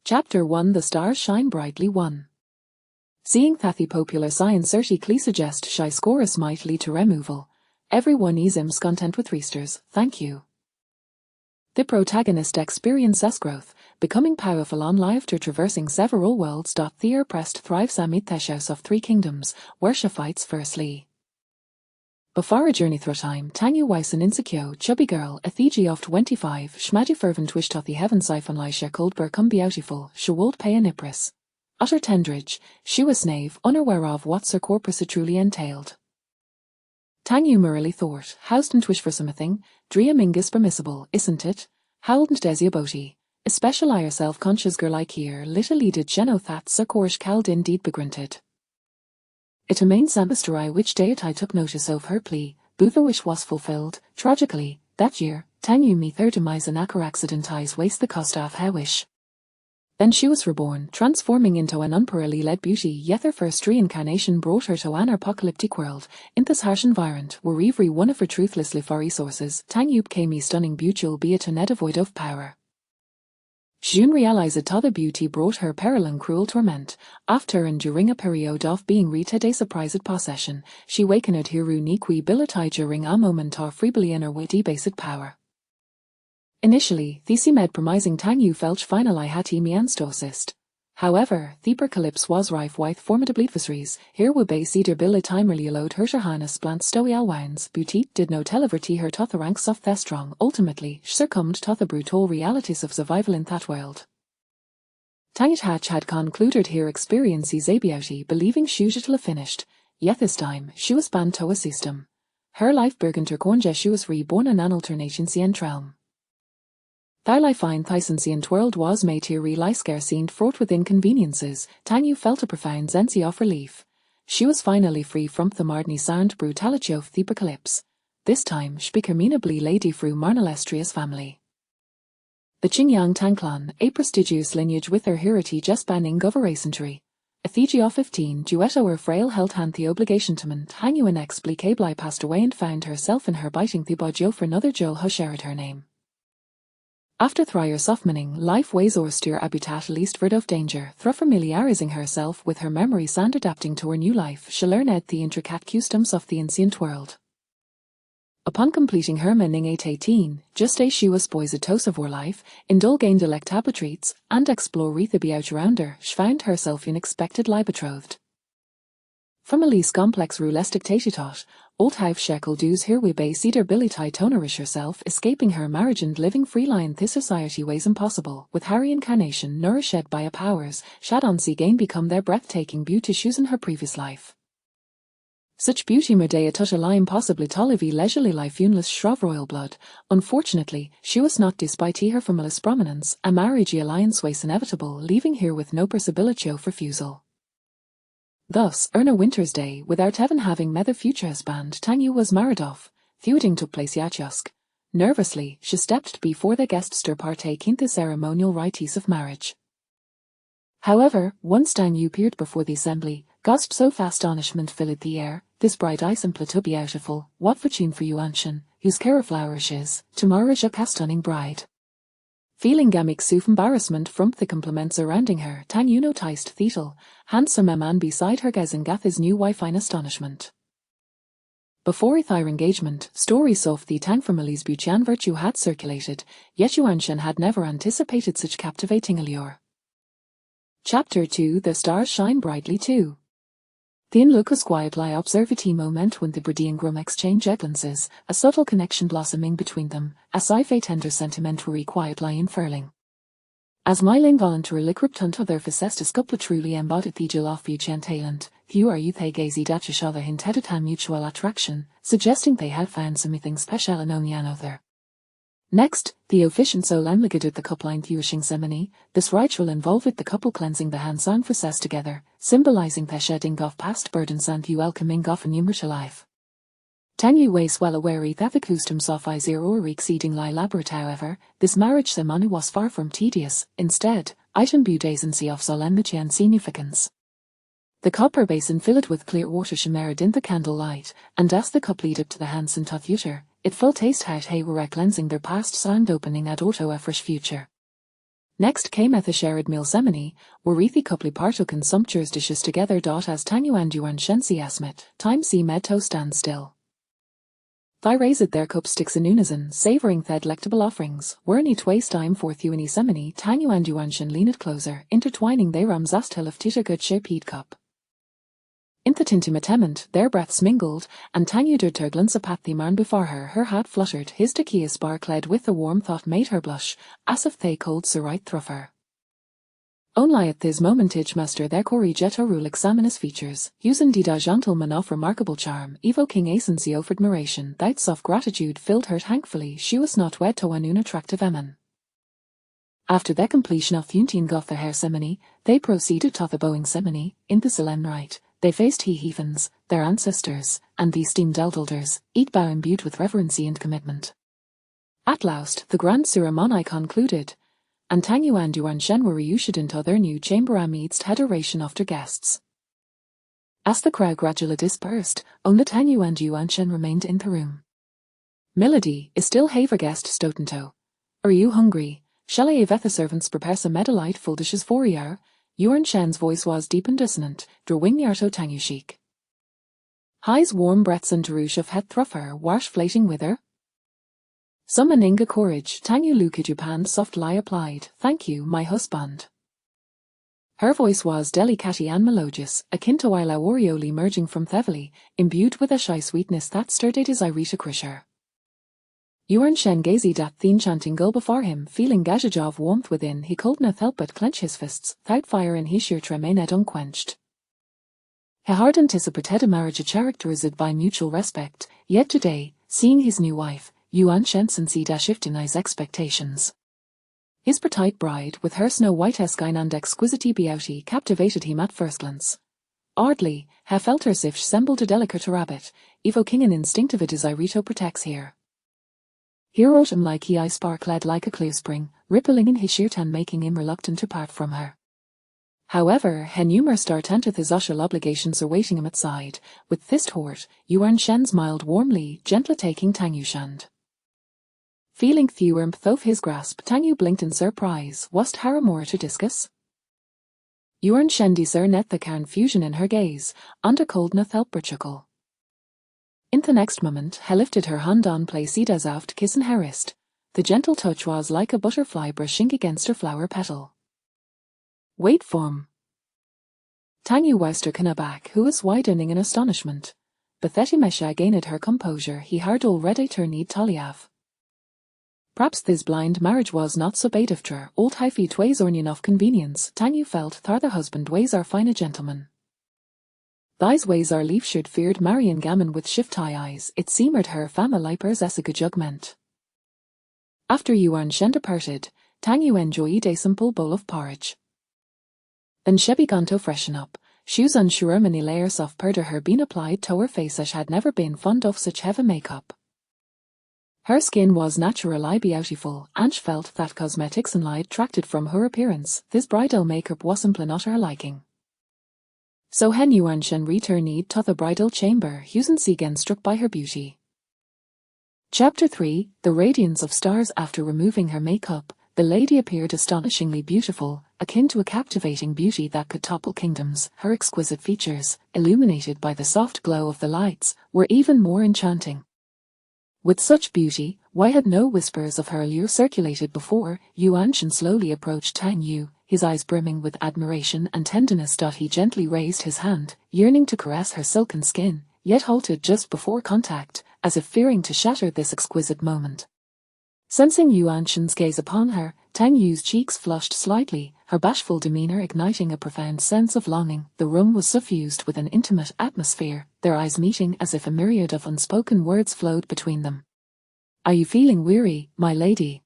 Chapter 1 The Stars Shine Brightly 1. Seeing that the popular science certainly suggest shy scorers might lead to removal, everyone is content with restores, thank you. The protagonist experiences growth, becoming powerful on life after traversing several worlds. The pressed thrives amid the house of three kingdoms, where she fights firstly. Before a journey through time, Tangu was an insecure, chubby girl, a thigi of 25, schmadi fervent wish that the heavens siphon Lisha cold become beautiful, she would pay an ipris. Utter tendridge, she was knave, unaware of what her corpus truly entailed. Tangu merrily thought, housed and wish for something, dreaming is permissible, isn't it? Howled and Desia Boti, especially her self-conscious girl like here, little did Geno that so course called indeed begrinted. It remains Zambasterai which day I took notice of her plea, but the wish was fulfilled. Tragically, that year, Tangu me third demise an accident eyes waste the cost of her wish. Then she was reborn, transforming into an unparalleled led beauty, yet her first reincarnation brought her to an apocalyptic world. In this harsh environment, where every one of her truthlessly for resources, Tangu became a stunning beauty albeit a devoid of power. June realized that the beauty brought her peril and cruel torment. After enduring a period of being rated a surprised possession, she wakened her unique ability during a moment of rebellion or with basic power. Initially, the med promising Tangu felt finally had hemianstosist. However, the apocalypse was rife with formidable adversaries. Here would be cedar bill timerly allowed her Johannes plant stowy alwines. Beauty did no televerty her to the ranks of the strong. Ultimately, succumbed to the brutal realities of survival in that world. Tangut Hatch had concluded her experiences a beauty, believing she would finished. Yet this time, she was banned to a system. Her life burgunter conja she was reborn in an alternationcient realm. Thy life in Thysensiant world was made to realize scarce and fraught with inconveniences. Tangu felt a profound sense of relief. She was finally free from the mardny sound brutality of the apocalypse. This time, she became amenably lady through Marnalestria's family. The Qingyang Tangclan, a prestigious lineage with her heritage spanning over a century. A thigi of 15, duetto her frail held hand the obligation to mint. Tangu inexplicably passed away and found herself in her biting the bojo for another Joe who shared her name. After Thryer softening, life weighs austere habitat leastward of danger, through familiarizing herself with her memories and adapting to her new life, she learned the intricate customs of the ancient world. Upon completing her mening at 18, just as she was poised to of her life, indulge delectable treats, and explore the beauty around her, she found herself unexpectedly betrothed. From a least complex rulistic tatitot, old hive shekel does here we bay cedar billy tie tonerish herself, escaping her marriage and living freely in this society ways impossible, with Harry incarnation nourished by a powers, shad on sea gain become their breathtaking beauty shoes in her previous life. Such beauty Medea touch a lie impossibly tolivi leisurely life unless shrove royal blood. Unfortunately, she was not despite her famous prominence, a marriage alliance was inevitable, leaving her with no possibility of refusal. Thus, on a winter's day, without even having met the future husband, Tangu was married off. The wedding took place at dusk. Nervously, she stepped before the guests to partake in the ceremonial rites of marriage. However, once Tangu appeared before the assembly, gasps of astonishment filled the air. This bright eye simply too beautiful, what fortune for you ancient, whose care of flowers is, tomorrow is a stunning bride. Feeling gamik embarrassment from the compliments surrounding her, Tangu noticed Thetel, handsome a man beside her gazing at his new wife in astonishment. Before their engagement, stories of the Tang family's beauty and virtue had circulated, yet Yuanshan had never anticipated such captivating allure. Chapter 2 The Stars Shine Brightly 2. The Lucas quietly observed a moment when the Brady and Grum exchanged glances, a subtle connection blossoming between them, as if a tender sentiment were quietly unfurling. As my involuntarily cryptant of their facestus couple truly embodied the Jill of beauty and talent, few are they gazed at each other hinted at mutual attraction, suggesting they had found something special in one another. Next, the officiant solemnicated the couple in the wishing ceremony. This ritual involved the couple cleansing the hands and faces together, symbolizing the shedding of past burdens and the welcoming of a new to life. Tangu was well aware that the customs of Izir were exceedingly elaborate. However, this marriage ceremony was far from tedious. Instead, item beauty of solemnity and significance. The copper basin filled with clear water shimmered in the candlelight, and as the cup led up to the hands and future, it full taste how they were cleansing their past and opening at auto a fresh future. Next came Ethesherid Meal Semini, Warithi Couply Partook and Sumptuous Dishes Together. As Tanyu and Yuan Shensi Esmet, Time Si Medto stand still. Thigh raised their cupsticks in unison, savouring the delectable offerings. Werni twace time forth Yuani Semini, Tanyu and Yuan Shen leaned closer, intertwining they ramzastel of Tita good share peat cup. In the tintimatement, their breaths mingled, and Tanyu dur turglance apat the marn before her hat fluttered, his takias barcled with a warm thought made her blush, as if they cold so right through her. Only at this momentage master their corrigetto rule examine his features, using the gentleman of remarkable charm, evoking agency of admiration, thoughts of gratitude filled her thankfully, she was not wed to an unattractive eman. After the completion of Funtin got their hair semini, they proceeded to the bowing semini, in the solemn rite. They faced heathens, their ancestors, and the esteemed elders, each bow imbued with reverency and commitment. At last, the grand ceremony concluded, and Tanyu and Yuan Shen were reushered into their new chamber amidst adoration of their guests. As the crowd gradually dispersed, only Tanyu and Yuan Shen remained in the room. Milady, is still haver guest Stotento. Are you hungry? Shall I have the servants prepare some delightful dishes for you? Yuan Shen's voice was deep and dissonant, drawing Yarto Tanyu chic. High's warm breaths and Darush of het thruffer, wash flating with her. Some aninga courage, Tanyu Luka Japan softly applied, thank you, my husband. Her voice was delicate and melodious, akin to Wila Orioli merging from Thevely, imbued with a shy sweetness that stirred a desire to crush her. Yuan Shen gazed at the enchanting girl before him, feeling gagage of warmth within. He could not help but clench his fists, without fire in his shirt remained unquenched. He hard anticipated a marriage characterized by mutual respect, yet today, seeing his new wife, Yuan Shen sensed a shift in his expectations. His petite bride, with her snow-white skin and exquisite beauty, captivated him at first glance. Oddly, he felt as if she resembled a delicate rabbit, evoking an instinctive desire to protect her. Here autumn like he sparkled like a clear spring, rippling in his shirt and making him reluctant to part from her. However, he numerous dartanteth his social obligations awaiting him at side, with this hort, Yuan Shen smiled warmly, gently taking Tanyu's hand. Feeling the warmth of his grasp, Tanyu blinked in surprise. Wast Hara more to discuss? Yuan Shen discerned the confusion in her gaze, and a coldness helped her chuckle. In the next moment, he lifted her hand on placed as aft kissing her wrist. The gentle touch was like a butterfly brushing against her flower petal. Wait form. Tanyu wised her aback, who was widening in astonishment. But Thetimecha gained her composure, he hard already turned Taliav. Perhaps this blind marriage was not so bad after old Hyphy ways ornion of convenience. Tanyu felt thar the husband ways are fine a gentleman. These ways are leaf should feared Marian gammon with shift high eyes, it seemed her family persessica jugment. After Yuan Shen departed, Tanyu enjoyed a simple bowl of porridge. Then she began to freshen up, shoes unsure many layers of powder her been applied to her face as she had never been fond of such heavy makeup. Her skin was naturally beautiful, and she felt that cosmetics and light detracted from her appearance. This bridal makeup was simply not her liking. So hen Yuan Shen returned to the bridal chamber, Husen again struck by her beauty. Chapter 3, The Radiance of Stars. After removing her makeup, the lady appeared astonishingly beautiful, akin to a captivating beauty that could topple kingdoms. Her exquisite features, illuminated by the soft glow of the lights, were even more enchanting. With such beauty, why had no whispers of her allure circulated before? Yuan Shen slowly approached Tanyu, his eyes brimming with admiration and tenderness. He gently raised his hand, yearning to caress her silken skin, yet halted just before contact, as if fearing to shatter this exquisite moment. Sensing Yuan Shen's gaze upon her, Tanyu's cheeks flushed slightly, her bashful demeanor igniting a profound sense of longing. The room was suffused with an intimate atmosphere, their eyes meeting as if a myriad of unspoken words flowed between them. Are you feeling weary, my lady?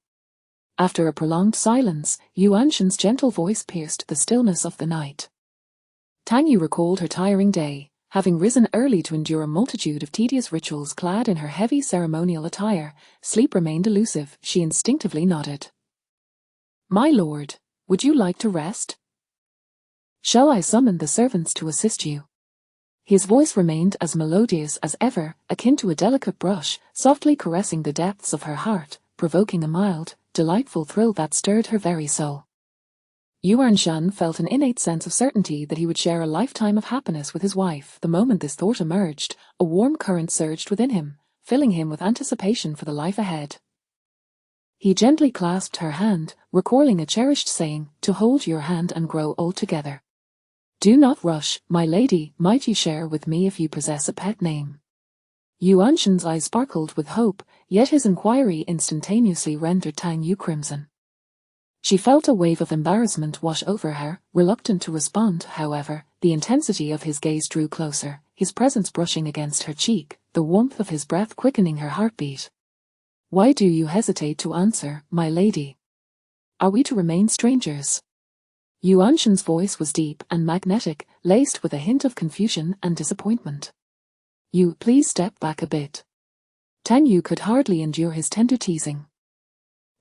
After a prolonged silence, Yuan Shen's gentle voice pierced the stillness of the night. Tanyu recalled her tiring day, having risen early to endure a multitude of tedious rituals. Clad in her heavy ceremonial attire, sleep remained elusive. She instinctively nodded. My lord, would you like to rest? Shall I summon the servants to assist you? His voice remained as melodious as ever, akin to a delicate brush, softly caressing the depths of her heart, provoking a mild, delightful thrill that stirred her very soul. Yuan Shan felt an innate sense of certainty that he would share a lifetime of happiness with his wife. The moment this thought emerged, a warm current surged within him, filling him with anticipation for the life ahead. He gently clasped her hand, recalling a cherished saying, to hold your hand and grow old together. Do not rush, my lady, might you share with me if you possess a pet name? Yuan Shan's eyes sparkled with hope, yet his inquiry instantaneously rendered Tang Yu crimson. She felt a wave of embarrassment wash over her, reluctant to respond, however. The intensity of his gaze drew closer, his presence brushing against her cheek, the warmth of his breath quickening her heartbeat. Why do you hesitate to answer, my lady? Are we to remain strangers? Yuan Shan's voice was deep and magnetic, laced with a hint of confusion and disappointment. You, please step back a bit. Tang Yu could hardly endure his tender teasing.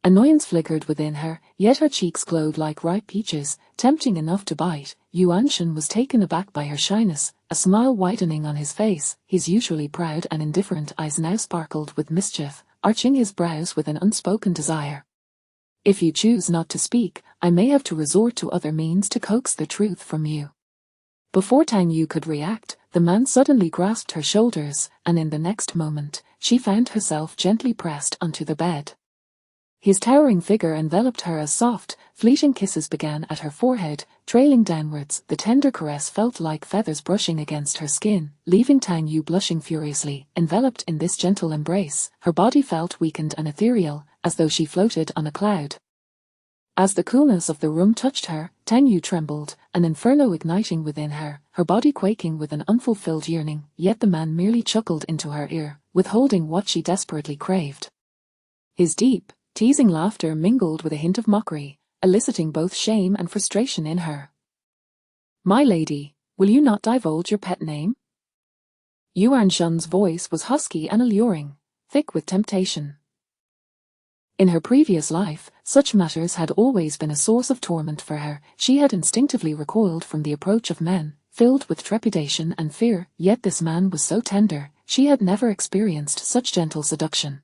Annoyance flickered within her, yet her cheeks glowed like ripe peaches, tempting enough to bite. Yuan Shan was taken aback by her shyness, a smile widening on his face. His usually proud and indifferent eyes now sparkled with mischief, arching his brows with an unspoken desire. If you choose not to speak, I may have to resort to other means to coax the truth from you. Before Tang Yu could react, the man suddenly grasped her shoulders, and in the next moment, she found herself gently pressed onto the bed. His towering figure enveloped her as soft, fleeting kisses began at her forehead, trailing downwards. The tender caress felt like feathers brushing against her skin, leaving Tang Yu blushing furiously. Enveloped in this gentle embrace, her body felt weakened and ethereal, as though she floated on a cloud. As the coolness of the room touched her, Tang Yu trembled, an inferno igniting within her, her body quaking with an unfulfilled yearning. Yet the man merely chuckled into her ear, withholding what she desperately craved. His deep, teasing laughter mingled with a hint of mockery, eliciting both shame and frustration in her. My lady, will you not divulge your pet name? Yuan Shan's voice was husky and alluring, thick with temptation. In her previous life, such matters had always been a source of torment for her. She had instinctively recoiled from the approach of men, filled with trepidation and fear, yet this man was so tender, she had never experienced such gentle seduction.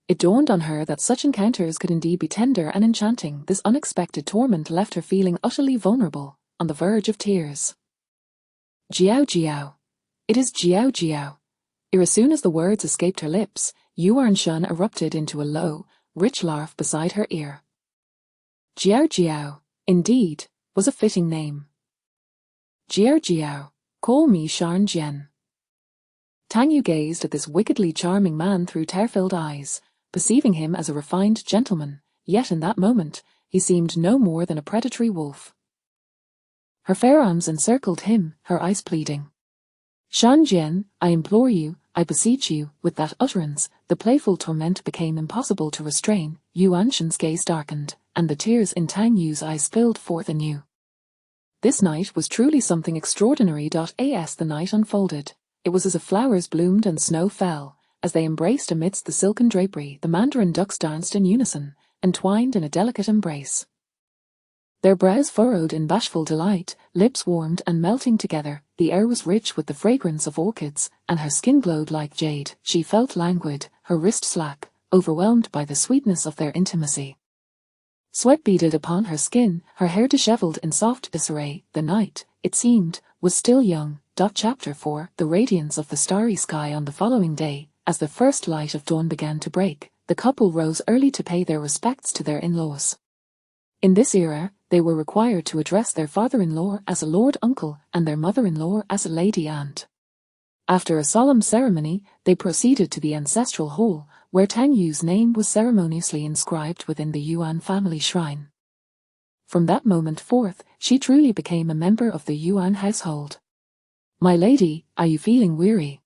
It dawned on her that such encounters could indeed be tender and enchanting. This unexpected torment left her feeling utterly vulnerable, on the verge of tears. Jiao Jiao. It is Jiao Jiao. As soon as the words escaped her lips, Yuan Shan erupted into a low, rich laugh beside her ear. Jiao Jiao, indeed, was a fitting name. Jiao Jiao, call me Shan Jian. Tang Yu gazed at this wickedly charming man through tear-filled eyes, perceiving him as a refined gentleman, yet in that moment, he seemed no more than a predatory wolf. Her fair arms encircled him, her eyes pleading. Shan Jian, I implore you, I beseech you. With that utterance, the playful torment became impossible to restrain. Yuan Shan's gaze darkened, and the tears in Tang Yu's eyes spilled forth anew. This night was truly something extraordinary. As the night unfolded, it was as if flowers bloomed and snow fell. As they embraced amidst the silken drapery, the mandarin ducks danced in unison, entwined in a delicate embrace. Their brows furrowed in bashful delight, lips warmed and melting together. The air was rich with the fragrance of orchids, and her skin glowed like jade. She felt languid, her wrist slack, overwhelmed by the sweetness of their intimacy. Sweat beaded upon her skin, her hair dishevelled in soft disarray. The night, it seemed, was still young. Chapter 4. The radiance of the starry sky on the following day. As the first light of dawn began to break, the couple rose early to pay their respects to their in-laws. In this era, they were required to address their father-in-law as a lord uncle and their mother-in-law as a lady aunt. After a solemn ceremony, they proceeded to the ancestral hall, where Tang Yu's name was ceremoniously inscribed within the Yuan family shrine. From that moment forth, she truly became a member of the Yuan household. My lady, are you feeling weary?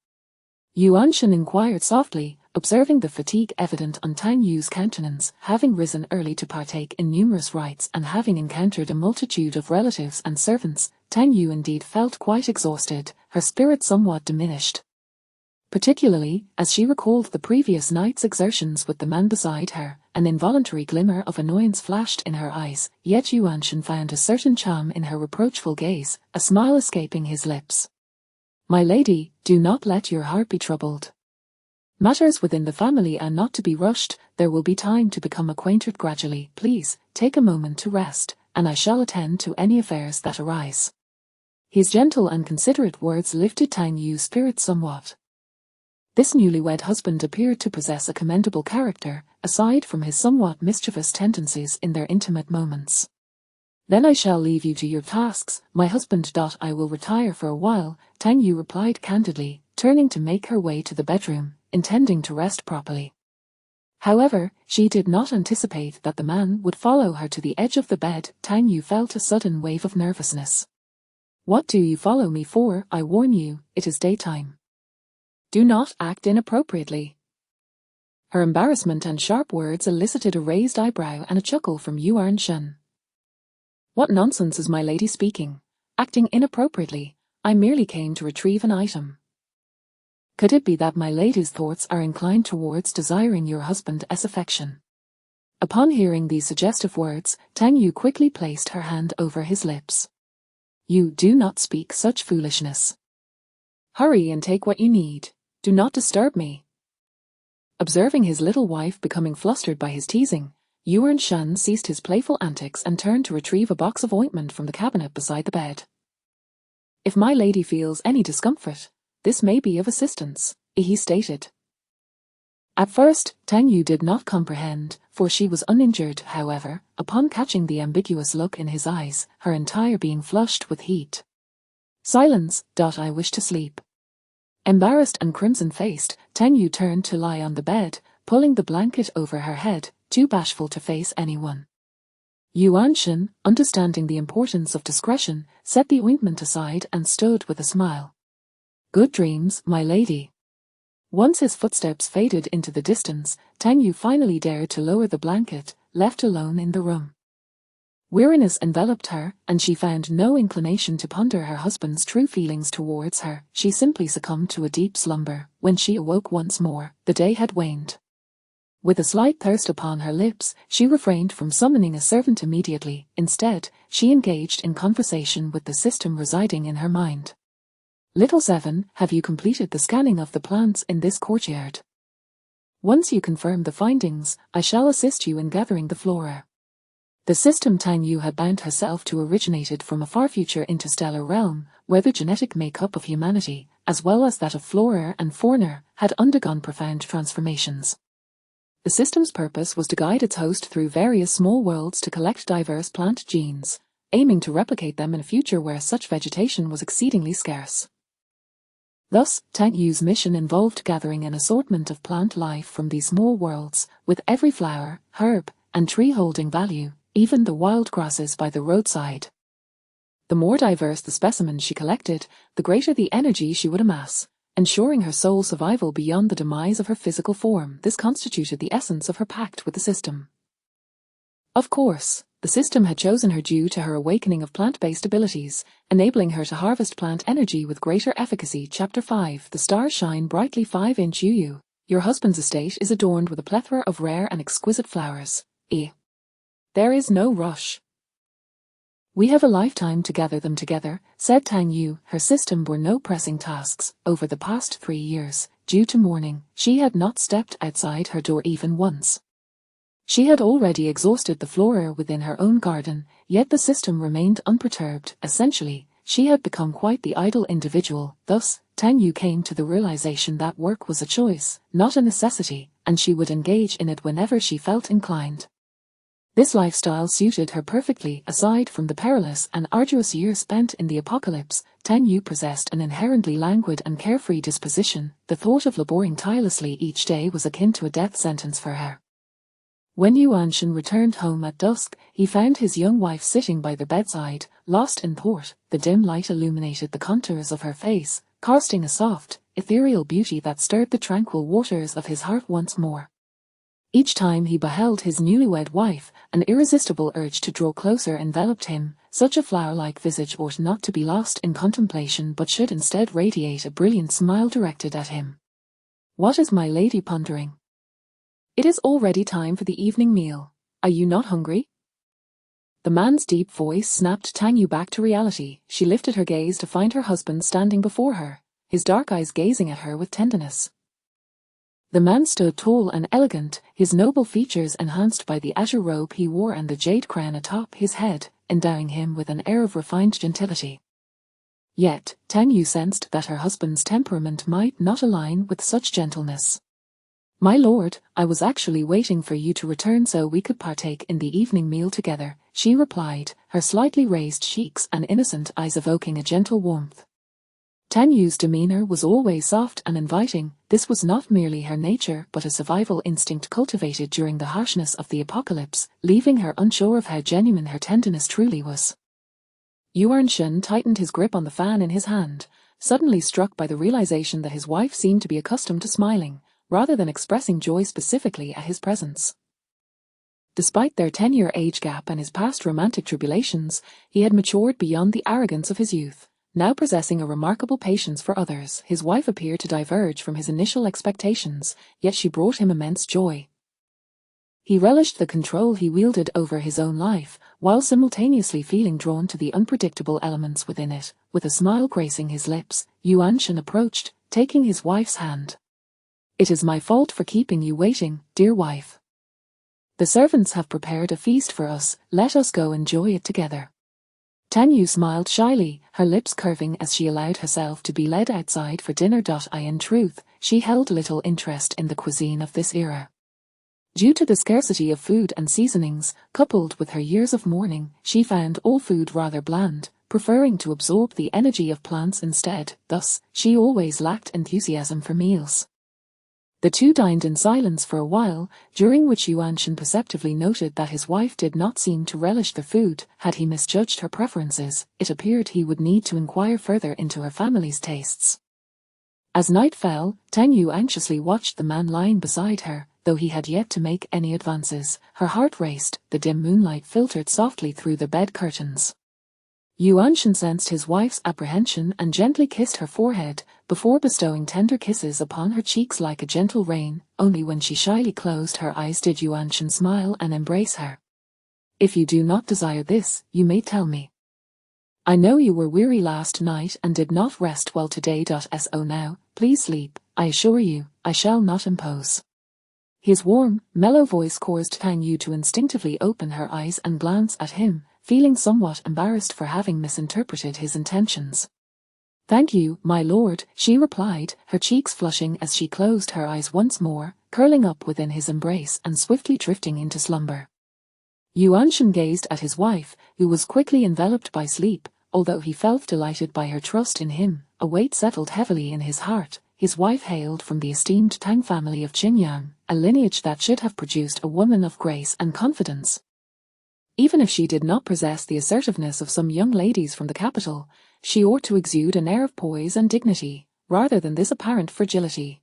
Yuan Shan inquired softly, observing the fatigue evident on Tang Yu's countenance. Having risen early to partake in numerous rites and having encountered a multitude of relatives and servants, Tang Yu indeed felt quite exhausted, her spirit somewhat diminished. Particularly, as she recalled the previous night's exertions with the man beside her, an involuntary glimmer of annoyance flashed in her eyes, yet Yuan Shan found a certain charm in her reproachful gaze, a smile escaping his lips. My lady, do not let your heart be troubled. Matters within the family are not to be rushed. There will be time to become acquainted gradually. Please, take a moment to rest, and I shall attend to any affairs that arise." His gentle and considerate words lifted Tang Yu's spirits somewhat. This newlywed husband appeared to possess a commendable character, aside from his somewhat mischievous tendencies in their intimate moments. "Then I shall leave you to your tasks, my husband. I will retire for a while," Tang Yu replied candidly, turning to make her way to the bedroom, intending to rest properly. However, she did not anticipate that the man would follow her to the edge of the bed. Tang Yu felt a sudden wave of nervousness. "What do you follow me for? I warn you, it is daytime. Do not act inappropriately." Her embarrassment and sharp words elicited a raised eyebrow and a chuckle from Yuan Shen. "What nonsense is my lady speaking? Acting inappropriately? I merely came to retrieve an item." "Could it be that my lady's thoughts are inclined towards desiring your husband's affection?" Upon hearing these suggestive words, Tang Yu quickly placed her hand over his lips. "You do not speak such foolishness. Hurry and take what you need. Do not disturb me." Observing his little wife becoming flustered by his teasing, Yuan Shan ceased his playful antics and turned to retrieve a box of ointment from the cabinet beside the bed. "If my lady feels any discomfort, this may be of assistance," he stated. At first, Tang Yu did not comprehend, for she was uninjured. However, upon catching the ambiguous look in his eyes, her entire being flushed with heat. "Silence. I wish to sleep." Embarrassed and crimson-faced, Tang Yu turned to lie on the bed, pulling the blanket over her head, too bashful to face anyone. Yuan Shen, understanding the importance of discretion, set the ointment aside and stood with a smile. "Good dreams, my lady." Once his footsteps faded into the distance, Tang Yu finally dared to lower the blanket, left alone in the room. Weariness enveloped her, and she found no inclination to ponder her husband's true feelings towards her. She simply succumbed to a deep slumber. When she awoke once more, the day had waned. With a slight thirst upon her lips, she refrained from summoning a servant immediately. Instead, she engaged in conversation with the system residing in her mind. "Little Seven, have you completed the scanning of the plants in this courtyard? Once you confirm the findings, I shall assist you in gathering the flora." The system Tang Yu had bound herself to originated from a far-future interstellar realm, where the genetic makeup of humanity, as well as that of flora and fauna, had undergone profound transformations. The system's purpose was to guide its host through various small worlds to collect diverse plant genes, aiming to replicate them in a future where such vegetation was exceedingly scarce. Thus, Tang Yu's mission involved gathering an assortment of plant life from these small worlds, with every flower, herb, and tree holding value, even the wild grasses by the roadside. The more diverse the specimens she collected, the greater the energy she would amass, ensuring her sole survival beyond the demise of her physical form. This constituted the essence of her pact with the system. Of course, the system had chosen her due to her awakening of plant-based abilities, enabling her to harvest plant energy with greater efficacy. Chapter 5. The stars shine brightly. 5-inch Yu. Your husband's estate is adorned with a plethora of rare and exquisite flowers. There is no rush. We have a lifetime to gather them together, said Tang Yu. Her system bore no pressing tasks. Over the past 3 years, due to mourning, she had not stepped outside her door even once. She had already exhausted the flora within her own garden, yet the system remained unperturbed. Essentially, she had become quite the idle individual. Thus, Tang Yu came to the realization that work was a choice, not a necessity, and she would engage in it whenever she felt inclined. This lifestyle suited her perfectly. Aside from the perilous and arduous years spent in the apocalypse, Tang Yu possessed an inherently languid and carefree disposition. The thought of laboring tirelessly each day was akin to a death sentence for her. When Yuan Shen returned home at dusk, he found his young wife sitting by the bedside, lost in thought. The dim light illuminated the contours of her face, casting a soft, ethereal beauty that stirred the tranquil waters of his heart once more. Each time he beheld his newlywed wife, an irresistible urge to draw closer enveloped him. Such a flower-like visage ought not to be lost in contemplation but should instead radiate a brilliant smile directed at him. What is my lady pondering? It is already time for the evening meal. Are you not hungry? The man's deep voice snapped Tang Yu back to reality. She lifted her gaze to find her husband standing before her, his dark eyes gazing at her with tenderness. The man stood tall and elegant, his noble features enhanced by the azure robe he wore and the jade crown atop his head. endowing him with an air of refined gentility. Yet, Tang Yu sensed that her husband's temperament might not align with such gentleness. "My lord, I was actually waiting for you to return so we could partake in the evening meal together," she replied, her slightly raised cheeks and innocent eyes evoking a gentle warmth. Tang Yu's demeanor was always soft and inviting. This was not merely her nature but a survival instinct cultivated during the harshness of the apocalypse, leaving her unsure of how genuine her tenderness truly was. Yuan Shen tightened his grip on the fan in his hand, suddenly struck by the realization that his wife seemed to be accustomed to smiling, rather than expressing joy specifically at his presence. Despite their 10-year age gap and his past romantic tribulations, he had matured beyond the arrogance of his youth. Now possessing a remarkable patience for others, his wife appeared to diverge from his initial expectations, yet she brought him immense joy. He relished the control he wielded over his own life, while simultaneously feeling drawn to the unpredictable elements within it. With a smile gracing his lips, Yuan Shen approached, taking his wife's hand. "It is my fault for keeping you waiting, dear wife. The servants have prepared a feast for us, let us go enjoy it together." Tang Yu smiled shyly, her lips curving as she allowed herself to be led outside for dinner. In truth, she held little interest in the cuisine of this era. Due to the scarcity of food and seasonings, coupled with her years of mourning, she found all food rather bland, preferring to absorb the energy of plants instead. Thus, she always lacked enthusiasm for meals. The two dined in silence for a while, during which Yuan Shen perceptively noted that his wife did not seem to relish the food. Had he misjudged her preferences, it appeared he would need to inquire further into her family's tastes. As night fell, Tang Yu anxiously watched the man lying beside her, though he had yet to make any advances. Her heart raced, the dim moonlight filtered softly through the bed curtains. Yuan Shen sensed his wife's apprehension and gently kissed her forehead, before bestowing tender kisses upon her cheeks like a gentle rain. Only when she shyly closed her eyes did Yuan Shen smile and embrace her. "If you do not desire this, you may tell me. I know you were weary last night and did not rest well today. So now, please sleep. I assure you, I shall not impose." His warm, mellow voice caused Tang Yu to instinctively open her eyes and glance at him, feeling somewhat embarrassed for having misinterpreted his intentions. "Thank you, my lord," she replied, her cheeks flushing as she closed her eyes once more, curling up within his embrace and swiftly drifting into slumber. Yuan Shen gazed at his wife, who was quickly enveloped by sleep. Although he felt delighted by her trust in him, a weight settled heavily in his heart. His wife hailed from the esteemed Tang family of Qingyang, a lineage that should have produced a woman of grace and confidence. Even if she did not possess the assertiveness of some young ladies from the capital, she ought to exude an air of poise and dignity, rather than this apparent fragility.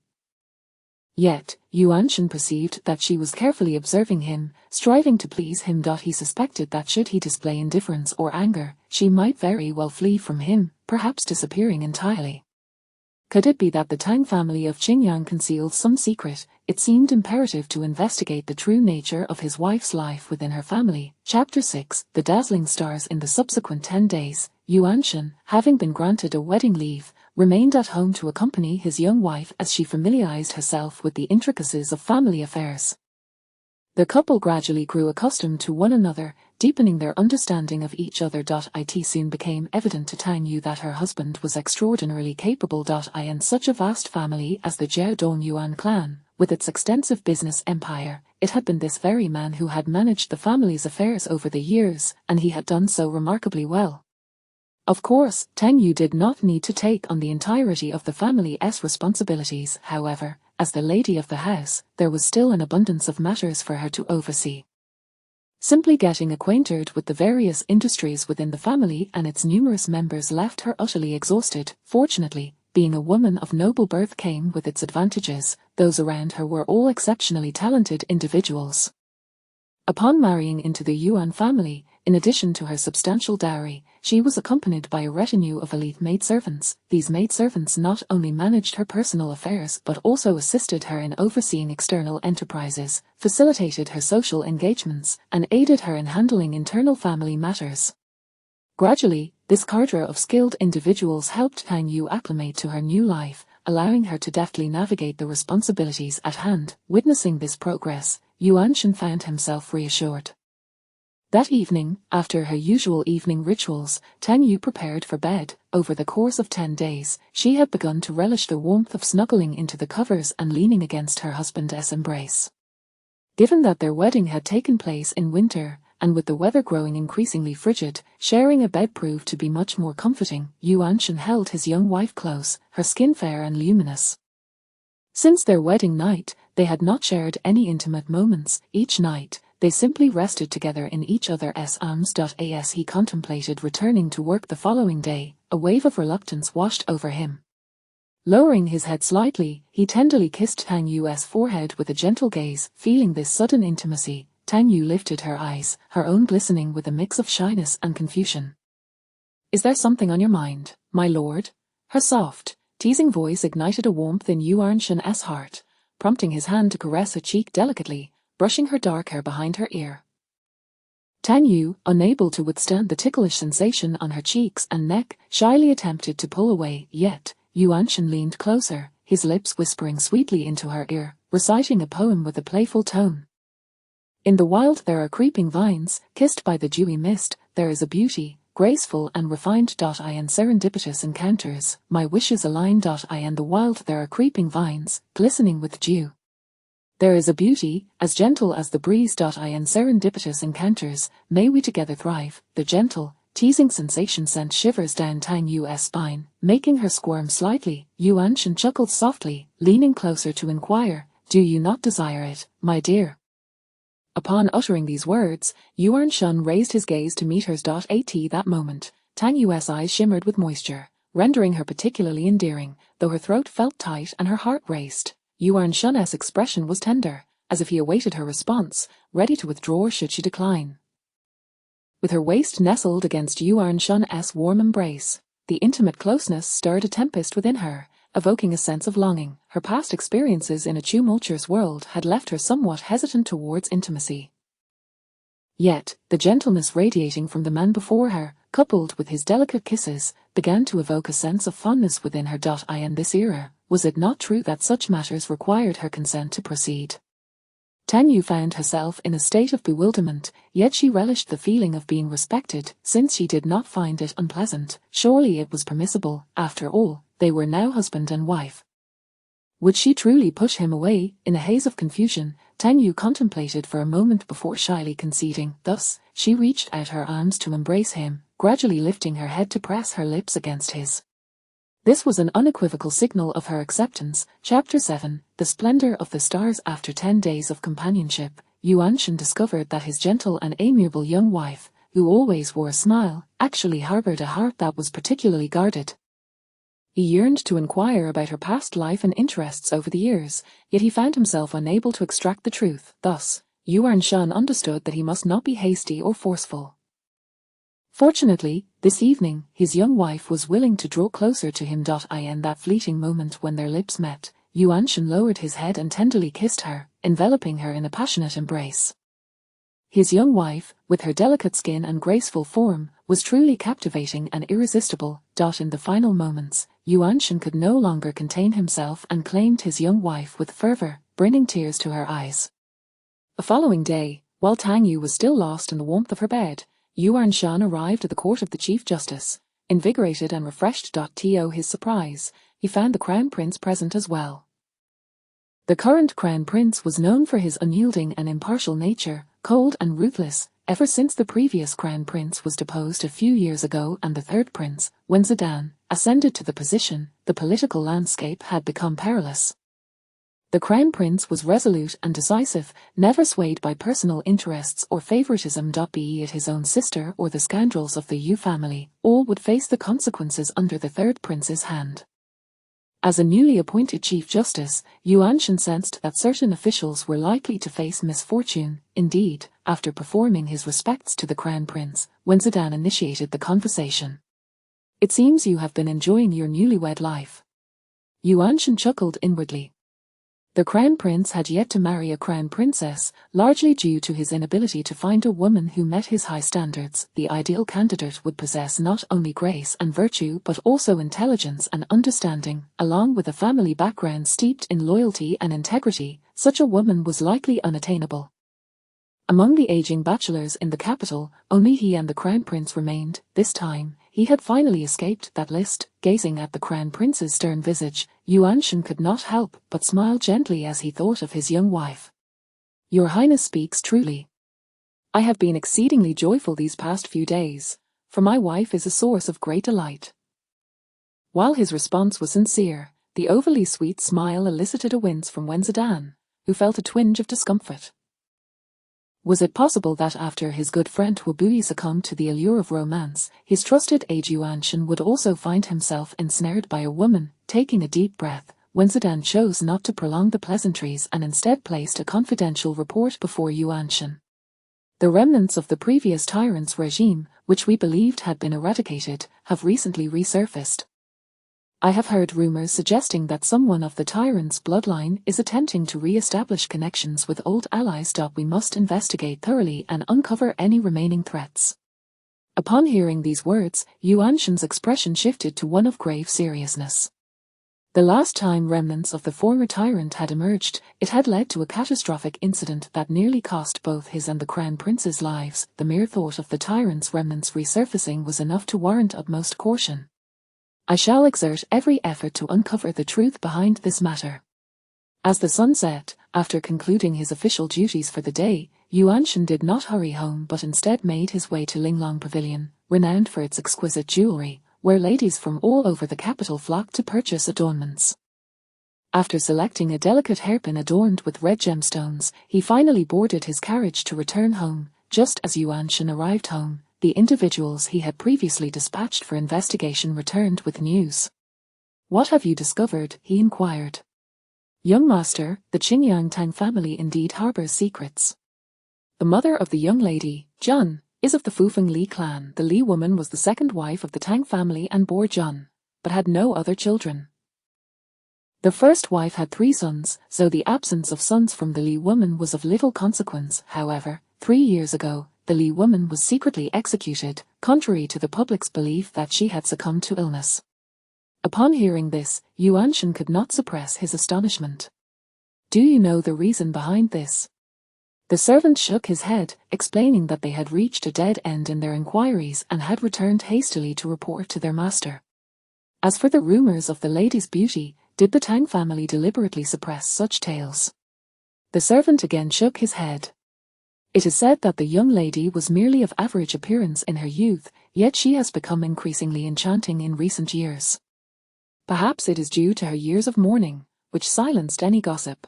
Yet, Yuan Shen perceived that she was carefully observing him, striving to please him. He suspected that should he display indifference or anger, she might very well flee from him, perhaps disappearing entirely. Could it be that the Tang family of Qingyang concealed some secret? It seemed imperative to investigate the true nature of his wife's life within her family. Chapter 6: The Dazzling Stars. In the subsequent 10 days, Yuan Shen, having been granted a wedding leave, remained at home to accompany his young wife as she familiarized herself with the intricacies of family affairs. The couple gradually grew accustomed to one another, deepening their understanding of each other. It soon became evident to Tang Yu that her husband was extraordinarily capable. In such a vast family as the Jiaodong Yuan clan, with its extensive business empire, it had been this very man who had managed the family's affairs over the years, and he had done so remarkably well. Of course, Tang Yu did not need to take on the entirety of the family's responsibilities. However, as the lady of the house, there was still an abundance of matters for her to oversee. Simply getting acquainted with the various industries within the family and its numerous members left her utterly exhausted. Fortunately, being a woman of noble birth came with its advantages. Those around her were all exceptionally talented individuals. Upon marrying into the Yuan family, in addition to her substantial dowry, she was accompanied by a retinue of elite maidservants. These maidservants not only managed her personal affairs but also assisted her in overseeing external enterprises, facilitated her social engagements, and aided her in handling internal family matters. Gradually, this cadre of skilled individuals helped Tang Yu acclimate to her new life, allowing her to deftly navigate the responsibilities at hand. Witnessing this progress, Yuan Shen found himself reassured. That evening, after her usual evening rituals, Tang Yu prepared for bed. Over the course of 10 days, she had begun to relish the warmth of snuggling into the covers and leaning against her husband's embrace. Given that their wedding had taken place in winter, and with the weather growing increasingly frigid, sharing a bed proved to be much more comforting. Yuan Shen held his young wife close, her skin fair and luminous. Since their wedding night, they had not shared any intimate moments. Each night, they simply rested together in each other's arms. As he contemplated returning to work the following day, a wave of reluctance washed over him. Lowering his head slightly, he tenderly kissed Tang Yu's forehead with a gentle gaze. Feeling this sudden intimacy, Tang Yu lifted her eyes, her own glistening with a mix of shyness and confusion. "Is there something on your mind, my lord?" Her soft, teasing voice ignited a warmth in Yuan Shen's heart, prompting his hand to caress her cheek delicately, brushing her dark hair behind her ear. Tang Yu, unable to withstand the ticklish sensation on her cheeks and neck, shyly attempted to pull away, yet Yuan Shen leaned closer, his lips whispering sweetly into her ear, reciting a poem with a playful tone. "In the wild there are creeping vines, kissed by the dewy mist, there is a beauty, graceful and refined. In serendipitous encounters, my wishes align. In the wild there are creeping vines, glistening with dew. There is a beauty, as gentle as the breeze. In serendipitous encounters, may we together thrive." The gentle, teasing sensation sent shivers down Tang Yu's spine, making her squirm slightly. Yuan Shen chuckled softly, leaning closer to inquire, "Do you not desire it, my dear?" Upon uttering these words, Yuan Shen raised his gaze to meet hers. At that moment, Tang Yu's eyes shimmered with moisture, rendering her particularly endearing, though her throat felt tight and her heart raced. Yuan Shen's expression was tender, as if he awaited her response, ready to withdraw should she decline. With her waist nestled against Yuan Shen's warm embrace, the intimate closeness stirred a tempest within her, evoking a sense of longing. Her past experiences in a tumultuous world had left her somewhat hesitant towards intimacy. Yet, the gentleness radiating from the man before her, coupled with his delicate kisses, began to evoke a sense of fondness within her. In this era, was it not true that such matters required her consent to proceed? Tang Yu found herself in a state of bewilderment, yet she relished the feeling of being respected, since she did not find it unpleasant. Surely it was permissible, after all, they were now husband and wife. Would she truly push him away? In a haze of confusion, Tang Yu contemplated for a moment before shyly conceding. Thus, she reached out her arms to embrace him, gradually lifting her head to press her lips against his. This was an unequivocal signal of her acceptance. Chapter 7, The Splendor of the Stars. After 10 days of companionship, Yuan Shen discovered that his gentle and amiable young wife, who always wore a smile, actually harbored a heart that was particularly guarded. He yearned to inquire about her past life and interests over the years, yet he found himself unable to extract the truth. Thus, Yuan Shen understood that he must not be hasty or forceful. Fortunately, this evening, his young wife was willing to draw closer to him. In that fleeting moment when their lips met, Yuan Shen lowered his head and tenderly kissed her, enveloping her in a passionate embrace. His young wife, with her delicate skin and graceful form, was truly captivating and irresistible. In the final moments, Yuan Shen could no longer contain himself and claimed his young wife with fervor, bringing tears to her eyes. The following day, while Tang Yu was still lost in the warmth of her bed, Yuan Shen arrived at the court of the Chief Justice. Invigorated and refreshed. To his surprise, he found the Crown Prince present as well. The current Crown Prince was known for his unyielding and impartial nature, cold and ruthless, ever since the previous Crown Prince was deposed a few years ago and the third prince, when Zidane, ascended to the position. The political landscape had become perilous. The Crown Prince was resolute and decisive, never swayed by personal interests or favoritism. Be it his own sister or the scoundrels of the Yu family, all would face the consequences under the third prince's hand. As a newly appointed Chief Justice, Yuan Shen sensed that certain officials were likely to face misfortune. Indeed, after performing his respects to the Crown Prince, when Zidane initiated the conversation. "It seems you have been enjoying your newlywed life." Yuan Shen chuckled inwardly. The Crown Prince had yet to marry a Crown Princess, largely due to his inability to find a woman who met his high standards. The ideal candidate would possess not only grace and virtue but also intelligence and understanding, along with a family background steeped in loyalty and integrity. Such a woman was likely unattainable. Among the aging bachelors in the capital, only he and the Crown Prince remained. This time, he had finally escaped that list. Gazing at the Crown Prince's stern visage, Yuanshan could not help but smile gently as he thought of his young wife. Your Highness speaks truly. I have been exceedingly joyful these past few days, for my wife is a source of great delight. While his response was sincere, the overly sweet smile elicited a wince from Wenzidan, who felt a twinge of discomfort. Was it possible that after his good friend Wubui succumbed to the allure of romance, his trusted aide Yuanshan would also find himself ensnared by a woman? Taking a deep breath, Wenzidan chose not to prolong the pleasantries and instead placed a confidential report before Yuanshan. The remnants of the previous tyrant's regime, which we believed had been eradicated, have recently resurfaced. I have heard rumors suggesting that someone of the tyrant's bloodline is attempting to re-establish connections with old allies. We must investigate thoroughly and uncover any remaining threats. Upon hearing these words, Yuanshan's expression shifted to one of grave seriousness. The last time remnants of the former tyrant had emerged, it had led to a catastrophic incident that nearly cost both his and the Crown Prince's lives. The mere thought of the tyrant's remnants resurfacing was enough to warrant utmost caution. I shall exert every effort to uncover the truth behind this matter. As the sun set, after concluding his official duties for the day, Yuanshan did not hurry home but instead made his way to Linglong Pavilion, renowned for its exquisite jewelry, where ladies from all over the capital flocked to purchase adornments. After selecting a delicate hairpin adorned with red gemstones, he finally boarded his carriage to return home. Just as Yuanshan arrived home, the individuals he had previously dispatched for investigation returned with news. What have you discovered? He inquired. Young master, the Qingyang Tang family indeed harbors secrets. The mother of the young lady, Jun, is of the Fufeng Li clan. The Li woman was the second wife of the Tang family and bore Jun, but had no other children. The first wife had 3 sons, so the absence of sons from the Li woman was of little consequence. However, 3 years ago, the Li woman was secretly executed, contrary to the public's belief that she had succumbed to illness. Upon hearing this, Yuanshan could not suppress his astonishment. Do you know the reason behind this? The servant shook his head, explaining that they had reached a dead end in their inquiries and had returned hastily to report to their master. As for the rumors of the lady's beauty, did the Tang family deliberately suppress such tales? The servant again shook his head. It is said that the young lady was merely of average appearance in her youth, yet she has become increasingly enchanting in recent years. Perhaps it is due to her years of mourning, which silenced any gossip.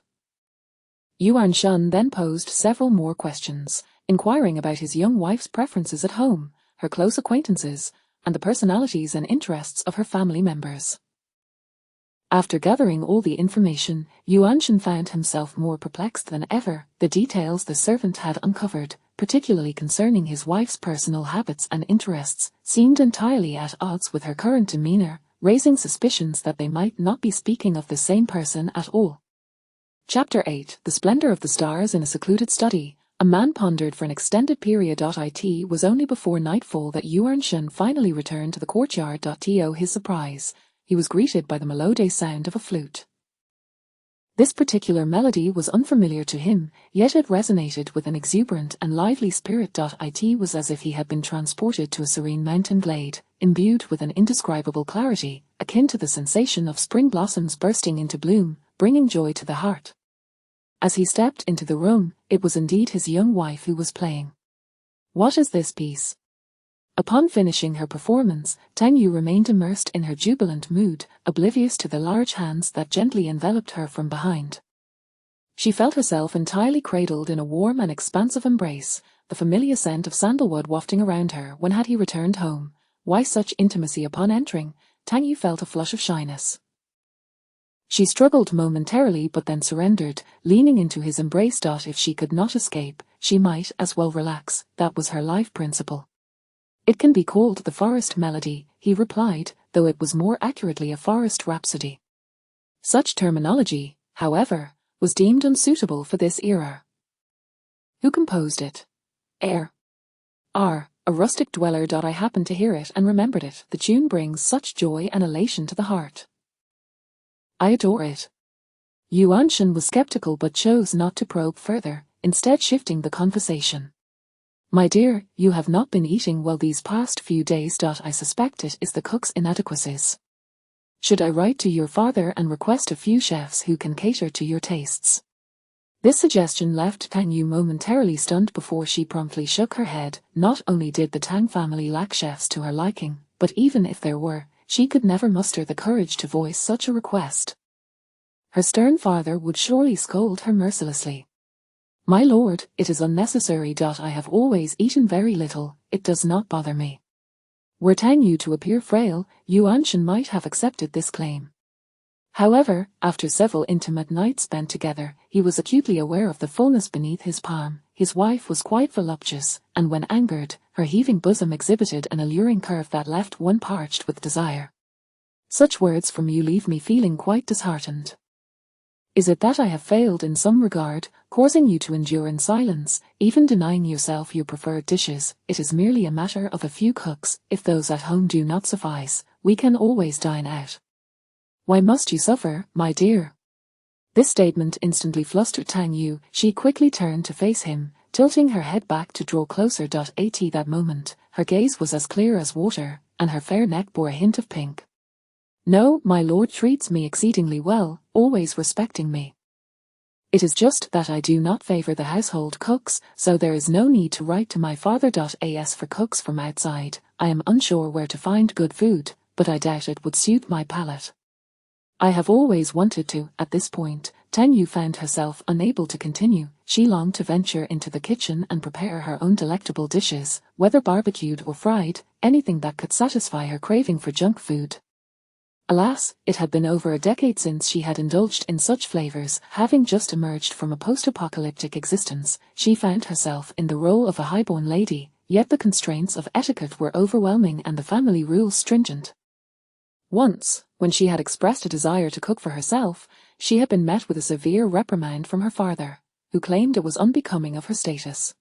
Yuanshan then posed several more questions, inquiring about his young wife's preferences at home, her close acquaintances, and the personalities and interests of her family members. After gathering all the information, Yuanshan found himself more perplexed than ever. The details the servant had uncovered, particularly concerning his wife's personal habits and interests, seemed entirely at odds with her current demeanor, raising suspicions that they might not be speaking of the same person at all. Chapter 8: The Splendor of the Stars. In a secluded study, a man pondered for an extended period. It was only before nightfall that Yuanshan finally returned to the courtyard. To his surprise, he was greeted by the melodious sound of a flute. This particular melody was unfamiliar to him, yet it resonated with an exuberant and lively spirit. It was as if he had been transported to a serene mountain glade, imbued with an indescribable clarity, akin to the sensation of spring blossoms bursting into bloom, bringing joy to the heart. As he stepped into the room, it was indeed his young wife who was playing. What is this piece? Upon finishing her performance, Tang Yu remained immersed in her jubilant mood, oblivious to the large hands that gently enveloped her from behind. She felt herself entirely cradled in a warm and expansive embrace, the familiar scent of sandalwood wafting around her. When had he returned home? Why such intimacy? Upon entering, Tang Yu felt a flush of shyness. She struggled momentarily but then surrendered, leaning into his embrace. If she could not escape, she might as well relax. That was her life principle. It can be called the forest melody, he replied, though it was more accurately a forest rhapsody. Such terminology, however, was deemed unsuitable for this era. Who composed it? Air. R. A rustic dweller. I happened to hear it and remembered it. The tune brings such joy and elation to the heart. I adore it. Yuanshan was skeptical but chose not to probe further. instead shifting the conversation. My dear, you have not been eating well these past few days. I suspect it is the cook's inadequacies. Should I write to your father and request a few chefs who can cater to your tastes? This suggestion left Tang Yu momentarily stunned before she promptly shook her head. Not only did the Tang family lack chefs to her liking, but even if there were, she could never muster the courage to voice such a request. Her stern father would surely scold her mercilessly. My lord, it is unnecessary. I have always eaten very little, it does not bother me. Were Tang Yu to appear frail, Yuan Shen might have accepted this claim. However, after several intimate nights spent together, he was acutely aware of the fullness beneath his palm. His wife was quite voluptuous, and when angered, her heaving bosom exhibited an alluring curve that left one parched with desire. Such words from you leave me feeling quite disheartened. Is it that I have failed in some regard, causing you to endure in silence, even denying yourself your preferred dishes? It is merely a matter of a few cooks. If those at home do not suffice, we can always dine out. Why must you suffer, my dear? This statement instantly flustered Tang Yu. She quickly turned to face him, tilting her head back to draw closer. At that moment, her gaze was as clear as water, and her fair neck bore a hint of pink. No, my lord treats me exceedingly well, always respecting me. It is just that I do not favor the household cooks, so there is no need to write to my father. As for cooks from outside, I am unsure where to find good food, but I doubt it would suit my palate. I have always wanted to. At this point, Tang Yu found herself unable to continue. She longed to venture into the kitchen and prepare her own delectable dishes, whether barbecued or fried, anything that could satisfy her craving for junk food. Alas, it had been over a decade since she had indulged in such flavors. Having just emerged from a post-apocalyptic existence, she found herself in the role of a highborn lady, yet the constraints of etiquette were overwhelming and the family rules stringent. Once, when she had expressed a desire to cook for herself, she had been met with a severe reprimand from her father, who claimed it was unbecoming of her status.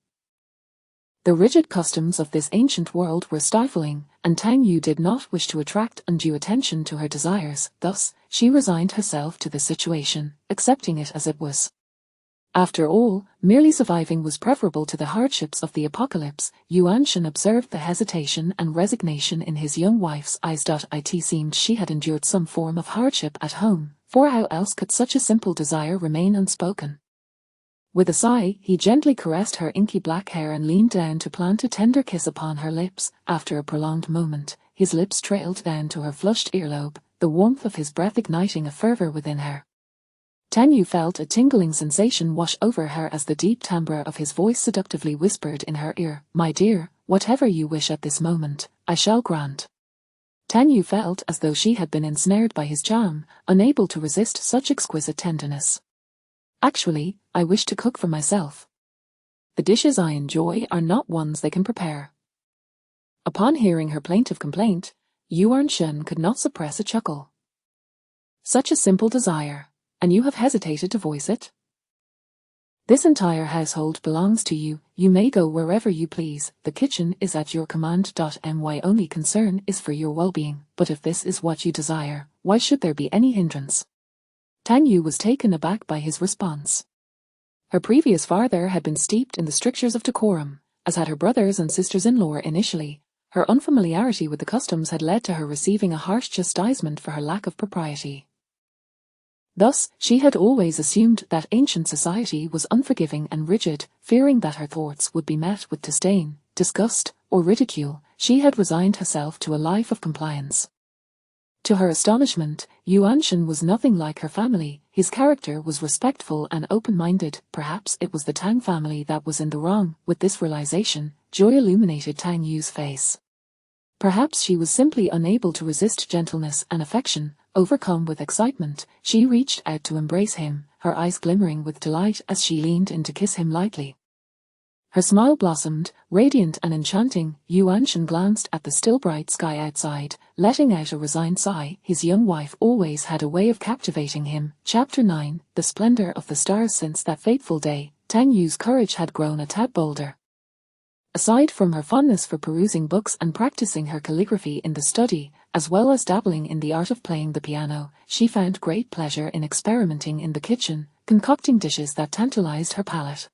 The rigid customs of this ancient world were stifling, and Tang Yu did not wish to attract undue attention to her desires. Thus, she resigned herself to the situation, accepting it as it was. After all, merely surviving was preferable to the hardships of the apocalypse. Yuan Shen observed the hesitation and resignation in his young wife's eyes. It seemed she had endured some form of hardship at home, for how else could such a simple desire remain unspoken? With a sigh, he gently caressed her inky black hair and leaned down to plant a tender kiss upon her lips. After a prolonged moment, his lips trailed down to her flushed earlobe, the warmth of his breath igniting a fervor within her. Tang Yu felt a tingling sensation wash over her as the deep timbre of his voice seductively whispered in her ear, "My dear, whatever you wish at this moment, I shall grant." Tang Yu felt as though she had been ensnared by his charm, unable to resist such exquisite tenderness. Actually, I wish to cook for myself. The dishes I enjoy are not ones they can prepare. Upon hearing her plaintive complaint, Yuan Shen could not suppress a chuckle. Such a simple desire, and you have hesitated to voice it? This entire household belongs to you. You may go wherever you please. The kitchen is at your command. My only concern is for your well-being, but if this is what you desire, why should there be any hindrance? Tang Yu was taken aback by his response. Her previous father had been steeped in the strictures of decorum, as had her brothers and sisters-in-law initially. Her unfamiliarity with the customs had led to her receiving a harsh chastisement for her lack of propriety. Thus, she had always assumed that ancient society was unforgiving and rigid. Fearing that her thoughts would be met with disdain, disgust, or ridicule, she had resigned herself to a life of compliance. To her astonishment, Yuan Shen was nothing like her family. His character was respectful and open-minded. Perhaps it was the Tang family that was in the wrong. With this realization, joy illuminated Tang Yu's face. Perhaps she was simply unable to resist gentleness and affection. Overcome with excitement, she reached out to embrace him, her eyes glimmering with delight as she leaned in to kiss him lightly. Her smile blossomed, radiant and enchanting. Yuan Shen glanced at the still bright sky outside, letting out a resigned sigh. His young wife always had a way of captivating him. Chapter 9, The Splendor of the Stars. Since that fateful day, Tang Yu's courage had grown a tad bolder. Aside from her fondness for perusing books and practicing her calligraphy in the study, as well as dabbling in the art of playing the piano, she found great pleasure in experimenting in the kitchen, concocting dishes that tantalized her palate.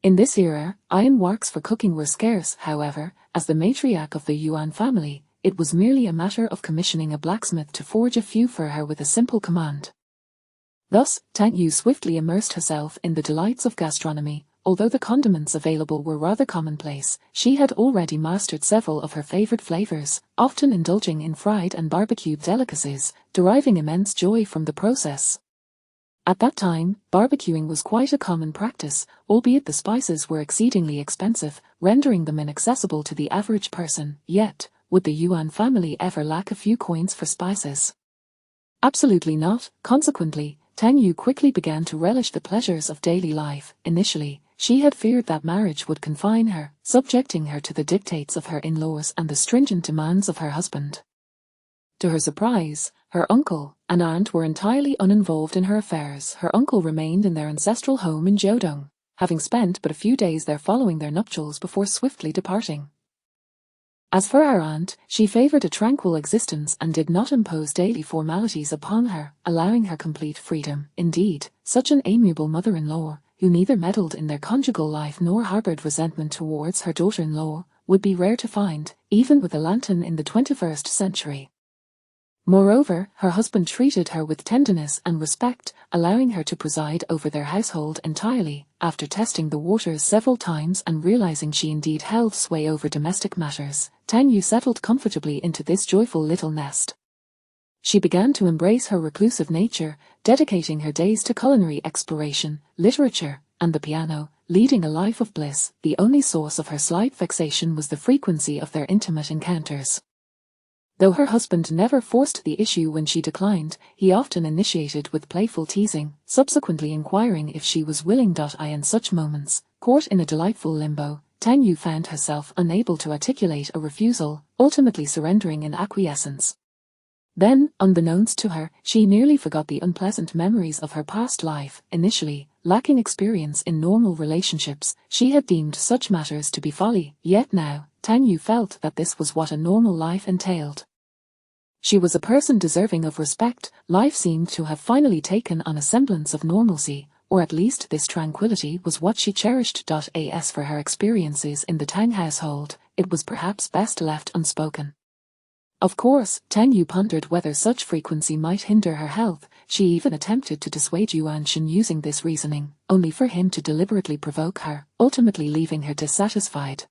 In this era, iron works for cooking were scarce, however, as the matriarch of the Yuan family, it was merely a matter of commissioning a blacksmith to forge a few for her with a simple command. Thus, Tang Yu swiftly immersed herself in the delights of gastronomy. Although the condiments available were rather commonplace, she had already mastered several of her favorite flavors, often indulging in fried and barbecued delicacies, deriving immense joy from the process. At that time, barbecuing was quite a common practice, albeit the spices were exceedingly expensive, rendering them inaccessible to the average person. Yet, would the Yuan family ever lack a few coins for spices? Absolutely not. Consequently, Tang Yu quickly began to relish the pleasures of daily life. Initially, she had feared that marriage would confine her, subjecting her to the dictates of her in-laws and the stringent demands of her husband. To her surprise, her uncle and aunt were entirely uninvolved in her affairs. Her uncle remained in their ancestral home in Jiudong, having spent but a few days there following their nuptials before swiftly departing. As for our aunt, she favored a tranquil existence and did not impose daily formalities upon her, allowing her complete freedom. Indeed, such an amiable mother-in-law, who neither meddled in their conjugal life nor harbored resentment towards her daughter-in-law, would be rare to find, even with a lantern in the 21st century. Moreover, her husband treated her with tenderness and respect, allowing her to preside over their household entirely. After testing the waters several times and realizing she indeed held sway over domestic matters, Tang Yu settled comfortably into this joyful little nest. She began to embrace her reclusive nature, dedicating her days to culinary exploration, literature, and the piano, leading a life of bliss. The only source of her slight vexation was the frequency of their intimate encounters. Though her husband never forced the issue when she declined, he often initiated with playful teasing, subsequently inquiring if she was willing. In such moments, caught in a delightful limbo, Tang Yu found herself unable to articulate a refusal, ultimately surrendering in acquiescence. Then, unbeknownst to her, she nearly forgot the unpleasant memories of her past life. Initially, lacking experience in normal relationships, she had deemed such matters to be folly. Yet now, Tang Yu felt that this was what a normal life entailed. She was a person deserving of respect. Life seemed to have finally taken on a semblance of normalcy, or at least this tranquility was what she cherished. As for her experiences in the Tang household, it was perhaps best left unspoken. Of course, Tang Yu pondered whether such frequency might hinder her health. She even attempted to dissuade Yuan Shen using this reasoning, only for him to deliberately provoke her, ultimately leaving her dissatisfied.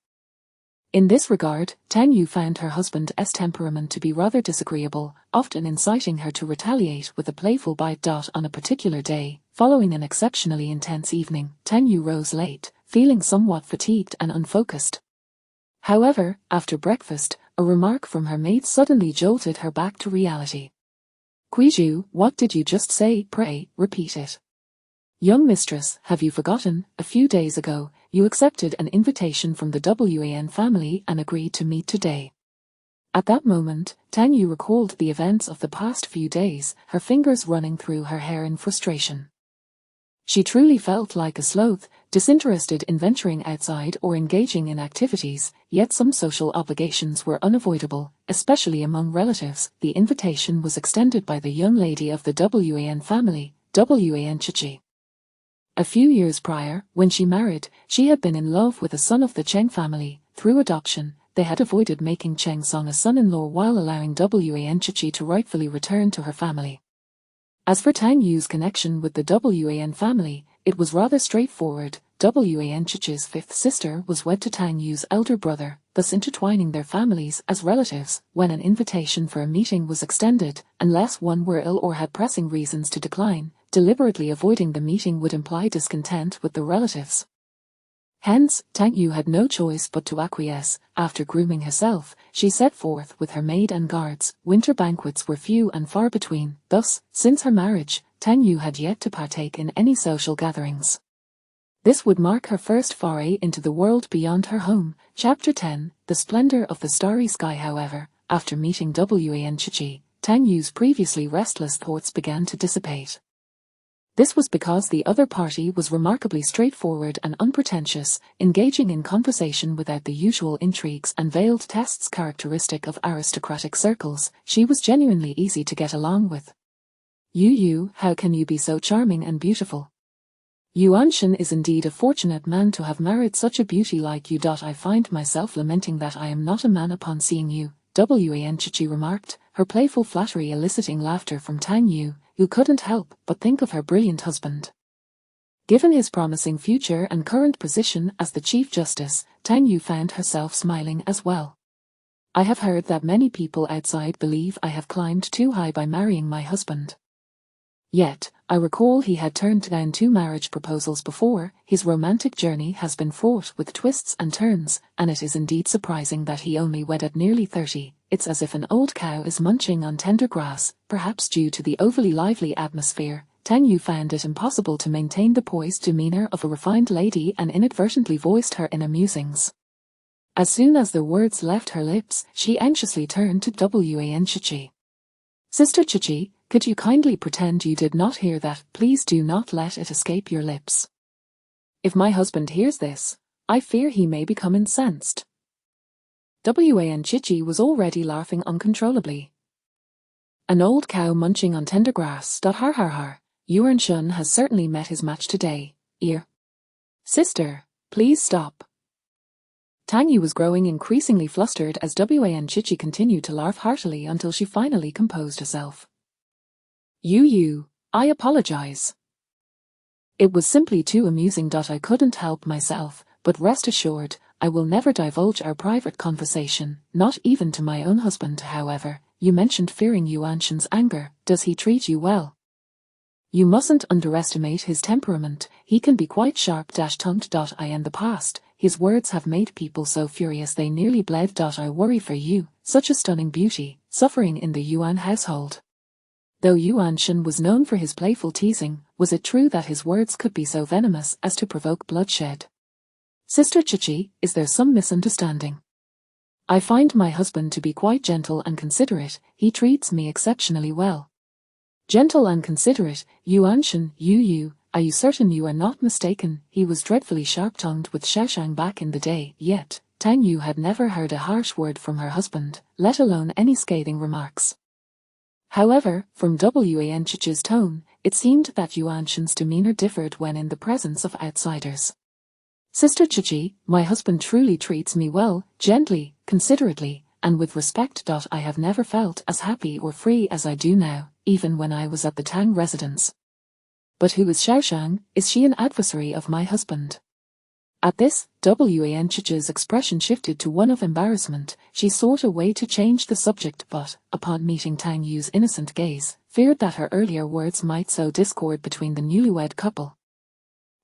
In this regard, Tang Yu found her husband's temperament to be rather disagreeable, often inciting her to retaliate with a playful bite. On a particular day, following an exceptionally intense evening, Tang Yu rose late, feeling somewhat fatigued and unfocused. However, after breakfast, a remark from her maid suddenly jolted her back to reality. "Kuiju, what did you just say? Pray, repeat it." "Young mistress, have you forgotten? A few days ago, you accepted an invitation from the Wan family and agreed to meet today." At that moment, Tang Yu recalled the events of the past few days, her fingers running through her hair in frustration. She truly felt like a sloth, disinterested in venturing outside or engaging in activities, yet some social obligations were unavoidable, especially among relatives. The invitation was extended by the young lady of the Wan family, Wan Chichi. A few years prior, when she married, she had been in love with a son of the Cheng family. Through adoption, they had avoided making Cheng Song a son-in-law while allowing Wan Chichi to rightfully return to her family. As for Tang Yu's connection with the Wan family, it was rather straightforward. Wan Chichi's fifth sister was wed to Tang Yu's elder brother, thus intertwining their families as relatives. When an invitation for a meeting was extended, unless one were ill or had pressing reasons to decline, deliberately avoiding the meeting would imply discontent with the relatives. Hence, Tang Yu had no choice but to acquiesce. After grooming herself, she set forth with her maid and guards. Winter banquets were few and far between. Thus, since her marriage, Tang Yu had yet to partake in any social gatherings. This would mark her first foray into the world beyond her home. Chapter 10, The Splendor of the Starry Sky. However, after meeting Wan Chichi, Tang Yu's previously restless thoughts began to dissipate. This was because the other party was remarkably straightforward and unpretentious, engaging in conversation without the usual intrigues and veiled tests characteristic of aristocratic circles. She was genuinely easy to get along with. "You, how can you be so charming and beautiful? Yuanshan is indeed a fortunate man to have married such a beauty like you. I find myself lamenting that I am not a man upon seeing you, Wan Chichi remarked, her playful flattery eliciting laughter from Tang Yu, who couldn't help but think of her brilliant husband. Given his promising future and current position as the Chief Justice, Tang Yu found herself smiling as well. I have heard that many people outside believe I have climbed too high by marrying my husband. Yet, I recall he had turned down 2 marriage proposals before. His romantic journey has been fraught with twists and turns, and it is indeed surprising that he only wed at nearly 30. It's as if an old cow is munching on tender grass, perhaps due to the overly lively atmosphere. Tang Yu found it impossible to maintain the poised demeanor of a refined lady and inadvertently voiced her inner musings. As soon as the words left her lips, she anxiously turned to Wan Chichi. Sister Chichi, could you kindly pretend you did not hear that? Please do not let it escape your lips. If my husband hears this, I fear he may become incensed. Wan Chichi was already laughing uncontrollably. An old cow munching on tender grass. Har har har. Yuanshan has certainly met his match today. Sister, please stop. Tang Yu was growing increasingly flustered as Wan Chichi continued to laugh heartily until she finally composed herself. I apologize. It was simply too amusing. I couldn't help myself, but rest assured, I will never divulge our private conversation, not even to my own husband. However, you mentioned fearing Yuanshan's anger. Does he treat you well? You mustn't underestimate his temperament. He can be quite sharp-tongued. In the past, his words have made people so furious they nearly bled. I worry for you, such a stunning beauty, suffering in the Yuan household. Though Yuanshan was known for his playful teasing, was it true that his words could be so venomous as to provoke bloodshed? Sister Chichi, is there some misunderstanding? I find my husband to be quite gentle and considerate. He treats me exceptionally well. Gentle and considerate, Yuanshan, are you certain you are not mistaken? He was dreadfully sharp-tongued with Xiaoshang back in the day, yet Tang Yu had never heard a harsh word from her husband, let alone any scathing remarks. However, from Wan Chichi's tone, it seemed that Yuanshan's demeanor differed when in the presence of outsiders. Sister Chichi, my husband truly treats me well, gently, considerately, and with respect. I have never felt as happy or free as I do now, even when I was at the Tang residence. But who is Xiaoshang? Is she an adversary of my husband? At this, Wan Chichi's expression shifted to one of embarrassment. She sought a way to change the subject but, upon meeting Tang Yu's innocent gaze, feared that her earlier words might sow discord between the newlywed couple.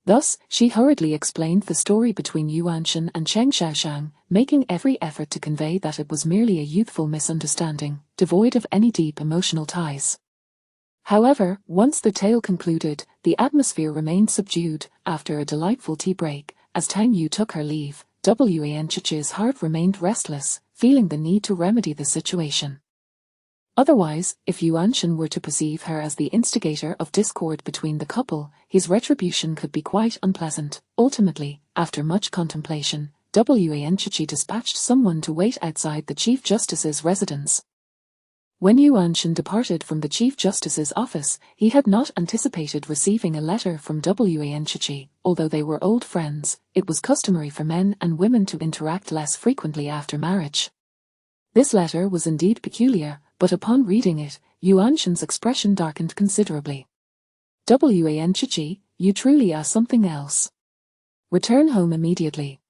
Thus, she hurriedly explained the story between Yuanshan and Cheng Xiaoshang, making every effort to convey that it was merely a youthful misunderstanding, devoid of any deep emotional ties. However, once the tale concluded, the atmosphere remained subdued. After a delightful tea break, as Tang Yu took her leave, Wan Chichi's heart remained restless, feeling the need to remedy the situation. Otherwise, if Yuanshan were to perceive her as the instigator of discord between the couple, his retribution could be quite unpleasant. Ultimately, after much contemplation, Wan Chichi dispatched someone to wait outside the Chief Justice's residence. When Yuanshan departed from the Chief Justice's office, he had not anticipated receiving a letter from Wan Chichi. Although they were old friends, it was customary for men and women to interact less frequently after marriage. This letter was indeed peculiar, but upon reading it, Yuanshan's expression darkened considerably. Wan Chichi, you truly are something else. Return home immediately.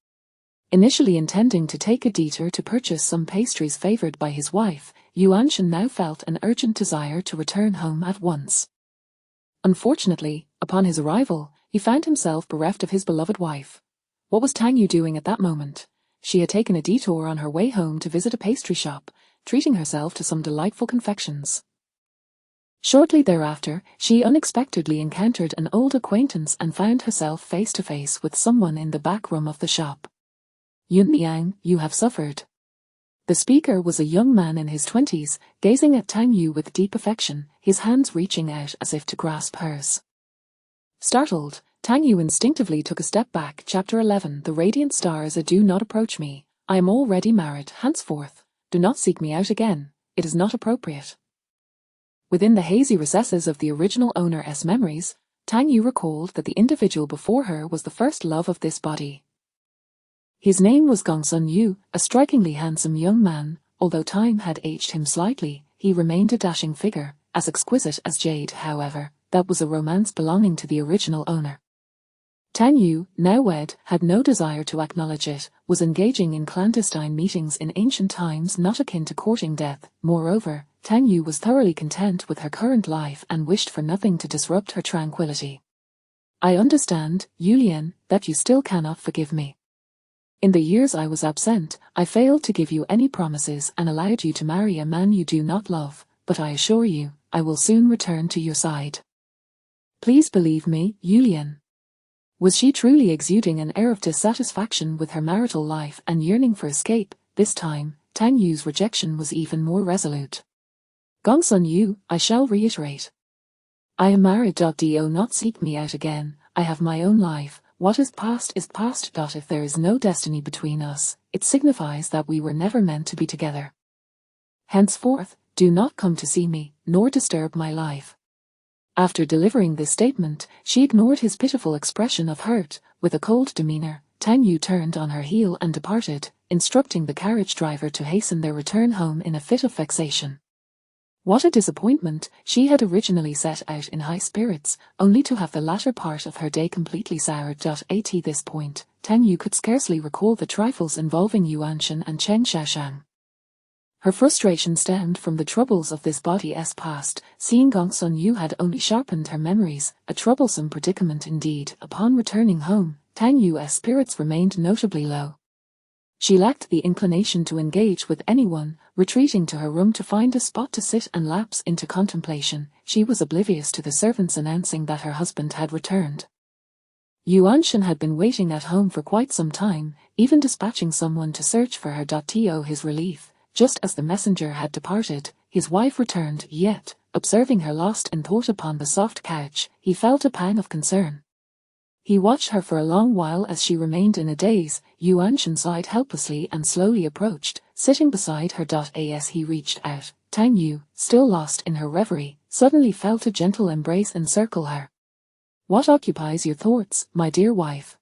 Initially intending to take a detour to purchase some pastries favored by his wife, Yuanshan now felt an urgent desire to return home at once. Unfortunately, upon his arrival, he found himself bereft of his beloved wife. What was Tang Yu doing at that moment? She had taken a detour on her way home to visit a pastry shop, treating herself to some delightful confections. Shortly thereafter, she unexpectedly encountered an old acquaintance and found herself face to face with someone in the back room of the shop. Yun Yang, you have suffered. The speaker was a young man in his 20s, gazing at Tang Yu with deep affection, his hands reaching out as if to grasp hers. Startled, Tang Yu instinctively took a step back. Chapter 11 The Radiant Stars. Do not approach me. I am already married. Henceforth, do not seek me out again. It is not appropriate. Within the hazy recesses of the original owner's memories, Tang Yu recalled that the individual before her was the first love of this body. His name was Gongsun Yu, a strikingly handsome young man. Although time had aged him slightly, he remained a dashing figure, as exquisite as Jade. However, that was a romance belonging to the original owner. Tang Yu, now wed, had no desire to acknowledge it, was engaging in clandestine meetings in ancient times not akin to courting death. Moreover, Tang Yu was thoroughly content with her current life and wished for nothing to disrupt her tranquility. I understand, Yulian, that you still cannot forgive me. In the years I was absent, I failed to give you any promises and allowed you to marry a man you do not love, but I assure you, I will soon return to your side. Please believe me, Yulian. Was she truly exuding an air of dissatisfaction with her marital life and yearning for escape? This time, Tang Yu's rejection was even more resolute. Gongsun Yu, I shall reiterate. I am married. Do not seek me out again. I have my own life. What is past is past. If there is no destiny between us, it signifies that we were never meant to be together. Henceforth, do not come to see me, nor disturb my life. After delivering this statement, she ignored his pitiful expression of hurt. With a cold demeanor, Tang Yu turned on her heel and departed, instructing the carriage driver to hasten their return home in a fit of vexation. What a disappointment! She had originally set out in high spirits, only to have the latter part of her day completely soured. At this point, Tang Yu could scarcely recall the trifles involving Yuanshan and Chen Xiaoshang. Her frustration stemmed from the troubles of this body's past. Seeing Gongsun Yu had only sharpened her memories, a troublesome predicament indeed. Upon returning home, Tang Yu's spirits remained notably low. She lacked the inclination to engage with anyone. Retreating to her room to find a spot to sit and lapse into contemplation, she was oblivious to the servants announcing that her husband had returned. Yuanshan had been waiting at home for quite some time, even dispatching someone to search for her. To his relief, just as the messenger had departed, his wife returned, yet, observing her lost in thought upon the soft couch, he felt a pang of concern. He watched her for a long while as she remained in a daze. Yuanshan sighed helplessly and slowly approached, sitting beside her. As he reached out, Tang Yu, still lost in her reverie, suddenly felt a gentle embrace encircle her. What occupies your thoughts, my dear wife?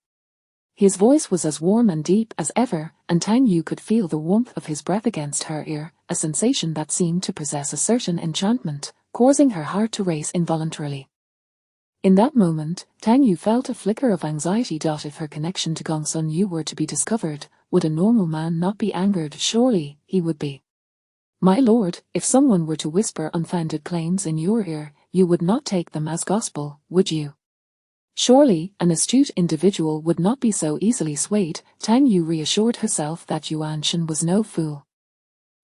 His voice was as warm and deep as ever, and Tang Yu could feel the warmth of his breath against her ear, a sensation that seemed to possess a certain enchantment, causing her heart to race involuntarily. In that moment, Tang Yu felt a flicker of anxiety. If her connection to Gongsun Yu were to be discovered, would a normal man not be angered? Surely, he would be. My lord, if someone were to whisper unfounded claims in your ear, you would not take them as gospel, would you? Surely, an astute individual would not be so easily swayed. Tang Yu reassured herself that Yuanshan was no fool.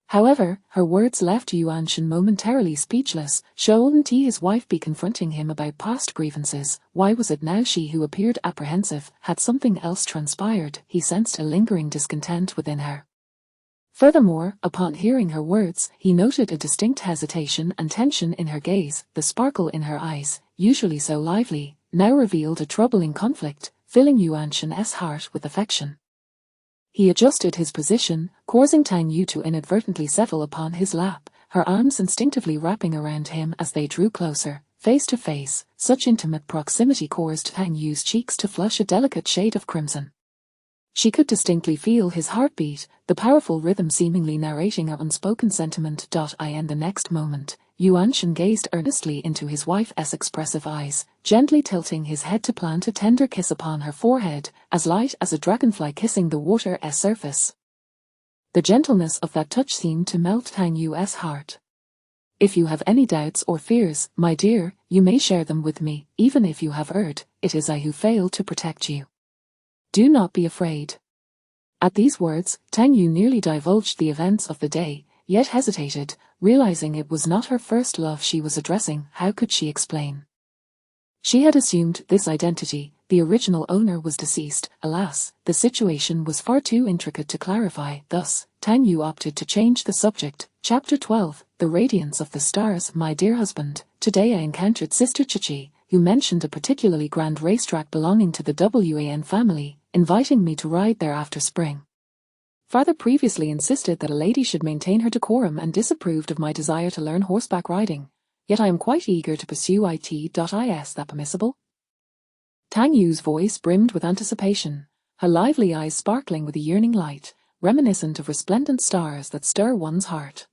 However, her words left Yuanshan momentarily speechless. Shouldn't his wife be confronting him about past grievances? Why was it now she who appeared apprehensive? Had something else transpired? He sensed a lingering discontent within her. Furthermore, upon hearing her words, he noted a distinct hesitation and tension in her gaze. The sparkle in her eyes, usually so lively, now revealed a troubling conflict, filling Yuanshan's heart with affection. He adjusted his position, causing Tang Yu to inadvertently settle upon his lap, her arms instinctively wrapping around him as they drew closer, face to face. Such intimate proximity caused Tang Yu's cheeks to flush a delicate shade of crimson. She could distinctly feel his heartbeat, the powerful rhythm seemingly narrating an unspoken sentiment. In the next moment, Yuanshan gazed earnestly into his wife's expressive eyes, gently tilting his head to plant a tender kiss upon her forehead, as light as a dragonfly kissing the water's surface. The gentleness of that touch seemed to melt Tang Yu's heart. If you have any doubts or fears, my dear, you may share them with me. Even if you have erred, it is I who failed to protect you. Do not be afraid. At these words, Tang Yu nearly divulged the events of the day, yet hesitated, realizing it was not her first love she was addressing. How could she explain? She had assumed this identity. The original owner was deceased. Alas, the situation was far too intricate to clarify. Thus, Tang Yu opted to change the subject. Chapter 12, The Radiance of the Stars. My dear husband, today I encountered Sister Chichi, who mentioned a particularly grand racetrack belonging to the Wan family, inviting me to ride there after spring. Father previously insisted that a lady should maintain her decorum and disapproved of my desire to learn horseback riding, yet I am quite eager to pursue it. Is that permissible? Tang Yu's voice brimmed with anticipation, her lively eyes sparkling with a yearning light, reminiscent of resplendent stars that stir one's heart.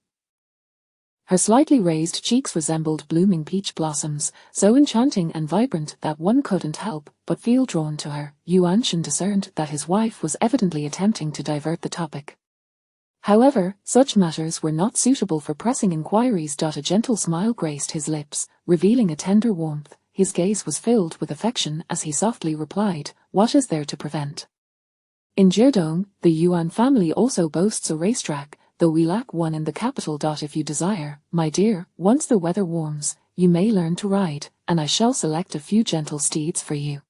Her slightly raised cheeks resembled blooming peach blossoms, so enchanting and vibrant that one couldn't help but feel drawn to her. Yuanshan discerned that his wife was evidently attempting to divert the topic. However, such matters were not suitable for pressing inquiries. A gentle smile graced his lips, revealing a tender warmth. His gaze was filled with affection as he softly replied, "What is there to prevent?" In Jirdong, the Yuan family also boasts a racetrack, though we lack one in the capital. If you desire, my dear, once the weather warms, you may learn to ride, and I shall select a few gentle steeds for you.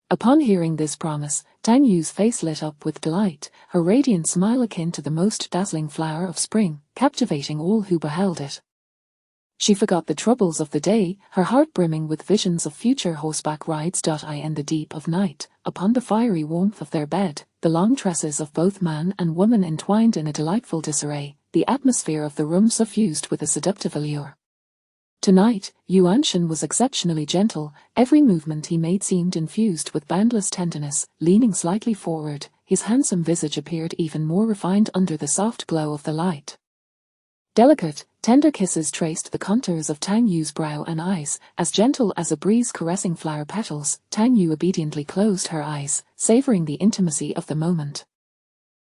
Upon hearing this promise, Tang Yu's face lit up with delight, her radiant smile akin to the most dazzling flower of spring, captivating all who beheld it. She forgot the troubles of the day, her heart brimming with visions of future horseback rides. In the deep of night, upon the fiery warmth of their bed, the long tresses of both man and woman entwined in a delightful disarray, the atmosphere of the room suffused with a seductive allure. Tonight, Yuanshan was exceptionally gentle, every movement he made seemed infused with boundless tenderness. Leaning slightly forward, his handsome visage appeared even more refined under the soft glow of the light. Delicate, tender kisses traced the contours of Tang Yu's brow and eyes, as gentle as a breeze caressing flower petals. Tang Yu obediently closed her eyes, savoring the intimacy of the moment.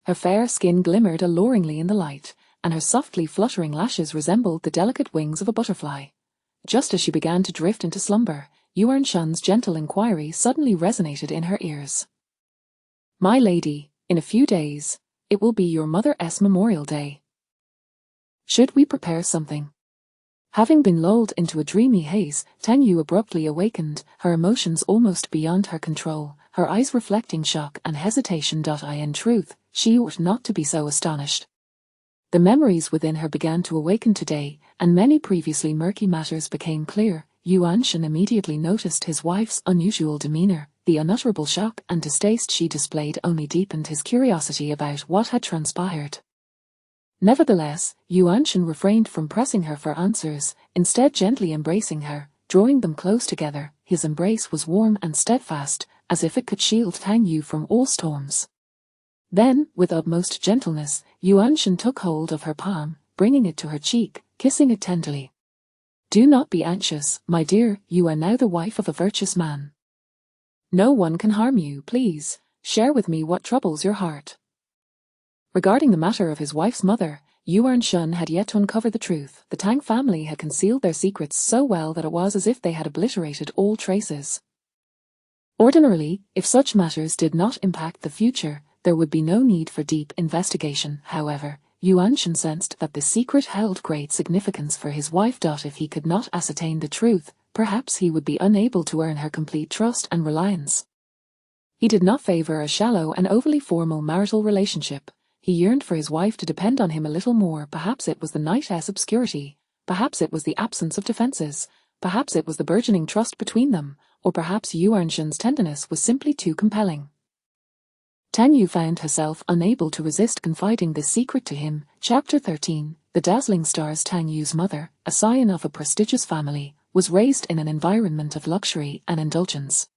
Her fair skin glimmered alluringly in the light, and her softly fluttering lashes resembled the delicate wings of a butterfly. Just as she began to drift into slumber, Yuanshan's gentle inquiry suddenly resonated in her ears. "My lady, in a few days, it will be your mother's Memorial Day. Should we prepare something?" Having been lulled into a dreamy haze, Tang Yu abruptly awakened, her emotions almost beyond her control, her eyes reflecting shock and hesitation. In truth, she ought not to be so astonished. The memories within her began to awaken today, and many previously murky matters became clear. Yuanshan immediately noticed his wife's unusual demeanor. The unutterable shock and distaste she displayed only deepened his curiosity about what had transpired. Nevertheless, Yuanshan refrained from pressing her for answers, instead gently embracing her, drawing them close together. His embrace was warm and steadfast, as if it could shield Tang Yu from all storms. Then, with utmost gentleness, Yuanshan took hold of her palm, bringing it to her cheek, kissing it tenderly. "Do not be anxious, my dear, you are now the wife of a virtuous man. No one can harm you. Please, share with me what troubles your heart." Regarding the matter of his wife's mother, Yuanshan had yet to uncover the truth. The Tang family had concealed their secrets so well that it was as if they had obliterated all traces. Ordinarily, if such matters did not impact the future, there would be no need for deep investigation. However, Yuanshan sensed that the secret held great significance for his wife. If he could not ascertain the truth, perhaps he would be unable to earn her complete trust and reliance. He did not favor a shallow and overly formal marital relationship. He yearned for his wife to depend on him a little more. Perhaps it was the night's obscurity, perhaps it was the absence of defenses, perhaps it was the burgeoning trust between them, or perhaps Yuanshan's tenderness was simply too compelling. Tang Yu found herself unable to resist confiding this secret to him. Chapter 13. The dazzling stars. Tang Yu's mother, a scion of a prestigious family, was raised in an environment of luxury and indulgence.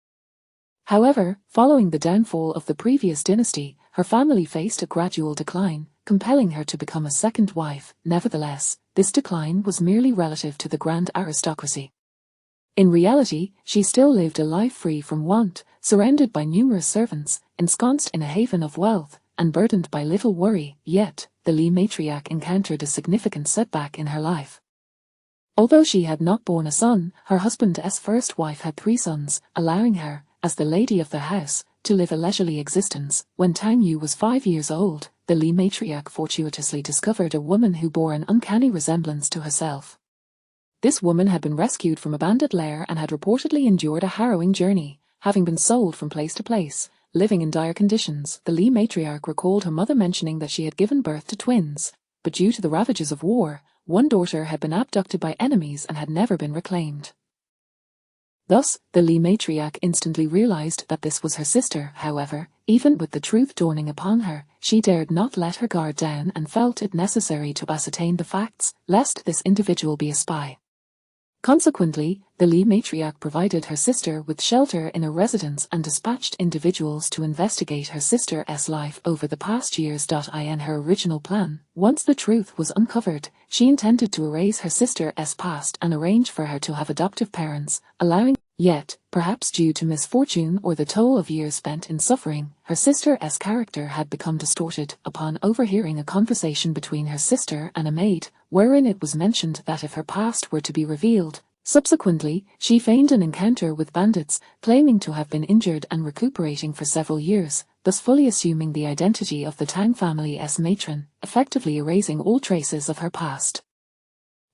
However, following the downfall of the previous dynasty, her family faced a gradual decline, compelling her to become a second wife. Nevertheless, this decline was merely relative to the grand aristocracy. In reality, she still lived a life free from want, surrounded by numerous servants, ensconced in a haven of wealth, and burdened by little worry. Yet, the Li matriarch encountered a significant setback in her life. Although she had not borne a son, her husband's first wife had 3 sons, allowing her, as the lady of the house, to live a leisurely existence. When Tang Yu was 5 years old, the Li matriarch fortuitously discovered a woman who bore an uncanny resemblance to herself. This woman had been rescued from a bandit lair and had reportedly endured a harrowing journey, having been sold from place to place, living in dire conditions. The Li matriarch recalled her mother mentioning that she had given birth to twins, but due to the ravages of war, one daughter had been abducted by enemies and had never been reclaimed. Thus, the Li matriarch instantly realized that this was her sister. However, even with the truth dawning upon her, she dared not let her guard down and felt it necessary to ascertain the facts, lest this individual be a spy. Consequently, the Lee matriarch provided her sister with shelter in a residence and dispatched individuals to investigate her sister's life over the past years. In her original plan, once the truth was uncovered, she intended to erase her sister's past and arrange for her to have adoptive parents, allowing. Yet, perhaps due to misfortune or the toll of years spent in suffering, her sister's character had become distorted upon overhearing a conversation between her sister and a maid, wherein it was mentioned that if her past were to be revealed. Subsequently, she feigned an encounter with bandits, claiming to have been injured and recuperating for several years, thus fully assuming the identity of the Tang family's matron, effectively erasing all traces of her past.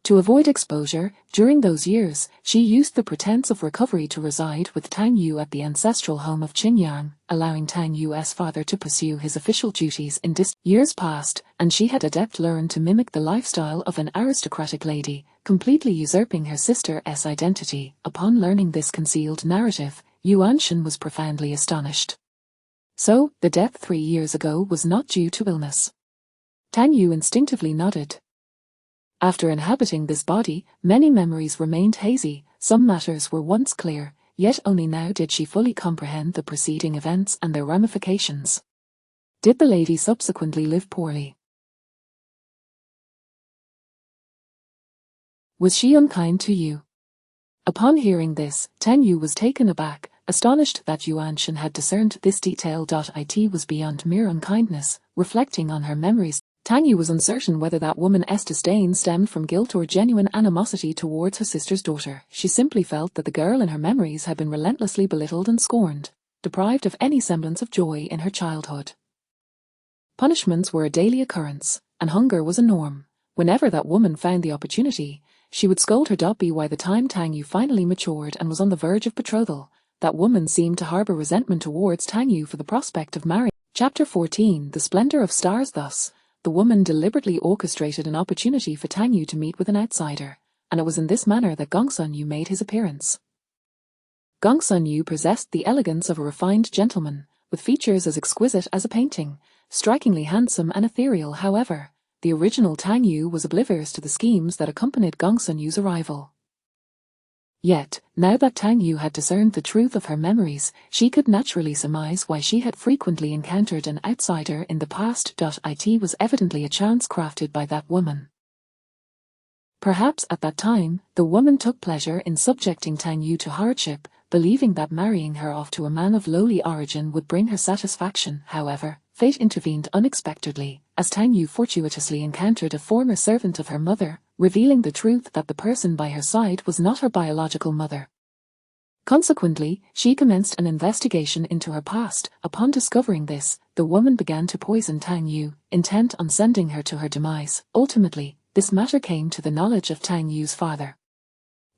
To avoid exposure, during those years, she used the pretense of recovery to reside with Tang Yu at the ancestral home of Qinyang, allowing Tang Yu's father to pursue his official duties in distant years past, and she had adept learned to mimic the lifestyle of an aristocratic lady, completely usurping her sister's identity. Upon learning this concealed narrative, Yuan Shen was profoundly astonished. So, the death 3 years ago was not due to illness. Tang Yu instinctively nodded. After inhabiting this body, many memories remained hazy, some matters were once clear, yet only now did she fully comprehend the preceding events and their ramifications. Did the lady subsequently live poorly? Was she unkind to you? Upon hearing this, Tang Yu was taken aback, astonished that Yuan Shen had discerned this detail. It was beyond mere unkindness. Reflecting on her memories, Tang Yu was uncertain whether that woman's disdain stemmed from guilt or genuine animosity towards her sister's daughter. She simply felt that the girl in her memories had been relentlessly belittled and scorned, deprived of any semblance of joy in her childhood. Punishments were a daily occurrence, and hunger was a norm. Whenever that woman found the opportunity, she would scold her Dobby. By the time Tang Yu finally matured and was on the verge of betrothal, that woman seemed to harbor resentment towards Tang Yu for the prospect of marrying. Chapter 14: The Splendor of Stars. Thus, the woman deliberately orchestrated an opportunity for Tang Yu to meet with an outsider, and it was in this manner that Gongsun Yu made his appearance. Gongsun Yu possessed the elegance of a refined gentleman, with features as exquisite as a painting, strikingly handsome and ethereal. However, the original Tang Yu was oblivious to the schemes that accompanied Gongsun Yu's arrival. Yet, now that Tang Yu had discerned the truth of her memories, she could naturally surmise why she had frequently encountered an outsider in the past. It was evidently a chance crafted by that woman. Perhaps at that time, the woman took pleasure in subjecting Tang Yu to hardship, believing that marrying her off to a man of lowly origin would bring her satisfaction. However, fate intervened unexpectedly, as Tang Yu fortuitously encountered a former servant of her mother, revealing the truth that the person by her side was not her biological mother. Consequently, she commenced an investigation into her past. Upon discovering this, the woman began to poison Tang Yu, intent on sending her to her demise. Ultimately, this matter came to the knowledge of Tang Yu's father.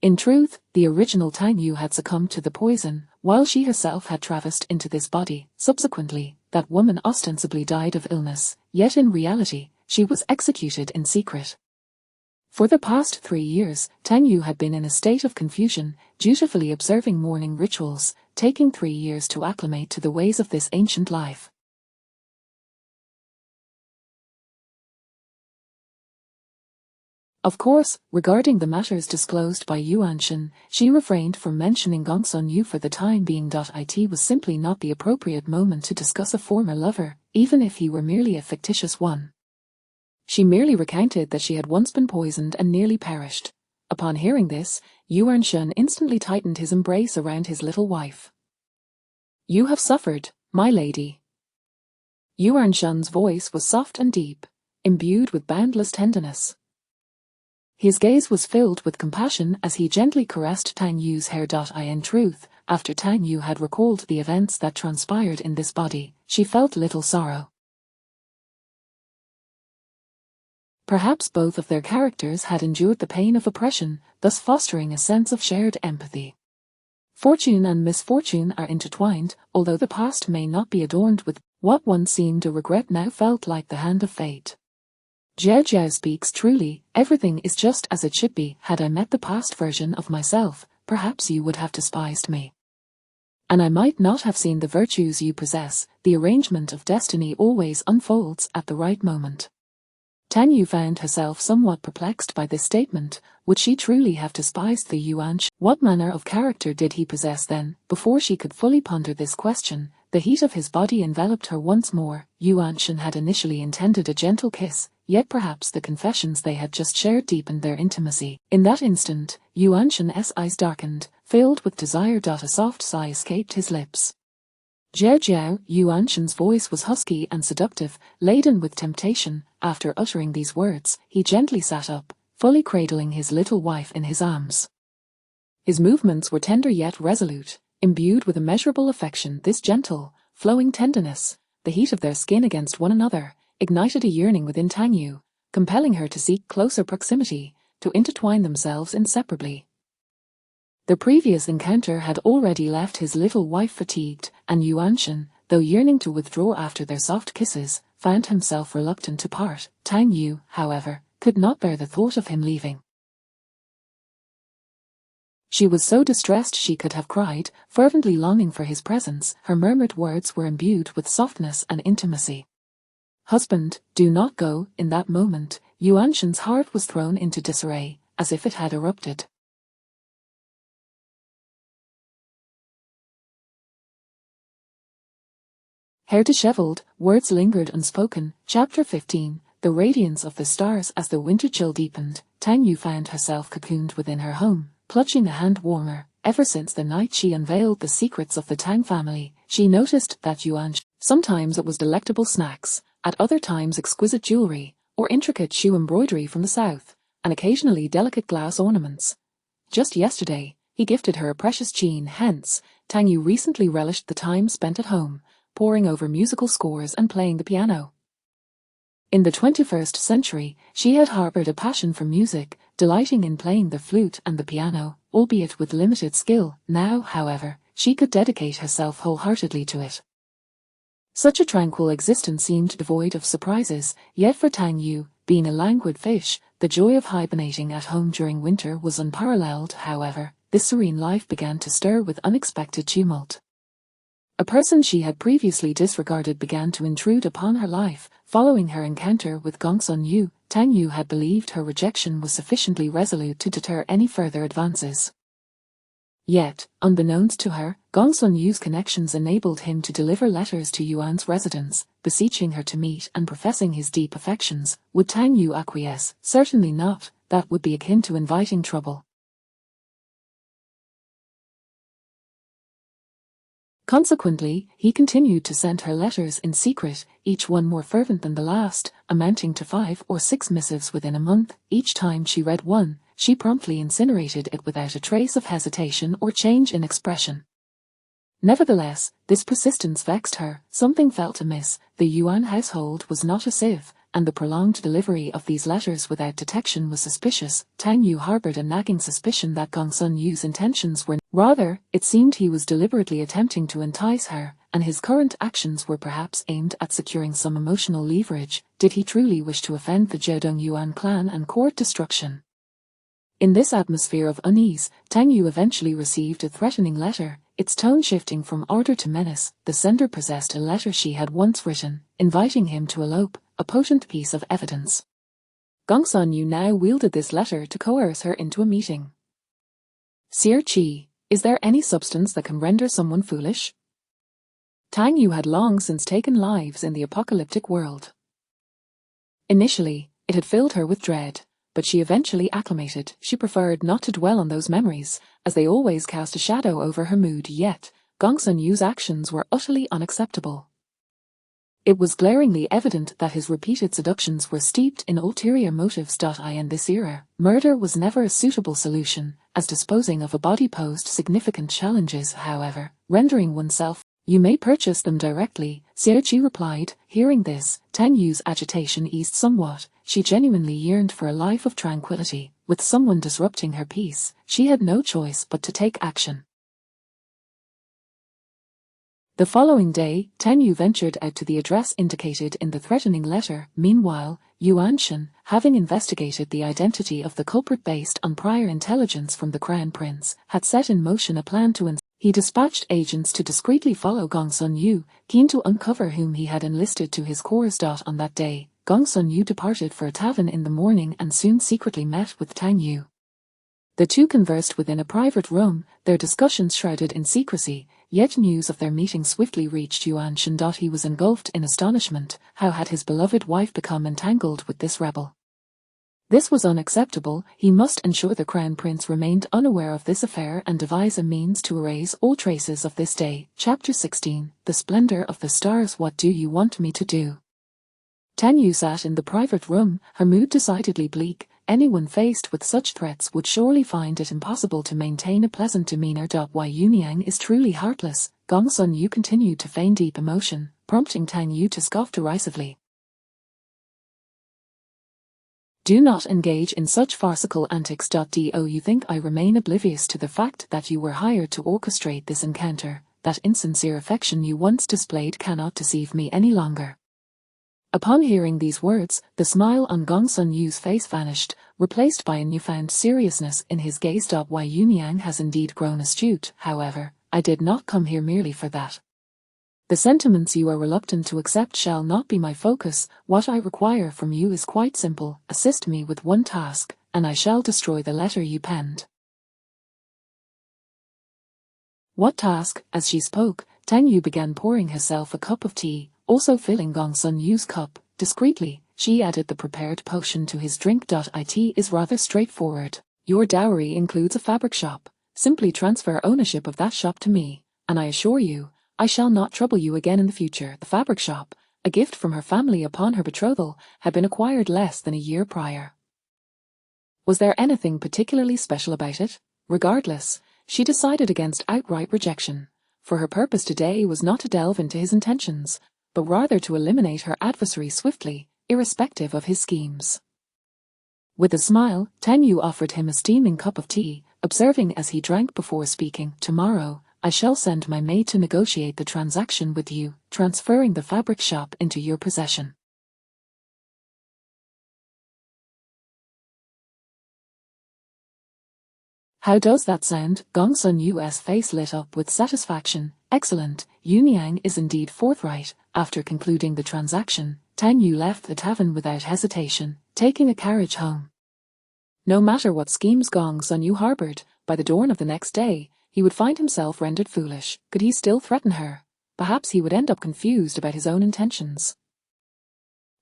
In truth, the original Tang Yu had succumbed to the poison, while she herself had traversed into this body. Subsequently, that woman ostensibly died of illness, yet in reality, she was executed in secret. For the past 3 years, Tang Yu had been in a state of confusion, dutifully observing mourning rituals, taking 3 years to acclimate to the ways of this ancient life. Of course, regarding the matters disclosed by Yuan Shen, she refrained from mentioning Gongsun Yu for the time being. It was simply not the appropriate moment to discuss a former lover, even if he were merely a fictitious one. She merely recounted that she had once been poisoned and nearly perished. Upon hearing this, Yuan Shen instantly tightened his embrace around his little wife. "You have suffered, my lady." Yuan Shen's voice was soft and deep, imbued with boundless tenderness. His gaze was filled with compassion as he gently caressed Tang Yu's hair. In truth, after Tang Yu had recalled the events that transpired in this body, she felt little sorrow. Perhaps both of their characters had endured the pain of oppression, thus fostering a sense of shared empathy. Fortune and misfortune are intertwined, although the past may not be adorned with what once seemed a regret now felt like the hand of fate. Jade speaks truly, everything is just as it should be. Had I met the past version of myself, perhaps you would have despised me. And I might not have seen the virtues you possess. The arrangement of destiny always unfolds at the right moment. Tang Yu found herself somewhat perplexed by this statement. Would she truly have despised the Yuan? What manner of character did he possess then? Before she could fully ponder this question, the heat of his body enveloped her once more. Yuan Shen had initially intended a gentle kiss, yet perhaps the confessions they had just shared deepened their intimacy. In that instant, Yuan Shen's eyes darkened, filled with desire. A soft sigh escaped his lips. Jiao Jiao, Yuan Shen's voice was husky and seductive, laden with temptation. After uttering these words, he gently sat up, fully cradling his little wife in his arms. His movements were tender yet resolute, imbued with immeasurable affection. This gentle, flowing tenderness, the heat of their skin against one another, ignited a yearning within Tang Yu, compelling her to seek closer proximity, to intertwine themselves inseparably. The previous encounter had already left his little wife fatigued, and Yuan Shen, though yearning to withdraw after their soft kisses, found himself reluctant to part. Tang Yu, however, could not bear the thought of him leaving. She was so distressed she could have cried, fervently longing for his presence. Her murmured words were imbued with softness and intimacy. "Husband, do not go." In that moment, Yuan Shen's heart was thrown into disarray, as if it had erupted. Hair disheveled, words lingered unspoken. Chapter 15. The radiance of the stars. As the winter chill deepened, Tang Yu found herself cocooned within her home, clutching a hand warmer. Ever since the night she unveiled the secrets of the Tang family, she noticed that sometimes it was delectable snacks, at other times exquisite jewelry, or intricate shoe embroidery from the south, and occasionally delicate glass ornaments. Just yesterday, he gifted her a precious chain. Hence, Tang Yu recently relished the time spent at home, poring over musical scores and playing the piano. In the 21st century, she had harbored a passion for music, delighting in playing the flute and the piano, albeit with limited skill. Now, however, she could dedicate herself wholeheartedly to it. Such a tranquil existence seemed devoid of surprises, yet for Tang Yu, being a languid fish, the joy of hibernating at home during winter was unparalleled. However, this serene life began to stir with unexpected tumult. A person she had previously disregarded began to intrude upon her life. Following her encounter with Gongsun Yu, Tang Yu had believed her rejection was sufficiently resolute to deter any further advances. Yet, unbeknownst to her, Gongsun Yu's connections enabled him to deliver letters to Yuan's residence, beseeching her to meet and professing his deep affections. Would Tang Yu acquiesce? Certainly not. That would be akin to inviting trouble. Consequently, he continued to send her letters in secret, each one more fervent than the last, amounting to 5 or 6 missives within a month. Each time she read one, she promptly incinerated it without a trace of hesitation or change in expression. Nevertheless, this persistence vexed her. Something felt amiss. The Yuan household was not a sieve, and the prolonged delivery of these letters without detection was suspicious. Tang Yu harbored a nagging suspicion that Gongsun Yu's intentions were rather, it seemed he was deliberately attempting to entice her, and his current actions were perhaps aimed at securing some emotional leverage. Did he truly wish to offend the Jiudong Yuan clan and court destruction? In this atmosphere of unease, Tang Yu eventually received a threatening letter, its tone shifting from ardor to menace. The sender possessed a letter she had once written, inviting him to elope, a potent piece of evidence. Gongsun Yu now wielded this letter to coerce her into a meeting. Seer Qi, is there any substance that can render someone foolish? Tang Yu had long since taken lives in the apocalyptic world. Initially, it had filled her with dread, but she eventually acclimated. She preferred not to dwell on those memories, as they always cast a shadow over her mood. Yet, Gongsun Yu's actions were utterly unacceptable. It was glaringly evident that his repeated seductions were steeped in ulterior motives. In this era, murder was never a suitable solution, as disposing of a body posed significant challenges. However, rendering oneself, you may purchase them directly, Seer Qi replied. Hearing this, Tang Yu's agitation eased somewhat. She genuinely yearned for a life of tranquility. With someone disrupting her peace, she had no choice but to take action. The following day, Tang Yu ventured out to the address indicated in the threatening letter. Meanwhile, Yuan Shen, having investigated the identity of the culprit based on prior intelligence from the Crown Prince, had set in motion a plan to He dispatched agents to discreetly follow Gongsun Yu, keen to uncover whom he had enlisted to his cause. On that day, Gong Sun Yu departed for a tavern in the morning and soon secretly met with Tang Yu. The two conversed within a private room, their discussions shrouded in secrecy, yet news of their meeting swiftly reached Yuan Shen. He was engulfed in astonishment. How had his beloved wife become entangled with this rebel? This was unacceptable. He must ensure the Crown Prince remained unaware of this affair and devise a means to erase all traces of this day. Chapter 16. The Splendor of the Stars. What do you want me to do? Tang Yu sat in the private room, her mood decidedly bleak. Anyone faced with such threats would surely find it impossible to maintain a pleasant demeanor. Why Yunyang is truly heartless. Gong Sun Yu continued to feign deep emotion, prompting Tang Yu to scoff derisively. Do not engage in such farcical antics. Do you think I remain oblivious to the fact that you were hired to orchestrate this encounter? That insincere affection you once displayed cannot deceive me any longer. Upon hearing these words, the smile on Gong Sun Yu's face vanished, replaced by a newfound seriousness in his gaze. Why Yunyang has indeed grown astute. However, I did not come here merely for that. The sentiments you are reluctant to accept shall not be my focus. What I require from you is quite simple. Assist me with one task, and I shall destroy the letter you penned. What task? As she spoke, Tang Yu began pouring herself a cup of tea, also filling Gong Sun Yu's cup. Discreetly, she added the prepared potion to his drink. It is rather straightforward. Your dowry includes a fabric shop. Simply transfer ownership of that shop to me, and I assure you, I shall not trouble you again in the future. The fabric shop, a gift from her family upon her betrothal, had been acquired less than a year prior. Was there anything particularly special about it? Regardless, she decided against outright rejection, for her purpose today was not to delve into his intentions, but rather to eliminate her adversary swiftly, irrespective of his schemes. With a smile, Tang Yu offered him a steaming cup of tea, observing as he drank before speaking, "Tomorrow, I shall send my maid to negotiate the transaction with you, transferring the fabric shop into your possession." How does that sound? Gong Sun Yu's face lit up with satisfaction. Excellent. Yunyang is indeed forthright. After concluding the transaction, Tang Yu left the tavern without hesitation, taking a carriage home. No matter what schemes Gong Sun Yu harbored, by the dawn of the next day, he would find himself rendered foolish. Could he still threaten her? Perhaps he would end up confused about his own intentions.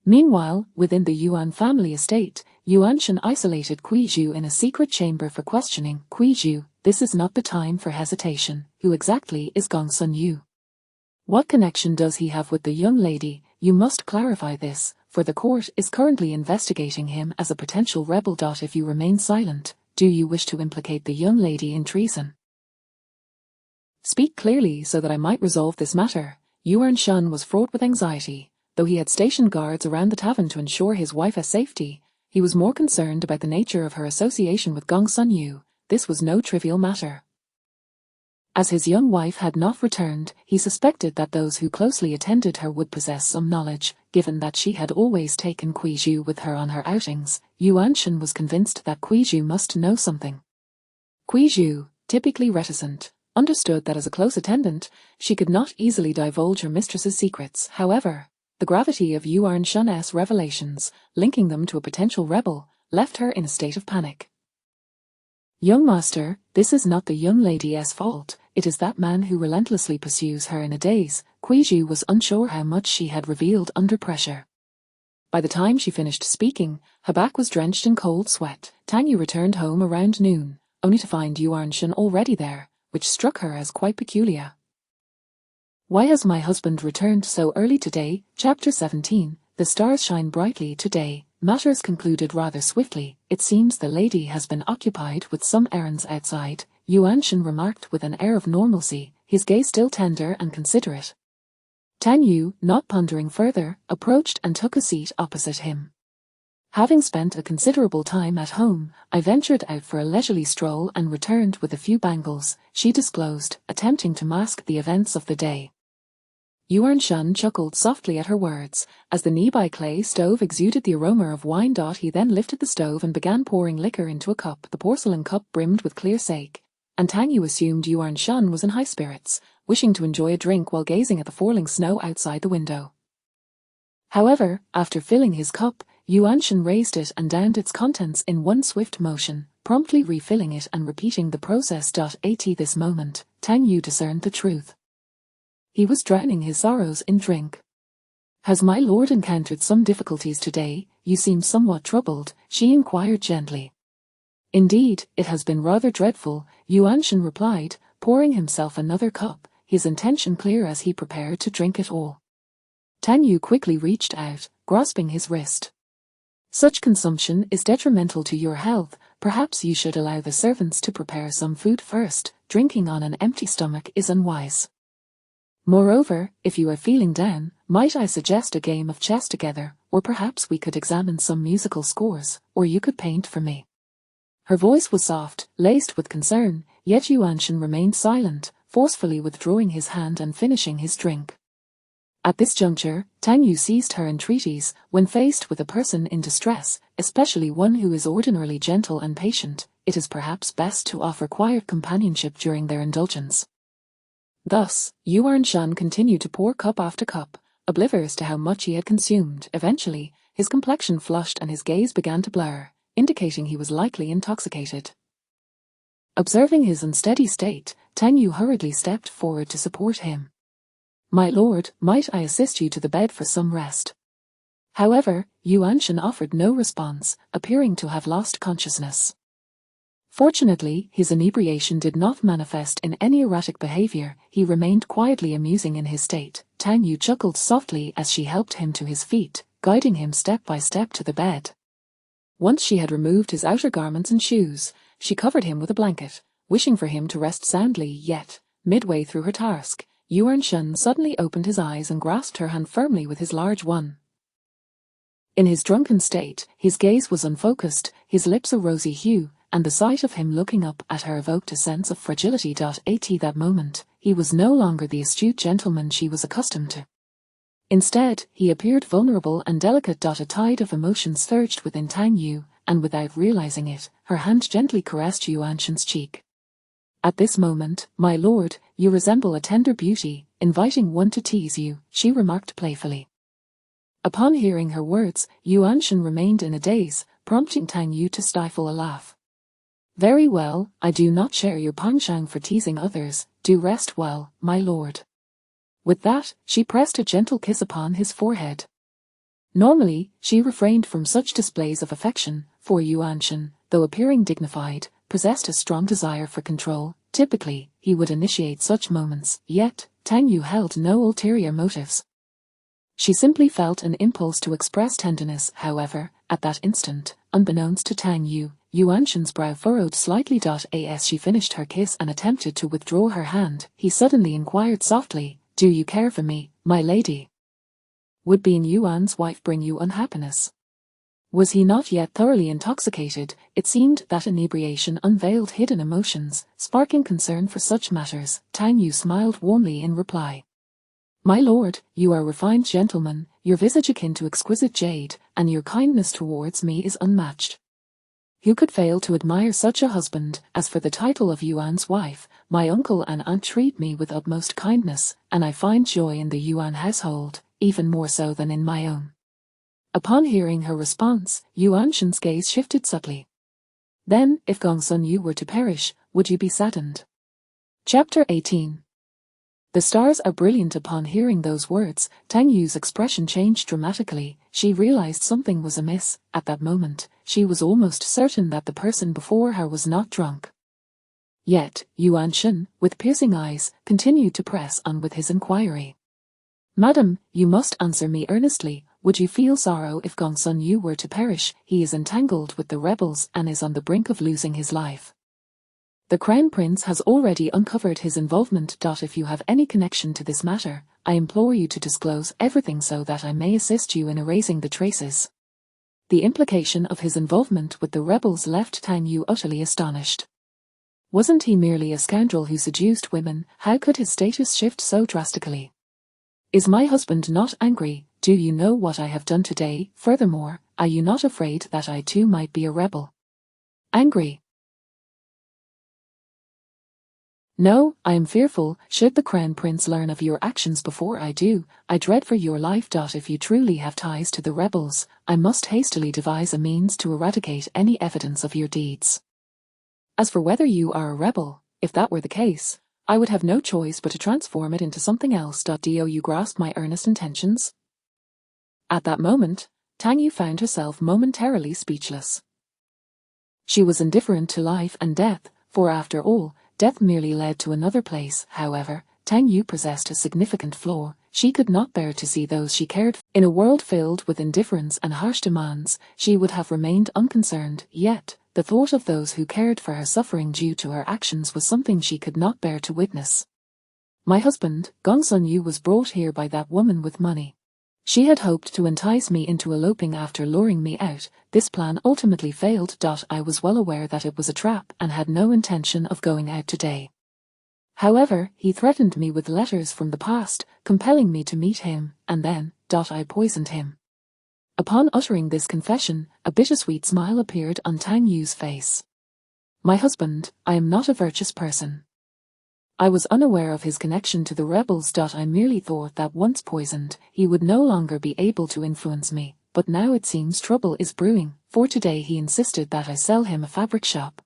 Meanwhile, within the Yuan family estate, Yuan Shen isolated Kuizhu in a secret chamber for questioning. "Kuizhu, this is not the time for hesitation. Who exactly is Gong Sun Yu? What connection does he have with the young lady? You must clarify this, for the court is currently investigating him as a potential rebel. If you remain silent, do you wish to implicate the young lady in treason? Speak clearly so that I might resolve this matter." Yuan Shen was fraught with anxiety. Though he had stationed guards around the tavern to ensure his wife's safety, he was more concerned about the nature of her association with Gong Sun Yu. This was no trivial matter. As his young wife had not returned, he suspected that those who closely attended her would possess some knowledge. Given that she had always taken Kuizhu with her on her outings, Yuan Shen was convinced that Kuizhu must know something. Kuizhu, typically reticent, understood that as a close attendant, she could not easily divulge her mistress's secrets. However, the gravity of Yuan Shen's revelations, linking them to a potential rebel, left her in a state of panic. "Young master, this is not the young lady's fault. It is that man who relentlessly pursues her in a daze." Kuizhu was unsure how much she had revealed under pressure. By the time she finished speaking, her back was drenched in cold sweat. Tang Yu returned home around noon, only to find Yuan Shen already there, which struck her as quite peculiar. "Why has my husband returned so early today?" Chapter 17. The stars shine brightly today. Matters concluded rather swiftly. "It seems the lady has been occupied with some errands outside," Yuan Shen remarked with an air of normalcy, his gaze still tender and considerate. Tang Yu, not pondering further, approached and took a seat opposite him. "Having spent a considerable time at home, I ventured out for a leisurely stroll and returned with a few bangles," she disclosed, attempting to mask the events of the day. Yuan Shen chuckled softly at her words, as the nearby clay stove exuded the aroma of wine. He then lifted the stove and began pouring liquor into a cup. The porcelain cup brimmed with clear sake, and Tang Yu assumed Yuan Shen was in high spirits, wishing to enjoy a drink while gazing at the falling snow outside the window. However, after filling his cup, Yuanshan raised it and downed its contents in one swift motion, promptly refilling it and repeating the process. At this moment, Tang Yu discerned the truth. He was drowning his sorrows in drink. "Has my lord encountered some difficulties today? You seem somewhat troubled," she inquired gently. "Indeed, it has been rather dreadful," Yuanshan replied, pouring himself another cup, his intention clear as he prepared to drink it all. Tang Yu quickly reached out, grasping his wrist. "Such consumption is detrimental to your health. Perhaps you should allow the servants to prepare some food first. Drinking on an empty stomach is unwise. Moreover, if you are feeling down, might I suggest a game of chess together, or perhaps we could examine some musical scores, or you could paint for me." Her voice was soft, laced with concern, yet Yuanshan remained silent, forcefully withdrawing his hand and finishing his drink. At this juncture, Tang Yu ceased her entreaties. When faced with a person in distress, especially one who is ordinarily gentle and patient, it is perhaps best to offer quiet companionship during their indulgence. Thus, Yuanshan continued to pour cup after cup, oblivious to how much he had consumed. Eventually, his complexion flushed and his gaze began to blur, indicating he was likely intoxicated. Observing his unsteady state, Tang Yu hurriedly stepped forward to support him. "My lord, might I assist you to the bed for some rest?" However, Yuanshan offered no response, appearing to have lost consciousness. Fortunately, his inebriation did not manifest in any erratic behavior. He remained quietly amusing in his state. Tang Yu chuckled softly as she helped him to his feet, guiding him step by step to the bed. Once she had removed his outer garments and shoes, she covered him with a blanket, wishing for him to rest soundly. Yet, midway through her task, Yuanshan suddenly opened his eyes and grasped her hand firmly with his large one. In his drunken state, his gaze was unfocused, his lips a rosy hue, and the sight of him looking up at her evoked a sense of fragility. At that moment, he was no longer the astute gentleman she was accustomed to. Instead, he appeared vulnerable and delicate. A tide of emotion surged within Tang Yu, and without realizing it, her hand gently caressed Yuanshan's cheek. "At this moment, my lord, you resemble a tender beauty, inviting one to tease you," she remarked playfully. Upon hearing her words, Yuanshan remained in a daze, prompting Tang Yu to stifle a laugh. "Very well, I do not share your penchant for teasing others. Do rest well, my lord." With that, she pressed a gentle kiss upon his forehead. Normally, she refrained from such displays of affection, for Yuanshan, though appearing dignified, possessed a strong desire for control. Typically, he would initiate such moments, yet, Tang Yu held no ulterior motives. She simply felt an impulse to express tenderness. However, at that instant, unbeknownst to Tang Yu, Yuanshan's brow furrowed slightly. As she finished her kiss and attempted to withdraw her hand, he suddenly inquired softly, "Do you care for me, my lady? Would being Yuan's wife bring you unhappiness?" Was he not yet thoroughly intoxicated? It seemed that inebriation unveiled hidden emotions, sparking concern for such matters. Tang Yu smiled warmly in reply. "My lord, you are a refined gentleman, your visage akin to exquisite jade, and your kindness towards me is unmatched. Who could fail to admire such a husband? As for the title of Yuan's wife, my uncle and aunt treat me with utmost kindness, and I find joy in the Yuan household, even more so than in my own." Upon hearing her response, Yuanshan's gaze shifted subtly. "Then, if Gongsun Yu were to perish, would you be saddened?" Chapter 18. The stars are brilliant. Upon hearing those words, Tang Yu's expression changed dramatically. She realized something was amiss. At that moment, she was almost certain that the person before her was not drunk. Yet, Yuanshan, with piercing eyes, continued to press on with his inquiry. "Madam, you must answer me earnestly. Would you feel sorrow if Gongsun Yu were to perish? He is entangled with the rebels and is on the brink of losing his life. The Crown Prince has already uncovered his involvement. If you have any connection to this matter, I implore you to disclose everything so that I may assist you in erasing the traces." The implication of his involvement with the rebels left Tang Yu utterly astonished. Wasn't he merely a scoundrel who seduced women? How could his status shift so drastically? "Is my husband not angry? Do you know what I have done today? Furthermore, are you not afraid that I too might be a rebel?" "Angry?" No, I am fearful, should the Crown Prince learn of your actions before I do, I dread for your life. If you truly have ties to the rebels, I must hastily devise a means to eradicate any evidence of your deeds. As for whether you are a rebel, if that were the case, I would have no choice but to transform it into something else. Do you grasp my earnest intentions? At that moment, Tang Yu found herself momentarily speechless. She was indifferent to life and death, for after all, death merely led to another place. However, Tang Yu possessed a significant flaw. She could not bear to see those she cared for. In a world filled with indifference and harsh demands, she would have remained unconcerned, yet, the thought of those who cared for her suffering due to her actions was something she could not bear to witness. My husband, Gongsun Yu, was brought here by that woman with money. She had hoped to entice me into eloping after luring me out. This plan ultimately failed. I was well aware that it was a trap and had no intention of going out today. However, he threatened me with letters from the past, compelling me to meet him, and then, I poisoned him. Upon uttering this confession, a bittersweet smile appeared on Tang Yu's face. My husband, I am not a virtuous person. I was unaware of his connection to the rebels. I merely thought that once poisoned, he would no longer be able to influence me, but now it seems trouble is brewing, for today he insisted that I sell him a fabric shop.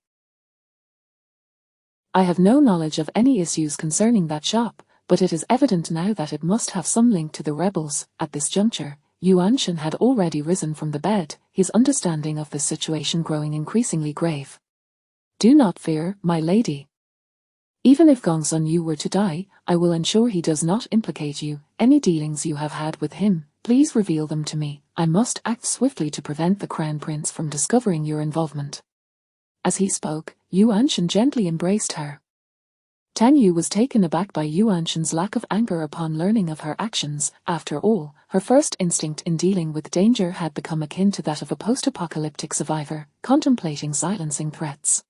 I have no knowledge of any issues concerning that shop, but it is evident now that it must have some link to the rebels. At this juncture, Yuan Shen had already risen from the bed, his understanding of the situation growing increasingly grave. Do not fear, my lady. Even if Gongsun Yu were to die, I will ensure he does not implicate you. Any dealings you have had with him, please reveal them to me. I must act swiftly to prevent the Crown Prince from discovering your involvement. As he spoke, Yuan Shen gently embraced her. Tang Yu was taken aback by Yuan Shen's lack of anger upon learning of her actions. After all, her first instinct in dealing with danger had become akin to that of a post-apocalyptic survivor, contemplating silencing threats.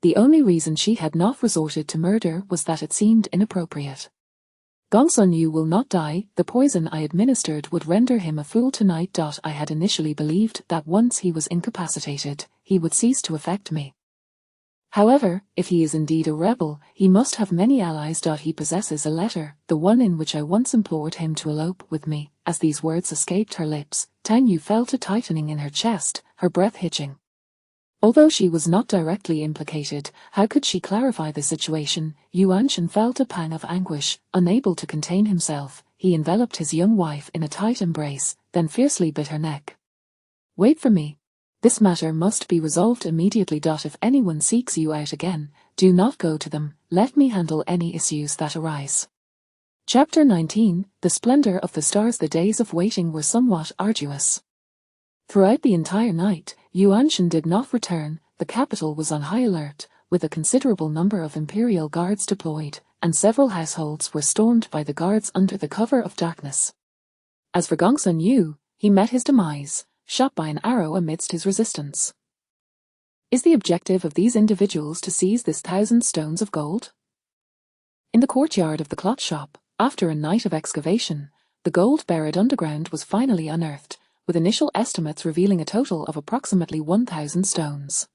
The only reason she had not resorted to murder was that it seemed inappropriate. Gongsun Yu will not die. The poison I administered would render him a fool tonight. I had initially believed that once he was incapacitated, he would cease to affect me. However, if he is indeed a rebel, he must have many allies. He possesses a letter, the one in which I once implored him to elope with me. As these words escaped her lips, Tang Yu felt a tightening in her chest, her breath hitching. Although she was not directly implicated, how could she clarify the situation? Yuan Shen felt a pang of anguish. Unable to contain himself, he enveloped his young wife in a tight embrace, then fiercely bit her neck. Wait for me. This matter must be resolved immediately. If anyone seeks you out again, do not go to them. Let me handle any issues that arise. Chapter 19, The Splendor of the Stars. The days of waiting were somewhat arduous. Throughout the entire night, Yuan Shen did not return. The capital was on high alert, with a considerable number of imperial guards deployed, and several households were stormed by the guards under the cover of darkness. As for Gongsun Yu, he met his demise, shot by an arrow amidst his resistance. Is the objective of these individuals to seize this 1,000 stones of gold? In the courtyard of the cloth shop, after a night of excavation, the gold buried underground was finally unearthed, with initial estimates revealing a total of approximately 1,000 stones.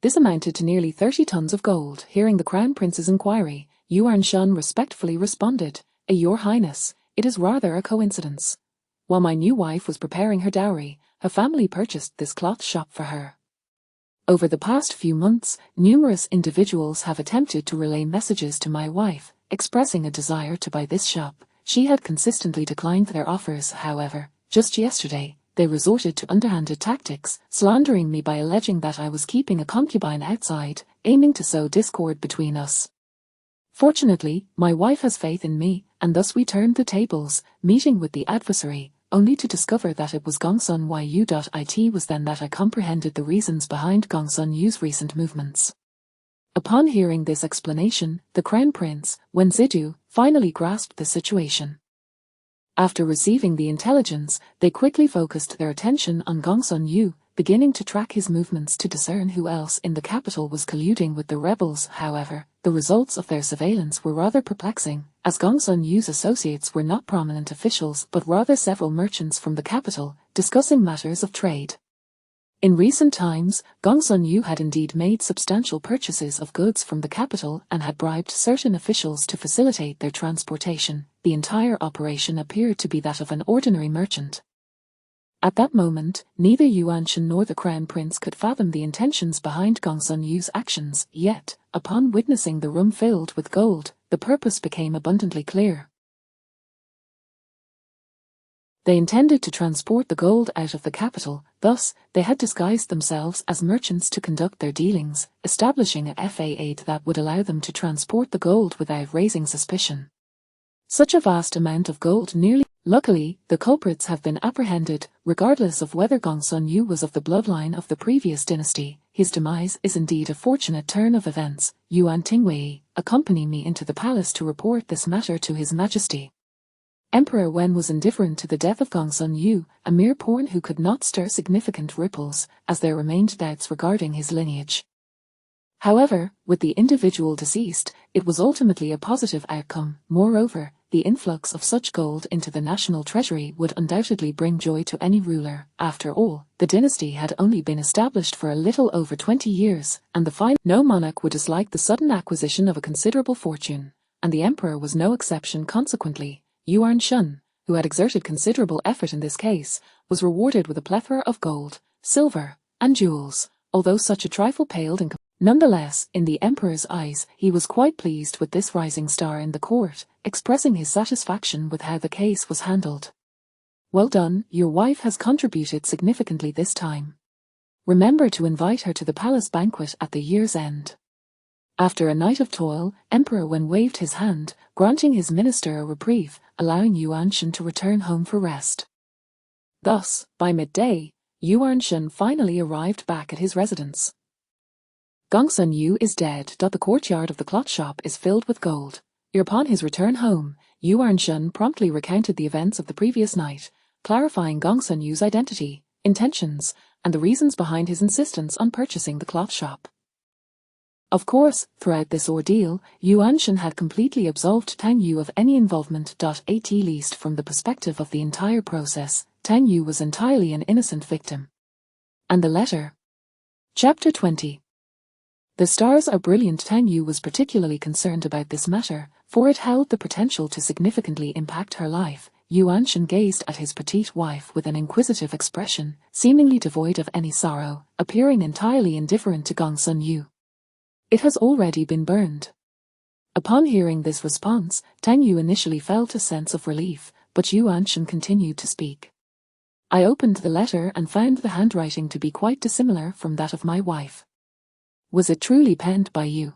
This amounted to nearly 30 tons of gold. Hearing the Crown Prince's inquiry, Yuan Shen respectfully responded, Your Highness, it is rather a coincidence. While my new wife was preparing her dowry, her family purchased this cloth shop for her. Over the past few months, numerous individuals have attempted to relay messages to my wife, expressing a desire to buy this shop. She had consistently declined their offers. However, just yesterday, they resorted to underhanded tactics, slandering me by alleging that I was keeping a concubine outside, aiming to sow discord between us. Fortunately, my wife has faith in me, and thus we turned the tables, meeting with the adversary, only to discover that it was Gongsun Yu. It was then that I comprehended the reasons behind Gongsun Yu's recent movements. Upon hearing this explanation, the Crown Prince, Wen Zidu, finally grasped the situation. After receiving the intelligence, they quickly focused their attention on Gongsun Yu, beginning to track his movements to discern who else in the capital was colluding with the rebels. However, the results of their surveillance were rather perplexing, as Gongsun Yu's associates were not prominent officials but rather several merchants from the capital, discussing matters of trade. In recent times, Gongsun Yu had indeed made substantial purchases of goods from the capital and had bribed certain officials to facilitate their transportation. The entire operation appeared to be that of an ordinary merchant. At that moment, neither Yuan Shen nor the Crown Prince could fathom the intentions behind Gongsun Yu's actions, yet, upon witnessing the room filled with gold, the purpose became abundantly clear. They intended to transport the gold out of the capital, thus, they had disguised themselves as merchants to conduct their dealings, establishing a FAA that would allow them to transport the gold without raising suspicion. Such a vast amount of gold nearly. Luckily, the culprits have been apprehended, regardless of whether Gongsun Yu was of the bloodline of the previous dynasty. His demise is indeed a fortunate turn of events. Yuan Tingwei, accompany me into the palace to report this matter to His Majesty. Emperor Wen was indifferent to the death of Gongsun Yu, a mere pawn who could not stir significant ripples, as there remained doubts regarding his lineage. However, with the individual deceased, it was ultimately a positive outcome. Moreover, the influx of such gold into the national treasury would undoubtedly bring joy to any ruler. After all, the dynasty had only been established for a little over 20 years, and no monarch would dislike the sudden acquisition of a considerable fortune, and the emperor was no exception. Consequently, Yuan Shen, who had exerted considerable effort in this case, was rewarded with a plethora of gold, silver, and jewels, although such a trifle paled in comparison. Nonetheless, in the emperor's eyes, he was quite pleased with this rising star in the court, expressing his satisfaction with how the case was handled. Well done, your wife has contributed significantly this time. Remember to invite her to the palace banquet at the year's end. After a night of toil, Emperor Wen waved his hand, granting his minister a reprieve, allowing Yuan Shen to return home for rest. Thus, by midday, Yuan Shen finally arrived back at his residence. Gongsun Yu is dead. The courtyard of the cloth shop is filled with gold. Upon his return home, Yuan Shen promptly recounted the events of the previous night, clarifying Gongsun Yu's identity, intentions, and the reasons behind his insistence on purchasing the cloth shop. Of course, throughout this ordeal, Yuan Shen had completely absolved Tang Yu of any involvement. At least from the perspective of the entire process, Tang Yu was entirely an innocent victim. And the letter. Chapter 20. The stars are brilliant. Tang Yu was particularly concerned about this matter, for it held the potential to significantly impact her life. Yuan Shen gazed at his petite wife with an inquisitive expression, seemingly devoid of any sorrow, appearing entirely indifferent to Gongsun Yu. It has already been burned. Upon hearing this response, Tang Yu initially felt a sense of relief, but Yuan Shen continued to speak. I opened the letter and found the handwriting to be quite dissimilar from that of my wife. Was it truly penned by you?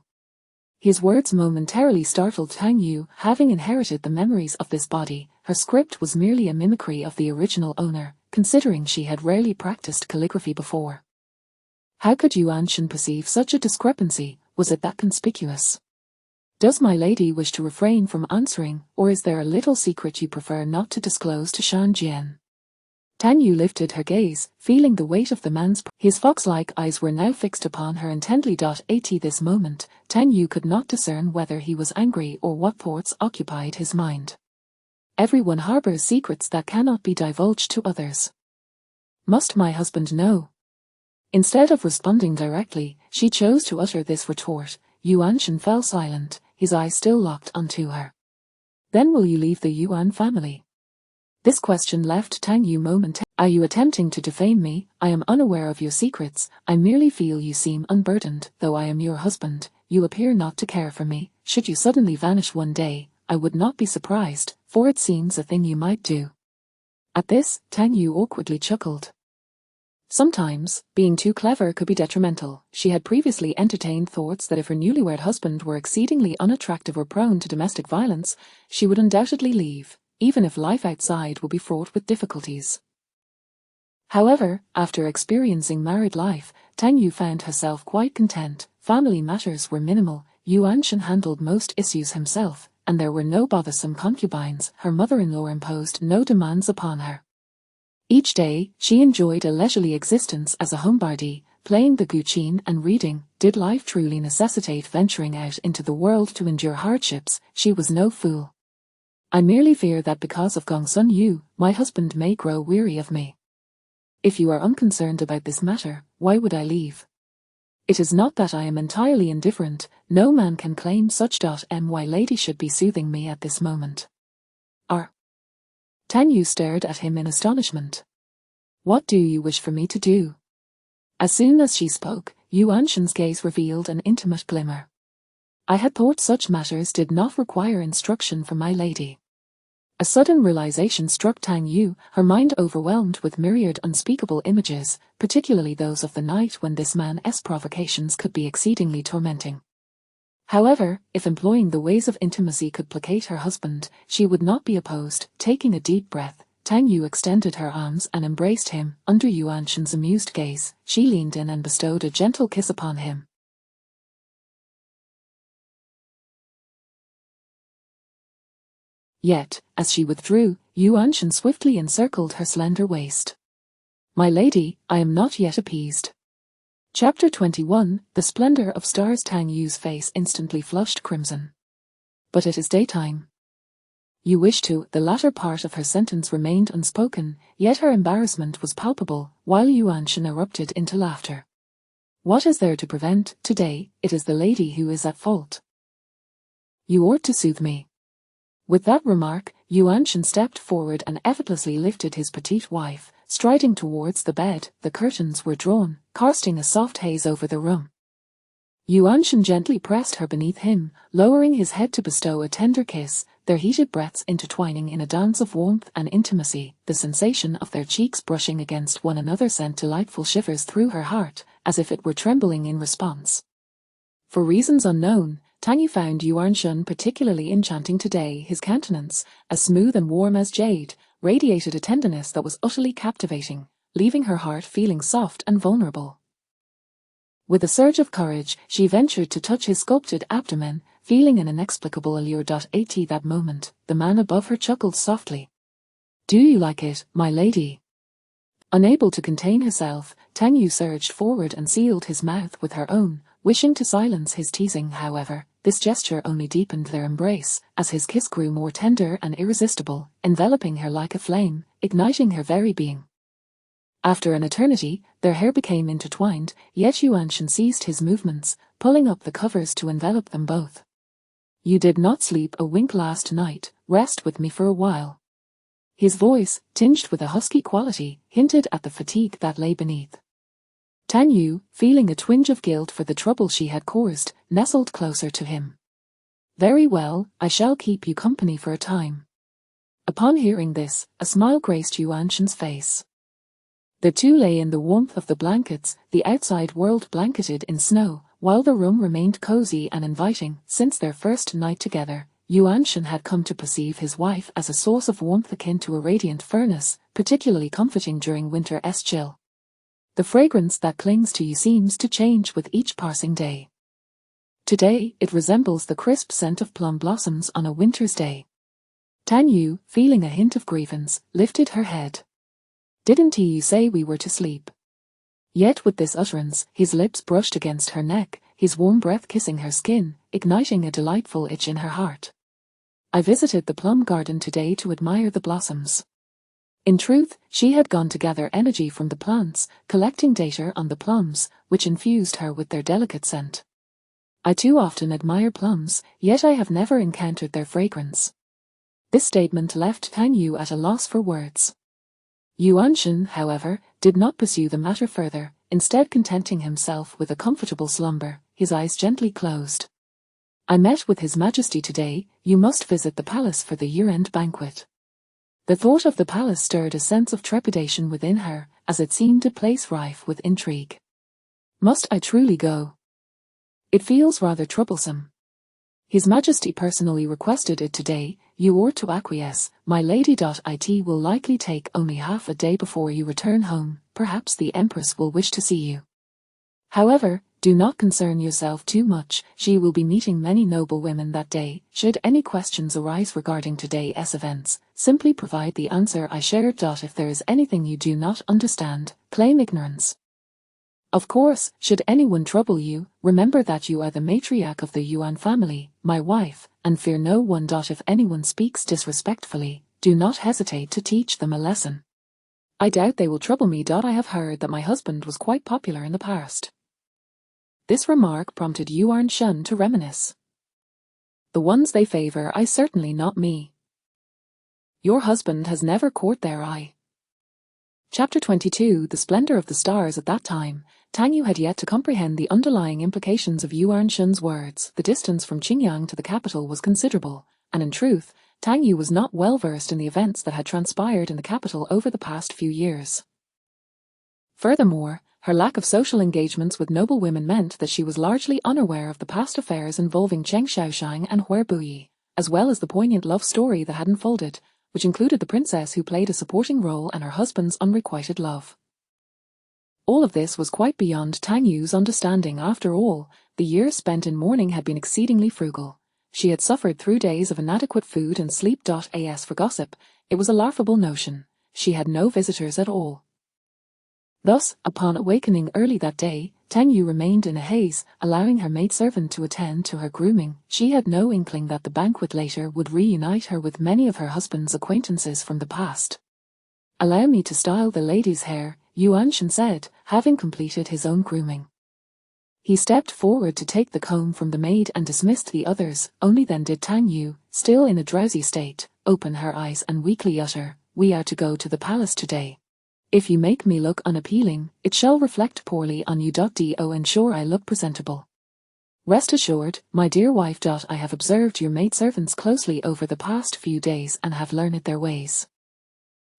His words momentarily startled Tang Yu. Having inherited the memories of this body, her script was merely a mimicry of the original owner, considering she had rarely practiced calligraphy before. How could Yuan Shen perceive such a discrepancy? Was it that conspicuous? Does my lady wish to refrain from answering, or is there a little secret you prefer not to disclose to Shan Jian? Tang Yu lifted her gaze, feeling the weight of the man's. His fox-like eyes were now fixed upon her intently. At this moment, Tang Yu could not discern whether he was angry or what thoughts occupied his mind. Everyone harbors secrets that cannot be divulged to others. Must my husband know? Instead of responding directly, she chose to utter this retort. Yuan Shen fell silent, his eyes still locked onto her. Then will you leave the Yuan family? This question left Tang Yu momentarily. Are you attempting to defame me? I am unaware of your secrets. I merely feel you seem unburdened. Though I am your husband, you appear not to care for me. Should you suddenly vanish one day, I would not be surprised, for it seems a thing you might do. At this, Tang Yu awkwardly chuckled. Sometimes, being too clever could be detrimental. She had previously entertained thoughts that if her newlywed husband were exceedingly unattractive or prone to domestic violence, she would undoubtedly leave, even if life outside would be fraught with difficulties. However, after experiencing married life, Tang Yu found herself quite content. Family matters were minimal. Yuan Shen handled most issues himself, and there were no bothersome concubines. Her mother-in-law imposed no demands upon her. Each day, she enjoyed a leisurely existence as a homebody, playing the guqin and reading. Did life truly necessitate venturing out into the world to endure hardships? She was no fool. I merely fear that because of Gongsun Yu, my husband may grow weary of me. If you are unconcerned about this matter, why would I leave? It is not that I am entirely indifferent, no man can claim such. My lady should be soothing me at this moment. Tang Yu stared at him in astonishment. What do you wish for me to do? As soon as she spoke, Yuan Shen's gaze revealed an intimate glimmer. I had thought such matters did not require instruction from my lady. A sudden realization struck Tang Yu, her mind overwhelmed with myriad unspeakable images, particularly those of the night when this man's provocations could be exceedingly tormenting. However, if employing the ways of intimacy could placate her husband, she would not be opposed. Taking a deep breath, Tang Yu extended her arms and embraced him. Under Yuan Shen's amused gaze, she leaned in and bestowed a gentle kiss upon him. Yet, as she withdrew, Yuan Shen swiftly encircled her slender waist. My lady, I am not yet appeased. Chapter 21, The Splendor of Stars. Tang Yu's face instantly flushed crimson. But it is daytime. You wish to. The latter part of her sentence remained unspoken, yet her embarrassment was palpable, while Yuan Shen erupted into laughter. What is there to prevent? Today, it is the lady who is at fault. You ought to soothe me. With that remark, Yuan Shen stepped forward and effortlessly lifted his petite wife. Striding towards the bed, the curtains were drawn, casting a soft haze over the room. Yuan Shen gently pressed her beneath him, lowering his head to bestow a tender kiss, their heated breaths intertwining in a dance of warmth and intimacy. The sensation of their cheeks brushing against one another sent delightful shivers through her heart, as if it were trembling in response. For reasons unknown, Tang Yu found Yuan Shen particularly enchanting today. His countenance, as smooth and warm as jade, radiated a tenderness that was utterly captivating, leaving her heart feeling soft and vulnerable. With a surge of courage, she ventured to touch his sculpted abdomen, feeling an inexplicable allure. At that moment, the man above her chuckled softly. Do you like it, my lady? Unable to contain herself, Tang Yu surged forward and sealed his mouth with her own, wishing to silence his teasing. However, this gesture only deepened their embrace, as his kiss grew more tender and irresistible, enveloping her like a flame, igniting her very being. After an eternity, their hair became intertwined, yet Yuan Shen ceased his movements, pulling up the covers to envelop them both. You did not sleep a wink last night, rest with me for a while. His voice, tinged with a husky quality, hinted at the fatigue that lay beneath. Tang Yu, feeling a twinge of guilt for the trouble she had caused, nestled closer to him. Very well, I shall keep you company for a time. Upon hearing this, a smile graced Yuan Shen's face. The two lay in the warmth of the blankets, the outside world blanketed in snow, while the room remained cozy and inviting. Since their first night together, Yuan Shen had come to perceive his wife as a source of warmth akin to a radiant furnace, particularly comforting during winter's chill. The fragrance that clings to you seems to change with each passing day. Today, it resembles the crisp scent of plum blossoms on a winter's day. Tang Yu, feeling a hint of grievance, lifted her head. Didn't you say we were to sleep? Yet with this utterance, his lips brushed against her neck, his warm breath kissing her skin, igniting a delightful itch in her heart. I visited the plum garden today to admire the blossoms. In truth, she had gone to gather energy from the plants, collecting data on the plums, which infused her with their delicate scent. I too often admire plums, yet I have never encountered their fragrance. This statement left Tang Yu at a loss for words. Yuan Shen, however, did not pursue the matter further, instead contenting himself with a comfortable slumber, his eyes gently closed. I met with His Majesty today. You must visit the palace for the year-end banquet. The thought of the palace stirred a sense of trepidation within her, as it seemed a place rife with intrigue. Must I truly go? It feels rather troublesome. His Majesty personally requested it today. You ought to acquiesce, my lady. It will likely take only half a day before you return home. Perhaps the Empress will wish to see you. However, do not concern yourself too much. She will be meeting many noble women that day. Should any questions arise regarding today's events, simply provide the answer I shared. If there is anything you do not understand, claim ignorance. Of course, should anyone trouble you, remember that you are the matriarch of the Yuan family, my wife, and fear no one. If anyone speaks disrespectfully, do not hesitate to teach them a lesson. I doubt they will trouble me. I have heard that my husband was quite popular in the past. This remark prompted Yuan Shun to reminisce. The ones they favor, I certainly not me. Your husband has never caught their eye. Chapter 22 The Splendor of the Stars. At that time, Tang Yu had yet to comprehend the underlying implications of Yuan Shun's words. The distance from Qingyang to the capital was considerable, and in truth, Tang Yu was not well versed in the events that had transpired in the capital over the past few years. Furthermore, her lack of social engagements with noble women meant that she was largely unaware of the past affairs involving Cheng Xiaoshang and Huer Buyi, as well as the poignant love story that had unfolded, which included the princess who played a supporting role and her husband's unrequited love. All of this was quite beyond Tang Yu's understanding. After all, the years spent in mourning had been exceedingly frugal. She had suffered through days of inadequate food and sleep. As for gossip, it was a laughable notion. She had no visitors at all. Thus, upon awakening early that day, Tang Yu remained in a haze, allowing her maidservant to attend to her grooming. She had no inkling that the banquet later would reunite her with many of her husband's acquaintances from the past. "Allow me to style the lady's hair," Yuan Shen said, having completed his own grooming. He stepped forward to take the comb from the maid and dismissed the others. Only then did Tang Yu, still in a drowsy state, open her eyes and weakly utter, "We are to go to the palace today. If you make me look unappealing, it shall reflect poorly on you. Do ensure I look presentable. Rest assured, my dear wife. I have observed your maidservants closely over the past few days and have learned their ways.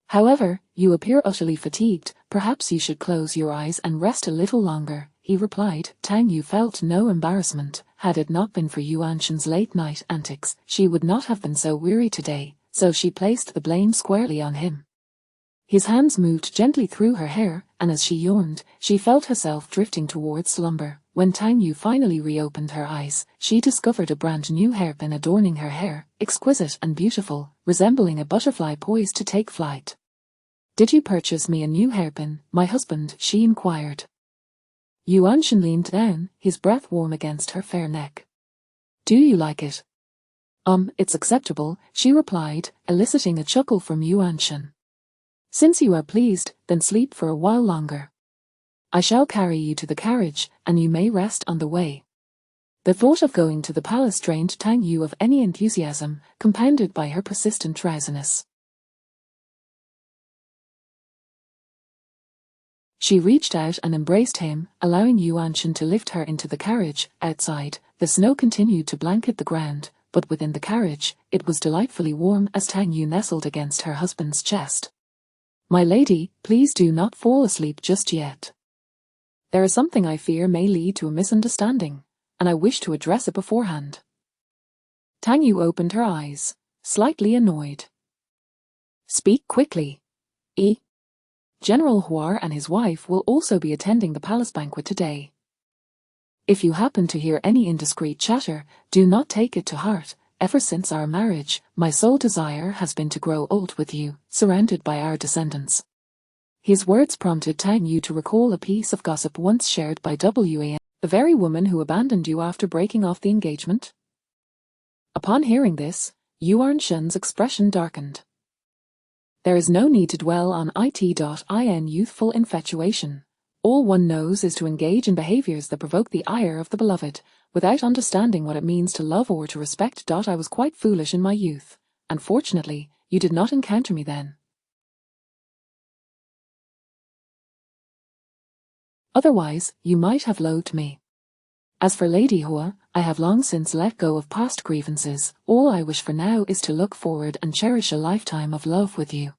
However, you appear utterly fatigued. Perhaps you should close your eyes and rest a little longer," he replied. Tang Yu felt no embarrassment. Had it not been for Yuan Shen's late-night antics, she would not have been so weary today, so she placed the blame squarely on him. His hands moved gently through her hair, and as she yawned, she felt herself drifting towards slumber. When Tang Yu finally reopened her eyes, she discovered a brand new hairpin adorning her hair, exquisite and beautiful, resembling a butterfly poised to take flight. "Did you purchase me a new hairpin, my husband?" she inquired. Yuan Shen leaned down, his breath warm against her fair neck. "Do you like it?" It's acceptable," she replied, eliciting a chuckle from Yuan Shen. "Since you are pleased, then sleep for a while longer. I shall carry you to the carriage, and you may rest on the way." The thought of going to the palace drained Tang Yu of any enthusiasm, compounded by her persistent drowsiness. She reached out and embraced him, allowing Yuan Shen to lift her into the carriage. Outside, the snow continued to blanket the ground, but within the carriage, it was delightfully warm as Tang Yu nestled against her husband's chest. "My lady, please do not fall asleep just yet. There is something I fear may lead to a misunderstanding, and I wish to address it beforehand." Tang Yu opened her eyes, slightly annoyed. "Speak quickly. General Huar and his wife will also be attending the palace banquet today. If you happen to hear any indiscreet chatter, do not take it to heart. Ever since our marriage, my sole desire has been to grow old with you, surrounded by our descendants." His words prompted Tang Yu to recall a piece of gossip once shared by Wan, "The very woman who abandoned you after breaking off the engagement?" Upon hearing this, Yuan Shen's expression darkened. There is no need to dwell on in youthful infatuation. All one knows is to engage in behaviors that provoke the ire of the beloved, without understanding what it means to love or to respect. I was quite foolish in my youth, and fortunately, you did not encounter me then. Otherwise, you might have loathed me. As for Lady Hua, I have long since let go of past grievances. All I wish for now is to look forward and cherish a lifetime of love with you.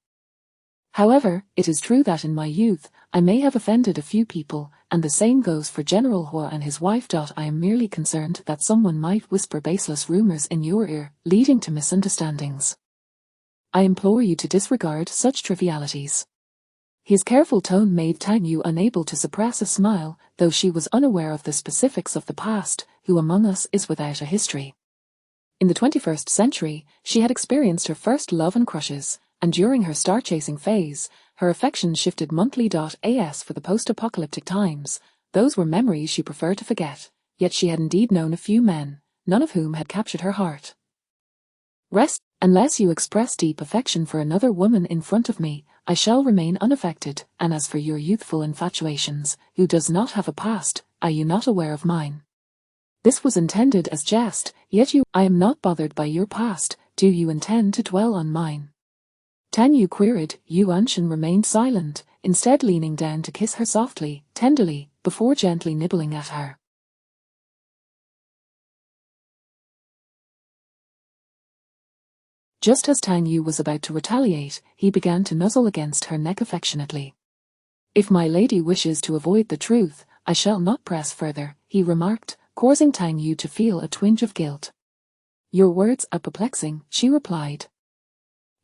However, it is true that in my youth, I may have offended a few people, and the same goes for General Hua and his wife. I am merely concerned that someone might whisper baseless rumors in your ear, leading to misunderstandings. I implore you to disregard such trivialities." His careful tone made Tang Yu unable to suppress a smile, though she was unaware of the specifics of the past. Who among us is without a history? In the 21st century, she had experienced her first love and crushes, and during her star-chasing phase, her affections shifted monthly. As for the post-apocalyptic times, those were memories she preferred to forget, yet she had indeed known a few men, none of whom had captured her heart. Rest Unless you express deep affection for another woman in front of me, I shall remain unaffected, and as for your youthful infatuations, who does not have a past, are you not aware of mine? This was intended as jest, yet I am not bothered by your past, do you intend to dwell on mine? Tang Yu queried. Yuan-shen remained silent, instead leaning down to kiss her softly, tenderly, before gently nibbling at her. Just as Tang Yu was about to retaliate, he began to nuzzle against her neck affectionately. If my lady wishes to avoid the truth, I shall not press further, he remarked, causing Tang Yu to feel a twinge of guilt. Your words are perplexing, she replied.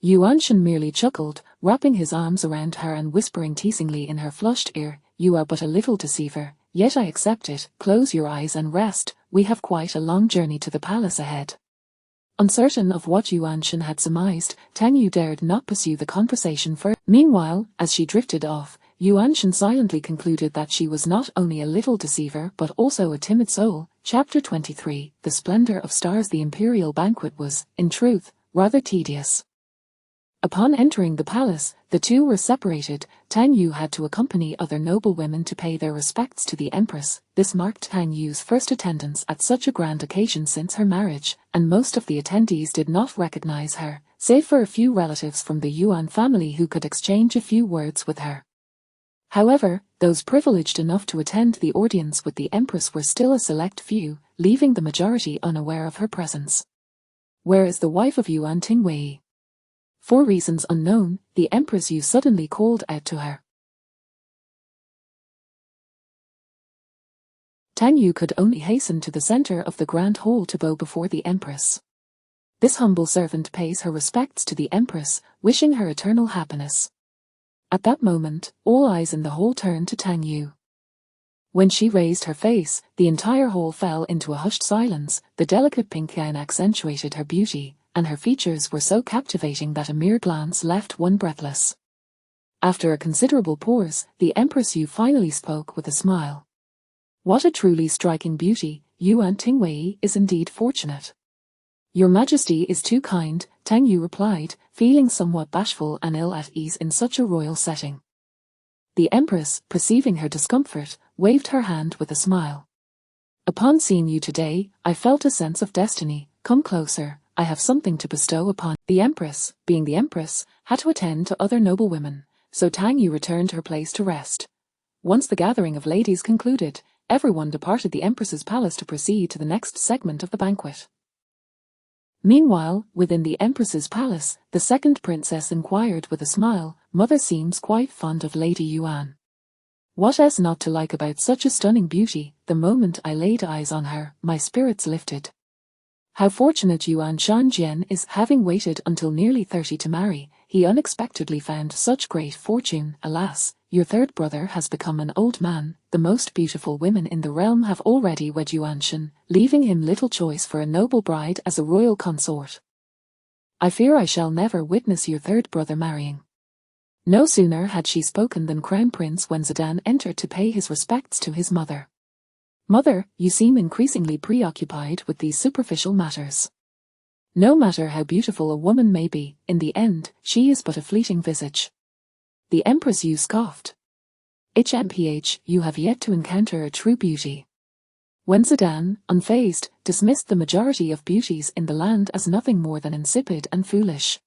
Yuan-shen merely chuckled, wrapping his arms around her and whispering teasingly in her flushed ear, you are but a little deceiver, yet I accept it, close your eyes and rest, we have quite a long journey to the palace ahead. Uncertain of what Yuan-shen had surmised, Tang Yu dared not pursue the conversation further. Meanwhile, as she drifted off, Yuan-shen silently concluded that she was not only a little deceiver but also a timid soul. Chapter 23, The Splendor of Stars. The imperial banquet was, in truth, rather tedious. Upon entering the palace, the two were separated. Tang Yu had to accompany other noblewomen to pay their respects to the empress. This marked Tang Yu's first attendance at such a grand occasion since her marriage, and most of the attendees did not recognize her, save for a few relatives from the Yuan family who could exchange a few words with her. However, those privileged enough to attend the audience with the empress were still a select few, leaving the majority unaware of her presence. Where is the wife of Yuan Tingwei? For reasons unknown, the Empress Yu suddenly called out to her. Tang Yu could only hasten to the center of the grand hall to bow before the Empress. This humble servant pays her respects to the Empress, wishing her eternal happiness. At that moment, all eyes in the hall turned to Tang Yu. When she raised her face, the entire hall fell into a hushed silence. The delicate pink gown accentuated her beauty, and her features were so captivating that a mere glance left one breathless. After a considerable pause, the Empress Yu finally spoke with a smile. What a truly striking beauty, Yuan Tingwei is indeed fortunate. Your Majesty is too kind, Tang Yu replied, feeling somewhat bashful and ill at ease in such a royal setting. The Empress, perceiving her discomfort, waved her hand with a smile. Upon seeing you today, I felt a sense of destiny. Come closer. I have something to bestow upon. The Empress, being the Empress, had to attend to other noblewomen, so Tang Yu returned to her place to rest. Once the gathering of ladies concluded, everyone departed the Empress's palace to proceed to the next segment of the banquet. Meanwhile, within the Empress's palace, the second princess inquired with a smile, Mother seems quite fond of Lady Yuan. What is not to like about such a stunning beauty? The moment I laid eyes on her, my spirits lifted. How fortunate Yuan Shanjian is, having waited until nearly 30 to marry, he unexpectedly found such great fortune. Alas, your third brother has become an old man. The most beautiful women in the realm have already wed Yuan-shen, leaving him little choice for a noble bride as a royal consort. I fear I shall never witness your third brother marrying. No sooner had she spoken than Crown Prince Wenzidan entered to pay his respects to his mother. Mother, you seem increasingly preoccupied with these superficial matters. No matter how beautiful a woman may be, in the end, she is but a fleeting visage. The Empress Yu scoffed. HMPH, you have yet to encounter a true beauty. Wenzidan, unfazed, dismissed the majority of beauties in the land as nothing more than insipid and foolish.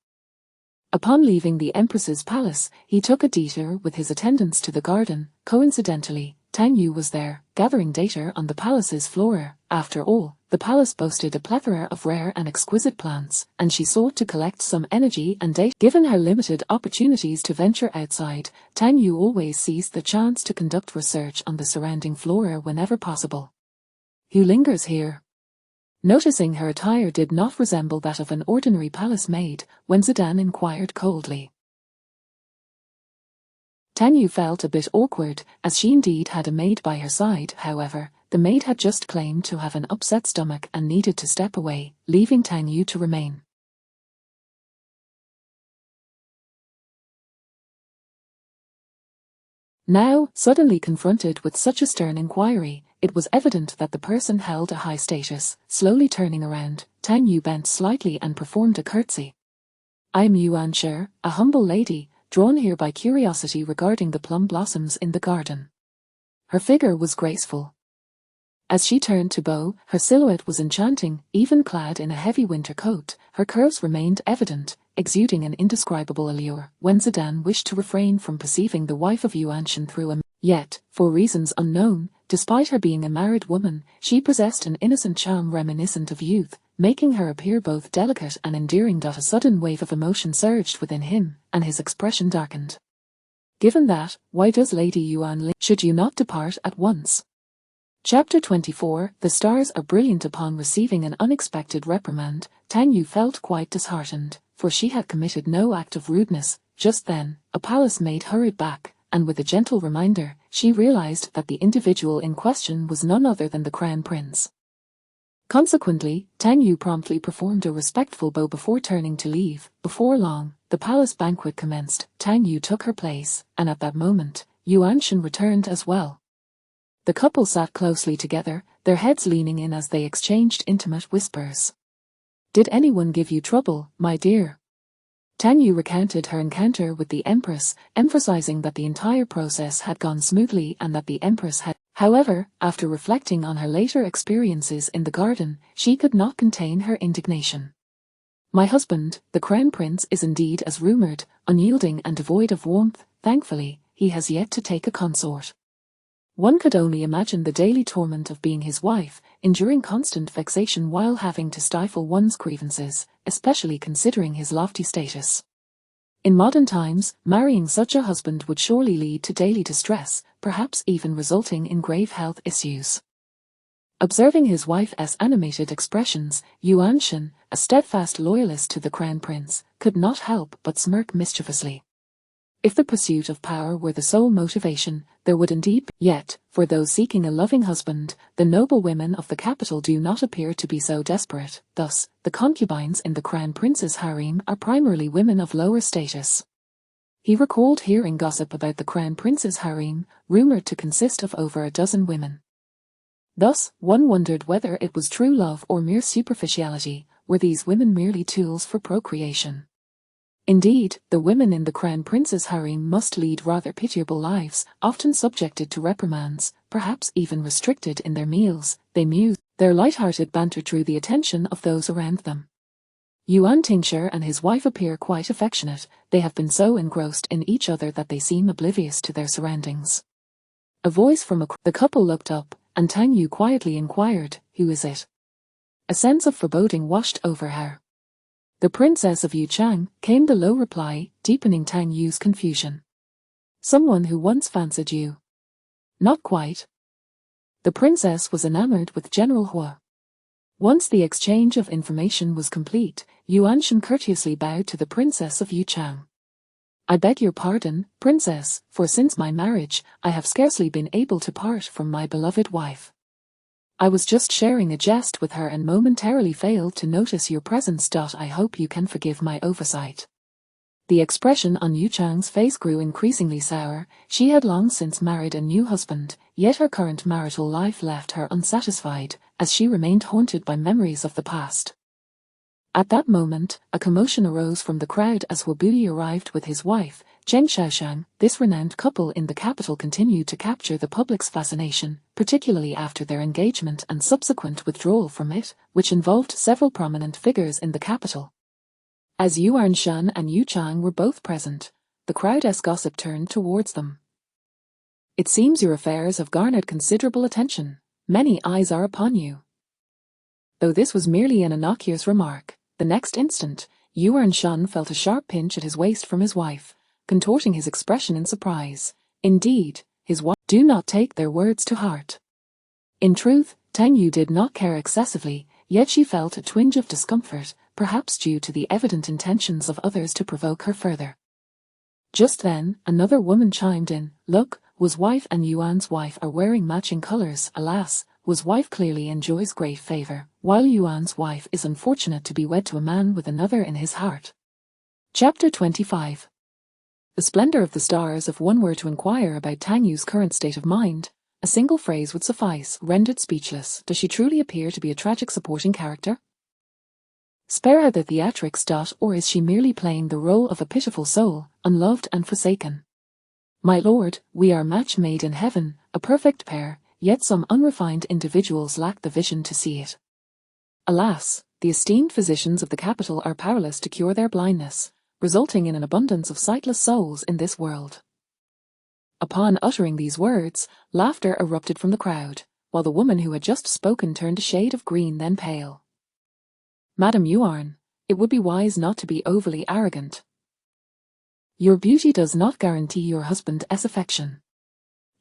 Upon leaving the Empress's palace, he took a detour with his attendants to the garden. Coincidentally, Tang Yu was there, gathering data on the palace's flora. After all, the palace boasted a plethora of rare and exquisite plants, and she sought to collect some energy and data. Given her limited opportunities to venture outside, Tang Yu always seized the chance to conduct research on the surrounding flora whenever possible. Who lingers here? Noticing her attire did not resemble that of an ordinary palace maid, Wenzidan inquired coldly. Tang Yu felt a bit awkward, as she indeed had a maid by her side. However, the maid had just claimed to have an upset stomach and needed to step away, leaving Tang Yu to remain. Now, suddenly confronted with such a stern inquiry, it was evident that the person held a high status. Slowly turning around, Tang Yu bent slightly and performed a curtsy. I am Yuan Shi, a humble lady, drawn here by curiosity regarding the plum blossoms in the garden. Her figure was graceful. As she turned to bow, her silhouette was enchanting, even clad in a heavy winter coat, her curves remained evident, exuding an indescribable allure. When Zidane wished to refrain from perceiving the wife of Yuan Shen through a yet, for reasons unknown, despite her being a married woman, she possessed an innocent charm reminiscent of youth, making her appear both delicate and endearing. A sudden wave of emotion surged within him, and his expression darkened. Given that, why does Lady Yuan live? Should you not depart at once? Chapter 24. The stars are brilliant. Upon receiving an unexpected reprimand, Tang Yu felt quite disheartened, for she had committed no act of rudeness. Just then, a palace maid hurried back, and with a gentle reminder, she realized that the individual in question was none other than the Crown Prince. Consequently, Tang Yu promptly performed a respectful bow before turning to leave. Before long, the palace banquet commenced. Tang Yu took her place, and at that moment, Yuan Shen returned as well. The couple sat closely together, their heads leaning in as they exchanged intimate whispers. "Did anyone give you trouble, my dear?" Tang Yu recounted her encounter with the Empress, emphasizing that the entire process had gone smoothly and that the Empress had. However, after reflecting on her later experiences in the garden, she could not contain her indignation. "My husband, the Crown Prince, is indeed as rumored, unyielding and devoid of warmth. Thankfully, he has yet to take a consort. One could only imagine the daily torment of being his wife, enduring constant vexation while having to stifle one's grievances, especially considering his lofty status. In modern times, marrying such a husband would surely lead to daily distress, perhaps even resulting in grave health issues." Observing his wife's animated expressions, Yuan Shen, a steadfast loyalist to the Crown Prince, could not help but smirk mischievously. If the pursuit of power were the sole motivation, there would indeed be. Yet, for those seeking a loving husband, the noble women of the capital do not appear to be so desperate. Thus, the concubines in the Crown Prince's harem are primarily women of lower status. He recalled hearing gossip about the Crown Prince's harem, rumored to consist of over a dozen women. Thus, one wondered whether it was true love or mere superficiality. Were these women merely tools for procreation? Indeed, the women in the Crown Prince's harem must lead rather pitiable lives, often subjected to reprimands, perhaps even restricted in their meals. They mused. Their light-hearted banter drew the attention of those around them. Yuan Tingshi and his wife appear quite affectionate. They have been so engrossed in each other that they seem oblivious to their surroundings. A voice from the couple looked up, and Tang Yu quietly inquired, "Who is it?" A sense of foreboding washed over her. "The Princess of Yuchang," came the low reply, deepening Tang Yu's confusion. "Someone who once fancied you." "Not quite." The princess was enamored with General Hua. Once the exchange of information was complete, Yuan Shen courteously bowed to the Princess of Yuchang. "I beg your pardon, Princess, for since my marriage, I have scarcely been able to part from my beloved wife. I was just sharing a jest with her and momentarily failed to notice your presence. I hope you can forgive my oversight." The expression on Yuchang's face grew increasingly sour. She had long since married a new husband, yet her current marital life left her unsatisfied, as she remained haunted by memories of the past. At that moment, a commotion arose from the crowd as Huabudi arrived with his wife, Zheng Xiaoshang. This renowned couple in the capital continued to capture the public's fascination, particularly after their engagement and subsequent withdrawal from it, which involved several prominent figures in the capital. As Yuan Shen and Yu Chang were both present, the crowd's gossip turned towards them. "It seems your affairs have garnered considerable attention. Many eyes are upon you." Though this was merely an innocuous remark, the next instant, Yuan Shen felt a sharp pinch at his waist from his wife, contorting his expression in surprise. Indeed, his wife do not take their words to heart. In truth, Tang Yu did not care excessively, yet she felt a twinge of discomfort, perhaps due to the evident intentions of others to provoke her further. Just then, another woman chimed in. "Look, Hua's wife and Yuan's wife are wearing matching colors." Alas, Hua's wife clearly enjoys great favor, while Yuan's wife is unfortunate to be wed to a man with another in his heart. Chapter 25. The splendor of the stars. If one were to inquire about Tang Yu's current state of mind, a single phrase would suffice: rendered speechless. Does she truly appear to be a tragic supporting character? Spare her the theatrics. Or is she merely playing the role of a pitiful soul, unloved and forsaken? My lord, we are match made in heaven, a perfect pair, yet some unrefined individuals lack the vision to see it. Alas, the esteemed physicians of the capital are powerless to cure their blindness, resulting in an abundance of sightless souls in this world. Upon uttering these words, laughter erupted from the crowd, while the woman who had just spoken turned a shade of green then pale. Madam Yuan, it would be wise not to be overly arrogant. Your beauty does not guarantee your husband's affection.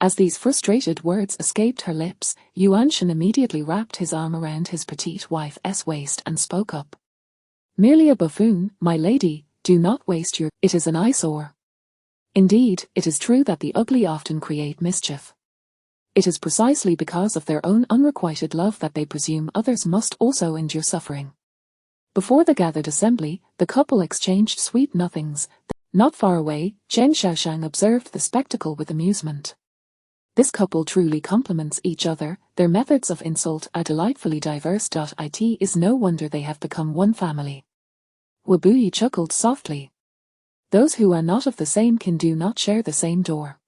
As these frustrated words escaped her lips, Yuan Shan immediately wrapped his arm around his petite wife's waist and spoke up. Merely a buffoon, my lady, do not waste your— It is an eyesore. Indeed, it is true that the ugly often create mischief. It is precisely because of their own unrequited love that they presume others must also endure suffering. Before the gathered assembly, the couple exchanged sweet nothings. Not far away, Chen Xiaoshang observed the spectacle with amusement. This couple truly complements each other, their methods of insult are delightfully diverse. It is no wonder they have become one family. Webuyi chuckled softly. Those who are not of the same kin do not share the same door.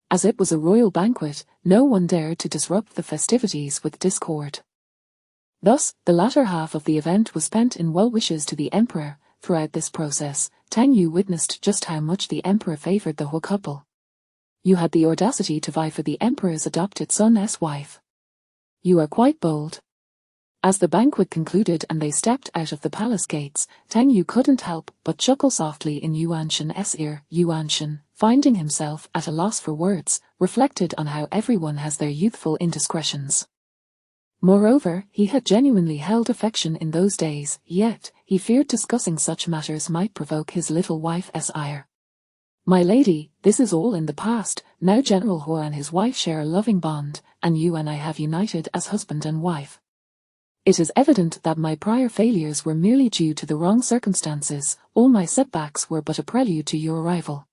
As it was a royal banquet, no one dared to disrupt the festivities with discord. Thus, the latter half of the event was spent in well-wishes to the emperor. Throughout this process, Tang Yu witnessed just how much the emperor favored the Hu couple. You had the audacity to vie for the emperor's adopted son's wife. You are quite bold. As the banquet concluded and they stepped out of the palace gates, Tang Yu couldn't help but chuckle softly in Yuan Shan's ear. Yuan Shan, finding himself at a loss for words, reflected on how everyone has their youthful indiscretions. Moreover, he had genuinely held affection in those days, yet, he feared discussing such matters might provoke his little wife's ire. My lady, this is all in the past. Now General Hu and his wife share a loving bond, and you and I have united as husband and wife. It is evident that my prior failures were merely due to the wrong circumstances. All my setbacks were but a prelude to your arrival.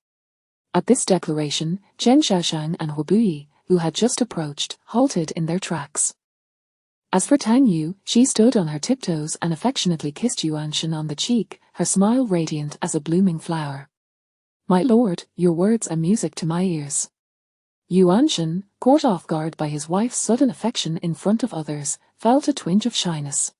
At this declaration, Chen Xiaoshang and Webuyi, who had just approached, halted in their tracks. As for Tang Yu, she stood on her tiptoes and affectionately kissed Yuan Shan on the cheek, her smile radiant as a blooming flower. My lord, your words are music to my ears. Yuan Shan, caught off guard by his wife's sudden affection in front of others, felt a twinge of shyness.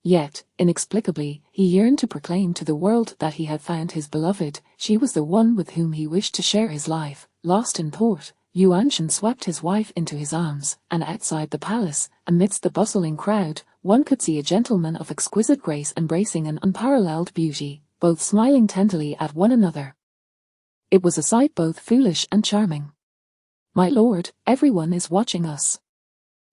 Yet, inexplicably, he yearned to proclaim to the world that he had found his beloved. She was the one with whom he wished to share his life. Lost in thought, Yuan Shan swept his wife into his arms, and outside the palace, amidst the bustling crowd, one could see a gentleman of exquisite grace embracing an unparalleled beauty, both smiling tenderly at one another. It was a sight both foolish and charming. My lord, everyone is watching us.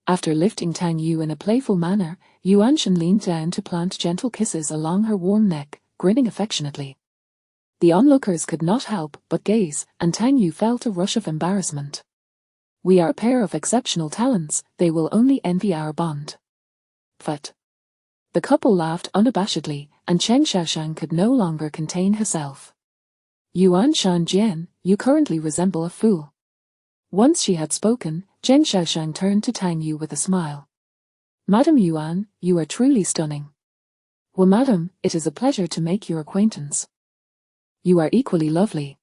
After lifting Tang Yu in a playful manner, Yuan Shan leaned down to plant gentle kisses along her warm neck, grinning affectionately. The onlookers could not help but gaze, and Tang Yu felt a rush of embarrassment. We are a pair of exceptional talents, they will only envy our bond. But the couple laughed unabashedly, and Chen Xiaoshang could no longer contain herself. Yuan Shan Jian, you currently resemble a fool. Once she had spoken, Chen Xiaoshang turned to Tang Yu with a smile. Madam Yuan, you are truly stunning. Well, madam, it is a pleasure to make your acquaintance. You are equally lovely.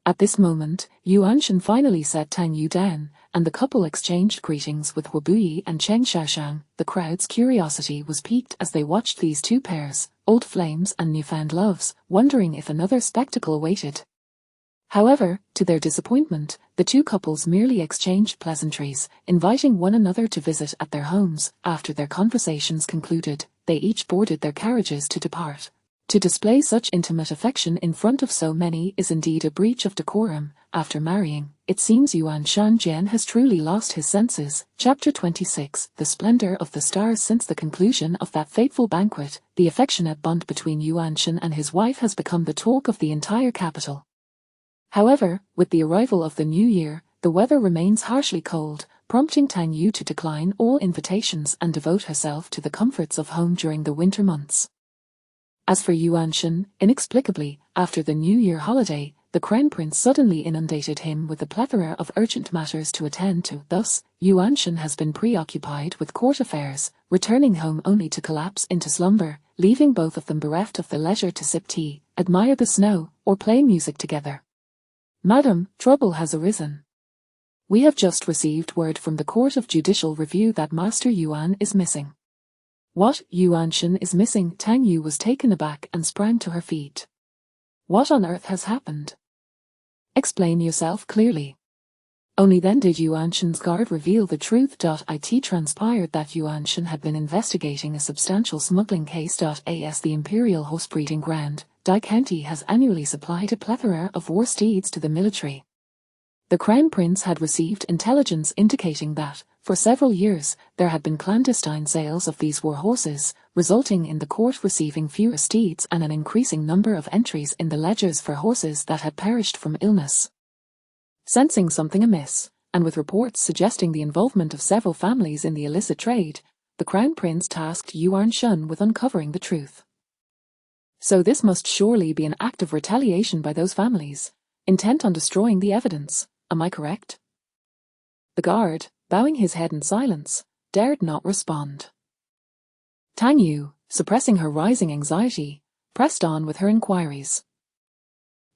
At this moment, Yuan Shan finally set Tang Yu down, and the couple exchanged greetings with Webuyi and Chen Xiaoshang. The crowd's curiosity was piqued as they watched these two pairs, old flames and newfound loves, wondering if another spectacle awaited. However, to their disappointment, the two couples merely exchanged pleasantries, inviting one another to visit at their homes. After their conversations concluded, they each boarded their carriages to depart. To display such intimate affection in front of so many is indeed a breach of decorum. After marrying, it seems Yuan Shan Jian has truly lost his senses. Chapter 26 The Splendor of the Stars. Since the conclusion of that fateful banquet, the affectionate bond between Yuan Shan and his wife has become the talk of the entire capital. However, with the arrival of the new year, the weather remains harshly cold, prompting Tang Yu to decline all invitations and devote herself to the comforts of home during the winter months. As for Yuan Shan, inexplicably, after the New Year holiday, the Crown Prince suddenly inundated him with a plethora of urgent matters to attend to. Thus, Yuanshan has been preoccupied with court affairs, returning home only to collapse into slumber, leaving both of them bereft of the leisure to sip tea, admire the snow, or play music together. Madam, trouble has arisen. We have just received word from the Court of Judicial Review that Master Yuan is missing. What? Yuanshan is missing? Tang Yu was taken aback and sprang to her feet. What on earth has happened? Explain yourself clearly. Only then did Yuanshan's guard reveal the truth. It transpired that Yuanshan had been investigating a substantial smuggling case. As the Imperial Horse Breeding Ground, Dai County has annually supplied a plethora of war steeds to the military. The Crown Prince had received intelligence indicating that, for several years, there had been clandestine sales of these war horses, resulting in the court receiving fewer steeds and an increasing number of entries in the ledgers for horses that had perished from illness. Sensing something amiss, and with reports suggesting the involvement of several families in the illicit trade, the Crown Prince tasked Yuanshan with uncovering the truth. So this must surely be an act of retaliation by those families, intent on destroying the evidence, am I correct? The guard, bowing his head in silence, dared not respond. Tang Yu, suppressing her rising anxiety, pressed on with her inquiries.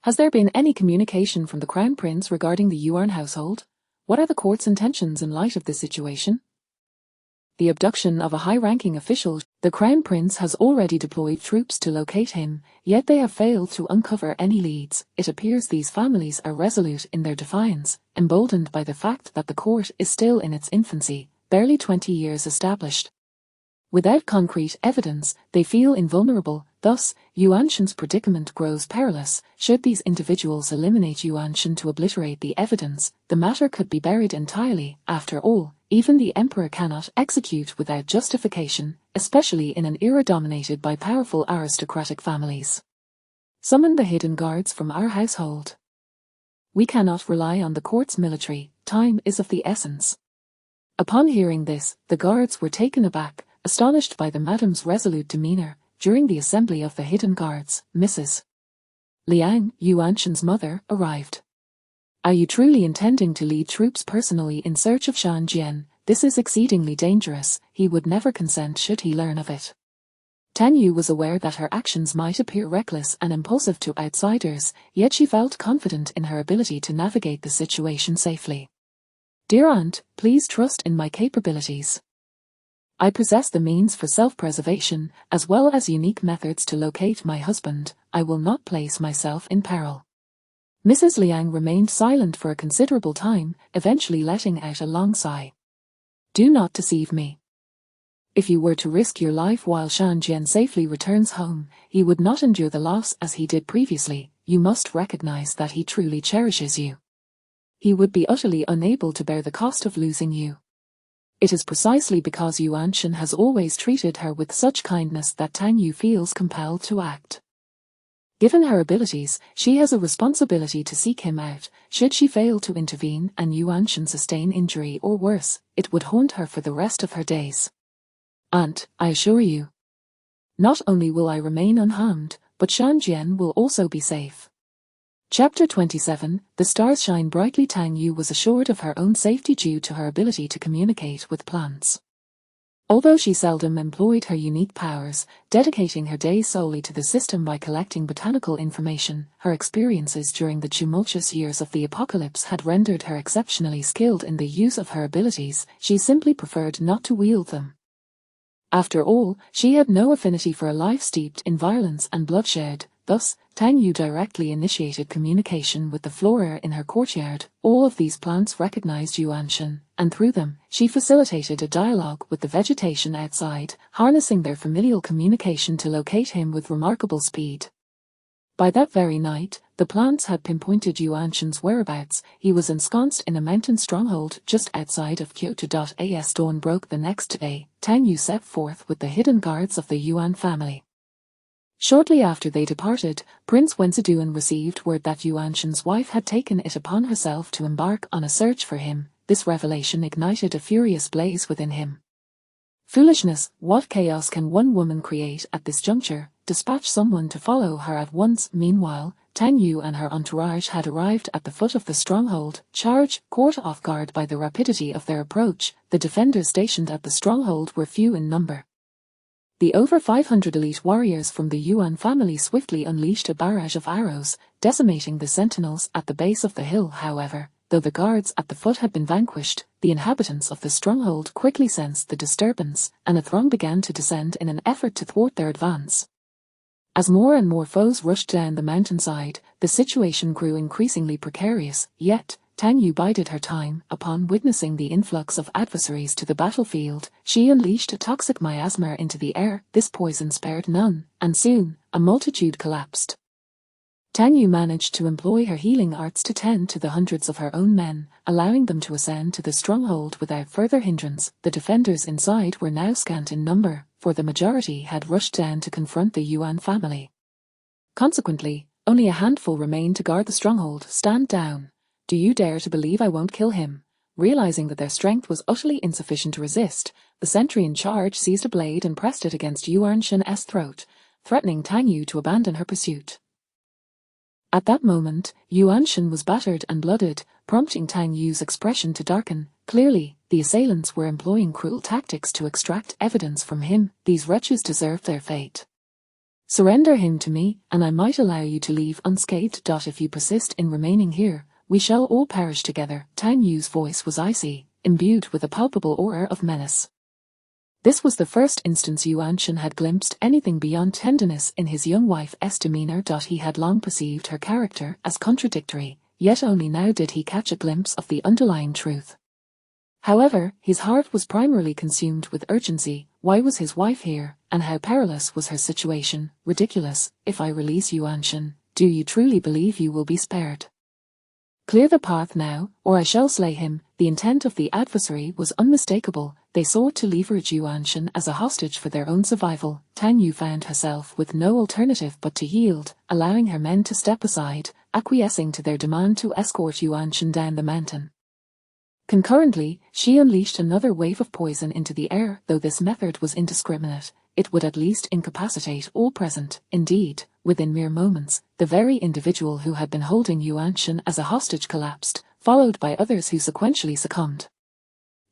Has there been any communication from the Crown Prince regarding the Yuan household? What are the court's intentions in light of this situation? The abduction of a high-ranking official, the Crown Prince has already deployed troops to locate him, yet they have failed to uncover any leads. It appears these families are resolute in their defiance, emboldened by the fact that the court is still in its infancy, barely 20 years established. Without concrete evidence, they feel invulnerable. Thus, Yuanshan's predicament grows perilous. Should these individuals eliminate Yuanshan to obliterate the evidence, the matter could be buried entirely. After all, even the emperor cannot execute without justification, especially in an era dominated by powerful aristocratic families. Summon the hidden guards from our household. We cannot rely on the court's military. Time is of the essence. Upon hearing this, the guards were taken aback, astonished by the madam's resolute demeanor. During the assembly of the hidden guards, Mrs. Liang, Yuanshan's mother, arrived. Are you truly intending to lead troops personally in search of Shan Jian? This is exceedingly dangerous. He would never consent should he learn of it. Tang Yu was aware that her actions might appear reckless and impulsive to outsiders, yet she felt confident in her ability to navigate the situation safely. Dear aunt, please trust in my capabilities. I possess the means for self-preservation, as well as unique methods to locate my husband. I will not place myself in peril. Mrs. Liang remained silent for a considerable time, eventually letting out a long sigh. Do not deceive me. If you were to risk your life while Shan Jian safely returns home, he would not endure the loss as he did previously. You must recognize that he truly cherishes you. He would be utterly unable to bear the cost of losing you. It is precisely because Yuanshan has always treated her with such kindness that Tang Yu feels compelled to act. Given her abilities, she has a responsibility to seek him out. Should she fail to intervene and Yuanshan sustain injury or worse, it would haunt her for the rest of her days. Aunt, I assure you, not only will I remain unharmed, but Shan Jian will also be safe. Chapter 27, The Stars Shine Brightly. Tang Yu was assured of her own safety due to her ability to communicate with plants. Although she seldom employed her unique powers, dedicating her days solely to the system by collecting botanical information, her experiences during the tumultuous years of the apocalypse had rendered her exceptionally skilled in the use of her abilities. She simply preferred not to wield them. After all, she had no affinity for a life steeped in violence and bloodshed. Thus, Tang Yu directly initiated communication with the flora in her courtyard. All of these plants recognized Yuanshan, and through them, she facilitated a dialogue with the vegetation outside, harnessing their familial communication to locate him with remarkable speed. By that very night, the plants had pinpointed Yuanshan's whereabouts. He was ensconced in a mountain stronghold just outside of Kyoto. As dawn broke the next day, Tang Yu set forth with the hidden guards of the Yuan family. Shortly after they departed, Prince Wenceduan received word that Yuanshan's wife had taken it upon herself to embark on a search for him. This revelation ignited a furious blaze within him. Foolishness! What chaos can one woman create at this juncture? Dispatch someone to follow her at once. Meanwhile, Tang Yu and her entourage had arrived at the foot of the stronghold. Caught off guard by the rapidity of their approach, the defenders stationed at the stronghold were few in number. The over 500 elite warriors from the Yuan family swiftly unleashed a barrage of arrows, decimating the sentinels at the base of the hill. However, though the guards at the foot had been vanquished, the inhabitants of the stronghold quickly sensed the disturbance, and a throng began to descend in an effort to thwart their advance. As more and more foes rushed down the mountainside, the situation grew increasingly precarious, yet Tang Yu bided her time. Upon witnessing the influx of adversaries to the battlefield, she unleashed a toxic miasma into the air. This poison spared none, and soon, a multitude collapsed. Tang Yu managed to employ her healing arts to tend to the hundreds of her own men, allowing them to ascend to the stronghold without further hindrance. The defenders inside were now scant in number, for the majority had rushed down to confront the Yuan family. Consequently, only a handful remained to guard the stronghold. "Stand down. Do you dare to believe I won't kill him?" Realizing that their strength was utterly insufficient to resist, the sentry in charge seized a blade and pressed it against Yuan Shen's throat, threatening Tang Yu to abandon her pursuit. At that moment, Yuan Shen was battered and blooded, prompting Tang Yu's expression to darken. Clearly, the assailants were employing cruel tactics to extract evidence from him. These wretches deserved their fate. "Surrender him to me, and I might allow you to leave unscathed. If you persist in remaining here, we shall all perish together." Tang Yu's voice was icy, imbued with a palpable aura of menace. This was the first instance Yuan Shen had glimpsed anything beyond tenderness in his young wife's demeanor. He had long perceived her character as contradictory, yet only now did he catch a glimpse of the underlying truth. However, his heart was primarily consumed with urgency. Why was his wife here, and how perilous was her situation? "Ridiculous. If I release Yuan Shen, do you truly believe you will be spared? Clear the path now, or I shall slay him." The intent of the adversary was unmistakable. They sought to leverage Yuan Shen as a hostage for their own survival. Tang Yu found herself with no alternative but to yield, allowing her men to step aside, acquiescing to their demand to escort Yuan Shen down the mountain. Concurrently, she unleashed another wave of poison into the air. Though this method was indiscriminate, it would at least incapacitate all present. Indeed, within mere moments, the very individual who had been holding Yuan Shen as a hostage collapsed, followed by others who sequentially succumbed.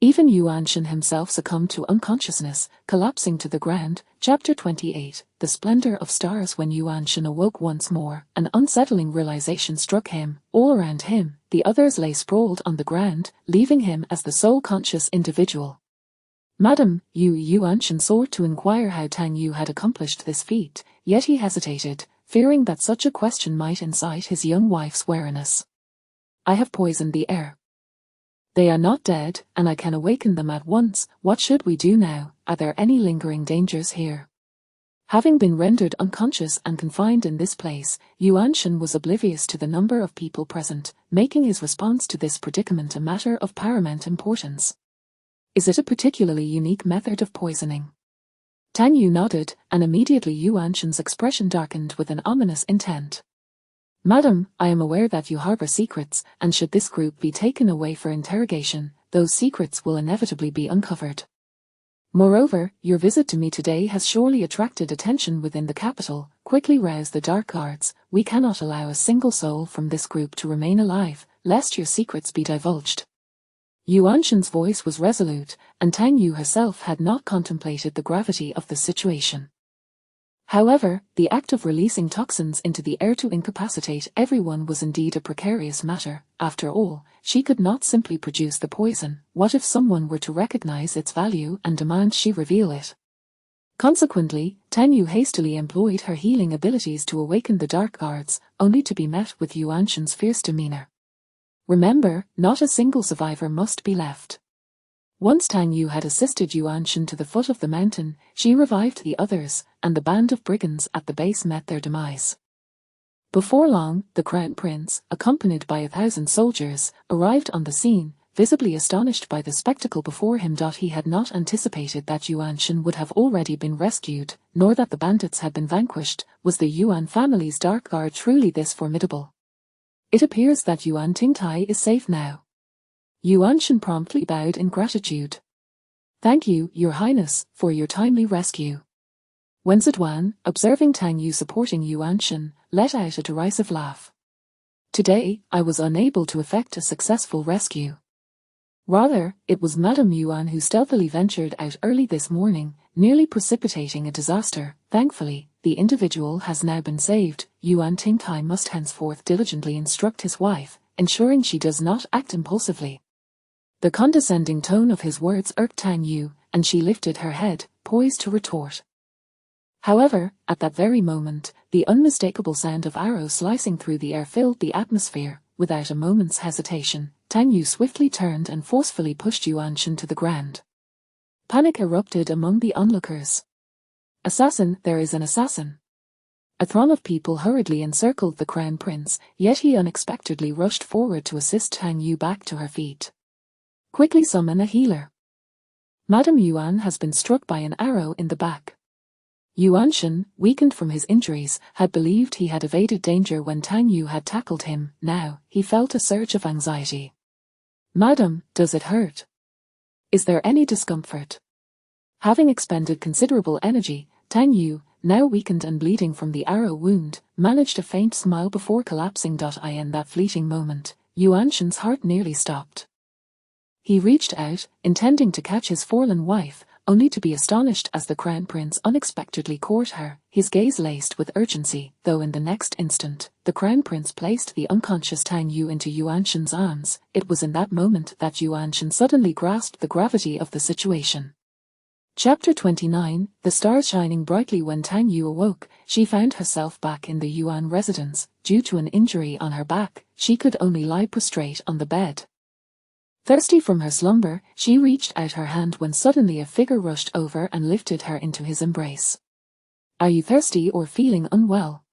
Even Yuan Shen himself succumbed to unconsciousness, collapsing to the ground. Chapter 28. The splendor of stars. When Yuan Shen awoke once more, an unsettling realization struck him. All around him, the others lay sprawled on the ground, leaving him as the sole conscious individual. "Madam," Yuan Shen sought to inquire how Tang Yu had accomplished this feat, yet he hesitated, fearing that such a question might incite his young wife's wariness. "I have poisoned the air. They are not dead, and I can awaken them at once. What should we do now? Are there any lingering dangers here?" Having been rendered unconscious and confined in this place, Yuan Shen was oblivious to the number of people present, making his response to this predicament a matter of paramount importance. "Is it a particularly unique method of poisoning?" Tang Yu nodded, and immediately Yuan Shen's expression darkened with an ominous intent. "Madam, I am aware that you harbor secrets, and should this group be taken away for interrogation, those secrets will inevitably be uncovered. Moreover, your visit to me today has surely attracted attention within the capital. Quickly rouse the dark guards. We cannot allow a single soul from this group to remain alive, lest your secrets be divulged." Yuan Shen's voice was resolute, and Tang Yu herself had not contemplated the gravity of the situation. However, the act of releasing toxins into the air to incapacitate everyone was indeed a precarious matter. After all, she could not simply produce the poison. What if someone were to recognize its value and demand she reveal it? Consequently, Tang Yu hastily employed her healing abilities to awaken the dark guards, only to be met with Yuan Shen's fierce demeanor. "Remember, not a single survivor must be left." Once Tang Yu had assisted Yuan Shen to the foot of the mountain, she revived the others, and the band of brigands at the base met their demise. Before long, the crown prince, accompanied by 1,000 soldiers, arrived on the scene, visibly astonished by the spectacle before him. He had not anticipated that Yuan Shen would have already been rescued, nor that the bandits had been vanquished. Was the Yuan family's dark guard truly this formidable? "It appears that Yuan Tingtai is safe now." Yuan Shen promptly bowed in gratitude. "Thank you, Your Highness, for your timely rescue." Wen Zedwan, observing Tang Yu supporting Yuan Shen, let out a derisive laugh. Today, I was unable to effect a successful rescue. Rather, it was Madame Yuan who stealthily ventured out early this morning, nearly precipitating a disaster. Thankfully, the individual has now been saved. Yuan Tingtai must henceforth diligently instruct his wife, ensuring she does not act impulsively. The condescending tone of his words irked Tang Yu, and she lifted her head, poised to retort. However, at that very moment, the unmistakable sound of arrows slicing through the air filled the atmosphere. Without a moment's hesitation, Tang Yu swiftly turned and forcefully pushed Yuan Shen to the ground. Panic erupted among the onlookers. Assassin, there is an assassin. A throng of people hurriedly encircled the crown prince, yet he unexpectedly rushed forward to assist Tang Yu back to her feet. Quickly summon a healer. Madame Yuan has been struck by an arrow in the back. Yuan Shen, weakened from his injuries, had believed he had evaded danger when Tang Yu had tackled him. Now, he felt a surge of anxiety. Madam, does it hurt? Is there any discomfort? Having expended considerable energy, Tang Yu, now weakened and bleeding from the arrow wound, managed a faint smile before collapsing. In that fleeting moment, Yuan Shen's heart nearly stopped. He reached out, intending to catch his fallen wife, only to be astonished as the crown prince unexpectedly caught her, his gaze laced with urgency, though in the next instant, the crown prince placed the unconscious Tang Yu into Yuan Shen's arms. It was in that moment that Yuan Shen suddenly grasped the gravity of the situation. Chapter 29, The stars shining brightly. When Tang Yu awoke, she found herself back in the Yuan residence. Due to an injury on her back, she could only lie prostrate on the bed. Thirsty from her slumber, she reached out her hand when suddenly a figure rushed over and lifted her into his embrace. Are you thirsty or feeling unwell?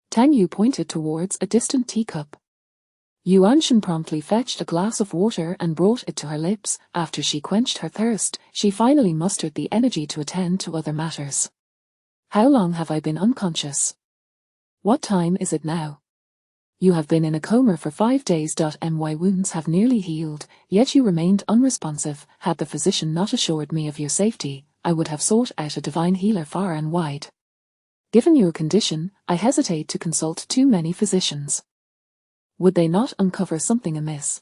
Tang Yu pointed towards a distant teacup. Yuan Shen promptly fetched a glass of water and brought it to her lips. After she quenched her thirst, she finally mustered the energy to attend to other matters. How long have I been unconscious? What time is it now? You have been in a coma for 5 days. My wounds have nearly healed, yet you remained unresponsive. Had the physician not assured me of your safety, I would have sought out a divine healer far and wide. Given your condition, I hesitate to consult too many physicians. Would they not uncover something amiss?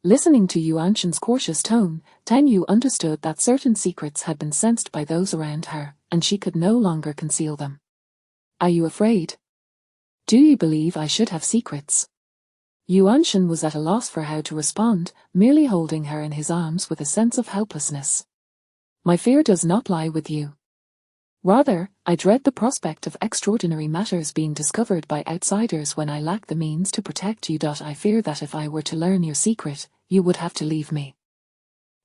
Listening to Yuan Shen's cautious tone, Tang Yu understood that certain secrets had been sensed by those around her, and she could no longer conceal them. Are you afraid? Do you believe I should have secrets? Yuan Shen was at a loss for how to respond, merely holding her in his arms with a sense of helplessness. My fear does not lie with you. Rather, I dread the prospect of extraordinary matters being discovered by outsiders when I lack the means to protect you. I fear that if I were to learn your secret, you would have to leave me.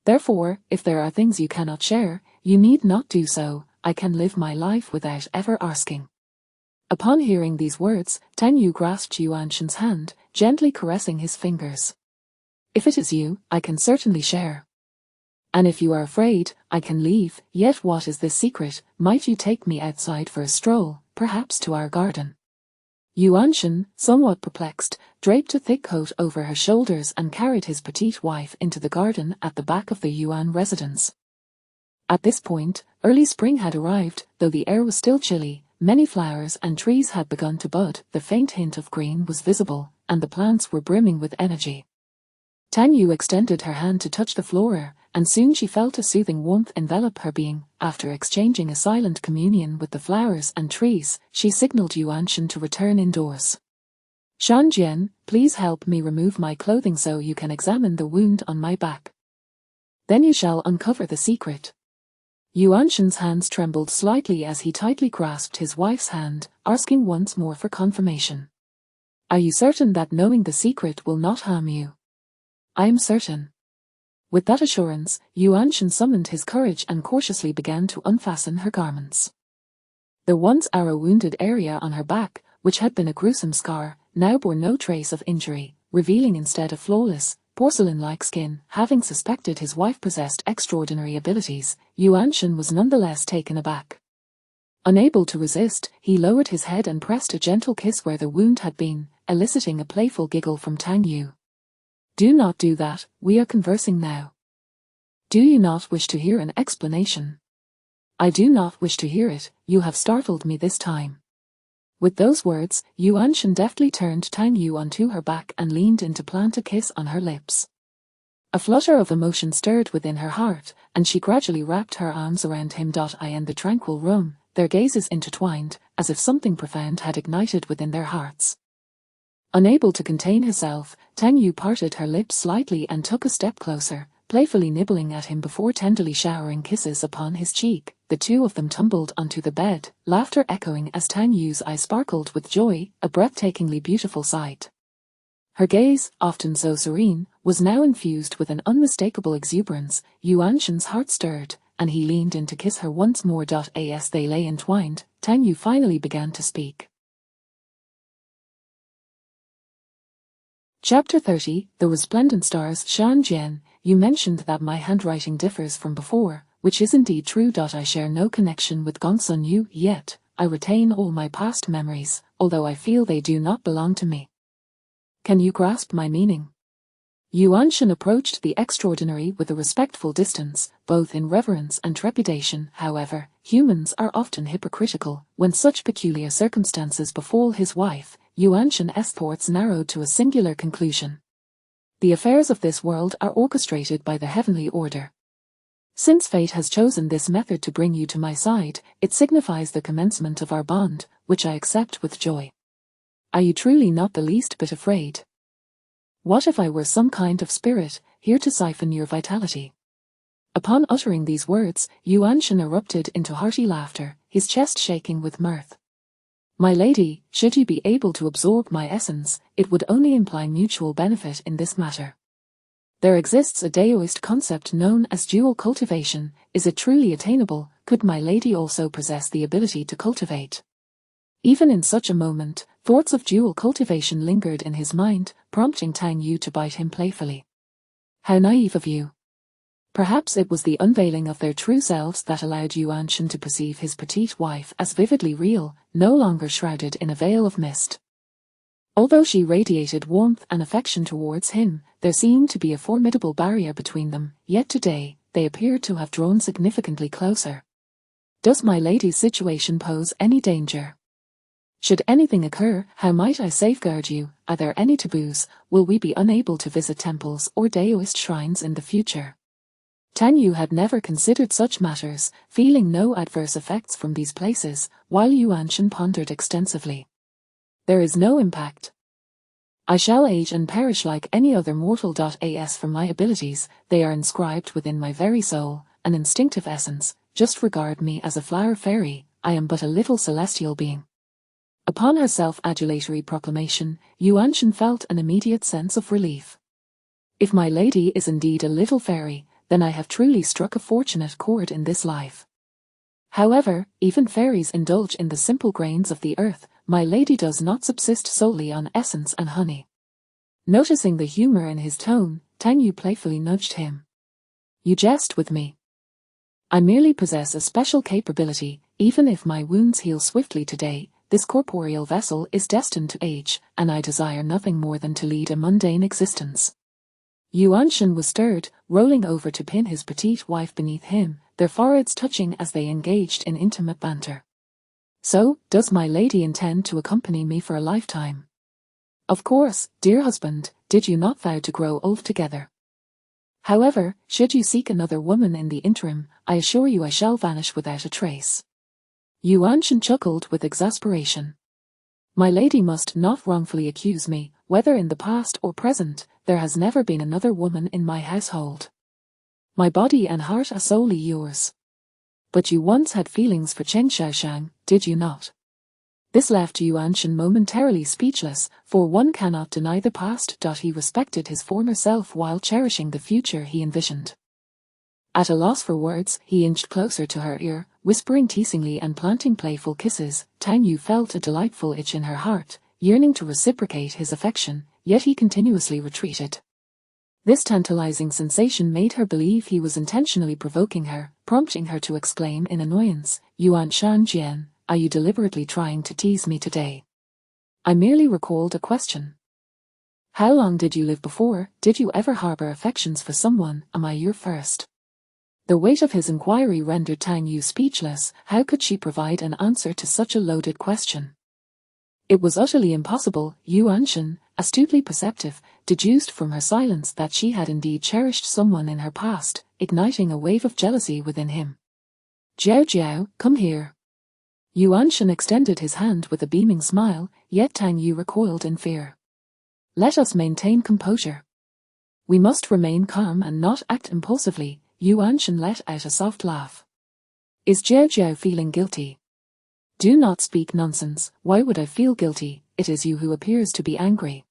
Therefore, if there are things you cannot share, you need not do so. I can live my life without ever asking. Upon hearing these words, Tang Yu grasped Yuan Shen's hand, gently caressing his fingers. If it is you, I can certainly share. And if you are afraid, I can leave. Yet what is this secret? Might you take me outside for a stroll, perhaps to our garden? Yuan Shen, somewhat perplexed, draped a thick coat over her shoulders and carried his petite wife into the garden at the back of the Yuan residence. At this point, early spring had arrived, though the air was still chilly. Many flowers and trees had begun to bud, the faint hint of green was visible, and the plants were brimming with energy. Tang Yu extended her hand to touch the flora, and soon she felt a soothing warmth envelop her being. After exchanging a silent communion with the flowers and trees, she signaled Yuan Shen to return indoors. Shan Jian, please help me remove my clothing so you can examine the wound on my back. Then you shall uncover the secret. Yuan Shen's hands trembled slightly as he tightly grasped his wife's hand, asking once more for confirmation. Are you certain that knowing the secret will not harm you? I am certain. With that assurance, Yuan Shen summoned his courage and cautiously began to unfasten her garments. The once arrow-wounded area on her back, which had been a gruesome scar, now bore no trace of injury, revealing instead a flawless, porcelain-like skin. Having suspected his wife possessed extraordinary abilities, Yuan Shen was nonetheless taken aback. Unable to resist, he lowered his head and pressed a gentle kiss where the wound had been, eliciting a playful giggle from Tang Yu. Do not do that, we are conversing now. Do you not wish to hear an explanation? I do not wish to hear it, you have startled me this time. With those words, Yuan Shen deftly turned Tang Yu onto her back and leaned in to plant a kiss on her lips. A flutter of emotion stirred within her heart, and she gradually wrapped her arms around him. In the tranquil room, their gazes intertwined, as if something profound had ignited within their hearts. Unable to contain herself, Tang Yu parted her lips slightly and took a step closer, playfully nibbling at him before tenderly showering kisses upon his cheek. The two of them tumbled onto the bed, laughter echoing as Tang Yu's eyes sparkled with joy, a breathtakingly beautiful sight. Her gaze, often so serene, was now infused with an unmistakable exuberance. Yuan Shen's heart stirred, and he leaned in to kiss her once more. As they lay entwined, Tang Yu finally began to speak. Chapter 30, The Resplendent Stars. Shan Jian, you mentioned that my handwriting differs from before, which is indeed true. I share no connection with Gongsun Yu, yet I retain all my past memories, although I feel they do not belong to me. Can you grasp my meaning? Yuan Shen approached the extraordinary with a respectful distance, both in reverence and trepidation. However, humans are often hypocritical. When such peculiar circumstances befall his wife, Yuan Shen's thoughts narrowed to a singular conclusion. The affairs of this world are orchestrated by the heavenly order. Since fate has chosen this method to bring you to my side, it signifies the commencement of our bond, which I accept with joy. Are you truly not the least bit afraid? What if I were some kind of spirit, here to siphon your vitality? Upon uttering these words, Yuan Shen erupted into hearty laughter, his chest shaking with mirth. My lady, should you be able to absorb my essence, it would only imply mutual benefit in this matter. There exists a Daoist concept known as dual cultivation. Is it truly attainable? Could my lady also possess the ability to cultivate? Even in such a moment, thoughts of dual cultivation lingered in his mind, prompting Tang Yu to bite him playfully. How naive of you. Perhaps it was the unveiling of their true selves that allowed Yuan Shen to perceive his petite wife as vividly real, no longer shrouded in a veil of mist. Although she radiated warmth and affection towards him, there seemed to be a formidable barrier between them, yet today, they appeared to have drawn significantly closer. Does my lady's situation pose any danger? Should anything occur, how might I safeguard you? Are there any taboos? Will we be unable to visit temples or Daoist shrines in the future? Tang Yu had never considered such matters, feeling no adverse effects from these places, while Yuan Shen pondered extensively. There is no impact. I shall age and perish like any other mortal. As for my abilities, they are inscribed within my very soul, an instinctive essence. Just regard me as a flower fairy, I am but a little celestial being. Upon her self-adulatory proclamation, Yuan Shen felt an immediate sense of relief. If my lady is indeed a little fairy, then I have truly struck a fortunate chord in this life. However, even fairies indulge in the simple grains of the earth. My lady does not subsist solely on essence and honey. Noticing the humor in his tone, Tang Yu playfully nudged him. You jest with me. I merely possess a special capability. Even if my wounds heal swiftly today, this corporeal vessel is destined to age, and I desire nothing more than to lead a mundane existence. Yuan Shen was stirred, rolling over to pin his petite wife beneath him, their foreheads touching as they engaged in intimate banter. So, does my lady intend to accompany me for a lifetime? Of course, dear husband, did you not vow to grow old together? However, should you seek another woman in the interim, I assure you I shall vanish without a trace. Yuan Shen chuckled with exasperation. My lady must not wrongfully accuse me. Whether in the past or present, there has never been another woman in my household. My body and heart are solely yours. But you once had feelings for Chen Xiaoshang, did you not? This left Yuan Shen momentarily speechless, for one cannot deny the past. He respected his former self while cherishing the future he envisioned. At a loss for words, he inched closer to her ear, whispering teasingly and planting playful kisses. Tang Yu felt a delightful itch in her heart, yearning to reciprocate his affection, yet he continuously retreated. This tantalizing sensation made her believe he was intentionally provoking her, prompting her to exclaim in annoyance, Yuan Shan Jian, are you deliberately trying to tease me today? I merely recalled a question. How long did you live before? Did you ever harbor affections for someone? Am I your first? The weight of his inquiry rendered Tang Yu speechless. How could she provide an answer to such a loaded question? It was utterly impossible. Yuan-shen, astutely perceptive, deduced from her silence that she had indeed cherished someone in her past, igniting a wave of jealousy within him. Jiao Jiao, come here. Yuan-shen extended his hand with a beaming smile, yet Tang Yu recoiled in fear. Let us maintain composure. We must remain calm and not act impulsively. Yuan-shen let out a soft laugh. Is Jiao Jiao feeling guilty? Do not speak nonsense. Why would I feel guilty? It is you who appears to be angry.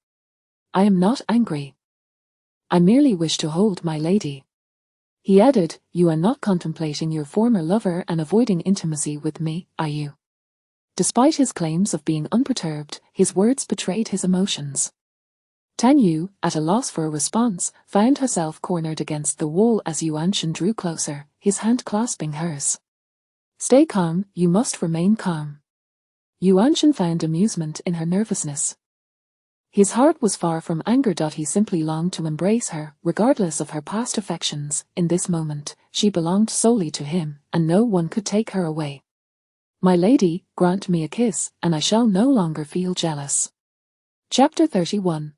I am not angry. I merely wish to hold my lady. He added, you are not contemplating your former lover and avoiding intimacy with me, are you? Despite his claims of being unperturbed, his words betrayed his emotions. Tang Yu, at a loss for a response, found herself cornered against the wall as Yuan-shen drew closer, his hand clasping hers. Stay calm, you must remain calm. Yuan-shen found amusement in her nervousness. His heart was far from anger. He simply longed to embrace her, regardless of her past affections. In this moment, she belonged solely to him, and no one could take her away. My lady, grant me a kiss, and I shall no longer feel jealous. Chapter 31.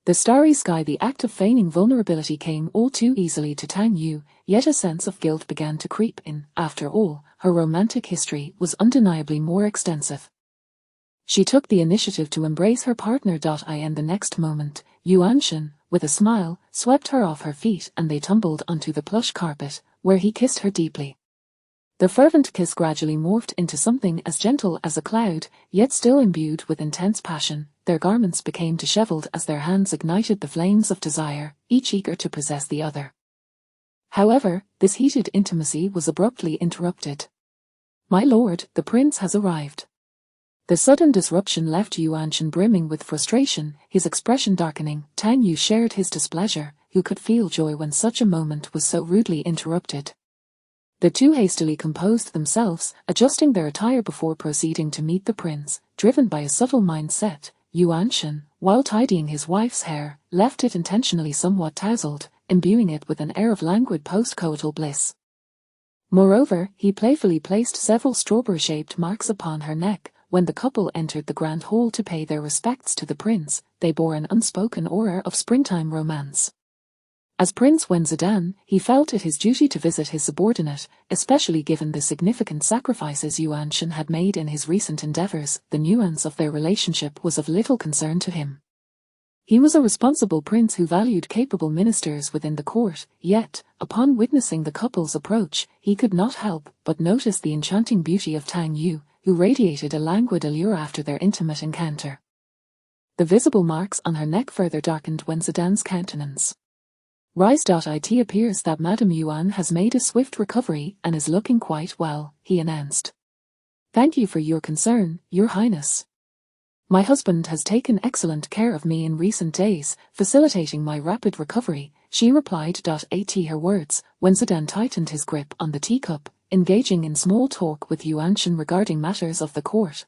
The starry sky. The act of feigning vulnerability came all too easily to Tang Yu, yet a sense of guilt began to creep in. After all, her romantic history was undeniably more extensive. She took the initiative to embrace her partner. In the next moment, Yuan-shen, with a smile, swept her off her feet and they tumbled onto the plush carpet, where he kissed her deeply. The fervent kiss gradually morphed into something as gentle as a cloud, yet still imbued with intense passion. Their garments became disheveled as their hands ignited the flames of desire, each eager to possess the other. However, this heated intimacy was abruptly interrupted. My lord, the prince has arrived. The sudden disruption left Yuan-shen brimming with frustration, his expression darkening. Tang Yu shared his displeasure, who could feel joy when such a moment was so rudely interrupted. The two hastily composed themselves, adjusting their attire before proceeding to meet the prince. Driven by a subtle mindset, Yuan-shen, while tidying his wife's hair, left it intentionally somewhat tousled, imbuing it with an air of languid post-coital bliss. Moreover, he playfully placed several strawberry-shaped marks upon her neck. When the couple entered the grand hall to pay their respects to the prince, they bore an unspoken aura of springtime romance. As Prince Wenzedan, he felt it his duty to visit his subordinate, especially given the significant sacrifices Yuan-shen had made in his recent endeavors. The nuance of their relationship was of little concern to him. He was a responsible prince who valued capable ministers within the court, yet, upon witnessing the couple's approach, he could not help but notice the enchanting beauty of Tang Yu, who radiated a languid allure after their intimate encounter. The visible marks on her neck further darkened Wenzedan's countenance. It appears that Madame Yuan has made a swift recovery and is looking quite well, he announced. Thank you for your concern, Your Highness. My husband has taken excellent care of me in recent days, facilitating my rapid recovery, she replied. At her words, Wenzedan tightened his grip on the teacup, engaging in small talk with Yuan-shen regarding matters of the court.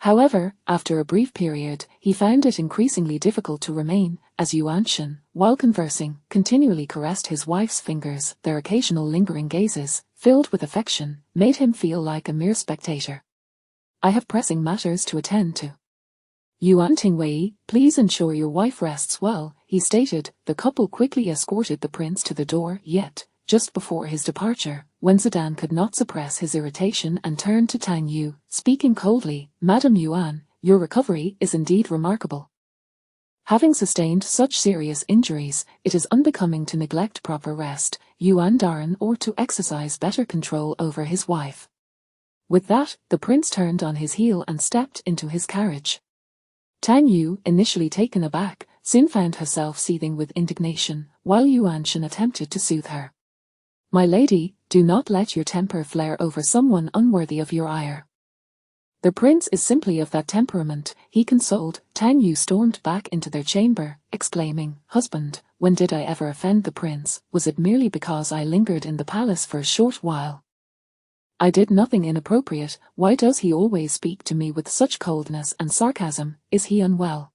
However, after a brief period, he found it increasingly difficult to remain, as Yuan-shen, while conversing, continually caressed his wife's fingers. Their occasional lingering gazes, filled with affection, made him feel like a mere spectator. I have pressing matters to attend to. Yuan Tingwei, please ensure your wife rests well, he stated. The couple quickly escorted the prince to the door, yet, just before his departure, Wenzedan could not suppress his irritation and turned to Tang Yu, speaking coldly. Madame Yuan, your recovery is indeed remarkable. Having sustained such serious injuries, it is unbecoming to neglect proper rest. Yuan Daren ought to exercise better control over his wife. With that, the prince turned on his heel and stepped into his carriage. Tang Yu, initially taken aback, soon found herself seething with indignation, while Yuan-shen attempted to soothe her. My lady, do not let your temper flare over someone unworthy of your ire. The prince is simply of that temperament, he consoled. Tang Yu stormed back into their chamber, exclaiming, Husband, when did I ever offend the prince? Was it merely because I lingered in the palace for a short while? I did nothing inappropriate. Why does he always speak to me with such coldness and sarcasm? Is he unwell?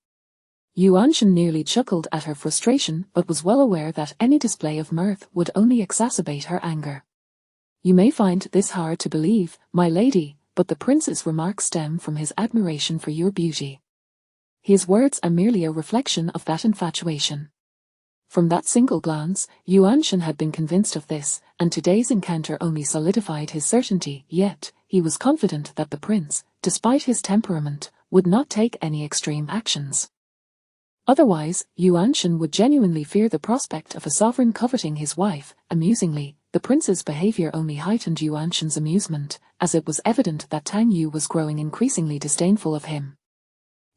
Yuan-shen nearly chuckled at her frustration, but was well aware that any display of mirth would only exacerbate her anger. You may find this hard to believe, my lady, but the prince's remarks stem from his admiration for your beauty. His words are merely a reflection of that infatuation. From that single glance, Yuanshan had been convinced of this, and today's encounter only solidified his certainty, yet, he was confident that the prince, despite his temperament, would not take any extreme actions. Otherwise, Yuanshan would genuinely fear the prospect of a sovereign coveting his wife. Amusingly, the prince's behavior only heightened Yuanshan's amusement, as it was evident that Tang Yu was growing increasingly disdainful of him.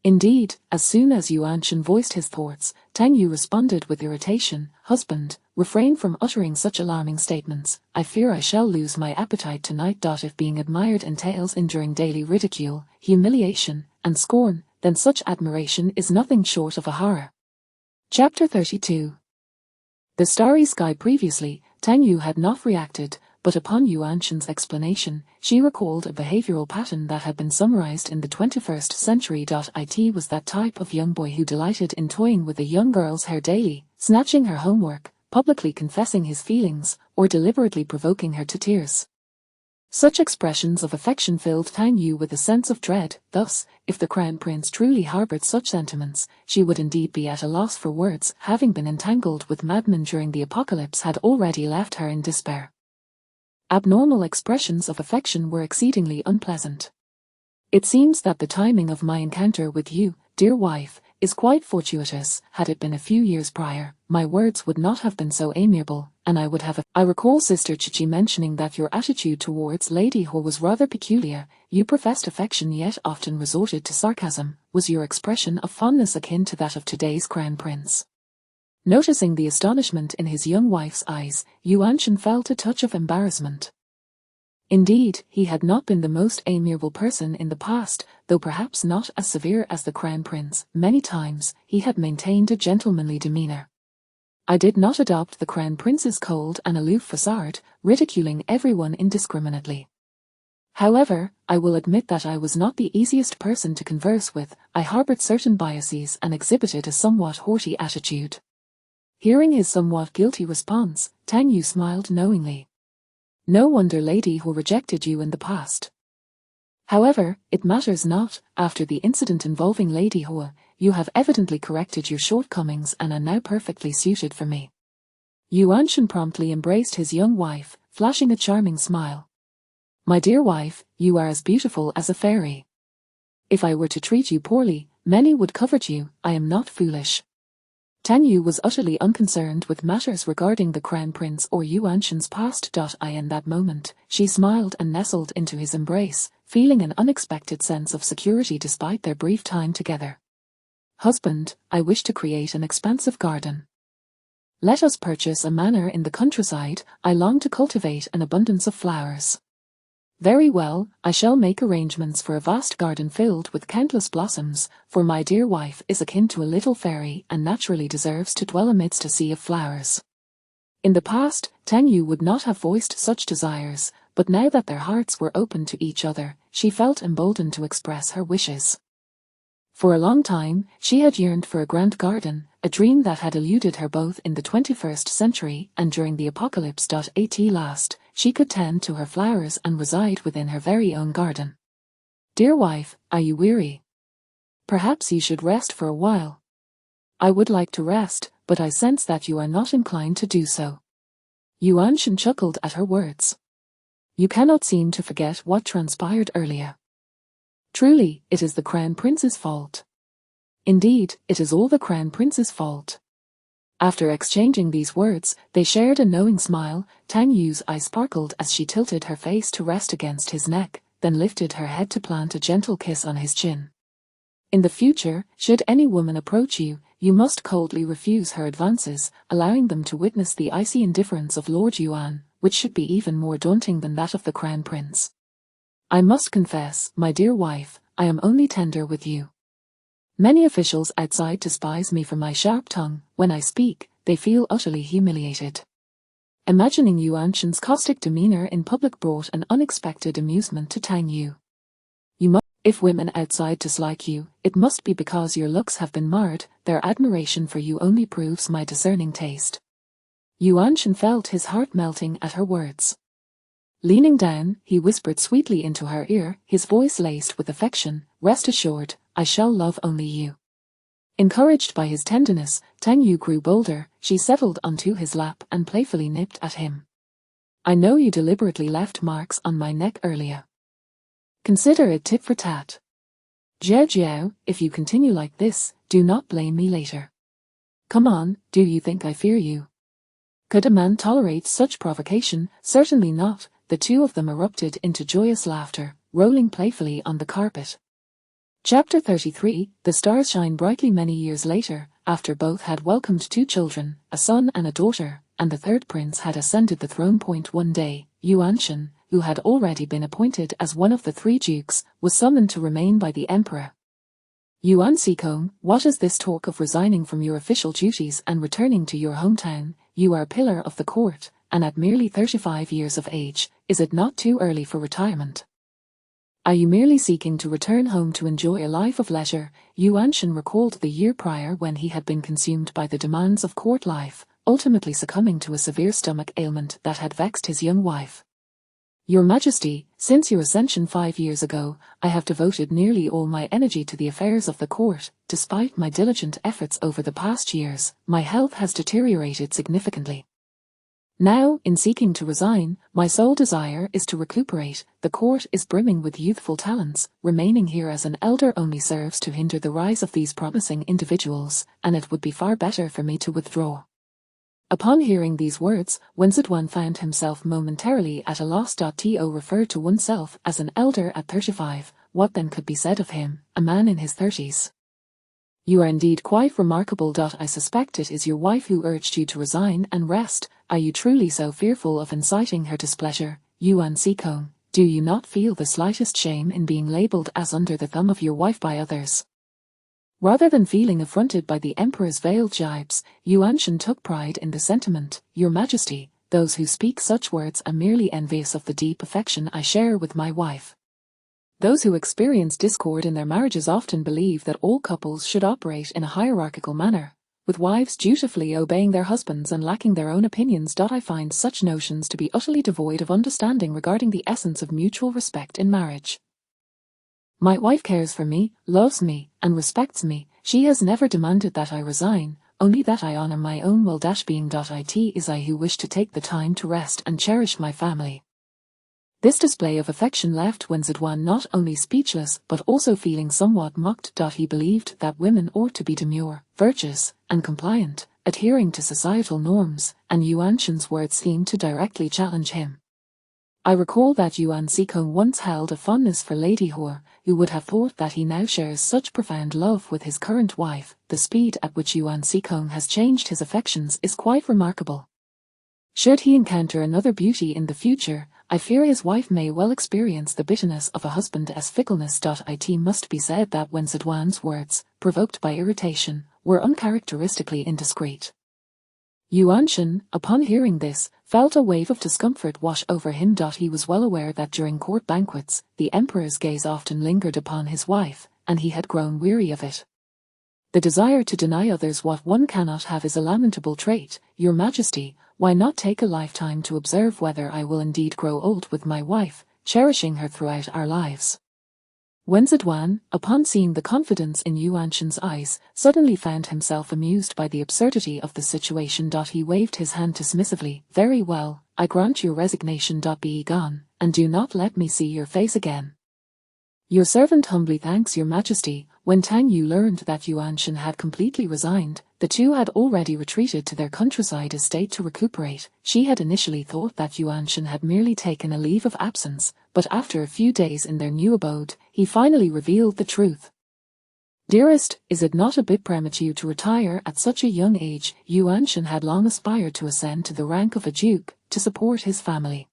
Indeed, as soon as Yuanshan voiced his thoughts, Tang Yu responded with irritation. Husband, refrain from uttering such alarming statements. I fear I shall lose my appetite tonight. If being admired entails enduring daily ridicule, humiliation, and scorn, then such admiration is nothing short of a horror. Chapter 32. The starry sky. Previously, Tang Yu had not reacted, but upon Yuanshan's explanation, she recalled a behavioral pattern that had been summarized in the 21st century. It was that type of young boy who delighted in toying with a young girl's hair daily, snatching her homework, publicly confessing his feelings, or deliberately provoking her to tears. Such expressions of affection filled Tang Yu with a sense of dread. Thus, if the crown prince truly harbored such sentiments, she would indeed be at a loss for words. Having been entangled with madmen during the apocalypse had already left her in despair. Abnormal expressions of affection were exceedingly unpleasant. It seems that the timing of my encounter with you, dear wife, is quite fortuitous. Had it been a few years prior, my words would not have been so amiable, and I would have I recall Sister Chichi mentioning that your attitude towards Lady Ho was rather peculiar. You professed affection yet often resorted to sarcasm. Was your expression of fondness akin to that of today's crown prince? Noticing the astonishment in his young wife's eyes, Yuanshan felt a touch of embarrassment. Indeed, he had not been the most amiable person in the past, though perhaps not as severe as the crown prince. Many times, he had maintained a gentlemanly demeanor. I did not adopt the crown prince's cold and aloof facade, ridiculing everyone indiscriminately. However, I will admit that I was not the easiest person to converse with. I harbored certain biases and exhibited a somewhat haughty attitude. Hearing his somewhat guilty response, Tang Yu smiled knowingly. No wonder Lady Ho rejected you in the past. However, it matters not. After the incident involving Lady Ho, you have evidently corrected your shortcomings and are now perfectly suited for me. Yuanshan promptly embraced his young wife, flashing a charming smile. My dear wife, you are as beautiful as a fairy. If I were to treat you poorly, many would covet you. I am not foolish. Tang Yu was utterly unconcerned with matters regarding the crown prince or Yuanshan's past. In that moment, she smiled and nestled into his embrace, feeling an unexpected sense of security despite their brief time together. Husband, I wish to create an expansive garden. Let us purchase a manor in the countryside. I long to cultivate an abundance of flowers. Very well, I shall make arrangements for a vast garden filled with countless blossoms, for my dear wife is akin to a little fairy and naturally deserves to dwell amidst a sea of flowers. In the past, Tang Yu would not have voiced such desires, but now that their hearts were open to each other, she felt emboldened to express her wishes. For a long time, she had yearned for a grand garden, a dream that had eluded her both in the 21st century and during the apocalypse. At last, she could tend to her flowers and reside within her very own garden. Dear wife, are you weary? Perhaps you should rest for a while. I would like to rest, but I sense that you are not inclined to do so. Yuanshan chuckled at her words. You cannot seem to forget what transpired earlier. Truly, it is the crown prince's fault. Indeed, it is all the crown prince's fault. After exchanging these words, they shared a knowing smile. Tang Yu's eyes sparkled as she tilted her face to rest against his neck, then lifted her head to plant a gentle kiss on his chin. In the future, should any woman approach you, you must coldly refuse her advances, allowing them to witness the icy indifference of Lord Yuan, which should be even more daunting than that of the crown prince. I must confess, my dear wife, I am only tender with you. Many officials outside despise me for my sharp tongue. When I speak, they feel utterly humiliated. Imagining Yuanshan's caustic demeanor in public brought an unexpected amusement to Tang Yu. If women outside dislike you, it must be because your looks have been marred. Their admiration for you only proves my discerning taste. Yuanshan felt his heart melting at her words. Leaning down, he whispered sweetly into her ear, his voice laced with affection, "Rest assured, I shall love only you." Encouraged by his tenderness, Tang Yu grew bolder. She settled onto his lap and playfully nipped at him. "I know you deliberately left marks on my neck earlier. Consider it tit for tat. Jiao Jiao, if you continue like this, do not blame me later. Come on, do you think I fear you?" Could a man tolerate such provocation? Certainly not. The two of them erupted into joyous laughter, rolling playfully on the carpet. Chapter 33. The stars shine brightly many years later, after both had welcomed 2 children, a son and a daughter, and the third prince had ascended the throne point one day. Yuanshan, who had already been appointed as one of the 3 dukes, was summoned to remain by the emperor. "Yuan Xikong, what is this talk of resigning from your official duties and returning to your hometown? You are a pillar of the court, and at merely 35 years of age, is it not too early for retirement? Are you merely seeking to return home to enjoy a life of leisure?" Yuanshan recalled the year prior when he had been consumed by the demands of court life, ultimately succumbing to a severe stomach ailment that had vexed his young wife. "Your Majesty, since your ascension 5 years ago, I have devoted nearly all my energy to the affairs of the court. Despite my diligent efforts over the past years, my health has deteriorated significantly. Now, in seeking to resign, my sole desire is to recuperate. The court is brimming with youthful talents. Remaining here as an elder only serves to hinder the rise of these promising individuals, and it would be far better for me to withdraw." Upon hearing these words, Wen Zedwan found himself momentarily at a loss. To refer to oneself as an elder at 35, what then could be said of him, a man in his 30s? "You are indeed quite remarkable. I suspect it is your wife who urged you to resign and rest. Are you truly so fearful of inciting her displeasure? Yuan Xikong, do you not feel the slightest shame in being labeled as under the thumb of your wife by others?" Rather than feeling affronted by the emperor's veiled jibes, Yuanshan took pride in the sentiment. "Your Majesty, those who speak such words are merely envious of the deep affection I share with my wife. Those who experience discord in their marriages often believe that all couples should operate in a hierarchical manner, with wives dutifully obeying their husbands and lacking their own opinions. I find such notions to be utterly devoid of understanding regarding the essence of mutual respect in marriage. My wife cares for me, loves me, and respects me. She has never demanded that I resign, only that I honor my own will. Being it is I who wish to take the time to rest and cherish my family." This display of affection left Wen Zedwan not only speechless but also feeling somewhat mocked. He believed that women ought to be demure, virtuous, and compliant, adhering to societal norms, and Yuanshan's words seemed to directly challenge him. "I recall that Yuan Xikong once held a fondness for Lady Hor, who would have thought that he now shares such profound love with his current wife. The speed at which Yuan Xikong has changed his affections is quite remarkable. Should he encounter another beauty in the future, I fear his wife may well experience the bitterness of a husband as fickleness. It must be said that Wen Zedwan's words, provoked by irritation, were uncharacteristically indiscreet. Yuanshan, upon hearing this, felt a wave of discomfort wash over him. He was well aware that during court banquets, the emperor's gaze often lingered upon his wife, and he had grown weary of it. The desire to deny others what one cannot have is a lamentable trait. Your Majesty, why not take a lifetime to observe whether I will indeed grow old with my wife, cherishing her throughout our lives? Wen Zedwan, upon seeing the confidence in Yuanshan's eyes, suddenly found himself amused by the absurdity of the situation. He waved his hand dismissively. Very well, I grant your resignation. Be gone, and do not let me see your face again. Your servant humbly thanks your Majesty. When Tang Yu learned that Yuanshan had completely resigned, the two had already retreated to their countryside estate to recuperate. She had initially thought that Yuanshan had merely taken a leave of absence, but after a few days in their new abode, he finally revealed the truth. Dearest, is it not a bit premature to retire at such a young age? Yuanshan had long aspired to ascend to the rank of a duke, to support his family.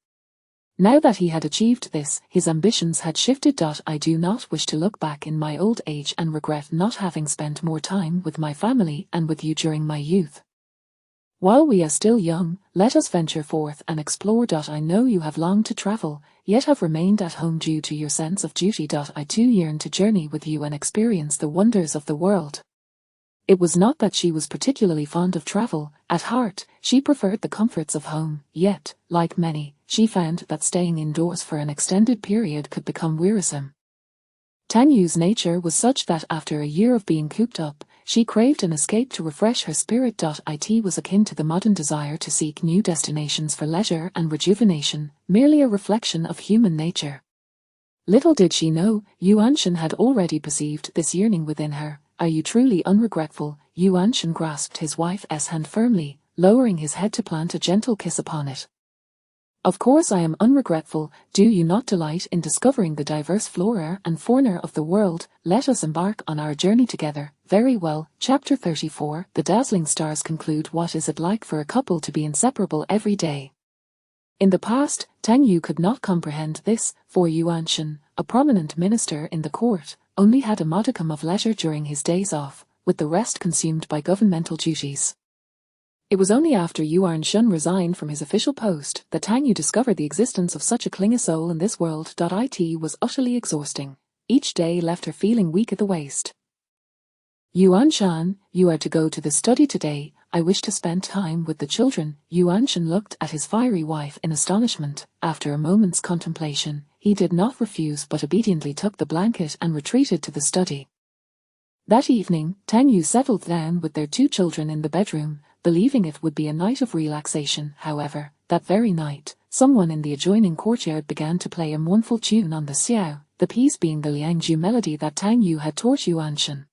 Now that he had achieved this, his ambitions had shifted. I do not wish to look back in my old age and regret not having spent more time with my family and with you during my youth. While we are still young, let us venture forth and explore. I know you have longed to travel, yet have remained at home due to your sense of duty. I too yearn to journey with you and experience the wonders of the world. It was not that she was particularly fond of travel, At heart, she preferred the comforts of home, yet, like many, she found that staying indoors for an extended period could become wearisome. Tanyu's nature was such that after a year of being cooped up, she craved an escape to refresh her spirit. It was akin to the modern desire to seek new destinations for leisure and rejuvenation, merely a reflection of human nature. Little did she know, Yuanshan had already perceived this yearning within her. Are you truly unregretful? Yuanshan grasped his wife's hand firmly, lowering his head to plant a gentle kiss upon it. Of course I am unregretful. Do you not delight in discovering the diverse flora and fauna of the world? Let us embark on our journey together. Very well. Chapter 34. The dazzling stars conclude. What is it like for a couple to be inseparable every day? In the past, Tangyu could not comprehend this, for Yuanshan, a prominent minister in the court, only had a modicum of leisure during his days off, with the rest consumed by governmental duties. It was only after Yuanshan resigned from his official post that Tangyu discovered the existence of such a clingy soul in this world. It was utterly exhausting. Each day left her feeling weak at the waist. Yuanshan, you are to go to the study today. I wish to spend time with the children. Yuanshan looked at his fiery wife in astonishment. After a moment's contemplation, he did not refuse but obediently took the blanket and retreated to the study. That evening, Tangyu settled down with their two children in the bedroom, believing it would be a night of relaxation. However, that very night, someone in the adjoining courtyard began to play a mournful tune on the xiao, the piece being the Liangju melody that Tangyu had taught Yuanshan.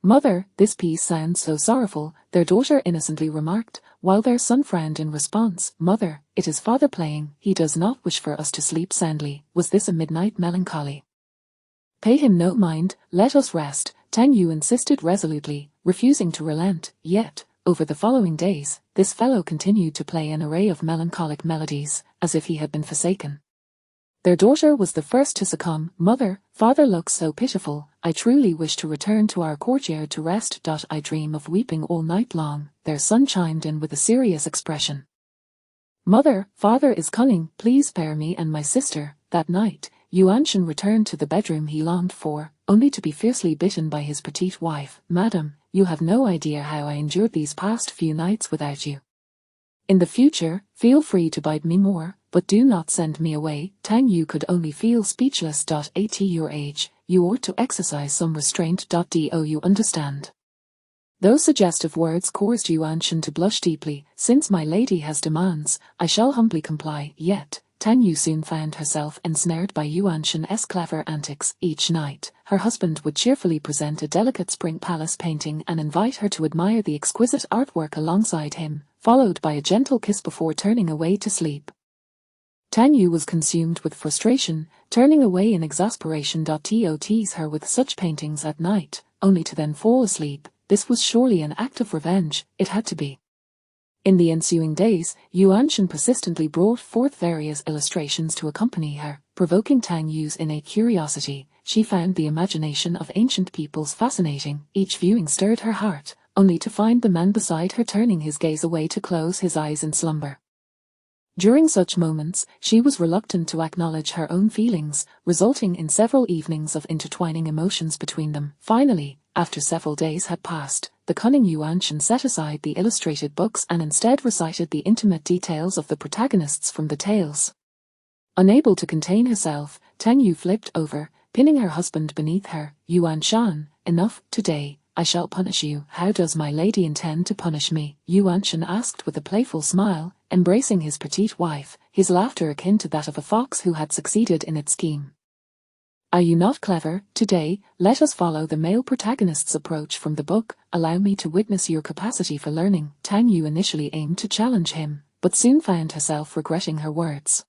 Mother, this piece sounds so sorrowful, their daughter innocently remarked, while their son frowned in response. Mother, it is father playing. He does not wish for us to sleep soundly. Was this a midnight melancholy? Pay him no mind, let us rest, Tangyu insisted resolutely, refusing to relent. Yet, over the following days, this fellow continued to play an array of melancholic melodies, as if he had been forsaken. Their daughter was the first to succumb. Mother, father looks so pitiful. I truly wish to return to our courtyard to rest. I dream of weeping all night long. Their son chimed in with a serious expression. Mother, father is cunning. Please spare me and my sister. That night, Yuanshan returned to the bedroom he longed for, only to be fiercely bitten by his petite wife. Madam, you have no idea how I endured these past few nights without you. In the future, feel free to bite me more, but do not send me away. Tangyu could only feel speechless. At your age, you ought to exercise some restraint. Do you understand? Those suggestive words caused Yuanshan to blush deeply. Since my lady has demands, I shall humbly comply. Yet, Tangyu soon found herself ensnared by Yuanshan's clever antics. Each night, her husband would cheerfully present a delicate spring palace painting and invite her to admire the exquisite artwork alongside him, followed by a gentle kiss before turning away to sleep. Tangyu was consumed with frustration, turning away in exasperation. To tease her with such paintings at night, only to then fall asleep. This was surely an act of revenge. It had to be. In the ensuing days, Yuanshan persistently brought forth various illustrations to accompany her, provoking Tangyu's innate curiosity. She found the imagination of ancient peoples fascinating. Each viewing stirred her heart, only to find the man beside her turning his gaze away to close his eyes in slumber. During such moments, she was reluctant to acknowledge her own feelings, resulting in several evenings of intertwining emotions between them. Finally, after several days had passed, the cunning Yuanshan set aside the illustrated books and instead recited the intimate details of the protagonists from the tales. Unable to contain herself, Tangyu flipped over, pinning her husband beneath her. Yuanshan, enough, today, I shall punish you. How does my lady intend to punish me? Yuanshan asked with a playful smile, embracing his petite wife, his laughter akin to that of a fox who had succeeded in its scheme. Are you not clever? Today, let us follow the male protagonist's approach from the book. Allow me to witness your capacity for learning. Tangyu initially aimed to challenge him, but soon found herself regretting her words.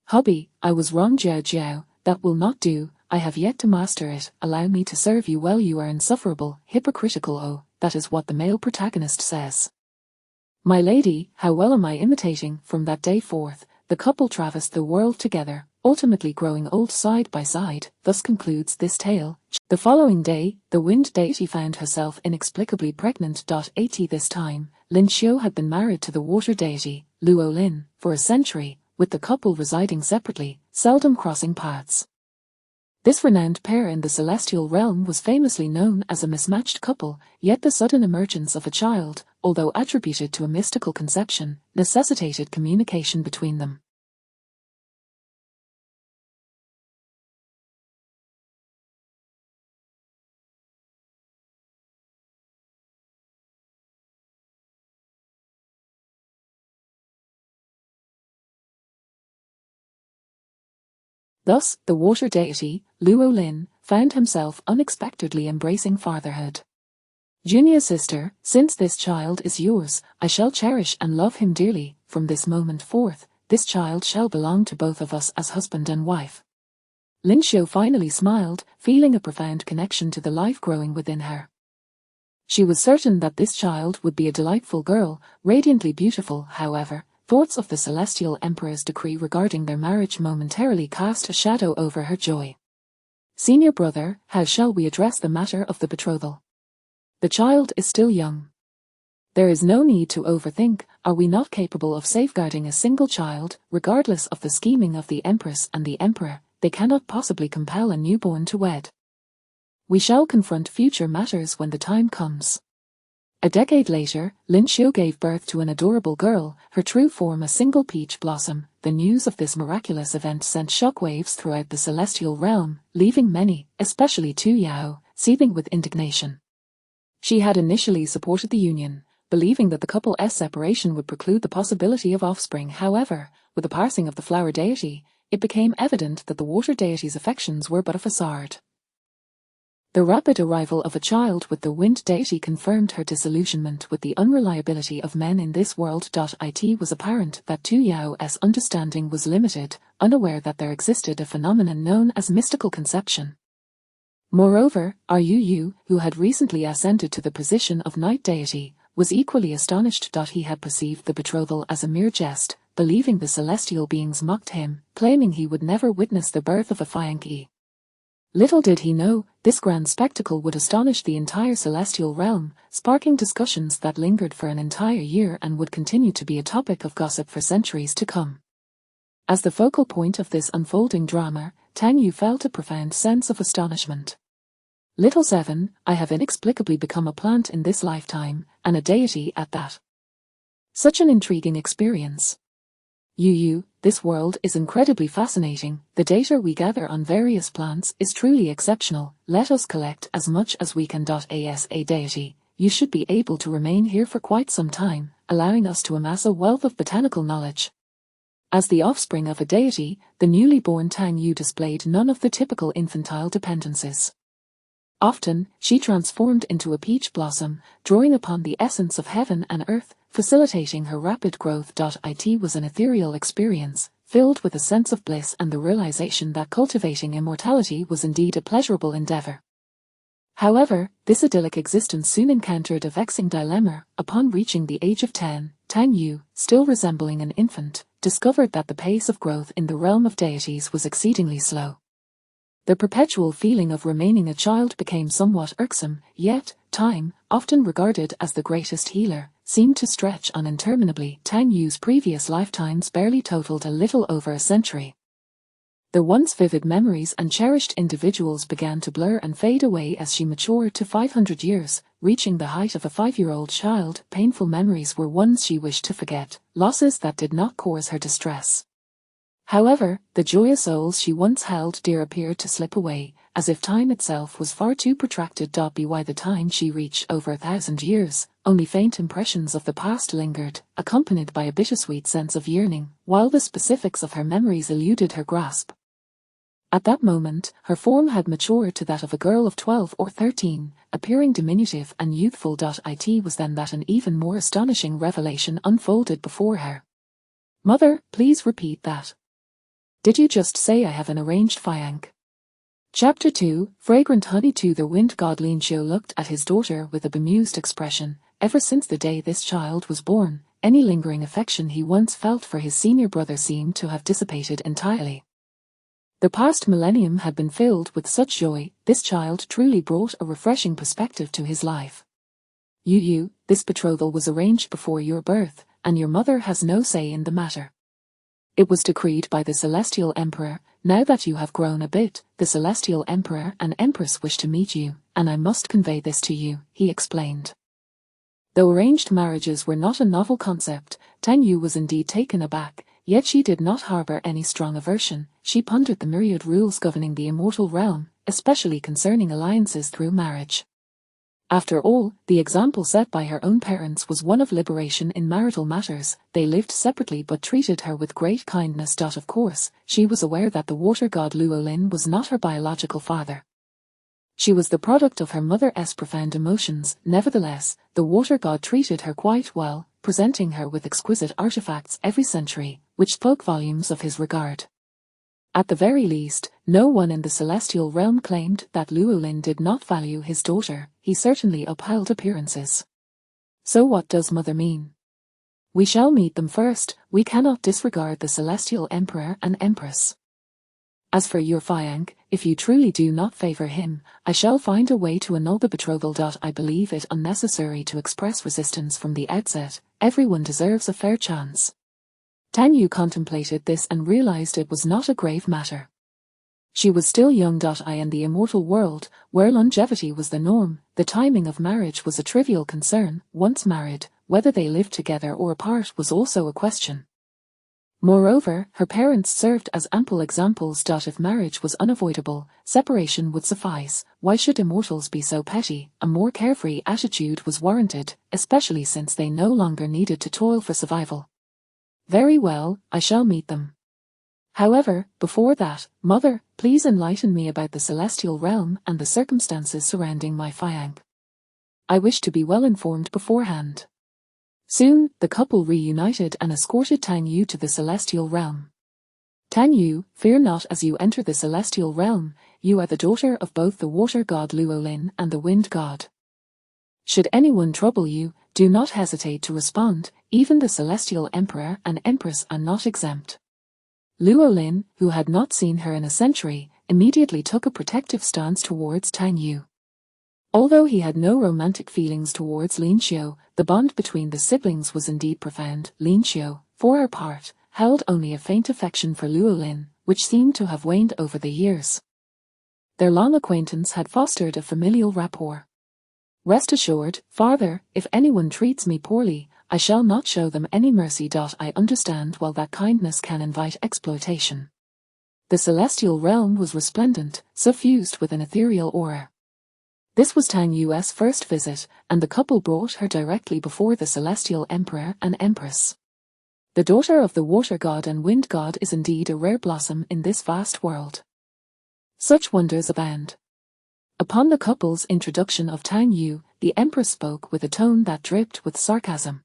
Hubby, I was wrong. Jiao, that will not do. I have yet to master it. Allow me to serve you well. You are insufferable, hypocritical. Oh, that is what the male protagonist says. My lady, how well am I imitating? From that day forth, the couple traversed the world together, ultimately growing old side by side. Thus concludes this tale. The following day, the wind deity found herself inexplicably pregnant. This time, Lin Xiu had been married to the water deity, Luo Lin, for a century, with the couple residing separately, seldom crossing paths. This renowned pair in the celestial realm was famously known as a mismatched couple, yet the sudden emergence of a child, although attributed to a mystical conception, necessitated communication between them. Thus, the water deity, Luo Lin, found himself unexpectedly embracing fatherhood. Junior's sister, since this child is yours, I shall cherish and love him dearly. From this moment forth, this child shall belong to both of us as husband and wife. Lin Xiu finally smiled, feeling a profound connection to the life growing within her. She was certain that this child would be a delightful girl, radiantly beautiful. However, thoughts of the celestial emperor's decree regarding their marriage momentarily cast a shadow over her joy. Senior brother, how shall we address the matter of the betrothal? The child is still young. There is no need to overthink. Are we not capable of safeguarding a single child, regardless of the scheming of the empress and the emperor? They cannot possibly compel a newborn to wed. We shall confront future matters when the time comes. A decade later, Lin Xiu gave birth to an adorable girl, her true form a single peach blossom. The news of this miraculous event sent shockwaves throughout the celestial realm, leaving many, especially Tu Yao, seething with indignation. She had initially supported the union, believing that the couple's separation would preclude the possibility of offspring. However, with the passing of the flower deity, it became evident that the water deity's affections were but a facade. The rapid arrival of a child with the wind deity confirmed her disillusionment with the unreliability of men in this world. It was apparent that Tu Yao's understanding was limited, unaware that there existed a phenomenon known as mystical conception. Moreover, Yu, who had recently ascended to the position of night deity, was equally astonished. He had perceived the betrothal as a mere jest, believing the celestial beings mocked him, claiming he would never witness the birth of a Fianqi. Little did he know, this grand spectacle would astonish the entire celestial realm, sparking discussions that lingered for an entire year and would continue to be a topic of gossip for centuries to come. As the focal point of this unfolding drama, Tang Yu felt a profound sense of astonishment. Little 7, I have inexplicably become a plant in this lifetime, and a deity at that. Such an intriguing experience. Yu, this world is incredibly fascinating. The data we gather on various plants is truly exceptional. Let us collect as much as we can. As a deity, you should be able to remain here for quite some time, allowing us to amass a wealth of botanical knowledge. As the offspring of a deity, the newly born Tang Yu displayed none of the typical infantile dependencies. Often, she transformed into a peach blossom, drawing upon the essence of heaven and earth, facilitating her rapid growth. It was an ethereal experience, filled with a sense of bliss and the realization that cultivating immortality was indeed a pleasurable endeavor. However, this idyllic existence soon encountered a vexing dilemma. Upon reaching the age of 10, Tang Yu, still resembling an infant, discovered that the pace of growth in the realm of deities was exceedingly slow. The perpetual feeling of remaining a child became somewhat irksome, yet, time, often regarded as the greatest healer, seemed to stretch on interminably. Tang Yu's previous lifetimes barely totaled a little over a century. The once vivid memories and cherished individuals began to blur and fade away as she matured to 500 years, reaching the height of a 5-year-old child. Painful memories were ones she wished to forget, losses that did not cause her distress. However, the joyous souls she once held dear appeared to slip away, as if time itself was far too protracted. By the time she reached over 1,000 years, only faint impressions of the past lingered, accompanied by a bittersweet sense of yearning, while the specifics of her memories eluded her grasp. At that moment, her form had matured to that of a girl of 12 or 13, appearing diminutive and youthful. It was then that an even more astonishing revelation unfolded before her. Mother, please repeat that. Did you just say I have an arranged fianc? Chapter 2, Fragrant Honey. To the wind god Lin Xiu looked at his daughter with a bemused expression. Ever since the day this child was born, any lingering affection he once felt for his senior brother seemed to have dissipated entirely. The past millennium had been filled with such joy. This child truly brought a refreshing perspective to his life. Yu, this betrothal was arranged before your birth, and your mother has no say in the matter. It was decreed by the Celestial Emperor. Now that you have grown a bit, the Celestial Emperor and Empress wish to meet you, and I must convey this to you, he explained. Though arranged marriages were not a novel concept, Tang Yu was indeed taken aback, yet she did not harbor any strong aversion. She pondered the myriad rules governing the immortal realm, especially concerning alliances through marriage. After all, the example set by her own parents was one of liberation in marital matters. They lived separately but treated her with great kindness. Of course, she was aware that the water god Luolin was not her biological father. She was the product of her mother's profound emotions. Nevertheless, the water god treated her quite well, presenting her with exquisite artifacts every century, which spoke volumes of his regard. At the very least, no one in the celestial realm claimed that Luolin did not value his daughter. He certainly upheld appearances. So what does mother mean? We shall meet them first. We cannot disregard the celestial emperor and empress. As for your fiancé, if you truly do not favor him, I shall find a way to annul the betrothal. I believe it unnecessary to express resistance from the outset. Everyone deserves a fair chance. Tang Yu contemplated this and realized it was not a grave matter. She was still young. In the immortal world, where longevity was the norm, the timing of marriage was a trivial concern. Once married, whether they lived together or apart was also a question. Moreover, her parents served as ample examples. If marriage was unavoidable, separation would suffice. Why should immortals be so petty? A more carefree attitude was warranted, especially since they no longer needed to toil for survival. Very well, I shall meet them. However, before that, mother, please enlighten me about the celestial realm and the circumstances surrounding my fiancé. I wish to be well informed beforehand. Soon, the couple reunited and escorted Tang Yu to the celestial realm. Tang Yu, fear not as you enter the celestial realm. You are the daughter of both the water god Luolin and the wind god. Should anyone trouble you, do not hesitate to respond. Even the celestial emperor and empress are not exempt. Luolin, who had not seen her in a century, immediately took a protective stance towards Tang Yu. Although he had no romantic feelings towards Lin Xiu, the bond between the siblings was indeed profound. Lin Xiu, for her part, held only a faint affection for Luolin, which seemed to have waned over the years. Their long acquaintance had fostered a familial rapport. Rest assured, father, if anyone treats me poorly, I shall not show them any mercy. I understand well that kindness can invite exploitation. The celestial realm was resplendent, suffused with an ethereal aura. This was Tang Yu's first visit, and the couple brought her directly before the celestial emperor and empress. The daughter of the water god and wind god is indeed a rare blossom in this vast world. Such wonders abound. Upon the couple's introduction of Tang Yu, the empress spoke with a tone that dripped with sarcasm.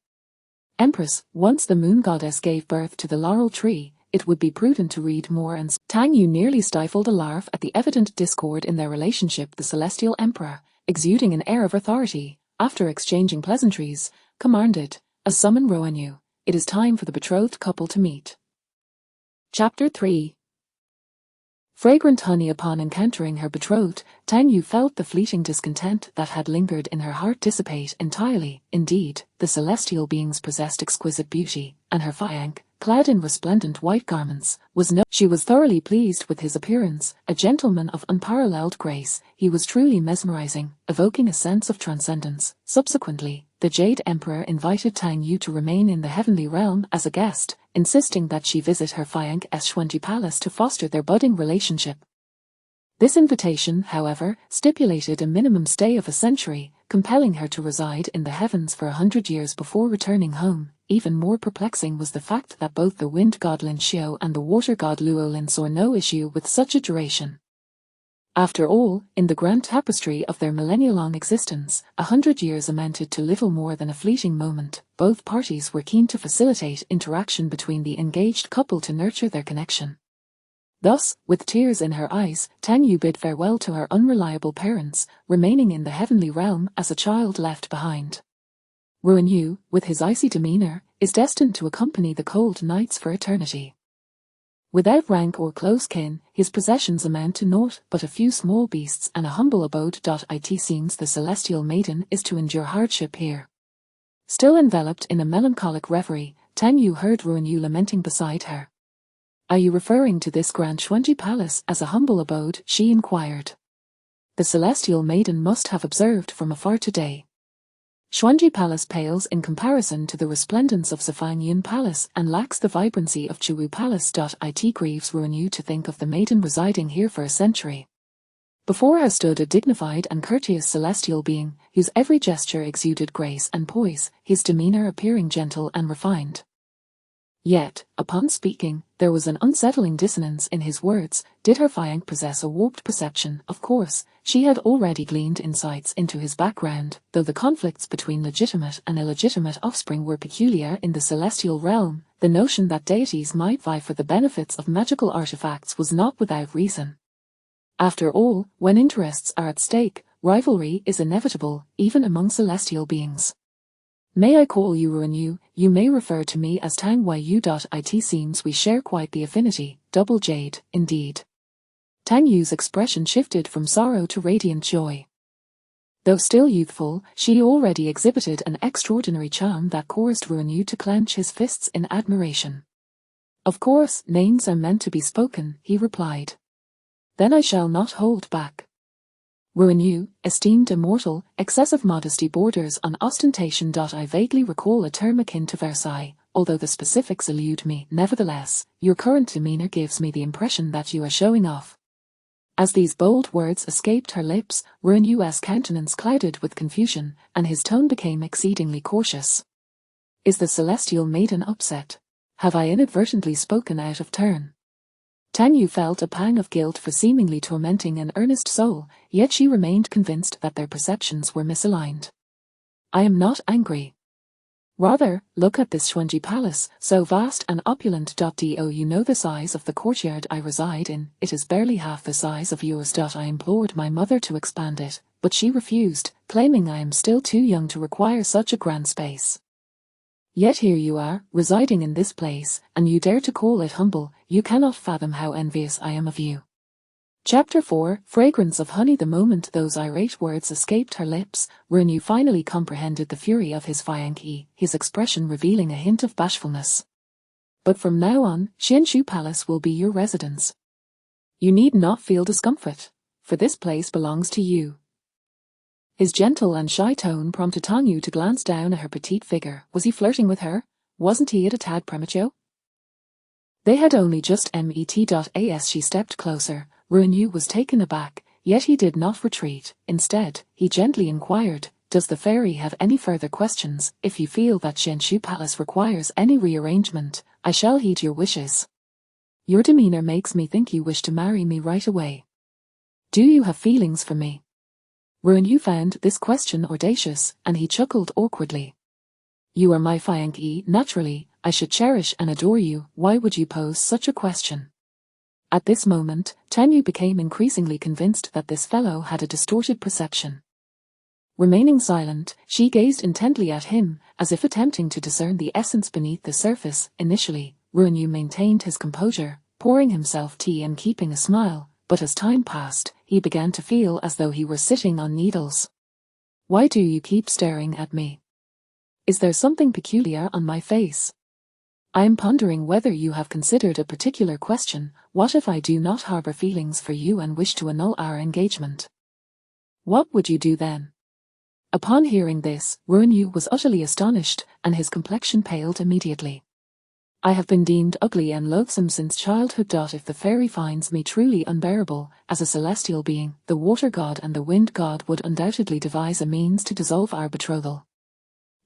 Empress, once the moon goddess gave birth to the laurel tree, it would be prudent to read more and Tang Yu nearly stifled a laugh at the evident discord in their relationship. The celestial emperor, exuding an air of authority, after exchanging pleasantries, commanded, summon Roanyu. It is time for the betrothed couple to meet. Chapter 3. Fragrant honey. Upon encountering her betrothed, Tang Yu felt the fleeting discontent that had lingered in her heart dissipate entirely. Indeed, the celestial beings possessed exquisite beauty, and her fiancé, clad in resplendent white garments, she was thoroughly pleased with his appearance. A gentleman of unparalleled grace, he was truly mesmerizing, evoking a sense of transcendence. Subsequently, the Jade Emperor invited Tang Yu to remain in the heavenly realm as a guest, insisting that she visit her fiancé's Xuanji palace to foster their budding relationship. This invitation, however, stipulated a minimum stay of a century, compelling her to reside in the heavens for 100 years before returning home. Even more perplexing was the fact that both the wind god Lin Xiu and the water god Luolin saw no issue with such a duration. After all, in the grand tapestry of their millennia-long existence, 100 years amounted to little more than a fleeting moment. Both parties were keen to facilitate interaction between the engaged couple to nurture their connection. Thus, with tears in her eyes, Tang Yu bid farewell to her unreliable parents, remaining in the heavenly realm as a child left behind. Roanyu, with his icy demeanor, is destined to accompany the cold nights for eternity. Without rank or close kin, his possessions amount to naught but a few small beasts and a humble abode. It seems the celestial maiden is to endure hardship here. Still enveloped in a melancholic reverie, Tang Yu heard Roanyu lamenting beside her. Are you referring to this grand Xuanji palace as a humble abode? She inquired. The celestial maiden must have observed from afar today. Xuanji Palace pales in comparison to the resplendence of Zifang Palace and lacks the vibrancy of Chuwu Palace. It grieves Ruanyu to think of the maiden residing here for a century. Before her stood a dignified and courteous celestial being, whose every gesture exuded grace and poise, his demeanor appearing gentle and refined. Yet, upon speaking, there was an unsettling dissonance in his words. Did her Fiank possess a warped perception? Of course, she had already gleaned insights into his background, though the conflicts between legitimate and illegitimate offspring were peculiar in the celestial realm. The notion that deities might vie for the benefits of magical artifacts was not without reason. After all, when interests are at stake, rivalry is inevitable, even among celestial beings. May I call you Ruanyu? You may refer to me as Tang Yu. It seems we share quite the affinity. Double Jade, indeed. Tang Yu's expression shifted from sorrow to radiant joy. Though still youthful, she already exhibited an extraordinary charm that caused Ruanyu to clench his fists in admiration. Of course, names are meant to be spoken, he replied. Then I shall not hold back. Ruanyu, esteemed immortal, excessive modesty borders on ostentation. I vaguely recall a term akin to Versailles, although the specifics elude me. Nevertheless, your current demeanor gives me the impression that you are showing off. As these bold words escaped her lips, Ruanyu's countenance clouded with confusion, and his tone became exceedingly cautious. Is the celestial maiden upset? Have I inadvertently spoken out of turn? Tang Yu felt a pang of guilt for seemingly tormenting an earnest soul, yet she remained convinced that their perceptions were misaligned. I am not angry. Rather, look at this Xuanji Palace, so vast and opulent. Do you know the size of the courtyard I reside in? It is barely half the size of yours. I implored my mother to expand it, but she refused, claiming I am still too young to require such a grand space. Yet here you are, residing in this place, and you dare to call it humble. You cannot fathom how envious I am of you. Chapter 4, Fragrance of Honey. The moment those irate words escaped her lips, Ruanyu finally comprehended the fury of his Fiank, his expression revealing a hint of bashfulness. But from now on, Xinshu Palace will be your residence. You need not feel discomfort, for this place belongs to you. His gentle and shy tone prompted Tang Yu to glance down at her petite figure. Was he flirting with her? Wasn't he at a tad premature? They had only just met. As she stepped closer, Ruanyu was taken aback, yet he did not retreat. Instead, he gently inquired, does the fairy have any further questions? If you feel that Xinshu Palace requires any rearrangement, I shall heed your wishes. Your demeanor makes me think you wish to marry me right away. Do you have feelings for me? Ruanyu found this question audacious, and he chuckled awkwardly. You are my Fiank. Naturally, I should cherish and adore you. Why would you pose such a question? At this moment, Tang Yu became increasingly convinced that this fellow had a distorted perception. Remaining silent, she gazed intently at him, as if attempting to discern the essence beneath the surface. Initially, Ruanyu maintained his composure, pouring himself tea and keeping a smile, but as time passed, he began to feel as though he were sitting on needles. Why do you keep staring at me? Is there something peculiar on my face? I am pondering whether you have considered a particular question. What if I do not harbor feelings for you and wish to annul our engagement? What would you do then? Upon hearing this, Ruanyu was utterly astonished, and his complexion paled immediately. I have been deemed ugly and loathsome since childhood. If the fairy finds me truly unbearable, as a celestial being, the water god and the wind god would undoubtedly devise a means to dissolve our betrothal.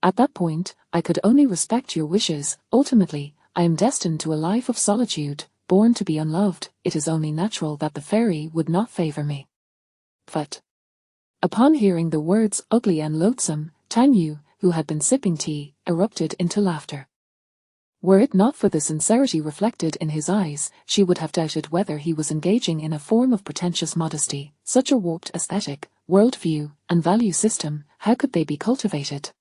At that point, I could only respect your wishes. Ultimately, I am destined to a life of solitude, born to be unloved. It is only natural that the fairy would not favor me. But upon hearing the words ugly and loathsome, Tang Yu, who had been sipping tea, erupted into laughter. Were it not for the sincerity reflected in his eyes, she would have doubted whether he was engaging in a form of pretentious modesty. Such a warped aesthetic, worldview, and value system, how could they be cultivated?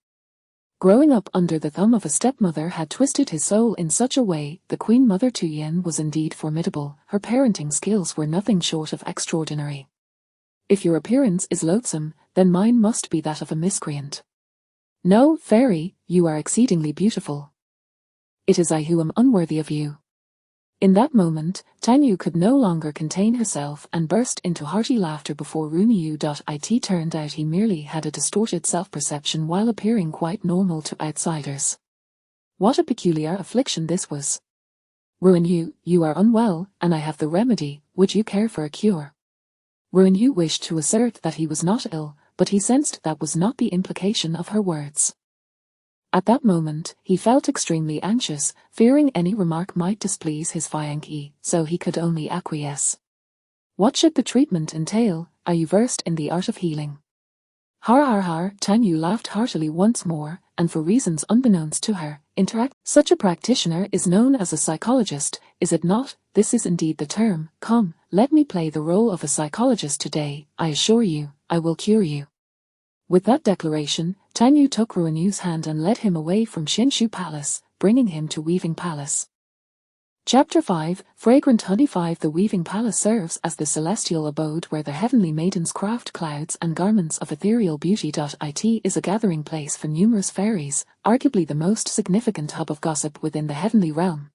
Growing up under the thumb of a stepmother had twisted his soul in such a way. The Queen Mother Tuyen was indeed formidable. Her parenting skills were nothing short of extraordinary. If your appearance is loathsome, then mine must be that of a miscreant. No, fairy, you are exceedingly beautiful. It is I who am unworthy of you. In that moment, Tang Yu could no longer contain herself and burst into hearty laughter before Runyu.it turned out he merely had a distorted self-perception while appearing quite normal to outsiders. What a peculiar affliction this was. Runyu, you are unwell, and I have the remedy, would you care for a cure? Runyu wished to assert that he was not ill, but he sensed that was not the implication of her words. At that moment, he felt extremely anxious, fearing any remark might displease his fiancée, so he could only acquiesce. What should the treatment entail? Are you versed in the art of healing? Har har har, Tang Yu laughed heartily once more, and for reasons unbeknownst to her, such a practitioner is known as a psychologist, is it not? This is indeed the term. Come, let me play the role of a psychologist today, I assure you, I will cure you. With that declaration, Tang Yu took Ruanyu's hand and led him away from Shinshu Palace, bringing him to Weaving Palace. Chapter 5, Fragrant Honey 5. The Weaving Palace serves as the celestial abode where the heavenly maidens craft clouds and garments of ethereal beauty. It is a gathering place for numerous fairies, arguably the most significant hub of gossip within the heavenly realm.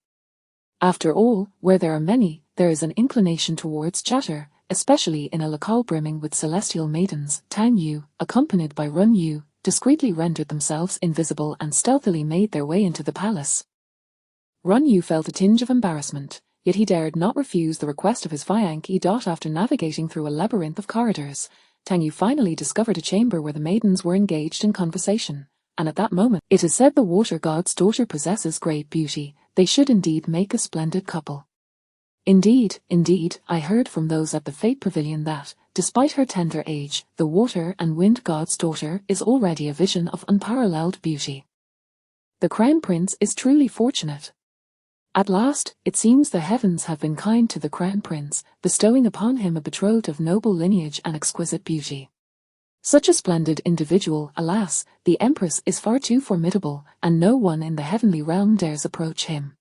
After all, where there are many, there is an inclination towards chatter, especially in a locale brimming with celestial maidens. Tang Yu, accompanied by Runyu, discreetly rendered themselves invisible and stealthily made their way into the palace. Runyu felt a tinge of embarrassment, yet he dared not refuse the request of his fiancée. After navigating through a labyrinth of corridors, Tang Yu finally discovered a chamber where the maidens were engaged in conversation, and at that moment, it is said the water god's daughter possesses great beauty. They should indeed make a splendid couple. Indeed, I heard from those at the Fate Pavilion that, despite her tender age, the water and wind god's daughter is already a vision of unparalleled beauty. The Crown Prince is truly fortunate. At last, it seems the heavens have been kind to the Crown Prince, bestowing upon him a betrothed of noble lineage and exquisite beauty. Such a splendid individual, alas, the Empress is far too formidable, and no one in the heavenly realm dares approach him.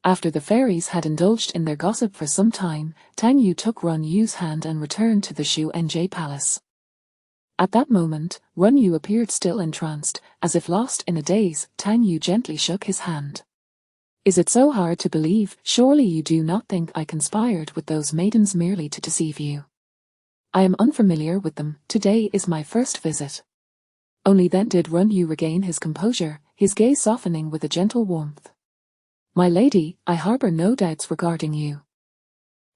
After the fairies had indulged in their gossip for some time, Tang Yu took Runyu's hand and returned to the Shu Nj Palace. At that moment, Runyu appeared still entranced, as if lost in a daze. Tang Yu gently shook his hand. Is it so hard to believe? Surely you do not think I conspired with those maidens merely to deceive you. I am unfamiliar with them, today is my first visit. Only then did Runyu regain his composure, his gaze softening with a gentle warmth. My lady, I harbor no doubts regarding you.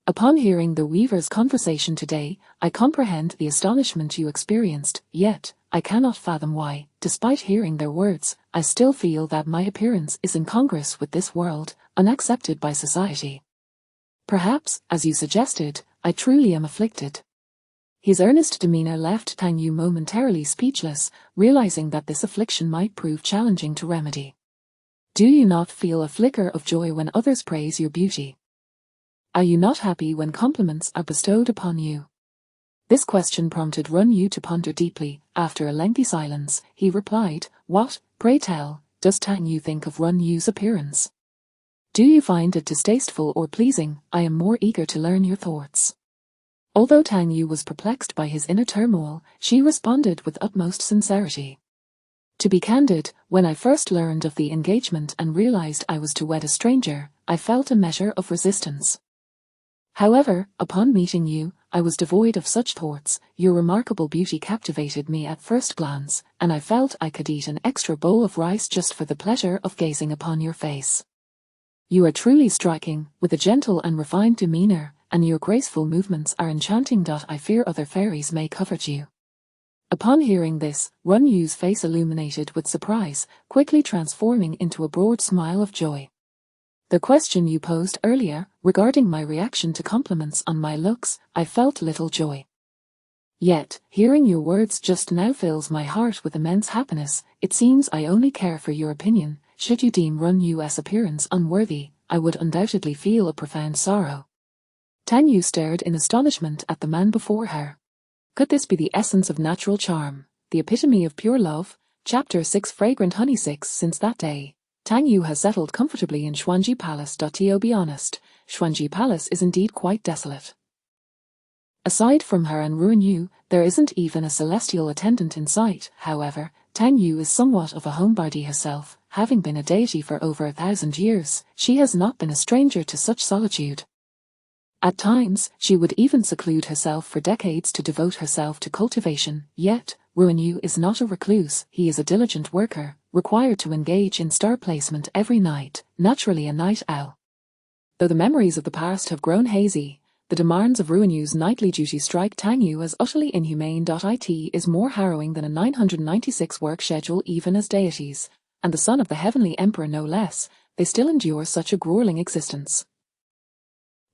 Upon hearing the weaver's conversation today, I comprehend the astonishment you experienced, yet, I cannot fathom why, despite hearing their words, I still feel that my appearance is incongruous with this world, unaccepted by society. Perhaps, as you suggested, I truly am afflicted. His earnest demeanor left Tang Yu momentarily speechless, realizing that this affliction might prove challenging to remedy. Do you not feel a flicker of joy when others praise your beauty? Are you not happy when compliments are bestowed upon you? This question prompted Runyu to ponder deeply. After a lengthy silence, he replied, What, pray tell, does Tang Yu think of Runyu's appearance? Do you find it distasteful or pleasing? I am more eager to learn your thoughts. Although Tang Yu was perplexed by his inner turmoil, she responded with utmost sincerity. To be candid, when I first learned of the engagement and realized I was to wed a stranger, I felt a measure of resistance. However, upon meeting you, I was devoid of such thoughts. Your remarkable beauty captivated me at first glance, and I felt I could eat an extra bowl of rice just for the pleasure of gazing upon your face. You are truly striking, with a gentle and refined demeanor, and your graceful movements are enchanting. I fear other fairies may covet you. Upon hearing this, Runyu's face illuminated with surprise, quickly transforming into a broad smile of joy. The question you posed earlier, regarding my reaction to compliments on my looks, I felt little joy. Yet, hearing your words just now fills my heart with immense happiness. It seems I only care for your opinion. Should you deem Runyu's appearance unworthy, I would undoubtedly feel a profound sorrow. Tang Yu stared in astonishment at the man before her. Could this be the essence of natural charm, the epitome of pure love? Chapter 6 Fragrant Honey 6 Since that day, Tang Yu has settled comfortably in Xuanji Palace. To be honest, Xuanji Palace is indeed quite desolate. Aside from her and Runyu, there isn't even a celestial attendant in sight. However, Tang Yu is somewhat of a homebody herself, having been a deity for over 1,000 years, she has not been a stranger to such solitude. At times, she would even seclude herself for decades to devote herself to cultivation, yet, Ruanyu is not a recluse, he is a diligent worker, required to engage in star placement every night, naturally a night owl. Though the memories of the past have grown hazy, the demands of Ruanyu's nightly duty strike Tangyu as utterly inhumane. It is more harrowing than a 996 work schedule even as deities, and the son of the heavenly emperor no less, they still endure such a grueling existence.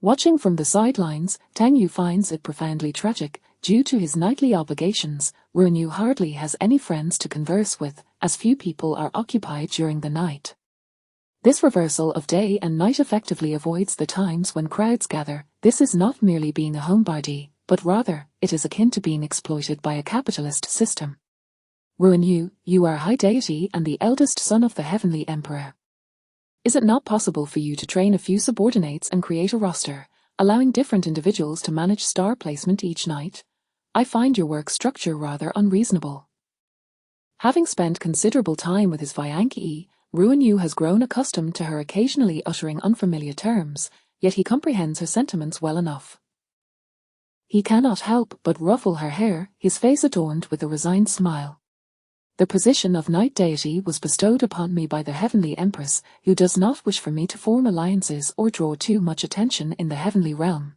Watching from the sidelines, Tangyu finds it profoundly tragic. Due to his nightly obligations, Ruanyu hardly has any friends to converse with, as few people are occupied during the night. This reversal of day and night effectively avoids the times when crowds gather. This is not merely being a homebody, but rather, it is akin to being exploited by a capitalist system. Ruanyu, you are high deity and the eldest son of the heavenly emperor. Is it not possible for you to train a few subordinates and create a roster, allowing different individuals to manage star placement each night? I find your work structure rather unreasonable. Having spent considerable time with his Vianki, Ruanyu has grown accustomed to her occasionally uttering unfamiliar terms, yet he comprehends her sentiments well enough. He cannot help but ruffle her hair, his face adorned with a resigned smile. The position of night deity was bestowed upon me by the heavenly empress, who does not wish for me to form alliances or draw too much attention in the heavenly realm.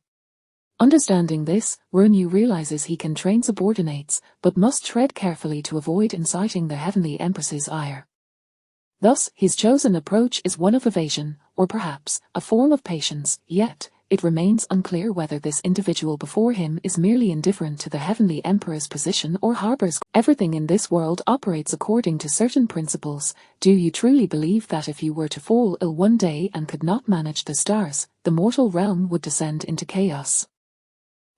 Understanding this, Ruanyu realizes he can train subordinates, but must tread carefully to avoid inciting the heavenly empress's ire. Thus, his chosen approach is one of evasion, or perhaps, a form of patience, yet, it remains unclear whether this individual before him is merely indifferent to the heavenly emperor's position or harbors. Everything in this world operates according to certain principles. Do you truly believe that if you were to fall ill one day and could not manage the stars, the mortal realm would descend into chaos?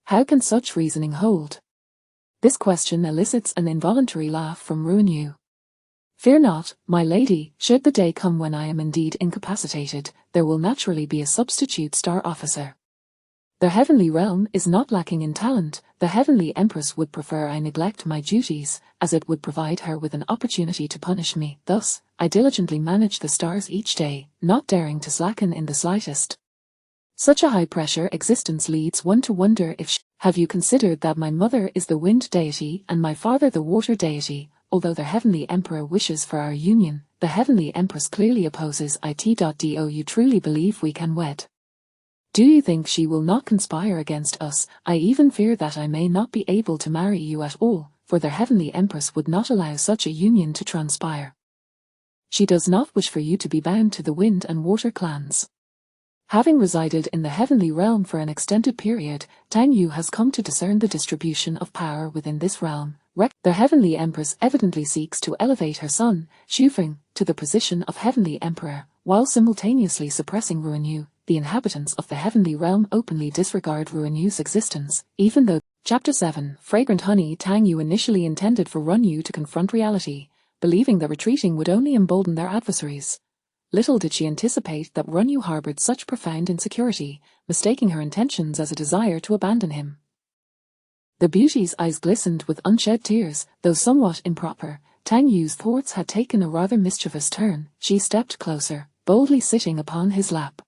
How can such reasoning hold? This question elicits an involuntary laugh from Ruanyu. Fear not, my lady, should the day come when I am indeed incapacitated, there will naturally be a substitute star officer. The heavenly realm is not lacking in talent. The heavenly empress would prefer I neglect my duties, as it would provide her with an opportunity to punish me. Thus, I diligently manage the stars each day, not daring to slacken in the slightest. Such a high-pressure existence leads one to wonder if have you considered that my mother is the wind deity and my father the water deity? Although the heavenly emperor wishes for our union, the heavenly empress clearly opposes it. Do you truly believe we can wed? Do you think she will not conspire against us? I even fear that I may not be able to marry you at all, for the heavenly empress would not allow such a union to transpire. She does not wish for you to be bound to the wind and water clans. Having resided in the heavenly realm for an extended period, Tangyu has come to discern the distribution of power within this realm. The heavenly empress evidently seeks to elevate her son, Shufeng, to the position of heavenly emperor, while simultaneously suppressing Ruanyu. The inhabitants of the heavenly realm openly disregard Ruanyu's existence, even though. Chapter 7 Fragrant Honey. Tangyu initially intended for Ruanyu to confront reality, believing that retreating would only embolden their adversaries. Little did she anticipate that Ruanyu harbored such profound insecurity, mistaking her intentions as a desire to abandon him. The beauty's eyes glistened with unshed tears, though somewhat improper. Tangyu's thoughts had taken a rather mischievous turn. She stepped closer, boldly sitting upon his lap.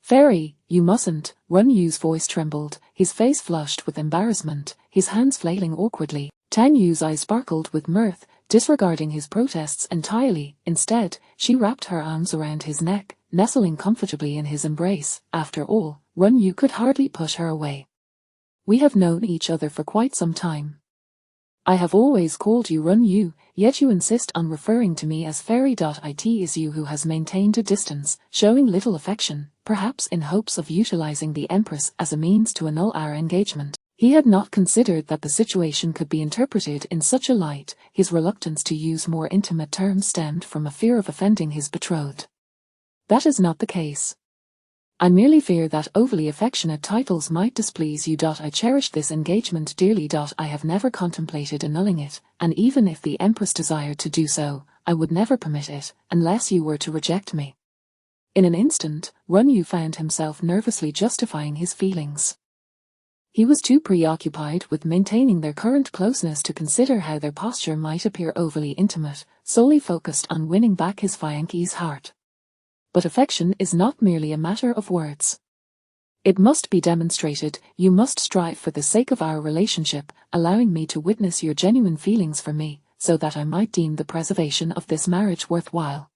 Fairy, you mustn't. Ruanyu's voice trembled, his face flushed with embarrassment, his hands flailing awkwardly. Tangyu's eyes sparkled with mirth, disregarding his protests entirely. Instead, she wrapped her arms around his neck, nestling comfortably in his embrace. After all, Ruanyu could hardly push her away. We have known each other for quite some time. I have always called you Ruanyu, yet you insist on referring to me as Fairy. It is you who has maintained a distance, showing little affection, perhaps in hopes of utilizing the Empress as a means to annul our engagement. He had not considered that the situation could be interpreted in such a light. His reluctance to use more intimate terms stemmed from a fear of offending his betrothed. That is not the case. I merely fear that overly affectionate titles might displease you. I cherish this engagement dearly. I have never contemplated annulling it, and even if the Empress desired to do so, I would never permit it, unless you were to reject me. In an instant, Ruanyu found himself nervously justifying his feelings. He was too preoccupied with maintaining their current closeness to consider how their posture might appear overly intimate, solely focused on winning back his fiancée's heart. But affection is not merely a matter of words. It must be demonstrated. You must strive for the sake of our relationship, allowing me to witness your genuine feelings for me, so that I might deem the preservation of this marriage worthwhile.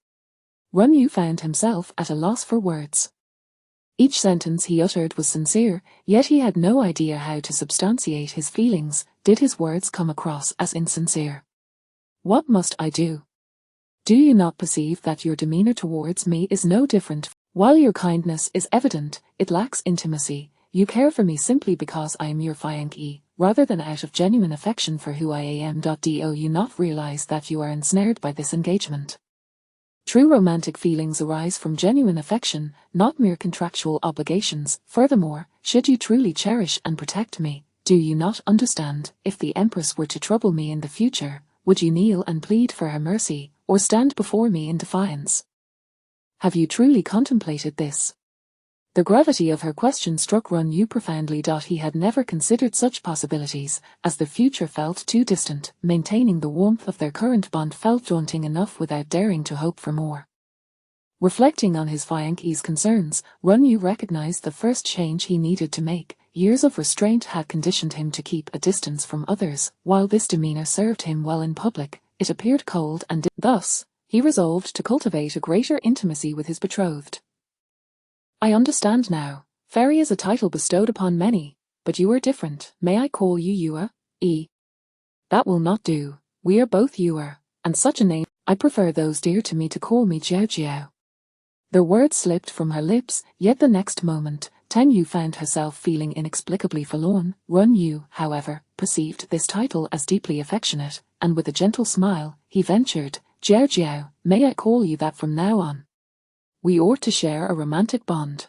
Run-Yu found himself at a loss for words. Each sentence he uttered was sincere, yet he had no idea how to substantiate his feelings. Did his words come across as insincere? What must I do? Do you not perceive that your demeanor towards me is no different? While your kindness is evident, it lacks intimacy. You care for me simply because I am your fiancée, rather than out of genuine affection for who I am. Do you not realize that you are ensnared by this engagement? True romantic feelings arise from genuine affection, not mere contractual obligations. Furthermore, should you truly cherish and protect me, do you not understand, if the Empress were to trouble me in the future, would you kneel and plead for her mercy, or stand before me in defiance? Have you truly contemplated this? The gravity of her question struck Run-Yu profoundly. He had never considered such possibilities, as the future felt too distant. Maintaining the warmth of their current bond felt daunting enough without daring to hope for more. Reflecting on his fiancée's concerns, Run-Yu recognized the first change he needed to make. Years of restraint had conditioned him to keep a distance from others. While this demeanor served him well in public, it appeared cold and thus, he resolved to cultivate a greater intimacy with his betrothed. I understand now. Fairy is a title bestowed upon many, but you are different. May I call you Yua? That will not do. We are both Yua, and such a name. I prefer those dear to me to call me Jiao Jiao. The words slipped from her lips, yet the next moment, Tang Yu found herself feeling inexplicably forlorn. Run-Yu, however, perceived this title as deeply affectionate, and with a gentle smile, he ventured, Jiao Jiao, may I call you that from now on? We ought to share a romantic bond.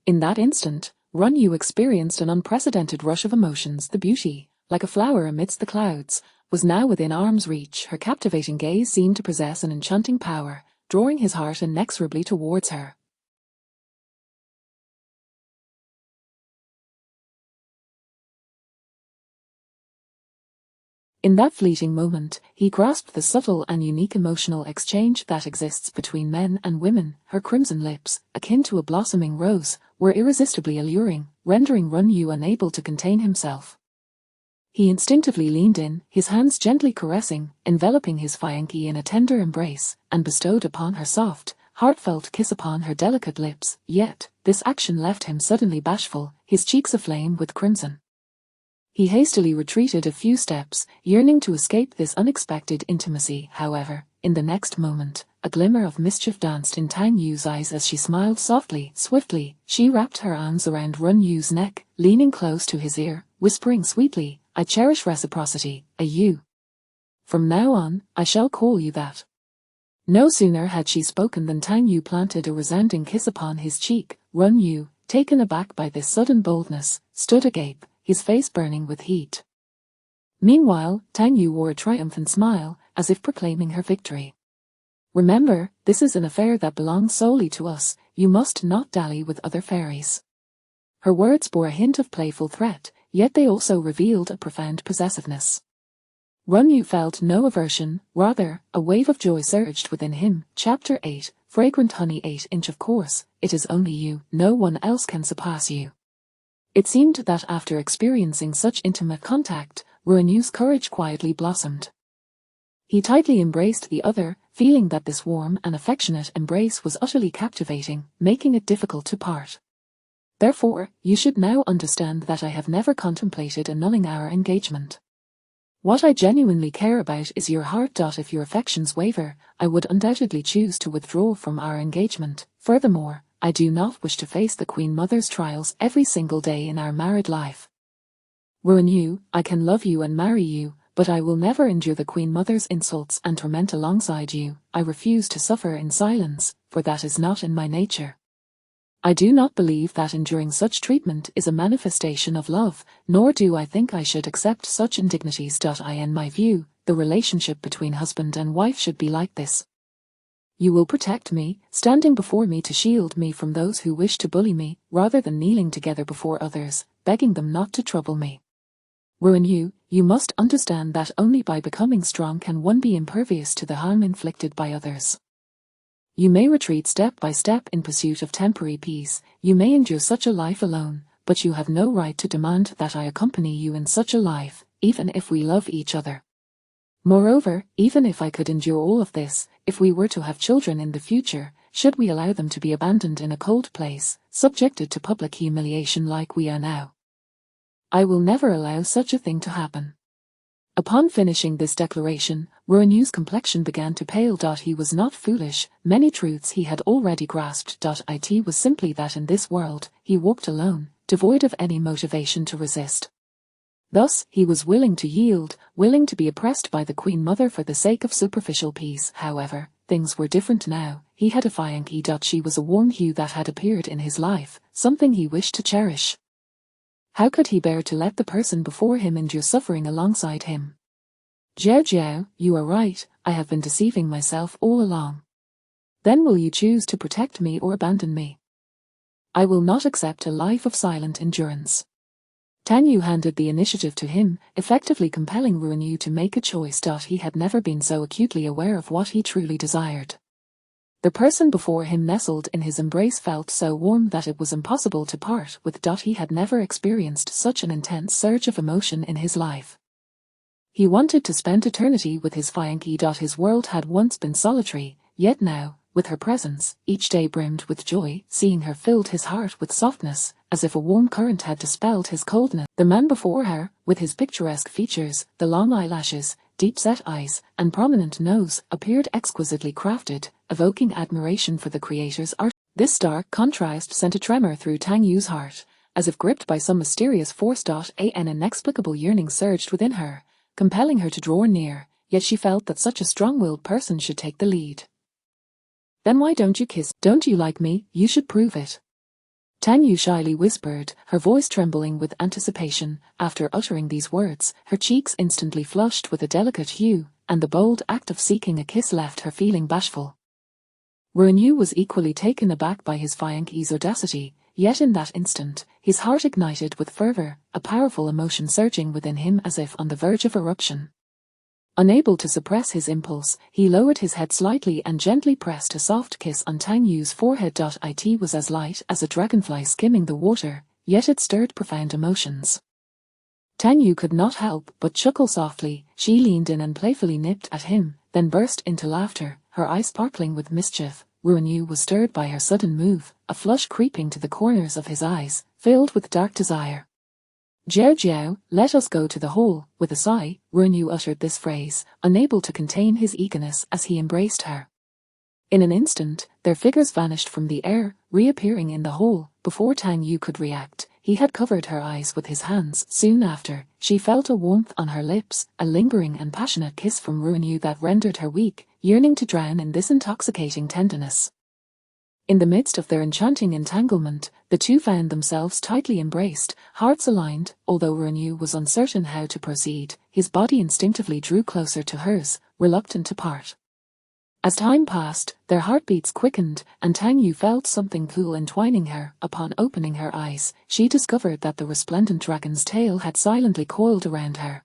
In that instant, Run-Yu experienced an unprecedented rush of emotions. The beauty, like a flower amidst the clouds, was now within arm's reach. Her captivating gaze seemed to possess an enchanting power, drawing his heart inexorably towards her. In that fleeting moment, he grasped the subtle and unique emotional exchange that exists between men and women. Her crimson lips, akin to a blossoming rose, were irresistibly alluring, rendering Run-Yu unable to contain himself. He instinctively leaned in, his hands gently caressing, enveloping his fiancée in a tender embrace, and bestowed upon her soft, heartfelt kiss upon her delicate lips. Yet, this action left him suddenly bashful, his cheeks aflame with crimson. He hastily retreated a few steps, yearning to escape this unexpected intimacy. However, in the next moment, a glimmer of mischief danced in Tang Yu's eyes as she smiled softly. Swiftly, she wrapped her arms around Run-Yu's neck, leaning close to his ear, whispering sweetly, I cherish reciprocity, Yu. From now on, I shall call you that. No sooner had she spoken than Tang Yu planted a resounding kiss upon his cheek. Run-Yu, taken aback by this sudden boldness, stood agape, his face burning with heat. Meanwhile, Tang Yu wore a triumphant smile, as if proclaiming her victory. Remember, this is an affair that belongs solely to us. You must not dally with other fairies. Her words bore a hint of playful threat, yet they also revealed a profound possessiveness. Run-Yu felt no aversion, rather, a wave of joy surged within him. Chapter 8, Fragrant Honey 8-inch. Of course, it is only you, no one else can surpass you. It seemed that after experiencing such intimate contact, Run-Yu's courage quietly blossomed. He tightly embraced the other, feeling that this warm and affectionate embrace was utterly captivating, making it difficult to part. Therefore, you should now understand that I have never contemplated annulling our engagement. What I genuinely care about is your heart. If your affections waver, I would undoubtedly choose to withdraw from our engagement. Furthermore, I do not wish to face the Queen Mother's trials every single day in our married life. Run-Yu, I can love you and marry you, but I will never endure the Queen Mother's insults and torment alongside you. I refuse to suffer in silence, for that is not in my nature. I do not believe that enduring such treatment is a manifestation of love, nor do I think I should accept such indignities. In my view, the relationship between husband and wife should be like this. You will protect me, standing before me to shield me from those who wish to bully me, rather than kneeling together before others, begging them not to trouble me. Ruan, you must understand that only by becoming strong can one be impervious to the harm inflicted by others. You may retreat step by step in pursuit of temporary peace, you may endure such a life alone, but you have no right to demand that I accompany you in such a life, even if we love each other. Moreover, even if I could endure all of this, if we were to have children in the future, should we allow them to be abandoned in a cold place, subjected to public humiliation like we are now? I will never allow such a thing to happen. Upon finishing this declaration, Ruan's complexion began to pale. He was not foolish, many truths he had already grasped. It was simply that in this world, he walked alone, devoid of any motivation to resist. Thus, he was willing to yield, willing to be oppressed by the Queen Mother for the sake of superficial peace. However, things were different now. He had a fiancée. She was a warm hue that had appeared in his life, something he wished to cherish. How could he bear to let the person before him endure suffering alongside him? Jiao, you are right, I have been deceiving myself all along. Then will you choose to protect me or abandon me? I will not accept a life of silent endurance. Tang Yu handed the initiative to him, effectively compelling Ruan to make a choice. He had never been so acutely aware of what he truly desired. The person before him nestled in his embrace felt so warm that it was impossible to part with. He had never experienced such an intense surge of emotion in his life. He wanted to spend eternity with his fiancée. His world had once been solitary, yet now, with her presence, each day brimmed with joy. Seeing her filled his heart with softness, as if a warm current had dispelled his coldness. The man before her, with his picturesque features, the long eyelashes, deep-set eyes, and prominent nose, appeared exquisitely crafted, evoking admiration for the creator's art. This stark contrast sent a tremor through Tang Yu's heart, as if gripped by some mysterious force. An inexplicable yearning surged within her, compelling her to draw near, yet she felt that such a strong-willed person should take the lead. Then why don't you kiss? Don't you like me? You should prove it. Tang Yu shyly whispered, her voice trembling with anticipation. After uttering these words, her cheeks instantly flushed with a delicate hue, and the bold act of seeking a kiss left her feeling bashful. Ruan was equally taken aback by his fiancée's audacity, yet in that instant, his heart ignited with fervor, a powerful emotion surging within him as if on the verge of eruption. Unable to suppress his impulse, he lowered his head slightly and gently pressed a soft kiss on Tang Yu's forehead. It was as light as a dragonfly skimming the water, yet it stirred profound emotions. Tang Yu could not help but chuckle softly. She leaned in and playfully nipped at him, then burst into laughter, her eyes sparkling with mischief. Ruan was stirred by her sudden move, a flush creeping to the corners of his eyes, filled with dark desire. Jiao, let us go to the hall. With a sigh, Ruan uttered this phrase, unable to contain his eagerness as he embraced her. In an instant, their figures vanished from the air, reappearing in the hall. Before Tang Yu could react, he had covered her eyes with his hands. Soon after, she felt a warmth on her lips, a lingering and passionate kiss from Ruan that rendered her weak, yearning to drown in this intoxicating tenderness. In the midst of their enchanting entanglement, the two found themselves tightly embraced, hearts aligned. Although Ruan was uncertain how to proceed, his body instinctively drew closer to hers, reluctant to part. As time passed, their heartbeats quickened, and Tang Yu felt something cool entwining her. Upon opening her eyes, she discovered that the resplendent dragon's tail had silently coiled around her.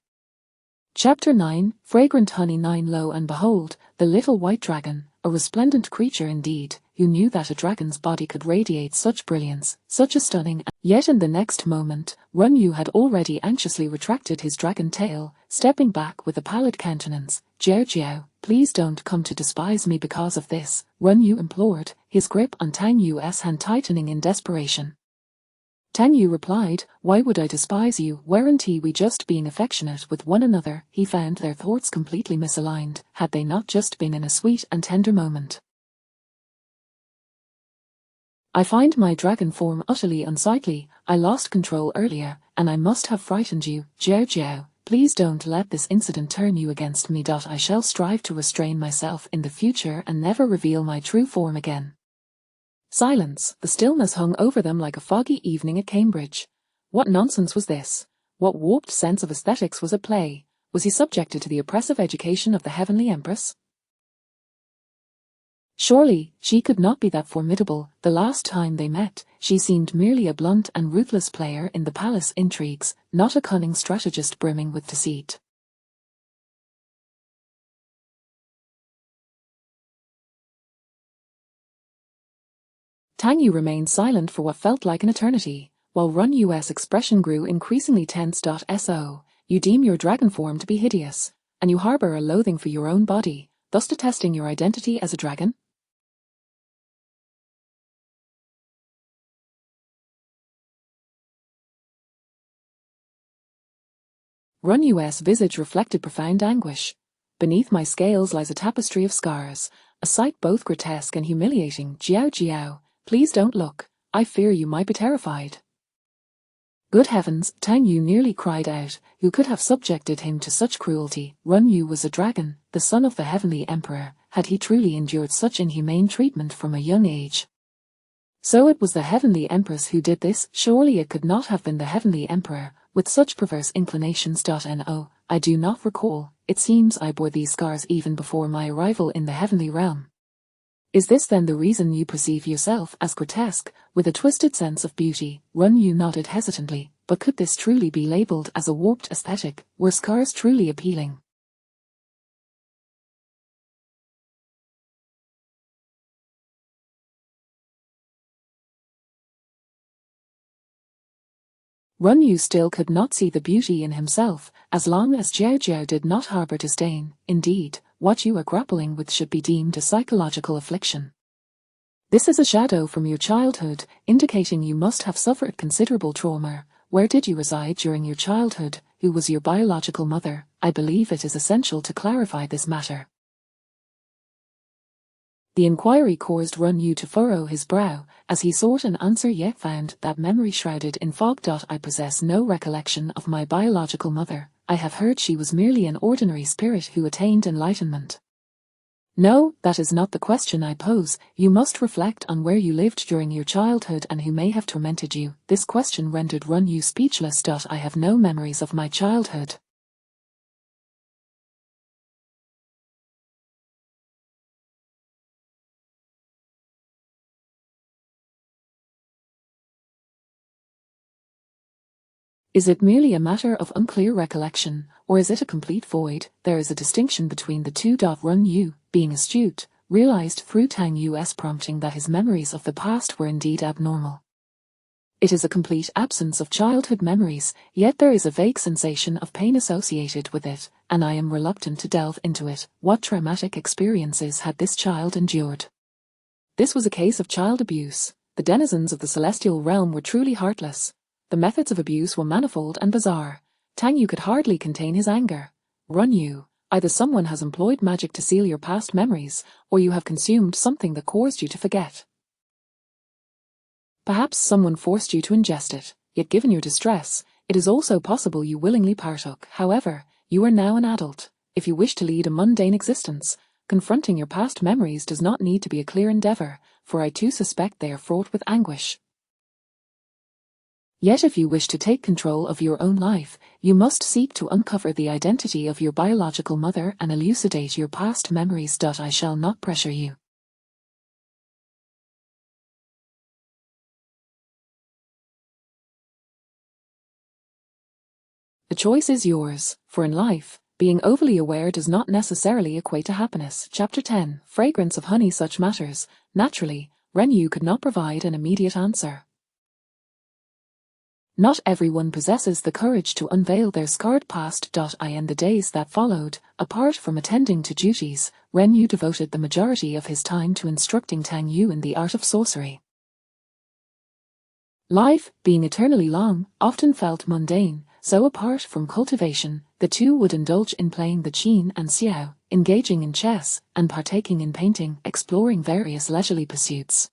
Chapter 9, Fragrant Honey. 9 Lo and behold, the little white dragon, a resplendent creature indeed, who knew that a dragon's body could radiate such brilliance, such a stunning. Yet in the next moment, Ruan had already anxiously retracted his dragon tail, stepping back with a pallid countenance. Jiao, please don't come to despise me because of this, Ruan implored, his grip on Tang Yu's hand tightening in desperation. Tang Yu replied, why would I despise you? Weren't we just being affectionate with one another? He found their thoughts completely misaligned. Had they not just been in a sweet and tender moment? I find my dragon form utterly unsightly. I lost control earlier, and I must have frightened you. Jiao, please don't let this incident turn you against me. I shall strive to restrain myself in the future and never reveal my true form again. Silence, the stillness hung over them like a foggy evening at Cambridge. What nonsense was this? What warped sense of aesthetics was at play? Was he subjected to the oppressive education of the heavenly empress? Surely, she could not be that formidable. The last time they met, she seemed merely a blunt and ruthless player in the palace intrigues, not a cunning strategist brimming with deceit. Tang Yu remained silent for what felt like an eternity, while Run Yu's expression grew increasingly tense. So, you deem your dragon form to be hideous, and you harbor a loathing for your own body, thus detesting your identity as a dragon? Run Yu's visage reflected profound anguish. Beneath my scales lies a tapestry of scars, a sight both grotesque and humiliating. Jiao, please don't look. I fear you might be terrified. Good heavens, Tang Yu nearly cried out. Who could have subjected him to such cruelty? Run Yu was a dragon, the son of the Heavenly Emperor. Had he truly endured such inhumane treatment from a young age? So it was the Heavenly Empress who did this. Surely it could not have been the Heavenly Emperor, with such perverse inclinations. No, I do not recall. It seems I bore these scars even before my arrival in the heavenly realm. Is this then the reason you perceive yourself as grotesque, with a twisted sense of beauty? Run Yu nodded hesitantly, but could this truly be labelled as a warped aesthetic? Were scars truly appealing? Run Yu still could not see the beauty in himself, as long as Jiao did not harbour disdain. Indeed, what you are grappling with should be deemed a psychological affliction. This is a shadow from your childhood, indicating you must have suffered considerable trauma. Where did you reside during your childhood? Who was your biological mother? I believe it is essential to clarify this matter. The inquiry caused Run Yu to furrow his brow, as he sought an answer yet found that memory shrouded in fog. I possess no recollection of my biological mother. I have heard she was merely an ordinary spirit who attained enlightenment. No, that is not the question I pose. You must reflect on where you lived during your childhood and who may have tormented you. This question rendered Run Yu speechless. I have no memories of my childhood. Is it merely a matter of unclear recollection, or is it a complete void? There is a distinction between the two. Run Yu, being astute, realized through Tang Yu's prompting that his memories of the past were indeed abnormal. It is a complete absence of childhood memories, yet there is a vague sensation of pain associated with it, and I am reluctant to delve into it. What traumatic experiences had this child endured? This was a case of child abuse. The denizens of the celestial realm were truly heartless. The methods of abuse were manifold and bizarre. Tang Yu could hardly contain his anger. Run Yu, either someone has employed magic to seal your past memories, or you have consumed something that caused you to forget. Perhaps someone forced you to ingest it, yet given your distress, it is also possible you willingly partook. However, you are now an adult. If you wish to lead a mundane existence, confronting your past memories does not need to be a clear endeavour, for I too suspect they are fraught with anguish. Yet if you wish to take control of your own life, you must seek to uncover the identity of your biological mother and elucidate your past memories. I shall not pressure you. The choice is yours, for in life, being overly aware does not necessarily equate to happiness. Chapter 10, Fragrance of Honey. Such matters. Naturally, Ren Yu could not provide an immediate answer. Not everyone possesses the courage to unveil their scarred past. In the days that followed, apart from attending to duties, Ren Yu devoted the majority of his time to instructing Tang Yu in the art of sorcery. Life, being eternally long, often felt mundane, so apart from cultivation, the two would indulge in playing the qin and xiao, engaging in chess, and partaking in painting, exploring various leisurely pursuits.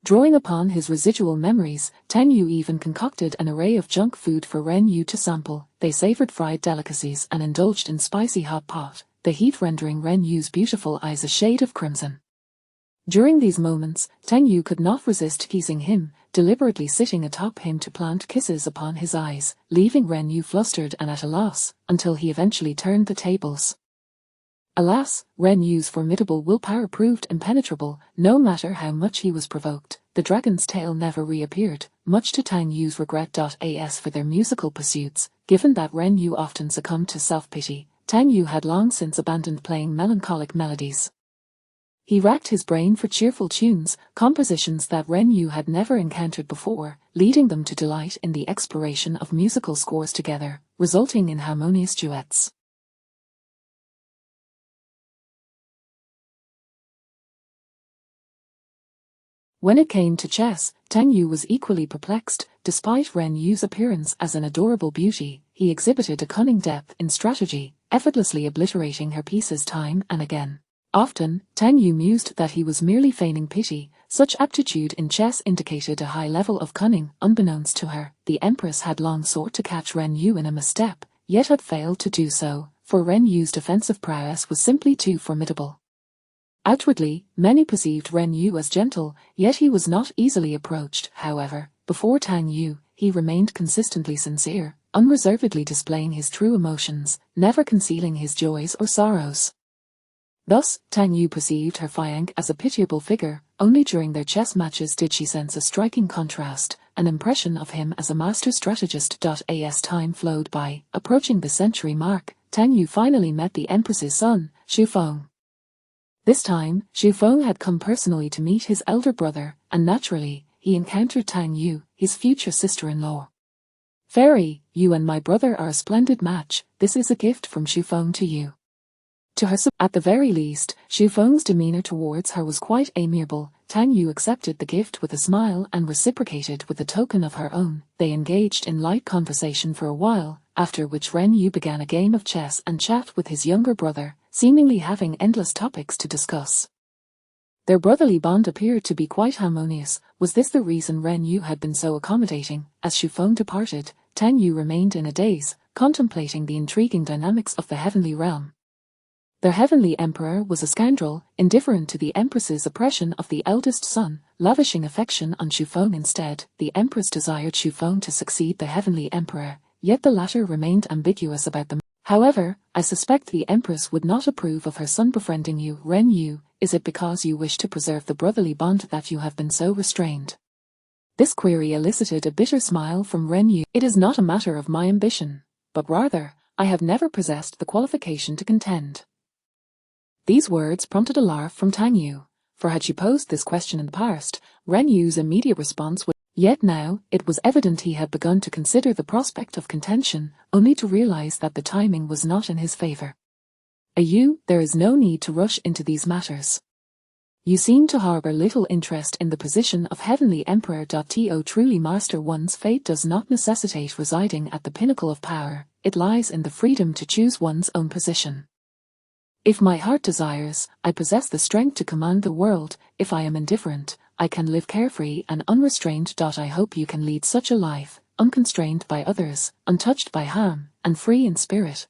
Drawing upon his residual memories, Tang Yu even concocted an array of junk food for Ren Yu to sample. They savored fried delicacies and indulged in spicy hot pot, the heat rendering Ren Yu's beautiful eyes a shade of crimson. During these moments, Tang Yu could not resist teasing him, deliberately sitting atop him to plant kisses upon his eyes, leaving Ren Yu flustered and at a loss, until he eventually turned the tables. Alas, Ren Yu's formidable willpower proved impenetrable. No matter how much he was provoked, the dragon's tail never reappeared, much to Tang Yu's regret. As for their musical pursuits, given that Ren Yu often succumbed to self-pity, Tang Yu had long since abandoned playing melancholic melodies. He racked his brain for cheerful tunes, compositions that Ren Yu had never encountered before, leading them to delight in the exploration of musical scores together, resulting in harmonious duets. When it came to chess, Tang Yu was equally perplexed. Despite Ren Yu's appearance as an adorable beauty, he exhibited a cunning depth in strategy, effortlessly obliterating her pieces time and again. Often, Tang Yu mused that he was merely feigning pity. Such aptitude in chess indicated a high level of cunning. Unbeknownst to her, the Empress had long sought to catch Ren Yu in a misstep, yet had failed to do so, for Ren Yu's defensive prowess was simply too formidable. Outwardly, many perceived Ren Yu as gentle, yet he was not easily approached. However, before Tang Yu, he remained consistently sincere, unreservedly displaying his true emotions, never concealing his joys or sorrows. Thus, Tang Yu perceived her fiancé as a pitiable figure. Only during their chess matches did she sense a striking contrast, an impression of him as a master strategist. As time flowed by, approaching the century mark, Tang Yu finally met the Empress's son, Xu Feng. This time, Xu Feng had come personally to meet his elder brother, and naturally, he encountered Tang Yu, his future sister-in-law. "Fairy, you and my brother are a splendid match. This is a gift from Xu Feng to you." To her, at the very least, Xu Feng's demeanor towards her was quite amiable. Tang Yu accepted the gift with a smile and reciprocated with a token of her own. They engaged in light conversation for a while, after which Ren Yu began a game of chess and chat with his younger brother, seemingly having endless topics to discuss. Their brotherly bond appeared to be quite harmonious. Was this the reason Ren Yu had been so accommodating? As Xu Feng departed, Tang Yu remained in a daze, contemplating the intriguing dynamics of the heavenly realm. Their heavenly emperor was a scoundrel, indifferent to the Empress's oppression of the eldest son, lavishing affection on Xu Feng instead. The Empress desired Xu Feng to succeed the heavenly emperor, yet the latter remained ambiguous about them. "However, I suspect the Empress would not approve of her son befriending you. Ren Yu, is it because you wish to preserve the brotherly bond that you have been so restrained?" This query elicited a bitter smile from Ren Yu. "It is not a matter of my ambition, but rather, I have never possessed the qualification to contend." These words prompted a laugh from Tang Yu, for had she posed this question in the past, Ren Yu's immediate response would. Yet now, it was evident he had begun to consider the prospect of contention, only to realize that the timing was not in his favor. There is no need to rush into these matters. You seem to harbor little interest in the position of heavenly emperor. Truly, master, one's fate does not necessitate residing at the pinnacle of power. It lies in the freedom to choose one's own position. If my heart desires, I possess the strength to command the world. If I am indifferent, I can live carefree and unrestrained. I hope you can lead such a life, unconstrained by others, untouched by harm, and free in spirit.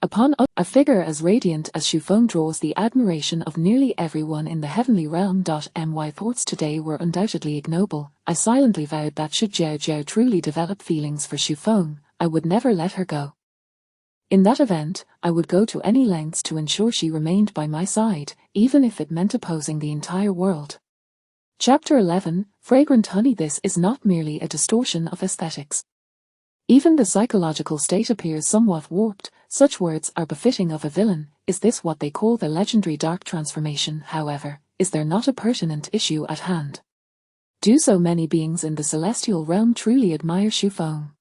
Upon a figure as radiant as Xu Feng draws the admiration of nearly everyone in the heavenly realm. My thoughts today were undoubtedly ignoble. I silently vowed that should Jiao truly develop feelings for Xu Feng, I would never let her go. In that event, I would go to any lengths to ensure she remained by my side, even if it meant opposing the entire world. Chapter 11, Fragrant Honey. This is not merely a distortion of aesthetics. Even the psychological state appears somewhat warped. Such words are befitting of a villain. Is this what they call the legendary dark transformation? However, is there not a pertinent issue at hand? Do so many beings in the celestial realm truly admire Xu Feng?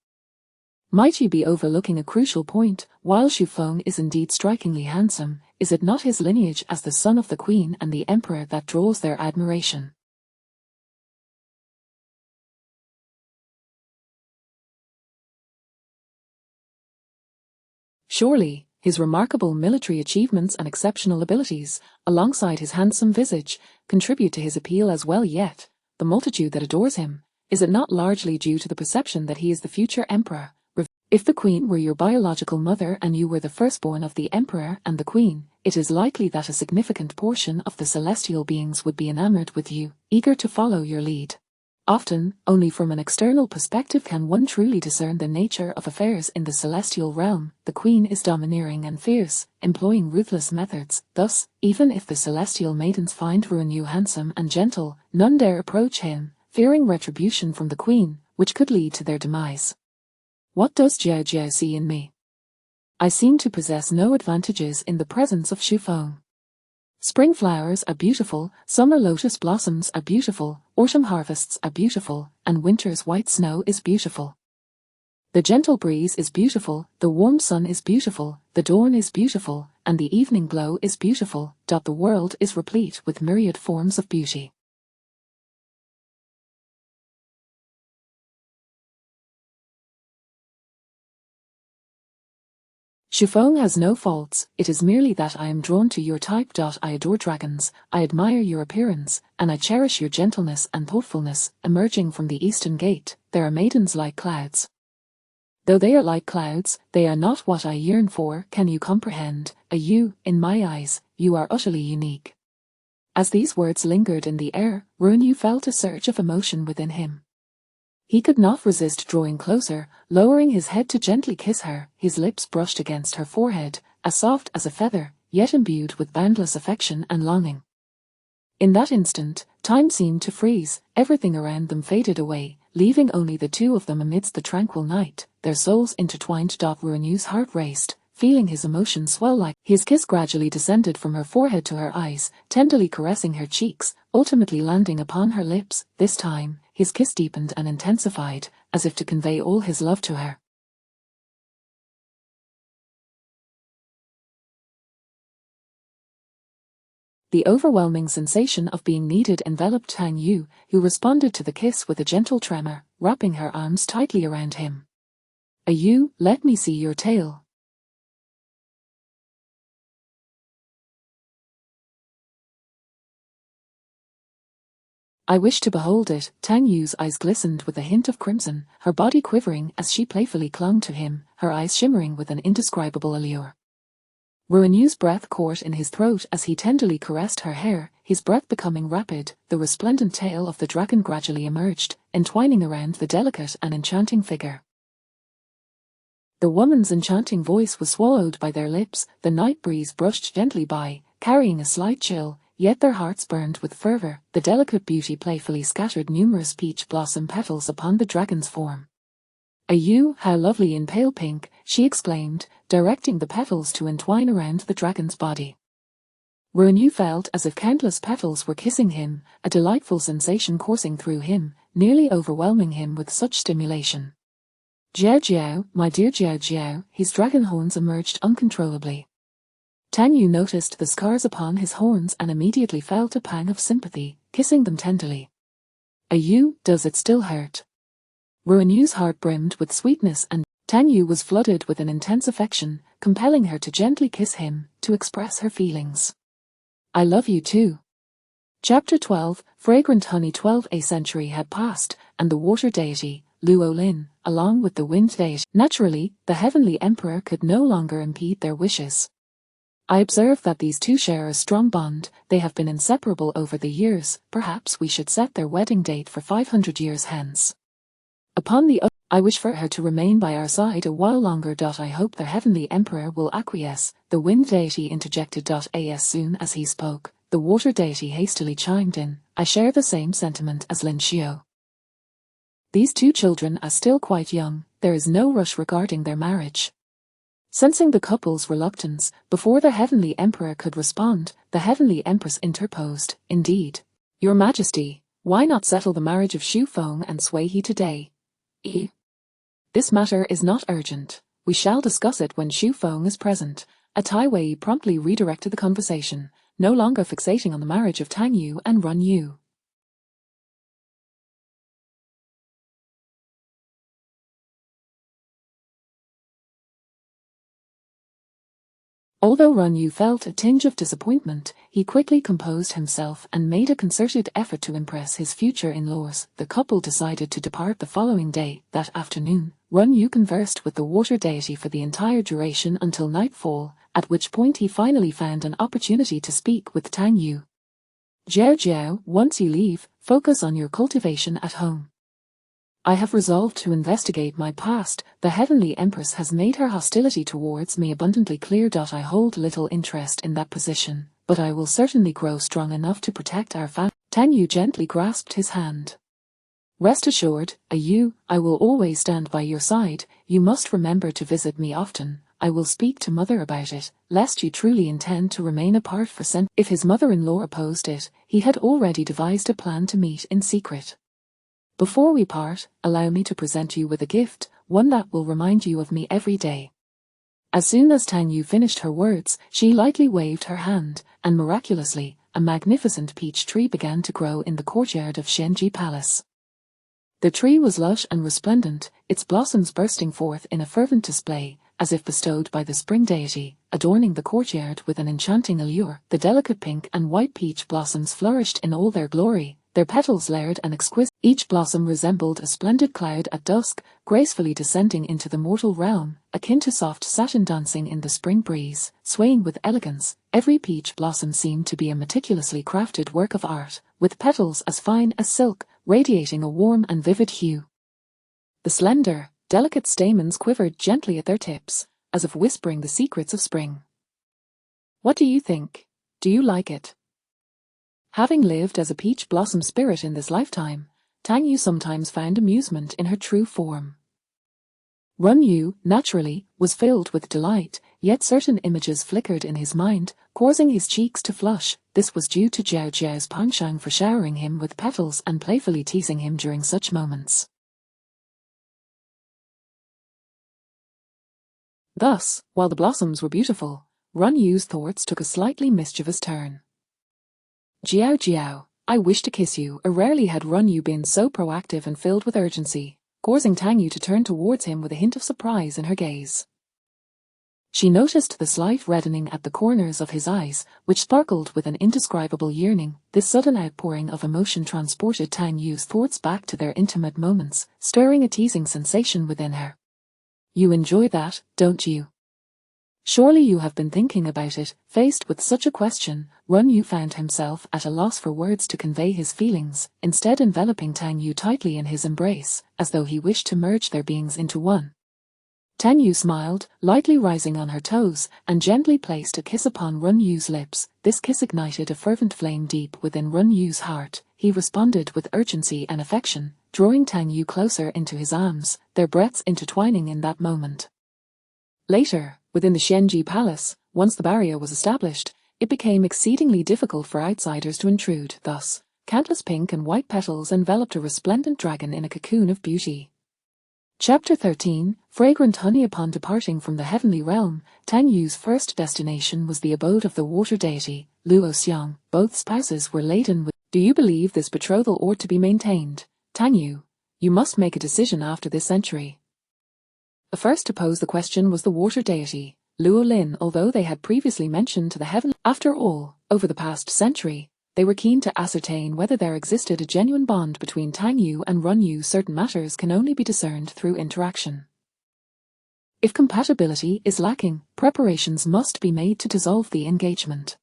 Might you be overlooking a crucial point? While Xu Feng is indeed strikingly handsome, is it not his lineage as the son of the queen and the emperor that draws their admiration? Surely, his remarkable military achievements and exceptional abilities, alongside his handsome visage, contribute to his appeal as well. Yet, the multitude that adores him, is it not largely due to the perception that he is the future emperor? If the queen were your biological mother and you were the firstborn of the emperor and the queen, it is likely that a significant portion of the celestial beings would be enamored with you, eager to follow your lead. Often, only from an external perspective can one truly discern the nature of affairs in the celestial realm. The queen is domineering and fierce, employing ruthless methods. Thus, even if the celestial maidens find Ruanyu handsome and gentle, none dare approach him, fearing retribution from the queen, which could lead to their demise. What does Jiao Jiao see in me? I seem to possess no advantages in the presence of Shufeng. Spring flowers are beautiful, summer lotus blossoms are beautiful, autumn harvests are beautiful, and winter's white snow is beautiful. The gentle breeze is beautiful, the warm sun is beautiful, the dawn is beautiful, and the evening glow is beautiful. The world is replete with myriad forms of beauty. Shufeng has no faults, it is merely that I am drawn to your type. I adore dragons, I admire your appearance, and I cherish your gentleness and thoughtfulness. Emerging from the eastern gate, there are maidens like clouds. Though they are like clouds, they are not what I yearn for. Can you comprehend? In my eyes, you are utterly unique. As these words lingered in the air, Ruanyu felt a surge of emotion within him. He could not resist drawing closer, lowering his head to gently kiss her. His lips brushed against her forehead, as soft as a feather, yet imbued with boundless affection and longing. In that instant, time seemed to freeze, everything around them faded away, leaving only the two of them amidst the tranquil night, their souls intertwined. Ruanyu's heart raced, feeling his emotion swell like. His kiss gradually descended from her forehead to her eyes, tenderly caressing her cheeks, ultimately landing upon her lips. This time, his kiss deepened and intensified, as if to convey all his love to her. The overwhelming sensation of being needed enveloped Tang Yu, who responded to the kiss with a gentle tremor, wrapping her arms tightly around him. Let me see your tail. I wish to behold it. Tang Yu's eyes glistened with a hint of crimson, her body quivering as she playfully clung to him, her eyes shimmering with an indescribable allure. Ruanyu's breath caught in his throat as he tenderly caressed her hair, his breath becoming rapid. The resplendent tail of the dragon gradually emerged, entwining around the delicate and enchanting figure. The woman's enchanting voice was swallowed by their lips, the night breeze brushed gently by, carrying a slight chill, yet their hearts burned with fervor. The delicate beauty playfully scattered numerous peach blossom petals upon the dragon's form. How lovely in pale pink, she exclaimed, directing the petals to entwine around the dragon's body. Ruanyu felt as if countless petals were kissing him, a delightful sensation coursing through him, nearly overwhelming him with such stimulation. Jiao Jiao, my dear Jiao Jiao, his dragon horns emerged uncontrollably. Tang Yu noticed the scars upon his horns and immediately felt a pang of sympathy, kissing them tenderly. Does it still hurt? Ruanyu's heart brimmed with sweetness and Tang Yu was flooded with an intense affection, compelling her to gently kiss him, to express her feelings. I love you too. Chapter 12, Fragrant Honey. 12 century had passed, and the water deity, Luo Lin, along with the wind deity. Naturally, the heavenly emperor could no longer impede their wishes. I observe that these two share a strong bond, they have been inseparable over the years. Perhaps we should set their wedding date for 500 years hence. Upon the oath, I wish for her to remain by our side a while longer. I hope the heavenly emperor will acquiesce, the wind deity interjected. As soon as he spoke, the water deity hastily chimed in, I share the same sentiment as Lin Xiao. These two children are still quite young, there is no rush regarding their marriage. Sensing the couple's reluctance, before the heavenly emperor could respond, the heavenly empress interposed, Indeed, your majesty, why not settle the marriage of Shufeng and Sui He today? This matter is not urgent, we shall discuss it when Shufeng is present. A Tai Wei promptly redirected the conversation, no longer fixating on the marriage of Tang Yu and Run Yu. Although Run Yu felt a tinge of disappointment, he quickly composed himself and made a concerted effort to impress his future in-laws. The couple decided to depart the following day. That afternoon, Run Yu conversed with the water deity for the entire duration until nightfall, at which point he finally found an opportunity to speak with Tang Yu. Jiao, once you leave, focus on your cultivation at home. I have resolved to investigate my past. The Heavenly Empress has made her hostility towards me abundantly clear. I hold little interest in that position, but I will certainly grow strong enough to protect our family. Tang Yu gently grasped his hand. Rest assured, I will always stand by your side. You must remember to visit me often. I will speak to mother about it, lest you truly intend to remain apart for centuries. If his mother-in-law opposed it, he had already devised a plan to meet in secret. Before we part, allow me to present you with a gift, one that will remind you of me every day. As soon as Tang Yu finished her words, she lightly waved her hand, and miraculously, a magnificent peach tree began to grow in the courtyard of Shenji Palace. The tree was lush and resplendent, its blossoms bursting forth in a fervent display, as if bestowed by the spring deity, adorning the courtyard with an enchanting allure. The delicate pink and white peach blossoms flourished in all their glory, their petals layered and exquisite. Each blossom resembled a splendid cloud at dusk, gracefully descending into the mortal realm, akin to soft satin dancing in the spring breeze, swaying with elegance. Every peach blossom seemed to be a meticulously crafted work of art, with petals as fine as silk, radiating a warm and vivid hue. The slender, delicate stamens quivered gently at their tips, as if whispering the secrets of spring. What do you think? Do you like it? Having lived as a peach blossom spirit in this lifetime, Tang Yu sometimes found amusement in her true form. Run Yu, naturally, was filled with delight, yet certain images flickered in his mind, causing his cheeks to flush. This was due to Jiao's penchant for showering him with petals and playfully teasing him during such moments. Thus, while the blossoms were beautiful, Run Yu's thoughts took a slightly mischievous turn. Jiao, I wish to kiss you. Rarely had Run Yu been so proactive and filled with urgency, causing Tang Yu to turn towards him with a hint of surprise in her gaze. She noticed the slight reddening at the corners of his eyes, which sparkled with an indescribable yearning. This sudden outpouring of emotion transported Tang Yu's thoughts back to their intimate moments, stirring a teasing sensation within her. You enjoy that, don't you? Surely you have been thinking about it. Faced with such a question, Run Yu found himself at a loss for words to convey his feelings, instead enveloping Tang Yu tightly in his embrace, as though he wished to merge their beings into one. Tang Yu smiled, lightly rising on her toes, and gently placed a kiss upon Run Yu's lips. This kiss ignited a fervent flame deep within Run Yu's heart. He responded with urgency and affection, drawing Tang Yu closer into his arms, their breaths intertwining in that moment. Later, within the Shenji Palace, once the barrier was established, it became exceedingly difficult for outsiders to intrude. Thus, countless pink and white petals enveloped a resplendent dragon in a cocoon of beauty. Chapter 13, Fragrant Honey. Upon departing from the heavenly realm, Tang Yu's first destination was the abode of the water deity, Luo Xiang. Both spouses were laden with. Do you believe this betrothal ought to be maintained? Tang Yu, you must make a decision after this century. The first to pose the question was the water deity, Luo Lin. Although they had previously mentioned to the heaven. After all, over the past century, they were keen to ascertain whether there existed a genuine bond between Tang Yu and Run Yu. Certain matters can only be discerned through interaction. If compatibility is lacking, preparations must be made to dissolve the engagement.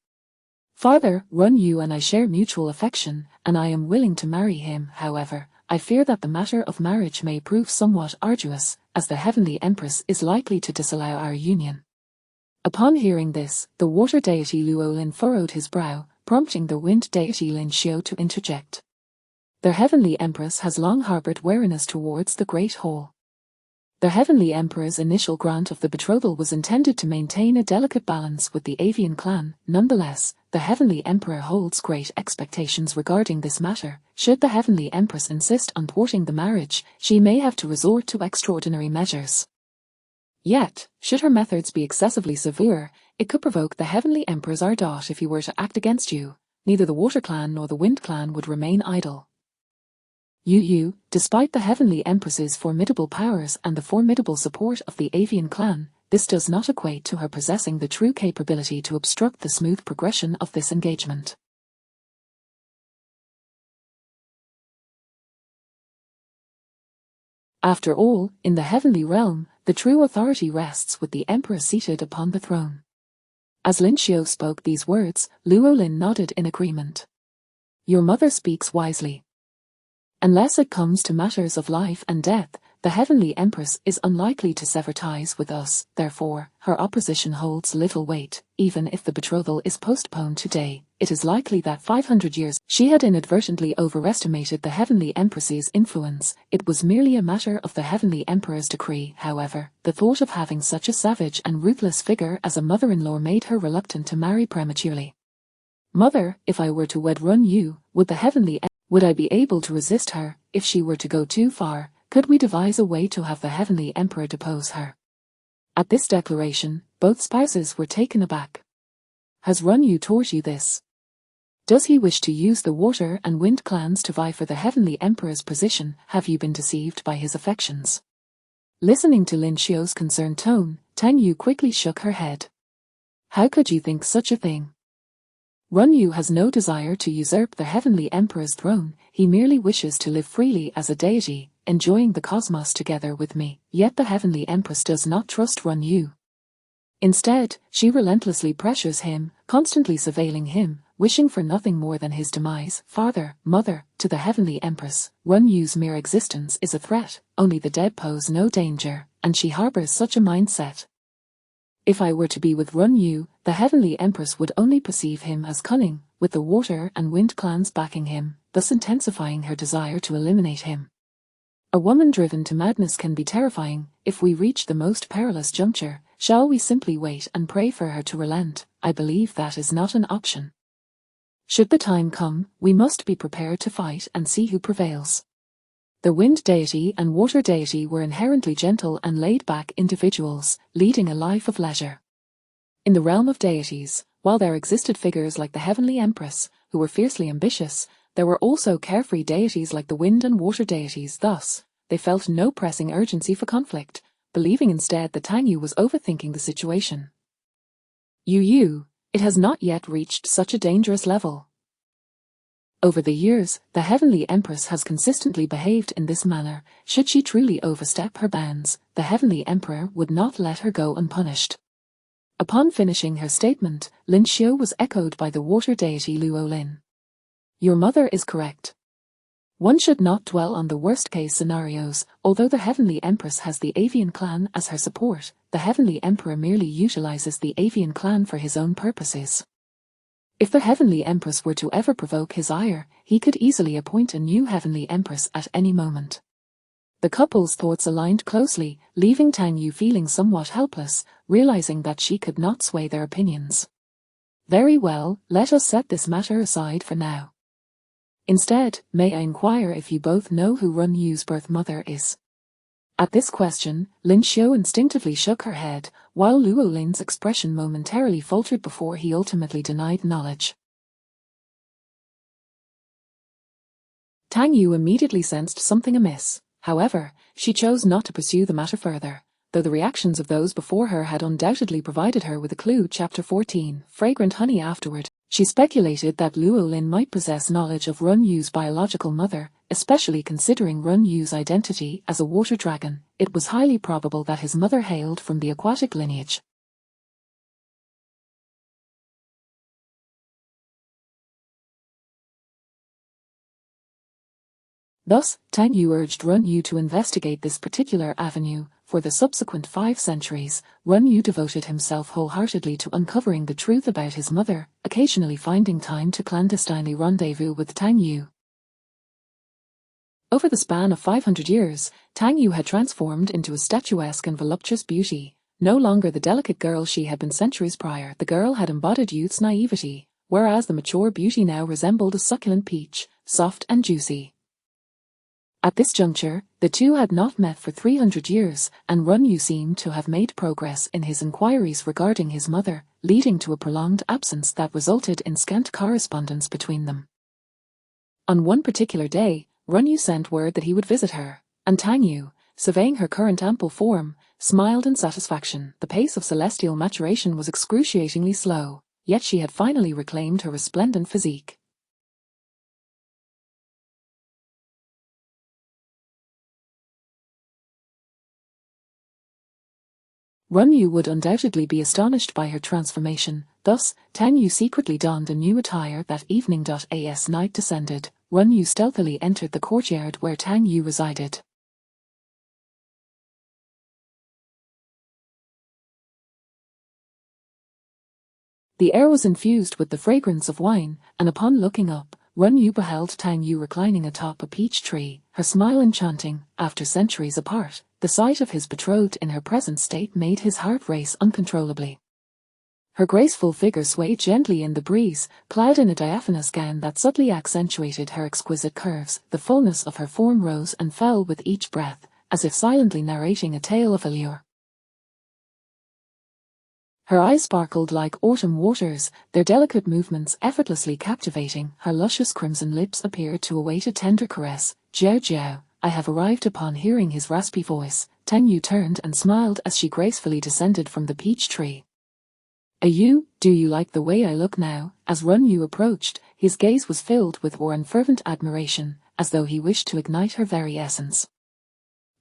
Farther, Run Yu and I share mutual affection, and I am willing to marry him. However, I fear that the matter of marriage may prove somewhat arduous, as the Heavenly Empress is likely to disallow our union. Upon hearing this, the water deity Luo Lin furrowed his brow, prompting the wind deity Lin Xiu to interject. Their Heavenly Empress has long harbored wariness towards the Great Hall. The Heavenly Emperor's initial grant of the betrothal was intended to maintain a delicate balance with the Avian clan. Nonetheless, the Heavenly Emperor holds great expectations regarding this matter. Should the Heavenly Empress insist on thwarting the marriage, she may have to resort to extraordinary measures. Yet, should her methods be excessively severe, it could provoke the Heavenly Emperor's ardor. If he were to act against you, neither the Water Clan nor the Wind Clan would remain idle. Despite the Heavenly Empress's formidable powers and the formidable support of the Avian clan, this does not equate to her possessing the true capability to obstruct the smooth progression of this engagement. After all, in the heavenly realm, the true authority rests with the Emperor seated upon the throne. As Lin Xiu spoke these words, Luo Lin nodded in agreement. Your mother speaks wisely. Unless it comes to matters of life and death, the Heavenly Empress is unlikely to sever ties with us, therefore, her opposition holds little weight. Even if the betrothal is postponed today, it is likely that 500 years she had inadvertently overestimated the Heavenly Empress's influence. It was merely a matter of the Heavenly Emperor's decree, however. The thought of having such a savage and ruthless figure as a mother-in-law made her reluctant to marry prematurely. Mother, if I were to wed Run Yu, would I be able to resist her? If she were to go too far, could we devise a way to have the Heavenly Emperor depose her? At this declaration, both spouses were taken aback. Has Run Yu taught you this? Does he wish to use the Water and Wind clans to vie for the Heavenly Emperor's position? Have you been deceived by his affections? Listening to Lin Xiu's concerned tone, Tang Yu quickly shook her head. How could you think such a thing? Run Yu has no desire to usurp the Heavenly Emperor's throne, he merely wishes to live freely as a deity, enjoying the cosmos together with me. Yet the Heavenly Empress does not trust Run Yu. Instead, she relentlessly pressures him, constantly surveilling him, wishing for nothing more than his demise. Father, mother, to the Heavenly Empress, Run Yu's mere existence is a threat, only the dead pose no danger, and she harbors such a mindset. If I were to be with Run Yu, the Heavenly Empress would only perceive him as cunning, with the Water and Wind clans backing him, thus intensifying her desire to eliminate him. A woman driven to madness can be terrifying. If we reach the most perilous juncture, shall we simply wait and pray for her to relent? I believe that is not an option. Should the time come, we must be prepared to fight and see who prevails. The Wind Deity and Water Deity were inherently gentle and laid-back individuals, leading a life of leisure. In the realm of deities, while there existed figures like the Heavenly Empress, who were fiercely ambitious, there were also carefree deities like the Wind and Water Deities. Thus, they felt no pressing urgency for conflict, believing instead that Tang Yu was overthinking the situation. Yu, it has not yet reached such a dangerous level. Over the years, the Heavenly Empress has consistently behaved in this manner. Should she truly overstep her bounds, the Heavenly Emperor would not let her go unpunished. Upon finishing her statement, Lin Xiu was echoed by the water deity Luo Lin. Your mother is correct. One should not dwell on the worst-case scenarios. Although the Heavenly Empress has the Avian clan as her support, the Heavenly Emperor merely utilizes the Avian clan for his own purposes. If the Heavenly Empress were to ever provoke his ire, he could easily appoint a new Heavenly Empress at any moment. The couple's thoughts aligned closely, leaving Tang Yu feeling somewhat helpless, realizing that she could not sway their opinions. Very well, let us set this matter aside for now. Instead, may I inquire if you both know who Run Yu's birth mother is? At this question, Lin Xiu instinctively shook her head, while Luo Lin's expression momentarily faltered before he ultimately denied knowledge. Tang Yu immediately sensed something amiss. However, she chose not to pursue the matter further, though the reactions of those before her had undoubtedly provided her with a clue. Chapter 14, Fragrant Honey. Afterward, she speculated that Luo Lin might possess knowledge of Run Yu's biological mother, especially considering Run Yu's identity as a water dragon. It was highly probable that his mother hailed from the aquatic lineage. Thus, Tang Yu urged Run Yu to investigate this particular avenue. For the subsequent 5 centuries, Run Yu devoted himself wholeheartedly to uncovering the truth about his mother, occasionally finding time to clandestinely rendezvous with Tang Yu. Over the span of 500 years, Tang Yu had transformed into a statuesque and voluptuous beauty. No longer the delicate girl she had been centuries prior, the girl had embodied youth's naivety, whereas the mature beauty now resembled a succulent peach, soft and juicy. At this juncture, the two had not met for 300 years, and Run Yu seemed to have made progress in his inquiries regarding his mother, leading to a prolonged absence that resulted in scant correspondence between them. On one particular day, Run Yu sent word that he would visit her, and Tang Yu, surveying her current ample form, smiled in satisfaction. The pace of celestial maturation was excruciatingly slow, yet she had finally reclaimed her resplendent physique. Run Yu would undoubtedly be astonished by her transformation, thus, Tang Yu secretly donned a new attire that evening. As night descended, Run Yu stealthily entered the courtyard where Tang Yu resided. The air was infused with the fragrance of wine, and upon looking up, Run Yu beheld Tang Yu reclining atop a peach tree, her smile enchanting. After centuries apart, the sight of his betrothed in her present state made his heart race uncontrollably. Her graceful figure swayed gently in the breeze, clad in a diaphanous gown that subtly accentuated her exquisite curves. The fullness of her form rose and fell with each breath, as if silently narrating a tale of allure. Her eyes sparkled like autumn waters, their delicate movements effortlessly captivating. Her luscious crimson lips appeared to await a tender caress. Jiao Jiao, I have arrived. Upon hearing his raspy voice, Tang Yu turned and smiled as she gracefully descended from the peach tree. Do you like the way I look now? As Run Yu approached, his gaze was filled with awe and fervent admiration, as though he wished to ignite her very essence.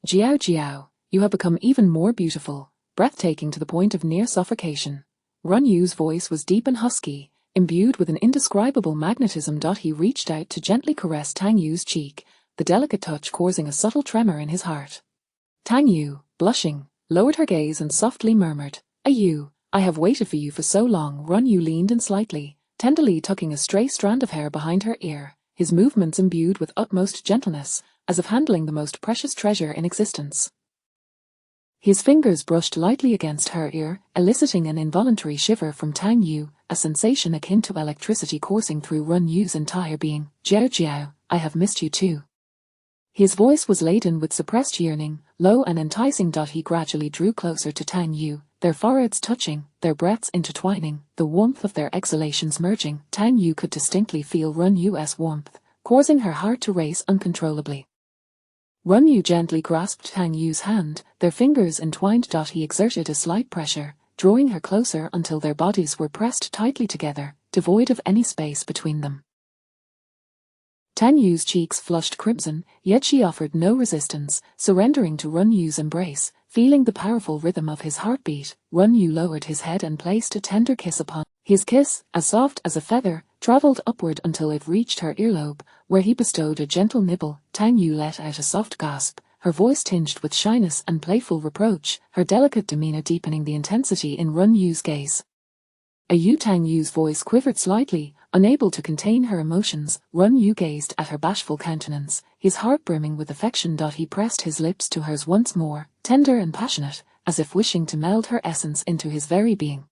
Jiao Jiao, you have become even more beautiful, breathtaking to the point of near suffocation. Run Yu's voice was deep and husky, imbued with an indescribable magnetism. He reached out to gently caress Tang Yu's cheek, the delicate touch causing a subtle tremor in his heart. Tang Yu, blushing, lowered her gaze and softly murmured, I have waited for you for so long. Run Yu leaned in slightly, tenderly tucking a stray strand of hair behind her ear, his movements imbued with utmost gentleness, as if handling the most precious treasure in existence. His fingers brushed lightly against her ear, eliciting an involuntary shiver from Tang Yu, a sensation akin to electricity coursing through Run Yu's entire being. Jiao Jiao, I have missed you too. His voice was laden with suppressed yearning, low and enticing. He gradually drew closer to Tang Yu, their foreheads touching, their breaths intertwining, the warmth of their exhalations merging. Tang Yu could distinctly feel Run Yu's warmth, causing her heart to race uncontrollably. Run Yu gently grasped Tang Yu's hand, their fingers entwined. He exerted a slight pressure, drawing her closer until their bodies were pressed tightly together, devoid of any space between them. Tang Yu's cheeks flushed crimson, yet she offered no resistance, surrendering to Run Yu's embrace. Feeling the powerful rhythm of his heartbeat, Run Yu lowered his head and placed a tender kiss upon his kiss, as soft as a feather, traveled upward until it reached her earlobe, where he bestowed a gentle nibble. Tang Yu let out a soft gasp, her voice tinged with shyness and playful reproach, her delicate demeanor deepening the intensity in Run Yu's gaze. Tang Yu's voice quivered slightly, unable to contain her emotions. Run Yu gazed at her bashful countenance, his heart brimming with affection. He pressed his lips to hers once more, tender and passionate, as if wishing to meld her essence into his very being.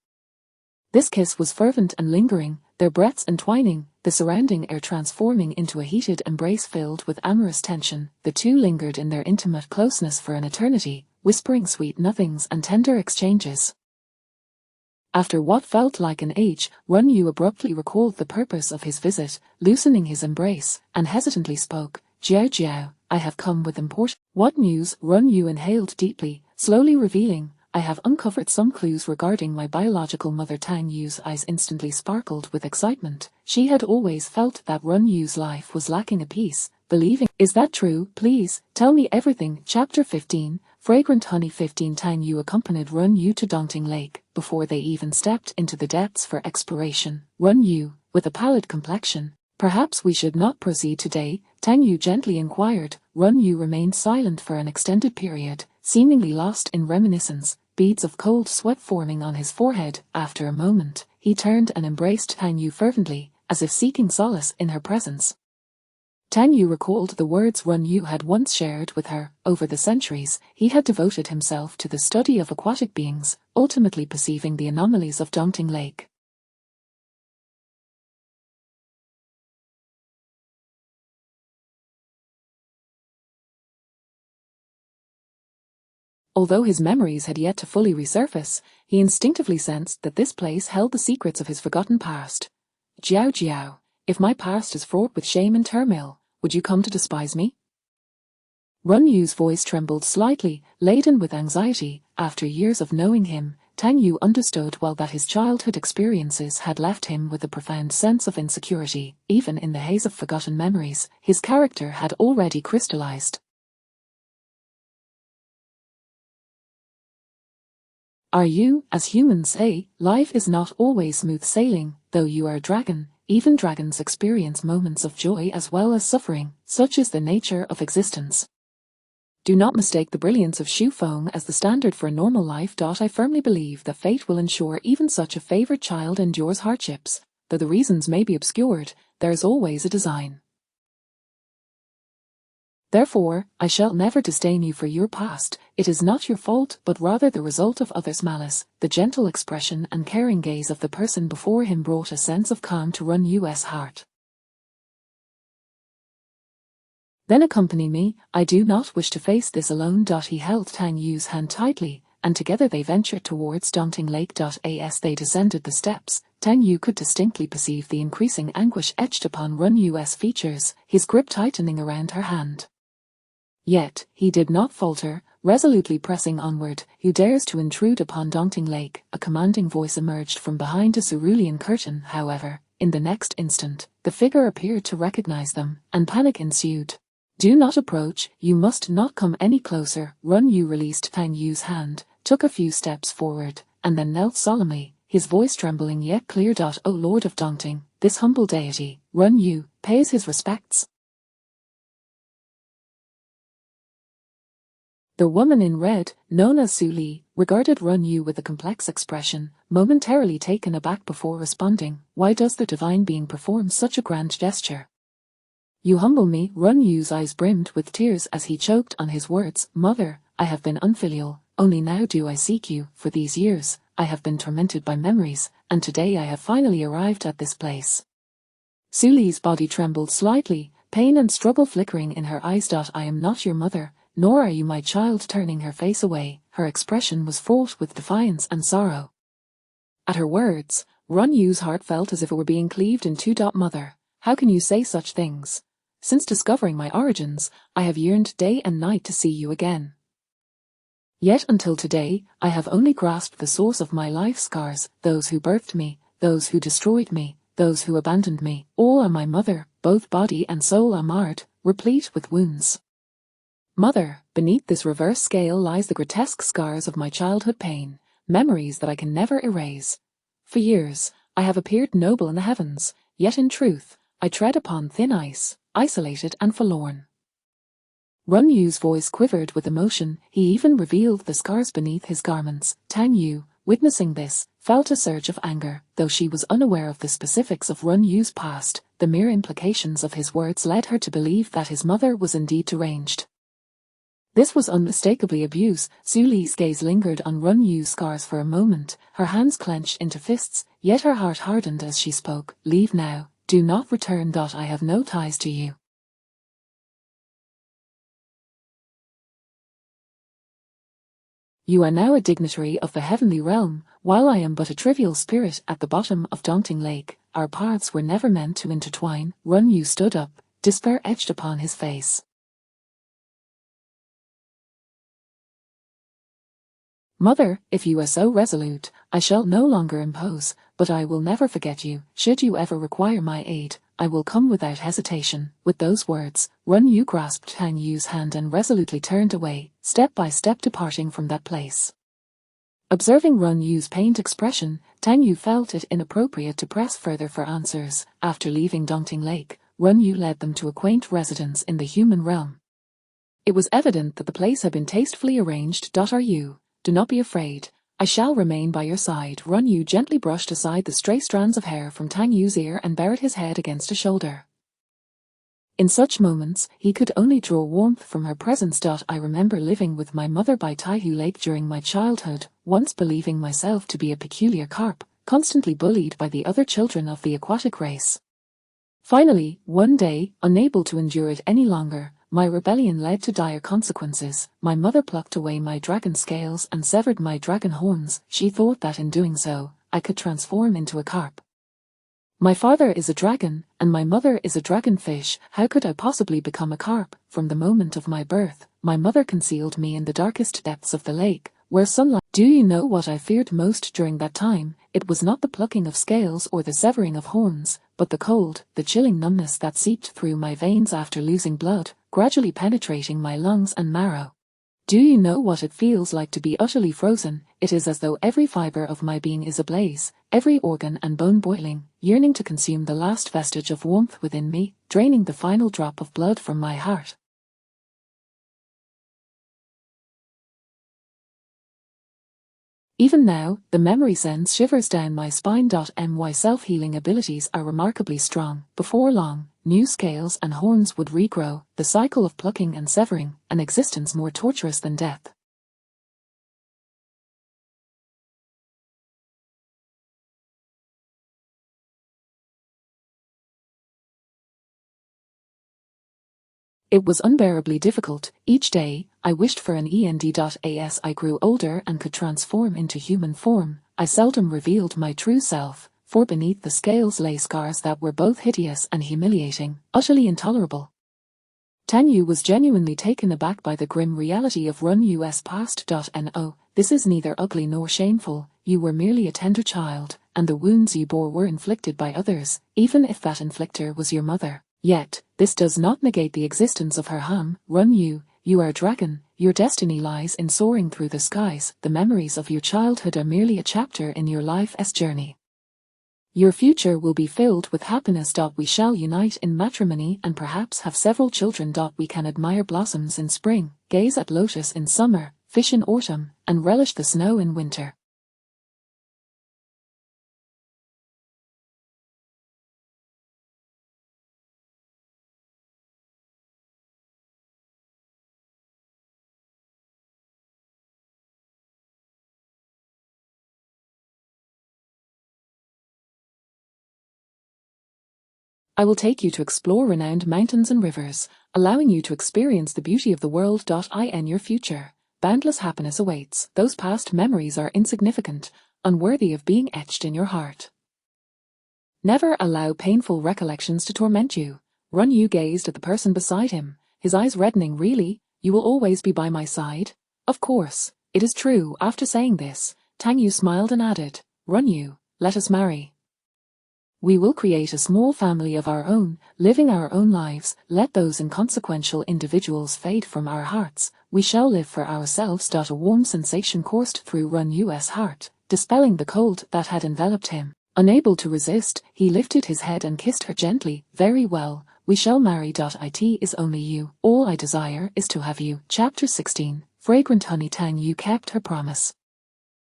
This kiss was fervent and lingering, their breaths entwining, the surrounding air transforming into a heated embrace filled with amorous tension. The two lingered in their intimate closeness for an eternity, whispering sweet nothings and tender exchanges. After what felt like an age, Run Yu abruptly recalled the purpose of his visit, loosening his embrace, and hesitantly spoke, Jiao Jiao, I have come with important. What news? Run Yu inhaled deeply, slowly revealing, I have uncovered some clues regarding my biological mother. Tang Yu's eyes instantly sparkled with excitement. She had always felt that Run Yu's life was lacking a piece, believing, is that true? Please, tell me everything. Chapter 15, Fragrant Honey. 15 Tang Yu accompanied Run Yu to Dongting Lake, before they even stepped into the depths for exploration. Run Yu, with a pallid complexion, perhaps we should not proceed today, Tang Yu gently inquired. Run Yu remained silent for an extended period, seemingly lost in reminiscence, beads of cold sweat forming on his forehead. After a moment, he turned and embraced Tang Yu fervently, as if seeking solace in her presence. Tang Yu recalled the words Run Yu had once shared with her. Over the centuries, he had devoted himself to the study of aquatic beings, ultimately perceiving the anomalies of Dongting Lake. Although his memories had yet to fully resurface, he instinctively sensed that this place held the secrets of his forgotten past. Jiao Jiao, if my past is fraught with shame and turmoil, would you come to despise me? Run Yu's voice trembled slightly, laden with anxiety. After years of knowing him, Tang Yu understood well that his childhood experiences had left him with a profound sense of insecurity. Even in the haze of forgotten memories, his character had already crystallized. Are you, as humans say, life is not always smooth sailing, though you are a dragon. Even dragons experience moments of joy as well as suffering, such is the nature of existence. Do not mistake the brilliance of Shu Feng as the standard for a normal life. I firmly believe that fate will ensure even such a favored child endures hardships. Though the reasons may be obscured, there is always a design. Therefore, I shall never disdain you for your past. It is not your fault, but rather the result of others' malice. The gentle expression and caring gaze of the person before him brought a sense of calm to Run Yu's heart. Then accompany me, I do not wish to face this alone. He held Tang Yu's hand tightly, and together they ventured towards Daunting Lake. As they descended the steps, Tang Yu could distinctly perceive the increasing anguish etched upon Run Yu's features, his grip tightening around her hand. Yet, he did not falter, resolutely pressing onward. Who dares to intrude upon Daunting Lake? A commanding voice emerged from behind a cerulean curtain. However, in the next instant, the figure appeared to recognize them, and panic ensued. Do not approach, you must not come any closer. Run Yu released Tang Yu's hand, took a few steps forward, and then knelt solemnly, his voice trembling yet clear. O Lord of Daunting, this humble deity, Run Yu, pays his respects. The woman in red, known as Su Li, regarded Run Yu with a complex expression, momentarily taken aback before responding. Why does the divine being perform such a grand gesture? You humble me. Run Yu's eyes brimmed with tears as he choked on his words. Mother, I have been unfilial, only now do I seek you. For these years, I have been tormented by memories, and today I have finally arrived at this place. Su Li's body trembled slightly, pain and struggle flickering in her eyes. I am not your mother, nor are you my child. Turning her face away, her expression was fraught with defiance and sorrow. At her words, Run Yu's heart felt as if it were being cleaved in two. Mother, how can you say such things? Since discovering my origins, I have yearned day and night to see you again. Yet until today, I have only grasped the source of my life's scars. Those who birthed me, those who destroyed me, those who abandoned me, all are my mother. Both body and soul are marred, replete with wounds. Mother, beneath this reverse scale lies the grotesque scars of my childhood pain, memories that I can never erase. For years, I have appeared noble in the heavens, yet in truth, I tread upon thin ice, isolated and forlorn. Run Yu's voice quivered with emotion, he even revealed the scars beneath his garments. Tang Yu, witnessing this, felt a surge of anger. Though she was unaware of the specifics of Run Yu's past, the mere implications of his words led her to believe that his mother was indeed deranged. This was unmistakably abuse. Su Li's gaze lingered on Run Yu's scars for a moment, her hands clenched into fists, yet her heart hardened as she spoke. Leave now, do not return. I have no ties to you. You are now a dignitary of the heavenly realm, while I am but a trivial spirit at the bottom of Daunting Lake. Our paths were never meant to intertwine. Run Yu stood up, despair etched upon his face. Mother, if you are so resolute, I shall no longer impose, but I will never forget you. Should you ever require my aid, I will come without hesitation. With those words, Run Yu grasped Tang Yu's hand and resolutely turned away, step by step departing from that place. Observing Run Yu's pained expression, Tang Yu felt it inappropriate to press further for answers. After leaving Daunting Lake, Run Yu led them to a quaint residence in the human realm. It was evident that the place had been tastefully arranged. Are you? Do not be afraid, I shall remain by your side. Run Yu gently brushed aside the stray strands of hair from Tang Yu's ear and buried his head against a shoulder. In such moments, he could only draw warmth from her presence. I remember living with my mother by Taihu Lake during my childhood, once believing myself to be a peculiar carp, constantly bullied by the other children of the aquatic race. Finally, one day, unable to endure it any longer, my rebellion led to dire consequences. My mother plucked away my dragon scales and severed my dragon horns. She thought that in doing so, I could transform into a carp. My father is a dragon, and my mother is a dragonfish. How could I possibly become a carp? From the moment of my birth, my mother concealed me in the darkest depths of the lake, where sunlight. Do you know what I feared most during that time? It was not the plucking of scales or the severing of horns, but the cold, the chilling numbness that seeped through my veins after losing blood, gradually penetrating my lungs and marrow. Do you know what it feels like to be utterly frozen? It is as though every fiber of my being is ablaze, every organ and bone boiling, yearning to consume the last vestige of warmth within me, draining the final drop of blood from my heart. Even now, the memory sends shivers down my spine. My self-healing abilities are remarkably strong. Before long, new scales and horns would regrow, the cycle of plucking and severing, an existence more torturous than death. It was unbearably difficult. Each day, I wished for an end. As I grew older and could transform into human form, I seldom revealed my true self, for beneath the scales lay scars that were both hideous and humiliating, utterly intolerable. Tanyu was genuinely taken aback by the grim reality of Run Us past. No, this is neither ugly nor shameful, you were merely a tender child, and the wounds you bore were inflicted by others, even if that inflictor was your mother. Yet, this does not negate the existence of her harm. Run you are a dragon, your destiny lies in soaring through the skies, the memories of your childhood are merely a chapter in your life's journey. Your future will be filled with happiness. We shall unite in matrimony and perhaps have several children. We can admire blossoms in spring, gaze at lotus in summer, fish in autumn, and relish the snow in winter. I will take you to explore renowned mountains and rivers, allowing you to experience the beauty of the world. In your future, boundless happiness awaits. Those past memories are insignificant, unworthy of being etched in your heart. Never allow painful recollections to torment you. Run you gazed at the person beside him, his eyes reddening. Really, you will always be by my side? Of course, it is true. After saying this, Tanyu smiled and added, Run you, let us marry. We will create a small family of our own, living our own lives. Let those inconsequential individuals fade from our hearts. We shall live for ourselves. A warm sensation coursed through Run Us' heart, dispelling the cold that had enveloped him. Unable to resist, he lifted his head and kissed her gently. Very well, we shall marry. It is only you. All I desire is to have you. Chapter 16. Fragrant honey. Tanyu kept her promise.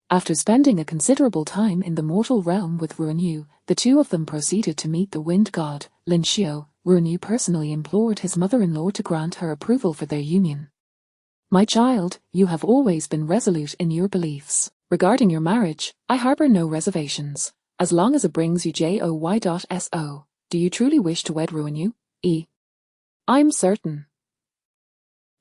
After spending a considerable time in the mortal realm with Ruanyu, the two of them proceeded to meet the wind god, Lin Xiao. Ruanyu personally implored his mother-in-law to grant her approval for their union. My child, you have always been resolute in your beliefs. Regarding your marriage, I harbor no reservations, as long as it brings you joy. So, do you truly wish to wed Ruanyu? I'm certain.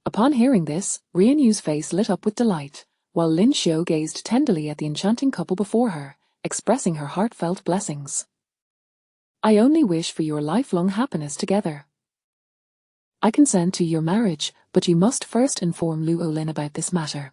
Upon hearing this, Ruanyu's face lit up with delight, while Lin Xiao gazed tenderly at the enchanting couple before her, expressing her heartfelt blessings. I only wish for your lifelong happiness together. I consent to your marriage, but you must first inform Luo Lin about this matter.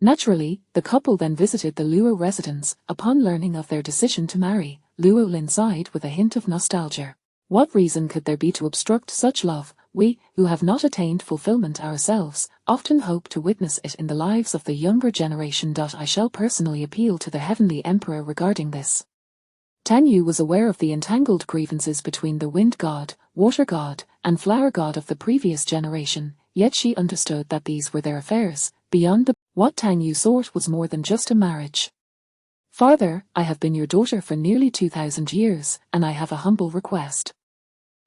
Naturally, the couple then visited the Luo residence. Upon learning of their decision to marry, Luo Lin sighed with a hint of nostalgia. What reason could there be to obstruct such love? We, who have not attained fulfillment ourselves, often hope to witness it in the lives of the younger generation. I shall personally appeal to the Heavenly Emperor regarding this. Tanyu was aware of the entangled grievances between the wind god, water god, and flower god of the previous generation, yet she understood that these were their affairs. Beyond what Tanyu sought was more than just a marriage. Father, I have been your daughter for nearly 2,000 years, and I have a humble request.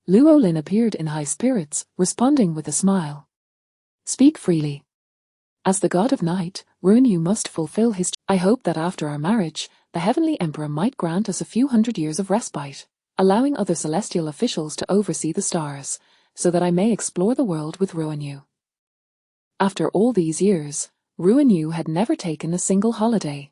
Luo Lin appeared in high spirits, responding with a smile. Speak freely. As the god of night, Ruanyu must fulfill his. I hope that after our marriage, the Heavenly Emperor might grant us a few hundred years of respite, allowing other celestial officials to oversee the stars, so that I may explore the world with Ruanyu. After all these years, Ruanyu had never taken a single holiday.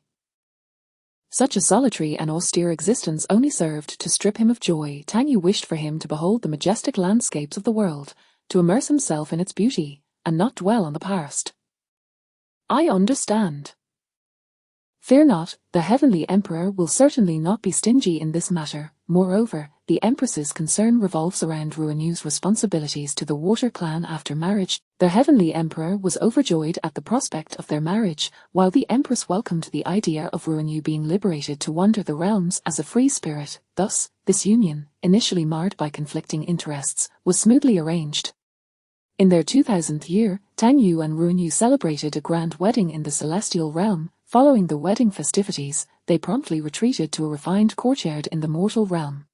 Such a solitary and austere existence only served to strip him of joy. Tanyu wished for him to behold the majestic landscapes of the world, to immerse himself in its beauty, and not dwell on the past. I understand. Fear not, the Heavenly Emperor will certainly not be stingy in this matter. Moreover, the Empress's concern revolves around Ruinu's responsibilities to the Water Clan after marriage. The Heavenly Emperor was overjoyed at the prospect of their marriage, while the Empress welcomed the idea of Ruinu being liberated to wander the realms as a free spirit. Thus, this union, initially marred by conflicting interests, was smoothly arranged. In their 2000th year, Tang Yu and Ruinu celebrated a grand wedding in the celestial realm. Following the wedding festivities, they promptly retreated to a refined courtyard in the mortal realm.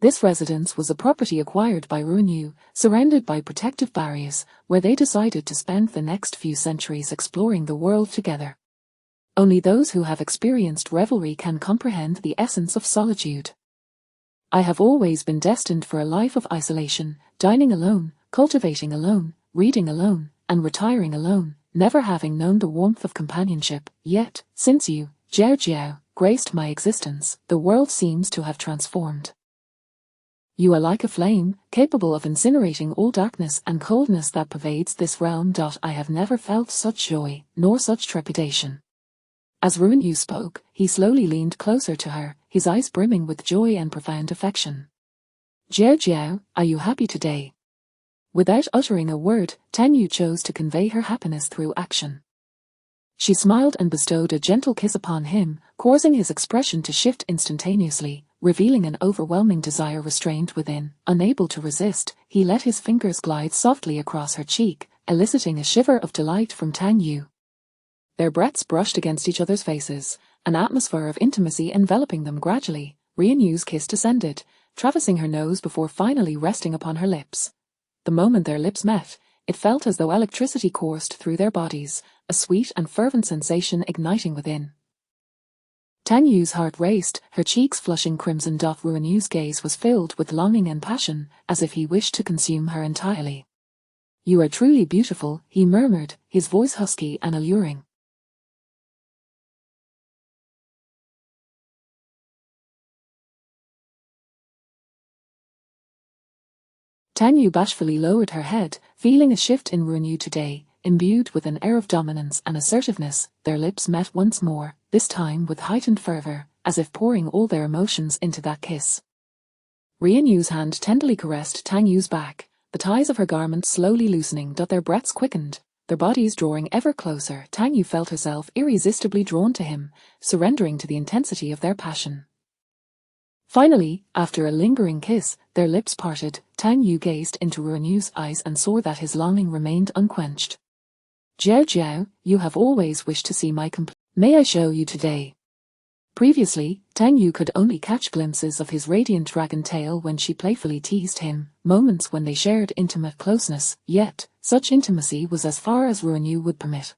This residence was a property acquired by Ruinu, surrounded by protective barriers, where they decided to spend the next few centuries exploring the world together. Only those who have experienced revelry can comprehend the essence of solitude. I have always been destined for a life of isolation, dining alone, cultivating alone, reading alone, and retiring alone, never having known the warmth of companionship. Yet, since you, Jiao, graced my existence, the world seems to have transformed. You are like a flame, capable of incinerating all darkness and coldness that pervades this realm. I have never felt such joy, nor such trepidation. As Ruinu spoke, he slowly leaned closer to her, his eyes brimming with joy and profound affection. Jiao, are you happy today? Without uttering a word, Tang Yu chose to convey her happiness through action. She smiled and bestowed a gentle kiss upon him, causing his expression to shift instantaneously, revealing an overwhelming desire restrained within. Unable to resist, he let his fingers glide softly across her cheek, eliciting a shiver of delight from Tang Yu. Their breaths brushed against each other's faces, an atmosphere of intimacy enveloping them gradually. Ruinu's kiss descended, traversing her nose before finally resting upon her lips. The moment their lips met, it felt as though electricity coursed through their bodies, a sweet and fervent sensation igniting within. Tang Yu's heart raced, her cheeks flushing crimson. Ruinu's gaze was filled with longing and passion, as if he wished to consume her entirely. You are truly beautiful, he murmured, his voice husky and alluring. Tang Yu bashfully lowered her head, feeling a shift in Ruinu today. Imbued with an air of dominance and assertiveness, their lips met once more, this time with heightened fervor, as if pouring all their emotions into that kiss. Ruinu's hand tenderly caressed Tang Yu's back, the ties of her garment slowly loosening. Their breaths quickened, their bodies drawing ever closer. Tang Yu felt herself irresistibly drawn to him, surrendering to the intensity of their passion. Finally, after a lingering kiss, their lips parted. Tang Yu gazed into Ruinu's eyes and saw that his longing remained unquenched. Jiao, you have always wished to see my May I show you today? Previously, Tang Yu could only catch glimpses of his radiant dragon tail when she playfully teased him, moments when they shared intimate closeness, yet, such intimacy was as far as Ruinu would permit.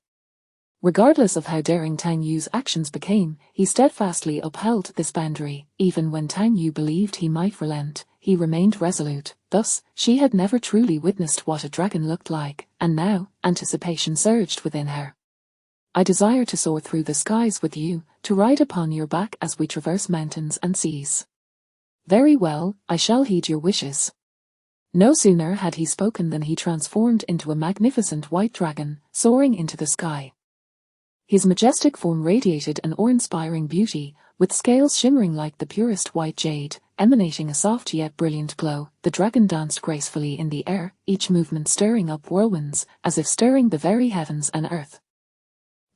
Regardless of how daring Tang Yu's actions became, he steadfastly upheld this boundary. Even when Tang Yu believed he might relent, he remained resolute. Thus, she had never truly witnessed what a dragon looked like, and now, anticipation surged within her. I desire to soar through the skies with you, to ride upon your back as we traverse mountains and seas. Very well, I shall heed your wishes. No sooner had he spoken than he transformed into a magnificent white dragon, soaring into the sky. His majestic form radiated an awe-inspiring beauty, with scales shimmering like the purest white jade, emanating a soft yet brilliant glow. The dragon danced gracefully in the air, each movement stirring up whirlwinds, as if stirring the very heavens and earth.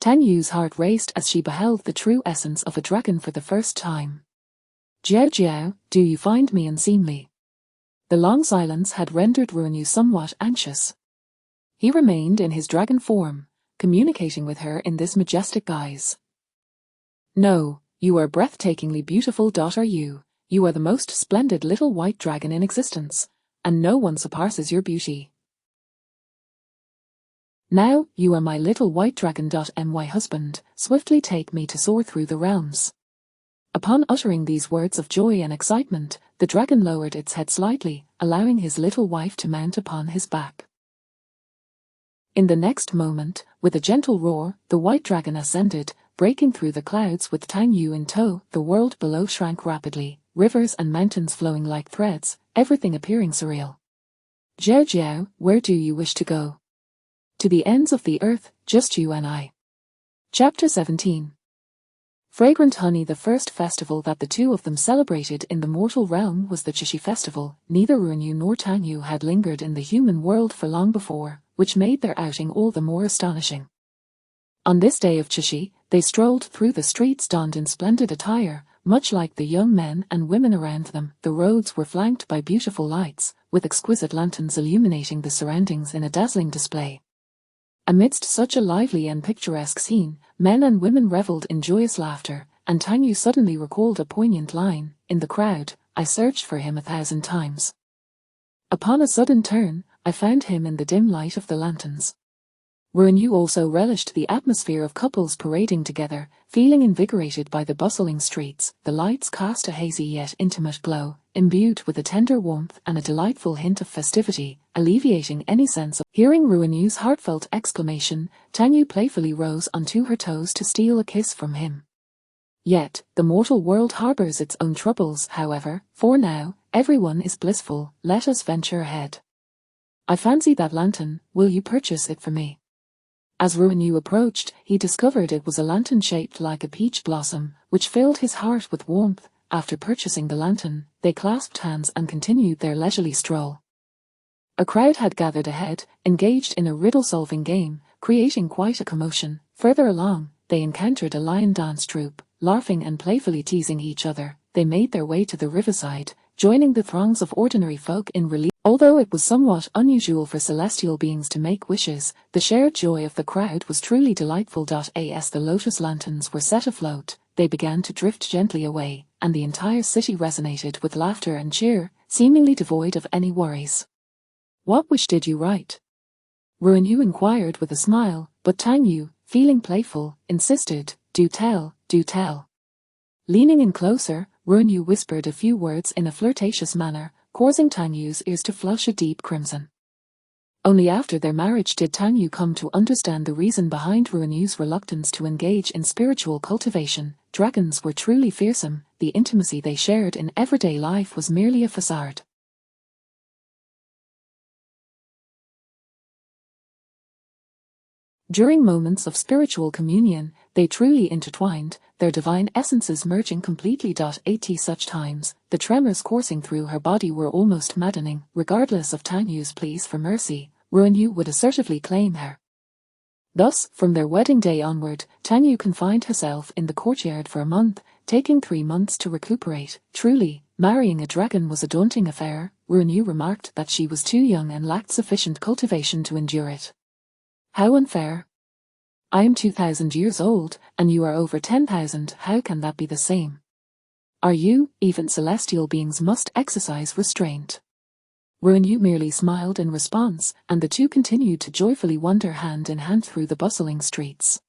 Tang Yu's heart raced as she beheld the true essence of a dragon for the first time. Jiao, do you find me unseemly? The long silence had rendered Ruinu somewhat anxious. He remained in his dragon form, communicating with her in this majestic guise. No, you are breathtakingly beautiful. You are the most splendid little white dragon in existence, and no one surpasses your beauty. Now, you are my little white dragon. My husband, swiftly take me to soar through the realms. Upon uttering these words of joy and excitement, the dragon lowered its head slightly, allowing his little wife to mount upon his back. In the next moment, with a gentle roar, the white dragon ascended, breaking through the clouds with Tang Yu in tow. The world below shrank rapidly, rivers and mountains flowing like threads, everything appearing surreal. Jiao, where do you wish to go? To the ends of the earth, just you and I. Chapter 17. Fragrant Honey. The first festival that the two of them celebrated in the mortal realm was the Chishi festival. Neither Ruanyu nor Tanyu had lingered in the human world for long before, which made their outing all the more astonishing. On this day of Chishi, they strolled through the streets donned in splendid attire, much like the young men and women around them. The roads were flanked by beautiful lights, with exquisite lanterns illuminating the surroundings in a dazzling display. Amidst such a lively and picturesque scene, men and women revelled in joyous laughter, and Tanyu suddenly recalled a poignant line, "In the crowd, I searched for him 1,000 times. Upon a sudden turn, I found him in the dim light of the lanterns." Ruanyu also relished the atmosphere of couples parading together, feeling invigorated by the bustling streets. The lights cast a hazy yet intimate glow, imbued with a tender warmth and a delightful hint of festivity, alleviating any sense of. Hearing Ruanyu's heartfelt exclamation, Tanyu playfully rose onto her toes to steal a kiss from him. Yet, the mortal world harbors its own troubles. However, for now, everyone is blissful. Let us venture ahead. I fancy that lantern. Will you purchase it for me? As Ruanyu approached, he discovered it was a lantern shaped like a peach blossom, which filled his heart with warmth. After purchasing the lantern, they clasped hands and continued their leisurely stroll. A crowd had gathered ahead, engaged in a riddle-solving game, creating quite a commotion. Further along, they encountered a lion dance troupe. Laughing and playfully teasing each other, they made their way to the riverside, joining the throngs of ordinary folk in relief. Although it was somewhat unusual for celestial beings to make wishes, the shared joy of the crowd was truly delightful. As the lotus lanterns were set afloat, they began to drift gently away, and the entire city resonated with laughter and cheer, seemingly devoid of any worries. "What wish did you write?" Ruanyu inquired with a smile, but Tanyu, feeling playful, insisted, Do tell, do tell." Leaning in closer, Ruanyu whispered a few words in a flirtatious manner, causing Tanyu's ears to flush a deep crimson. Only after their marriage did Tanyu come to understand the reason behind Ruanyu's reluctance to engage in spiritual cultivation. Dragons were truly fearsome. The intimacy they shared in everyday life was merely a facade. During moments of spiritual communion, they truly intertwined, their divine essences merging completely. At such times, the tremors coursing through her body were almost maddening. Regardless of Tanyu's pleas for mercy, Ruanyu would assertively claim her. Thus, from their wedding day onward, Tanyu confined herself in the courtyard for a month, taking 3 months to recuperate. Truly, marrying a dragon was a daunting affair. Ruanyu remarked that she was too young and lacked sufficient cultivation to endure it. "How unfair. I am 2,000 years old, and you are over 10,000. How can that be the same? Are you? Even celestial beings must exercise restraint." Ruanyu merely smiled in response, and the two continued to joyfully wander hand in hand through the bustling streets.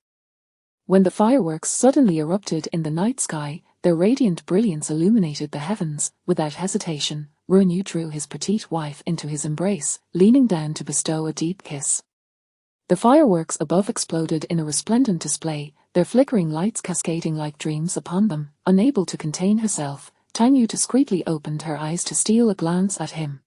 When the fireworks suddenly erupted in the night sky, their radiant brilliance illuminated the heavens. Without hesitation, Ruanyu drew his petite wife into his embrace, leaning down to bestow a deep kiss. The fireworks above exploded in a resplendent display, their flickering lights cascading like dreams upon them. Unable to contain herself, Tanyu discreetly opened her eyes to steal a glance at him.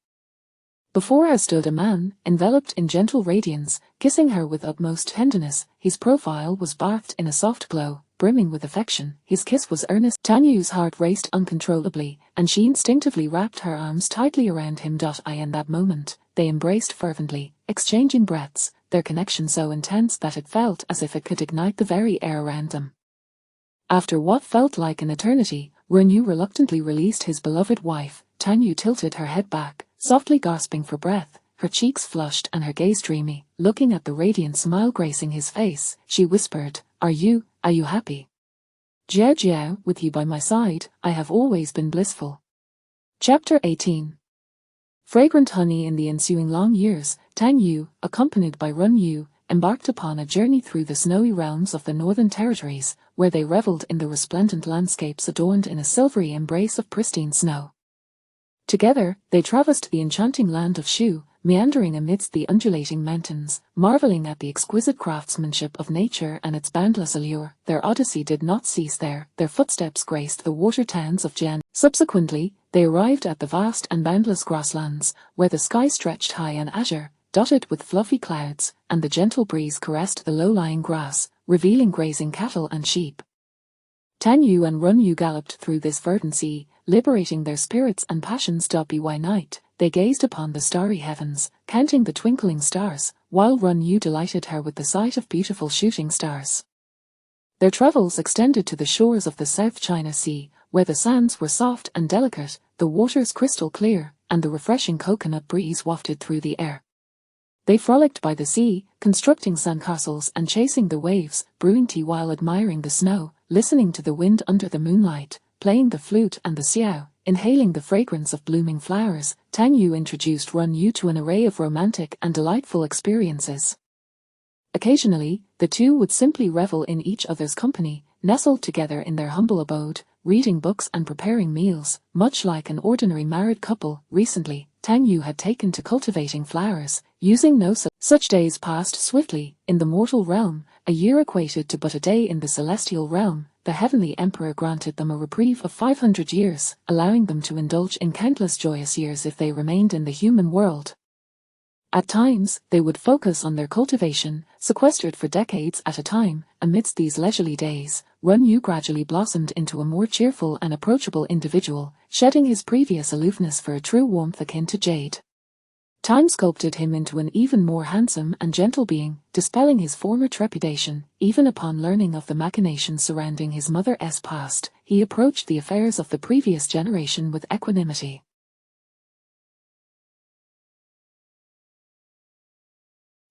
Before her stood a man, enveloped in gentle radiance, kissing her with utmost tenderness. His profile was bathed in a soft glow, brimming with affection. His kiss was earnest. Tanyu's heart raced uncontrollably, and she instinctively wrapped her arms tightly around him. In that moment, they embraced fervently, exchanging breaths, their connection so intense that it felt as if it could ignite the very air around them. After what felt like an eternity, Ruanyu reluctantly released his beloved wife. Tanyu tilted her head back, softly gasping for breath, her cheeks flushed and her gaze dreamy. Looking at the radiant smile gracing his face, she whispered, Are you happy? Jiao Jiao, with you by my side, I have always been blissful." Chapter 18. Fragrant Honey. In the ensuing long years, Tanyu, accompanied by Ruanyu, embarked upon a journey through the snowy realms of the northern territories, where they revelled in the resplendent landscapes adorned in a silvery embrace of pristine snow. Together, they traversed the enchanting land of Shu, meandering amidst the undulating mountains, marveling at the exquisite craftsmanship of nature and its boundless allure. Their odyssey did not cease there. Their footsteps graced the water towns of Jian. Subsequently, they arrived at the vast and boundless grasslands, where the sky stretched high and azure, dotted with fluffy clouds, and the gentle breeze caressed the low-lying grass. revealing grazing cattle and sheep. Tang Yu and Run Yu galloped through this verdant sea, liberating their spirits and passions. By night, they gazed upon the starry heavens, counting the twinkling stars, while Run Yu delighted her with the sight of beautiful shooting stars. Their travels extended to the shores of the South China Sea, where the sands were soft and delicate, the waters crystal clear, and the refreshing coconut breeze wafted through the air. They frolicked by the sea, constructing sandcastles and chasing the waves, brewing tea while admiring the snow, listening to the wind under the moonlight, playing the flute and the xiao, inhaling the fragrance of blooming flowers. Tang Yu introduced Run Yu to an array of romantic and delightful experiences. Occasionally, the two would simply revel in each other's company, nestled together in their humble abode, reading books and preparing meals, much like an ordinary married couple. Recently, Tang Yu had taken to cultivating flowers, using no such days passed swiftly. In the mortal realm, a year equated to but a day in the celestial realm. The heavenly emperor granted them a reprieve of 500 years, allowing them to indulge in countless joyous years if they remained in the human world. At times, they would focus on their cultivation, sequestered for decades at a time. Amidst these leisurely days, Run Yu gradually blossomed into a more cheerful and approachable individual, shedding his previous aloofness for a true warmth akin to Jade. Time sculpted him into an even more handsome and gentle being, dispelling his former trepidation. Even upon learning of the machinations surrounding his mother's past, he approached the affairs of the previous generation with equanimity.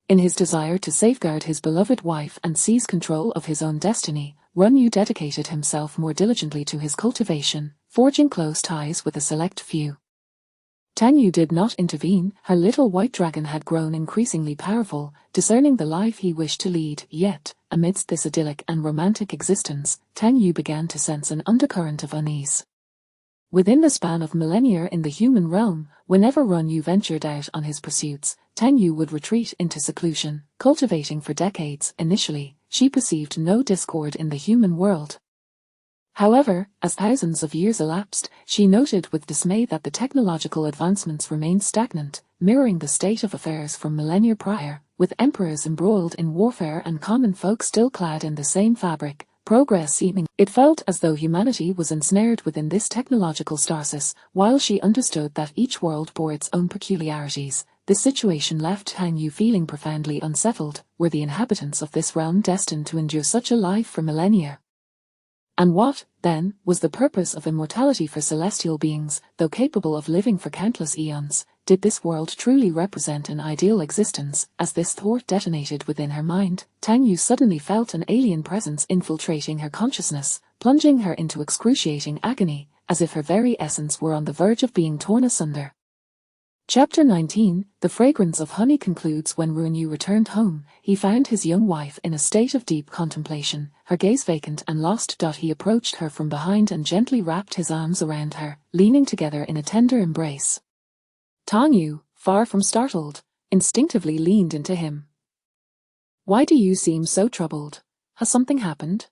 In his desire to safeguard his beloved wife and seize control of his own destiny, Run Yu dedicated himself more diligently to his cultivation, forging close ties with a select few. Tang Yu did not intervene. Her little white dragon had grown increasingly powerful, discerning the life he wished to lead. Yet, amidst this idyllic and romantic existence, Tang Yu began to sense an undercurrent of unease. Within the span of millennia in the human realm, whenever Run Yu ventured out on his pursuits, Tang Yu would retreat into seclusion, cultivating for decades. Initially, she perceived no discord in the human world. However, as thousands of years elapsed, she noted with dismay that the technological advancements remained stagnant, mirroring the state of affairs from millennia prior, with emperors embroiled in warfare and common folk still clad in the same fabric. Progress seeming. It felt as though humanity was ensnared within this technological stasis. While she understood that each world bore its own peculiarities, this situation left Tang Yu feeling profoundly unsettled. Were the inhabitants of this realm destined to endure such a life for millennia? And what, then, was the purpose of immortality for celestial beings, though capable of living for countless eons? Did this world truly represent an ideal existence? As this thought detonated within her mind, Tang Yu suddenly felt an alien presence infiltrating her consciousness, plunging her into excruciating agony, as if her very essence were on the verge of being torn asunder. Chapter 19, The Fragrance of Honey concludes. When Run Yu returned home, he found his young wife in a state of deep contemplation, her gaze vacant and lost. He approached her from behind and gently wrapped his arms around her, leaning together in a tender embrace. Tang Yu, far from startled, instinctively leaned into him. "Why do you seem so troubled? Has something happened?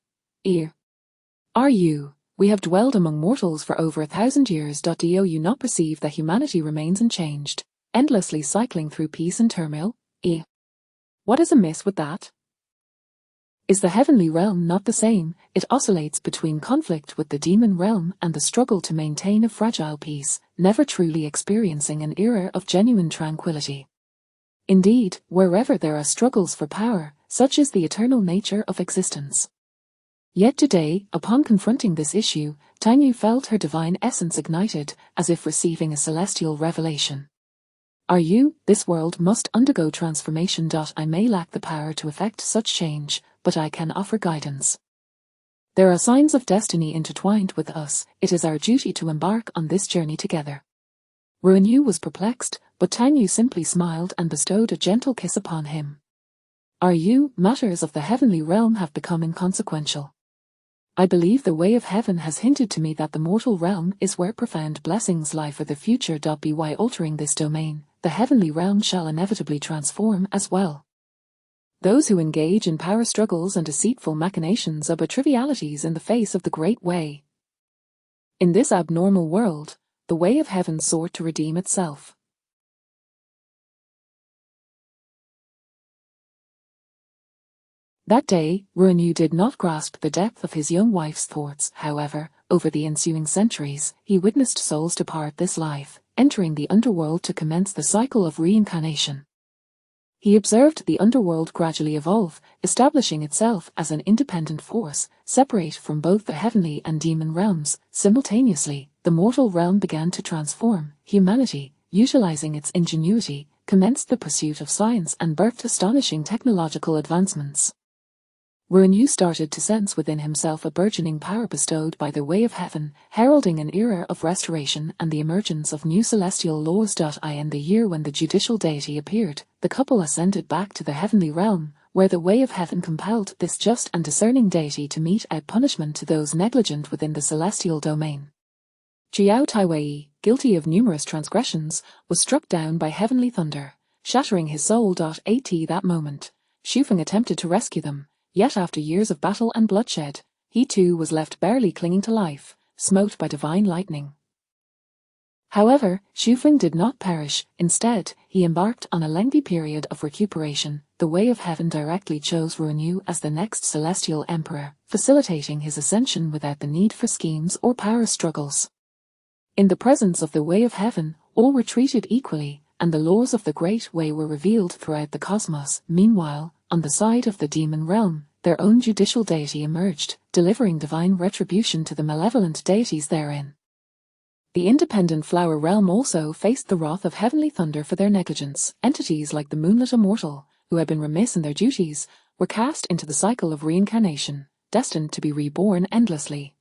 Are you? We have dwelled among mortals for over 1,000 years. Do you not perceive that humanity remains unchanged, endlessly cycling through peace and turmoil? What is amiss with that? Is the heavenly realm not the same? It oscillates between conflict with the demon realm and the struggle to maintain a fragile peace, never truly experiencing an era of genuine tranquility. Indeed, wherever there are struggles for power, such is the eternal nature of existence." Yet today, upon confronting this issue, Tang Yu felt her divine essence ignited, as if receiving a celestial revelation. This world must undergo transformation. I may lack the power to effect such change, but I can offer guidance. There are signs of destiny intertwined with us. It is our duty to embark on this journey together. Run Yu was perplexed, but Tang Yu simply smiled and bestowed a gentle kiss upon him. Matters of the heavenly realm have become inconsequential. I believe the way of heaven has hinted to me that the mortal realm is where profound blessings lie for the future. By altering this domain, the heavenly realm shall inevitably transform as well. Those who engage in power struggles and deceitful machinations are but trivialities in the face of the great way. In this abnormal world, the way of heaven sought to redeem itself. That day, Ruanyu did not grasp the depth of his young wife's thoughts. However, over the ensuing centuries, he witnessed souls depart this life, entering the underworld to commence the cycle of reincarnation. He observed the underworld gradually evolve, establishing itself as an independent force, separate from both the heavenly and demon realms. Simultaneously, the mortal realm began to transform. Humanity, utilizing its ingenuity, commenced the pursuit of science and birthed astonishing technological advancements. Ruanyu started to sense within himself a burgeoning power bestowed by the way of heaven, heralding an era of restoration and the emergence of new celestial laws. In the year when the judicial deity appeared, the couple ascended back to the heavenly realm, where the way of heaven compelled this just and discerning deity to mete out punishment to those negligent within the celestial domain. Chiao Taiwei, guilty of numerous transgressions, was struck down by heavenly thunder, shattering his soul. At that moment, Shufeng attempted to rescue them. Yet after years of battle and bloodshed, he too was left barely clinging to life, smote by divine lightning. However, Shufeng did not perish. Instead, he embarked on a lengthy period of recuperation. The way of heaven directly chose Ruanyu as the next celestial emperor, facilitating his ascension without the need for schemes or power struggles. In the presence of the way of heaven, all were treated equally, and the laws of the Great Way were revealed throughout the cosmos. Meanwhile, on the side of the demon realm, their own judicial deity emerged, delivering divine retribution to the malevolent deities therein. The independent flower realm also faced the wrath of heavenly thunder for their negligence. Entities like the moonlit immortal, who had been remiss in their duties, were cast into the cycle of reincarnation, destined to be reborn endlessly.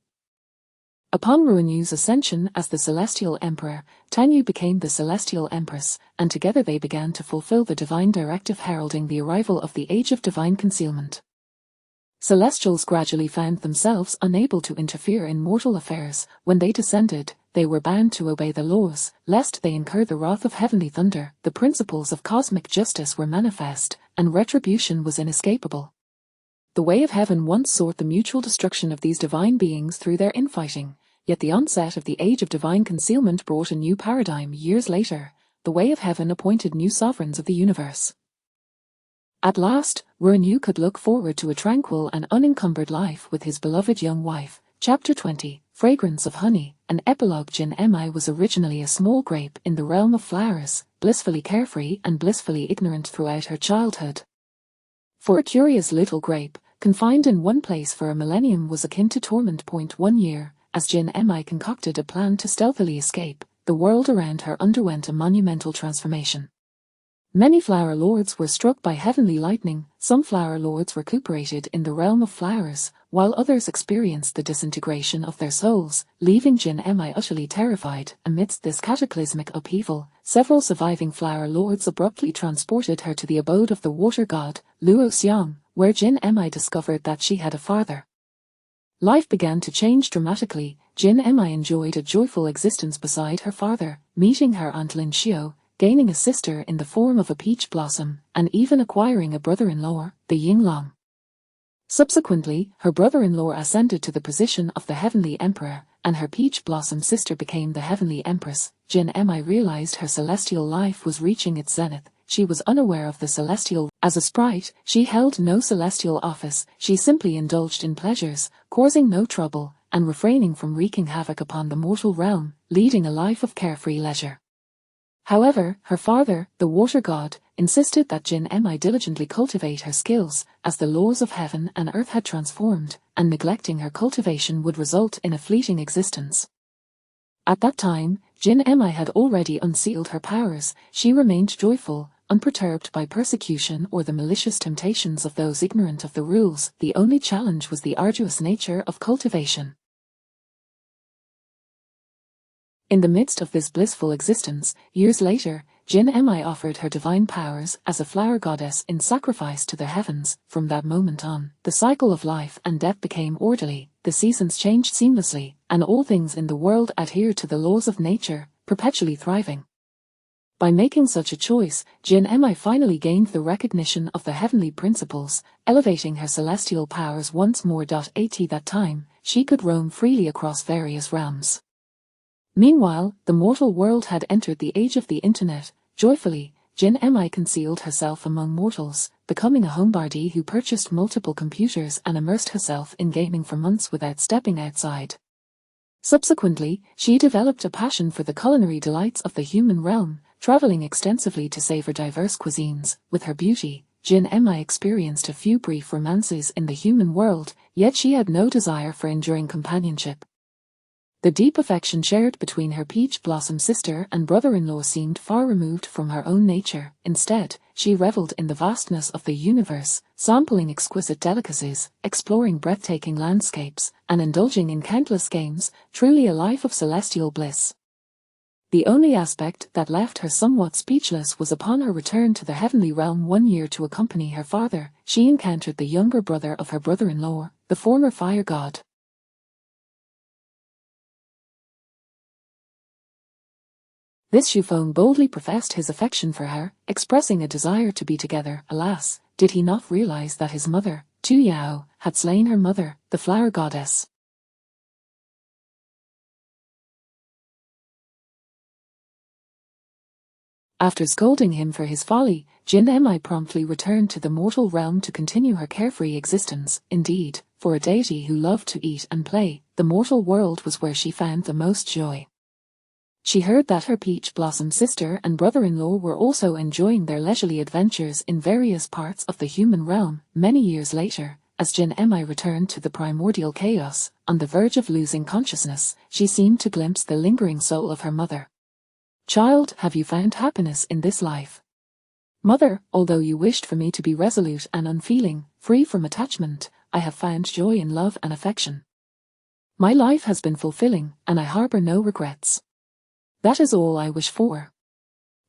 Upon Ruanyu's ascension as the Celestial Emperor, Tanyu became the Celestial Empress, and together they began to fulfill the divine directive heralding the arrival of the Age of Divine Concealment. Celestials gradually found themselves unable to interfere in mortal affairs. When they descended, they were bound to obey the laws, lest they incur the wrath of heavenly thunder. The principles of cosmic justice were manifest, and retribution was inescapable. The way of heaven once sought the mutual destruction of these divine beings through their infighting. Yet the onset of the Age of Divine Concealment brought a new paradigm. Years later, the way of heaven appointed new sovereigns of the universe. At last, Ruanyu could look forward to a tranquil and unencumbered life with his beloved young wife. Chapter 20, Fragrance of Honey. An epilogue. GirI's was originally a small grape in the realm of flowers, blissfully carefree and blissfully ignorant throughout her childhood. For a curious little grape, confined in one place for a millennium was akin to torment. 1 year. As GirI's concocted a plan to stealthily escape, the world around her underwent a monumental transformation. Many flower lords were struck by heavenly lightning. Some flower lords recuperated in the realm of flowers, while others experienced the disintegration of their souls, leaving GirI's utterly terrified. Amidst this cataclysmic upheaval, several surviving flower lords abruptly transported her to the abode of the water god, Luo Xiang, where GirI's discovered that she had a father. Life began to change dramatically. GirI's enjoyed a joyful existence beside her father, meeting her aunt Lin Xiao, gaining a sister in the form of a peach blossom, and even acquiring a brother-in-law, the Yinglong. Subsequently, her brother-in-law ascended to the position of the Heavenly Emperor, and her peach blossom sister became the Heavenly Empress. GirI's realized her celestial life was reaching its zenith. She was unaware of the celestial. As a sprite, she held no celestial office. She simply indulged in pleasures, causing no trouble, and refraining from wreaking havoc upon the mortal realm, leading a life of carefree leisure. However, her father, the water god, insisted that GirI's diligently cultivate her skills, as the laws of heaven and earth had transformed, and neglecting her cultivation would result in a fleeting existence. At that time, GirI's had already unsealed her powers. She remained joyful, unperturbed by persecution or the malicious temptations of those ignorant of the rules. The only challenge was the arduous nature of cultivation. In the midst of this blissful existence, years later, GirI's offered her divine powers as a flower goddess in sacrifice to the heavens. From that moment on, the cycle of life and death became orderly, the seasons changed seamlessly, and all things in the world adhered to the laws of nature, perpetually thriving. By making such a choice, GirI's finally gained the recognition of the heavenly principles, elevating her celestial powers once more. At that time, she could roam freely across various realms. Meanwhile, the mortal world had entered the age of the internet. Joyfully, GirI's concealed herself among mortals, becoming a homebody who purchased multiple computers and immersed herself in gaming for months without stepping outside. Subsequently, she developed a passion for the culinary delights of the human realm, traveling extensively to savor diverse cuisines. With her beauty, GirI's experienced a few brief romances in the human world, yet she had no desire for enduring companionship. The deep affection shared between her peach blossom sister and brother-in-law seemed far removed from her own nature. Instead, she reveled in the vastness of the universe, sampling exquisite delicacies, exploring breathtaking landscapes, and indulging in countless games, truly a life of celestial bliss. The only aspect that left her somewhat speechless was upon her return to the heavenly realm one year to accompany her father, she encountered the younger brother of her brother-in-law, the former fire god. This Shufeng boldly professed his affection for her, expressing a desire to be together. Alas, did he not realize that his mother, Tu Yao, had slain her mother, the flower goddess? After scolding him for his folly, GirI's promptly returned to the mortal realm to continue her carefree existence. Indeed, for a deity who loved to eat and play, the mortal world was where she found the most joy. She heard that her peach blossom sister and brother-in-law were also enjoying their leisurely adventures in various parts of the human realm. Many years later, as GirI's returned to the primordial chaos, on the verge of losing consciousness, she seemed to glimpse the lingering soul of her mother. "Child, have you found happiness in this life?" "Mother, although you wished for me to be resolute and unfeeling, free from attachment, I have found joy in love and affection. My life has been fulfilling, and I harbor no regrets. That is all I wish for."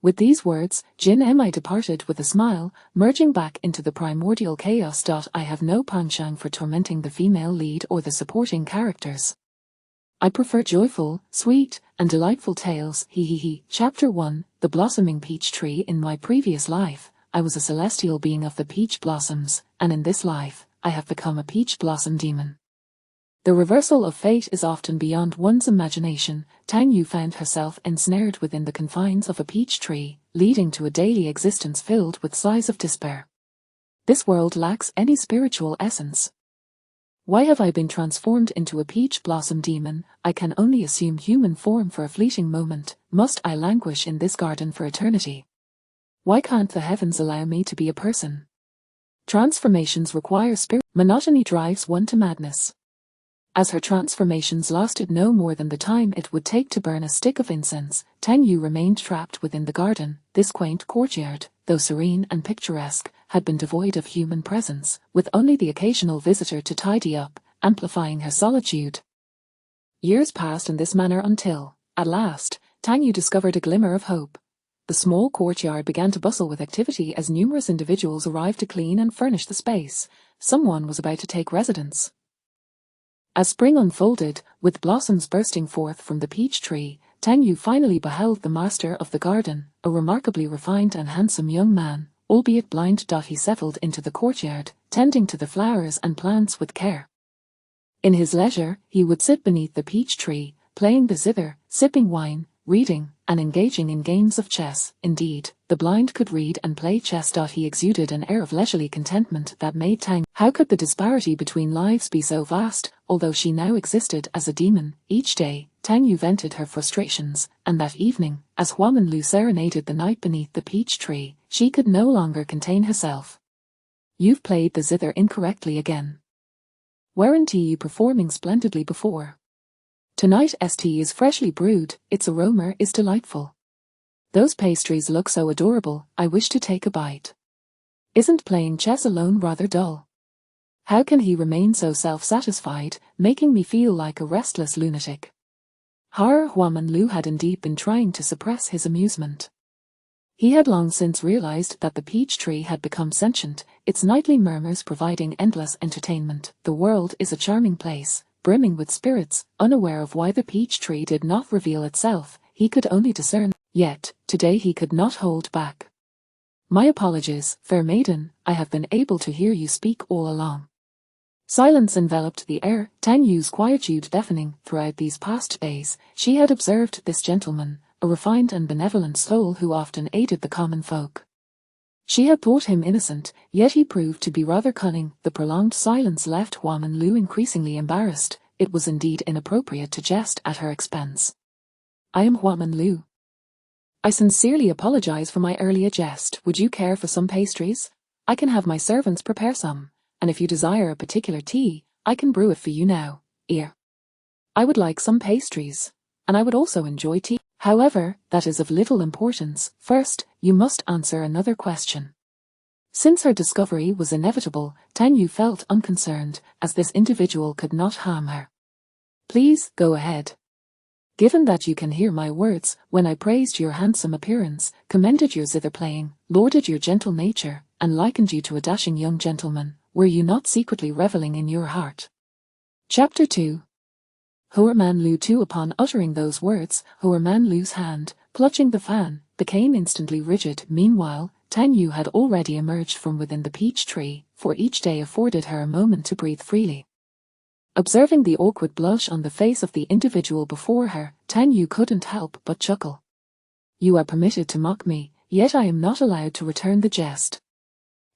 With these words, GirI's departed with a smile, merging back into the primordial chaos. I have no penchant for tormenting the female lead or the supporting characters. I prefer joyful, sweet, and delightful tales. Chapter 1, The Blossoming Peach Tree. In my previous life, I was a celestial being of the peach blossoms, and in this life, I have become a peach blossom demon. The reversal of fate is often beyond one's imagination. Tang Yu found herself ensnared within the confines of a peach tree, leading to a daily existence filled with sighs of despair. This world lacks any spiritual essence. Why have I been transformed into a peach blossom demon? I can only assume human form for a fleeting moment. Must I languish in this garden for eternity? Why can't the heavens allow me to be a person? Transformations require spirit. Monotony drives one to madness. As her transformations lasted no more than the time it would take to burn a stick of incense, Tang Yu remained trapped within the garden. This quaint courtyard, though serene and picturesque, had been devoid of human presence, with only the occasional visitor to tidy up, amplifying her solitude. Years passed in this manner until, at last, Tang Yu discovered a glimmer of hope. The small courtyard began to bustle with activity as numerous individuals arrived to clean and furnish the space. Someone was about to take residence. As spring unfolded, with blossoms bursting forth from the peach tree, Tang Yu finally beheld the master of the garden, a remarkably refined and handsome young man, albeit blind. He settled into the courtyard, tending to the flowers and plants with care. In his leisure, he would sit beneath the peach tree, playing the zither, sipping wine, reading, and engaging in games of chess. Indeed, the blind could read and play chess. He exuded an air of leisurely contentment that made Tang. How could the disparity between lives be so vast? Although she now existed as a demon, each day, Tang Yu vented her frustrations, and that evening, as Huaman Lu serenaded the night beneath the peach tree, she could no longer contain herself. "You've played the zither incorrectly again. Weren't you performing splendidly before? Tonight's tea is freshly brewed, its aroma is delightful. Those pastries look so adorable, I wish to take a bite. Isn't playing chess alone rather dull? How can he remain so self-satisfied, making me feel like a restless lunatic?" Huaman Lu had indeed been trying to suppress his amusement. He had long since realized that the peach tree had become sentient, its nightly murmurs providing endless entertainment. The world is a charming place, brimming with spirits. Unaware of why the peach tree did not reveal itself, he could only discern. Yet, today he could not hold back. "My apologies, fair maiden, I have been able to hear you speak all along." Silence enveloped the air, Tang Yu's quietude deafening. Throughout these past days, she had observed this gentleman, a refined and benevolent soul who often aided the common folk. She had thought him innocent, yet he proved to be rather cunning. The prolonged silence left Hua Manlu increasingly embarrassed. It was indeed inappropriate to jest at her expense. I am Hua Manlu. I sincerely apologize for my earlier jest. Would you care for some pastries? I can have my servants prepare some, and if you desire a particular tea, I can brew it for you now. I would like some pastries, and I would also enjoy tea. However, that is of little importance. First, you must answer another question. Since her discovery was inevitable, Tang Yu felt unconcerned, as this individual could not harm her. Please, go ahead. Given that you can hear my words, when I praised your handsome appearance, commended your zither playing, lauded your gentle nature, and likened you to a dashing young gentleman, were you not secretly reveling in your heart? Chapter 2. Hua Manlu too. Upon uttering those words, Hua Manlu's hand, clutching the fan, became instantly rigid. Meanwhile, Tang Yu had already emerged from within the peach tree, for each day afforded her a moment to breathe freely. Observing the awkward blush on the face of the individual before her, Tang Yu couldn't help but chuckle. You are permitted to mock me, yet I am not allowed to return the jest.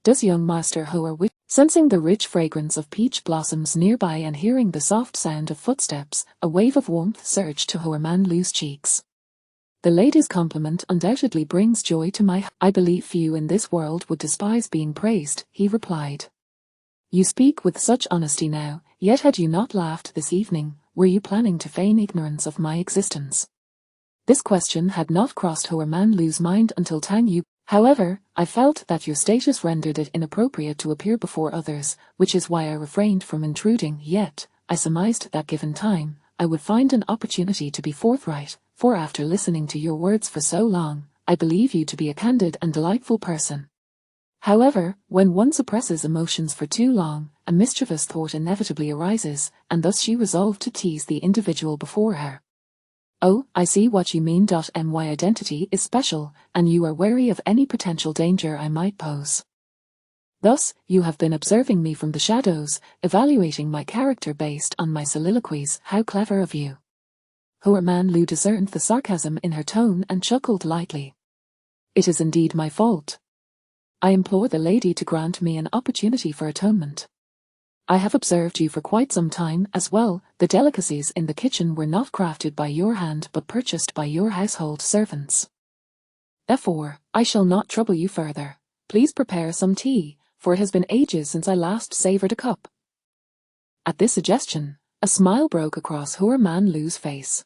Does young Master Hua wish? Sensing the rich fragrance of peach blossoms nearby and hearing the soft sound of footsteps, a wave of warmth surged to Hua Manlu's cheeks. The lady's compliment undoubtedly brings joy to my heart. I believe few in this world would despise being praised, he replied. You speak with such honesty now, yet had you not laughed this evening, were you planning to feign ignorance of my existence? This question had not crossed Hua Manlu's mind until Tang Yu. However, I felt that your status rendered it inappropriate to appear before others, which is why I refrained from intruding. Yet, I surmised that given time, I would find an opportunity to be forthright, for after listening to your words for so long, I believe you to be a candid and delightful person. However, when one suppresses emotions for too long, a mischievous thought inevitably arises, and thus she resolved to tease the individual before her. Oh, I see what you mean. My identity is special, and you are wary of any potential danger I might pose. Thus, you have been observing me from the shadows, evaluating my character based on my soliloquies. How clever of you. Hua Manlu discerned the sarcasm in her tone and chuckled lightly. It is indeed my fault. I implore the lady to grant me an opportunity for atonement. I have observed you for quite some time as well. The delicacies in the kitchen were not crafted by your hand but purchased by your household servants. Therefore, I shall not trouble you further. Please prepare some tea, for it has been ages since I last savoured a cup. At this suggestion, a smile broke across Hua Manlu's face.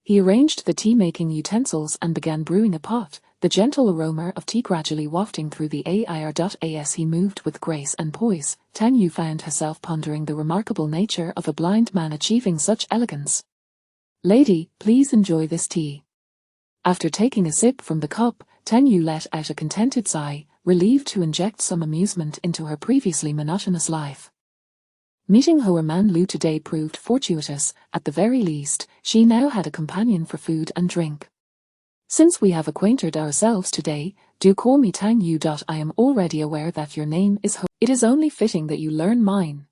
He arranged the tea-making utensils and began brewing a pot, the gentle aroma of tea gradually wafting through the air. As he moved with grace and poise, Tang Yu found herself pondering the remarkable nature of a blind man achieving such elegance. Lady, please enjoy this tea. After taking a sip from the cup, Tang Yu let out a contented sigh, relieved to inject some amusement into her previously monotonous life. Meeting Hua Manlu today proved fortuitous. At the very least, she now had a companion for food and drink. Since we have acquainted ourselves today, do call me Tang Yu. I am already aware that your name is Hua. It is only fitting that you learn mine.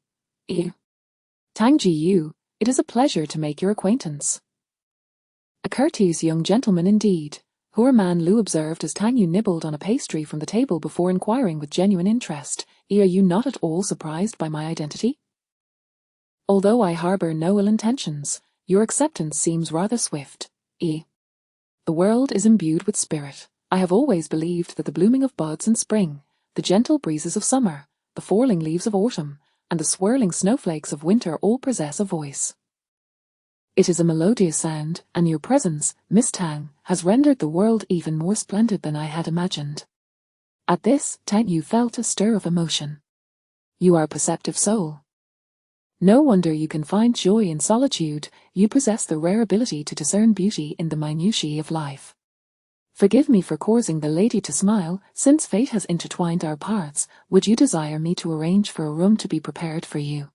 Tang Ji Yu, it is a pleasure to make your acquaintance. A courteous young gentleman indeed, Hua Manlu observed as Tang Yu nibbled on a pastry from the table before inquiring with genuine interest, Are you not at all surprised by my identity? Although I harbour no ill intentions, your acceptance seems rather swift. The world is imbued with spirit. I have always believed that the blooming of buds in spring, the gentle breezes of summer, the falling leaves of autumn, and the swirling snowflakes of winter all possess a voice. It is a melodious sound, and your presence, Miss Tang, has rendered the world even more splendid than I had imagined. At this, Tang Yu felt a stir of emotion. You are a perceptive soul. No wonder you can find joy in solitude. You possess the rare ability to discern beauty in the minutiae of life. Forgive me for causing the lady to smile. Since fate has intertwined our paths, would you desire me to arrange for a room to be prepared for you?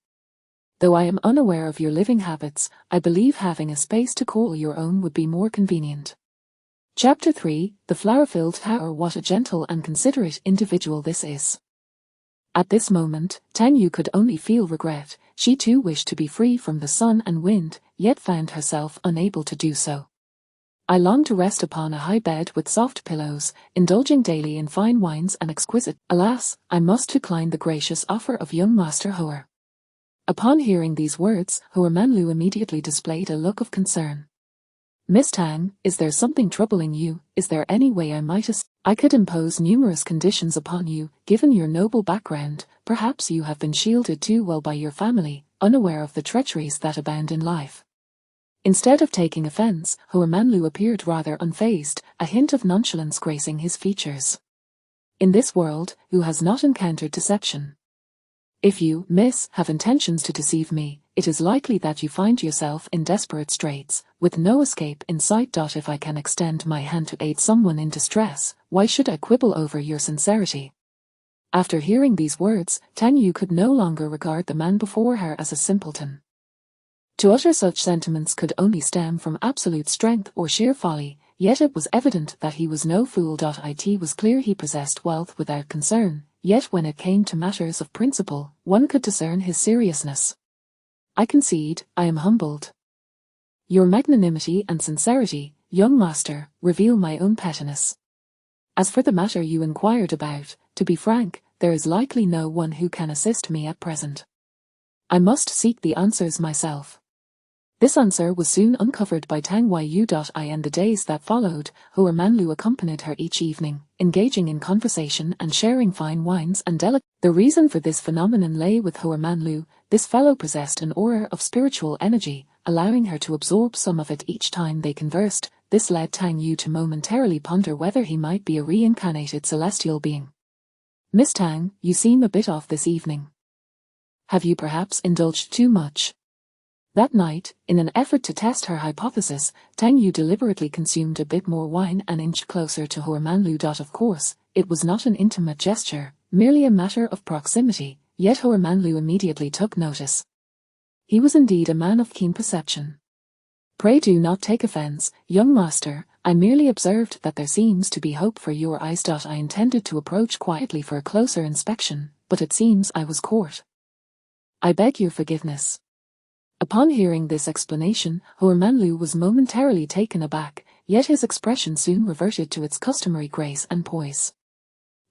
Though I am unaware of your living habits, I believe having a space to call your own would be more convenient. Chapter 3, The Flower-Filled Tower. What a gentle and considerate individual this is. At this moment, Tang Yu could only feel regret. She too wished to be free from the sun and wind, yet found herself unable to do so. I long to rest upon a high bed with soft pillows, indulging daily in fine wines and exquisite. Alas, I must decline the gracious offer of young Master Hauer. Upon hearing these words, Hauer Manlu immediately displayed a look of concern. Miss Tang, is there something troubling you? Is there any way I could impose numerous conditions upon you, given your noble background. Perhaps you have been shielded too well by your family, unaware of the treacheries that abound in life. Instead of taking offense, Hauer Manlu appeared rather unfazed, a hint of nonchalance gracing his features. In this world, who has not encountered deception? If you, miss, have intentions to deceive me, it is likely that you find yourself in desperate straits, with no escape in sight. If I can extend my hand to aid someone in distress, why should I quibble over your sincerity? After hearing these words, Tang Yu could no longer regard the man before her as a simpleton. To utter such sentiments could only stem from absolute strength or sheer folly, yet it was evident that he was no fool. It was clear he possessed wealth without concern, yet when it came to matters of principle, one could discern his seriousness. I concede, I am humbled. Your magnanimity and sincerity, young master, reveal my own pettiness. As for the matter you inquired about, to be frank, there is likely no one who can assist me at present. I must seek the answers myself. This answer was soon uncovered by Tang Yu. In the days that followed, Hauer Manlu accompanied her each evening, engaging in conversation and sharing fine wines and delicacies. The reason for this phenomenon lay with Hauer Manlu. This fellow possessed an aura of spiritual energy, allowing her to absorb some of it each time they conversed. This led Tang Yu to momentarily ponder whether he might be a reincarnated celestial being. Miss Tang, you seem a bit off this evening. Have you perhaps indulged too much? That night, in an effort to test her hypothesis, Tang Yu deliberately consumed a bit more wine and inched closer to Hauer Manlu. Of course, it was not an intimate gesture, merely a matter of proximity, yet Hauer Manlu immediately took notice. He was indeed a man of keen perception. Pray do not take offense, young master, I merely observed that there seems to be hope for your eyes. I intended to approach quietly for a closer inspection, but it seems I was caught. I beg your forgiveness. Upon hearing this explanation, Hauer Manlu was momentarily taken aback, yet his expression soon reverted to its customary grace and poise.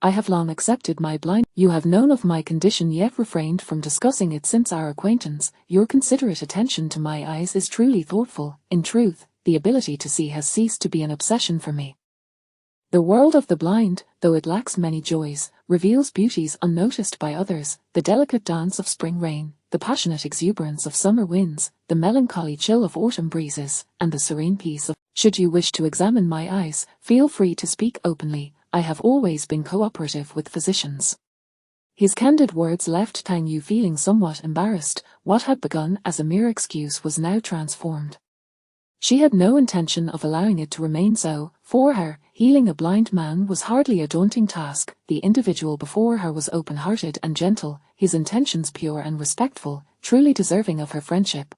I have long accepted my blind. You have known of my condition yet refrained from discussing it since our acquaintance. Your considerate attention to my eyes is truly thoughtful. In truth, the ability to see has ceased to be an obsession for me. The world of the blind, though it lacks many joys, reveals beauties unnoticed by others, the delicate dance of spring rain, the passionate exuberance of summer winds, the melancholy chill of autumn breezes, and the serene peace of... Should you wish to examine my eyes, feel free to speak openly. I have always been cooperative with physicians. His candid words left Tang Yu feeling somewhat embarrassed. What had begun as a mere excuse was now transformed. She had no intention of allowing it to remain so. For her, healing a blind man was hardly a daunting task. The individual before her was open-hearted and gentle, his intentions pure and respectful, truly deserving of her friendship.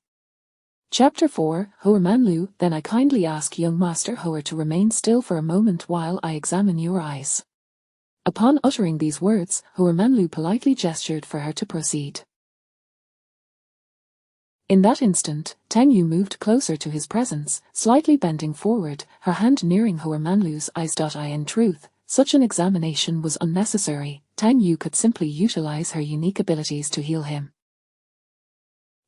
Chapter 4, Hauer Manlu. Then I kindly ask young Master Hauer to remain still for a moment while I examine your eyes. Upon uttering these words, Hauer Manlu politely gestured for her to proceed. In that instant, Tang Yu moved closer to his presence, slightly bending forward, her hand nearing Hauer Manlu's eyes. In truth, such an examination was unnecessary. Tang Yu could simply utilize her unique abilities to heal him.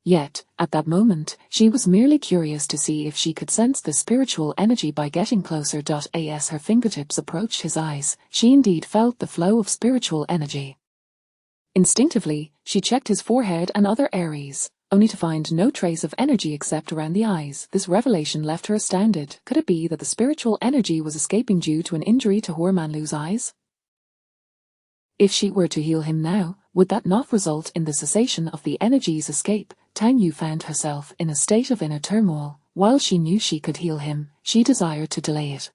Yet, at that moment, she was merely curious to see if she could sense the spiritual energy by getting closer. As her fingertips approached his eyes, she indeed felt the flow of spiritual energy. Instinctively, she checked his forehead and other areas, only to find no trace of energy except around the eyes. This revelation left her astounded. Could it be that the spiritual energy was escaping due to an injury to Hauer Manlu's eyes? If she were to heal him now, would that not result in the cessation of the energy's escape? Tang Yu found herself in a state of inner turmoil. While she knew she could heal him, she desired to delay it.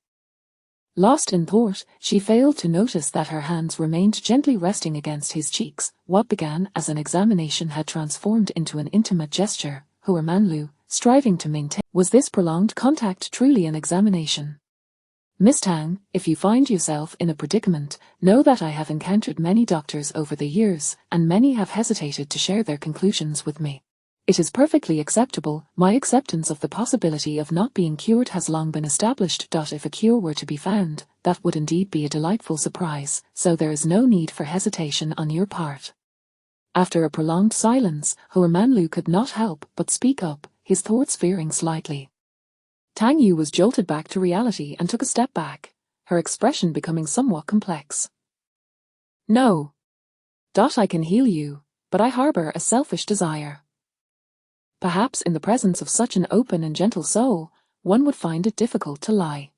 Lost in thought, she failed to notice that her hands remained gently resting against his cheeks. What began as an examination had transformed into an intimate gesture. Hauer Manlu, striving to maintain... Was this prolonged contact truly an examination? Miss Tang, if you find yourself in a predicament, know that I have encountered many doctors over the years, and many have hesitated to share their conclusions with me. It is perfectly acceptable. My acceptance of the possibility of not being cured has long been established. If a cure were to be found, that would indeed be a delightful surprise, so there is no need for hesitation on your part. After a prolonged silence, Huarmanlu could not help but speak up, his thoughts veering slightly. Tang Yu was jolted back to reality and took a step back, her expression becoming somewhat complex. No. I can heal you, but I harbor a selfish desire. Perhaps in the presence of such an open and gentle soul, one would find it difficult to lie.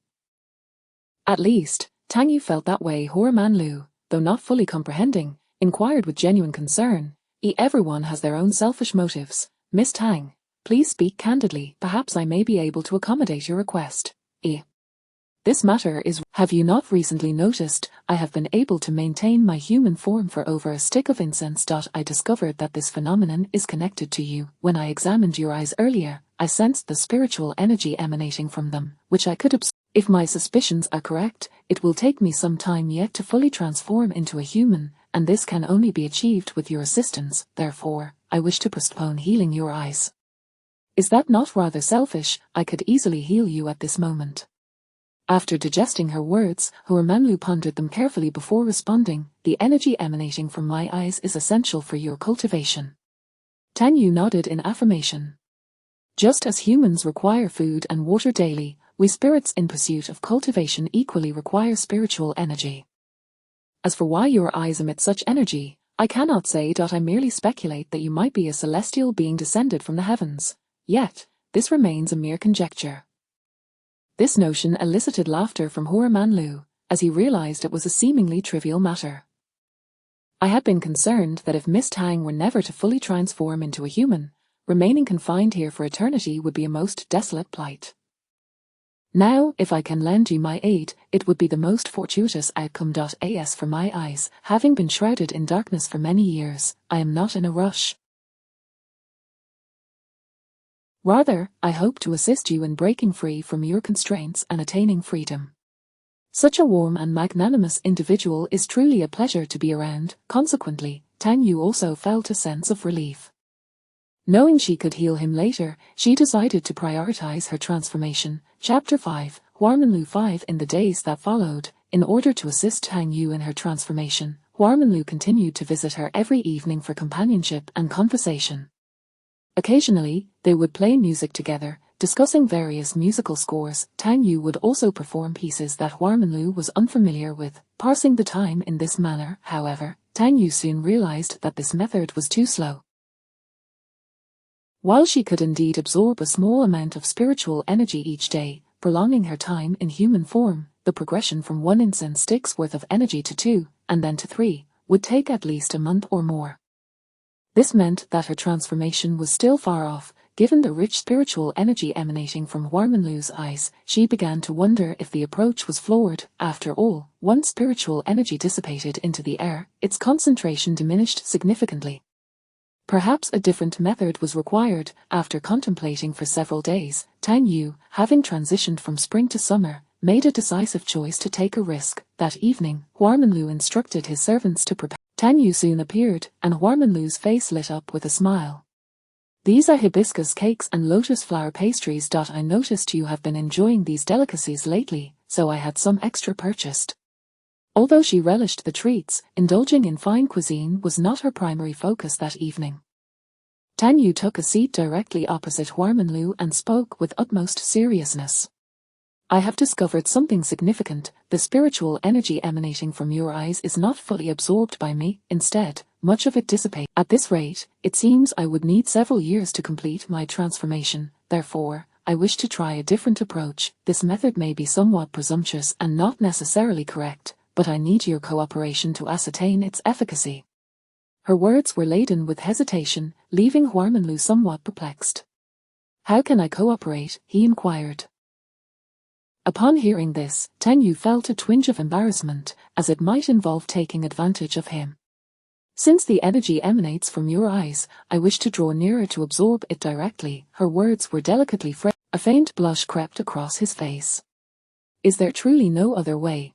At least, Tang Yu felt that way. Huarmanlu, though not fully comprehending, inquired with genuine concern. Everyone has their own selfish motives. Miss Tang, please speak candidly. Perhaps I may be able to accommodate your request. This matter is, have you not recently noticed, I have been able to maintain my human form for over a stick of incense. I discovered that this phenomenon is connected to you. When I examined your eyes earlier, I sensed the spiritual energy emanating from them, which I could observe. If my suspicions are correct, it will take me some time yet to fully transform into a human, and this can only be achieved with your assistance. Therefore, I wish to postpone healing your eyes. Is that not rather selfish? I could easily heal you at this moment. After digesting her words, Huarmanlu pondered them carefully before responding. The energy emanating from my eyes is essential for your cultivation. Tang Yu nodded in affirmation. Just as humans require food and water daily, we spirits in pursuit of cultivation equally require spiritual energy. As for why your eyes emit such energy, I cannot say. I merely speculate that you might be a celestial being descended from the heavens. Yet, this remains a mere conjecture. This notion elicited laughter from Huarmanlu, as he realized it was a seemingly trivial matter. I had been concerned that if Miss Tang were never to fully transform into a human, remaining confined here for eternity would be a most desolate plight. Now, if I can lend you my aid, it would be the most fortuitous outcome. As for my eyes, having been shrouded in darkness for many years, I am not in a rush. Rather, I hope to assist you in breaking free from your constraints and attaining freedom. Such a warm and magnanimous individual is truly a pleasure to be around. Consequently, Tang Yu also felt a sense of relief. Knowing she could heal him later, she decided to prioritize her transformation. Chapter 5, Huarmanlu 5. In the days that followed, in order to assist Tang Yu in her transformation, Huarmanlu continued to visit her every evening for companionship and conversation. Occasionally, they would play music together, discussing various musical scores. Tang Yu would also perform pieces that Huarmanlu was unfamiliar with, passing the time in this manner. However, Tang Yu soon realized that this method was too slow. While she could indeed absorb a small amount of spiritual energy each day, prolonging her time in human form, the progression from 1 incense stick's worth of energy to 2, and then to 3, would take at least a month or more. This meant that her transformation was still far off. Given the rich spiritual energy emanating from Huarmanlu's eyes, she began to wonder if the approach was flawed. After all, once spiritual energy dissipated into the air, its concentration diminished significantly. Perhaps a different method was required. After contemplating for several days, Tang Yu, having transitioned from spring to summer, made a decisive choice to take a risk. That evening, Huarmanlu instructed his servants to prepare. Tang Yu soon appeared, and Huarmanlu's face lit up with a smile. These are hibiscus cakes and lotus flower pastries. I noticed you have been enjoying these delicacies lately, so I had some extra purchased. Although she relished the treats, indulging in fine cuisine was not her primary focus that evening. Tang Yu took a seat directly opposite Huarmanlu and spoke with utmost seriousness. I have discovered something significant. The spiritual energy emanating from your eyes is not fully absorbed by me. Instead, much of it dissipates. At this rate, it seems I would need several years to complete my transformation. Therefore, I wish to try a different approach. This method may be somewhat presumptuous and not necessarily correct, but I need your cooperation to ascertain its efficacy. Her words were laden with hesitation, leaving Huarmanlu somewhat perplexed. How can I cooperate? He inquired. Upon hearing this, Tang Yu felt a twinge of embarrassment, as it might involve taking advantage of him. Since the energy emanates from your eyes, I wish to draw nearer to absorb it directly. Her words were delicately phrased. A faint blush crept across his face. Is there truly no other way?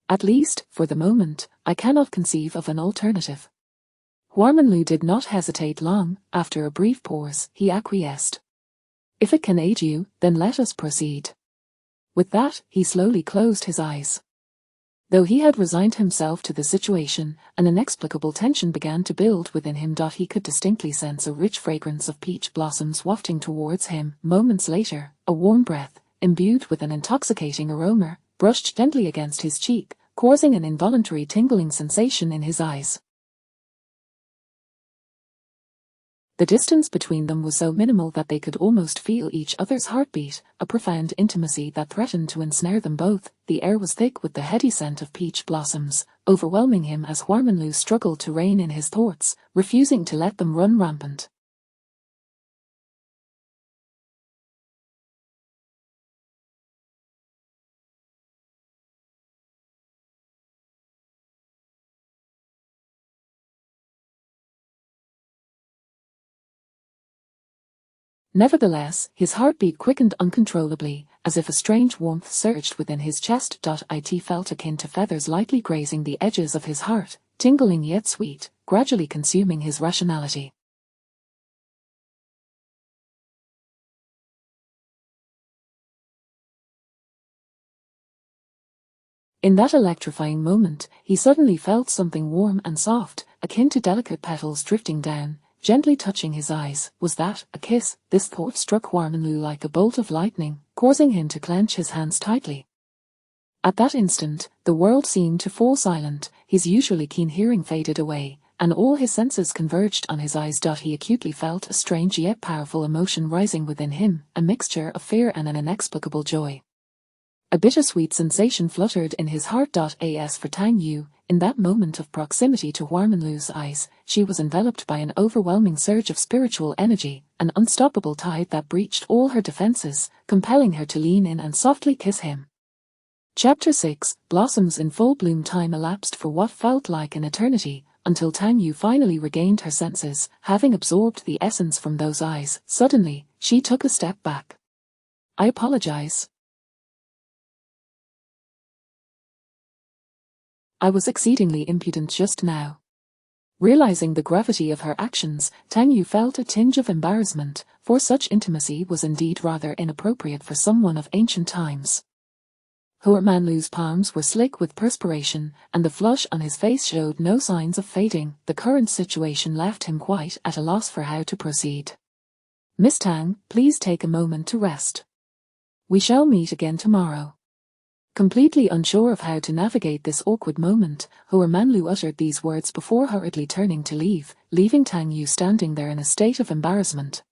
At least, for the moment, I cannot conceive of an alternative. Huarmanlu did not hesitate long. After a brief pause, he acquiesced. If it can aid you, then let us proceed. With that, he slowly closed his eyes. Though he had resigned himself to the situation, an inexplicable tension began to build within him. He could distinctly sense a rich fragrance of peach blossoms wafting towards him. Moments later, a warm breath, imbued with an intoxicating aroma, brushed gently against his cheek, causing an involuntary tingling sensation in his eyes. The distance between them was so minimal that they could almost feel each other's heartbeat, a profound intimacy that threatened to ensnare them both. The air was thick with the heady scent of peach blossoms, overwhelming him as Huarmanlu struggled to rein in his thoughts, refusing to let them run rampant. Nevertheless, his heartbeat quickened uncontrollably, as if a strange warmth surged within his chest. It felt akin to feathers lightly grazing the edges of his heart, tingling yet sweet, gradually consuming his rationality. In that electrifying moment, he suddenly felt something warm and soft, akin to delicate petals drifting down, gently touching his eyes. Was that a kiss? This thought struck Huarmanlu like a bolt of lightning, causing him to clench his hands tightly. At that instant, the world seemed to fall silent, his usually keen hearing faded away, and all his senses converged on his eyes. He acutely felt a strange yet powerful emotion rising within him, a mixture of fear and an inexplicable joy. A bittersweet sensation fluttered in his heart. As for Tang Yu, in that moment of proximity to Huarmanlu's eyes, she was enveloped by an overwhelming surge of spiritual energy, an unstoppable tide that breached all her defenses, compelling her to lean in and softly kiss him. Chapter 6, Blossoms in full bloom. Time elapsed for what felt like an eternity, until Tang Yu finally regained her senses, having absorbed the essence from those eyes. Suddenly, she took a step back. "I apologize. I was exceedingly impudent just now." Realizing the gravity of her actions, Tang Yu felt a tinge of embarrassment, for such intimacy was indeed rather inappropriate for someone of ancient times. Huarmanlu's palms were slick with perspiration, and the flush on his face showed no signs of fading. The current situation left him quite at a loss for how to proceed. "Miss Tang, please take a moment to rest. We shall meet again tomorrow." Completely unsure of how to navigate this awkward moment, Huarmanlu uttered these words before hurriedly turning to leave, leaving Tang Yu standing there in a state of embarrassment.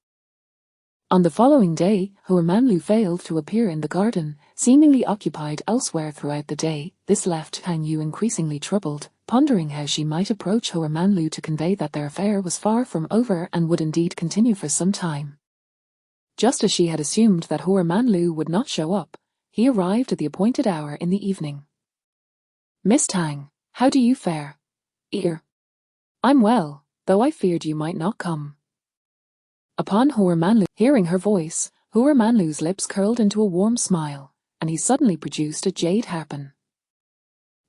On the following day, Huarmanlu failed to appear in the garden, seemingly occupied elsewhere throughout the day. This left Tang Yu increasingly troubled, pondering how she might approach Huarmanlu to convey that their affair was far from over and would indeed continue for some time. Just as she had assumed that Huarmanlu would not show up, he arrived at the appointed hour in the evening. "Miss Tang, how do you fare?" "I'm well, though I feared you might not come." Upon Huarmanlu hearing her voice, Huarmanlu's lips curled into a warm smile, and he suddenly produced a jade hairpin.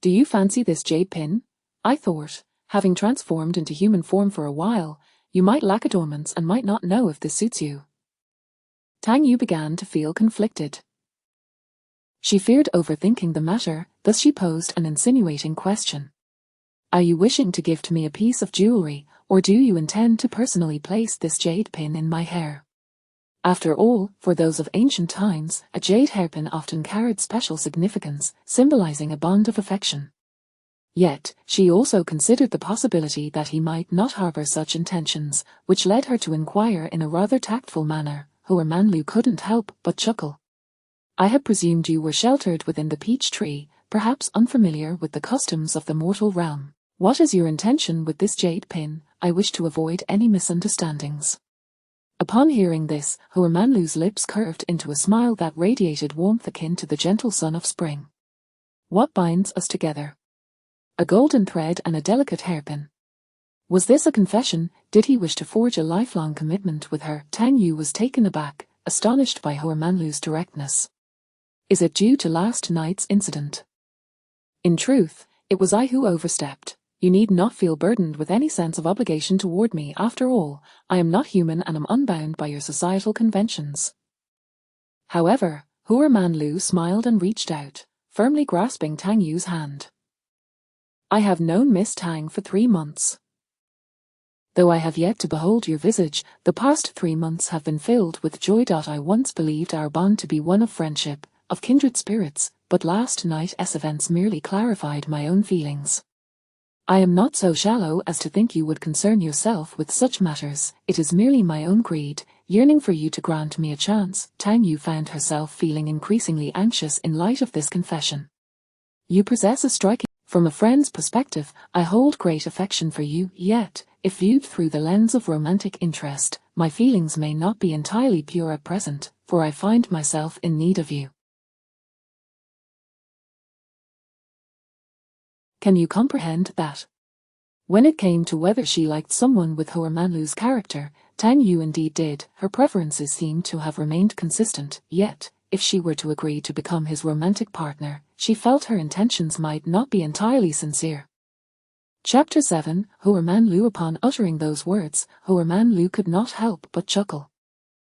"Do you fancy this jade pin? I thought, having transformed into human form for a while, you might lack adornments and might not know if this suits you." Tang Yu began to feel conflicted. She feared overthinking the matter, thus she posed an insinuating question. "Are you wishing to gift me a piece of jewelry, or do you intend to personally place this jade pin in my hair?" After all, for those of ancient times, a jade hairpin often carried special significance, symbolizing a bond of affection. Yet, she also considered the possibility that he might not harbor such intentions, which led her to inquire in a rather tactful manner. Huarmanlu couldn't help but chuckle. "I had presumed you were sheltered within the peach tree, perhaps unfamiliar with the customs of the mortal realm. What is your intention with this jade pin? I wish to avoid any misunderstandings." Upon hearing this, Huarmanlu's lips curved into a smile that radiated warmth akin to the gentle sun of spring. "What binds us together? A golden thread and a delicate hairpin." Was this a confession? Did he wish to forge a lifelong commitment with her? Tang Yu was taken aback, astonished by Huarmanlu's directness. "Is it due to last night's incident?" "In truth, it was I who overstepped. You need not feel burdened with any sense of obligation toward me. After all, I am not human and am unbound by your societal conventions. However, Hua Manlu smiled and reached out, firmly grasping Tang Yu's hand. I have known Miss Tang for 3 months. Though I have yet to behold your visage, the past 3 months have been filled with joy. I once believed our bond to be one of friendship, of kindred spirits, but last night's events merely clarified my own feelings. I am not so shallow as to think you would concern yourself with such matters. It is merely my own greed, yearning for you to grant me a chance. Tang Yu found herself feeling increasingly anxious in light of this confession. You possess a striking. From a friend's perspective, I hold great affection for you, yet, if viewed through the lens of romantic interest, my feelings may not be entirely pure at present, for I find myself in need of you. Can you comprehend that? When it came to whether she liked someone with Hua Manlu's character, Tang Yu indeed did. Her preferences seemed to have remained consistent, yet, if she were to agree to become his romantic partner, she felt her intentions might not be entirely sincere. Chapter 7, Hua Manlu. Upon uttering those words, Hua Manlu could not help but chuckle.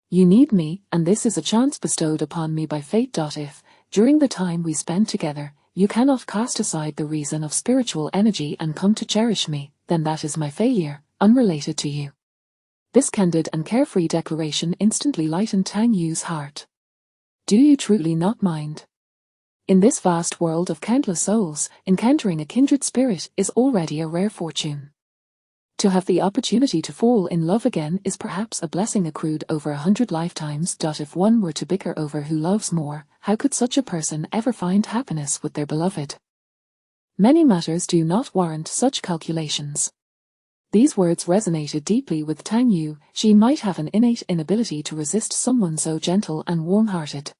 You need me, and this is a chance bestowed upon me by fate. If, during the time we spend together, you cannot cast aside the reason of spiritual energy and come to cherish me, then that is my failure, unrelated to you. This candid and carefree declaration instantly lightened Tang Yu's heart. Do you truly not mind? In this vast world of countless souls, encountering a kindred spirit is already a rare fortune. To have the opportunity to fall in love again is perhaps a blessing accrued over 100 lifetimes. If one were to bicker over who loves more, how could such a person ever find happiness with their beloved? Many matters do not warrant such calculations. These words resonated deeply with Tang Yu. She might have an innate inability to resist someone so gentle and warm-hearted.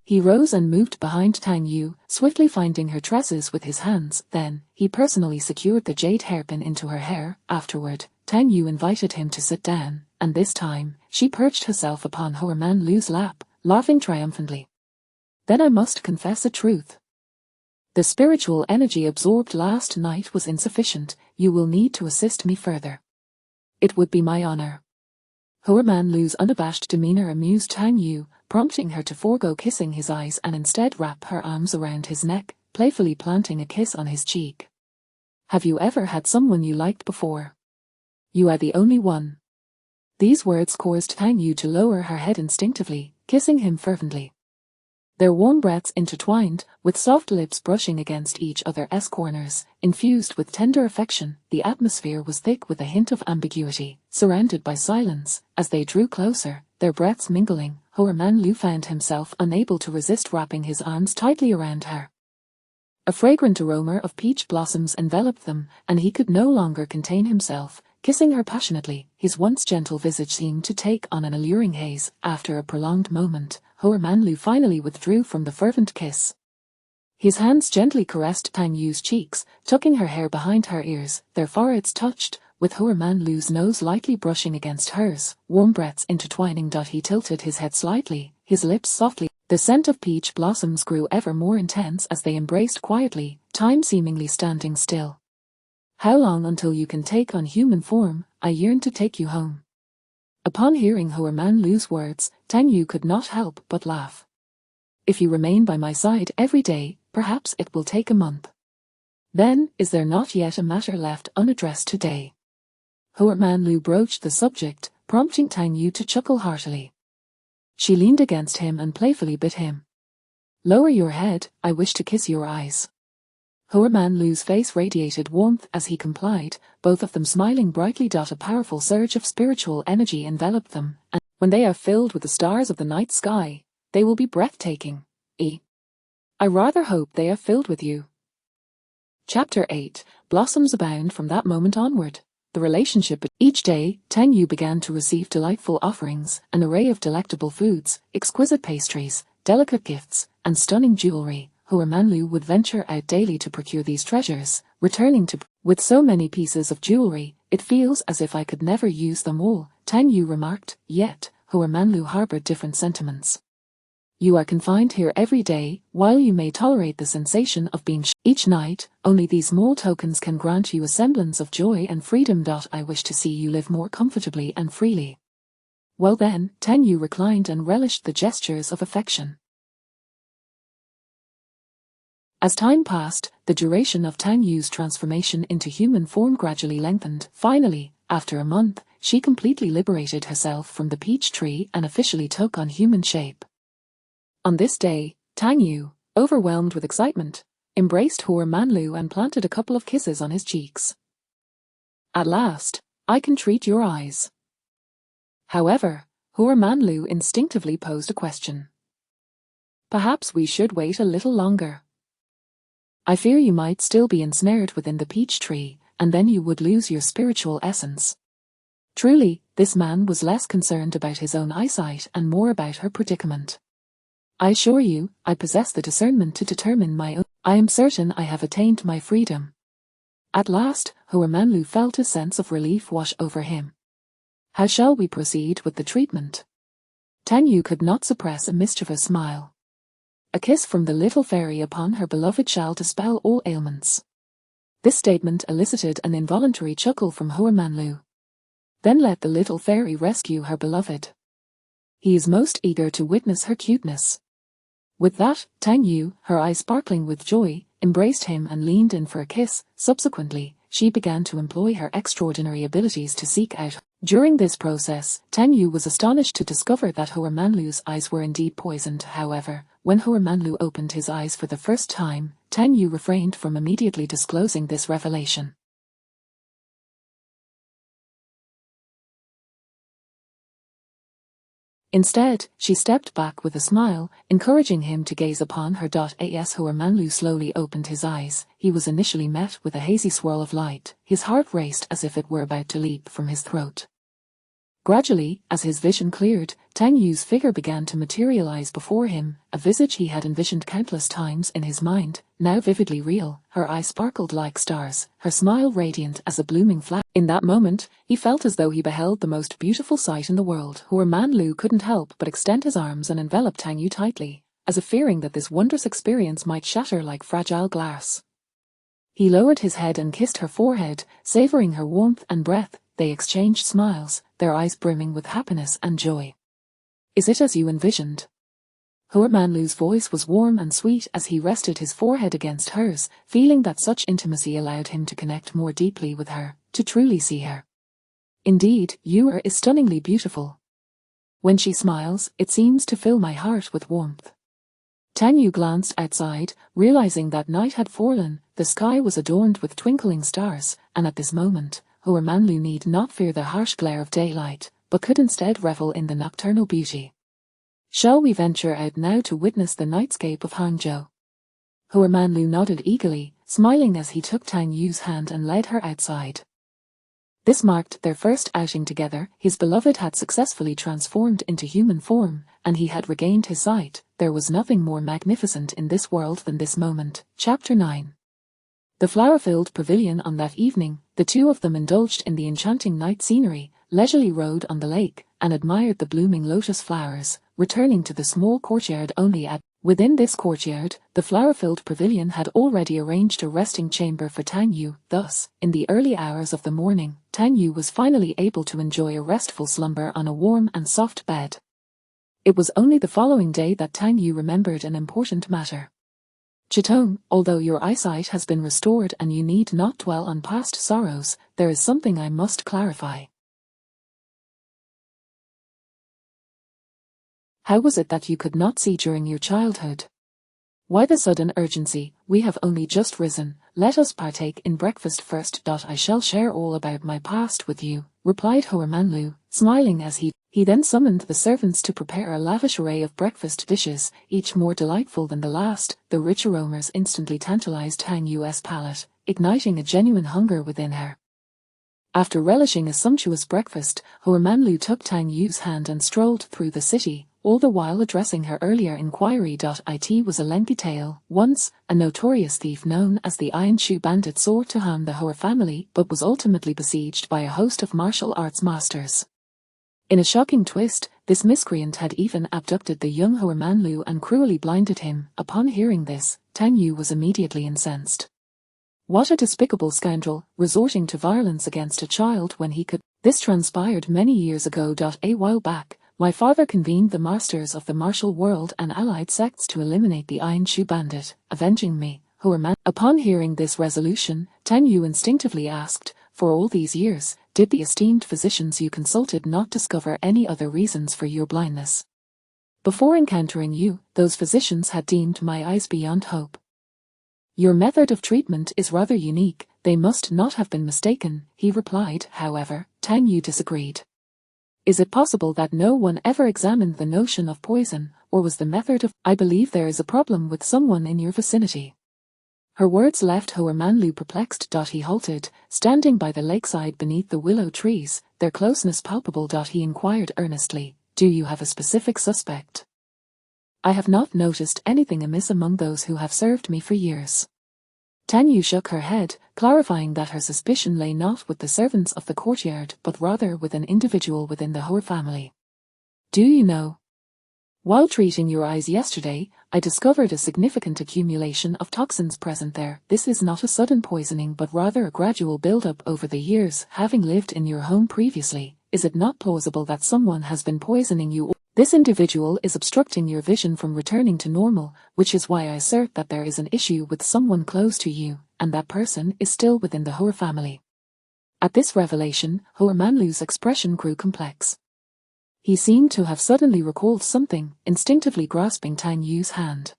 He rose and moved behind Tang Yu, swiftly finding her tresses with his hands. Then, he personally secured the jade hairpin into her hair. Afterward, Tang Yu invited him to sit down, and this time, she perched herself upon Hua Manlu's lap, laughing triumphantly. Then I must confess a truth. The spiritual energy absorbed last night was insufficient. You will need to assist me further. It would be my honor. Hua Manlu's unabashed demeanor amused Tang Yu, prompting her to forego kissing his eyes and instead wrap her arms around his neck, playfully planting a kiss on his cheek. Have you ever had someone you liked before? You are the only one. These words caused Tang Yu to lower her head instinctively, kissing him fervently. Their warm breaths intertwined, with soft lips brushing against each other's corners, infused with tender affection. The atmosphere was thick with a hint of ambiguity, surrounded by silence. As they drew closer, their breaths mingling, Hua Manlu found himself unable to resist wrapping his arms tightly around her. A fragrant aroma of peach blossoms enveloped them, and he could no longer contain himself, kissing her passionately. His once gentle visage seemed to take on an alluring haze. After a prolonged moment, Hua Manlu finally withdrew from the fervent kiss. His hands gently caressed Tang Yu's cheeks, tucking her hair behind her ears. Their foreheads touched, with Hua Manlu's nose lightly brushing against hers, warm breaths intertwining. He tilted his head slightly, his lips softly. The scent of peach blossoms grew ever more intense as they embraced quietly, time seemingly standing still. How long until you can take on human form? I yearn to take you home. Upon hearing Hua Manlu's words, Tang Yu could not help but laugh. If you remain by my side every day, perhaps it will take a month. Then, is there not yet a matter left unaddressed today? Hua Manlu broached the subject, prompting Tang Yu to chuckle heartily. She leaned against him and playfully bit him. Lower your head, I wish to kiss your eyes. Hua Manlu's face radiated warmth as he complied, both of them smiling brightly. A powerful surge of spiritual energy enveloped them, and when they are filled with the stars of the night sky, they will be breathtaking. I rather hope they are filled with you. Chapter 8, Blossoms abound. From that moment onward, the relationship. Each day, Tang Yu began to receive delightful offerings, an array of delectable foods, exquisite pastries, delicate gifts, and stunning jewelry. Hua Manlu would venture out daily to procure these treasures, returning to with so many pieces of jewelry, it feels as if I could never use them all, Tang Yu remarked, yet, Hua Manlu harbored different sentiments. You are confined here every day, while you may tolerate the sensation of being each night, only these small tokens can grant you a semblance of joy and freedom. I wish to see you live more comfortably and freely. Well then, Tang Yu reclined and relished the gestures of affection. As time passed, the duration of Tang Yu's transformation into human form gradually lengthened. Finally, after a month, she completely liberated herself from the peach tree and officially took on human shape. On this day, Tang Yu, overwhelmed with excitement, embraced Hua Manlu and planted a couple of kisses on his cheeks. At last, I can treat your eyes. However, Hua Manlu instinctively posed a question. Perhaps we should wait a little longer. I fear you might still be ensnared within the peach tree, and then you would lose your spiritual essence. Truly, this man was less concerned about his own eyesight and more about her predicament. I assure you, I possess the discernment to determine my own. I am certain I have attained my freedom. At last, Hua Manlu felt a sense of relief wash over him. How shall we proceed with the treatment? Tang Yu could not suppress a mischievous smile. A kiss from the little fairy upon her beloved shall dispel all ailments. This statement elicited an involuntary chuckle from Hua Manlu. Then let the little fairy rescue her beloved. He is most eager to witness her cuteness. With that, Tang Yu, her eyes sparkling with joy, embraced him and leaned in for a kiss. Subsequently, she began to employ her extraordinary abilities to seek out. During this process, Tang Yu was astonished to discover that Hua Manlu's eyes were indeed poisoned. However, when Hua Manlu opened his eyes for the first time, Tang Yu refrained from immediately disclosing this revelation. Instead, she stepped back with a smile, encouraging him to gaze upon her. As Hua Manlu slowly opened his eyes, he was initially met with a hazy swirl of light. His heart raced as if it were about to leap from his throat. Gradually, as his vision cleared, Tang Yu's figure began to materialize before him, a visage he had envisioned countless times in his mind, now vividly real. Her eyes sparkled like stars, her smile radiant as a blooming flower. In that moment, he felt as though he beheld the most beautiful sight in the world. Hua Manlu couldn't help but extend his arms and envelop Tang Yu tightly, as if fearing that this wondrous experience might shatter like fragile glass. He lowered his head and kissed her forehead, savoring her warmth and breath. They exchanged smiles, their eyes brimming with happiness and joy. Is it as you envisioned? Hua Manlu's voice was warm and sweet as he rested his forehead against hers, feeling that such intimacy allowed him to connect more deeply with her, to truly see her. Indeed, you is stunningly beautiful. When she smiles, it seems to fill my heart with warmth. Tang Yu glanced outside, realizing that night had fallen. The sky was adorned with twinkling stars, and at this moment, Hua Manlu need not fear the harsh glare of daylight, but could instead revel in the nocturnal beauty. Shall we venture out now to witness the nightscape of Hangzhou? Hua Manlu nodded eagerly, smiling as he took Tang Yu's hand and led her outside. This marked their first outing together. His beloved had successfully transformed into human form, and he had regained his sight. There was nothing more magnificent in this world than this moment. Chapter 9. The flower-filled pavilion. On that evening, the two of them indulged in the enchanting night scenery, leisurely rode on the lake, and admired the blooming lotus flowers, returning to the small courtyard only at. Within this courtyard, the flower-filled pavilion had already arranged a resting chamber for Tang Yu. Thus, in the early hours of the morning, Tang Yu was finally able to enjoy a restful slumber on a warm and soft bed. It was only the following day that Tang Yu remembered an important matter. Chitong, although your eyesight has been restored and you need not dwell on past sorrows, there is something I must clarify. How was it that you could not see during your childhood? Why the sudden urgency? We have only just risen. Let us partake in breakfast first. I shall share all about my past with you, replied Hua Manlu, smiling as he then summoned the servants to prepare a lavish array of breakfast dishes, each more delightful than the last. The rich aromas instantly tantalized Tang Yu's palate, igniting a genuine hunger within her. After relishing a sumptuous breakfast, Hua Manlu took Tang Yu's hand and strolled through the city, all the while addressing her earlier inquiry. It was a lengthy tale. Once, a notorious thief known as the Iron Shoe Bandit sought to harm the Hua family but was ultimately besieged by a host of martial arts masters. In a shocking twist, This miscreant had even abducted the young Hua Manlu and cruelly blinded him. Upon hearing this, Tang Yu was immediately incensed. What a despicable scoundrel, resorting to violence against a child when he could. This transpired many years ago. A while back, my father convened the masters of the martial world and allied sects to eliminate the Iron Shoe Bandit, avenging me, Hua Man. Upon hearing this resolution, Tang Yu instinctively asked, for all these years, did the esteemed physicians you consulted not discover any other reasons for your blindness? Before encountering you, those physicians had deemed my eyes beyond hope. Your method of treatment is rather unique, they must not have been mistaken, he replied. However, Tang Yu disagreed. Is it possible that no one ever examined the notion of poison, or was the method of— I believe there is a problem with someone in your vicinity. Her words left Hua Manlu perplexed. He halted, standing by the lakeside beneath the willow trees, their closeness palpable. He inquired earnestly, do you have a specific suspect? I have not noticed anything amiss among those who have served me for years. Tang Yu shook her head, clarifying that her suspicion lay not with the servants of the courtyard but rather with an individual within the Hua family. Do you know? While treating your eyes yesterday, I discovered a significant accumulation of toxins present there. This is not a sudden poisoning but rather a gradual build-up over the years. Having lived in your home previously, is it not plausible that someone has been poisoning you? This individual is obstructing your vision from returning to normal, which is why I assert that there is an issue with someone close to you, and that person is still within the Hua family. At this revelation, Hua Manlu's expression grew complex. He seemed to have suddenly recalled something, instinctively grasping Tang Yu's hand.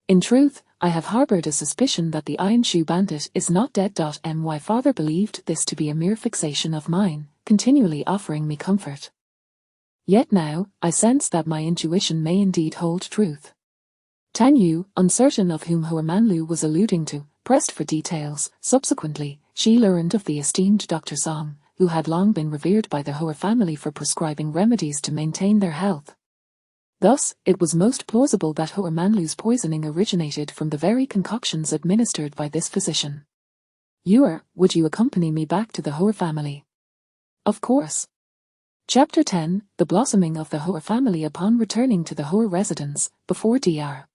In truth, I have harbored a suspicion that the Iron Shoe Bandit is not dead. My father believed this to be a mere fixation of mine, continually offering me comfort. Yet now, I sense that my intuition may indeed hold truth. Tang Yu, uncertain of whom Hua Manlu was alluding to, pressed for details. Subsequently, she learned of the esteemed Dr. Song, who had long been revered by the Hua family for prescribing remedies to maintain their health. Thus, it was most plausible that Hua Manlu's poisoning originated from the very concoctions administered by this physician. Would you accompany me back to the Hua family? Of course. Chapter 10, The Blossoming of the Hua family. Upon returning to the Hua residence, before Dr.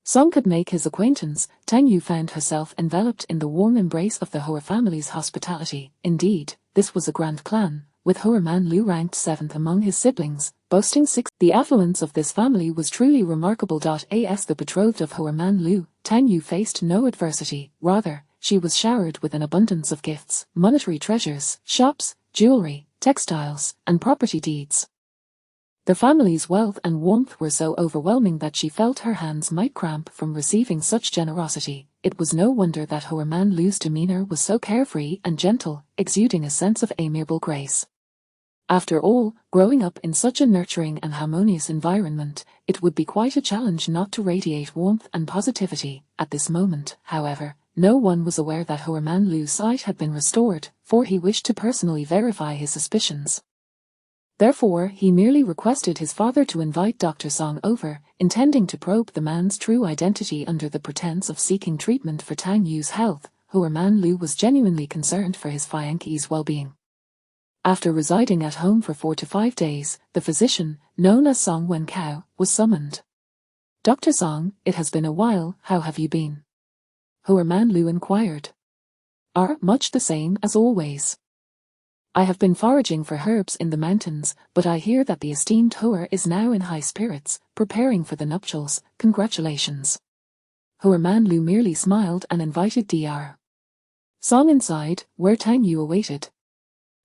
Song could make his acquaintance, Tang Yu found herself enveloped in the warm embrace of the Hua family's hospitality. Indeed, this was a grand clan, with Hua Manlu ranked 7th among his siblings, boasting 6. The affluence of this family was truly remarkable. As the betrothed of Hua Manlu, Tang Yu faced no adversity, rather, she was showered with an abundance of gifts, monetary treasures, shops, jewelry, textiles, and property deeds. The family's wealth and warmth were so overwhelming that she felt her hands might cramp from receiving such generosity. It was no wonder that Hua Manlu's demeanor was so carefree and gentle, exuding a sense of amiable grace. After all, growing up in such a nurturing and harmonious environment, it would be quite a challenge not to radiate warmth and positivity. At this moment, however, no one was aware that Hua Manlu's sight had been restored, for he wished to personally verify his suspicions. Therefore, he merely requested his father to invite Dr. Song over, intending to probe the man's true identity under the pretense of seeking treatment for Tang Yu's health. Hua Manlu was genuinely concerned for his fiancé's well-being. After residing at home for 4 to 5 days, the physician, known as Song Wen Kao, was summoned. Dr. Song, it has been a while, how have you been? Hua Manlu inquired. Much the same as always. I have been foraging for herbs in the mountains, but I hear that the esteemed Hua is now in high spirits, preparing for the nuptials. Congratulations. Hua Manlu merely smiled and invited Dr. Song inside, where Tang Yu awaited.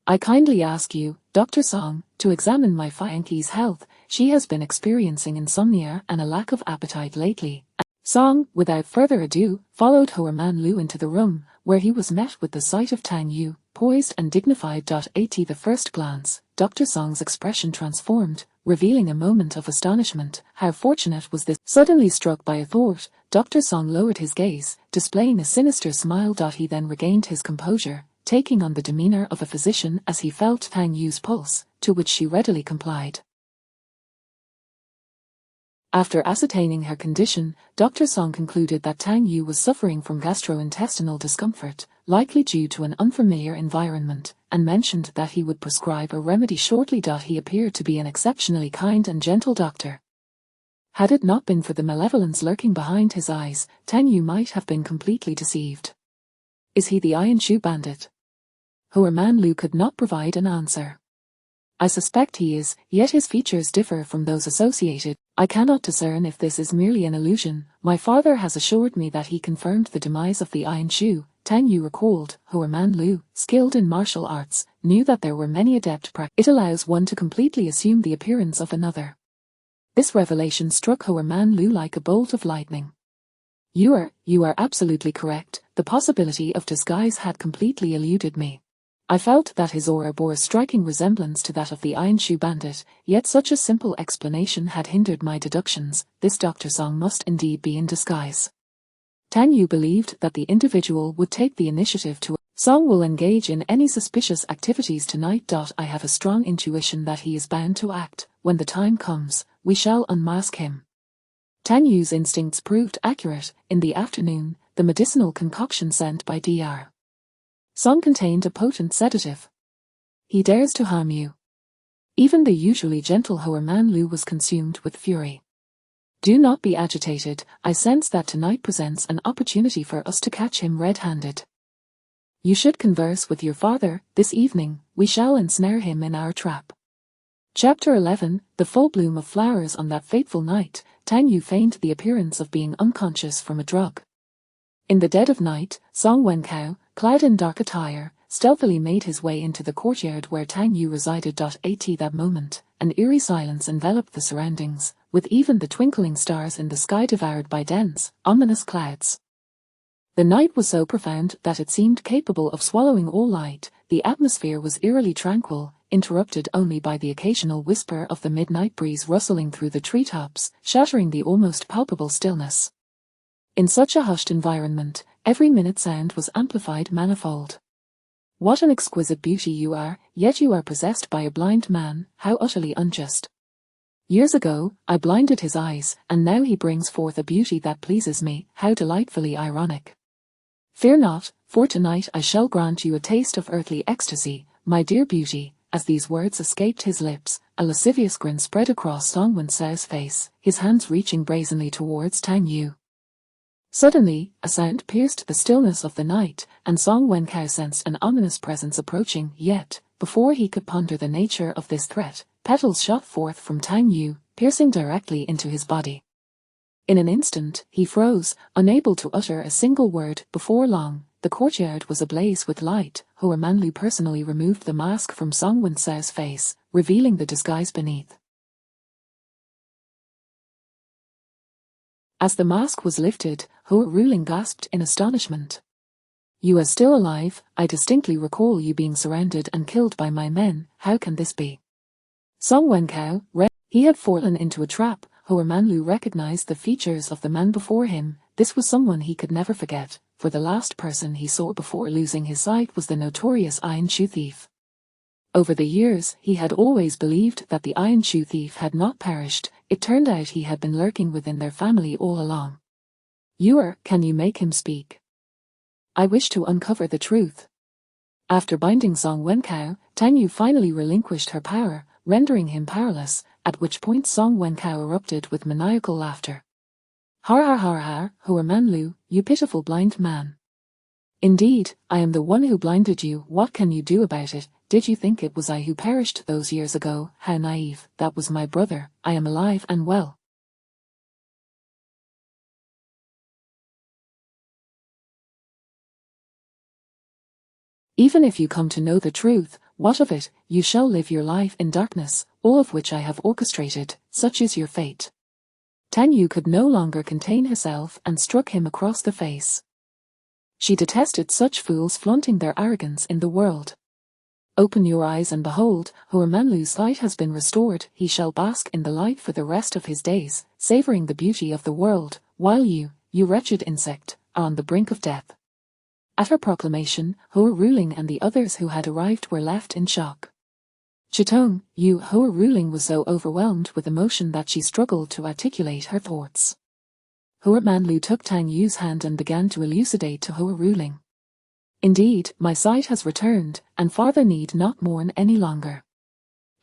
I kindly ask you, Dr. Song, to examine my fiancé's health. She has been experiencing insomnia and a lack of appetite lately. Song, without further ado, followed Hua Manlu into the room, where he was met with the sight of Tang Yu, poised and dignified. At the first glance, Dr. Song's expression transformed, revealing a moment of astonishment. How fortunate was this? Suddenly struck by a thought, Dr. Song lowered his gaze, displaying a sinister smile. He then regained his composure, taking on the demeanor of a physician as he felt Tang Yu's pulse, to which she readily complied. After ascertaining her condition, Dr. Song concluded that Tang Yu was suffering from gastrointestinal discomfort, likely due to an unfamiliar environment. and mentioned that he would prescribe a remedy shortly. He appeared to be an exceptionally kind and gentle doctor. Had it not been for the malevolence lurking behind his eyes, Tang Yu might have been completely deceived. Is he the Iron Shoe Bandit? Hua Manlu could not provide an answer. I suspect he is, yet his features differ from those associated. I cannot discern if this is merely an illusion. My father has assured me that he confirmed the demise of the Iron Shoe. Tang Yu recalled. Hua Manlu, skilled in martial arts, knew that there were many adept practitioners. It allows one to completely assume the appearance of another. This revelation struck Hua Manlu like a bolt of lightning. You are absolutely correct. The possibility of disguise had completely eluded me. I felt that his aura bore a striking resemblance to that of the Iron Shoe Bandit, yet such a simple explanation had hindered my deductions. This Dr. Song must indeed be in disguise. Tang Yu believed that the individual would take the initiative to. Song will engage in any suspicious activities tonight. I have a strong intuition that he is bound to act. When the time comes, we shall unmask him. Tang Yu's instincts proved accurate. In the afternoon, the medicinal concoction sent by Dr. Song contained a potent sedative. He dares to harm you. Even the usually gentle Hua Manlu was consumed with fury. Do not be agitated. I sense that tonight presents an opportunity for us to catch him red-handed. You should converse with your father. This evening, we shall ensnare him in our trap. Chapter 11. The full bloom of flowers. On that fateful night, Tang Yu feigned the appearance of being unconscious from a drug. In the dead of night, Song Wenkao, clad in dark attire, stealthily made his way into the courtyard where Tang Yu resided. At that moment, an eerie silence enveloped the surroundings, with even the twinkling stars in the sky devoured by dense, ominous clouds. The night was so profound that it seemed capable of swallowing all light. The atmosphere was eerily tranquil, interrupted only by the occasional whisper of the midnight breeze rustling through the treetops, shattering the almost palpable stillness. In such a hushed environment, every minute sound was amplified manifold. What an exquisite beauty you are, yet you are possessed by a blind man. How utterly unjust. Years ago, I blinded his eyes, and now he brings forth a beauty that pleases me. How delightfully ironic. Fear not, for tonight I shall grant you a taste of earthly ecstasy, my dear beauty. As these words escaped his lips, a lascivious grin spread across Song Wencao's face, his hands reaching brazenly towards Tang Yu. Suddenly, a sound pierced the stillness of the night, and Song Wenkao sensed an ominous presence approaching. Yet, before he could ponder the nature of this threat, petals shot forth from Tang Yu, piercing directly into his body. In an instant, he froze, unable to utter a single word. Before long, the courtyard was ablaze with light. Hua Manlu personally removed the mask from Song Wencao's face, revealing the disguise beneath. As the mask was lifted, Hua Ruling gasped in astonishment. You are still alive. I distinctly recall you being surrounded and killed by my men. How can this be? Song Wenkao, he had fallen into a trap. Hua Manlu recognized the features of the man before him. This was someone he could never forget, for the last person he saw before losing his sight was the notorious Iron Shoe Thief. Over the years, he had always believed that the Iron Shoe Thief had not perished. It turned out he had been lurking within their family all along. Can you make him speak? I wish to uncover the truth. After binding Song Wenkao, Tang Yu finally relinquished her power, rendering him powerless, at which point Song Wenkao erupted with maniacal laughter. Har har har har, Hua Manlu, you pitiful blind man. Indeed, I am the one who blinded you. What can you do about it? Did you think it was I who perished those years ago? How naive. That was my brother. I am alive and well. Even if you come to know the truth, what of it? You shall live your life in darkness, all of which I have orchestrated. Such is your fate. Tang Yu could no longer contain herself and struck him across the face. She detested such fools flaunting their arrogance in the world. Open your eyes and behold, Hua Manlu's sight has been restored. He shall bask in the light for the rest of his days, savoring the beauty of the world, while you wretched insect, are on the brink of death. At her proclamation, Hua Ruling and the others who had arrived were left in shock. Chitong, Hua Ruling was so overwhelmed with emotion that she struggled to articulate her thoughts. Hua Manlu took Tang Yu's hand and began to elucidate to Hua Ruling. Indeed, my sight has returned, and father need not mourn any longer.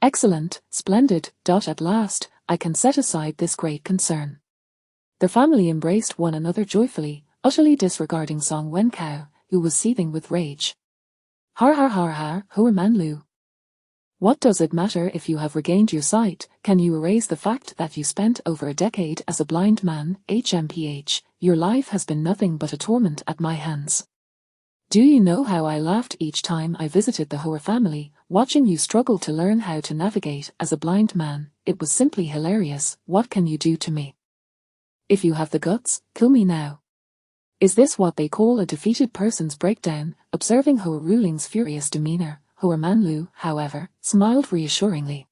Excellent, splendid, at last, I can set aside this great concern. The family embraced one another joyfully, utterly disregarding Song Wenkao, who was seething with rage. Har har har har, Hoa Man Lu. What does it matter if you have regained your sight? Can you erase the fact that you spent over a decade as a blind man? HMPH, your life has been nothing but a torment at my hands. Do you know how I laughed each time I visited the Hoa family, watching you struggle to learn how to navigate as a blind man? It was simply hilarious. What can you do to me? If you have the guts, kill me now. Is this what they call a defeated person's breakdown? Observing Hoa Ruling's furious demeanor, Hoa Man Lu, however, smiled reassuringly.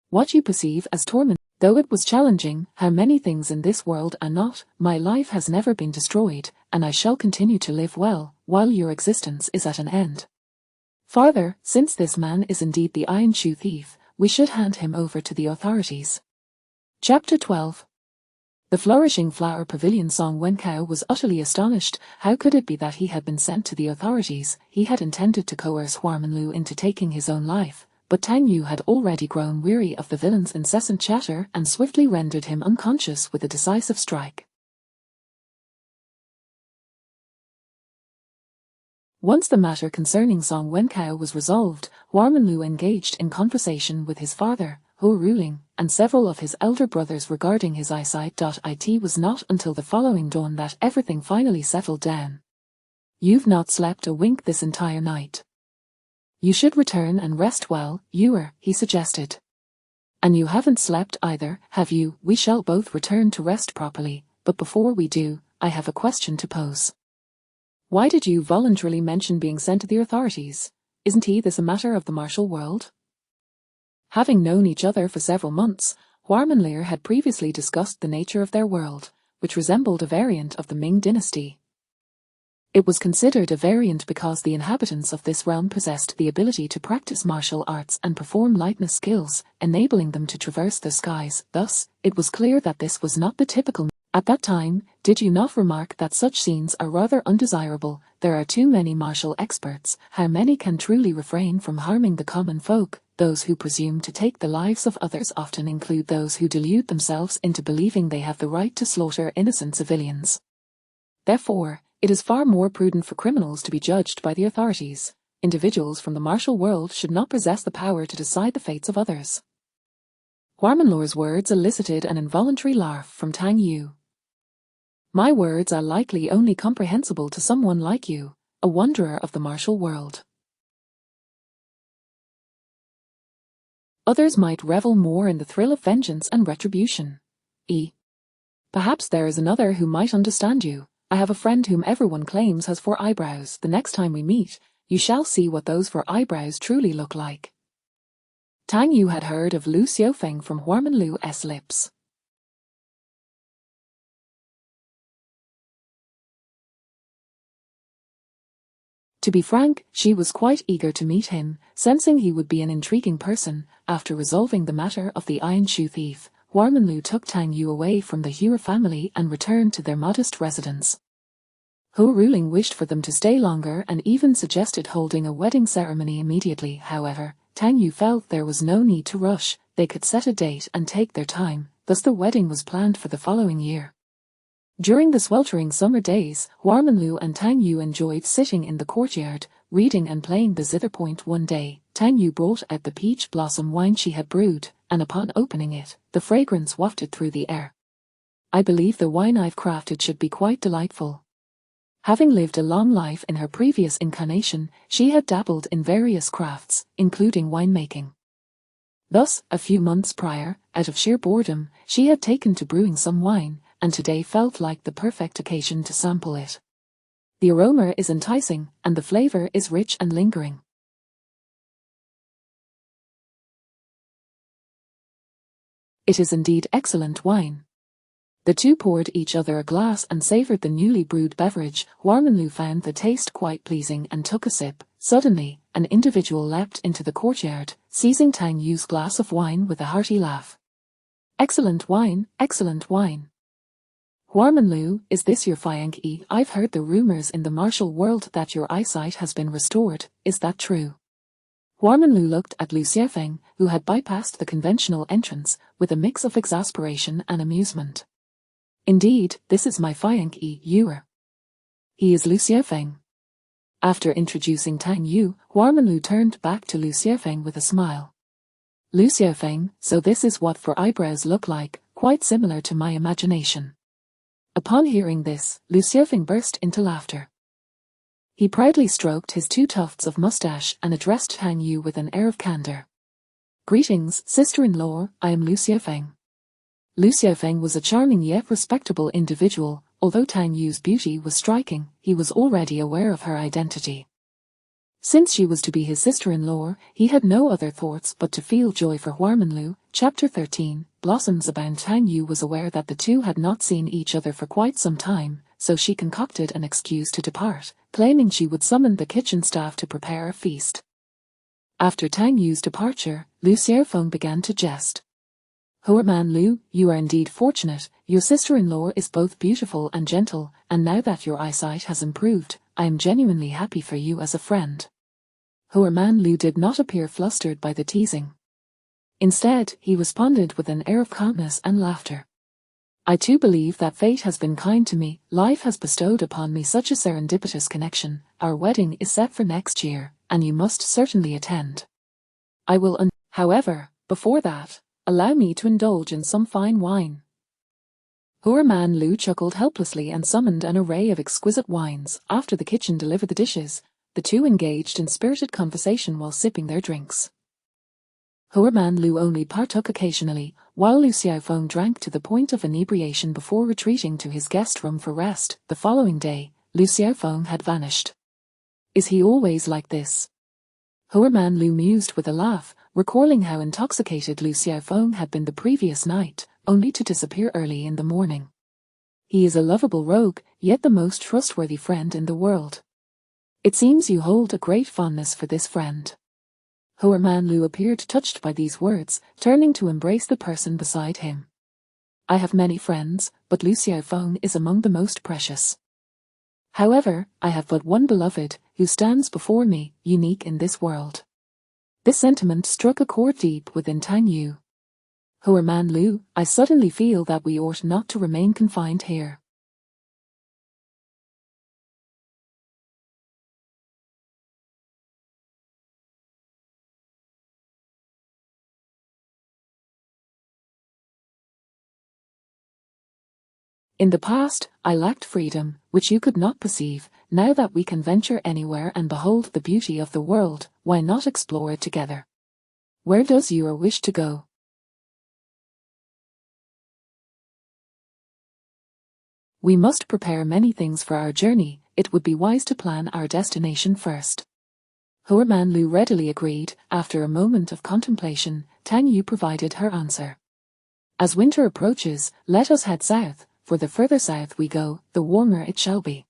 What you perceive as torment, though it was challenging, how many things in this world are not, my life has never been destroyed, and I shall continue to live well, while your existence is at an end. Farther, since this man is indeed the Iron Shoe thief, we should hand him over to the authorities. Chapter 12. The flourishing flower pavilion Song Wenkao was utterly astonished. How could it be that he had been sent to the authorities? He had intended to coerce Hoa Man Lu into taking his own life, but Tang Yu had already grown weary of the villain's incessant chatter and swiftly rendered him unconscious with a decisive strike. Once the matter concerning Song Wenkao was resolved, Hoa Man Lu engaged in conversation with his father, Hoa Ruling, and several of his elder brothers regarding his eyesight. It was not until the following dawn that everything finally settled down. You've not slept a wink this entire night. You should return and rest well, Ewer, he suggested. And you haven't slept either, have you? We shall both return to rest properly, but before we do, I have a question to pose. Why did you voluntarily mention being sent to the authorities? Isn't this a matter of the martial world? Having known each other for several months, Hoa Man Lu had previously discussed the nature of their world, which resembled a variant of the Ming dynasty. It was considered a variant because the inhabitants of this realm possessed the ability to practice martial arts and perform lightness skills, enabling them to traverse the skies. Thus, it was clear that this was not the typical. At that time, did you not remark that such scenes are rather undesirable? There are too many martial experts. How many can truly refrain from harming the common folk? Those who presume to take the lives of others often include those who delude themselves into believing they have the right to slaughter innocent civilians. Therefore, it is far more prudent for criminals to be judged by the authorities. Individuals from the martial world should not possess the power to decide the fates of others. Hoa Man Lu's words elicited an involuntary laugh from Tang Yu. My words are likely only comprehensible to someone like you, a wanderer of the martial world. Others might revel more in the thrill of vengeance and retribution. Perhaps there is another who might understand you. I have a friend whom everyone claims has 4 eyebrows. The next time we meet, you shall see what those 4 eyebrows truly look like. Tang Yu had heard of Lu Xiaofeng from Hoa Man Lu's lips. To be frank, she was quite eager to meet him, sensing he would be an intriguing person. After resolving the matter of the Iron Shoe thief, Hoa Man Lu took Tang Yu away from the Hua family and returned to their modest residence. Hoa Ruling wished for them to stay longer and even suggested holding a wedding ceremony immediately. However, Tang Yu felt there was no need to rush. They could set a date and take their time, thus the wedding was planned for the following year. During the sweltering summer days, Hoa Man Lu and Tang Yu enjoyed sitting in the courtyard, reading and playing the zither point. One day, Tang Yu brought out the peach blossom wine she had brewed, and upon opening it, the fragrance wafted through the air. I believe the wine I've crafted should be quite delightful. Having lived a long life in her previous incarnation, she had dabbled in various crafts, including winemaking. Thus, a few months prior, out of sheer boredom, she had taken to brewing some wine, and today felt like the perfect occasion to sample it. The aroma is enticing, and the flavor is rich and lingering. It is indeed excellent wine. The two poured each other a glass and savored the newly brewed beverage. Hoa Man Lu found the taste quite pleasing and took a sip. Suddenly, an individual leapt into the courtyard, seizing Tang Yu's glass of wine with a hearty laugh. Excellent wine, excellent wine. Huarmanlu, is this your Fianki? I've heard the rumors in the martial world that your eyesight has been restored, is that true? Huarmanlu looked at Lu Xiaofeng, who had bypassed the conventional entrance, with a mix of exasperation and amusement. Indeed, this is my Fianki, Yuer. He is Lu Xiaofeng. After introducing Tang Yu, Huarmanlu turned back to Lu Xiaofeng with a smile. Lu Xiaofeng, so this is what four eyebrows look like, quite similar to my imagination. Upon hearing this, Lu Xiaofeng burst into laughter. He proudly stroked his 2 tufts of mustache and addressed Tang Yu with an air of candor. Greetings, sister-in-law, I am Lu Xiaofeng. Lu Xiaofeng was a charming yet respectable individual. Although Tang Yu's beauty was striking, he was already aware of her identity. Since she was to be his sister-in-law, he had no other thoughts but to feel joy for Huarmanlu. Chapter 13, Blossoms Abound. Tang Yu was aware that the two had not seen each other for quite some time, so she concocted an excuse to depart, claiming she would summon the kitchen staff to prepare a feast. After Tang Yu's departure, Lu Xiaofeng began to jest. Huarmanlu, you are indeed fortunate, your sister-in-law is both beautiful and gentle, and now that your eyesight has improved, I am genuinely happy for you as a friend. Huarmanlu did not appear flustered by the teasing. Instead, he responded with an air of calmness and laughter. I too believe that fate has been kind to me, life has bestowed upon me such a serendipitous connection, our wedding is set for next year, and you must certainly attend. I will however, before that, allow me to indulge in some fine wine. Huarmanlu chuckled helplessly and summoned an array of exquisite wines. After the kitchen delivered the dishes, the two engaged in spirited conversation while sipping their drinks. Huarmanlu only partook occasionally, while Lu Xiaofeng drank to the point of inebriation before retreating to his guest room for rest. The following day, Lu Xiaofeng had vanished. Is he always like this? Huarmanlu mused with a laugh, recalling how intoxicated Lu Xiaofeng had been the previous night, only to disappear early in the morning. He is a lovable rogue, yet the most trustworthy friend in the world. It seems you hold a great fondness for this friend. Huarmanlu appeared touched by these words, turning to embrace the person beside him. I have many friends, but Lu Xiaofeng is among the most precious. However, I have but one beloved, who stands before me, unique in this world. This sentiment struck a chord deep within Tang Yu. Huarmanlu, I suddenly feel that we ought not to remain confined here. In the past, I lacked freedom, which you could not perceive. Now that we can venture anywhere and behold the beauty of the world, why not explore it together? Where does your wish to go? We must prepare many things for our journey. It would be wise to plan our destination first. Huarmanlu readily agreed. After a moment of contemplation, Tang Yu provided her answer. As winter approaches, let us head south. For the further south we go, the warmer it shall be.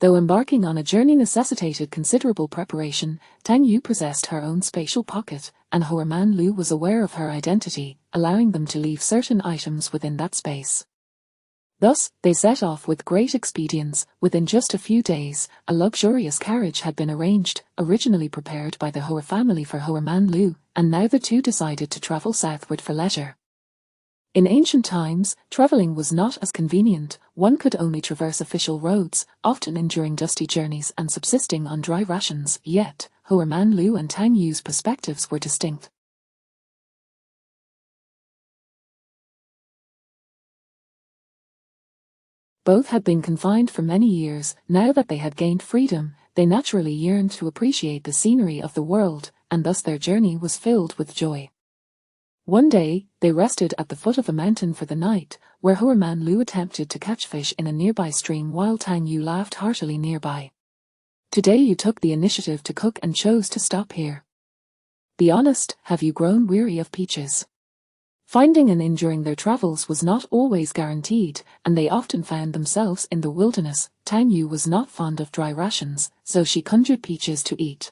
Though embarking on a journey necessitated considerable preparation, Tang Yu possessed her own spatial pocket, and Huarmanlu was aware of her identity, allowing them to leave certain items within that space. Thus, they set off with great expedience. Within just a few days, a luxurious carriage had been arranged, originally prepared by the Huar family for Huarmanlu, and now the two decided to travel southward for leisure. In ancient times, traveling was not as convenient. One could only traverse official roads, often enduring dusty journeys and subsisting on dry rations. Yet, Huarmanlu and Tang Yu's perspectives were distinct. Both had been confined for many years. Now that they had gained freedom, they naturally yearned to appreciate the scenery of the world, and thus their journey was filled with joy. One day, they rested at the foot of a mountain for the night, where Huarmanlu attempted to catch fish in a nearby stream while Tang Yu laughed heartily nearby. Today you took the initiative to cook and chose to stop here. Be honest, have you grown weary of peaches? Finding an inn during their travels was not always guaranteed, and they often found themselves in the wilderness. Tang Yu was not fond of dry rations, so she conjured peaches to eat.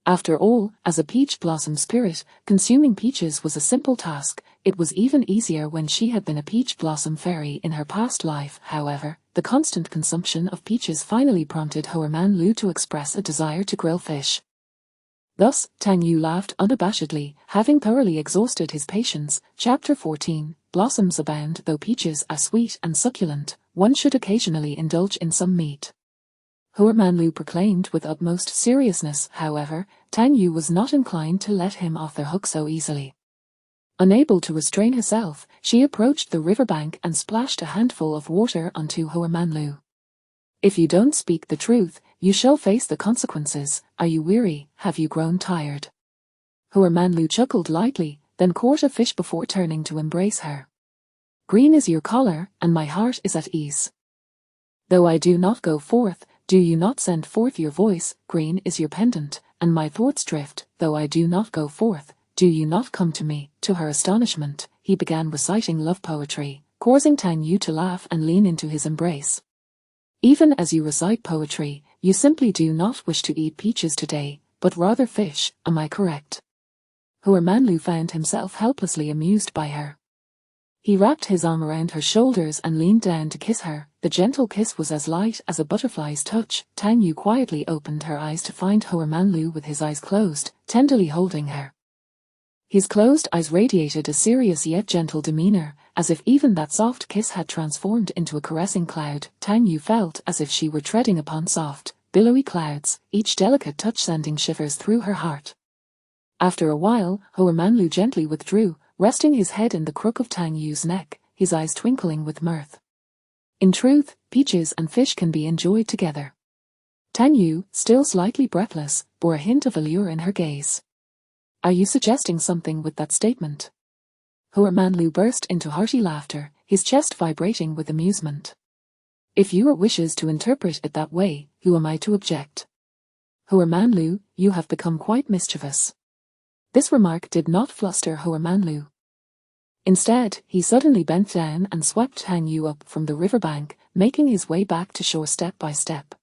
After all, as a peach blossom spirit, consuming peaches was a simple task, It was even easier when she had been a peach blossom fairy in her past life. However, the constant consumption of peaches finally prompted Hoerman Lu to express a desire to grill fish. Thus, Tang Yu laughed unabashedly, having thoroughly exhausted his patience. Chapter 14. Blossoms abound. Though peaches are sweet and succulent, one should occasionally indulge in some meat. Hoerman Lu proclaimed with utmost seriousness. However, Tang Yu was not inclined to let him off the hook so easily. Unable to restrain herself, she approached the riverbank and splashed a handful of water onto Hoerman Lu. If you don't speak the truth, you shall face the consequences. Are you weary? Have you grown tired? Hoerman Lu chuckled lightly, then caught a fish before turning to embrace her. Green is your color, and my heart is at ease. Though I do not go forth, do you not send forth your voice? Green is your pendant, and my thoughts drift. Though I do not go forth, do you not come to me? To her astonishment, he began reciting love poetry, causing Tang Yu to laugh and lean into his embrace. Even as you recite poetry, you simply do not wish to eat peaches today, but rather fish, am I correct? Hoerman Lu found himself helplessly amused by her. He wrapped his arm around her shoulders and leaned down to kiss her. The gentle kiss was as light as a butterfly's touch. Tang Yu quietly opened her eyes to find Hoerman Lu with his eyes closed, tenderly holding her. His closed eyes radiated a serious yet gentle demeanor, as if even that soft kiss had transformed into a caressing cloud. Tang Yu felt as if she were treading upon soft, billowy clouds, each delicate touch sending shivers through her heart. After a while, Hoerman Lu gently withdrew, resting his head in the crook of Tang Yu's neck, his eyes twinkling with mirth. In truth, peaches and fish can be enjoyed together. Tang Yu, still slightly breathless, bore a hint of allure in her gaze. Are you suggesting something with that statement? Hoerman Lu burst into hearty laughter, his chest vibrating with amusement. If your wishes to interpret it that way, who am I to object? Hoerman Lu, you have become quite mischievous. This remark did not fluster Hoerman Lu. Instead, he suddenly bent down and swept Tang Yu up from the riverbank, making his way back to shore step by step.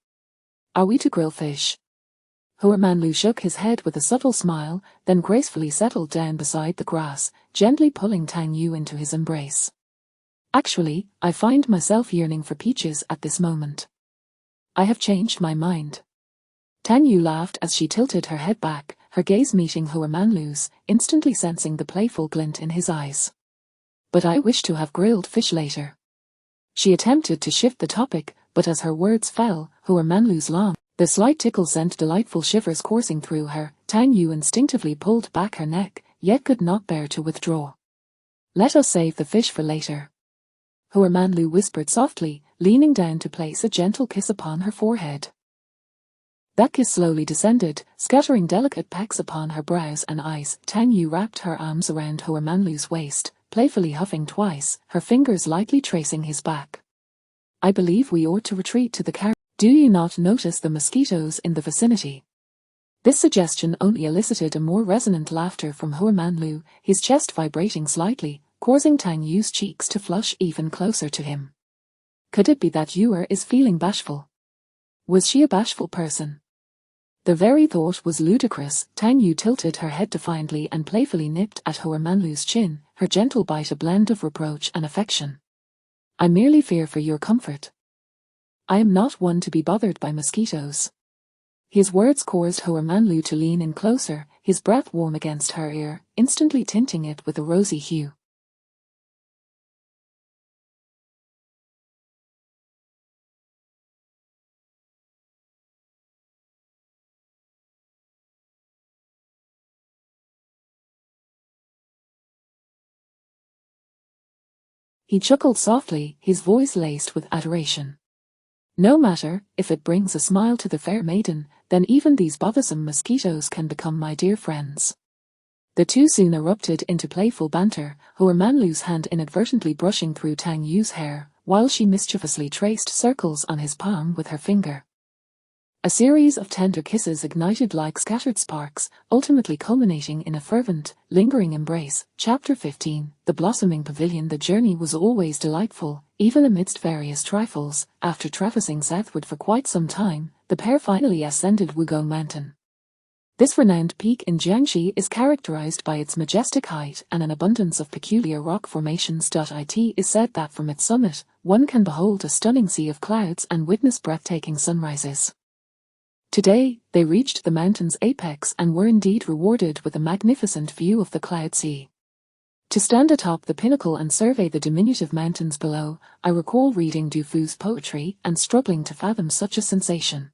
Are we to grill fish? Hoerman Lu shook his head with a subtle smile, then gracefully settled down beside the grass, gently pulling Tang Yu into his embrace. Actually, I find myself yearning for peaches at this moment. I have changed my mind. Tang Yu laughed as she tilted her head back, her gaze meeting Hoerman Lu's, instantly sensing the playful glint in his eyes. But I wish to have grilled fish later. She attempted to shift the topic, but as her words fell, Hoerman Lu's the slight tickle sent delightful shivers coursing through her. Tang Yu instinctively pulled back her neck, yet could not bear to withdraw. Let us save the fish for later. Hoerman Lu whispered softly, leaning down to place a gentle kiss upon her forehead. That kiss slowly descended, scattering delicate pecks upon her brows and eyes. Tang Yu wrapped her arms around Hoerman Lu's waist, playfully huffing twice, her fingers lightly tracing his back. I believe we ought to retreat to the car. Do you not notice the mosquitoes in the vicinity? This suggestion only elicited a more resonant laughter from Hoerman Lu, his chest vibrating slightly, causing Tang Yu's cheeks to flush even closer to him. Could it be that Yuer is feeling bashful? Was she a bashful person? The very thought was ludicrous. Tang Yu tilted her head defiantly and playfully nipped at Hoerman Lu's chin, her gentle bite a blend of reproach and affection. I merely fear for your comfort. I am not one to be bothered by mosquitoes. His words caused Hoerman Lu to lean in closer, his breath warm against her ear, instantly tinting it with a rosy hue. He chuckled softly, his voice laced with adoration. No matter, if it brings a smile to the fair maiden, then even these bothersome mosquitoes can become my dear friends. The two soon erupted into playful banter, Hoerman Lu's hand inadvertently brushing through Tang Yu's hair, while she mischievously traced circles on his palm with her finger. A series of tender kisses ignited like scattered sparks, ultimately culminating in a fervent, lingering embrace. Chapter 15. The Blossoming Pavilion. The journey was always delightful, even amidst various trifles. After traversing southward for quite some time, the pair finally ascended Wugong Mountain. This renowned peak in Jiangxi is characterized by its majestic height and an abundance of peculiar rock formations. It is said that from its summit, one can behold a stunning sea of clouds and witness breathtaking sunrises. Today, they reached the mountain's apex and were indeed rewarded with a magnificent view of the cloud sea. To stand atop the pinnacle and survey the diminutive mountains below, I recall reading Du Fu's poetry and struggling to fathom such a sensation.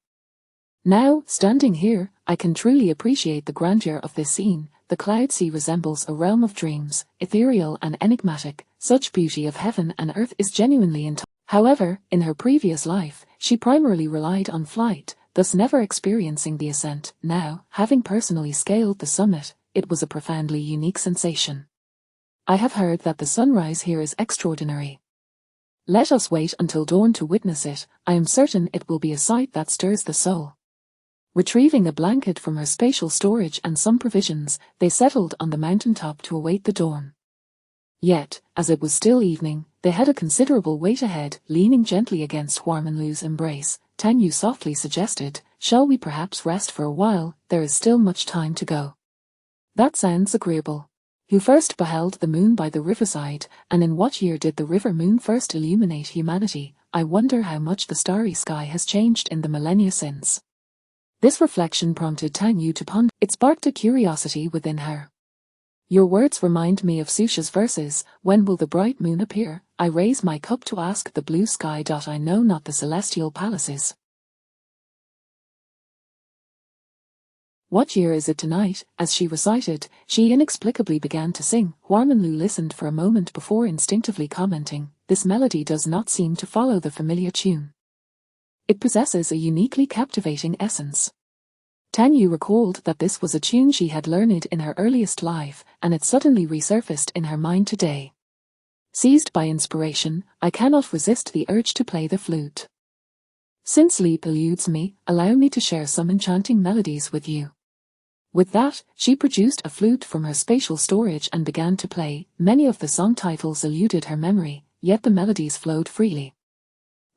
Now, standing here, I can truly appreciate the grandeur of this scene. The cloud sea resembles a realm of dreams, ethereal and enigmatic. Such beauty of heaven and earth is genuinely intolerable. However, in her previous life, she primarily relied on flight, thus never experiencing the ascent. Now, having personally scaled the summit, it was a profoundly unique sensation. I have heard that the sunrise here is extraordinary. Let us wait until dawn to witness it. I am certain it will be a sight that stirs the soul. Retrieving a blanket from her spatial storage and some provisions, they settled on the mountaintop to await the dawn. Yet, as it was still evening, they had a considerable wait ahead. Leaning gently against Huarmanlu's embrace, Tan Yu softly suggested, "Shall we perhaps rest for a while? There is still much time to go." "That sounds agreeable. Who first beheld the moon by the riverside, and in what year did the river moon first illuminate humanity? I wonder how much the starry sky has changed in the millennia since." This reflection prompted Tan Yu to ponder. It sparked a curiosity within her. "Your words remind me of Susha's verses, 'When will the bright moon appear? I raise my cup to ask the blue sky. I know not the celestial palaces. What year is it tonight?" As she recited, she inexplicably began to sing. Huarmanlu listened for a moment before instinctively commenting, "This melody does not seem to follow the familiar tune. It possesses a uniquely captivating essence." Tan Yu recalled that this was a tune she had learned in her earliest life, and it suddenly resurfaced in her mind today. Seized by inspiration, I cannot resist the urge to play the flute. Since sleep eludes me, allow me to share some enchanting melodies with you. With that, she produced a flute from her spatial storage and began to play. Many of the song titles eluded her memory, yet the melodies flowed freely.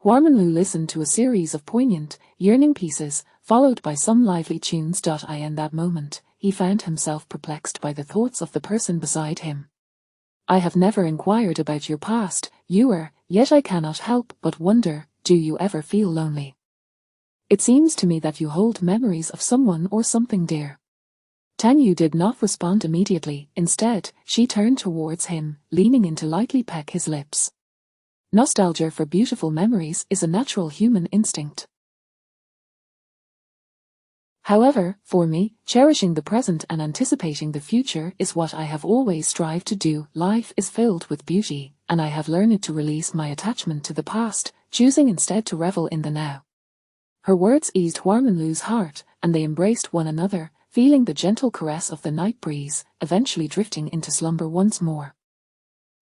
Huarmanlu listened to a series of poignant, yearning pieces, followed by some lively tunes. In that moment, he found himself perplexed by the thoughts of the person beside him. "I have never inquired about your past, Yuer, yet I cannot help but wonder, do you ever feel lonely? It seems to me that you hold memories of someone or something dear." Tan Yu did not respond immediately. Instead, she turned towards him, leaning in to lightly peck his lips. Nostalgia for beautiful memories is a natural human instinct. However, for me, cherishing the present and anticipating the future is what I have always strived to do. Life is filled with beauty, and I have learned to release my attachment to the past, choosing instead to revel in the now. Her words eased Huarmanlu's heart, and they embraced one another, feeling the gentle caress of the night breeze, eventually drifting into slumber once more.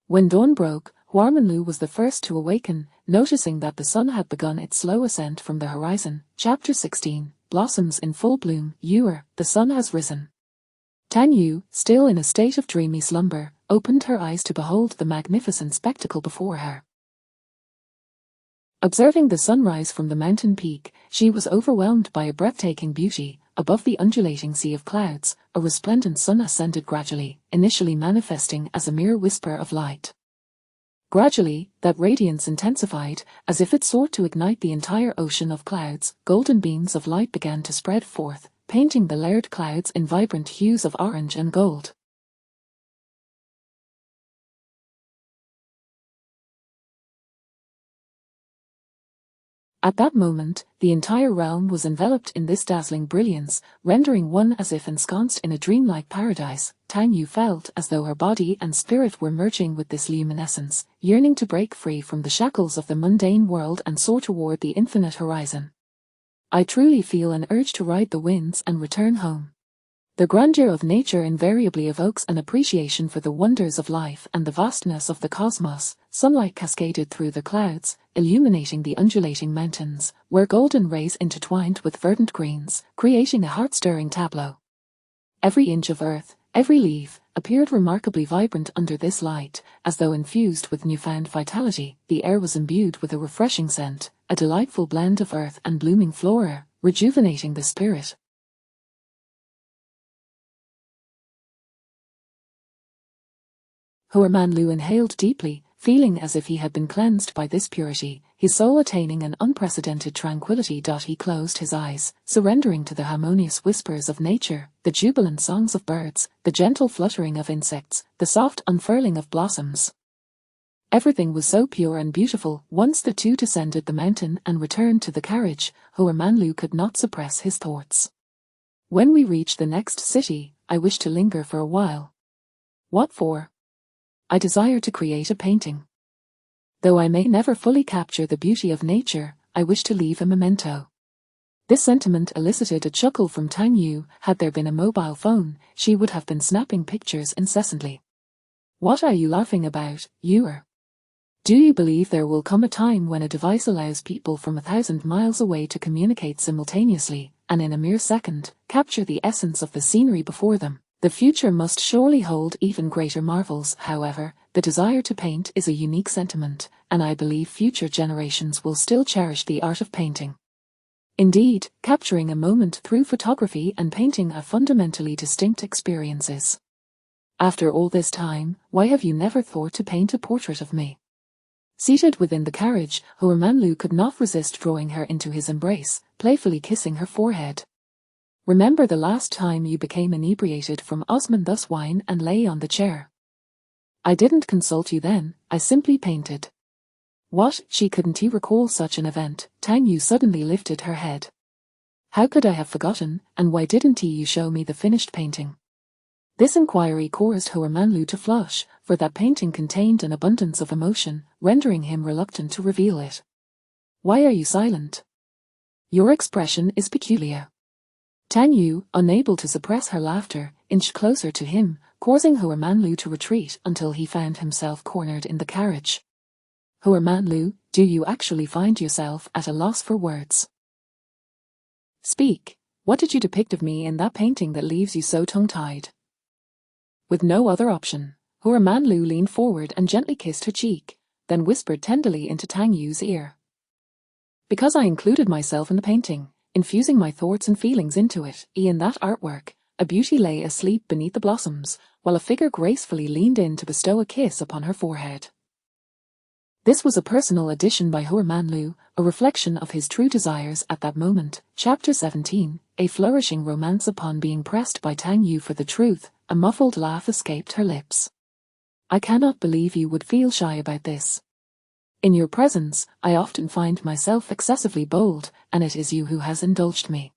When dawn broke, Huarmanlu was the first to awaken, noticing that the sun had begun its slow ascent from the horizon. Chapter 16, Blossoms in Full Bloom. Yuer, the sun has risen. Tan Yu, still in a state of dreamy slumber, opened her eyes to behold the magnificent spectacle before her. Observing the sunrise from the mountain peak, she was overwhelmed by a breathtaking beauty. Above the undulating sea of clouds, a resplendent sun ascended gradually, initially manifesting as a mere whisper of light. Gradually, that radiance intensified, as if it sought to ignite the entire ocean of clouds. Golden beams of light began to spread forth, painting the layered clouds in vibrant hues of orange and gold. At that moment, the entire realm was enveloped in this dazzling brilliance, rendering one as if ensconced in a dreamlike paradise. Tan Yu felt as though her body and spirit were merging with this luminescence, yearning to break free from the shackles of the mundane world and soar toward the infinite horizon. "I truly feel an urge to ride the winds and return home." The grandeur of nature invariably evokes an appreciation for the wonders of life and the vastness of the cosmos. Sunlight cascaded through the clouds, illuminating the undulating mountains, where golden rays intertwined with verdant greens, creating a heart-stirring tableau. Every inch of earth, every leaf, appeared remarkably vibrant under this light, as though infused with newfound vitality. The air was imbued with a refreshing scent, a delightful blend of earth and blooming flora, rejuvenating the spirit. Manlu inhaled deeply, feeling as if he had been cleansed by this purity, his soul attaining an unprecedented tranquility. He closed his eyes, surrendering to the harmonious whispers of nature, the jubilant songs of birds, the gentle fluttering of insects, the soft unfurling of blossoms. Everything was so pure and beautiful. Once the two descended the mountain and returned to the carriage, Manlu could not suppress his thoughts. When we reach the next city, I wish to linger for a while. What for? I desire to create a painting. Though I may never fully capture the beauty of nature, I wish to leave a memento. This sentiment elicited a chuckle from Tang Yu. Had there been a mobile phone, she would have been snapping pictures incessantly. What are you laughing about, Yu? Do you believe there will come a time when a device allows people from 1,000 miles away to communicate simultaneously, and in a mere second, capture the essence of the scenery before them? The future must surely hold even greater marvels. However, the desire to paint is a unique sentiment, and I believe future generations will still cherish the art of painting. Indeed, capturing a moment through photography and painting are fundamentally distinct experiences. After all this time, why have you never thought to paint a portrait of me? Seated within the carriage, Manlu could not resist drawing her into his embrace, playfully kissing her forehead. Remember the last time you became inebriated from Osman-thus wine and lay on the chair? I didn't consult you then, I simply painted. What, couldn't he recall such an event? Tang Yu suddenly lifted her head. How could I have forgotten, and why didn't you show me the finished painting? This inquiry caused Manlu to flush, for that painting contained an abundance of emotion, rendering him reluctant to reveal it. Why are you silent? Your expression is peculiar. Tang Yu, unable to suppress her laughter, inched closer to him, causing Manlu to retreat until he found himself cornered in the carriage. Manlu, do you actually find yourself at a loss for words? Speak, what did you depict of me in that painting that leaves you so tongue-tied? With no other option, Manlu leaned forward and gently kissed her cheek, then whispered tenderly into Tang Yu's ear. Because I included myself in the painting, infusing my thoughts and feelings into it. In that artwork, a beauty lay asleep beneath the blossoms, while a figure gracefully leaned in to bestow a kiss upon her forehead. This was a personal addition by Manlu, a reflection of his true desires at that moment. Chapter 17, a flourishing romance. Upon being pressed by Tang Yu for the truth, a muffled laugh escaped her lips. I cannot believe you would feel shy about this. In your presence, I often find myself excessively bold, and it is you who has indulged me.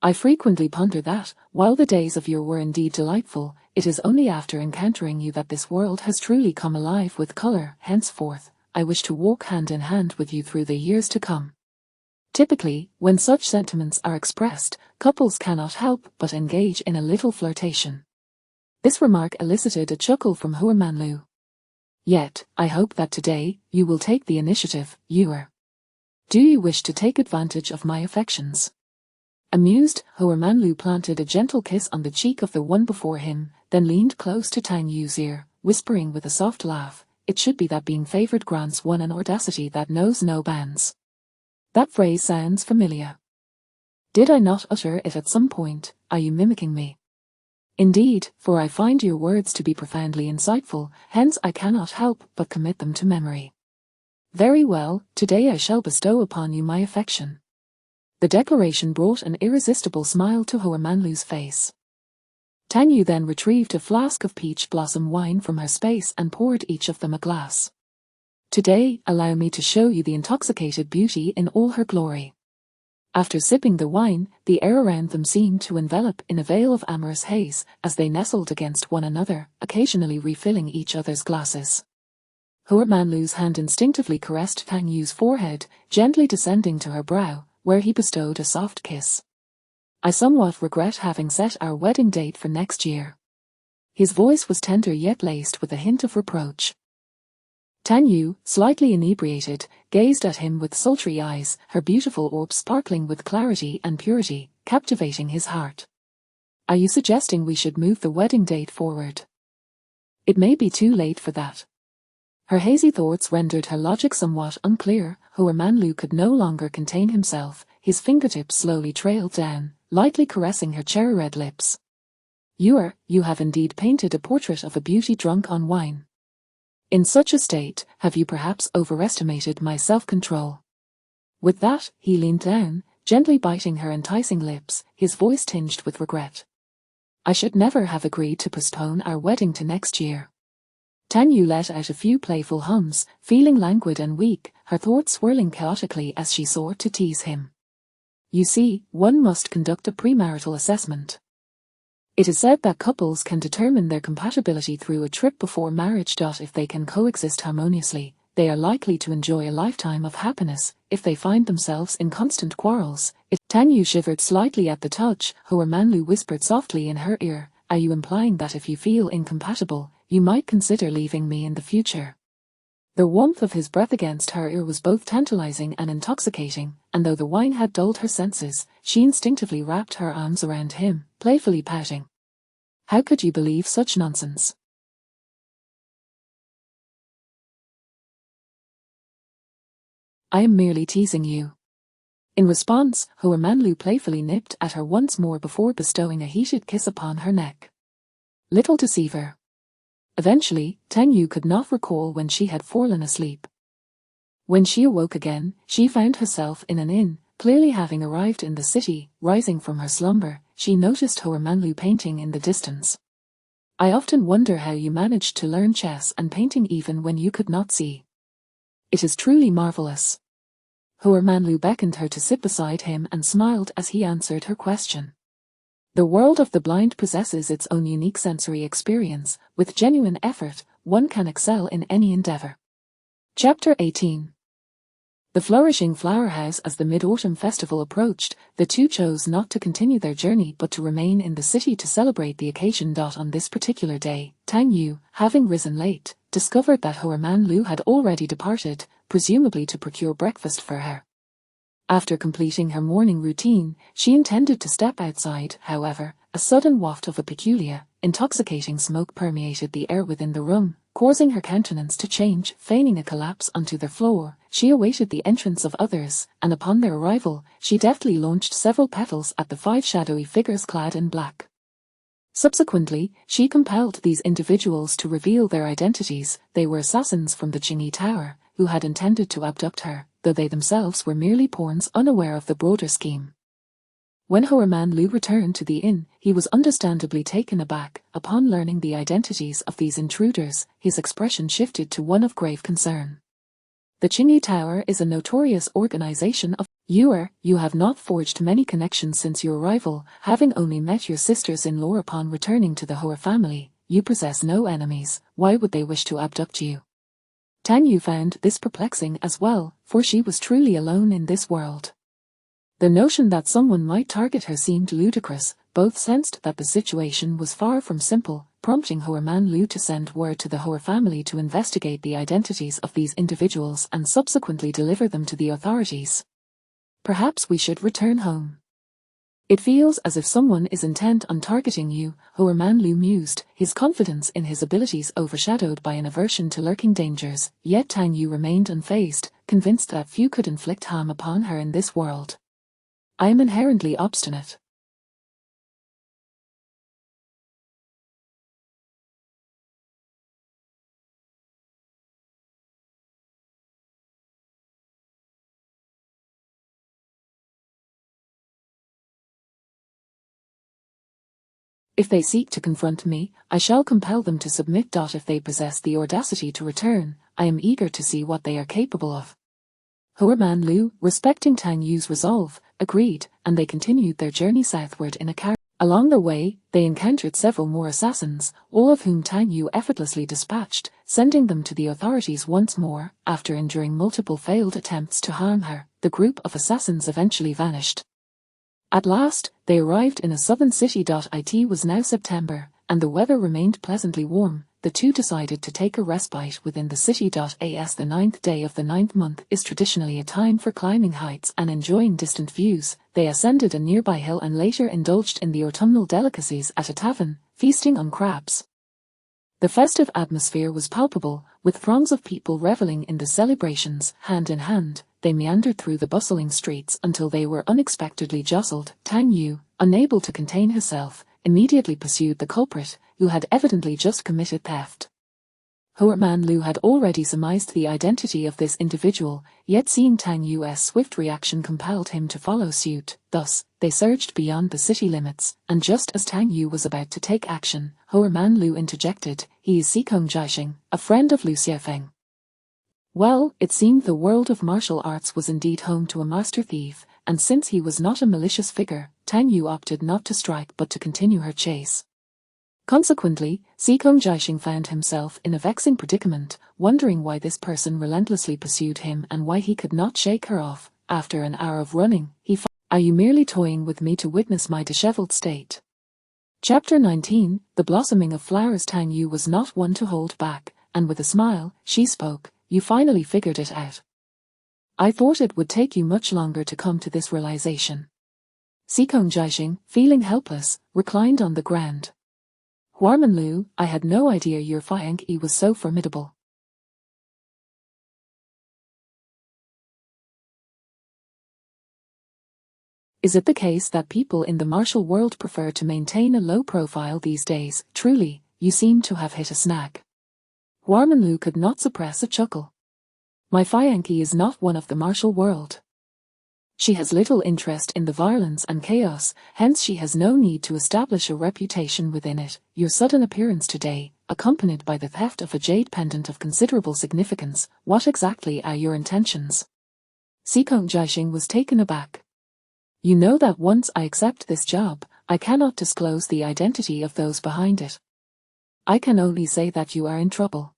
I frequently ponder that, while the days of yore were indeed delightful, it is only after encountering you that this world has truly come alive with color. Henceforth, I wish to walk hand in hand with you through the years to come. Typically, when such sentiments are expressed, couples cannot help but engage in a little flirtation. This remark elicited a chuckle from Manlu. Yet, I hope that today, you will take the initiative, Yu. Do you wish to take advantage of my affections? Amused, Manlu planted a gentle kiss on the cheek of the one before him, then leaned close to Tang Yu's ear, whispering with a soft laugh, it should be that being favored grants one an audacity that knows no bounds. That phrase sounds familiar. Did I not utter it at some point? Are you mimicking me? Indeed, for I find your words to be profoundly insightful, hence I cannot help but commit them to memory. Very well, today I shall bestow upon you my affection. The declaration brought an irresistible smile to Manlu's face. Tang Yu then retrieved a flask of peach blossom wine from her space and poured each of them a glass. Today, allow me to show you the intoxicated beauty in all her glory. After sipping the wine, the air around them seemed to envelop in a veil of amorous haze, as they nestled against one another, occasionally refilling each other's glasses. Manlu's hand instinctively caressed Tang Yu's forehead, gently descending to her brow, where he bestowed a soft kiss. I somewhat regret having set our wedding date for next year. His voice was tender yet laced with a hint of reproach. Tang Yu, slightly inebriated, gazed at him with sultry eyes, her beautiful orbs sparkling with clarity and purity, captivating his heart. Are you suggesting we should move the wedding date forward? It may be too late for that. Her hazy thoughts rendered her logic somewhat unclear. Manlu could no longer contain himself, his fingertips slowly trailed down, lightly caressing her cherry-red lips. You have indeed painted a portrait of a beauty drunk on wine. In such a state, have you perhaps overestimated my self-control? With that, he leaned down, gently biting her enticing lips, his voice tinged with regret. I should never have agreed to postpone our wedding to next year. Tang Yu let out a few playful hums, feeling languid and weak, her thoughts swirling chaotically as she sought to tease him. You see, one must conduct a premarital assessment. It is said that couples can determine their compatibility through a trip before marriage. If they can coexist harmoniously, they are likely to enjoy a lifetime of happiness. If they find themselves in constant quarrels, Tang Yu shivered slightly at the touch. Hua Manlu whispered softly in her ear, are you implying that if you feel incompatible, you might consider leaving me in the future? The warmth of his breath against her ear was both tantalizing and intoxicating, and though the wine had dulled her senses, she instinctively wrapped her arms around him, playfully pouting. How could you believe such nonsense? I am merely teasing you. In response, Hua Manlu playfully nipped at her once more before bestowing a heated kiss upon her neck. Little deceiver. Eventually, Tang Yu could not recall when she had fallen asleep. When she awoke again, she found herself in an inn, clearly having arrived in the city. Rising from her slumber, she noticed Hua Manlu painting in the distance. I often wonder how you managed to learn chess and painting even when you could not see. It is truly marvelous. Hua Manlu beckoned her to sit beside him and smiled as he answered her question. The world of the blind possesses its own unique sensory experience. With genuine effort, one can excel in any endeavor. Chapter 18. The flourishing flower house. As the Mid-Autumn Festival approached, the two chose not to continue their journey but to remain in the city to celebrate the occasion. On this particular day, Tang Yu, having risen late, discovered that Hua Manlu had already departed, presumably to procure breakfast for her. After completing her morning routine, she intended to step outside. However, a sudden waft of a peculiar, intoxicating smoke permeated the air within the room, causing her countenance to change. Feigning a collapse onto the floor, she awaited the entrance of others, and upon their arrival, she deftly launched several petals at the 5 shadowy figures clad in black. Subsequently, she compelled these individuals to reveal their identities. They were assassins from the Qingyi Tower, who had intended to abduct her, though they themselves were merely pawns unaware of the broader scheme. When Hua Manlu returned to the inn, he was understandably taken aback. Upon learning the identities of these intruders, his expression shifted to one of grave concern. The Qingyi Tower is a notorious organization of You have not forged many connections since your arrival, having only met your sisters-in-law upon returning to the Hua family. You possess no enemies. Why would they wish to abduct you? Tang Yu found this perplexing as well, for she was truly alone in this world. The notion that someone might target her seemed ludicrous. Both sensed that the situation was far from simple, prompting Hua Manlu to send word to the Hua family to investigate the identities of these individuals and subsequently deliver them to the authorities. Perhaps we should return home. It feels as if someone is intent on targeting you, Hua Manlu mused, his confidence in his abilities overshadowed by an aversion to lurking dangers. Yet Tang Yu remained unfazed, convinced that few could inflict harm upon her in this world. I am inherently obstinate. If they seek to confront me, I shall compel them to submit. If they possess the audacity to return, I am eager to see what they are capable of. Hua Manlu, respecting Tang Yu's resolve, agreed, and they continued their journey southward in a carriage. Along the way, they encountered several more assassins, all of whom Tang Yu effortlessly dispatched, sending them to the authorities once more. After enduring multiple failed attempts to harm her, the group of assassins eventually vanished. At last, they arrived in a southern city. It was now September, and the weather remained pleasantly warm. The two decided to take a respite within the city. As the 9th day of the 9th month is traditionally a time for climbing heights and enjoying distant views, they ascended a nearby hill and later indulged in the autumnal delicacies at a tavern, feasting on crabs. The festive atmosphere was palpable, with throngs of people reveling in the celebrations. Hand in hand, they meandered through the bustling streets until they were unexpectedly jostled. Tang Yu, unable to contain herself, immediately pursued the culprit, who had evidently just committed theft. Man Lu had already surmised the identity of this individual, yet seeing Tang Yu's swift reaction compelled him to follow suit. Thus, they surged beyond the city limits, and just as Tang Yu was about to take action, Man Lu interjected, "He is Xikong Jiaxing, a friend of Lu Xiefeng." Well, it seemed the world of martial arts was indeed home to a master thief, and since he was not a malicious figure, Tang Yu opted not to strike but to continue her chase. Consequently, Xikong Jiaxing found himself in a vexing predicament, wondering why this person relentlessly pursued him and why he could not shake her off. After an hour of running, "Are you merely toying with me to witness my disheveled state?" Chapter 19, The Blossoming of Flowers. Tang Yu was not one to hold back, and with a smile, she spoke, "You finally figured it out. I thought it would take you much longer to come to this realization." Xikong Jiaxing, feeling helpless, reclined on the ground. "Man Lu, I had no idea your Fianchi was so formidable." Is it the case that people in the martial world prefer to maintain a low profile these days? Truly, you seem to have hit a snag. Man Lu could not suppress a chuckle. "My Fianchi is not one of the martial world. She has little interest in the violence and chaos, hence she has no need to establish a reputation within it. Your sudden appearance today, accompanied by the theft of a jade pendant of considerable significance, what exactly are your intentions?" Xikong Jiaxing was taken aback. "You know that once I accept this job, I cannot disclose the identity of those behind it. I can only say that you are in trouble."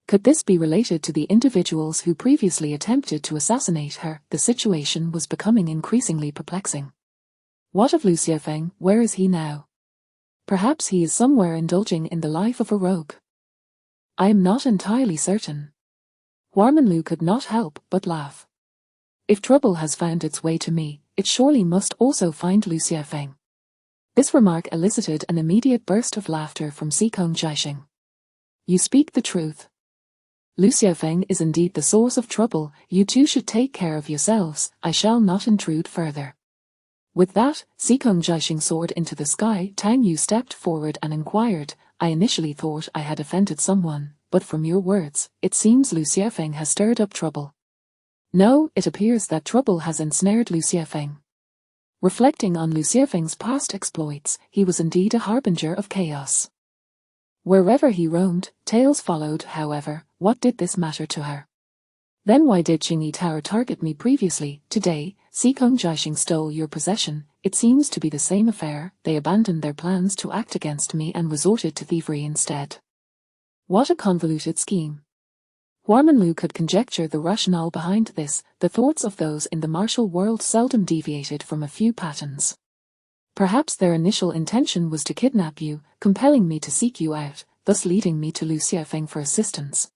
Could this be related to the individuals who previously attempted to assassinate her? The situation was becoming increasingly perplexing. What of Lu Xiefeng? Where is he now? Perhaps he is somewhere indulging in the life of a rogue. I am not entirely certain. Man Lu could not help but laugh. If trouble has found its way to me, it surely must also find Lu Xiefeng. This remark elicited an immediate burst of laughter from Xikong Jiaxing. "You speak the truth. Lu Xiefeng is indeed the source of trouble. You two should take care of yourselves. I shall not intrude further." With that, Xikong Jiaxing soared into the sky. Tang Yu stepped forward and inquired, "I initially thought I had offended someone, but from your words, it seems Lu Xiefeng has stirred up trouble." "No, it appears that trouble has ensnared Lu Xiefeng." Reflecting on Lu Xiefeng's past exploits, he was indeed a harbinger of chaos. Wherever he roamed, tales followed. However, what did this matter to her? Then why did Qingyi Tower target me previously? Today, Xikong Jiaxing stole your possession. It seems to be the same affair. They abandoned their plans to act against me and resorted to thievery instead. What a convoluted scheme. Man Lu could conjecture the rationale behind this. The thoughts of those in the martial world seldom deviated from a few patterns. Perhaps their initial intention was to kidnap you, compelling me to seek you out, thus leading me to Lu Xiefeng for assistance.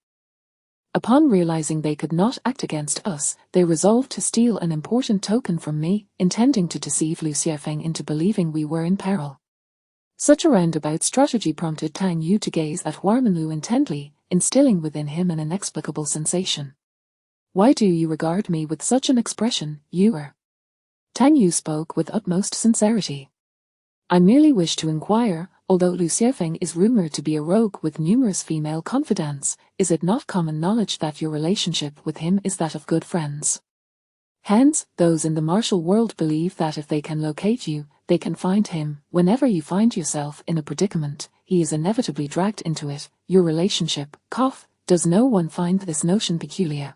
Upon realizing they could not act against us, they resolved to steal an important token from me, intending to deceive Lu Xiefeng into believing we were in peril. Such a roundabout strategy prompted Tang Yu to gaze at Man Lu intently, instilling within him an inexplicable sensation. "Why do you regard me with such an expression, Yuer?" Tang Yu spoke with utmost sincerity. "I merely wish to inquire, although Lu Xiefeng is rumored to be a rogue with numerous female confidants, is it not common knowledge that your relationship with him is that of good friends? Hence, those in the martial world believe that if they can locate you, they can find him. Whenever you find yourself in a predicament, he is inevitably dragged into it. Your relationship, does no one find this notion peculiar?"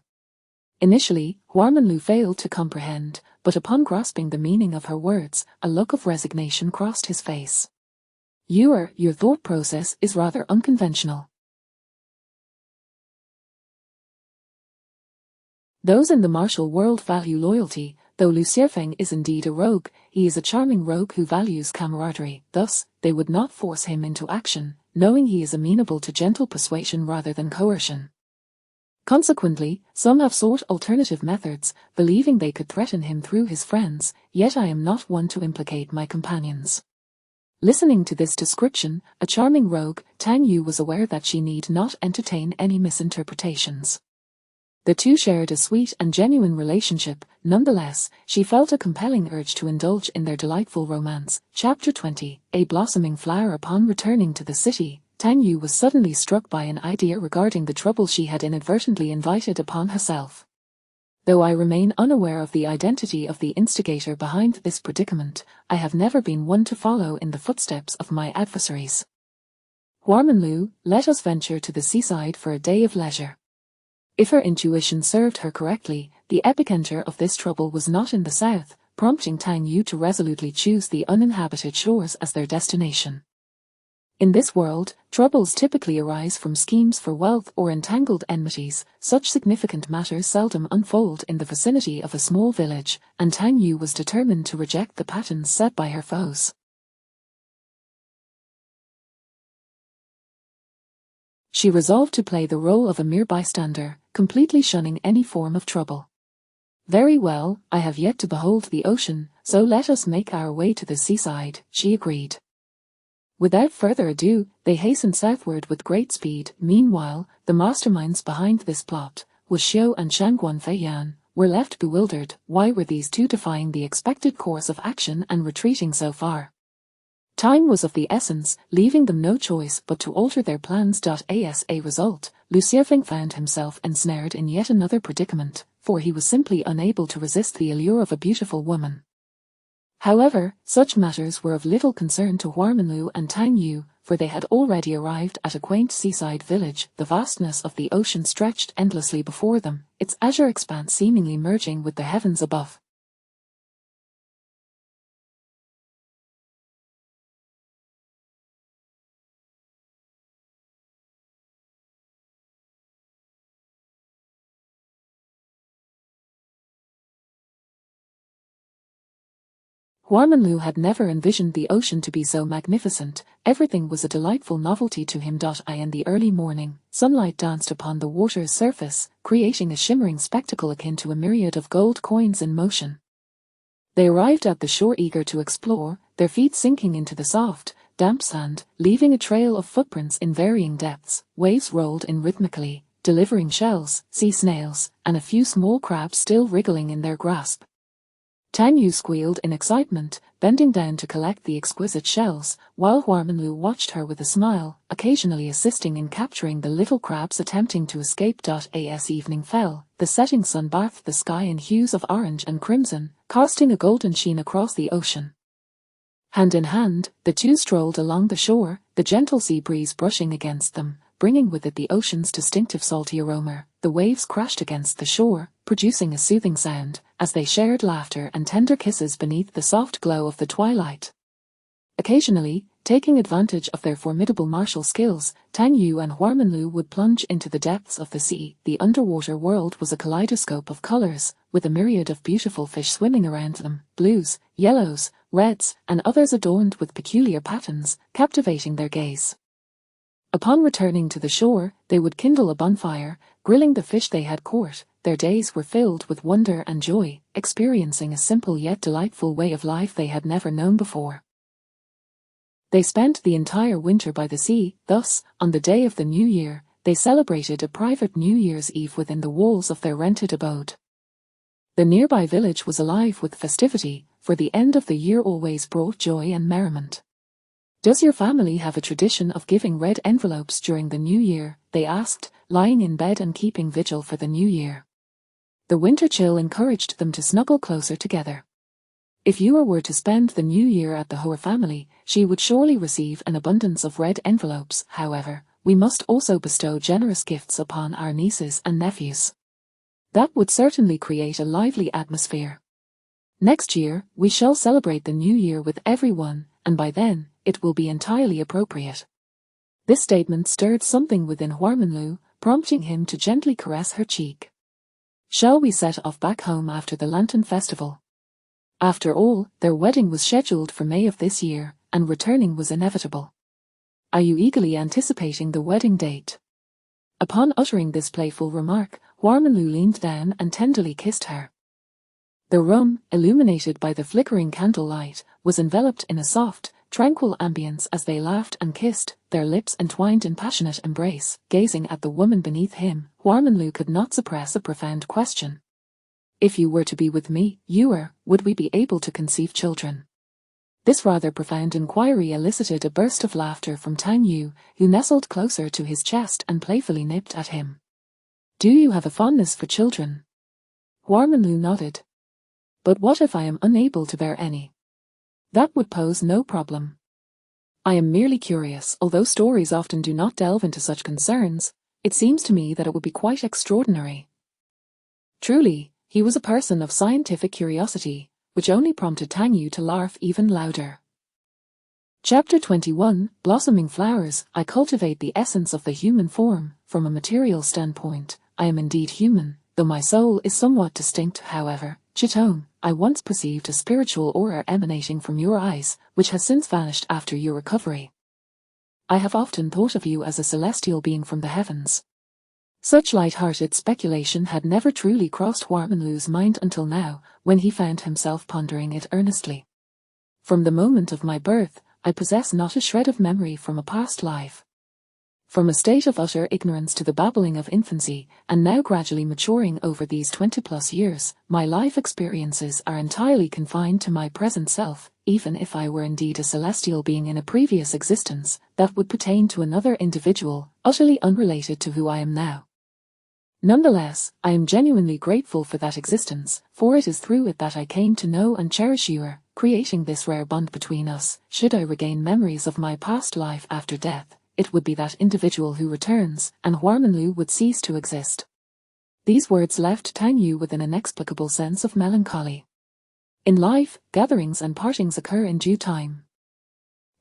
Initially, Man Lu failed to comprehend, but upon grasping the meaning of her words, a look of resignation crossed his face. Your thought process is rather unconventional. Those in the martial world value loyalty. Though Lu Xiefeng is indeed a rogue, he is a charming rogue who values camaraderie. Thus, they would not force him into action, knowing he is amenable to gentle persuasion rather than coercion. Consequently, some have sought alternative methods, believing they could threaten him through his friends, yet I am not one to implicate my companions. Listening to this description, a charming rogue, Tang Yu was aware that she need not entertain any misinterpretations. The two shared a sweet and genuine relationship. Nonetheless, she felt a compelling urge to indulge in their delightful romance. Chapter 20, A Blossoming Flower. Upon returning to the city, Tang Yu was suddenly struck by an idea regarding the trouble she had inadvertently invited upon herself. Though I remain unaware of the identity of the instigator behind this predicament, I have never been one to follow in the footsteps of my adversaries. Huarmanlu, let us venture to the seaside for a day of leisure. If her intuition served her correctly, the epicenter of this trouble was not in the south, prompting Tang Yu to resolutely choose the uninhabited shores as their destination. In this world, troubles typically arise from schemes for wealth or entangled enmities. Such significant matters seldom unfold in the vicinity of a small village, and Tang Yu was determined to reject the patterns set by her foes. She resolved to play the role of a mere bystander, completely shunning any form of trouble. Very well, I have yet to behold the ocean, so let us make our way to the seaside, she agreed. Without further ado, they hastened southward with great speed. Meanwhile, the masterminds behind this plot, Wu Xiu and Shangguan Feiyan, were left bewildered. Why were these two defying the expected course of action and retreating so far? Time was of the essence, leaving them no choice but to alter their plans. As a result, Lu Xiaofeng found himself ensnared in yet another predicament, for he was simply unable to resist the allure of a beautiful woman. However, such matters were of little concern to Huarmanlu and Tang Yu, for they had already arrived at a quaint seaside village. The vastness of the ocean stretched endlessly before them, its azure expanse seemingly merging with the heavens above. Huarmanlu had never envisioned the ocean to be so magnificent. Everything was a delightful novelty to him. In the early morning, sunlight danced upon the water's surface, creating a shimmering spectacle akin to a myriad of gold coins in motion. They arrived at the shore eager to explore, their feet sinking into the soft, damp sand, leaving a trail of footprints in varying depths. Waves rolled in rhythmically, delivering shells, sea snails, and a few small crabs still wriggling in their grasp. Tang Yu squealed in excitement, bending down to collect the exquisite shells, while Huarmanlu watched her with a smile, occasionally assisting in capturing the little crabs attempting to escape. As evening fell, the setting sun bathed the sky in hues of orange and crimson, casting a golden sheen across the ocean. Hand in hand, the two strolled along the shore, the gentle sea breeze brushing against them, bringing with it the ocean's distinctive salty aroma. The waves crashed against the shore, producing a soothing sound, as they shared laughter and tender kisses beneath the soft glow of the twilight. Occasionally, taking advantage of their formidable martial skills, Tang Yu and Huarmanlu would plunge into the depths of the sea. The underwater world was a kaleidoscope of colors, with a myriad of beautiful fish swimming around them, blues, yellows, reds, and others adorned with peculiar patterns, captivating their gaze. Upon returning to the shore, they would kindle a bonfire, grilling the fish they had caught. Their days were filled with wonder and joy, experiencing a simple yet delightful way of life they had never known before. They spent the entire winter by the sea. Thus, on the day of the New Year, they celebrated a private New Year's Eve within the walls of their rented abode. The nearby village was alive with festivity, for the end of the year always brought joy and merriment. "Does your family have a tradition of giving red envelopes during the New Year?" they asked, lying in bed and keeping vigil for the New Year. The winter chill encouraged them to snuggle closer together. If you were to spend the New Year at the Hoa family, she would surely receive an abundance of red envelopes. However, we must also bestow generous gifts upon our nieces and nephews. That would certainly create a lively atmosphere. Next year, we shall celebrate the New Year with everyone, and by then, it will be entirely appropriate. This statement stirred something within Huarmanlu, prompting him to gently caress her cheek. Shall we set off back home after the Lantern Festival? After all, their wedding was scheduled for May of this year, and returning was inevitable. Are you eagerly anticipating the wedding date? Upon uttering this playful remark, Huarmanlu leaned down and tenderly kissed her. The room, illuminated by the flickering candlelight, was enveloped in a soft, tranquil ambience as they laughed and kissed, their lips entwined in passionate embrace. Gazing at the woman beneath him, Huarmanlu could not suppress a profound question. If you were to be with me, would we be able to conceive children? This rather profound inquiry elicited a burst of laughter from Tang Yu, who nestled closer to his chest and playfully nipped at him. Do you have a fondness for children? Huarmanlu nodded. But what if I am unable to bear any? That would pose no problem. I am merely curious. Although stories often do not delve into such concerns, it seems to me that it would be quite extraordinary. Truly, he was a person of scientific curiosity, which only prompted Tang Yu to laugh even louder. Chapter 21, Blossoming Flowers. I cultivate the essence of the human form. From a material standpoint, I am indeed human, though my soul is somewhat distinct. However, Chitone, I once perceived a spiritual aura emanating from your eyes, which has since vanished after your recovery. I have often thought of you as a celestial being from the heavens. Such light-hearted speculation had never truly crossed Huarmanlu's mind until now, when he found himself pondering it earnestly. From the moment of my birth, I possess not a shred of memory from a past life. From a state of utter ignorance to the babbling of infancy, and now gradually maturing over these 20+ years, my life experiences are entirely confined to my present self. Even if I were indeed a celestial being in a previous existence, that would pertain to another individual, utterly unrelated to who I am now. Nonetheless, I am genuinely grateful for that existence, for it is through it that I came to know and cherish you, creating this rare bond between us. Should I regain memories of my past life after death, it would be that individual who returns, and Huarmanlu would cease to exist. These words left Tang Yu with an inexplicable sense of melancholy. In life, gatherings and partings occur in due time.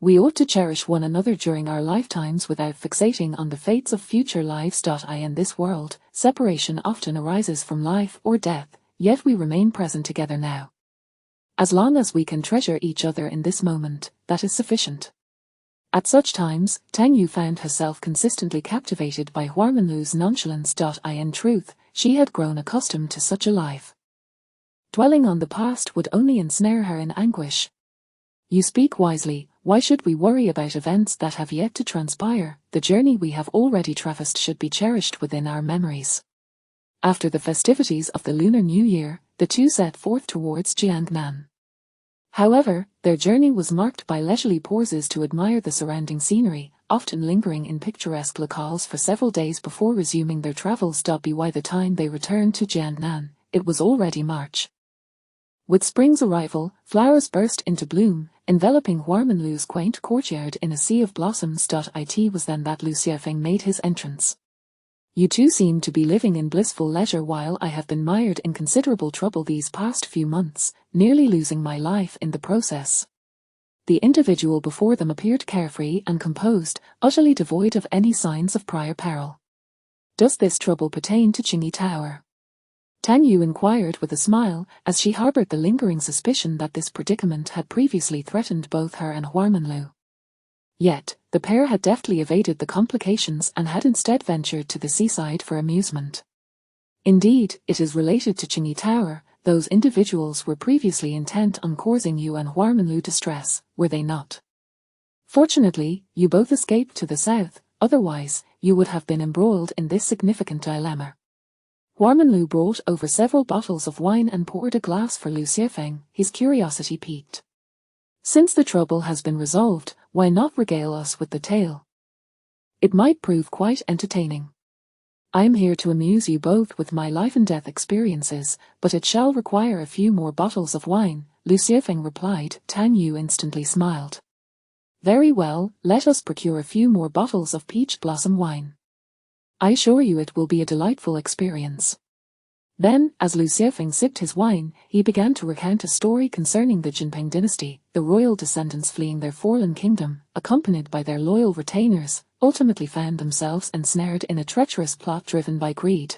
We ought to cherish one another during our lifetimes without fixating on the fates of future lives. In this world, separation often arises from life or death, yet we remain present together now. As long as we can treasure each other in this moment, that is sufficient. At such times, Tang Yu found herself consistently captivated by Huarmanlu's nonchalance. In truth, she had grown accustomed to such a life. Dwelling on the past would only ensnare her in anguish. You speak wisely. Why should we worry about events that have yet to transpire? The journey we have already traversed should be cherished within our memories. After the festivities of the Lunar New Year, the two set forth towards Jiangnan. However, their journey was marked by leisurely pauses to admire the surrounding scenery, often lingering in picturesque locales for several days before resuming their travels. By the time they returned to Jiangnan, it was already March. With spring's arrival, flowers burst into bloom, enveloping Huarmanlu's quaint courtyard in a sea of blossoms. It was then that Lu Xiefeng made his entrance. You two seem to be living in blissful leisure while I have been mired in considerable trouble these past few months, nearly losing my life in the process. The individual before them appeared carefree and composed, utterly devoid of any signs of prior peril. Does this trouble pertain to Qingyi Tower? Tang Yu inquired with a smile, as she harbored the lingering suspicion that this predicament had previously threatened both her and Huarmanlu. Yet, the pair had deftly evaded the complications and had instead ventured to the seaside for amusement. Indeed, it is related to Qingyi Tower. Those individuals were previously intent on causing you and Huarmanlu distress, were they not? Fortunately, you both escaped to the south, otherwise, you would have been embroiled in this significant dilemma. Huarmanlu brought over several bottles of wine and poured a glass for Lu Xiefeng, his curiosity piqued. Since the trouble has been resolved, why not regale us with the tale? It might prove quite entertaining. I am here to amuse you both with my life and death experiences, but it shall require a few more bottles of wine, Lu Xiefeng replied. Tang Yu instantly smiled. Very well, let us procure a few more bottles of peach blossom wine. I assure you it will be a delightful experience. Then, as Lu Xiefeng sipped his wine, he began to recount a story concerning the Jinping dynasty. The royal descendants fleeing their fallen kingdom, accompanied by their loyal retainers, ultimately found themselves ensnared in a treacherous plot driven by greed.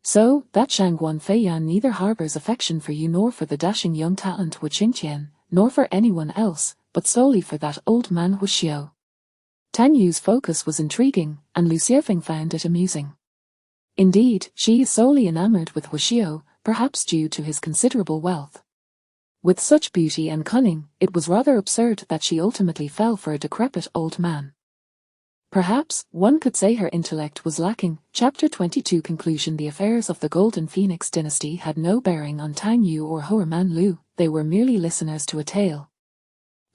So, that Shangguan Feiyan neither harbors affection for you nor for the dashing young talent Wu Qingqian, nor for anyone else, but solely for that old man Wu Xiu. Tang Yu's focus was intriguing, and Lu Xiefeng found it amusing. Indeed, she is solely enamored with Wu Xiu, perhaps due to his considerable wealth. With such beauty and cunning, it was rather absurd that she ultimately fell for a decrepit old man. Perhaps, one could say her intellect was lacking. Chapter 22 Conclusion. The affairs of the Golden Phoenix dynasty had no bearing on Tang Yu or Huarmanlu, they were merely listeners to a tale.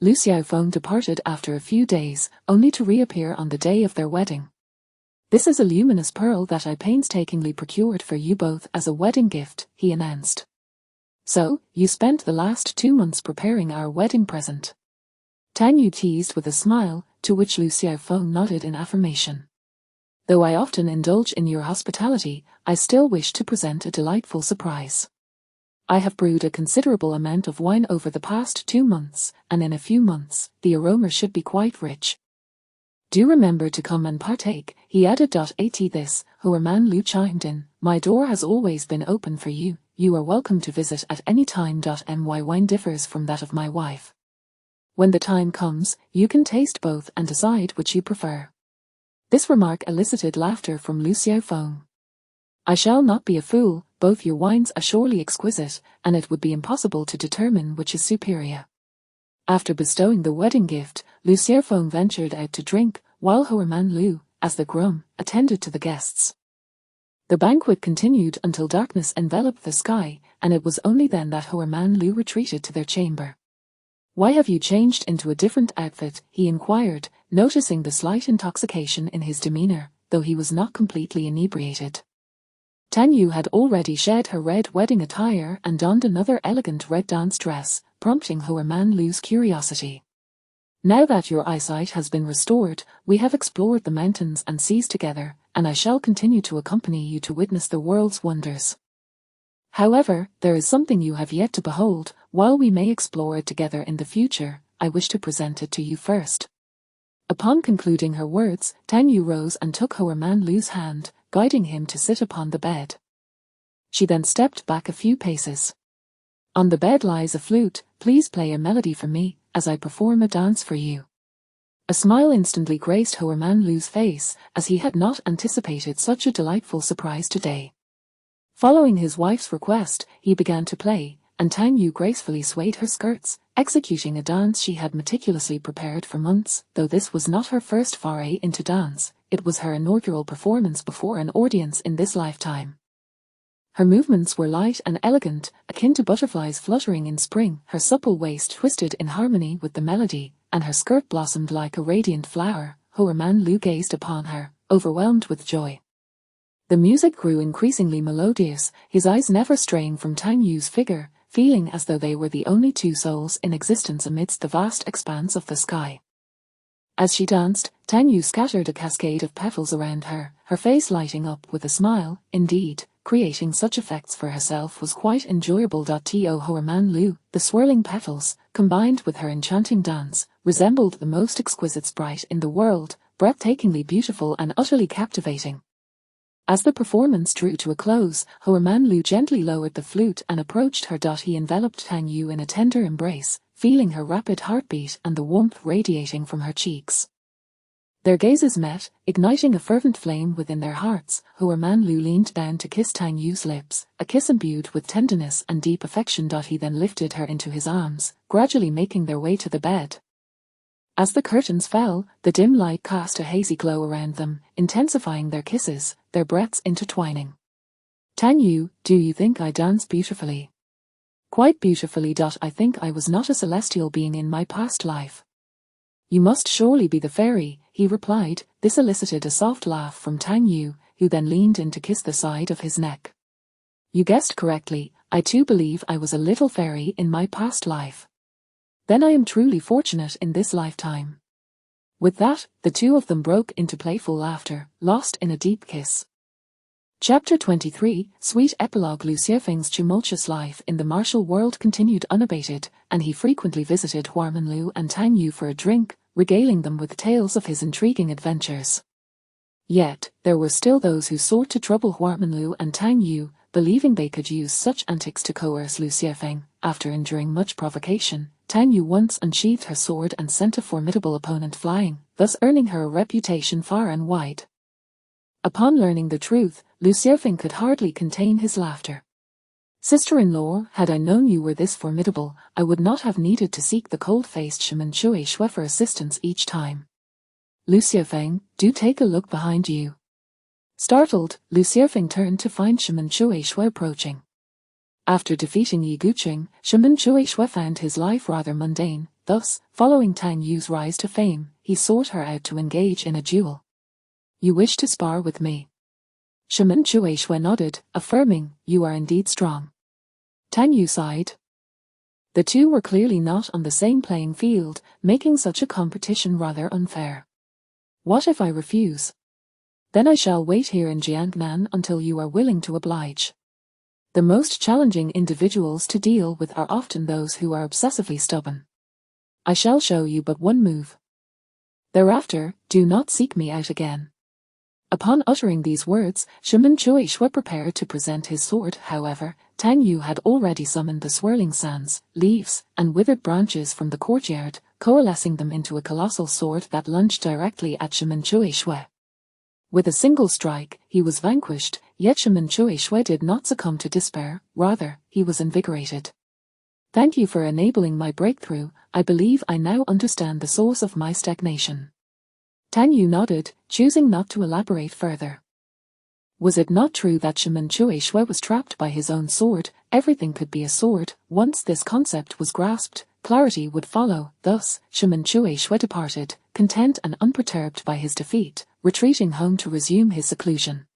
Liu Xiaofeng departed after a few days, only to reappear on the day of their wedding. "This is a luminous pearl that I painstakingly procured for you both as a wedding gift," he announced. "So, you spent the last 2 months preparing our wedding present?" Tang Yu teased with a smile, to which Liu Xiaofeng nodded in affirmation. "Though I often indulge in your hospitality, I still wish to present a delightful surprise. I have brewed a considerable amount of wine over the past 2 months, and in a few months, the aroma should be quite rich. Do remember to come and partake," he added. At this, Huerman Liu chimed in, "My door has always been open for you. You are welcome to visit at any time. My wine differs from that of my wife. When the time comes, you can taste both and decide which you prefer." This remark elicited laughter from Liu Xiaofeng. "I shall not be a fool, both your wines are surely exquisite, and it would be impossible to determine which is superior." After bestowing the wedding gift, Liu Xiaofeng ventured out to drink, while Huerman Liu, as the groom, attended to the guests. The banquet continued until darkness enveloped the sky, and it was only then that Huerman Liu retreated to their chamber. "Why have you changed into a different outfit?" he inquired, noticing the slight intoxication in his demeanor, though he was not completely inebriated. Tang Yu had already shed her red wedding attire and donned another elegant red dance dress, prompting Huerman Liu's curiosity. "Now that your eyesight has been restored, we have explored the mountains and seas together, and I shall continue to accompany you to witness the world's wonders. However, there is something you have yet to behold. While we may explore it together in the future, I wish to present it to you first." Upon concluding her words, Tang Yu rose and took Huerman Liu's hand, guiding him to sit upon the bed. She then stepped back a few paces. "On the bed lies a flute. Please play a melody for me, as I perform a dance for you." A smile instantly graced Huerman Liu's face, as he had not anticipated such a delightful surprise today. Following his wife's request, he began to play, and Tang Yu gracefully swayed her skirts, executing a dance she had meticulously prepared for months. Though this was not her first foray into dance, it was her inaugural performance before an audience in this lifetime. Her movements were light and elegant, akin to butterflies fluttering in spring. Her supple waist twisted in harmony with the melody, and her skirt blossomed like a radiant flower. Huerman Liu gazed upon her, overwhelmed with joy. The music grew increasingly melodious, his eyes never straying from Tang Yu's figure, feeling as though they were the only two souls in existence amidst the vast expanse of the sky. As she danced, Tang Yu scattered a cascade of petals around her, her face lighting up with a smile. Indeed, creating such effects for herself was quite enjoyable. To Huerman Liu, the swirling petals, combined with her enchanting dance, resembled the most exquisite sprite in the world, breathtakingly beautiful and utterly captivating. As the performance drew to a close, Huerman Liu gently lowered the flute and approached her. He enveloped Tang Yu in a tender embrace, feeling her rapid heartbeat and the warmth radiating from her cheeks. Their gazes met, igniting a fervent flame within their hearts. Huerman Liu leaned down to kiss Tang Yu's lips, a kiss imbued with tenderness and deep affection. He then lifted her into his arms, gradually making their way to the bed. As the curtains fell, the dim light cast a hazy glow around them, intensifying their kisses, their breaths intertwining. "Tang Yu, do you think I dance beautifully?" "Quite beautifully. I think I was not a celestial being in my past life." "You must surely be the fairy," he replied. This elicited a soft laugh from Tang Yu, who then leaned in to kiss the side of his neck. "You guessed correctly. I too believe I was a little fairy in my past life. Then I am truly fortunate in this lifetime." With that, the two of them broke into playful laughter, lost in a deep kiss. Chapter 23, Sweet Epilogue. Liu Xiaofeng's tumultuous life in the martial world continued unabated, and he frequently visited Huerman Liu and Tang Yu for a drink, regaling them with tales of his intriguing adventures. Yet, there were still those who sought to trouble Huerman Liu and Tang Yu, believing they could use such antics to coerce Liu Xiaofeng. After enduring much provocation, Tang Yu once unsheathed her sword and sent a formidable opponent flying, thus earning her a reputation far and wide. Upon learning the truth, Liu Xiaofeng could hardly contain his laughter. "Sister-in-law, had I known you were this formidable, I would not have needed to seek the cold-faced Shaman Shui Shui for assistance each time. Liu Xiaofeng, do take a look behind you." Startled, Liu Xiaofeng turned to find Shaman Shui Shui approaching. After defeating Yi Guqing, Shaman Shui Shui found his life rather mundane, Thus, following Tang Yu's rise to fame, he sought her out to engage in a duel. You wish to spar with me? Shaman Chuaishue nodded, affirming, you are indeed strong. Tang Yu sighed. The two were clearly not on the same playing field, making such a competition rather unfair. What if I refuse? Then I shall wait here in Jiangnan until you are willing to oblige. The most challenging individuals to deal with are often those who are obsessively stubborn. I shall show you but one move. Thereafter, do not seek me out again. Upon uttering these words, Shaman Chuaishue prepared to present his sword. However, Tang Yu had already summoned the swirling sands, leaves, and withered branches from the courtyard, coalescing them into a colossal sword that lunged directly at Shaman Chuaishue. With a single strike, he was vanquished, yet Shaman Chuaishue did not succumb to despair, rather, he was invigorated. Thank you for enabling my breakthrough. I believe I now understand the source of my stagnation. Tang Yu nodded, choosing not to elaborate further. Was it not true that Shaman Chuaishue was trapped by his own sword? Everything could be a sword. Once this concept was grasped, clarity would follow. Thus, Shaman Chuaishue departed, content and unperturbed by his defeat, retreating home to resume his seclusion.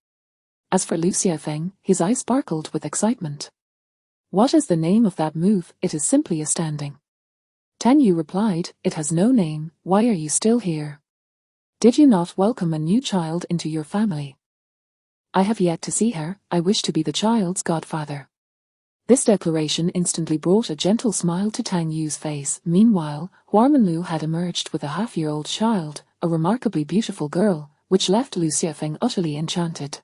As for Lu Xiaofeng, his eyes sparkled with excitement. What is the name of that move? It is simply astounding. Tang Yu replied, it has no name. Why are you still here? Did you not welcome a new child into your family? I have yet to see her. I wish to be the child's godfather. This declaration instantly brought a gentle smile to Tang Yu's face. Meanwhile, Huarmanlu had emerged with a half-year-old child, a remarkably beautiful girl, which left Lu Xiaofeng utterly enchanted.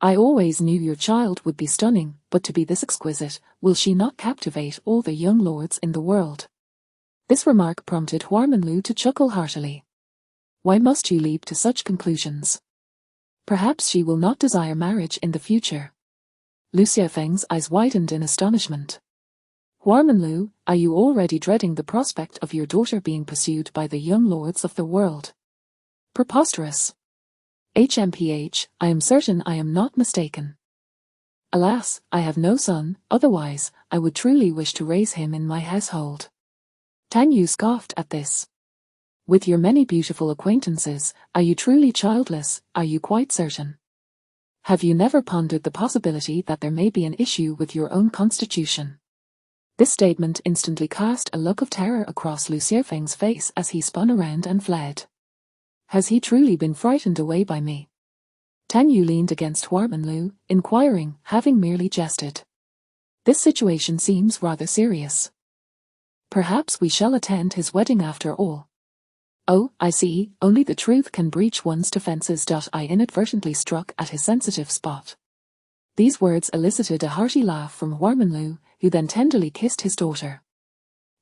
I always knew your child would be stunning, but to be this exquisite, will she not captivate all the young lords in the world? This remark prompted Huarmanlu to chuckle heartily. Why must you leap to such conclusions? Perhaps she will not desire marriage in the future. Lu Xiaofeng's eyes widened in astonishment. Huarmanlu, are you already dreading the prospect of your daughter being pursued by the young lords of the world? Preposterous. HMPH, I am certain I am not mistaken. Alas, I have no son, otherwise, I would truly wish to raise him in my household. Tang Yu scoffed at this. With your many beautiful acquaintances, are you truly childless? Are you quite certain? Have you never pondered the possibility that there may be an issue with your own constitution? This statement instantly cast a look of terror across Lu Xiaofeng's face as he spun around and fled. Has he truly been frightened away by me? Tang Yu leaned against Huarmanlu, inquiring, having merely jested. This situation seems rather serious. Perhaps we shall attend his wedding after all. Oh, I see, only the truth can breach one's defenses. I inadvertently struck at his sensitive spot. These words elicited a hearty laugh from Huarmanlu, who then tenderly kissed his daughter.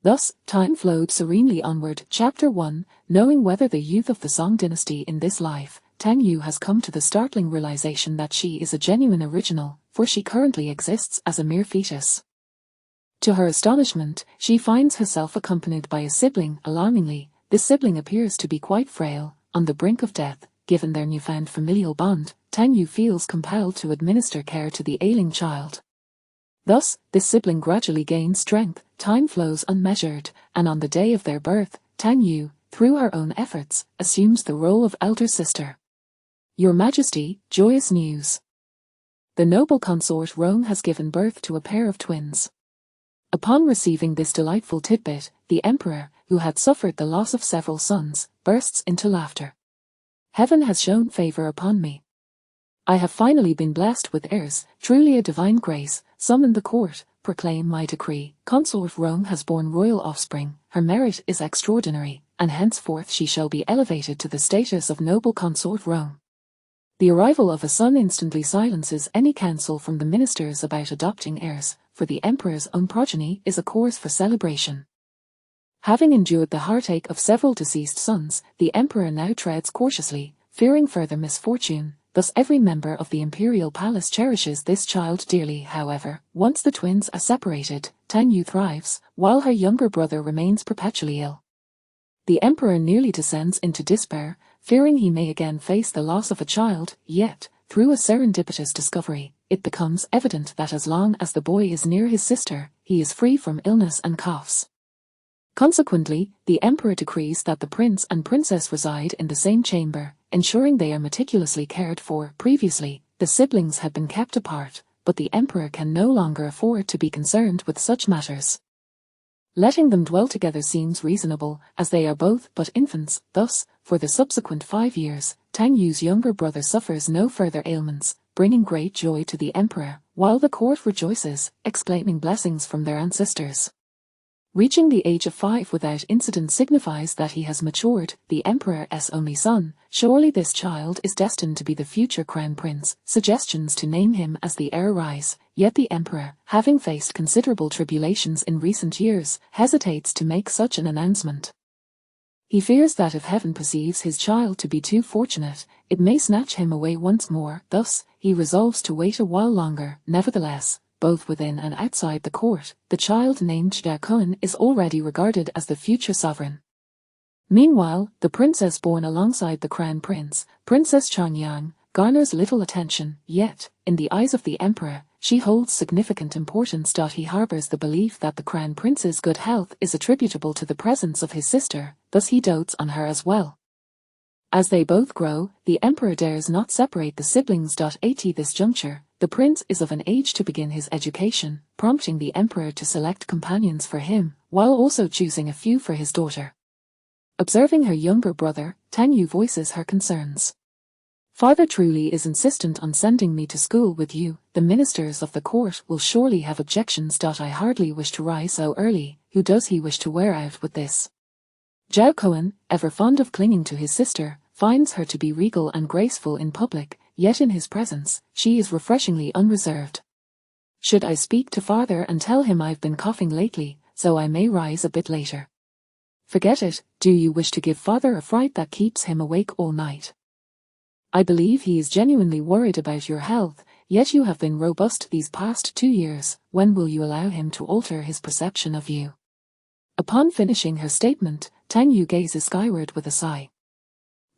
Thus, time flowed serenely onward. Chapter 1, Knowing whether the youth of the Song dynasty in this life, Tang Yu has come to the startling realization that she is a genuine original, for she currently exists as a mere fetus. To her astonishment, she finds herself accompanied by a sibling. Alarmingly, this sibling appears to be quite frail, on the brink of death. Given their newfound familial bond, Tang Yu feels compelled to administer care to the ailing child. Thus, this sibling gradually gains strength, time flows unmeasured, and on the day of their birth, Tang Yu, through her own efforts, assumes the role of elder sister. Your Majesty, joyous news. The noble consort Rong has given birth to a pair of twins. Upon receiving this delightful tidbit, the emperor, who had suffered the loss of several sons, bursts into laughter. Heaven has shown favor upon me. I have finally been blessed with heirs, truly a divine grace. Summon the court, proclaim my decree. Consort Rong has borne royal offspring, her merit is extraordinary, and henceforth she shall be elevated to the status of noble consort Rong. The arrival of a son instantly silences any counsel from the ministers about adopting heirs, for the emperor's own progeny is a cause for celebration. Having endured the heartache of several deceased sons, the emperor now treads cautiously, fearing further misfortune. Thus every member of the imperial palace cherishes this child dearly. However, once the twins are separated, Tang Yu thrives, while her younger brother remains perpetually ill. The emperor nearly descends into despair, fearing he may again face the loss of a child, yet, through a serendipitous discovery, it becomes evident that as long as the boy is near his sister, he is free from illness and coughs. Consequently, the emperor decrees that the prince and princess reside in the same chamber, ensuring they are meticulously cared for. Previously, the siblings had been kept apart, but the emperor can no longer afford to be concerned with such matters. Letting them dwell together seems reasonable, as they are both but infants. Thus, for the subsequent 5 years, Tang Yu's younger brother suffers no further ailments, bringing great joy to the emperor, while the court rejoices, exclaiming blessings from their ancestors. Reaching the age of 5 without incident signifies that he has matured, the emperor's only son. Surely this child is destined to be the future crown prince. Suggestions to name him as the heir rise, yet the emperor, having faced considerable tribulations in recent years, hesitates to make such an announcement. He fears that if heaven perceives his child to be too fortunate, it may snatch him away once more. Thus, he resolves to wait a while longer. Nevertheless, both within and outside the court, the child named Jade is already regarded as the future sovereign. Meanwhile, the princess born alongside the crown prince, Princess Changyang, garners little attention, yet, in the eyes of the emperor, she holds significant importance. He harbors the belief that the crown prince's good health is attributable to the presence of his sister, thus he dotes on her as well. As they both grow, the emperor dares not separate the siblings. At this juncture, the prince is of an age to begin his education, prompting the emperor to select companions for him, while also choosing a few for his daughter. Observing her younger brother, Tang Yu voices her concerns. Father truly is insistent on sending me to school with you. The ministers of the court will surely have objections. I hardly wish to rise so early. Who does he wish to wear out with this? Jade, ever fond of clinging to his sister, finds her to be regal and graceful in public, yet in his presence, she is refreshingly unreserved. Should I speak to father and tell him I've been coughing lately, so I may rise a bit later? Forget it. Do you wish to give father a fright that keeps him awake all night? I believe he is genuinely worried about your health, yet you have been robust these past 2 years. When will you allow him to alter his perception of you? Upon finishing her statement, Tang Yu gazes skyward with a sigh.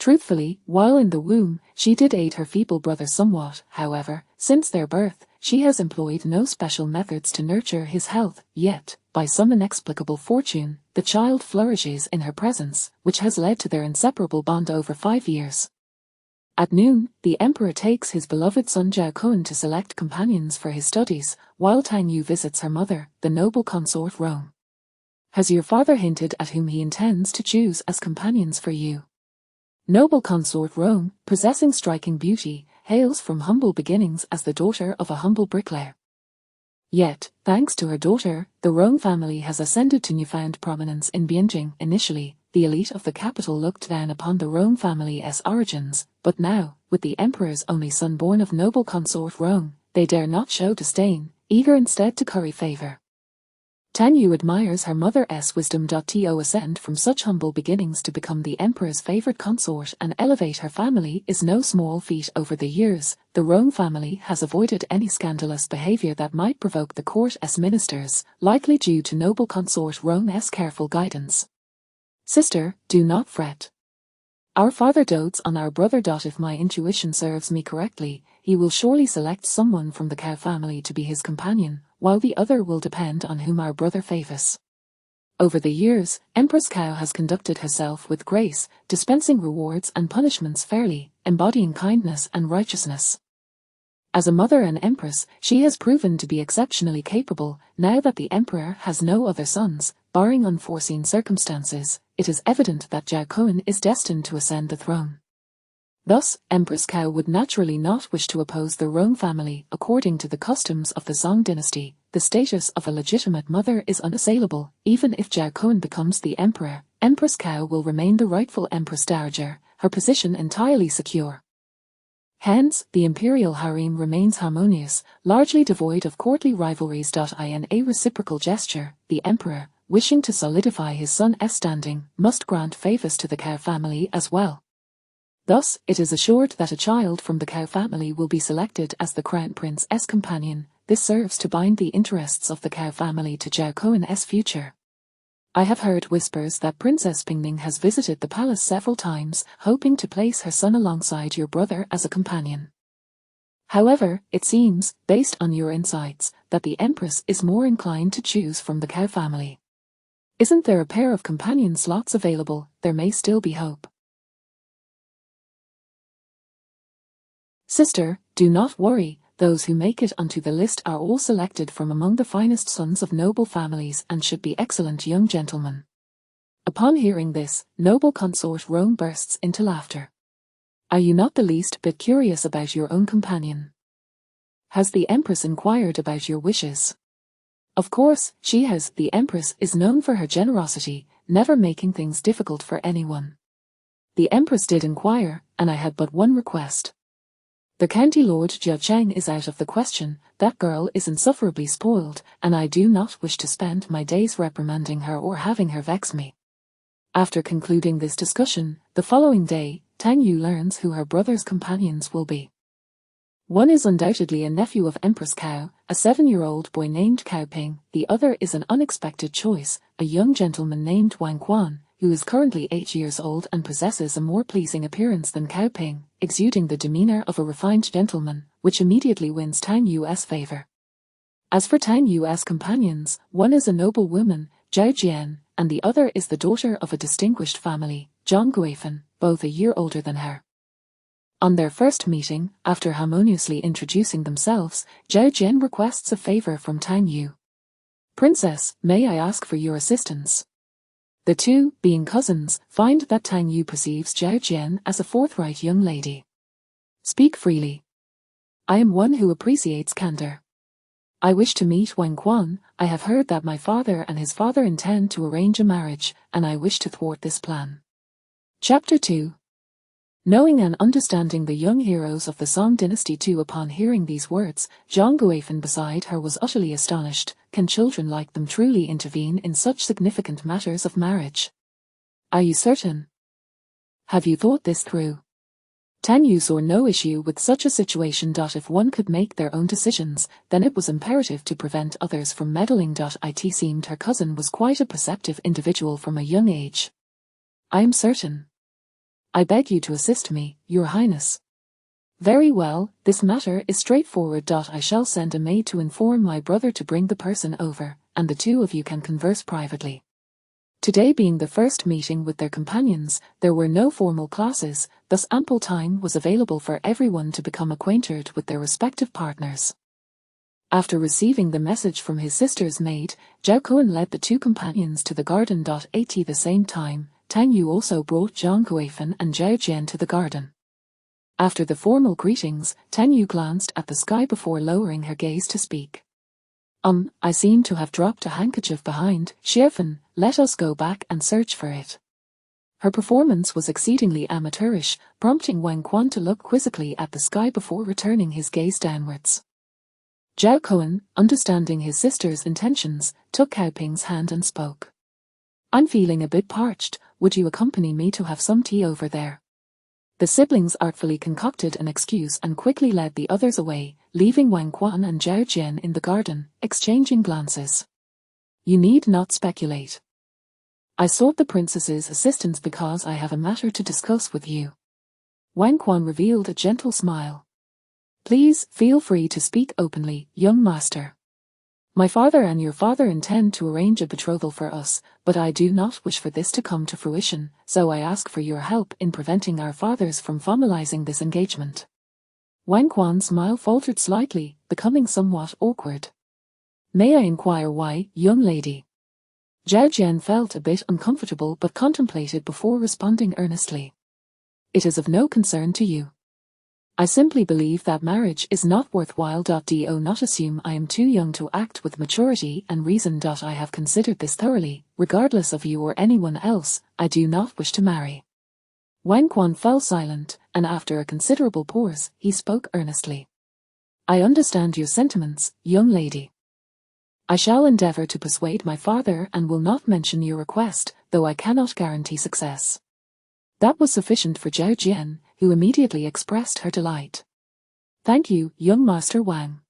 Truthfully, while in the womb, she did aid her feeble brother somewhat. However, since their birth, she has employed no special methods to nurture his health, yet, by some inexplicable fortune, the child flourishes in her presence, which has led to their inseparable bond over 5 years. At noon, the emperor takes his beloved son Jade to select companions for his studies, while Tang Yu visits her mother, the noble consort Rome. Has your father hinted at whom he intends to choose as companions for you? Noble consort Rome, possessing striking beauty, hails from humble beginnings as the daughter of a humble bricklayer. Yet, thanks to her daughter, the Rome family has ascended to newfound prominence in Beijing. Initially, the elite of the capital looked down upon the Rome family's origins, but now, with the emperor's only son born of noble consort Rome, they dare not show disdain, eager instead to curry favor. Tang Yu admires her mother's wisdom. To ascend from such humble beginnings to become the emperor's favorite consort and elevate her family is no small feat. Over the years, the Rome family has avoided any scandalous behavior that might provoke the court's ministers, likely due to noble consort Rome's careful guidance. Sister, do not fret. Our father dotes on our brother. If my intuition serves me correctly, he will surely select someone from the Cow family to be his companion, while the other will depend on whom our brother favors. Over the years, Empress Cow has conducted herself with grace, dispensing rewards and punishments fairly, embodying kindness and righteousness. As a mother and empress, she has proven to be exceptionally capable. Now that the emperor has no other sons, barring unforeseen circumstances, it is evident that Jade is destined to ascend the throne. Thus, Empress Cow would naturally not wish to oppose the Rome family. According to the customs of the Song dynasty, the status of a legitimate mother is unassailable. Even if Jade becomes the emperor, Empress Cow will remain the rightful Empress Dowager, her position entirely secure. Hence, the imperial harem remains harmonious, largely devoid of courtly rivalries. In a reciprocal gesture, the emperor, wishing to solidify his son's standing, must grant favors to the Cow family as well. Thus, it is assured that a child from the Cow family will be selected as the crown prince's companion. This serves to bind the interests of the Cow family to Jade's future. I have heard whispers that Princess Pingning has visited the palace several times, hoping to place her son alongside your brother as a companion. However, it seems, based on your insights, that the Empress is more inclined to choose from the Cow family. Isn't there a pair of companion slots available? There may still be hope. Sister, do not worry, those who make it onto the list are all selected from among the finest sons of noble families and should be excellent young gentlemen. Upon hearing this, noble consort Rome bursts into laughter. Are you not the least bit curious about your own companion? Has the Empress inquired about your wishes? Of course, she has. The Empress is known for her generosity, never making things difficult for anyone. The Empress did inquire, and I had but one request. The County Lord Jia Cheng is out of the question. That girl is insufferably spoiled, and I do not wish to spend my days reprimanding her or having her vex me. After concluding this discussion, the following day, Tang Yu learns who her brother's companions will be. One is undoubtedly a nephew of Empress Cao, a 7-year-old boy named Cao Ping. The other is an unexpected choice, a young gentleman named Wang Quan, who is currently 8 years old and possesses a more pleasing appearance than Cao Ping, exuding the demeanor of a refined gentleman, which immediately wins Tang Yu's favor. As for Tang Yu's companions, one is a noble woman, Zhao Jian, and the other is the daughter of a distinguished family, Zhang Guifan, both a year older than her. On their first meeting, after harmoniously introducing themselves, Zhao Jian requests a favor from Tang Yu. Princess, may I ask for your assistance? The two, being cousins, find that Tang Yu perceives Zhao Jian as a forthright young lady. Speak freely. I am one who appreciates candor. I wish to meet Wang Quan. I have heard that my father and his father intend to arrange a marriage, and I wish to thwart this plan. Chapter 2. Knowing and understanding the young heroes of the Song Dynasty too. Upon hearing these words, Zhang Guifan beside her was utterly astonished. Can children like them truly intervene in such significant matters of marriage? Are you certain? Have you thought this through? Tang Yu saw no issue with such a situation. If one could make their own decisions, then it was imperative to prevent others from meddling. It seemed her cousin was quite a perceptive individual from a young age. I am certain. I beg you to assist me, Your Highness. Very well, this matter is straightforward. I shall send a maid to inform my brother to bring the person over, and the two of you can converse privately. Today being the first meeting with their companions, there were no formal classes, thus ample time was available for everyone to become acquainted with their respective partners. After receiving the message from his sister's maid, Zhao Kuan led the two companions to the garden. At the same time, Tang Yu also brought Zhang Guifan and Zhao Jian to the garden. After the formal greetings, Tang Yu glanced at the sky before lowering her gaze to speak. I seem to have dropped a handkerchief behind. Xierfen, let us go back and search for it. Her performance was exceedingly amateurish, prompting Wang Quan to look quizzically at the sky before returning his gaze downwards. Zhao Kuan, understanding his sister's intentions, took Cao Ping's hand and spoke. I'm feeling a bit parched. Would you accompany me to have some tea over there? The siblings artfully concocted an excuse and quickly led the others away, leaving Wang Quan and Zhao Jian in the garden, exchanging glances. You need not speculate. I sought the princess's assistance because I have a matter to discuss with you. Wang Quan revealed a gentle smile. Please feel free to speak openly, young master. My father and your father intend to arrange a betrothal for us, but I do not wish for this to come to fruition, so I ask for your help in preventing our fathers from formalizing this engagement. Wang Quan's smile faltered slightly, becoming somewhat awkward. May I inquire why, young lady? Zhao Jian felt a bit uncomfortable but contemplated before responding earnestly. It is of no concern to you. I simply believe that marriage is not worthwhile. Do not assume I am too young to act with maturity and reason. I have considered this thoroughly. Regardless of you or anyone else, I do not wish to marry. Wang Quan fell silent, and after a considerable pause, he spoke earnestly. I understand your sentiments, young lady. I shall endeavor to persuade my father and will not mention your request, though I cannot guarantee success. That was sufficient for Zhao Jian, who immediately expressed her delight. Thank you, young Master Wang.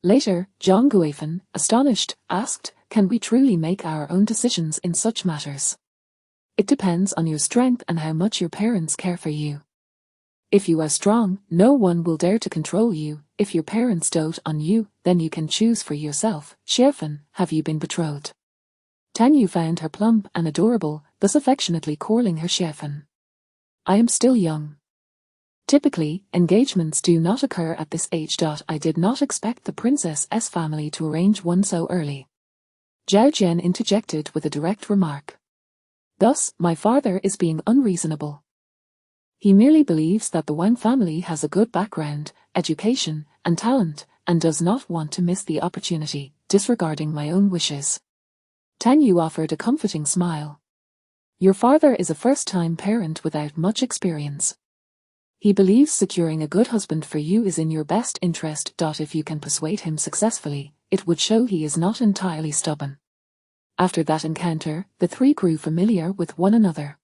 Later, Zhang Guifan, astonished, asked, Can we truly make our own decisions in such matters? It depends on your strength and how much your parents care for you. If you are strong, no one will dare to control you. If your parents dote on you, then you can choose for yourself. Xierfen, have you been betrothed? Tan Yu found her plump and adorable, thus affectionately calling her Chefin. I am still young. Typically, engagements do not occur at this age. I did not expect the princess's family to arrange one so early. Zhao Jian interjected with a direct remark. Thus, my father is being unreasonable. He merely believes that the Wang family has a good background, education, and talent, and does not want to miss the opportunity, disregarding my own wishes. Tan Yu offered a comforting smile. Your father is a first-time parent without much experience. He believes securing a good husband for you is in your best interest. If you can persuade him successfully, it would show he is not entirely stubborn. After that encounter, the three grew familiar with one another.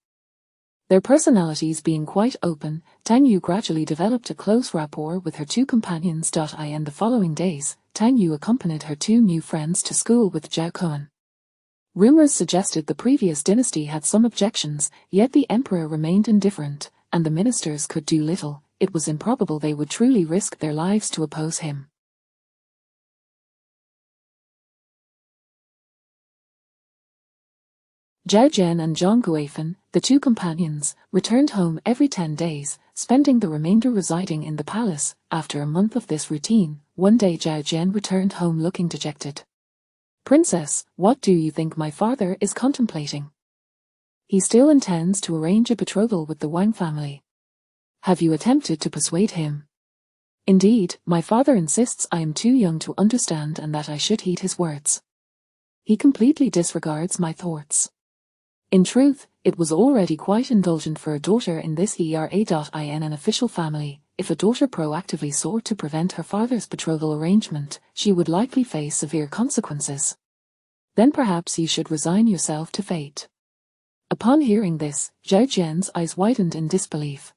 Their personalities being quite open, Tan Yu gradually developed a close rapport with her two companions. In the following days, Tan Yu accompanied her two new friends to school with Zhao Kuan. Rumors suggested the previous dynasty had some objections, yet the emperor remained indifferent, and the ministers could do little. It was improbable they would truly risk their lives to oppose him. Zhao Jian and Zhang Guifan, the two companions, returned home every 10 days, spending the remainder residing in the palace. After a month of this routine, one day Zhao Jian returned home looking dejected. Princess, what do you think my father is contemplating? He still intends to arrange a betrothal with the Wang family. Have you attempted to persuade him? Indeed, my father insists I am too young to understand and that I should heed his words. He completely disregards my thoughts. In truth, it was already quite indulgent for a daughter in this in an official family. If a daughter proactively sought to prevent her father's betrothal arrangement, she would likely face severe consequences. Then perhaps you should resign yourself to fate. Upon hearing this, Zhao Jian's eyes widened in disbelief.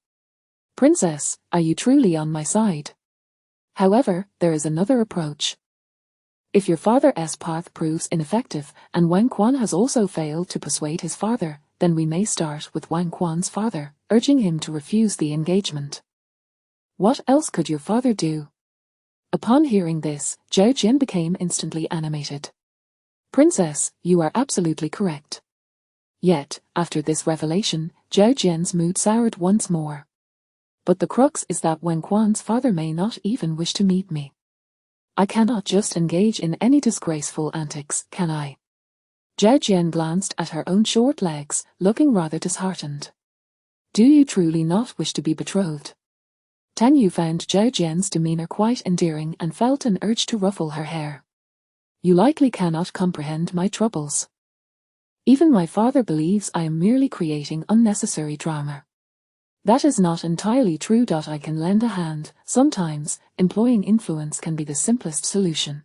Princess, are you truly on my side? However, there is another approach. If your father's path proves ineffective, and Wang Quan has also failed to persuade his father, then we may start with Wang Quan's father, urging him to refuse the engagement. What else could your father do? Upon hearing this, Zhao Jian became instantly animated. Princess, you are absolutely correct. Yet, after this revelation, Zhao Jian's mood soured once more. But the crux is that Wang Quan's father may not even wish to meet me. I cannot just engage in any disgraceful antics, can I? Zhao Jian glanced at her own short legs, looking rather disheartened. Do you truly not wish to be betrothed? Tan Yu found Zhao Jian's demeanor quite endearing and felt an urge to ruffle her hair. You likely cannot comprehend my troubles. Even my father believes I am merely creating unnecessary drama. That is not entirely true. I can lend a hand. Sometimes, employing influence can be the simplest solution.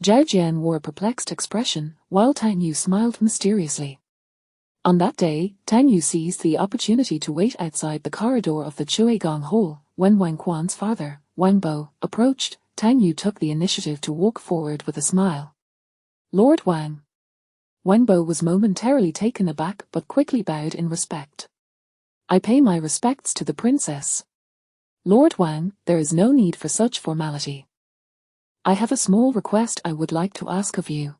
Zhao Jian wore a perplexed expression, while Tan Yu smiled mysteriously. On that day, Tan Yu seized the opportunity to wait outside the corridor of the Chuegong Hall. When Wang Quan's father, Wang Bo, approached, Tan Yu took the initiative to walk forward with a smile. Lord Wang. Wang Bo was momentarily taken aback but quickly bowed in respect. I pay my respects to the princess. Lord Wang, there is no need for such formality. I have a small request I would like to ask of you.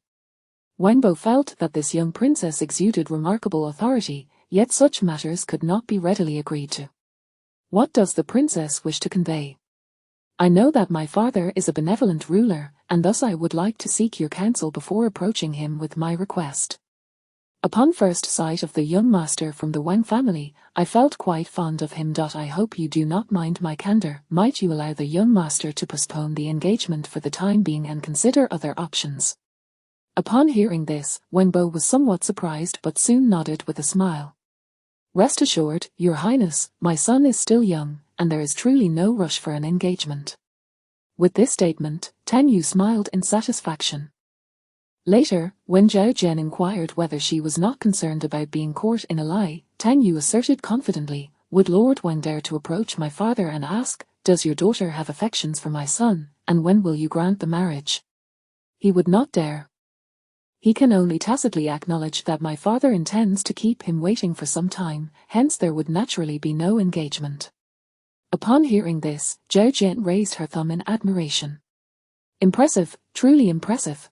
Wang Bo felt that this young princess exuded remarkable authority, yet such matters could not be readily agreed to. What does the princess wish to convey? I know that my father is a benevolent ruler, and thus I would like to seek your counsel before approaching him with my request. Upon first sight of the young master from the Wang family, I felt quite fond of him. I hope you do not mind my candor. Might you allow the young master to postpone the engagement for the time being and consider other options? Upon hearing this, Wang Bo was somewhat surprised but soon nodded with a smile. Rest assured, Your Highness, my son is still young, and there is truly no rush for an engagement. With this statement, Tan Yu smiled in satisfaction. Later, when Zhao Jian inquired whether she was not concerned about being caught in a lie, Tan Yu asserted confidently, would Lord Wang dare to approach my father and ask, does your daughter have affections for my son, and when will you grant the marriage? He would not dare. He can only tacitly acknowledge that my father intends to keep him waiting for some time, hence there would naturally be no engagement. Upon hearing this, Zhao Jian raised her thumb in admiration. Impressive, truly impressive.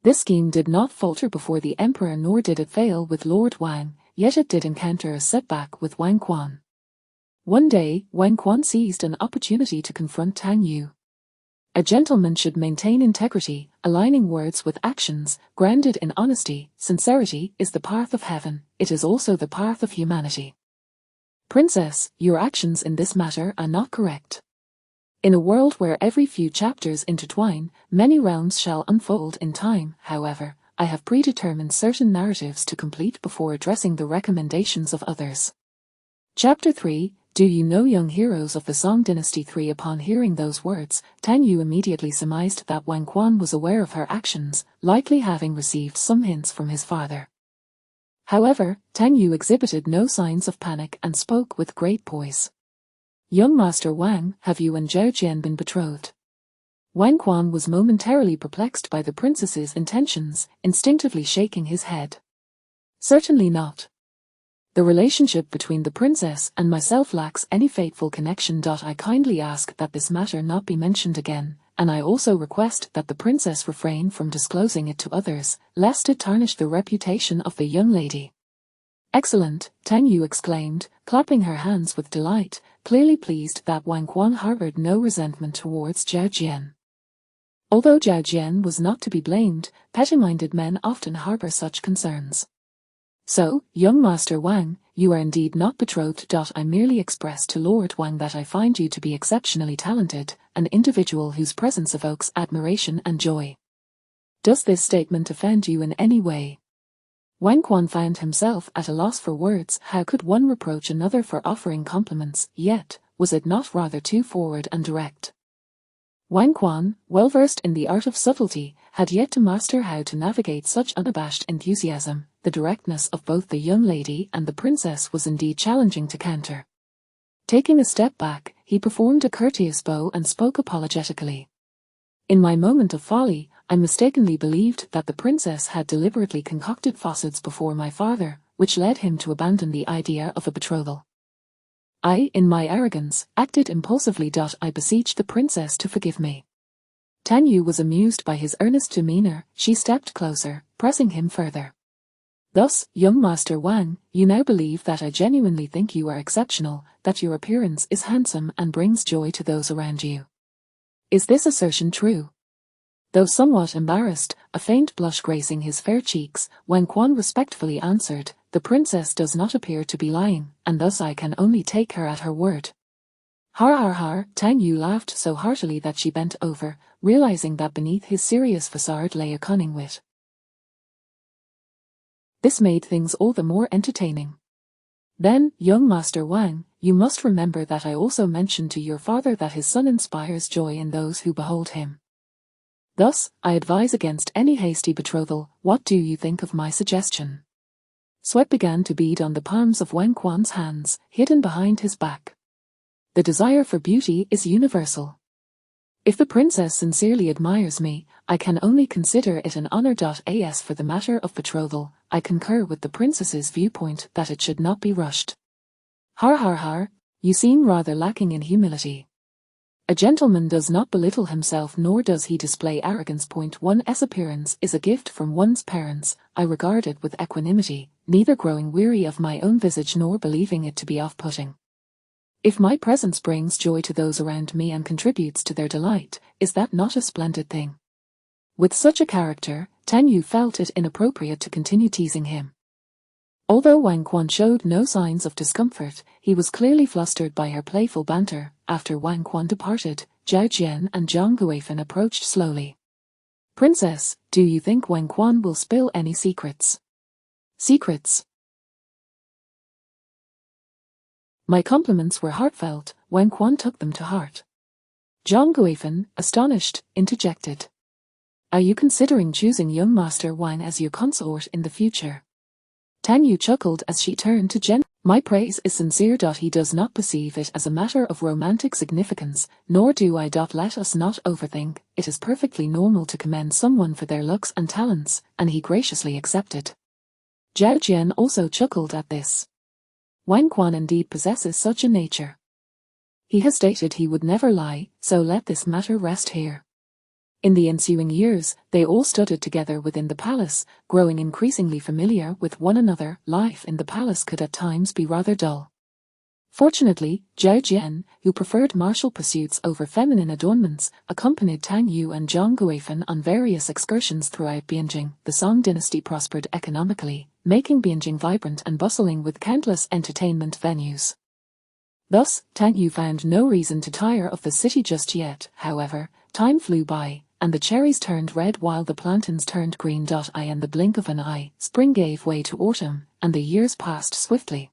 This scheme did not falter before the emperor, nor did it fail with Lord Wang, yet it did encounter a setback with Wang Quan. One day, Wang Quan seized an opportunity to confront Tang Yu. A gentleman should maintain integrity, aligning words with actions, grounded in honesty. Sincerity is the path of heaven, it is also the path of humanity. Princess, your actions in this matter are not correct. In a world where every few chapters intertwine, many realms shall unfold in time. However, I have predetermined certain narratives to complete before addressing the recommendations of others. Chapter 3. Do you know young heroes of the Song Dynasty? 3. Upon hearing those words, Tang Yu immediately surmised that Wang Quan was aware of her actions, likely having received some hints from his father. However, Tang Yu exhibited no signs of panic and spoke with great poise. Young Master Wang, have you and Zhao Jian been betrothed? Wang Quan was momentarily perplexed by the princess's intentions, instinctively shaking his head. Certainly not. The relationship between the princess and myself lacks any fateful connection. I kindly ask that this matter not be mentioned again, and I also request that the princess refrain from disclosing it to others, lest it tarnish the reputation of the young lady. Excellent, Tang Yu exclaimed, clapping her hands with delight, clearly pleased that Wang Quan harbored no resentment towards Zhao Jian. Although Zhao Jian was not to be blamed, petty-minded men often harbor such concerns. So, young Master Wang, you are indeed not betrothed. I merely expressed to Lord Wang that I find you to be exceptionally talented, an individual whose presence evokes admiration and joy. Does this statement offend you in any way? Wang Quan found himself at a loss for words. How could one reproach another for offering compliments, yet, was it not rather too forward and direct? Wang Quan, well versed in the art of subtlety, had yet to master how to navigate such unabashed enthusiasm. The directness of both the young lady and the princess was indeed challenging to counter. Taking a step back, he performed a courteous bow and spoke apologetically. In my moment of folly, I mistakenly believed that the princess had deliberately concocted falsehoods before my father, which led him to abandon the idea of a betrothal. I, in my arrogance, acted impulsively. I beseech the princess to forgive me. Tang Yu was amused by his earnest demeanor. She stepped closer, pressing him further. Thus, young Master Wang, you now believe that I genuinely think you are exceptional, that your appearance is handsome and brings joy to those around you. Is this assertion true? Though somewhat embarrassed, a faint blush gracing his fair cheeks, Wang Quan respectfully answered, the princess does not appear to be lying, and thus I can only take her at her word. Har har har, Tang Yu laughed so heartily that she bent over, realizing that beneath his serious facade lay a cunning wit. This made things all the more entertaining. Then, young Master Wang, you must remember that I also mentioned to your father that his son inspires joy in those who behold him. Thus, I advise against any hasty betrothal. What do you think of my suggestion? Sweat began to bead on the palms of Wang Quan's hands, hidden behind his back. The desire for beauty is universal. If the princess sincerely admires me, I can only consider it an honor. As for the matter of betrothal, I concur with the princess's viewpoint that it should not be rushed. Har har har, you seem rather lacking in humility. A gentleman does not belittle himself, nor does he display arrogance. One's appearance is a gift from one's parents. I regard it with equanimity, neither growing weary of my own visage nor believing it to be off-putting. If my presence brings joy to those around me and contributes to their delight, is that not a splendid thing? With such a character, Tang Yu felt it inappropriate to continue teasing him. Although Wang Quan showed no signs of discomfort, he was clearly flustered by her playful banter. After Wang Quan departed, Zhao Jian and Zhang Guifan approached slowly. Princess, do you think Wang Quan will spill any secrets? Secrets? My compliments were heartfelt. Wang Quan took them to heart. Zhang Guifan, astonished, interjected. Are you considering choosing young Master Wang as your consort in the future? Tang Yu chuckled as she turned to Jen. My praise is sincere. He does not perceive it as a matter of romantic significance, nor do I. Let us not overthink. It is perfectly normal to commend someone for their looks and talents, and he graciously accepted. Zhao Jian also chuckled at this. Wang Quan indeed possesses such a nature. He has stated he would never lie, so let this matter rest here. In the ensuing years, they all studied together within the palace, growing increasingly familiar with one another. Life in the palace could at times be rather dull. Fortunately, Zhao Jian, who preferred martial pursuits over feminine adornments, accompanied Tang Yu and Zhang Guifan on various excursions throughout Bianjing. The Song dynasty prospered economically, making Bianjing vibrant and bustling with countless entertainment venues. Thus, Tang Yu found no reason to tire of the city just yet. However, time flew by, and the cherries turned red while the plantains turned green. In the blink of an eye, spring gave way to autumn, and the years passed swiftly.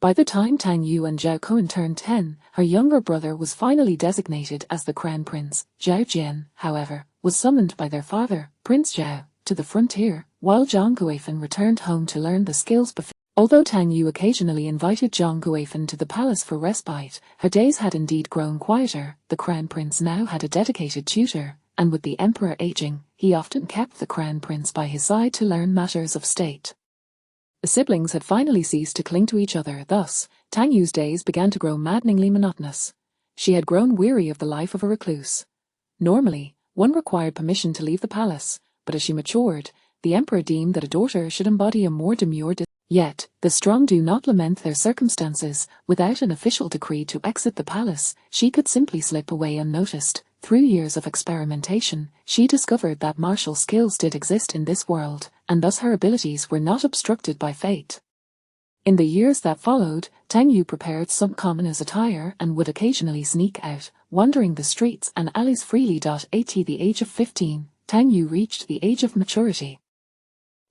By the time Tang Yu and Zhao Kun turned 10, her younger brother was finally designated as the crown prince. Zhao Jian, however, was summoned by their father, Prince Zhao, to the frontier, while Zhang Guifan returned home to learn the skills befitting. Although Tang Yu occasionally invited Zhang Guifan to the palace for respite, her days had indeed grown quieter. The crown prince now had a dedicated tutor, and with the emperor aging, he often kept the crown prince by his side to learn matters of state. The siblings had finally ceased to cling to each other. Thus, Tang Yu's days began to grow maddeningly monotonous. She had grown weary of the life of a recluse. Normally, one required permission to leave the palace, but as she matured, the emperor deemed that a daughter should embody a more demure Yet, the strong do not lament their circumstances. Without an official decree to exit the palace, she could simply slip away unnoticed. Through years of experimentation, she discovered that martial skills did exist in this world, and thus her abilities were not obstructed by fate. In the years that followed, Tang Yu prepared some commoner's attire and would occasionally sneak out, wandering the streets and alleys freely. At the age of 15, Tang Yu reached the age of maturity.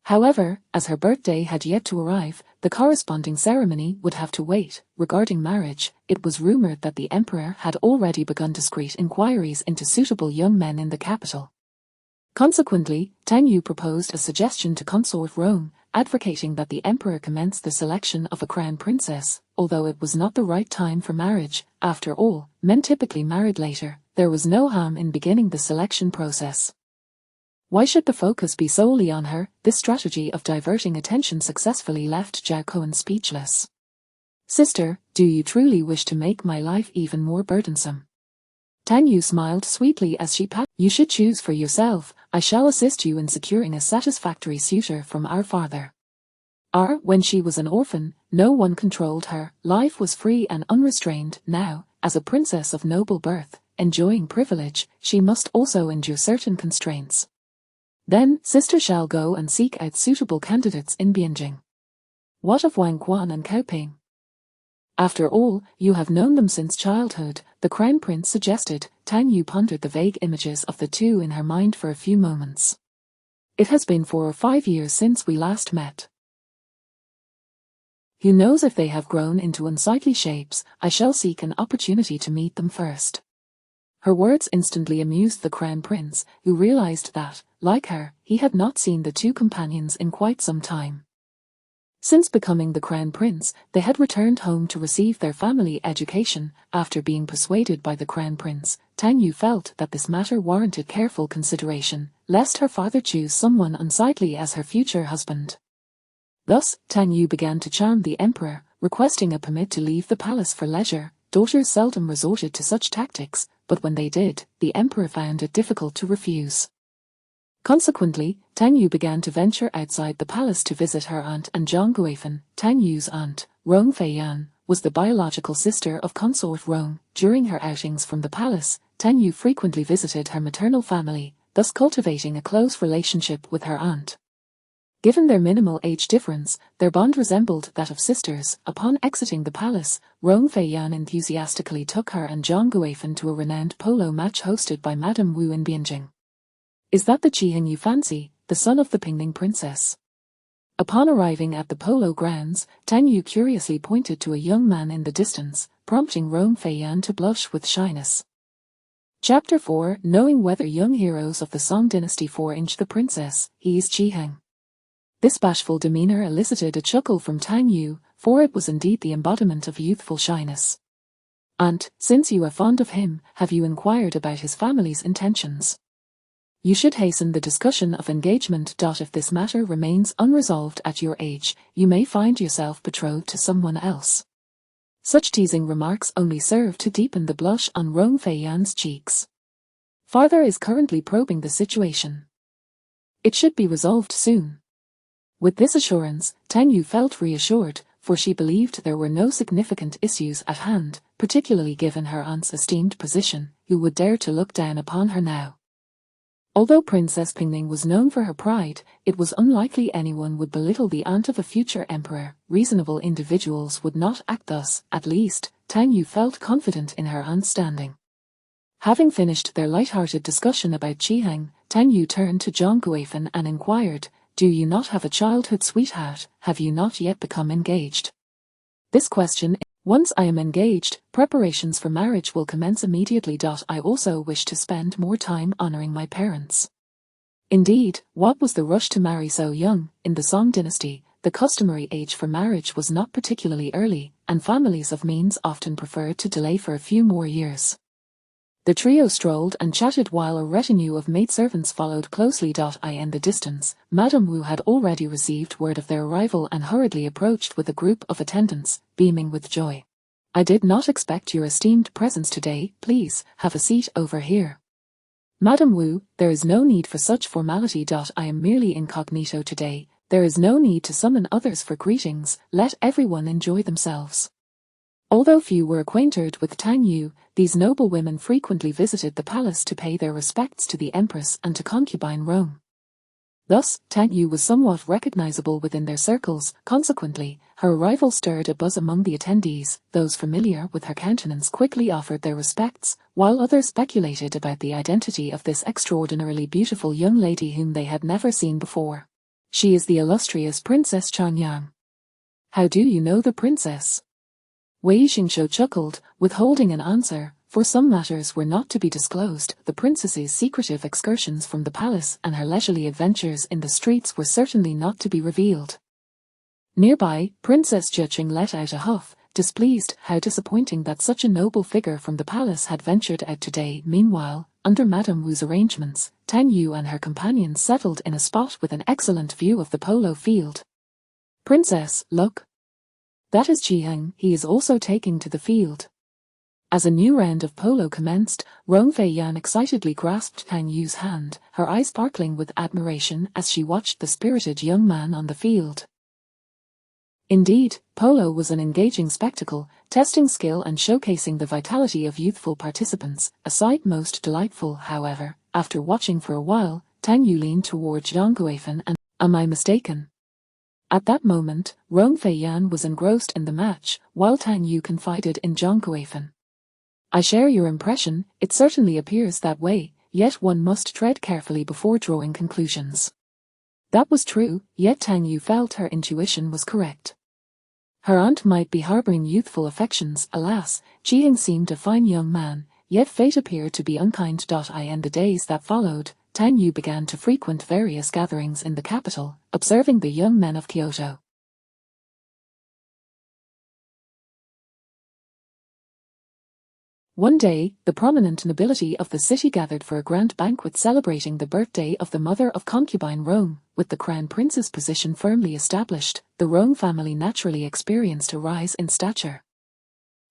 However, as her birthday had yet to arrive, the corresponding ceremony would have to wait. Regarding marriage, it was rumored that the emperor had already begun discreet inquiries into suitable young men in the capital. Consequently, Tang Yu proposed a suggestion to Consort Rome, advocating that the emperor commence the selection of a crown princess. Although it was not the right time for marriage, after all, men typically married later, there was no harm in beginning the selection process. Why should the focus be solely on her? This strategy of diverting attention successfully left Zhao Kun speechless. Sister, do you truly wish to make my life even more burdensome? Tang Yu smiled sweetly as she patted. You should choose for yourself. I shall assist you in securing a satisfactory suitor from our father. When she was an orphan, no one controlled her. Life was free and unrestrained. Now, as a princess of noble birth, enjoying privilege, she must also endure certain constraints. Then, sister shall go and seek out suitable candidates in Bianjing. What of Wang Quan and Cao Ping? After all, you have known them since childhood, the crown prince suggested. Tang Yu pondered the vague images of the two in her mind for a few moments. It has been 4 or 5 years since we last met. Who knows if they have grown into unsightly shapes? I shall seek an opportunity to meet them first. Her words instantly amused the crown prince, who realized that, like her, he had not seen the two companions in quite some time. Since becoming the crown prince, they had returned home to receive their family education. After being persuaded by the crown prince, Tang Yu felt that this matter warranted careful consideration, lest her father choose someone unsightly as her future husband. Thus, Tang Yu began to charm the emperor, requesting a permit to leave the palace for leisure. Daughters seldom resorted to such tactics, but when they did, the emperor found it difficult to refuse. Consequently, Tang Yu began to venture outside the palace to visit her aunt and Zhang Guifan. Tang Yu's aunt, Rong Feiyan, was the biological sister of Consort Rong. During her outings from the palace, Tang Yu frequently visited her maternal family, thus cultivating a close relationship with her aunt. Given their minimal age difference, their bond resembled that of sisters. Upon exiting the palace, Rong Feiyan enthusiastically took her and Zhang Guifan to a renowned polo match hosted by Madame Wu in Bianjing. Is that the Qiheng you fancy, the son of the Pingning princess? Upon arriving at the polo grounds, Tang Yu curiously pointed to a young man in the distance, prompting Rong Feiyan to blush with shyness. Chapter 4 Knowing whether young heroes of the Song dynasty 4-inch the princess, he's Qiheng. This bashful demeanor elicited a chuckle from Tang Yu, for it was indeed the embodiment of youthful shyness. Aunt, since you are fond of him, have you inquired about his family's intentions? You should hasten the discussion of engagement. If this matter remains unresolved at your age, you may find yourself betrothed to someone else. Such teasing remarks only served to deepen the blush on Rong Feiyan's cheeks. Father is currently probing the situation. It should be resolved soon. With this assurance, Tang Yu felt reassured, for she believed there were no significant issues at hand, particularly given her aunt's esteemed position, who would dare to look down upon her now. Although Princess Pingning was known for her pride, it was unlikely anyone would belittle the aunt of a future emperor. Reasonable individuals would not act thus. At least, Tang Yu felt confident in her aunt's standing. Having finished their light-hearted discussion about Qiheng, Tang Yu turned to Zhang Guifan and inquired, "Do you not have a childhood sweetheart? Have you not yet become engaged?" This question, "Once I am engaged, preparations for marriage will commence immediately. I also wish to spend more time honoring my parents." Indeed, what was the rush to marry so young? In the Song dynasty, the customary age for marriage was not particularly early, and families of means often preferred to delay for a few more years. The trio strolled and chatted while a retinue of maidservants followed closely. In the distance, Madame Wu had already received word of their arrival and hurriedly approached with a group of attendants, beaming with joy. "I did not expect your esteemed presence today. Please, have a seat over here." "Madame Wu, there is no need for such formality. I am merely incognito today. There is no need to summon others for greetings. Let everyone enjoy themselves." Although few were acquainted with Tang Yu, these noble women frequently visited the palace to pay their respects to the Empress and to concubine Rome. Thus, Tang Yu was somewhat recognizable within their circles. Consequently, her arrival stirred a buzz among the attendees. Those familiar with her countenance quickly offered their respects, while others speculated about the identity of this extraordinarily beautiful young lady whom they had never seen before. "She is the illustrious Princess Changyang." "How do you know the princess?" Wei Xingshou chuckled, withholding an answer, for some matters were not to be disclosed. The princess's secretive excursions from the palace and her leisurely adventures in the streets were certainly not to be revealed. Nearby, Princess Jiqing let out a huff, displeased. How disappointing that such a noble figure from the palace had ventured out today. Meanwhile, under Madame Wu's arrangements, Tang Yu and her companions settled in a spot with an excellent view of the polo field. "Princess, look. That is Qiheng. He is also taking to the field." As a new round of polo commenced, Rong Feiyan excitedly grasped Tang Yu's hand, her eyes sparkling with admiration as she watched the spirited young man on the field. Indeed, polo was an engaging spectacle, testing skill and showcasing the vitality of youthful participants, a sight most delightful. However, after watching for a while, Tang Yu leaned toward Zhang Guifan and, "Am I mistaken?" At that moment, Rong Feiyan was engrossed in the match, while Tang Yu confided in Zhang Guifan. "I share your impression. It certainly appears that way, yet one must tread carefully before drawing conclusions." That was true, yet Tang Yu felt her intuition was correct. Her aunt might be harboring youthful affections. Alas, Qiheng seemed a fine young man, yet fate appeared to be unkind. In the days that followed, Tang Yu began to frequent various gatherings in the capital, observing the young men of Kyoto. One day, the prominent nobility of the city gathered for a grand banquet celebrating the birthday of the mother of concubine Rome. With the crown prince's position firmly established, the Rome family naturally experienced a rise in stature.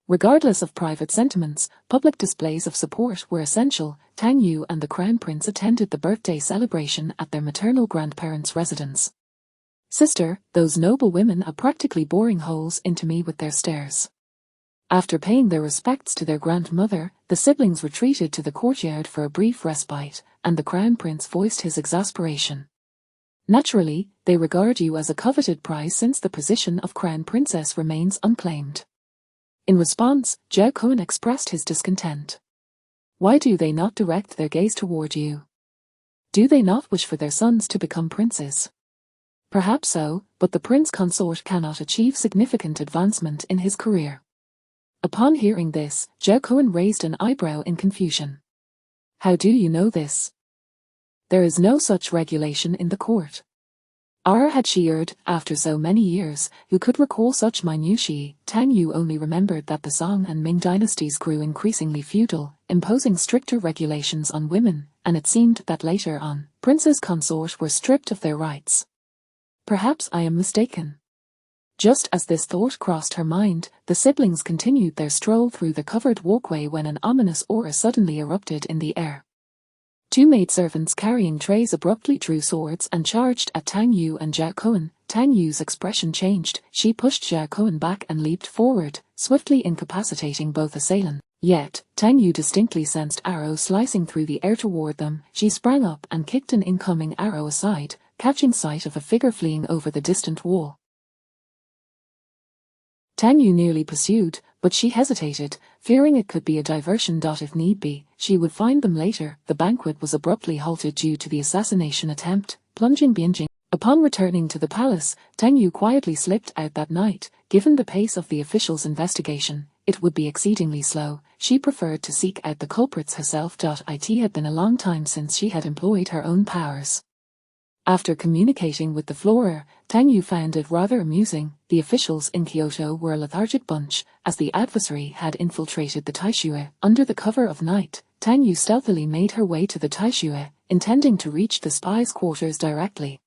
Regardless of private sentiments, public displays of support were essential. Tang Yu and the crown prince attended the birthday celebration at their maternal grandparents' residence. "Sister, those noble women are practically boring holes into me with their stares." After paying their respects to their grandmother, the siblings retreated to the courtyard for a brief respite, and the crown prince voiced his exasperation. "Naturally, they regard you as a coveted prize since the position of crown princess remains unclaimed." In response, Zhao Kun expressed his discontent. "Why do they not direct their gaze toward you? Do they not wish for their sons to become princes?" "Perhaps so, but the prince consort cannot achieve significant advancement in his career." Upon hearing this, Zhao Kun raised an eyebrow in confusion. "How do you know this?" "There is no such regulation in the court." Had she erred, after so many years, who could recall such minutiae? Tang Yu only remembered that the Song and Ming dynasties grew increasingly feudal, imposing stricter regulations on women, and it seemed that later on, princes consort were stripped of their rights. "Perhaps I am mistaken." Just as this thought crossed her mind, the siblings continued their stroll through the covered walkway when an ominous aura suddenly erupted in the air. Two maidservants carrying trays abruptly drew swords and charged at Tang Yu and Zhao Kuan. Tang Yu's expression changed. She pushed Zhao Kuan back and leaped forward, swiftly incapacitating both assailants. Yet, Tang Yu distinctly sensed arrows slicing through the air toward them. She sprang up and kicked an incoming arrow aside, catching sight of a figure fleeing over the distant wall. Tang Yu nearly pursued, but she hesitated, fearing it could be a diversion. If need be, she would find them later. The banquet was abruptly halted due to the assassination attempt. Binging. Upon returning to the palace, Tang Yu quietly slipped out that night. Given the pace of the officials' investigation, it would be exceedingly slow. She preferred to seek out the culprits herself. It had been a long time since she had employed her own powers. After communicating with the Flora, Tang Yu found it rather amusing. The officials in Kyoto were a lethargic bunch, as the adversary had infiltrated the Taishui. Under the cover of night, Tang Yu stealthily made her way to the Taishui, intending to reach the spies' quarters directly.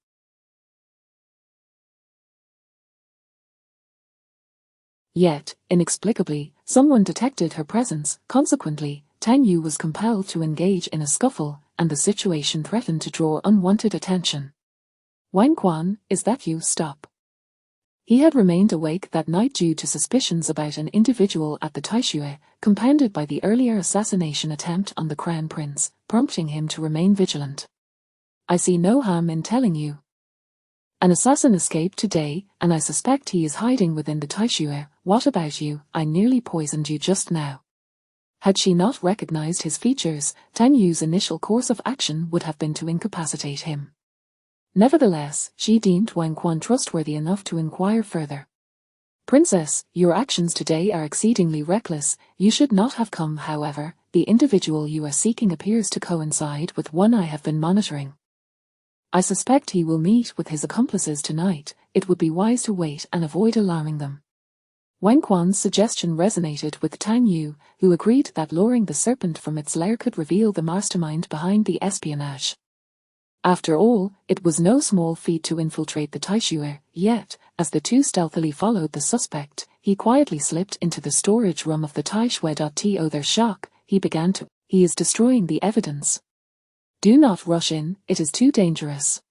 Yet, inexplicably, someone detected her presence. Consequently, Tang Yu was compelled to engage in a scuffle, and the situation threatened to draw unwanted attention. Wang Quan, is that you? Stop. He had remained awake that night due to suspicions about an individual at the Taishui, compounded by the earlier assassination attempt on the Crown Prince, prompting him to remain vigilant. I see no harm in telling you. An assassin escaped today, and I suspect he is hiding within the Taishui. What about you? I nearly poisoned you just now. Had she not recognized his features, Tang Yu's initial course of action would have been to incapacitate him. Nevertheless, she deemed Wang Quan trustworthy enough to inquire further. Princess, your actions today are exceedingly reckless. You should not have come. However, the individual you are seeking appears to coincide with one I have been monitoring. I suspect he will meet with his accomplices tonight. It would be wise to wait and avoid alarming them. Wang Quan's suggestion resonated with Tang Yu, who agreed that luring the serpent from its lair could reveal the mastermind behind the espionage. After all, it was no small feat to infiltrate the Taishui. Yet, as the two stealthily followed the suspect, he quietly slipped into the storage room of the Taishui. To their shock, he is destroying the evidence. Do not rush in, it is too dangerous.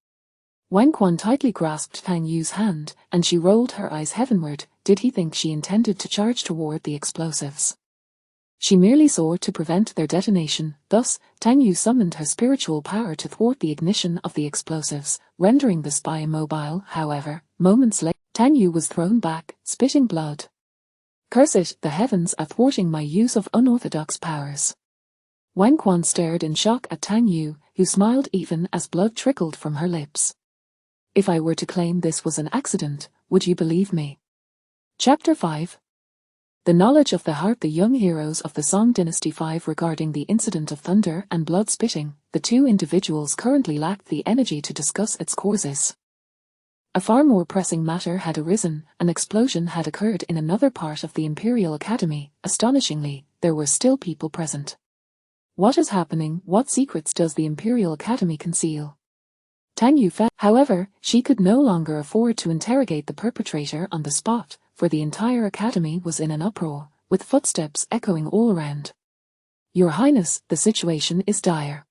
Wang Quan tightly grasped Tang Yu's hand, and she rolled her eyes heavenward. Did he think she intended to charge toward the explosives? She merely sought to prevent their detonation. Thus, Tang Yu summoned her spiritual power to thwart the ignition of the explosives, rendering the spy immobile. However, moments later, Tang Yu was thrown back, spitting blood. Curse it, the heavens are thwarting my use of unorthodox powers. Wang Quan stared in shock at Tang Yu, who smiled even as blood trickled from her lips. If I were to claim this was an accident, would you believe me? Chapter 5. The knowledge of the heart. The young heroes of the Song Dynasty 5 regarding the incident of thunder and blood spitting, the two individuals currently lacked the energy to discuss its causes. A far more pressing matter had arisen. An explosion had occurred in another part of the Imperial Academy. Astonishingly, there were still people present. What is happening? What secrets does the Imperial Academy conceal? Tang Yu felt. However, she could no longer afford to interrogate the perpetrator on the spot, for the entire academy was in an uproar, with footsteps echoing all around. Your Highness, the situation is dire.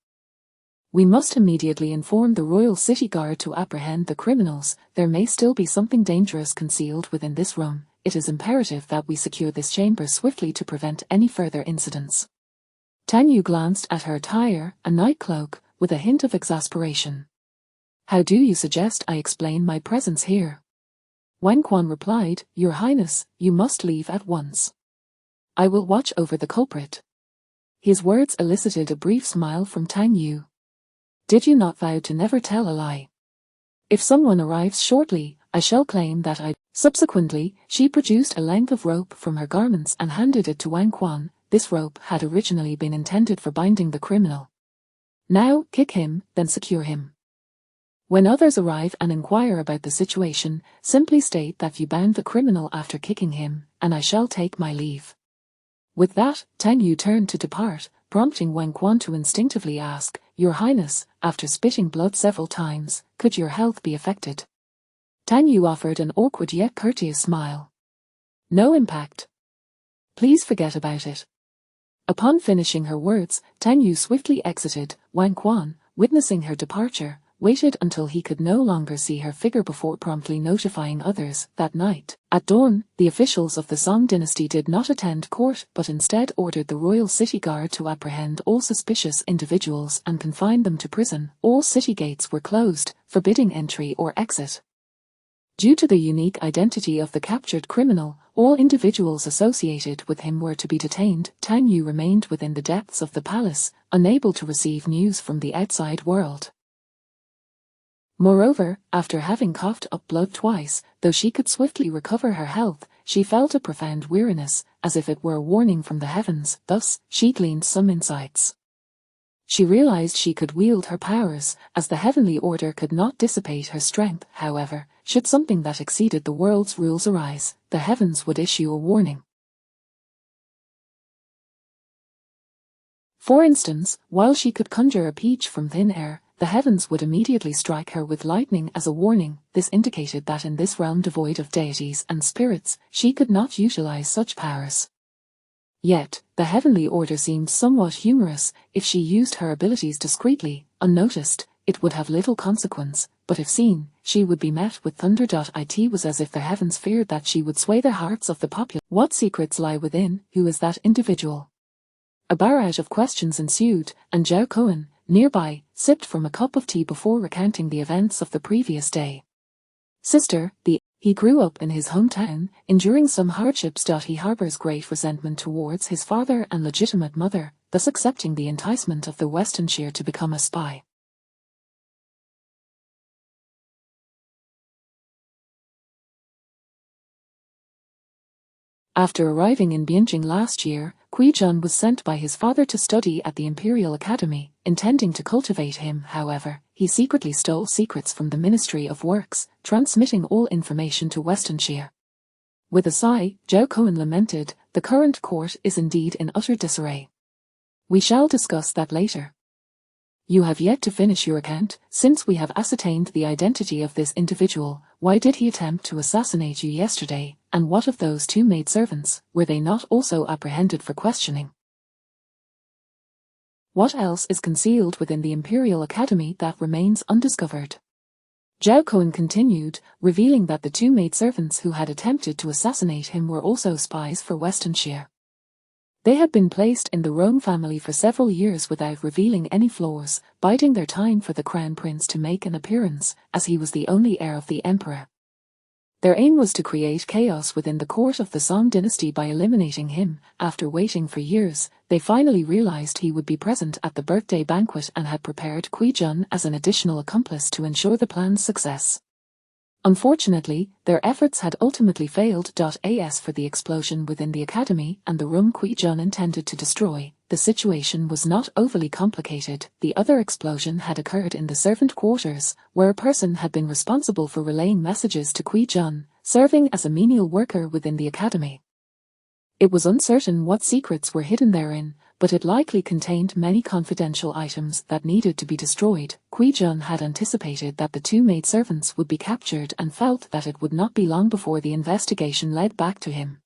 We must immediately inform the Royal City Guard to apprehend the criminals. There may still be something dangerous concealed within this room. It is imperative that we secure this chamber swiftly to prevent any further incidents. Tang Yu glanced at her attire, a night cloak, with a hint of exasperation. How do you suggest I explain my presence here? Wang Quan replied, Your Highness, you must leave at once. I will watch over the culprit. His words elicited a brief smile from Tang Yu. Did you not vow to never tell a lie? If someone arrives shortly, I shall claim that I... Subsequently, she produced a length of rope from her garments and handed it to Wang Quan. This rope had originally been intended for binding the criminal. Now, kick him, then secure him. When others arrive and inquire about the situation, simply state that you bound the criminal after kicking him, and I shall take my leave. With that, Tang Yu turned to depart, prompting Wang Quan to instinctively ask, Your Highness, after spitting blood several times, could your health be affected? Tang Yu offered an awkward yet courteous smile. No impact. Please forget about it. Upon finishing her words, Tang Yu swiftly exited. Wang Quan, witnessing her departure, waited until he could no longer see her figure before promptly notifying others. That night, at dawn, the officials of the Song dynasty did not attend court but instead ordered the royal city guard to apprehend all suspicious individuals and confine them to prison. All city gates were closed, forbidding entry or exit. Due to the unique identity of the captured criminal, all individuals associated with him were to be detained. Tang Yu remained within the depths of the palace, unable to receive news from the outside world. Moreover, after having coughed up blood twice, though she could swiftly recover her health, she felt a profound weariness, as if it were a warning from the heavens. Thus, she gleaned some insights. She realized she could wield her powers, as the heavenly order could not dissipate her strength. However, should something that exceeded the world's rules arise, the heavens would issue a warning. For instance, while she could conjure a peach from thin air, the heavens would immediately strike her with lightning as a warning. This indicated that in this realm devoid of deities and spirits, she could not utilize such powers. Yet, the heavenly order seemed somewhat humorous. If she used her abilities discreetly, unnoticed, it would have little consequence, but if seen, she would be met with thunder. It was as if the heavens feared that she would sway the hearts of the populace. What secrets lie within? Who is that individual? A barrage of questions ensued, and Zhao Cohen, nearby, sipped from a cup of tea before recounting the events of the previous day. Sister, he grew up in his hometown, enduring some hardships. He harbors great resentment towards his father and legitimate mother, thus accepting the enticement of the Westonshire to become a spy. After arriving in Beijing last year, Kui Jun was sent by his father to study at the Imperial Academy. Intending to cultivate him, however, he secretly stole secrets from the Ministry of Works, transmitting all information to Westonshire. With a sigh, Zhao Cohen lamented, "The current court is indeed in utter disarray. We shall discuss that later. You have yet to finish your account. Since we have ascertained the identity of this individual, why did he attempt to assassinate you yesterday, and what of those two maidservants? Were they not also apprehended for questioning? What else is concealed within the Imperial Academy that remains undiscovered?" Zhao Cohen continued, revealing that the two maidservants who had attempted to assassinate him were also spies for Westonshire. They had been placed in the Rome family for several years without revealing any flaws, biding their time for the crown prince to make an appearance, as he was the only heir of the emperor. Their aim was to create chaos within the court of the Song dynasty by eliminating him. After waiting for years, they finally realized he would be present at the birthday banquet and had prepared Kui Jun as an additional accomplice to ensure the plan's success. Unfortunately, their efforts had ultimately failed. As for the explosion within the academy and the room Kui Jun intended to destroy, the situation was not overly complicated. The other explosion had occurred in the servant quarters, where a person had been responsible for relaying messages to Kui Jun, serving as a menial worker within the academy. It was uncertain what secrets were hidden therein, but it likely contained many confidential items that needed to be destroyed. Kui Jun had anticipated that the two maidservants would be captured and felt that it would not be long before the investigation led back to him.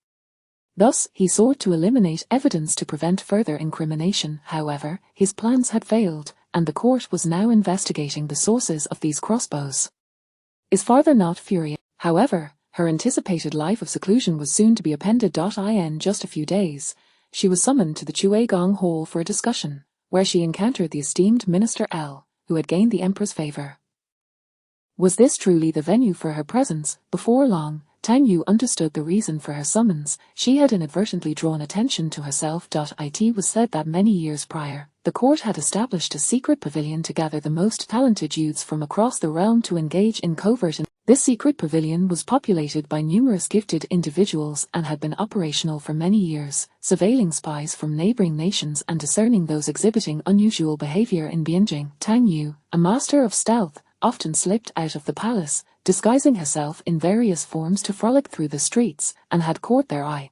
Thus, he sought to eliminate evidence to prevent further incrimination. However, his plans had failed, and the court was now investigating the sources of these crossbows. Is father not furious? However, her anticipated life of seclusion was soon to be appended. In just a few days, she was summoned to the Chuegong Hall for a discussion, where she encountered the esteemed Minister L, who had gained the emperor's favor. Was this truly the venue for her presence? Before long, Tang Yu understood the reason for her summons. She had inadvertently drawn attention to herself. It was said that many years prior, the court had established a secret pavilion to gather the most talented youths from across the realm to engage in covert. This secret pavilion was populated by numerous gifted individuals and had been operational for many years, surveilling spies from neighboring nations and discerning those exhibiting unusual behavior in Beijing. Tang Yu, a master of stealth, often slipped out of the palace, disguising herself in various forms to frolic through the streets, and had caught their eye.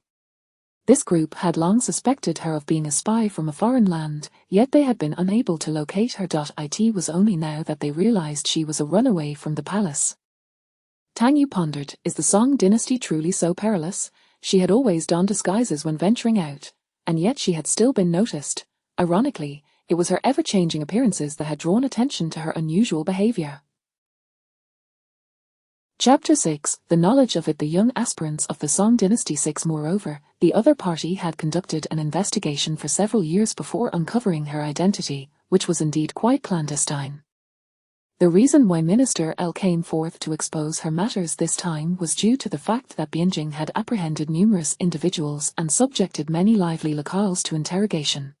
This group had long suspected her of being a spy from a foreign land, yet they had been unable to locate her. It was only now that they realized she was a runaway from the palace. Tang Yu pondered, is the Song dynasty truly so perilous? She had always donned disguises when venturing out, and yet she had still been noticed. Ironically, it was her ever-changing appearances that had drawn attention to her unusual behavior. Chapter 6. The knowledge of it. The young aspirants of the Song Dynasty 6. Moreover, the other party had conducted an investigation for several years before uncovering her identity, which was indeed quite clandestine. The reason why Minister L came forth to expose her matters this time was due to the fact that Bianjing had apprehended numerous individuals and subjected many lively locals to interrogation.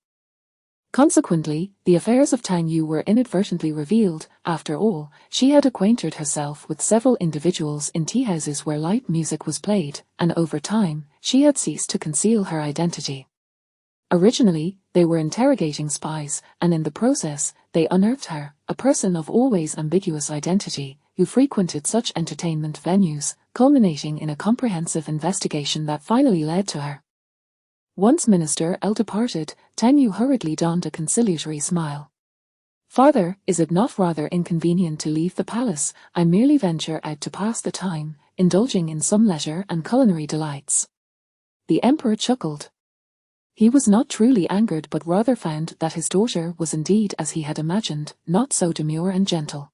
Consequently, the affairs of Tang Yu were inadvertently revealed. After all, she had acquainted herself with several individuals in tea houses where light music was played, and over time, she had ceased to conceal her identity. Originally, they were interrogating spies, and in the process, they unearthed her, a person of always ambiguous identity, who frequented such entertainment venues, culminating in a comprehensive investigation that finally led to her. Once Minister L departed, Tang Yu hurriedly donned a conciliatory smile. "Father, is it not rather inconvenient to leave the palace? I merely venture out to pass the time, indulging in some leisure and culinary delights." The emperor chuckled. He was not truly angered but rather found that his daughter was indeed as he had imagined, not so demure and gentle.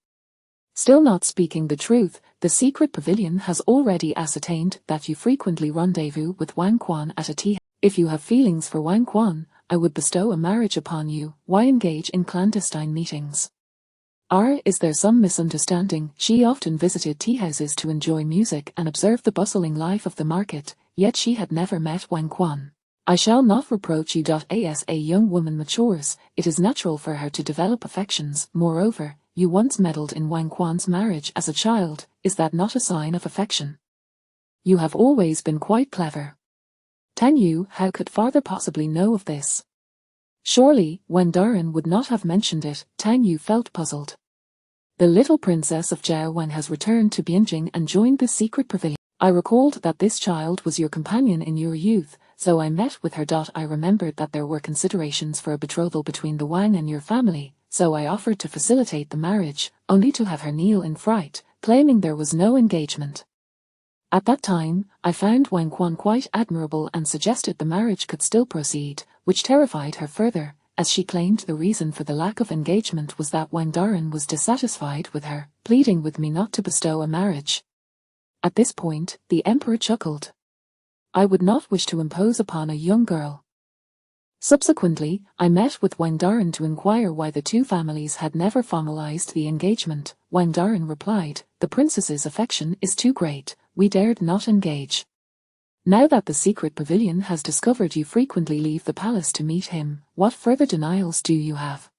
"Still not speaking the truth, the secret pavilion has already ascertained that you frequently rendezvous with Wang Quan at a tea. If you have feelings for Wang Quan, I would bestow a marriage upon you. Why engage in clandestine meetings? Is there some misunderstanding? She often visited tea houses to enjoy music and observe the bustling life of the market, yet she had never met Wang Quan. I shall not reproach you. As a young woman matures, it is natural for her to develop affections. Moreover, you once meddled in Wang Quan's marriage as a child. Is that not a sign of affection? You have always been quite clever." Tang Yu, how could father possibly know of this? Surely, Wen Daren would not have mentioned it. Tang Yu felt puzzled. "The little princess of Zhao Wen has returned to Bianjing and joined the secret pavilion. I recalled that this child was your companion in your youth, so I met with her. I remembered that there were considerations for a betrothal between the Wang and your family, so I offered to facilitate the marriage, only to have her kneel in fright, claiming there was no engagement. At that time, I found Wang Quan quite admirable and suggested the marriage could still proceed, which terrified her further, as she claimed the reason for the lack of engagement was that Wang Daren was dissatisfied with her, pleading with me not to bestow a marriage." At this point, the emperor chuckled. "I would not wish to impose upon a young girl." Subsequently, I met with Wang Daren to inquire why the two families had never formalized the engagement. Wang Daren replied, "The princess's affection is too great, we dared not engage. Now that the secret pavilion has discovered you frequently leave the palace to meet him, what further denials do you have?"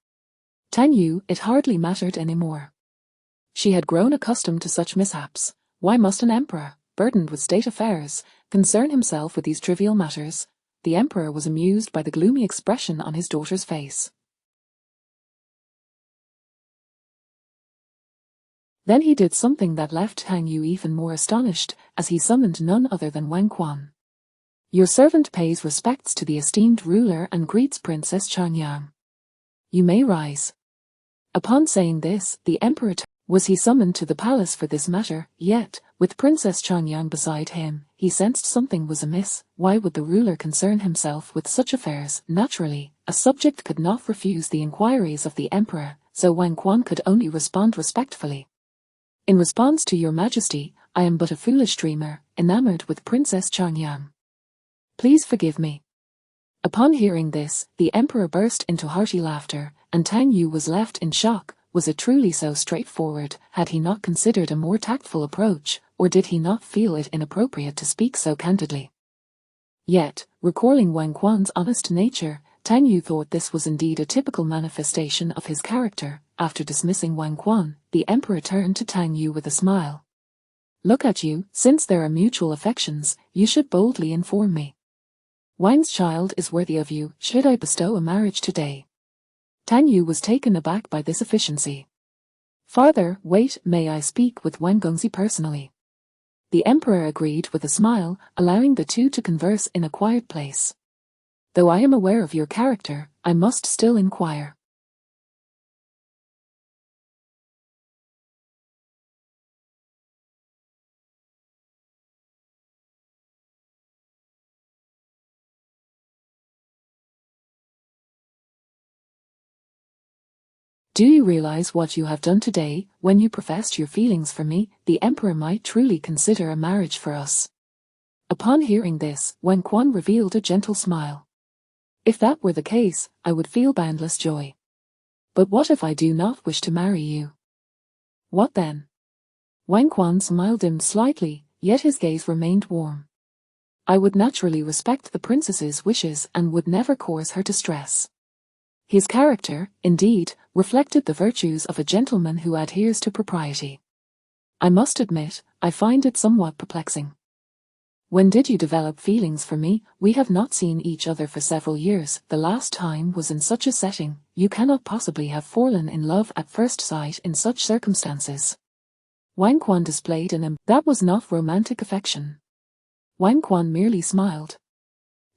Tang Yu, it hardly mattered anymore. She had grown accustomed to such mishaps. Why must an emperor, burdened with state affairs, concern himself with these trivial matters? The emperor was amused by the gloomy expression on his daughter's face. Then he did something that left Tang Yu even more astonished, as he summoned none other than Wang Quan. "Your servant pays respects to the esteemed ruler and greets Princess Changyang. You may rise." Upon saying this, the emperor was he summoned to the palace for this matter? Yet, with Princess Changyang beside him, he sensed something was amiss. Why would the ruler concern himself with such affairs? Naturally, a subject could not refuse the inquiries of the emperor, so Wang Quan could only respond respectfully. "In response to your majesty, I am but a foolish dreamer, enamored with Princess Changyang. Please forgive me." Upon hearing this, the emperor burst into hearty laughter, and Tang Yu was left in shock. Was it truly so straightforward? Had he not considered a more tactful approach, or did he not feel it inappropriate to speak so candidly? Yet, recalling Wang Quan's honest nature, Tang Yu thought this was indeed a typical manifestation of his character. After dismissing Wang Quan, the emperor turned to Tang Yu with a smile. "Look at you, since there are mutual affections, you should boldly inform me. Wang's child is worthy of you. Should I bestow a marriage today?" Tang Yu was taken aback by this efficiency. "Father, wait, may I speak with Wang Gongzi personally?" The emperor agreed with a smile, allowing the two to converse in a quiet place. "Though I am aware of your character, I must still inquire. Do you realize what you have done today? When you professed your feelings for me, the emperor might truly consider a marriage for us. Upon hearing this, Wen Quan revealed a gentle smile. If that were the case, I would feel boundless joy. But what if I do not wish to marry you? What then? Wen Quan smiled dimmed slightly, yet his gaze remained warm. I would naturally respect the princess's wishes and would never cause her distress. His character, indeed, reflected the virtues of a gentleman who adheres to propriety. I must admit, I find it somewhat perplexing. When did you develop feelings for me? We have not seen each other for several years. The last time was in such a setting. You cannot possibly have fallen in love at first sight in such circumstances. Wang Quan displayed that was not romantic affection. Wang Quan merely smiled.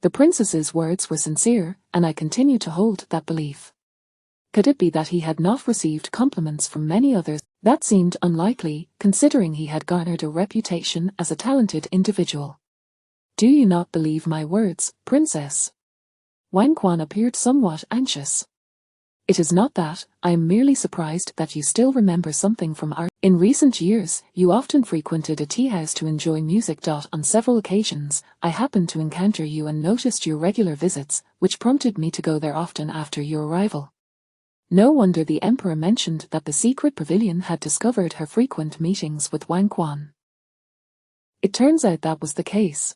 The princess's words were sincere, and I continue to hold that belief. Could it be that he had not received compliments from many others? That seemed unlikely, considering he had garnered a reputation as a talented individual. Do you not believe my words, princess? Wang Quan appeared somewhat anxious. It is not that, I am merely surprised that you still remember something from our... In recent years, you often frequented a tea-house to enjoy music. On several occasions, I happened to encounter you and noticed your regular visits, which prompted me to go there often after your arrival. No wonder the emperor mentioned that the secret pavilion had discovered her frequent meetings with Wang Quan. It turns out that was the case.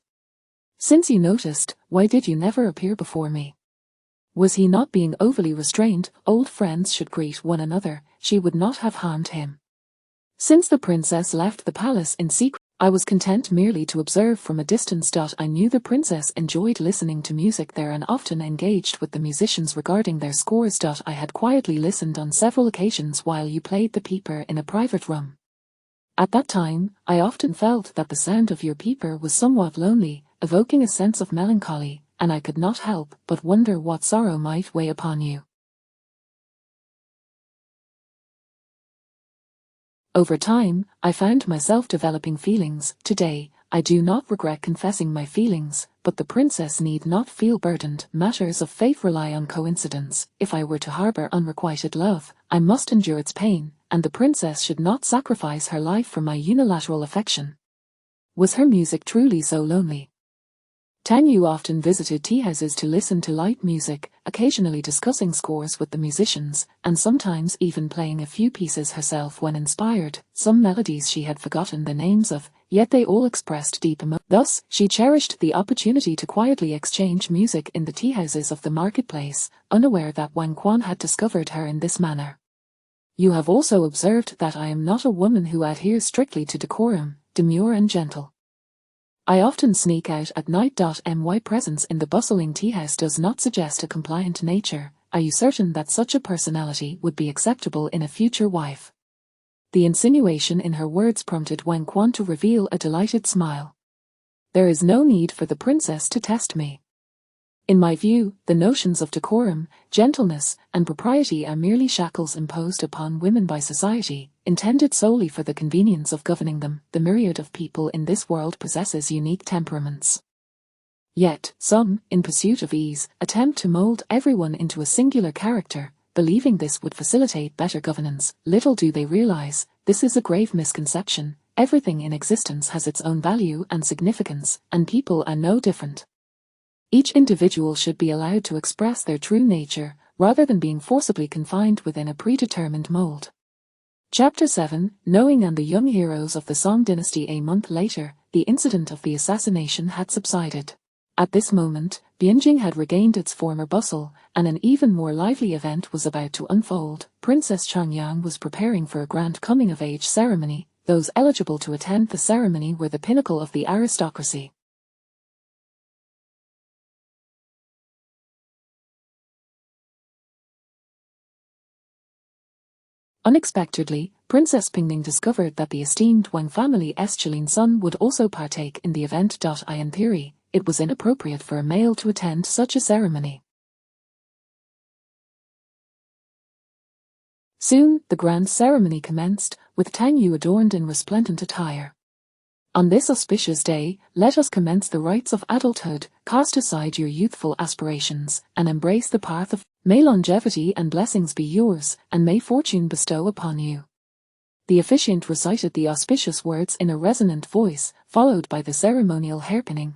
Since you noticed, why did you never appear before me? Was he not being overly restrained? Old friends should greet one another. She would not have harmed him. Since the princess left the palace in secret, I was content merely to observe from a distance. I knew the princess enjoyed listening to music there and often engaged with the musicians regarding their scores. I had quietly listened on several occasions while you played the piper in a private room. At that time, I often felt that the sound of your piper was somewhat lonely, evoking a sense of melancholy, and I could not help but wonder what sorrow might weigh upon you. Over time, I found myself developing feelings. Today, I do not regret confessing my feelings, but the princess need not feel burdened. Matters of fate rely on coincidence. If I were to harbor unrequited love, I must endure its pain, and the princess should not sacrifice her life for my unilateral affection. Was her music truly so lonely? Tang Yu often visited tea-houses to listen to light music, occasionally discussing scores with the musicians, and sometimes even playing a few pieces herself when inspired. Some melodies she had forgotten the names of, yet they all expressed deep emotion. Thus, she cherished the opportunity to quietly exchange music in the tea-houses of the marketplace, unaware that Wang Quan had discovered her in this manner. You have also observed that I am not a woman who adheres strictly to decorum, demure and gentle. I often sneak out at night. My presence in the bustling tea-house does not suggest a compliant nature. Are you certain that such a personality would be acceptable in a future wife? The insinuation in her words prompted Wang Quan to reveal a delighted smile. There is no need for the princess to test me. In my view, the notions of decorum, gentleness, and propriety are merely shackles imposed upon women by society, intended solely for the convenience of governing them. The myriad of people in this world possesses unique temperaments. Yet, some, in pursuit of ease, attempt to mold everyone into a singular character, believing this would facilitate better governance. Little do they realize, this is a grave misconception. Everything in existence has its own value and significance, and people are no different. Each individual should be allowed to express their true nature, rather than being forcibly confined within a predetermined mold. Chapter 7, Knowing and the Young Heroes of the Song Dynasty. A month later, the incident of the assassination had subsided. At this moment, Bianjing had regained its former bustle, and an even more lively event was about to unfold. Princess Changyang was preparing for a grand coming-of-age ceremony. Those eligible to attend the ceremony were the pinnacle of the aristocracy. Unexpectedly, Princess Pingning discovered that the esteemed Wang family's Chelin son would also partake in the event. In theory, it was inappropriate for a male to attend such a ceremony. Soon, the grand ceremony commenced, with Tang Yu adorned in resplendent attire. On this auspicious day, let us commence the rites of adulthood, cast aside your youthful aspirations, and embrace the path of... May longevity and blessings be yours, and may fortune bestow upon you. The officiant recited the auspicious words in a resonant voice, followed by the ceremonial hairpinning.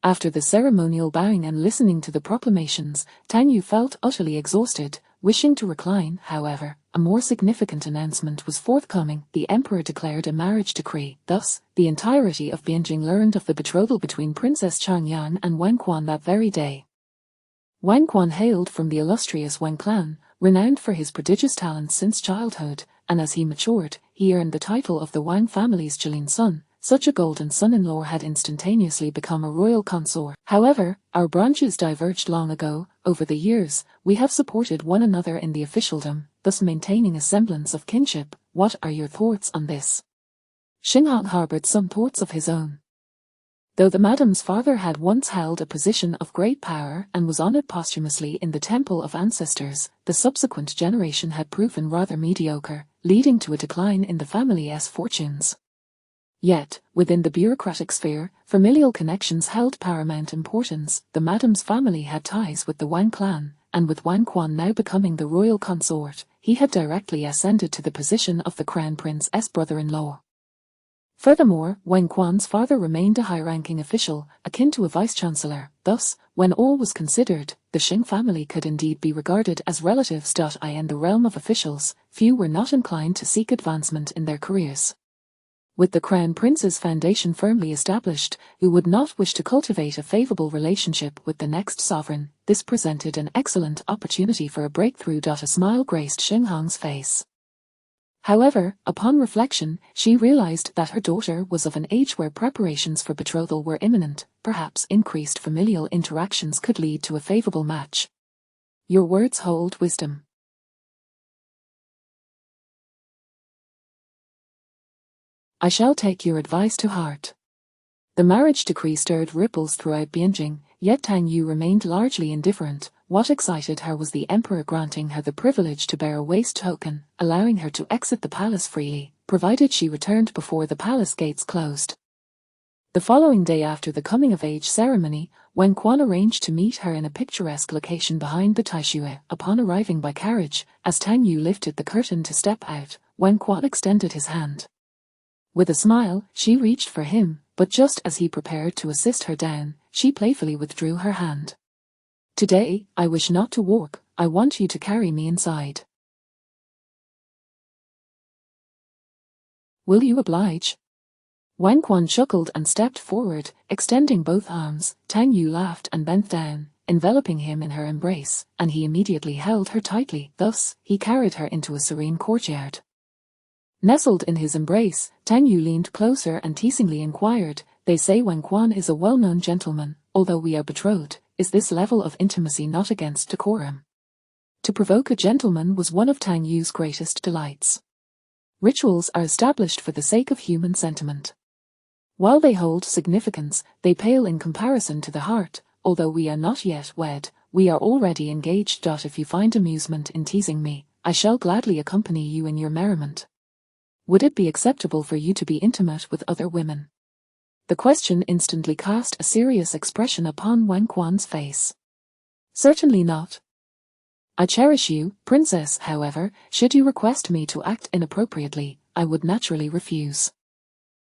After the ceremonial bowing and listening to the proclamations, Tang Yu felt utterly exhausted. Wishing to recline, however, a more significant announcement was forthcoming. The emperor declared a marriage decree. Thus, the entirety of Bianjing learned of the betrothal between Princess Changyang and Wang Quan that very day. Wang Quan hailed from the illustrious Wang clan, renowned for his prodigious talents since childhood, and as he matured, he earned the title of the Wang family's Jilin son. Such a golden son-in-law had instantaneously become a royal consort. However, our branches diverged long ago. Over the years, we have supported one another in the officialdom, thus maintaining a semblance of kinship. What are your thoughts on this? Xinghang harbored some thoughts of his own. Though the madam's father had once held a position of great power and was honored posthumously in the Temple of Ancestors, the subsequent generation had proven rather mediocre, leading to a decline in the family's fortunes. Yet, within the bureaucratic sphere, familial connections held paramount importance. The madam's family had ties with the Wang clan, and with Wang Quan now becoming the royal consort, he had directly ascended to the position of the crown prince's brother-in-law. Furthermore, Wang Quan's father remained a high-ranking official, akin to a vice-chancellor. Thus, when all was considered, the Xing family could indeed be regarded as relatives. In the realm of officials, few were not inclined to seek advancement in their careers. With the crown prince's foundation firmly established, who would not wish to cultivate a favorable relationship with the next sovereign? This presented an excellent opportunity for a breakthrough. A smile graced Xinghang's face. However, upon reflection, she realized that her daughter was of an age where preparations for betrothal were imminent. Perhaps increased familial interactions could lead to a favorable match. Your words hold wisdom. I shall take your advice to heart. The marriage decree stirred ripples throughout Bianjing, yet Tang Yu remained largely indifferent. What excited her was the emperor granting her the privilege to bear a waist token, allowing her to exit the palace freely, provided she returned before the palace gates closed. The following day after the coming-of-age ceremony, Wang Quan arranged to meet her in a picturesque location behind the Taishui. Upon arriving by carriage, as Tang Yu lifted the curtain to step out, Wang Quan extended his hand. With a smile, she reached for him, but just as he prepared to assist her down, she playfully withdrew her hand. Today, I wish not to walk, I want you to carry me inside. Will you oblige? Wang Quan chuckled and stepped forward, extending both arms. Tang Yu laughed and bent down, enveloping him in her embrace, and he immediately held her tightly. Thus, he carried her into a serene courtyard. Nestled in his embrace, Tang Yu leaned closer and teasingly inquired, "They say Wang Quan is a well-known gentleman, although we are betrothed. Is this level of intimacy not against decorum?" To provoke a gentleman was one of Tang Yu's greatest delights. Rituals are established for the sake of human sentiment. While they hold significance, they pale in comparison to the heart. Although we are not yet wed, we are already engaged. If you find amusement in teasing me, I shall gladly accompany you in your merriment. Would it be acceptable for you to be intimate with other women? The question instantly cast a serious expression upon Wang Quan's face. Certainly not. I cherish you, princess. However, should you request me to act inappropriately, I would naturally refuse.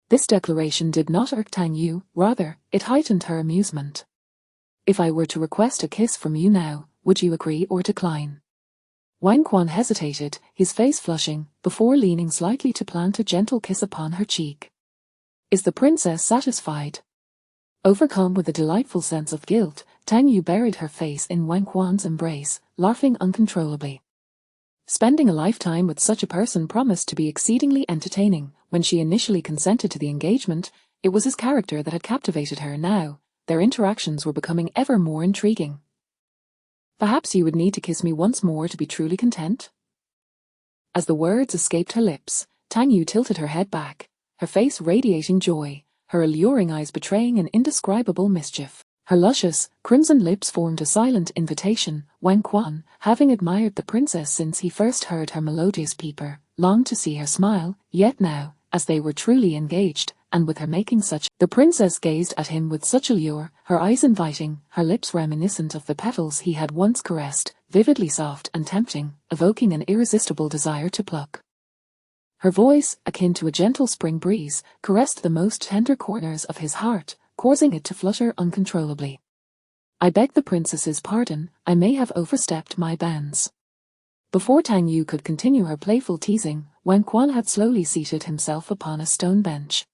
This declaration did not irk Tang Yu, rather, it heightened her amusement. If I were to request a kiss from you now, would you agree or decline? Wang Quan hesitated, his face flushing, before leaning slightly to plant a gentle kiss upon her cheek. Is the princess satisfied? Overcome with a delightful sense of guilt, Tang Yu buried her face in Wang Quan's embrace, laughing uncontrollably. Spending a lifetime with such a person promised to be exceedingly entertaining. When she initially consented to the engagement, it was his character that had captivated her. Now, their interactions were becoming ever more intriguing. Perhaps you would need to kiss me once more to be truly content? As the words escaped her lips, Tang Yu tilted her head back, her face radiating joy, her alluring eyes betraying an indescribable mischief. Her luscious, crimson lips formed a silent invitation. Wang Quan, having admired the princess since he first heard her melodious peeper, longed to see her smile, yet now, as they were truly engaged, and with her making such. The princess gazed at him with such allure, her eyes inviting, her lips reminiscent of the petals he had once caressed, vividly soft and tempting, evoking an irresistible desire to pluck. Her voice, akin to a gentle spring breeze, caressed the most tender corners of his heart, causing it to flutter uncontrollably. I beg the princess's pardon, I may have overstepped my bounds. Before Tang Yu could continue her playful teasing, Wen Quan had slowly seated himself upon a stone bench.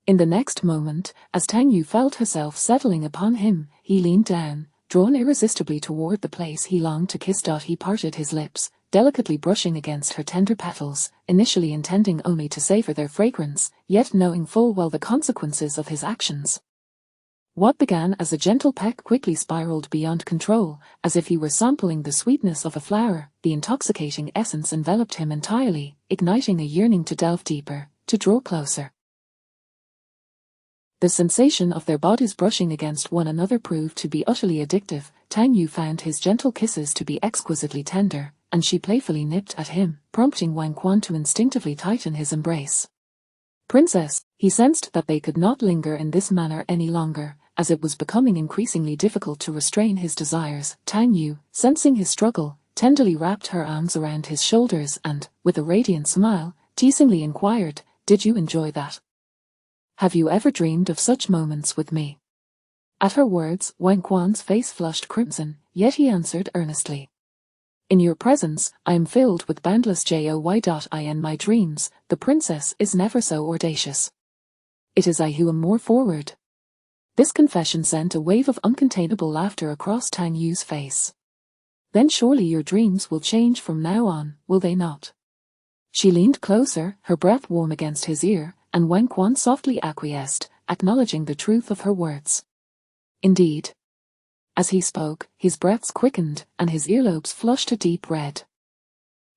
In the next moment, as Tang Yu felt herself settling upon him, he leaned down, drawn irresistibly toward the place he longed to kiss. He parted his lips, delicately brushing against her tender petals, initially intending only to savor their fragrance, yet knowing full well the consequences of his actions. What began as a gentle peck quickly spiraled beyond control, as if he were sampling the sweetness of a flower. The intoxicating essence enveloped him entirely, igniting a yearning to delve deeper, to draw closer. The sensation of their bodies brushing against one another proved to be utterly addictive. Tang Yu found his gentle kisses to be exquisitely tender, and she playfully nipped at him, prompting Wen Quan to instinctively tighten his embrace. Princess, he sensed that they could not linger in this manner any longer, as it was becoming increasingly difficult to restrain his desires. Tang Yu, sensing his struggle, tenderly wrapped her arms around his shoulders and, with a radiant smile, teasingly inquired, "Did you enjoy that? Have you ever dreamed of such moments with me?" At her words, Wen Quan's face flushed crimson, yet he answered earnestly. "In your presence, I am filled with boundless joy. In my dreams, the princess is never so audacious. It is I who am more forward." This confession sent a wave of uncontainable laughter across Tang Yu's face. "Then surely your dreams will change from now on, will they not?" She leaned closer, her breath warm against his ear, and Wen Quan softly acquiesced, acknowledging the truth of her words. "Indeed." As he spoke, his breaths quickened, and his earlobes flushed a deep red.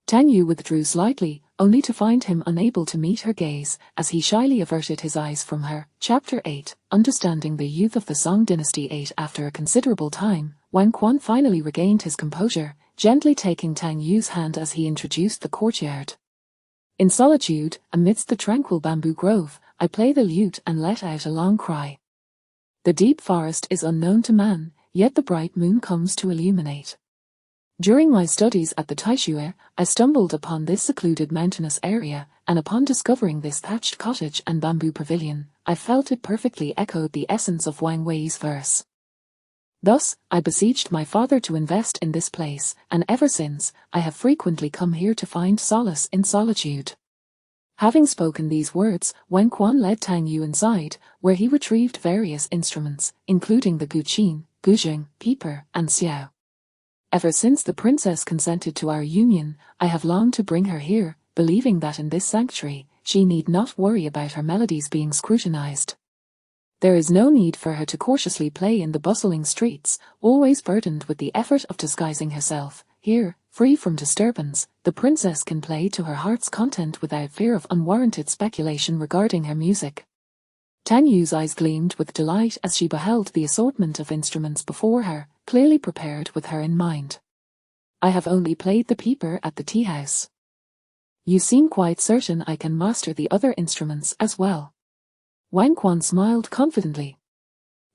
Tang Yu withdrew slightly, only to find him unable to meet her gaze, as he shyly averted his eyes from her. Chapter 8, Understanding the Youth of the Song Dynasty. 8. After a considerable time, Wen Quan finally regained his composure, gently taking Tang Yu's hand as he introduced the courtyard. "In solitude, amidst the tranquil bamboo grove, I play the lute and let out a long cry. The deep forest is unknown to man, yet the bright moon comes to illuminate. During my studies at the Taishui, I stumbled upon this secluded mountainous area, and upon discovering this thatched cottage and bamboo pavilion, I felt it perfectly echoed the essence of Wang Wei's verse. Thus, I beseeched my father to invest in this place, and ever since, I have frequently come here to find solace in solitude." Having spoken these words, Wen Quan led Tang Yu inside, where he retrieved various instruments, including the guqin, guzheng, peeper, and xiao. "Ever since the princess consented to our union, I have longed to bring her here, believing that in this sanctuary, she need not worry about her melodies being scrutinized. There is no need for her to cautiously play in the bustling streets, always burdened with the effort of disguising herself. Here, free from disturbance, the princess can play to her heart's content without fear of unwarranted speculation regarding her music." Tang Yu's eyes gleamed with delight as she beheld the assortment of instruments before her, clearly prepared with her in mind. "I have only played the peeper at the tea house. You seem quite certain I can master the other instruments as well?" Wen Quan smiled confidently.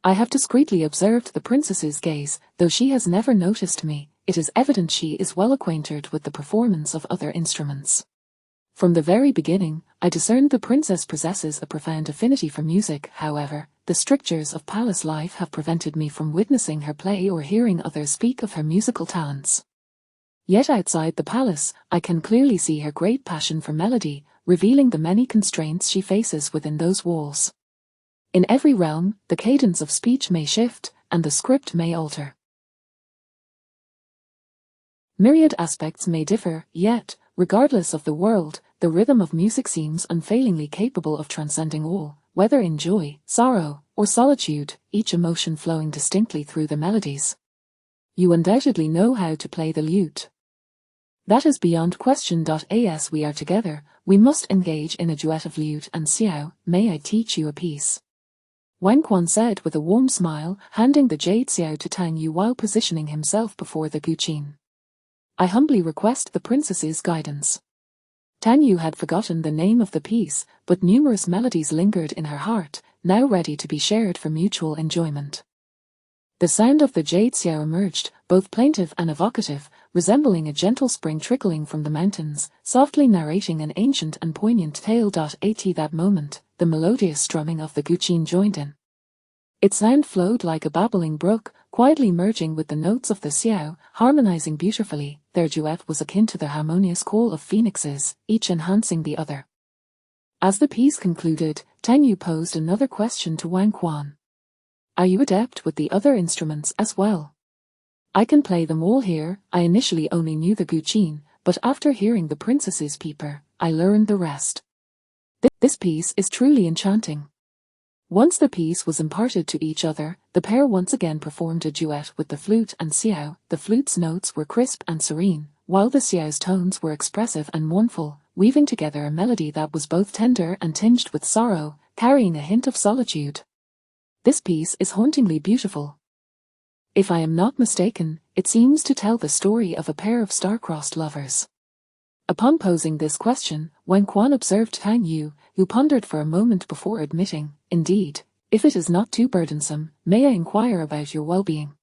"I have discreetly observed the princess's gaze, though she has never noticed me. It is evident she is well acquainted with the performance of other instruments. From the very beginning, I discerned the princess possesses a profound affinity for music. However, the strictures of palace life have prevented me from witnessing her play or hearing others speak of her musical talents. Yet outside the palace, I can clearly see her great passion for melody, revealing the many constraints she faces within those walls. In every realm, the cadence of speech may shift, and the script may alter. Myriad aspects may differ, yet, regardless of the world, the rhythm of music seems unfailingly capable of transcending all, whether in joy, sorrow, or solitude, each emotion flowing distinctly through the melodies. You undoubtedly know how to play the lute. That is beyond question. As we are together, we must engage in a duet of lute and xiao. May I teach you a piece?" Wen Quan said with a warm smile, handing the jade xiao to Tang Yu while positioning himself before the guqin. "I humbly request the princess's guidance." Tang Yu had forgotten the name of the piece, but numerous melodies lingered in her heart, now ready to be shared for mutual enjoyment. The sound of the Jade xiao emerged, both plaintive and evocative, resembling a gentle spring trickling from the mountains, softly narrating an ancient and poignant tale. At that moment, the melodious strumming of the guqin joined in. Its sound flowed like a babbling brook, quietly merging with the notes of the xiao, harmonizing beautifully. Their duet was akin to the harmonious call of phoenixes, each enhancing the other. As the piece concluded, Tang Yu posed another question to Wang Quan. Are you adept with the other instruments as well? I can play them all here. I initially only knew the guqin, but after hearing the princess's peeper, I learned the rest. This piece is truly enchanting. Once the piece was imparted to each other, the pair once again performed a duet with the flute and xiao. The flute's notes were crisp and serene, while the xiao's tones were expressive and mournful, weaving together a melody that was both tender and tinged with sorrow, carrying a hint of solitude. This piece is hauntingly beautiful. If I am not mistaken, it seems to tell the story of a pair of star-crossed lovers. Upon posing this question, Wang Quan observed Tang Yu, who pondered for a moment before admitting, "Indeed, if it is not too burdensome, may I inquire about your well-being?"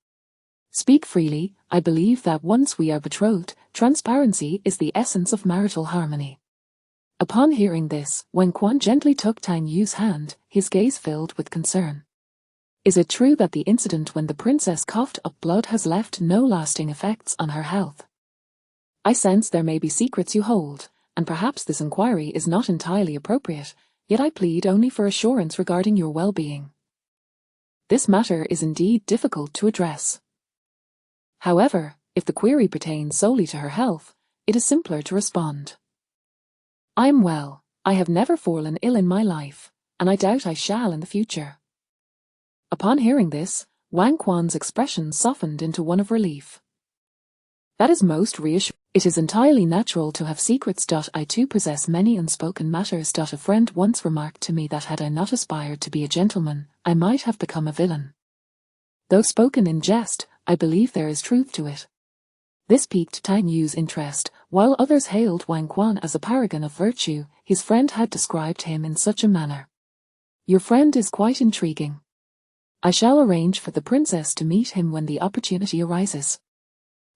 "Speak freely. I believe that once we are betrothed, transparency is the essence of marital harmony." Upon hearing this, Wang Quan gently took Tang Yu's hand, his gaze filled with concern. "Is it true that the incident when the princess coughed up blood has left no lasting effects on her health? I sense there may be secrets you hold, and perhaps this inquiry is not entirely appropriate, yet I plead only for assurance regarding your well-being. This matter is indeed difficult to address. However, if the query pertains solely to her health, it is simpler to respond. I am well. I have never fallen ill in my life, and I doubt I shall in the future." Upon hearing this, Wang Quan's expression softened into one of relief. "That is most reassuring. It is entirely natural to have secrets. I too possess many unspoken matters. A friend once remarked to me that had I not aspired to be a gentleman, I might have become a villain. Though spoken in jest, I believe there is truth to it." This piqued Tang Yu's interest. While others hailed Wang Quan as a paragon of virtue, his friend had described him in such a manner. "Your friend is quite intriguing. I shall arrange for the princess to meet him when the opportunity arises.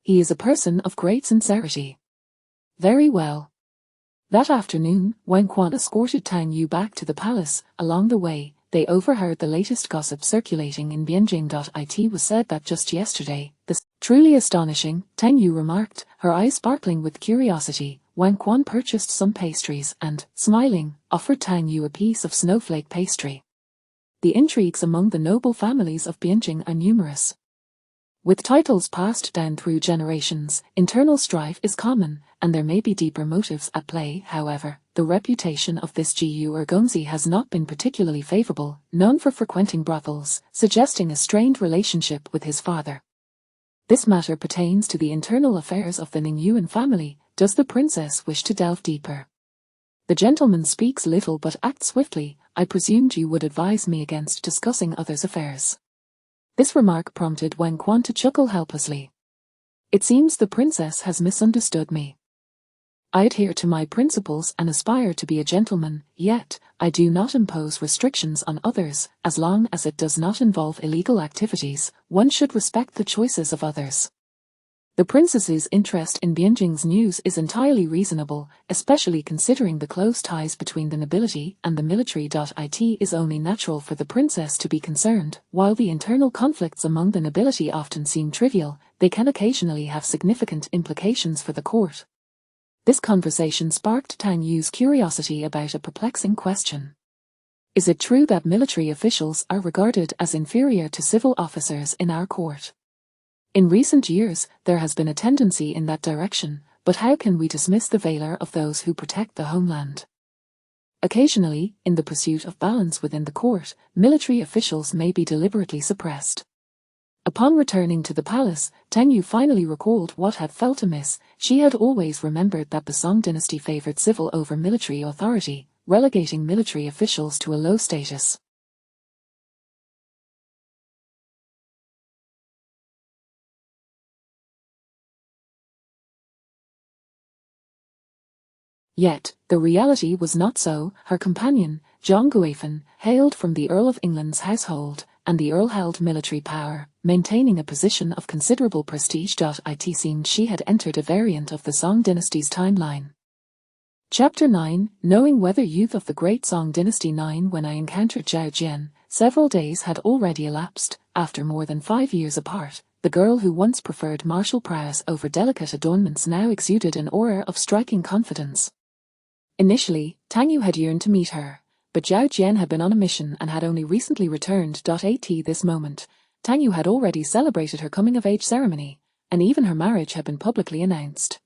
He is a person of great sincerity." "Very well." That afternoon, Wang Quan escorted Tang Yu back to the palace. Along the way, they overheard the latest gossip circulating in Bianjing. It was said that just yesterday, truly astonishing, Tang Yu remarked, her eyes sparkling with curiosity. Wang Quan purchased some pastries and, smiling, offered Tang Yu a piece of snowflake pastry. The intrigues among the noble families of Bianjing are numerous. With titles passed down through generations, internal strife is common, and there may be deeper motives at play. However, the reputation of this Gu Gongzi has not been particularly favorable, known for frequenting brothels, suggesting a strained relationship with his father. This matter pertains to the internal affairs of the Ningyuan family. Does the princess wish to delve deeper? The gentleman speaks little but acts swiftly. I presumed you would advise me against discussing others' affairs. This remark prompted Wang Quan to chuckle helplessly. It seems the princess has misunderstood me. I adhere to my principles and aspire to be a gentleman, yet, I do not impose restrictions on others. As long as it does not involve illegal activities, one should respect the choices of others. The princess's interest in Bianjing's news is entirely reasonable, especially considering the close ties between the nobility and the military. It is only natural for the princess to be concerned. While the internal conflicts among the nobility often seem trivial, they can occasionally have significant implications for the court. This conversation sparked Tang Yu's curiosity about a perplexing question. Is it true that military officials are regarded as inferior to civil officers in our court? In recent years, there has been a tendency in that direction, but how can we dismiss the valor of those who protect the homeland? Occasionally, in the pursuit of balance within the court, military officials may be deliberately suppressed. Upon returning to the palace, Tang Yu finally recalled what had felt amiss. She had always remembered that the Song dynasty favored civil over military authority, relegating military officials to a low status. Yet, the reality was not so. Her companion, John Guaifin, hailed from the Earl of England's household, and the Earl held military power, maintaining a position of considerable prestige. It seemed she had entered a variant of the Song dynasty's timeline. Chapter 9, Knowing Whether Youth of the Great Song Dynasty. 9. When I encountered Zhao Jian, several days had already elapsed. After more than 5 years apart, the girl who once preferred martial prowess over delicate adornments now exuded an aura of striking confidence. Initially, Tang Yu had yearned to meet her, but Zhao Jian had been on a mission and had only recently returned. At this moment, Tang Yu had already celebrated her coming-of-age ceremony, and even her marriage had been publicly announced.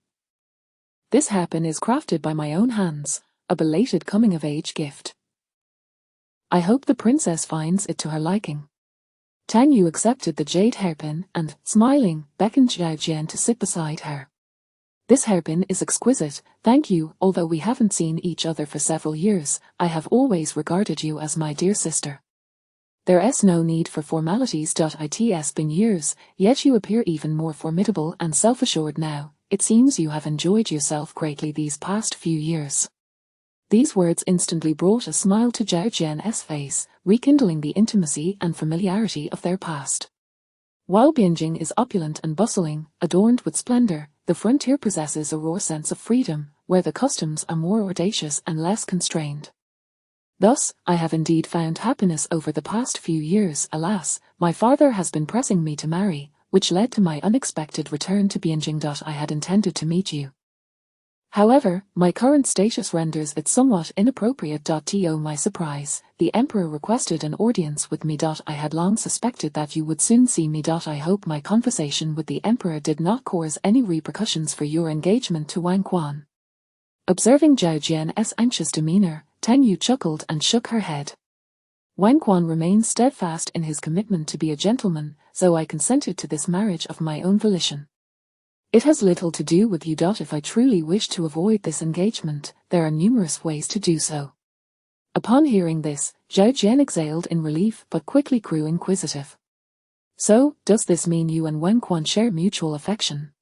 This hairpin is crafted by my own hands, a belated coming-of-age gift. I hope the princess finds it to her liking. Tang Yu accepted the jade hairpin and, smiling, beckoned Zhao Jian to sit beside her. This hairpin is exquisite, thank you. Although we haven't seen each other for several years, I have always regarded you as my dear sister. There's no need for formalities. It's been years, yet you appear even more formidable and self-assured now. It seems you have enjoyed yourself greatly these past few years. These words instantly brought a smile to Zhao Jian's face, rekindling the intimacy and familiarity of their past. While Bianjing is opulent and bustling, adorned with splendor, the frontier possesses a raw sense of freedom, where the customs are more audacious and less constrained. Thus, I have indeed found happiness over the past few years. Alas, my father has been pressing me to marry, which led to my unexpected return to Bianjing. I had intended to meet you. However, my current status renders it somewhat inappropriate. To my surprise, the emperor requested an audience with me. I had long suspected that you would soon see me. I hope my conversation with the emperor did not cause any repercussions for your engagement to Wang Quan. Observing Zhao Jian's anxious demeanor, Tang Yu chuckled and shook her head. Wang Quan remained steadfast in his commitment to be a gentleman, so I consented to this marriage of my own volition. It has little to do with you. If I truly wish to avoid this engagement, there are numerous ways to do so. Upon hearing this, Zhao Jian exhaled in relief but quickly grew inquisitive. So, does this mean you and Wang Quan share mutual affection?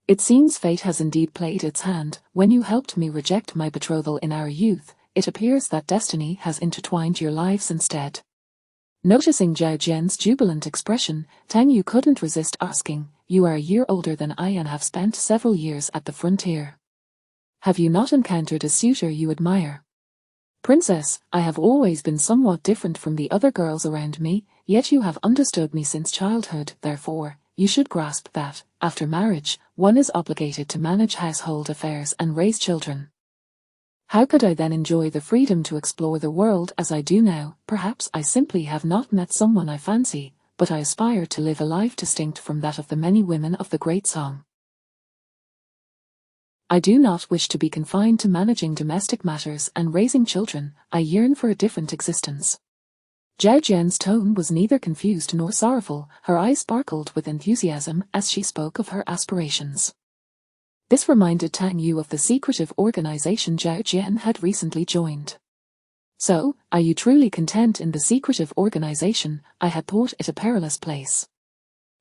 It seems fate has indeed played its hand. When you helped me reject my betrothal in our youth, it appears that destiny has intertwined your lives instead. Noticing Zhao Jian's jubilant expression, Tang Yu couldn't resist asking, you are a year older than I and have spent several years at the frontier. Have you not encountered a suitor you admire? Princess, I have always been somewhat different from the other girls around me, yet you have understood me since childhood. Therefore, you should grasp that, after marriage, one is obligated to manage household affairs and raise children. How could I then enjoy the freedom to explore the world as I do now? Perhaps I simply have not met someone I fancy, but I aspire to live a life distinct from that of the many women of the great song. I do not wish to be confined to managing domestic matters and raising children. I yearn for a different existence. Zhao Jian's tone was neither confused nor sorrowful. Her eyes sparkled with enthusiasm as she spoke of her aspirations. This reminded Tang Yu of the secretive organization Zhao Jian had recently joined. So, are you truly content in the secretive organization? I had thought it a perilous place.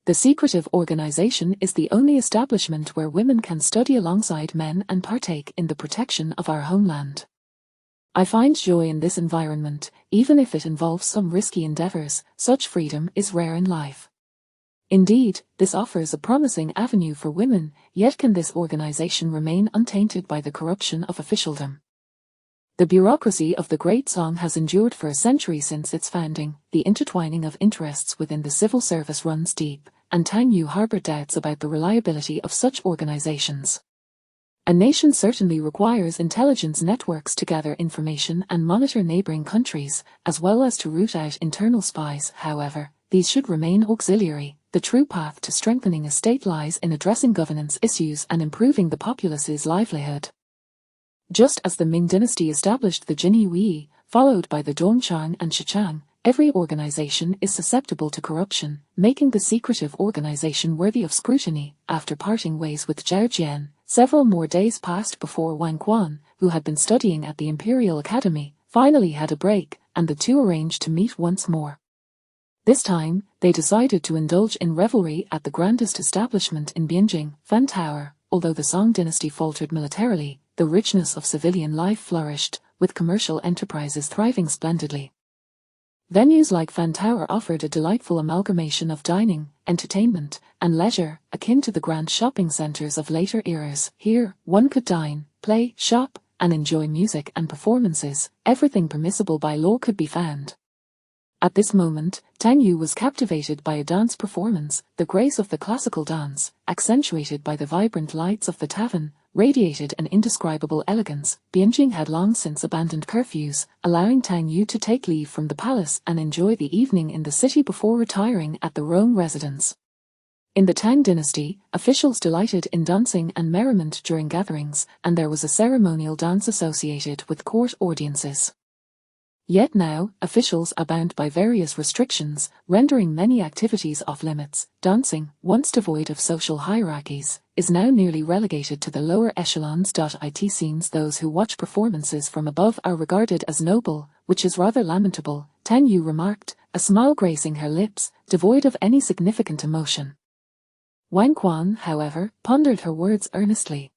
The secretive organization is the only establishment where women can study alongside men and partake in the protection of our homeland. I find joy in this environment, even if it involves some risky endeavors. Such freedom is rare in life. Indeed, this offers a promising avenue for women, yet can this organization remain untainted by the corruption of officialdom? The bureaucracy of the Great Song has endured for a century since its founding. The intertwining of interests within the civil service runs deep, and Tang Yu harbored doubts about the reliability of such organizations. A nation certainly requires intelligence networks to gather information and monitor neighboring countries, as well as to root out internal spies. However, these should remain auxiliary. The true path to strengthening a state lies in addressing governance issues and improving the populace's livelihood. Just as the Ming dynasty established the Jinyi, followed by the Dongchang and Shichang, every organization is susceptible to corruption, making the secretive organization worthy of scrutiny. After parting ways with Zhao Jian, several more days passed before Wang Quan, who had been studying at the Imperial Academy, finally had a break, and the two arranged to meet once more. This time, they decided to indulge in revelry at the grandest establishment in Bianjing, Fan Tower. Although the Song dynasty faltered militarily, the richness of civilian life flourished, with commercial enterprises thriving splendidly. Venues like Fan Tower offered a delightful amalgamation of dining, entertainment, and leisure, akin to the grand shopping centres of later eras. Here, one could dine, play, shop, and enjoy music and performances. Everything permissible by law could be found. At this moment, Tang Yu was captivated by a dance performance. The grace of the classical dance, accentuated by the vibrant lights of the tavern, radiated an indescribable elegance. Bianjing had long since abandoned curfews, allowing Tang Yu to take leave from the palace and enjoy the evening in the city before retiring at the Rome residence. In the Tang dynasty, officials delighted in dancing and merriment during gatherings, and there was a ceremonial dance associated with court audiences. Yet now, officials are bound by various restrictions, rendering many activities off-limits. Dancing, once devoid of social hierarchies, is now nearly relegated to the lower echelons. It seems those who watch performances from above are regarded as noble, which is rather lamentable, Tang Yu remarked, a smile gracing her lips, devoid of any significant emotion. Wang Quan, however, pondered her words earnestly.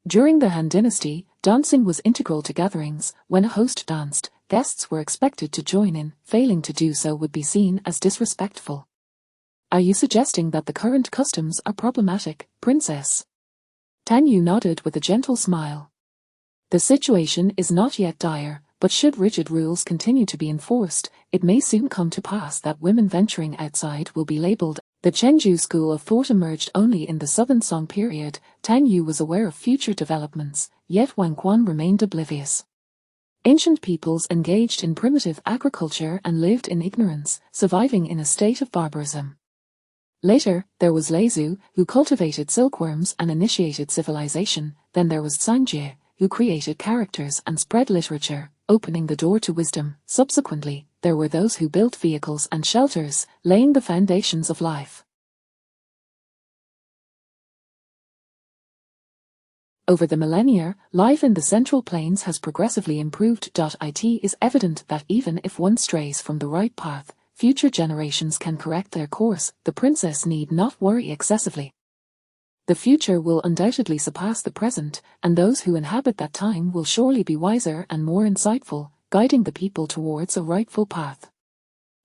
During the Han dynasty, dancing was integral to gatherings. When a host danced, guests were expected to join in. Failing to do so would be seen as disrespectful. Are you suggesting that the current customs are problematic, Princess? Tang Yu nodded with a gentle smile. The situation is not yet dire, but should rigid rules continue to be enforced, it may soon come to pass that women venturing outside will be labelled. The Chengdu school of thought emerged only in the Southern Song period. Tang Yu was aware of future developments, yet Wang Quan remained oblivious. Ancient peoples engaged in primitive agriculture and lived in ignorance, surviving in a state of barbarism. Later, there was Lei Zhu, who cultivated silkworms and initiated civilization. Then there was Zhang, who created characters and spread literature, opening the door to wisdom. Subsequently, there were those who built vehicles and shelters, laying the foundations of life. Over the millennia, life in the Central Plains has progressively improved. It is evident that even if one strays from the right path, future generations can correct their course. The princess need not worry excessively. The future will undoubtedly surpass the present, and those who inhabit that time will surely be wiser and more insightful, guiding the people towards a rightful path.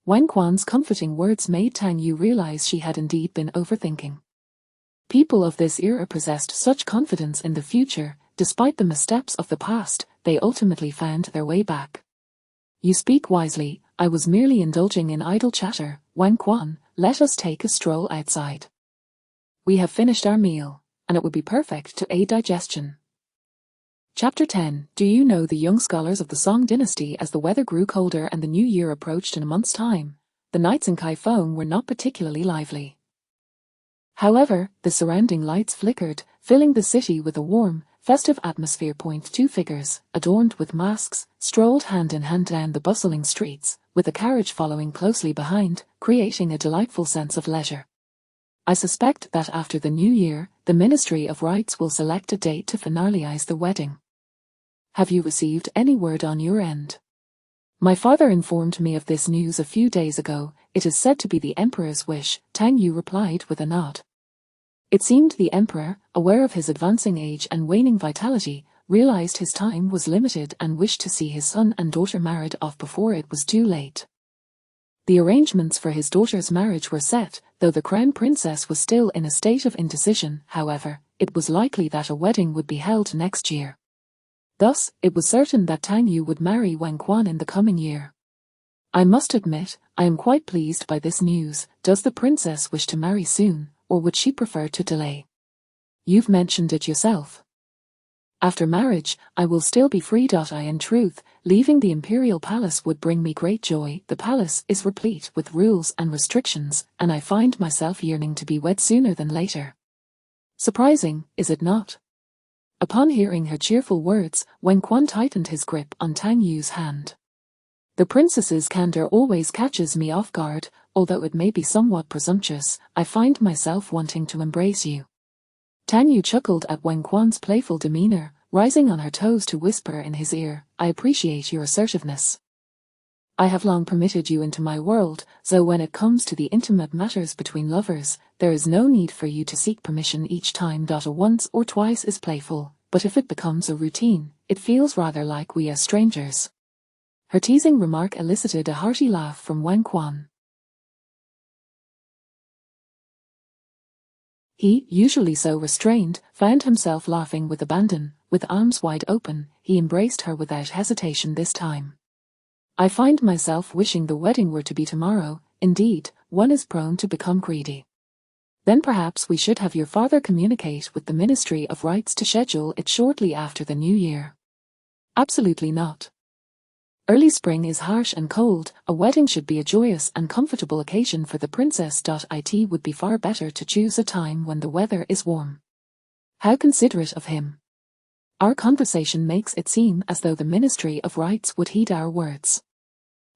Wang Quan's comforting words made Tang Yu realize she had indeed been overthinking. People of this era possessed such confidence in the future. Despite the missteps of the past, they ultimately found their way back. You speak wisely. I was merely indulging in idle chatter. Wang Quan, let us take a stroll outside. We have finished our meal, and it would be perfect to aid digestion. Chapter 10. Do you know the young scholars of the Song dynasty? As the weather grew colder and the new year approached in a month's time, the nights in Kaifeng were not particularly lively. However, the surrounding lights flickered, filling the city with a warm, festive atmosphere. Two figures, adorned with masks, strolled hand in hand down the bustling streets, with a carriage following closely behind, creating a delightful sense of leisure. I suspect that after the new year, the Ministry of Rites will select a date to finalize the wedding. Have you received any word on your end? My father informed me of this news a few days ago. It is said to be the Emperor's wish, Tang Yu replied with a nod. It seemed the Emperor, aware of his advancing age and waning vitality, realized his time was limited and wished to see his son and daughter married off before it was too late. The arrangements for his daughter's marriage were set, though the crown princess was still in a state of indecision. However, it was likely that a wedding would be held next year. Thus, it was certain that Tang Yu would marry Wang Quan in the coming year. I must admit, I am quite pleased by this news. Does the princess wish to marry soon, or would she prefer to delay? You've mentioned it yourself. After marriage, I will still be free. In truth, leaving the imperial palace would bring me great joy. The palace is replete with rules and restrictions, and I find myself yearning to be wed sooner than later. Surprising, is it not? Upon hearing her cheerful words, Wang Quan tightened his grip on Tang Yu's hand. The princess's candor always catches me off guard. Although it may be somewhat presumptuous, I find myself wanting to embrace you. Tang Yu chuckled at Wang Quan's playful demeanor, rising on her toes to whisper in his ear, I appreciate your assertiveness. I have long permitted you into my world, so when it comes to the intimate matters between lovers, there is no need for you to seek permission each time. A once or twice is playful, but if it becomes a routine, it feels rather like we are strangers. Her teasing remark elicited a hearty laugh from Wang Quan. He, usually so restrained, found himself laughing with abandon. With arms wide open, he embraced her without hesitation this time. I find myself wishing the wedding were to be tomorrow. Indeed, one is prone to become greedy. Then perhaps we should have your father communicate with the Ministry of Rights to schedule it shortly after the New Year. Absolutely not. Early spring is harsh and cold. A wedding should be a joyous and comfortable occasion for the princess. It would be far better to choose a time when the weather is warm. How considerate of him. Our conversation makes it seem as though the Ministry of Rights would heed our words.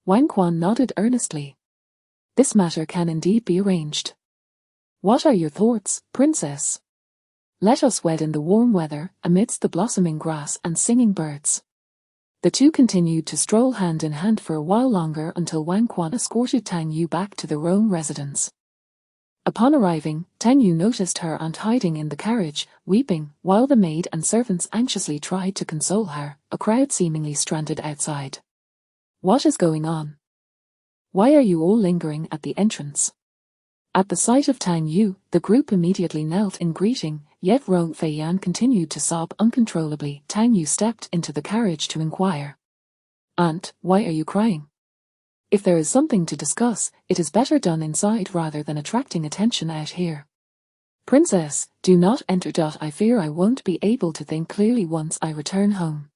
Wang Quan nodded earnestly. This matter can indeed be arranged. What are your thoughts, princess? Let us wed in the warm weather, amidst the blossoming grass and singing birds. The two continued to stroll hand in hand for a while longer until Wang Quan escorted Tang Yu back to the Rome residence. Upon arriving, Tang Yu noticed her aunt hiding in the carriage, weeping, while the maid and servants anxiously tried to console her, a crowd seemingly stranded outside. What is going on? Why are you all lingering at the entrance? At the sight of Tang Yu, the group immediately knelt in greeting, yet Rong Feiyan continued to sob uncontrollably. Tang Yu stepped into the carriage to inquire. Aunt, why are you crying? If there is something to discuss, it is better done inside rather than attracting attention out here. Princess, do not enter. I fear I won't be able to think clearly once I return home.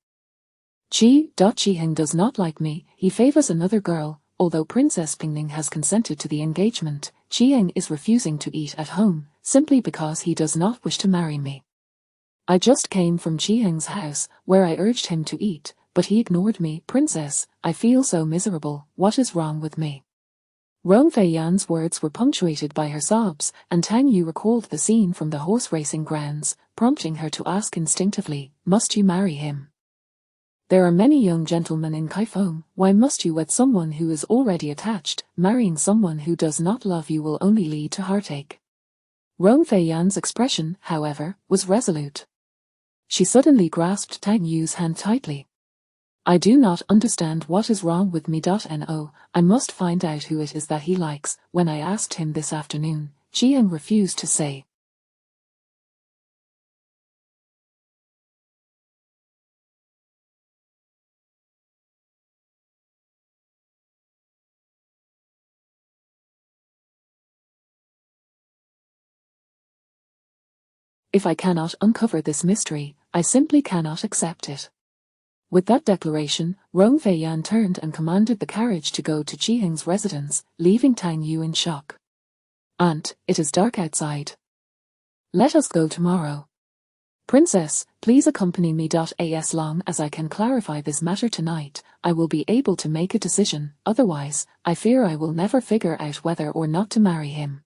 Qiheng does not like me. He favors another girl. Although Princess Pingning has consented to the engagement, Qiheng is refusing to eat at home, simply because he does not wish to marry me. I just came from Qiheng's house, where I urged him to eat, but he ignored me. Princess, I feel so miserable. What is wrong with me? Rong Feiyan's words were punctuated by her sobs, and Tang Yu recalled the scene from the horse racing grounds, prompting her to ask instinctively, must you marry him? There are many young gentlemen in Kaifeng. Why must you wed someone who is already attached? Marrying someone who does not love you will only lead to heartache. Rong Feiyan's expression, however, was resolute. She suddenly grasped Tang Yu's hand tightly. I do not understand what is wrong with me. No, I must find out who it is that he likes. When I asked him this afternoon, Qiheng refused to say. If I cannot uncover this mystery, I simply cannot accept it. With that declaration, Rong Feiyan turned and commanded the carriage to go to Qiheng's residence, leaving Tang Yu in shock. Aunt, it is dark outside. Let us go tomorrow. Princess, please accompany me. As long as I can clarify this matter tonight, I will be able to make a decision. Otherwise, I fear I will never figure out whether or not to marry him.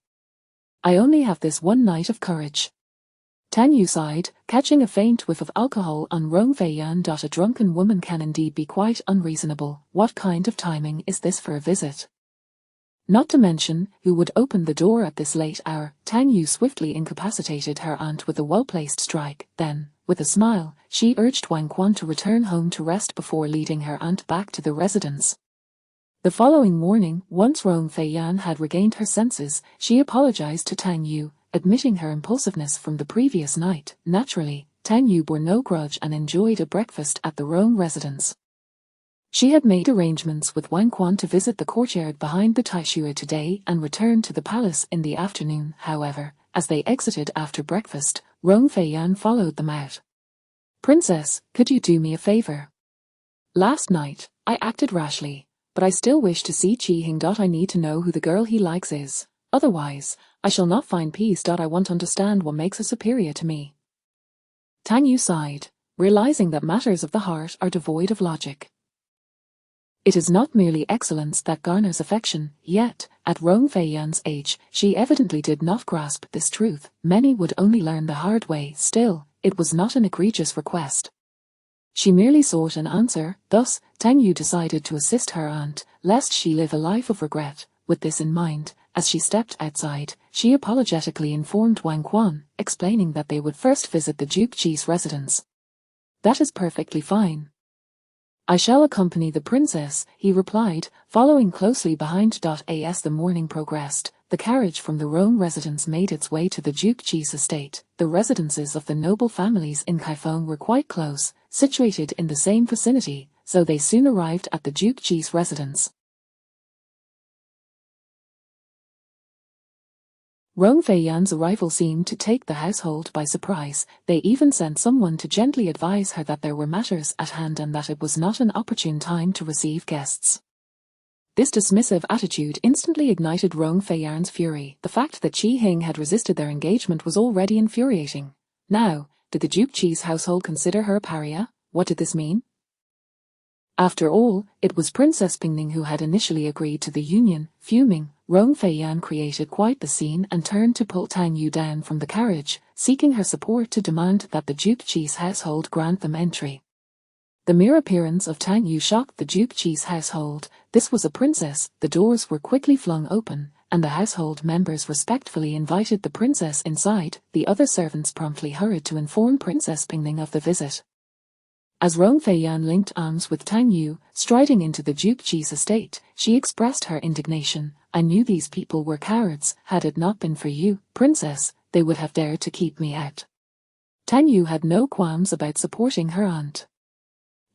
I only have this one night of courage. Tang Yu sighed, catching a faint whiff of alcohol on Rong Feiyan. A drunken woman can indeed be quite unreasonable. What kind of timing is this for a visit? Not to mention, who would open the door at this late hour? Tang Yu swiftly incapacitated her aunt with a well-placed strike. Then, with a smile, she urged Wang Quan to return home to rest before leading her aunt back to the residence. The following morning, once Rong Feiyan had regained her senses, she apologized to Tang Yu, admitting her impulsiveness from the previous night. Naturally, Tang Yu bore no grudge and enjoyed a breakfast at the Rome residence. She had made arrangements with Wang Quan to visit the courtyard behind the Taishui today and return to the palace in the afternoon. However, as they exited after breakfast, Rong Feiyan followed them out. Princess, could you do me a favor? Last night, I acted rashly, but I still wish to see Qiheng. I need to know who the girl he likes is. Otherwise, I shall not find peace. I want to understand what makes her superior to me. Tang Yu sighed, realizing that matters of the heart are devoid of logic. It is not merely excellence that garners affection, yet, at Rong Feiyan's age, she evidently did not grasp this truth. Many would only learn the hard way. Still, it was not an egregious request. She merely sought an answer. Thus, Tang Yu decided to assist her aunt, lest she live a life of regret. With this in mind, as she stepped outside, she apologetically informed Wang Quan, explaining that they would first visit the Duke Ji's residence. That is perfectly fine. I shall accompany the princess, he replied, following closely behind. As the morning progressed, the carriage from the Rome residence made its way to the Duke Chi's estate. The residences of the noble families in Kaifeng were quite close, situated in the same vicinity, so they soon arrived at the Duke Chi's residence. Rong Feiyan's arrival seemed to take the household by surprise. They even sent someone to gently advise her that there were matters at hand and that it was not an opportune time to receive guests. This dismissive attitude instantly ignited Rong Feiyan's fury. The fact that Qi Hing had resisted their engagement was already infuriating. Now, did the Duke Chi's household consider her a pariah? What did this mean? After all, it was Princess Pingning who had initially agreed to the union. Fuming, Rong Feiyan created quite the scene and turned to pull Tang Yu down from the carriage, seeking her support to demand that the Duke Chi's household grant them entry. The mere appearance of Tang Yu shocked the Duke Chi's household. This was a princess. The doors were quickly flung open, and the household members respectfully invited the princess inside. The other servants promptly hurried to inform Princess Pingning of the visit. As Rong Feiyan linked arms with Tang Yu, striding into the Duke Chi's estate, she expressed her indignation. I knew these people were cowards. Had it not been for you, princess, they would have dared to keep me out. Tang Yu had no qualms about supporting her aunt.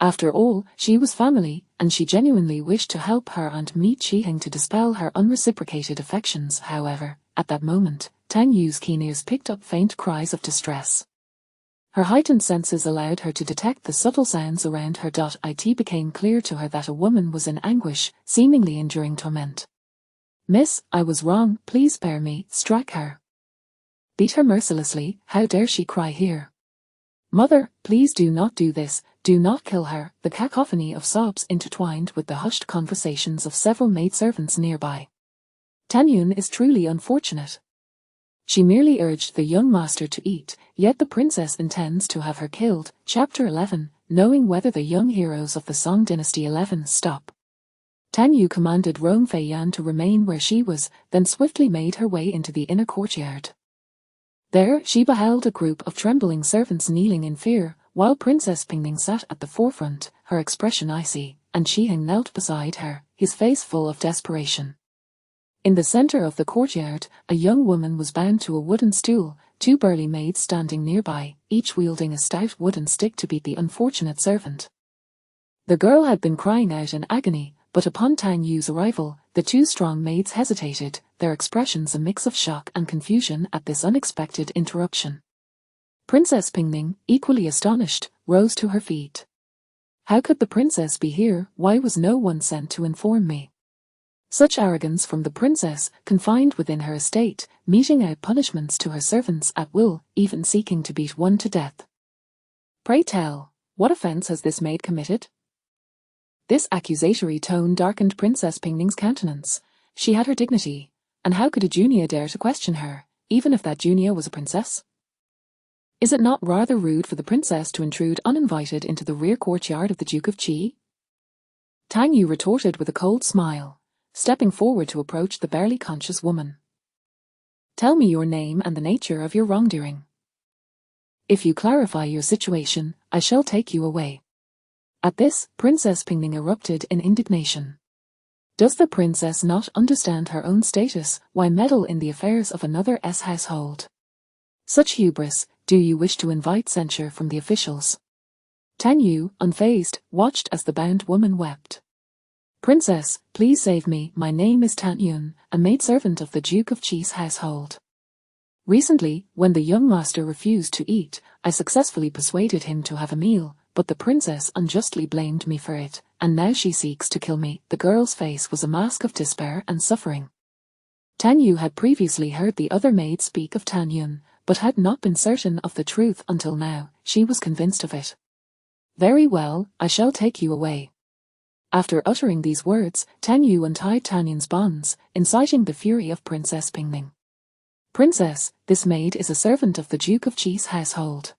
After all, she was family, and she genuinely wished to help her aunt meet Qi Hing to dispel her unreciprocated affections. However, at that moment, Tang Yu's keen ears picked up faint cries of distress. Her heightened senses allowed her to detect the subtle sounds around her. It became clear to her that a woman was in anguish, seemingly enduring torment. Miss, I was wrong, please spare me. Strike her. Beat her mercilessly. How dare she cry here? Mother, please do not do this, do not kill her. The cacophony of sobs intertwined with the hushed conversations of several maidservants nearby. Tan Yun is truly unfortunate. She merely urged the young master to eat, yet the princess intends to have her killed. Chapter 11, Knowing whether the young heroes of the Song Dynasty 11 stop. Tan Yu commanded Rong Feiyan to remain where she was, then swiftly made her way into the inner courtyard. There she beheld a group of trembling servants kneeling in fear, while Princess Pingning sat at the forefront, her expression icy, and Qi Hing knelt beside her, his face full of desperation. In the center of the courtyard, a young woman was bound to a wooden stool, two burly maids standing nearby, each wielding a stout wooden stick to beat the unfortunate servant. The girl had been crying out in agony, but upon Tang Yu's arrival, the two strong maids hesitated, their expressions a mix of shock and confusion at this unexpected interruption. Princess Pingning, equally astonished, rose to her feet. How could the princess be here? Why was no one sent to inform me? Such arrogance from the princess, confined within her estate, meting out punishments to her servants at will, even seeking to beat one to death. Pray tell, what offense has this maid committed? This accusatory tone darkened Princess Pingning's countenance. She had her dignity, and how could a junior dare to question her, even if that junior was a princess? Is it not rather rude for the princess to intrude uninvited into the rear courtyard of the Duke of Qi? Tang Yu retorted with a cold smile, stepping forward to approach the barely conscious woman. Tell me your name and the nature of your wrongdoing. If you clarify your situation, I shall take you away. At this, Princess Pingning erupted in indignation. Does the princess not understand her own status? Why meddle in the affairs of another's household? Such hubris. Do you wish to invite censure from the officials? Tang Yu, unfazed, watched as the bound woman wept. Princess, please save me. My name is Tan Yun, a maidservant of the Duke of Qi's household. Recently, when the young master refused to eat, I successfully persuaded him to have a meal, but the princess unjustly blamed me for it, and now she seeks to kill me. The girl's face was a mask of despair and suffering. Tan Yu had previously heard the other maid speak of Tan Yun, but had not been certain of the truth until now. She was convinced of it. Very well, I shall take you away. After uttering these words, Tan Yu untied Tan Yun's bonds, inciting the fury of Princess Pingning. Princess, this maid is a servant of the Duke of Qi's household.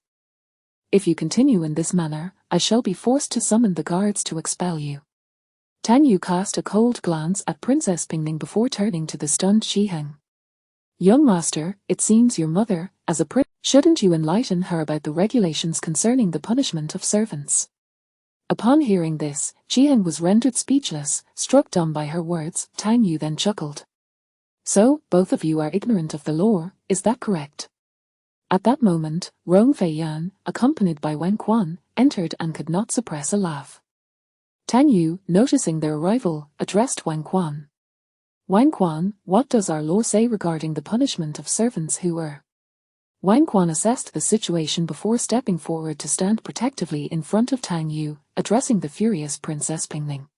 If you continue in this manner, I shall be forced to summon the guards to expel you. Tang Yu cast a cold glance at Princess Pingning before turning to the stunned Qi Hing. Young master, it seems your mother, as a Shouldn't you enlighten her about the regulations concerning the punishment of servants? Upon hearing this, Chiheng was rendered speechless, struck dumb by her words. Tang Yu then chuckled. So, both of you are ignorant of the law, is that correct? At that moment, Rong Feiyan, accompanied by Wen Quan, entered and could not suppress a laugh. Tang Yu, noticing their arrival, addressed Wen Quan. Wen Quan, what does our law say regarding the punishment of servants who err? Wen Quan assessed the situation before stepping forward to stand protectively in front of Tang Yu, addressing the furious Princess Pingning.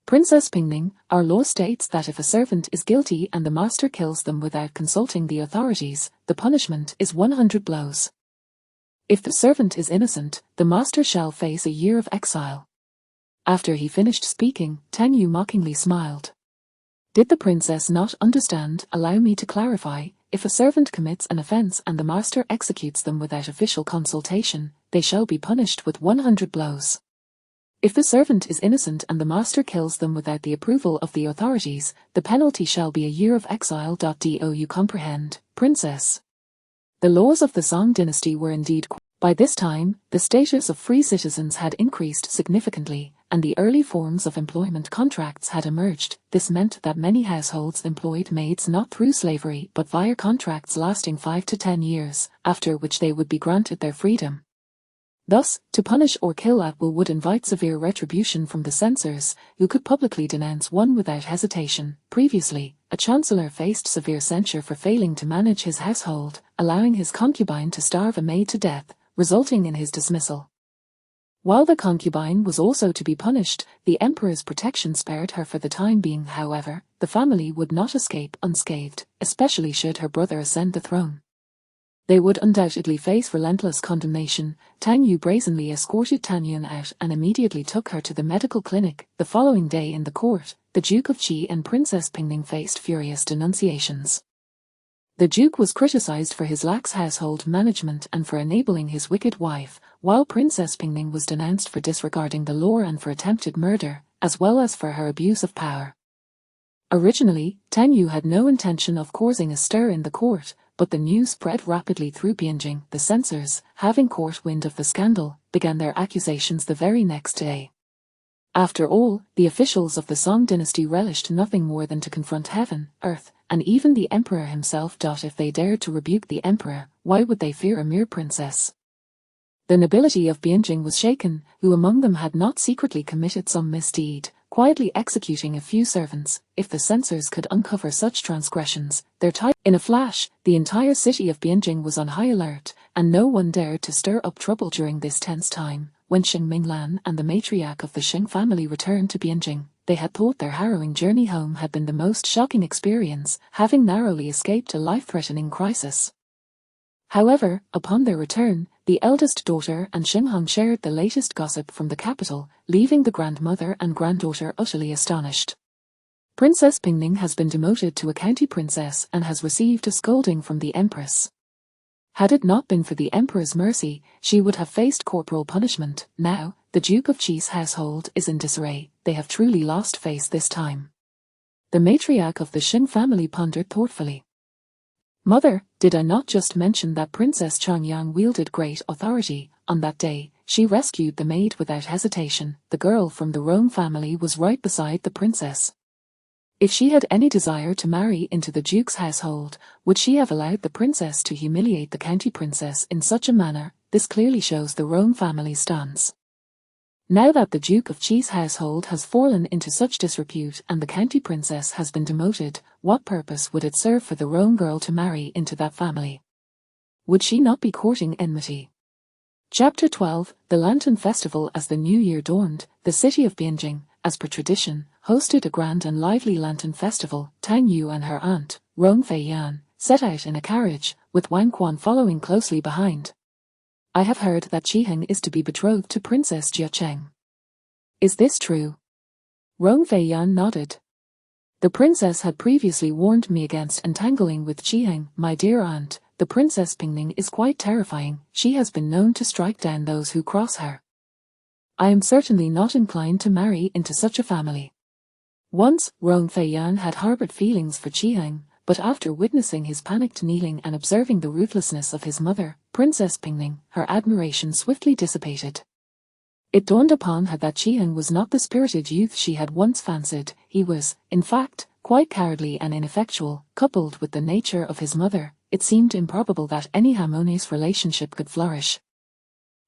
Princess Pingning, our law states that if a servant is guilty and the master kills them without consulting the authorities, the punishment is 100 blows. If the servant is innocent, the master shall face a year of exile. After he finished speaking, Tang Yu mockingly smiled. Did the princess not understand? Allow me to clarify. If a servant commits an offense and the master executes them without official consultation, they shall be punished with 100 blows. If the servant is innocent and the master kills them without the approval of the authorities, the penalty shall be a year of exile. Do you comprehend, princess? The laws of the Song dynasty were indeed by this time, the status of free citizens had increased significantly, and the early forms of employment contracts had emerged. This meant that many households employed maids not through slavery but via contracts lasting 5 to 10 years, after which they would be granted their freedom. Thus, to punish or kill at will would invite severe retribution from the censors, who could publicly denounce one without hesitation. Previously, a chancellor faced severe censure for failing to manage his household, allowing his concubine to starve a maid to death, resulting in his dismissal. While the concubine was also to be punished, the emperor's protection spared her for the time being. However, the family would not escape unscathed, especially should her brother ascend the throne. They would undoubtedly face relentless condemnation. Tang Yu brazenly escorted Tan Yun out and immediately took her to the medical clinic. The following day in the court, the Duke of Qi and Princess Pingning faced furious denunciations. The Duke was criticized for his lax household management and for enabling his wicked wife, while Princess Pingning was denounced for disregarding the law and for attempted murder, as well as for her abuse of power. Originally, Tang Yu had no intention of causing a stir in the court, but the news spread rapidly through Beijing. The censors, having caught wind of the scandal, began their accusations the very next day. After all, the officials of the Song dynasty relished nothing more than to confront heaven, earth, and even the emperor himself. If they dared to rebuke the emperor, why would they fear a mere princess? The nobility of Beijing was shaken. Who among them had not secretly committed some misdeed, quietly executing a few servants? If the censors could uncover such transgressions, in a flash, the entire city of Beijing was on high alert, and no one dared to stir up trouble during this tense time. When Xing Minglan and the matriarch of the Xing family returned to Beijing, they had thought their harrowing journey home had been the most shocking experience, having narrowly escaped a life-threatening crisis. However, upon their return, the eldest daughter and Xing Hong shared the latest gossip from the capital, leaving the grandmother and granddaughter utterly astonished. Princess Pingning has been demoted to a county princess and has received a scolding from the empress. Had it not been for the emperor's mercy, she would have faced corporal punishment. Now, the Duke of Qi's household is in disarray. They have truly lost face this time. The matriarch of the Xing family pondered thoughtfully. Mother, did I not just mention that Princess Chongyang wielded great authority? On that day, she rescued the maid without hesitation. The girl from the Rong family was right beside the princess. If she had any desire to marry into the Duke's household, would she have allowed the princess to humiliate the county princess in such a manner? This clearly shows the Rong family's stance. Now that the Duke of Qi's household has fallen into such disrepute and the county princess has been demoted, what purpose would it serve for the Rong girl to marry into that family? Would she not be courting enmity? Chapter 12, The Lantern Festival. As the new year dawned, the city of Beijing, as per tradition, hosted a grand and lively lantern festival. Tang Yu and her aunt, Rong Feiyan, set out in a carriage, with Wang Quan following closely behind. I have heard that Chiheng is to be betrothed to Princess Jia Cheng. Is this true? Rong Feiyan nodded. The princess had previously warned me against entangling with Chiheng. My dear aunt, the Princess Pingning is quite terrifying. She has been known to strike down those who cross her. I am certainly not inclined to marry into such a family. Once, Rong Feiyan had harbored feelings for Chiheng, but after witnessing his panicked kneeling and observing the ruthlessness of his mother, Princess Pingning, her admiration swiftly dissipated. It dawned upon her that Chiheng was not the spirited youth she had once fancied. He was, in fact, quite cowardly and ineffectual. Coupled with the nature of his mother, it seemed improbable that any harmonious relationship could flourish.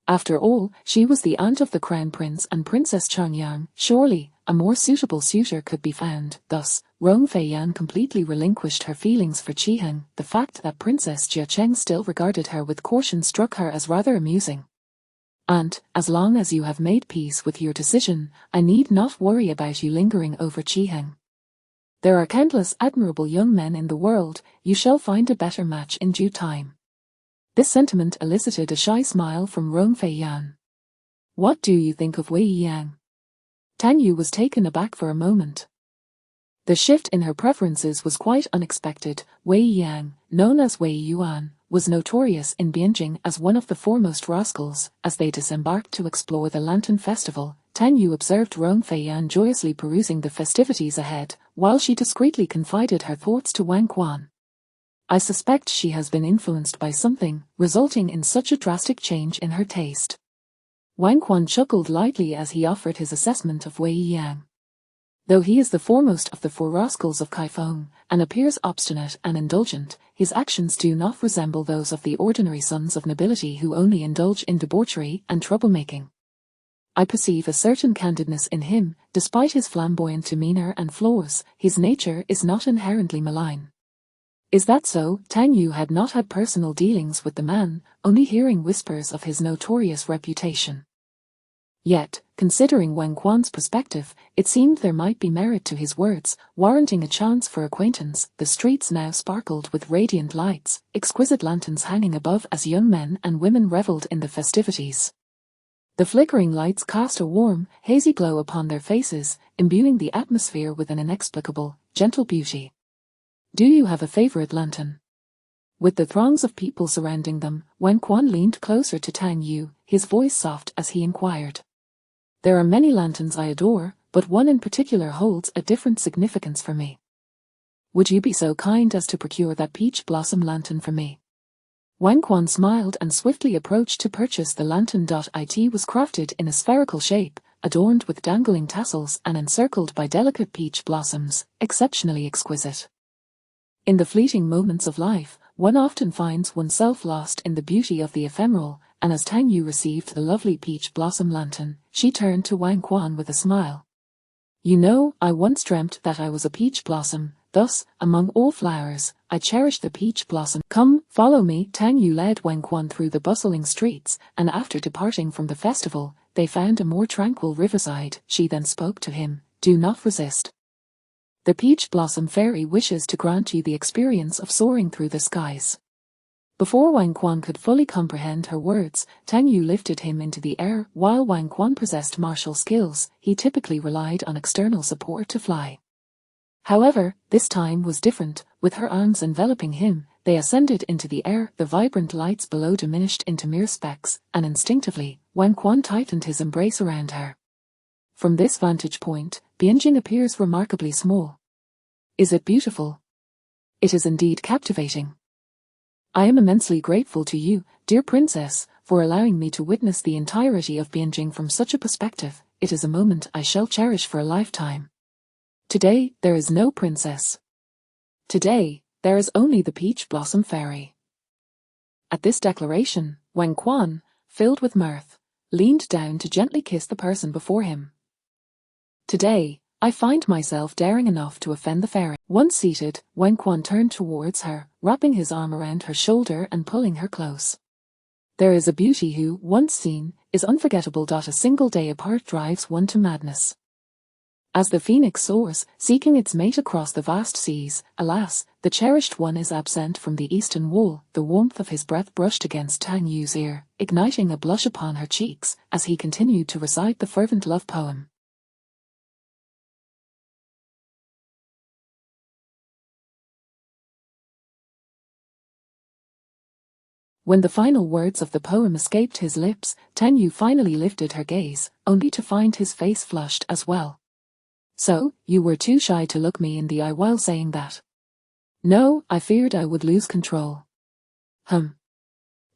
After all, she was the aunt of the Crown Prince and Princess Chongyang. Surely, a more suitable suitor could be found. Thus, Rong Feiyan completely relinquished her feelings for Chiheng. The fact that Princess Jia Cheng still regarded her with caution struck her as rather amusing. "And, as long as you have made peace with your decision, I need not worry about you lingering over Chiheng. There are countless admirable young men in the world, you shall find a better match in due time." This sentiment elicited a shy smile from Rong Feiyan. "What do you think of Wei Yang?" Tang Yu was taken aback for a moment. The shift in her preferences was quite unexpected. Wei Yang, known as Wei Yuan, was notorious in Bianjing as one of the foremost rascals. As they disembarked to explore the Lantern Festival, Tang Yu observed Rong Feiyan joyously perusing the festivities ahead, while she discreetly confided her thoughts to Wang Quan. "I suspect she has been influenced by something, resulting in such a drastic change in her taste." Wang Quan chuckled lightly as he offered his assessment of Wei Yang. Though he is the foremost of the four rascals of Kaifeng, and appears obstinate and indulgent, his actions do not resemble those of the ordinary sons of nobility who only indulge in debauchery and troublemaking. I perceive a certain candidness in him. Despite his flamboyant demeanor and flaws, his nature is not inherently malign. Is that so? Tang Yu had not had personal dealings with the man, only hearing whispers of his notorious reputation. Yet, considering Wang Quan's perspective, it seemed there might be merit to his words, warranting a chance for acquaintance. The streets now sparkled with radiant lights, exquisite lanterns hanging above as young men and women reveled in the festivities. The flickering lights cast a warm, hazy glow upon their faces, imbuing the atmosphere with an inexplicable, gentle beauty. "Do you have a favorite lantern?" With the throngs of people surrounding them, Wang Quan leaned closer to Tang Yu, his voice soft as he inquired. "There are many lanterns I adore, but one in particular holds a different significance for me. Would you be so kind as to procure that peach blossom lantern for me?" Wang Quan smiled and swiftly approached to purchase the lantern. It was crafted in a spherical shape, adorned with dangling tassels and encircled by delicate peach blossoms, exceptionally exquisite. In the fleeting moments of life, one often finds oneself lost in the beauty of the ephemeral, and as Tang Yu received the lovely peach blossom lantern, she turned to Wang Quan with a smile. "You know, I once dreamt that I was a peach blossom, thus, among all flowers, I cherish the peach blossom. Come, follow me." Tang Yu led Wang Quan through the bustling streets, and after departing from the festival, they found a more tranquil riverside. She then spoke to him. "Do not resist. The peach blossom fairy wishes to grant you the experience of soaring through the skies." Before Wang Quan could fully comprehend her words, Tang Yu lifted him into the air. While Wang Quan possessed martial skills, he typically relied on external support to fly. However, this time was different. With her arms enveloping him, they ascended into the air. The vibrant lights below diminished into mere specks, and instinctively, Wang Quan tightened his embrace around her. From this vantage point, Bianjing appears remarkably small. Is it beautiful? It is indeed captivating. I am immensely grateful to you, dear princess, for allowing me to witness the entirety of Bianjing from such a perspective. It is a moment I shall cherish for a lifetime. Today, there is no princess. Today, there is only the peach blossom fairy. At this declaration, Wang Quan, filled with mirth, leaned down to gently kiss the person before him. Today, I find myself daring enough to offend the fairy. Once seated, Wang Quan turned towards her, wrapping his arm around her shoulder and pulling her close. There is a beauty who, once seen, is unforgettable. A single day apart drives one to madness. As the phoenix soars, seeking its mate across the vast seas, alas, the cherished one is absent from the eastern wall. The warmth of his breath brushed against Tang Yu's ear, igniting a blush upon her cheeks, as he continued to recite the fervent love poem. When the final words of the poem escaped his lips, Tang Yu finally lifted her gaze, only to find his face flushed as well. "So, you were too shy to look me in the eye while saying that?" No, I feared I would lose control.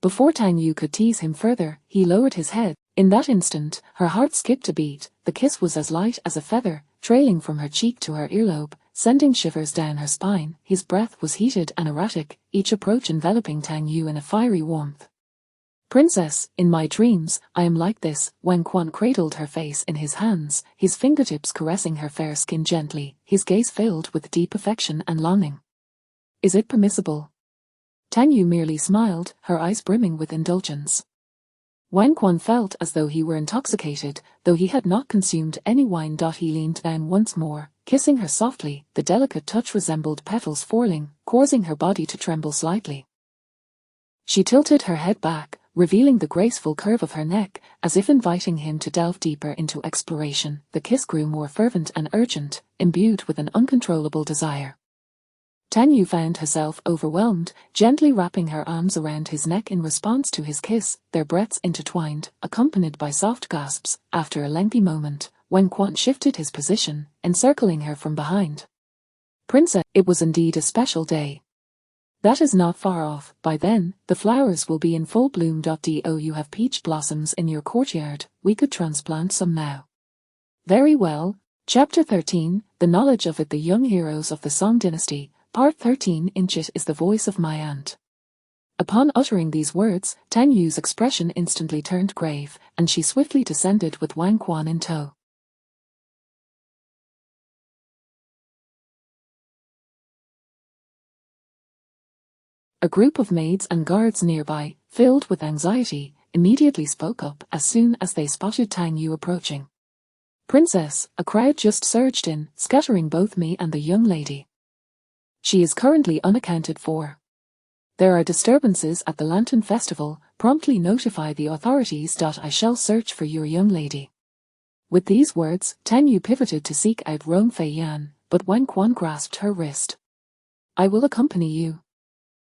Before Tang Yu could tease him further, he lowered his head. In that instant, her heart skipped a beat. The kiss was as light as a feather, trailing from her cheek to her earlobe, sending shivers down her spine. His breath was heated and erratic, each approach enveloping Tang Yu in a fiery warmth. Princess, in my dreams, I am like this. Wang Quan cradled her face in his hands, his fingertips caressing her fair skin gently, his gaze filled with deep affection and longing. Is it permissible? Tang Yu merely smiled, her eyes brimming with indulgence. Wang Quan felt as though he were intoxicated, though he had not consumed any wine. He leaned down once more, kissing her softly. The delicate touch resembled petals falling, causing her body to tremble slightly. She tilted her head back, revealing the graceful curve of her neck, as if inviting him to delve deeper into exploration. The kiss grew more fervent and urgent, imbued with an uncontrollable desire. Tang Yu found herself overwhelmed, gently wrapping her arms around his neck in response to his kiss, their breaths intertwined, accompanied by soft gasps. After a lengthy moment, Wang Quan shifted his position, encircling her from behind. Princess, it was indeed a special day. That is not far off. By then, the flowers will be in full bloom. You have peach blossoms in your courtyard. We could transplant some now. Very well. Chapter 13, The Knowledge of It. The Young Heroes of the Song Dynasty, Part 13. It is the voice of my aunt. Upon uttering these words, Tang Yu's expression instantly turned grave, and she swiftly descended with Wang Quan in tow. A group of maids and guards nearby, filled with anxiety, immediately spoke up as soon as they spotted Tang Yu approaching. Princess, a crowd just surged in, scattering both me and the young lady. She is currently unaccounted for. There are disturbances at the Lantern Festival. Promptly notify the authorities. I shall search for your young lady. With these words, Tang Yu pivoted to seek out Rong Fei Yan, but Wang Quan grasped her wrist. I will accompany you.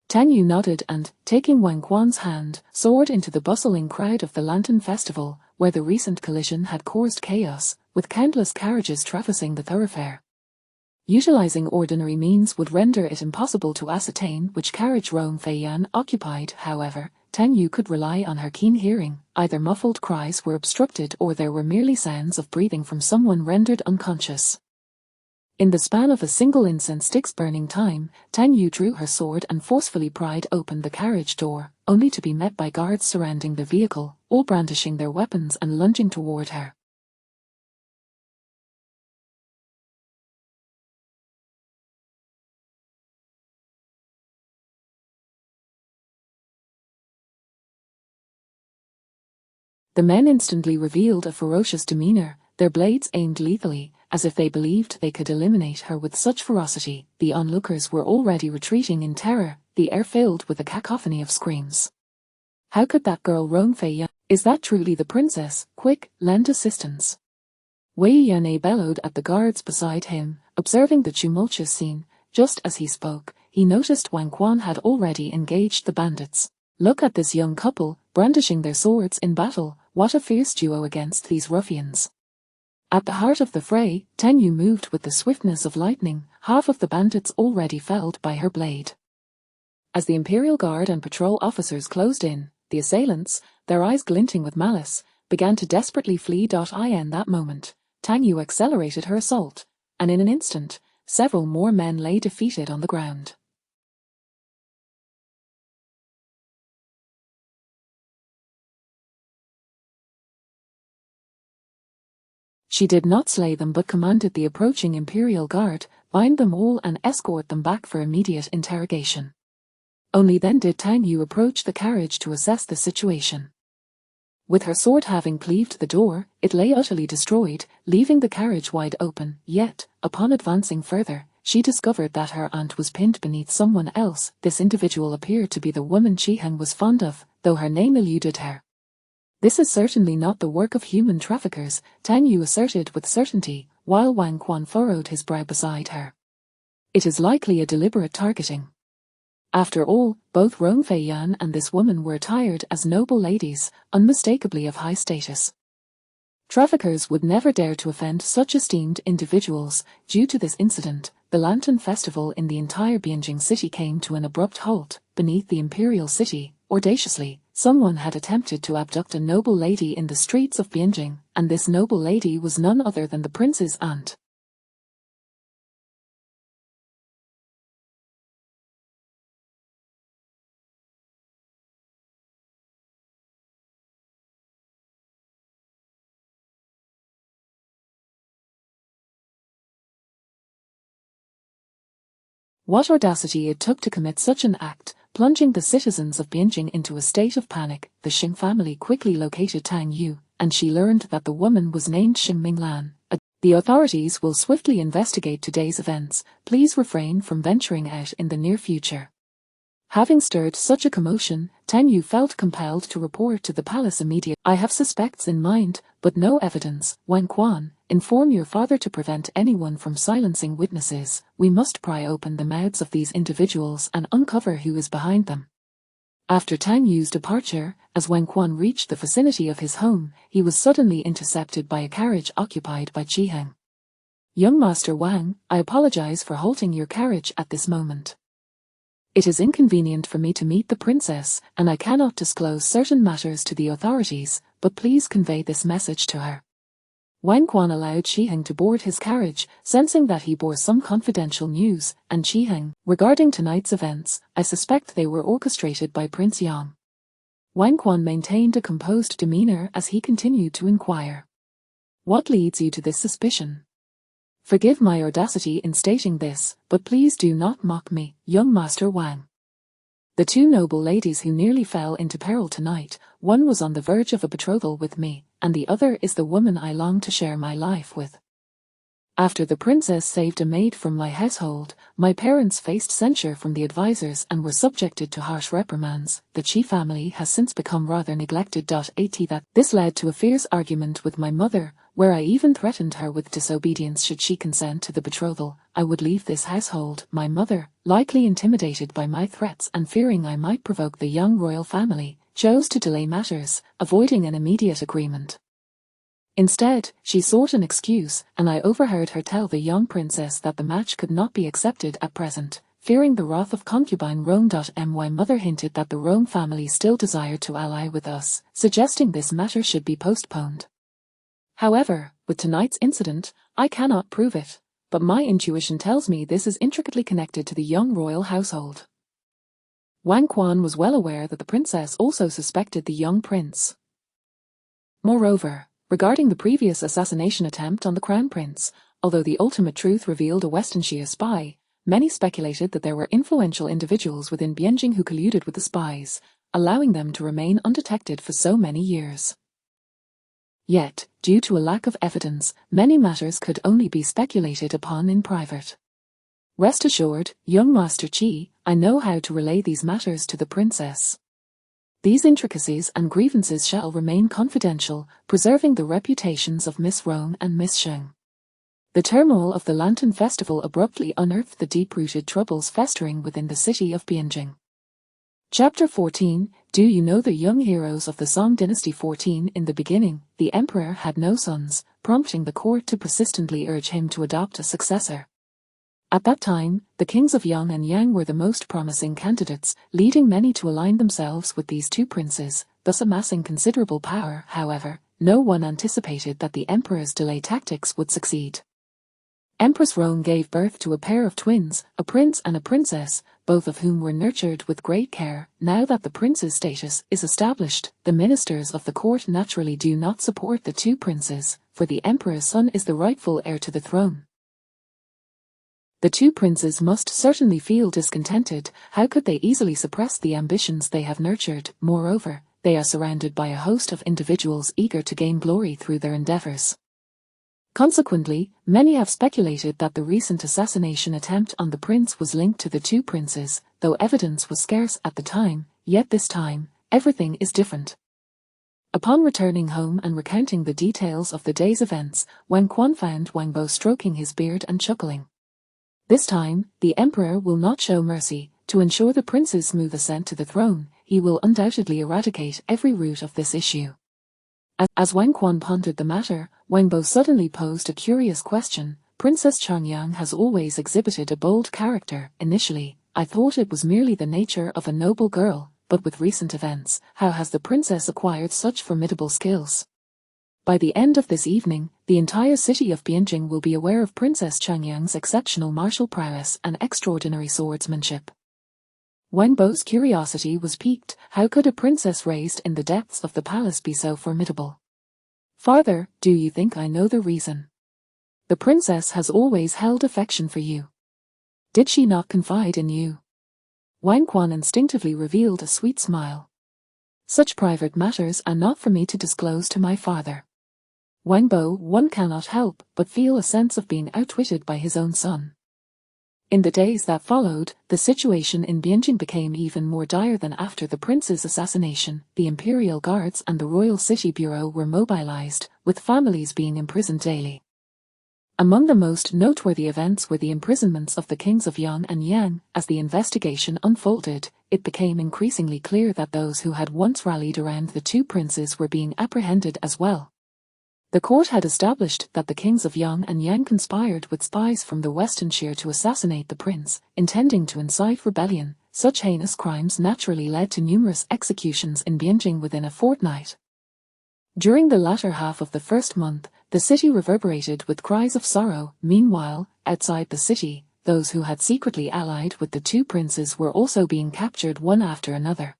Tang Yu nodded and, taking Wang Quan's hand, soared into the bustling crowd of the Lantern Festival, where the recent collision had caused chaos, with countless carriages traversing the thoroughfare. Utilizing ordinary means would render it impossible to ascertain which carriage Rong Fei Yan occupied. However, Tang Yu could rely on her keen hearing. Either muffled cries were obstructed or there were merely sounds of breathing from someone rendered unconscious. In the span of a single incense stick's burning time, Tang Yu drew her sword and forcefully pried open the carriage door, only to be met by guards surrounding the vehicle, all brandishing their weapons and lunging toward her. The men instantly revealed a ferocious demeanor, their blades aimed lethally, as if they believed they could eliminate her with such ferocity. The onlookers were already retreating in terror, the air filled with a cacophony of screams. How could that girl Rong Fei Yan? Is that truly the princess? Quick, lend assistance. Wei Yan bellowed at the guards beside him, observing the tumultuous scene. Just as he spoke, he noticed Wang Quan had already engaged the bandits. Look at this young couple, brandishing their swords in battle. What a fierce duo against these ruffians. At the heart of the fray, Tang Yu moved with the swiftness of lightning, half of the bandits already felled by her blade. As the Imperial Guard and patrol officers closed in, the assailants, their eyes glinting with malice, began to desperately flee. In that moment, Tang Yu accelerated her assault, and in an instant, several more men lay defeated on the ground. She did not slay them but commanded the approaching Imperial Guard, bind them all and escort them back for immediate interrogation. Only then did Tang Yu approach the carriage to assess the situation. With her sword having cleaved the door, it lay utterly destroyed, leaving the carriage wide open. Yet, upon advancing further, she discovered that her aunt was pinned beneath someone else. This individual appeared to be the woman Chiheng was fond of, though her name eluded her. This is certainly not the work of human traffickers, Tang Yu asserted with certainty, while Wang Quan furrowed his brow beside her. It is likely a deliberate targeting. After all, both Rong Fei Yan and this woman were attired as noble ladies, unmistakably of high status. Traffickers would never dare to offend such esteemed individuals. Due to this incident, the Lantern Festival in the entire Bianjing city came to an abrupt halt. Beneath the imperial city, audaciously, someone had attempted to abduct a noble lady in the streets of Bianjing, and this noble lady was none other than the prince's aunt. What audacity it took to commit such an act, plunging the citizens of Bianjing into a state of panic. The Xing family quickly located Tang Yu, and she learned that the woman was named Xing Minglan. The authorities will swiftly investigate today's events. Please refrain from venturing out in the near future. Having stirred such a commotion, Tang Yu felt compelled to report to the palace immediately. I have suspects in mind, but no evidence. Wang Quan, inform your father to prevent anyone from silencing witnesses. We must pry open the mouths of these individuals and uncover who is behind them. After Tang Yu's departure, as Wang Quan reached the vicinity of his home, he was suddenly intercepted by a carriage occupied by Qiheng. Young Master Wang, I apologize for halting your carriage at this moment. It is inconvenient for me to meet the princess, and I cannot disclose certain matters to the authorities, but please convey this message to her. Wang Quan allowed Qiheng to board his carriage, sensing that he bore some confidential news, and Qiheng, regarding tonight's events, I suspect they were orchestrated by Prince Yang. Wang Quan maintained a composed demeanor as he continued to inquire. What leads you to this suspicion? Forgive my audacity in stating this, but please do not mock me, young Master Wang. The two noble ladies who nearly fell into peril tonight, one was on the verge of a betrothal with me, and the other is the woman I long to share my life with. After the princess saved a maid from my household, my parents faced censure from the advisors and were subjected to harsh reprimands. The Qi family has since become rather neglected. This led to a fierce argument with my mother, where I even threatened her with disobedience should she consent to the betrothal. I would leave this household. My mother, likely intimidated by my threats and fearing I might provoke the young royal family, chose to delay matters, avoiding an immediate agreement. Instead, she sought an excuse, and I overheard her tell the young princess that the match could not be accepted at present. Fearing the wrath of concubine Rome. My mother hinted that the Rome family still desired to ally with us, suggesting this matter should be postponed. However, with tonight's incident, I cannot prove it, but my intuition tells me this is intricately connected to the young royal household. Wang Quan was well aware that the princess also suspected the young prince. Moreover, regarding the previous assassination attempt on the crown prince, although the ultimate truth revealed a Westernshire spy, many speculated that there were influential individuals within Bianjing who colluded with the spies, allowing them to remain undetected for so many years. Yet, due to a lack of evidence, many matters could only be speculated upon in private. Rest assured, young Master Qi, I know how to relay these matters to the princess. These intricacies and grievances shall remain confidential, preserving the reputations of Miss Rome and Miss Sheng. The turmoil of the Lantern Festival abruptly unearthed the deep-rooted troubles festering within the city of Bianjing. Chapter 14, Do you know the young heroes of the Song Dynasty? 14. In the beginning, the emperor had no sons, prompting the court to persistently urge him to adopt a successor. At that time, the kings of Yang and Yang were the most promising candidates, leading many to align themselves with these two princes, thus amassing considerable power. However, no one anticipated that the emperor's delay tactics would succeed. Empress Rome gave birth to a pair of twins, a prince and a princess, both of whom were nurtured with great care. Now that the prince's status is established, the ministers of the court naturally do not support the two princes, for the emperor's son is the rightful heir to the throne. The two princes must certainly feel discontented. How could they easily suppress the ambitions they have nurtured? Moreover, they are surrounded by a host of individuals eager to gain glory through their endeavors. Consequently, many have speculated that the recent assassination attempt on the prince was linked to the two princes, though evidence was scarce at the time. Yet this time, everything is different. Upon returning home and recounting the details of the day's events, Wang Quan found Wang Bo stroking his beard and chuckling. This time, the emperor will not show mercy. To ensure the prince's smooth ascent to the throne, he will undoubtedly eradicate every root of this issue. As Wang Quan pondered the matter, Wang Bo suddenly posed a curious question. Princess Changyang has always exhibited a bold character. Initially, I thought it was merely the nature of a noble girl, but with recent events, how has the princess acquired such formidable skills? By the end of this evening, the entire city of Bianjing will be aware of Princess Changyang's exceptional martial prowess and extraordinary swordsmanship. Wang Bo's curiosity was piqued. How could a princess raised in the depths of the palace be so formidable? Father, do you think I know the reason? The princess has always held affection for you. Did she not confide in you? Wang Quan instinctively revealed a sweet smile. Such private matters are not for me to disclose to my father. Wang Bo, one cannot help but feel a sense of being outwitted by his own son. In the days that followed, the situation in Bianjing became even more dire than after the prince's assassination. The imperial guards and the royal city bureau were mobilized, with families being imprisoned daily. Among the most noteworthy events were the imprisonments of the kings of Yang and Yang. As the investigation unfolded, it became increasingly clear that those who had once rallied around the two princes were being apprehended as well. The court had established that the kings of Yang and Yang conspired with spies from the Western Shire to assassinate the prince, intending to incite rebellion. Such heinous crimes naturally led to numerous executions in Bianjing within a fortnight. During the latter half of the first month, the city reverberated with cries of sorrow. Meanwhile, outside the city, those who had secretly allied with the two princes were also being captured one after another.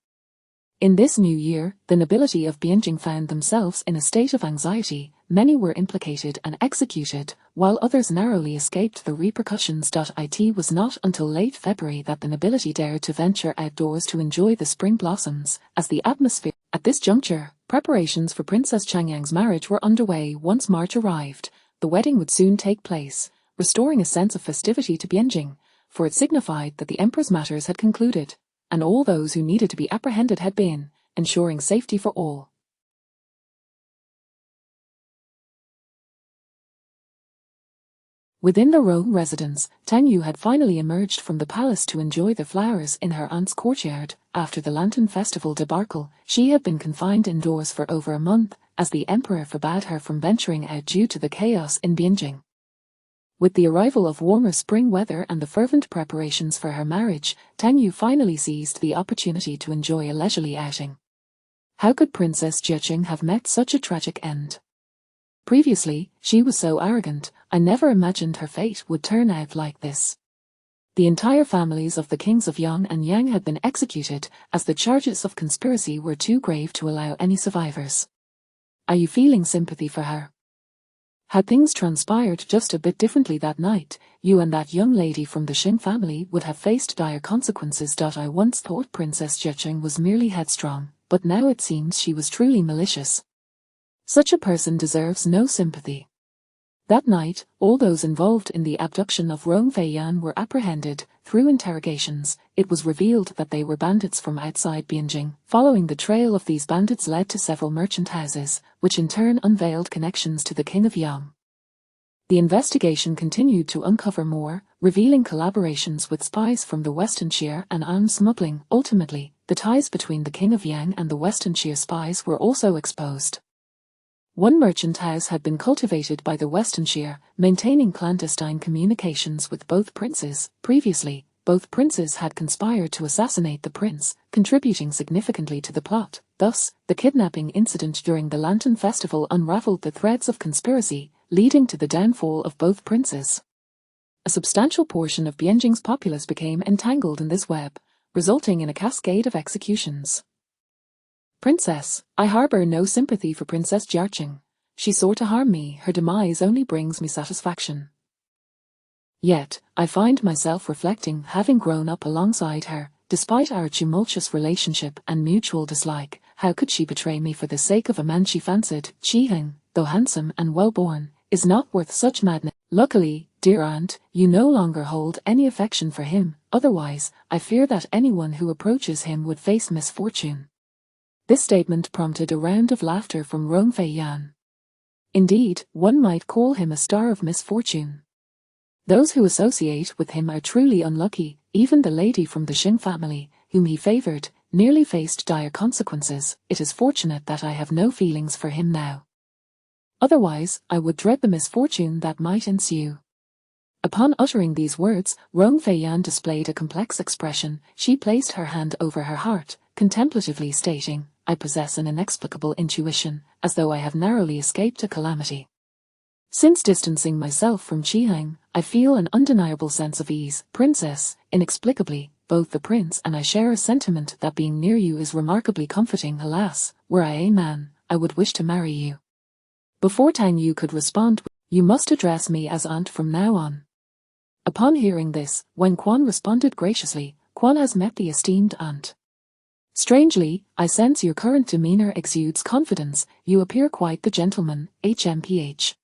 In this new year, the nobility of Bianjing found themselves in a state of anxiety. Many were implicated and executed, while others narrowly escaped the repercussions. It was not until late February that the nobility dared to venture outdoors to enjoy the spring blossoms, as the atmosphere. At this juncture, preparations for Princess Changyang's marriage were underway. Once March arrived, the wedding would soon take place, restoring a sense of festivity to Bianjing, for it signified that the emperor's matters had concluded, and all those who needed to be apprehended had been, ensuring safety for all. Within the Rome residence, Tang Yu had finally emerged from the palace to enjoy the flowers in her aunt's courtyard. After the Lantern Festival debacle, she had been confined indoors for over a month, as the emperor forbade her from venturing out due to the chaos in Bianjing. With the arrival of warmer spring weather and the fervent preparations for her marriage, Tang Yu finally seized the opportunity to enjoy a leisurely outing. How could Princess Jiaqing have met such a tragic end? Previously, she was so arrogant. I never imagined her fate would turn out like this. The entire families of the kings of Yang and Yang had been executed, as the charges of conspiracy were too grave to allow any survivors. Are you feeling sympathy for her? Had things transpired just a bit differently that night, you and that young lady from the Xing family would have faced dire consequences. I once thought Princess Jiaqing was merely headstrong, but now it seems she was truly malicious. Such a person deserves no sympathy. That night, all those involved in the abduction of Rong Feiyan were apprehended. Through interrogations, it was revealed that they were bandits from outside Bianjing. Following the trail of these bandits led to several merchant houses, which in turn unveiled connections to the King of Yang. The investigation continued to uncover more, revealing collaborations with spies from the Western Shire and arms smuggling. Ultimately, the ties between the King of Yang and the Western Shire spies were also exposed. One merchant house had been cultivated by the Western Shire, maintaining clandestine communications with both princes. Previously, both princes had conspired to assassinate the prince, contributing significantly to the plot. Thus, the kidnapping incident during the Lantern Festival unraveled the threads of conspiracy, leading to the downfall of both princes. A substantial portion of Bianjing's populace became entangled in this web, resulting in a cascade of executions. Princess, I harbor no sympathy for Princess Jiaqing. She sought to harm me. Her demise only brings me satisfaction. Yet, I find myself reflecting, having grown up alongside her, despite our tumultuous relationship and mutual dislike, how could she betray me for the sake of a man she fancied? Qiheng, though handsome and well-born, is not worth such madness. Luckily, dear aunt, you no longer hold any affection for him, otherwise, I fear that anyone who approaches him would face misfortune. This statement prompted a round of laughter from Rong Feiyan. Indeed, one might call him a star of misfortune. Those who associate with him are truly unlucky. Even the lady from the Xing family, whom he favored, nearly faced dire consequences. It is fortunate that I have no feelings for him now. Otherwise, I would dread the misfortune that might ensue. Upon uttering these words, Rong Feiyan displayed a complex expression. She placed her hand over her heart, contemplatively stating, "I possess an inexplicable intuition, as though I have narrowly escaped a calamity. Since distancing myself from Qihang, I feel an undeniable sense of ease. Princess, inexplicably, both the prince and I share a sentiment that being near you is remarkably comforting. Alas, were I a man, I would wish to marry you." Before Tang Yu could respond, "You must address me as aunt from now on." Upon hearing this, Wen Quan responded graciously, "Quan has met the esteemed aunt. Strangely, I sense your current demeanor exudes confidence. You appear quite the gentleman, hmph.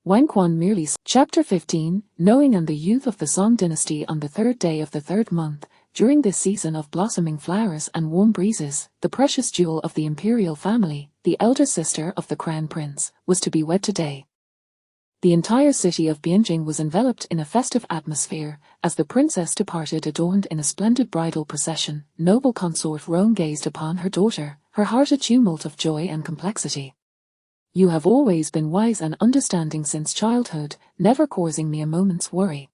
Wen Quan merely Chapter 15, Knowing and the Youth of the Song Dynasty. On the third day of the third month, during this season of blossoming flowers and warm breezes, the precious jewel of the imperial family, the elder sister of the crown prince, was to be wed today. The entire city of Bianjing was enveloped in a festive atmosphere, as the princess departed adorned in a splendid bridal procession. Noble consort Rong gazed upon her daughter, her heart a tumult of joy and complexity. "You have always been wise and understanding since childhood, never causing me a moment's worry.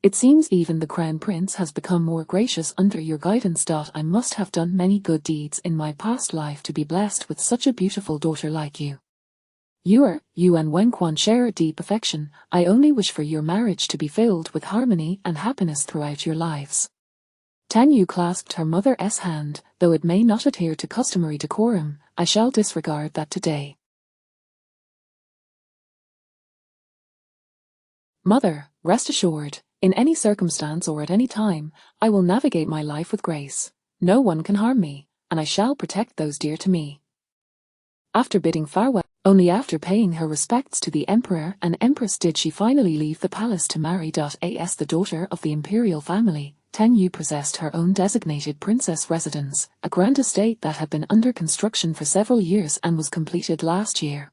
It seems even the crown prince has become more gracious under your guidance. I must have done many good deeds in my past life to be blessed with such a beautiful daughter like you. You and Wen Quan share a deep affection. I only wish for your marriage to be filled with harmony and happiness throughout your lives." Tang Yu clasped her mother's hand. "Though it may not adhere to customary decorum, I shall disregard that today. Mother, rest assured, in any circumstance or at any time, I will navigate my life with grace. No one can harm me, and I shall protect those dear to me." After bidding farewell, only after paying her respects to the emperor and empress did she finally leave the palace to marry. As the daughter of the imperial family, Tang Yu possessed her own designated princess residence, a grand estate that had been under construction for several years and was completed last year.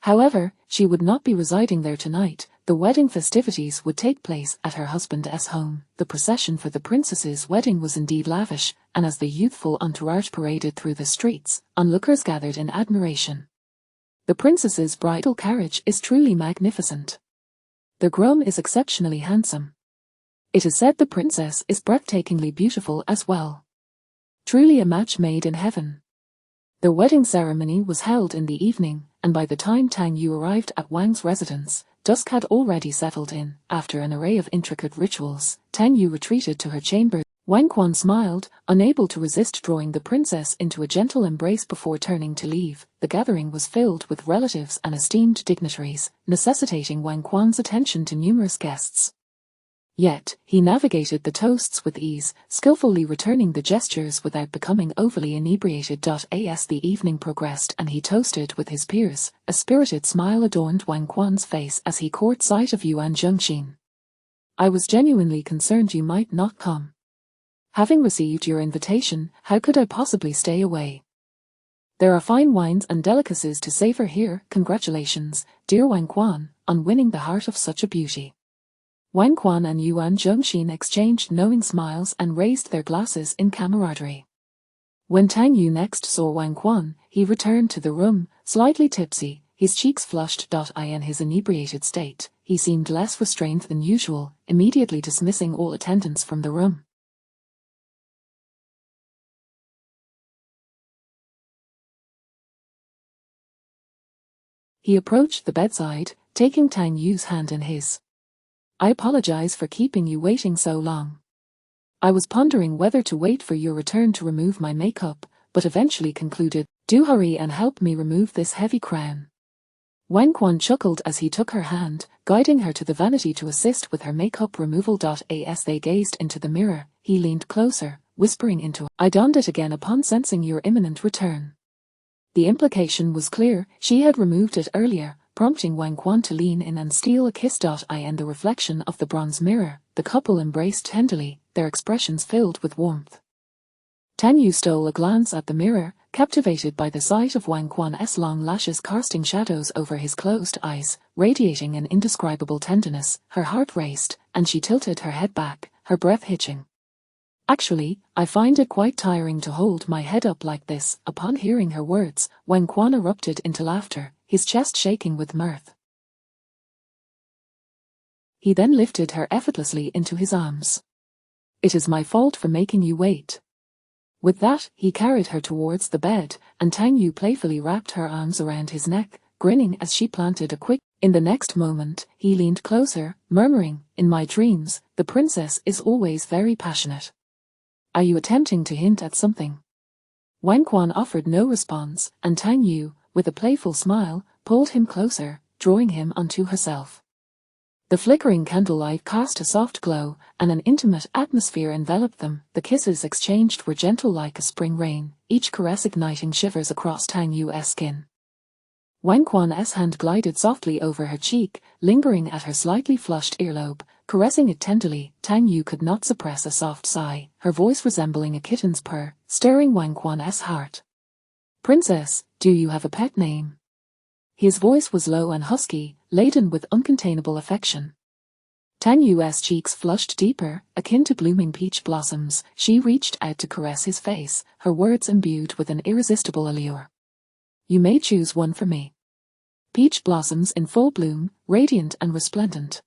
However, she would not be residing there tonight. The wedding festivities would take place at her husband's home. The procession for the princess's wedding was indeed lavish, and as the youthful entourage paraded through the streets, onlookers gathered in admiration. The princess's bridal carriage is truly magnificent. The groom is exceptionally handsome. It is said the princess is breathtakingly beautiful as well. Truly a match made in heaven. The wedding ceremony was held in the evening, and by the time Tang Yu arrived at Wang's residence, dusk had already settled in. After an array of intricate rituals, Tang Yu retreated to her chamber. Wen Quan smiled, unable to resist drawing the princess into a gentle embrace before turning to leave. The gathering was filled with relatives and esteemed dignitaries, necessitating Wen Quan's attention to numerous guests. Yet, he navigated the toasts with ease, skillfully returning the gestures without becoming overly inebriated. As the evening progressed and he toasted with his peers, a spirited smile adorned Wen Quan's face as he caught sight of Yuan Zhengxin. "I was genuinely concerned you might not come. Having received your invitation, how could I possibly stay away? There are fine wines and delicacies to savor here. Congratulations, dear Wen Quan, on winning the heart of such a beauty." Wen Quan and Yuan Zhengxin exchanged knowing smiles and raised their glasses in camaraderie. When Tang Yu next saw Wen Quan, he returned to the room, slightly tipsy, his cheeks flushed. In his inebriated state, he seemed less restrained than usual, immediately dismissing all attendants from the room. He approached the bedside, taking Tang Yu's hand in his. "I apologize for keeping you waiting so long. I was pondering whether to wait for your return to remove my makeup, but eventually concluded, do hurry and help me remove this heavy crown." Wen Quan chuckled as he took her hand, guiding her to the vanity to assist with her makeup removal. As they gazed into the mirror, he leaned closer, whispering into her, "I donned it again upon sensing your imminent return." The implication was clear, she had removed it earlier, prompting Wen Quan to lean in and steal a kiss. In the reflection of the bronze mirror, the couple embraced tenderly, their expressions filled with warmth. Tang Yu stole a glance at the mirror, captivated by the sight of Wen Quan's long lashes casting shadows over his closed eyes, radiating an indescribable tenderness. Her heart raced, and she tilted her head back, her breath hitching. "Actually, I find it quite tiring to hold my head up like this." Upon hearing her words, Wen Quan erupted into laughter, his chest shaking with mirth. He then lifted her effortlessly into his arms. "It is my fault for making you wait." With that, he carried her towards the bed, and Tang Yu playfully wrapped her arms around his neck, grinning as she planted a quick. In the next moment, he leaned closer, murmuring, "In my dreams, the princess is always very passionate. Are you attempting to hint at something?" Wang Quan offered no response, and Tang Yu, with a playful smile, pulled him closer, drawing him onto herself. The flickering candlelight cast a soft glow, and an intimate atmosphere enveloped them. The kisses exchanged were gentle like a spring rain, each caress igniting shivers across Tang Yu's skin. Wang Quan's hand glided softly over her cheek, lingering at her slightly flushed earlobe, caressing it tenderly. Tang Yu could not suppress a soft sigh, her voice resembling a kitten's purr, stirring Wang Quan's heart. "Princess, do you have a pet name?" His voice was low and husky, laden with uncontainable affection. Tang Yu's cheeks flushed deeper, akin to blooming peach blossoms. She reached out to caress his face, her words imbued with an irresistible allure. "You may choose one for me." Peach blossoms in full bloom, radiant and resplendent.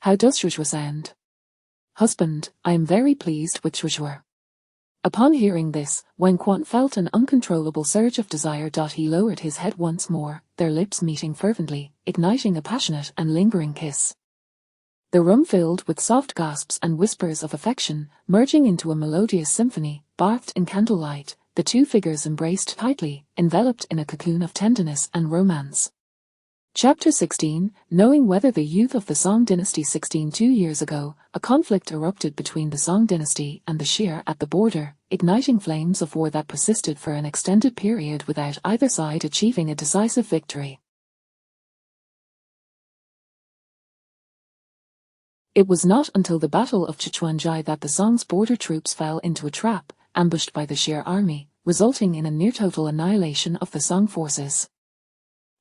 How does Shushua sound? Husband, I am very pleased with Shushua. Upon hearing this, Wang Quan felt an uncontrollable surge of desire. He lowered his head once more, their lips meeting fervently, igniting a passionate and lingering kiss. The room filled with soft gasps and whispers of affection, merging into a melodious symphony. Bathed in candlelight, the two figures embraced tightly, enveloped in a cocoon of tenderness and romance. Chapter 16, knowing whether the youth of the Song dynasty. 2 years ago, a conflict erupted between the Song dynasty and the Xia at the border, igniting flames of war that persisted for an extended period without either side achieving a decisive victory. It was not until the Battle of Chichuanjai that the Song's border troops fell into a trap, ambushed by the Xia army, resulting in a near-total annihilation of the Song forces.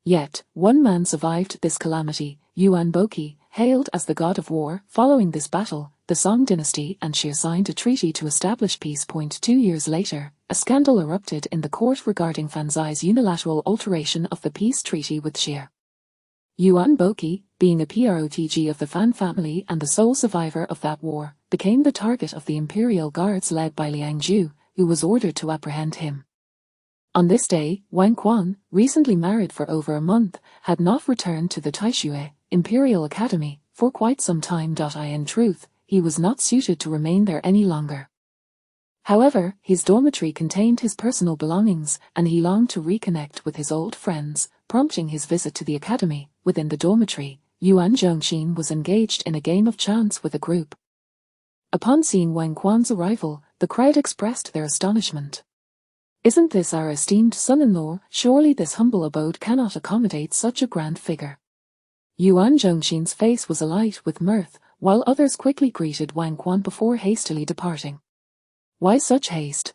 Yet, one man survived this calamity, Yuan Boqi, hailed as the god of war. Following this battle, the Song dynasty and Xia signed a treaty to establish peace. 2 years later, a scandal erupted in the court regarding Fan Zai's unilateral alteration of the peace treaty with Xia. Yuan Boqi, being a protege of the Fan family and the sole survivor of that war, became the target of the imperial guards led by Liang Zhu, who was ordered to apprehend him. On this day, Wang Quan, recently married for over a month, had not returned to the Taishui Imperial Academy for quite some time. In truth, he was not suited to remain there any longer. However, his dormitory contained his personal belongings, and he longed to reconnect with his old friends, prompting his visit to the academy. Within the dormitory, Yuan Zhongxin was engaged in a game of chance with a group. Upon seeing Wang Quan's arrival, the crowd expressed their astonishment. "Isn't this our esteemed son-in-law? Surely this humble abode cannot accommodate such a grand figure." Yuan Zhongxin's face was alight with mirth, while others quickly greeted Wang Quan before hastily departing. "Why such haste?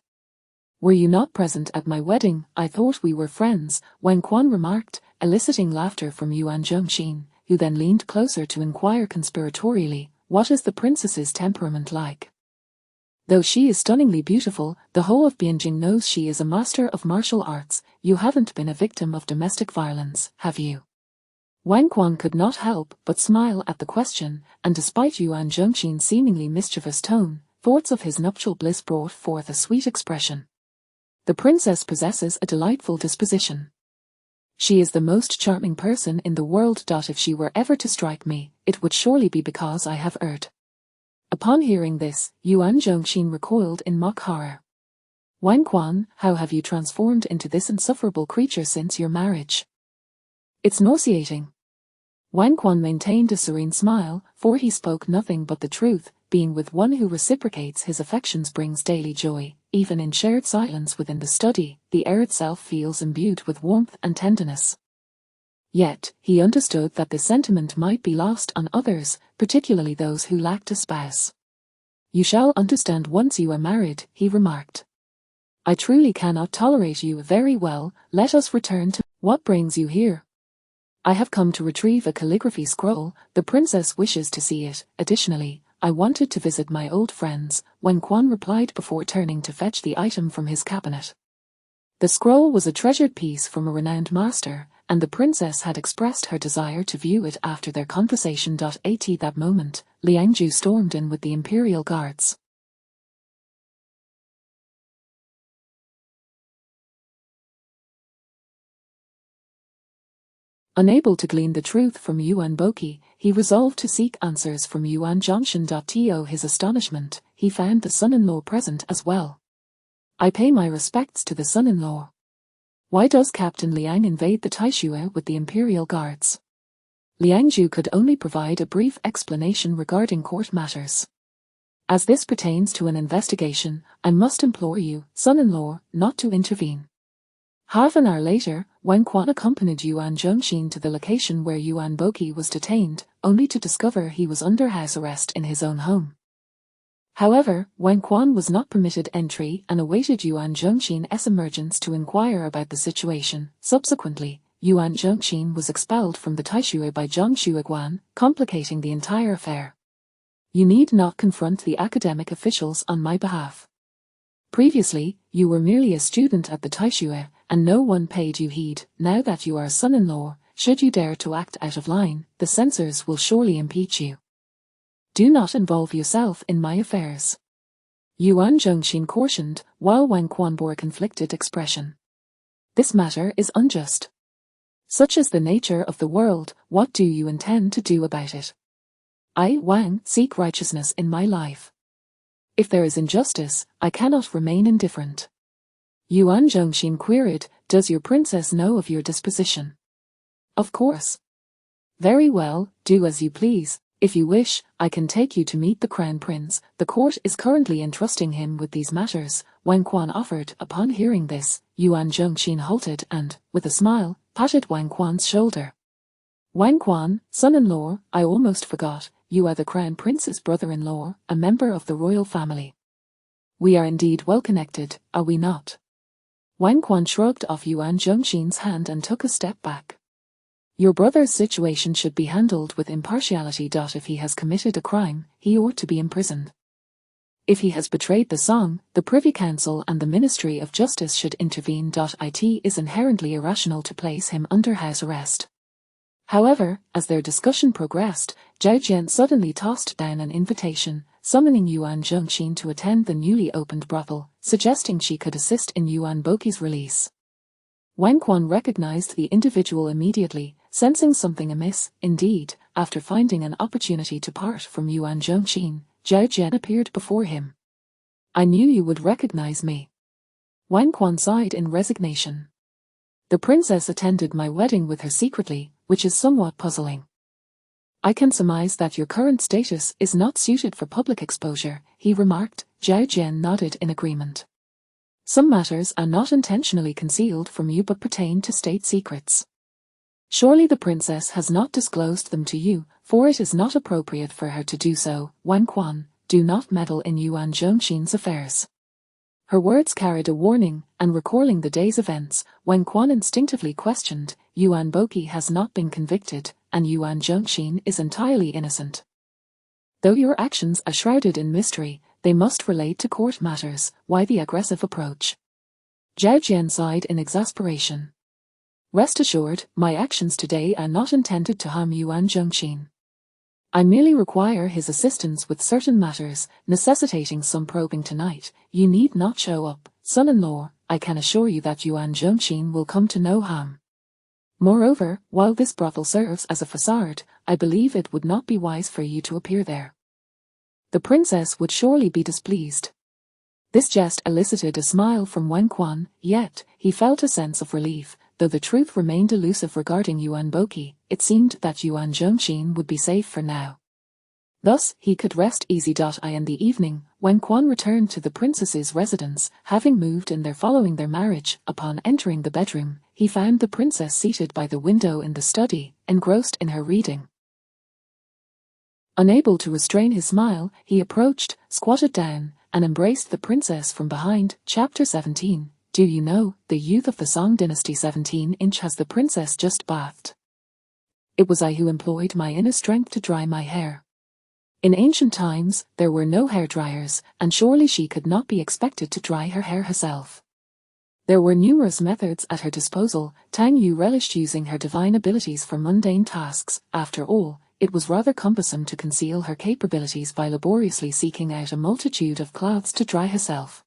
Were you not present at my wedding? I thought we were friends," Wang Quan remarked, eliciting laughter from Yuan Zhongxin, who then leaned closer to inquire conspiratorially, "What is the princess's temperament like?" "Though she is stunningly beautiful, the whole of Bianjing knows she is a master of martial arts. You haven't been a victim of domestic violence, have you?" Wang Quan could not help but smile at the question, and despite Yuan Zhongxin's seemingly mischievous tone, thoughts of his nuptial bliss brought forth a sweet expression. "The princess possesses a delightful disposition. She is the most charming person in the world. If she were ever to strike me, it would surely be because I have erred." Upon hearing this, Yuan Zhongxin recoiled in mock horror. "Wang Quan, how have you transformed into this insufferable creature since your marriage? It's nauseating." Wang Quan maintained a serene smile, for he spoke nothing but the truth. Being with one who reciprocates his affections brings daily joy. Even in shared silence within the study, the air itself feels imbued with warmth and tenderness. Yet, he understood that this sentiment might be lost on others, particularly those who lacked a spouse. "You shall understand once you are married," he remarked. "I truly cannot tolerate you very well. Let us return to what brings you here." "I have come to retrieve a calligraphy scroll. The princess wishes to see it. Additionally, I wanted to visit my old friends," Wang Quan replied before turning to fetch the item from his cabinet. The scroll was a treasured piece from a renowned master, and the princess had expressed her desire to view it after their conversation. At that moment, Liangju stormed in with the imperial guards. Unable to glean the truth from Yuan Boqi, he resolved to seek answers from Yuan Zhongshan. To his astonishment, he found the son-in-law present as well. I pay my respects to the son-in-law. Why does Captain Liang invade the Taishui with the imperial guards? Liangju could only provide a brief explanation regarding court matters. As this pertains to an investigation, I must implore you, son-in-law, not to intervene. Half an hour later, Wang Quan accompanied Yuan Zhongshan to the location where Yuan Boqi was detained, only to discover he was under house arrest in his own home. However, Wang Quan was not permitted entry and awaited Yuan Zhongshan's emergence to inquire about the situation. Subsequently, Yuan Zhongshan was expelled from the Taishui by Zhang Shuiguan, complicating the entire affair. You need not confront the academic officials on my behalf. Previously, you were merely a student at the Taishui, and no one paid you heed. Now that you are a son-in-law, should you dare to act out of line, the censors will surely impeach you. Do not involve yourself in my affairs. Yuan Zhongshan cautioned, while Wang Quan bore a conflicted expression. This matter is unjust. Such is the nature of the world. What do you intend to do about it? I, Wang, seek righteousness in my life. If there is injustice, I cannot remain indifferent. Yuan Zhongshan queried, does your princess know of your disposition? Of course. Very well, do as you please. If you wish, I can take you to meet the crown prince. The court is currently entrusting him with these matters, Wang Quan offered. Upon hearing this, Yuan Zhongshan halted and, with a smile, patted Wang Quan's shoulder. Wang Quan, son-in-law, I almost forgot, you are the crown prince's brother-in-law, a member of the royal family. We are indeed well connected, are we not? Wang Quan shrugged off Yuan Zhongshan's hand and took a step back. Your brother's situation should be handled with impartiality. If he has committed a crime, he ought to be imprisoned. If he has betrayed the Song, the Privy Council and the Ministry of Justice should intervene. It is inherently irrational to place him under house arrest. However, as their discussion progressed, Zhao Jian suddenly tossed down an invitation, summoning Yuan Zhongshan to attend the newly opened brothel, suggesting she could assist in Yuan Boqi's release. Wang Quan recognized the individual immediately, sensing something amiss. Indeed, after finding an opportunity to part from Yuan Zhongshan, Zhao Jian appeared before him. I knew you would recognize me. Wang Quan sighed in resignation. The princess attended my wedding with her secretly, which is somewhat puzzling. I can surmise that your current status is not suited for public exposure, he remarked. Zhao Jian nodded in agreement. Some matters are not intentionally concealed from you but pertain to state secrets. Surely the princess has not disclosed them to you, for it is not appropriate for her to do so. Wang Quan, do not meddle in Yuan Zhongshan's affairs. Her words carried a warning, and recalling the day's events, Wang Quan instinctively questioned, Yuan Boqi has not been convicted, and Yuan Zhongshan is entirely innocent. Though your actions are shrouded in mystery, they must relate to court matters. Why the aggressive approach? Zhao Jian sighed in exasperation. Rest assured, my actions today are not intended to harm Yuan Zhongshan. I merely require his assistance with certain matters, necessitating some probing tonight. You need not show up, son-in-law. I can assure you that Yuan Zhongshan will come to no harm. Moreover, while this brothel serves as a facade, I believe it would not be wise for you to appear there. The princess would surely be displeased. This jest elicited a smile from Wang Quan, yet, he felt a sense of relief. Though the truth remained elusive regarding Yuan Boqi, it seemed that Yuan Zhongshan would be safe for now. Thus, he could rest easy. In the evening, Wang Quan returned to the princess's residence, having moved in there following their marriage. Upon entering the bedroom, he found the princess seated by the window in the study, engrossed in her reading. Unable to restrain his smile, he approached, squatted down, and embraced the princess from behind. Chapter 17. Do you know, the youth of the Song dynasty 17-inch has the princess just bathed. It was I who employed my inner strength to dry my hair. In ancient times, there were no hair dryers, and surely she could not be expected to dry her hair herself. There were numerous methods at her disposal. Tang Yu relished using her divine abilities for mundane tasks. After all, it was rather cumbersome to conceal her capabilities by laboriously seeking out a multitude of cloths to dry herself.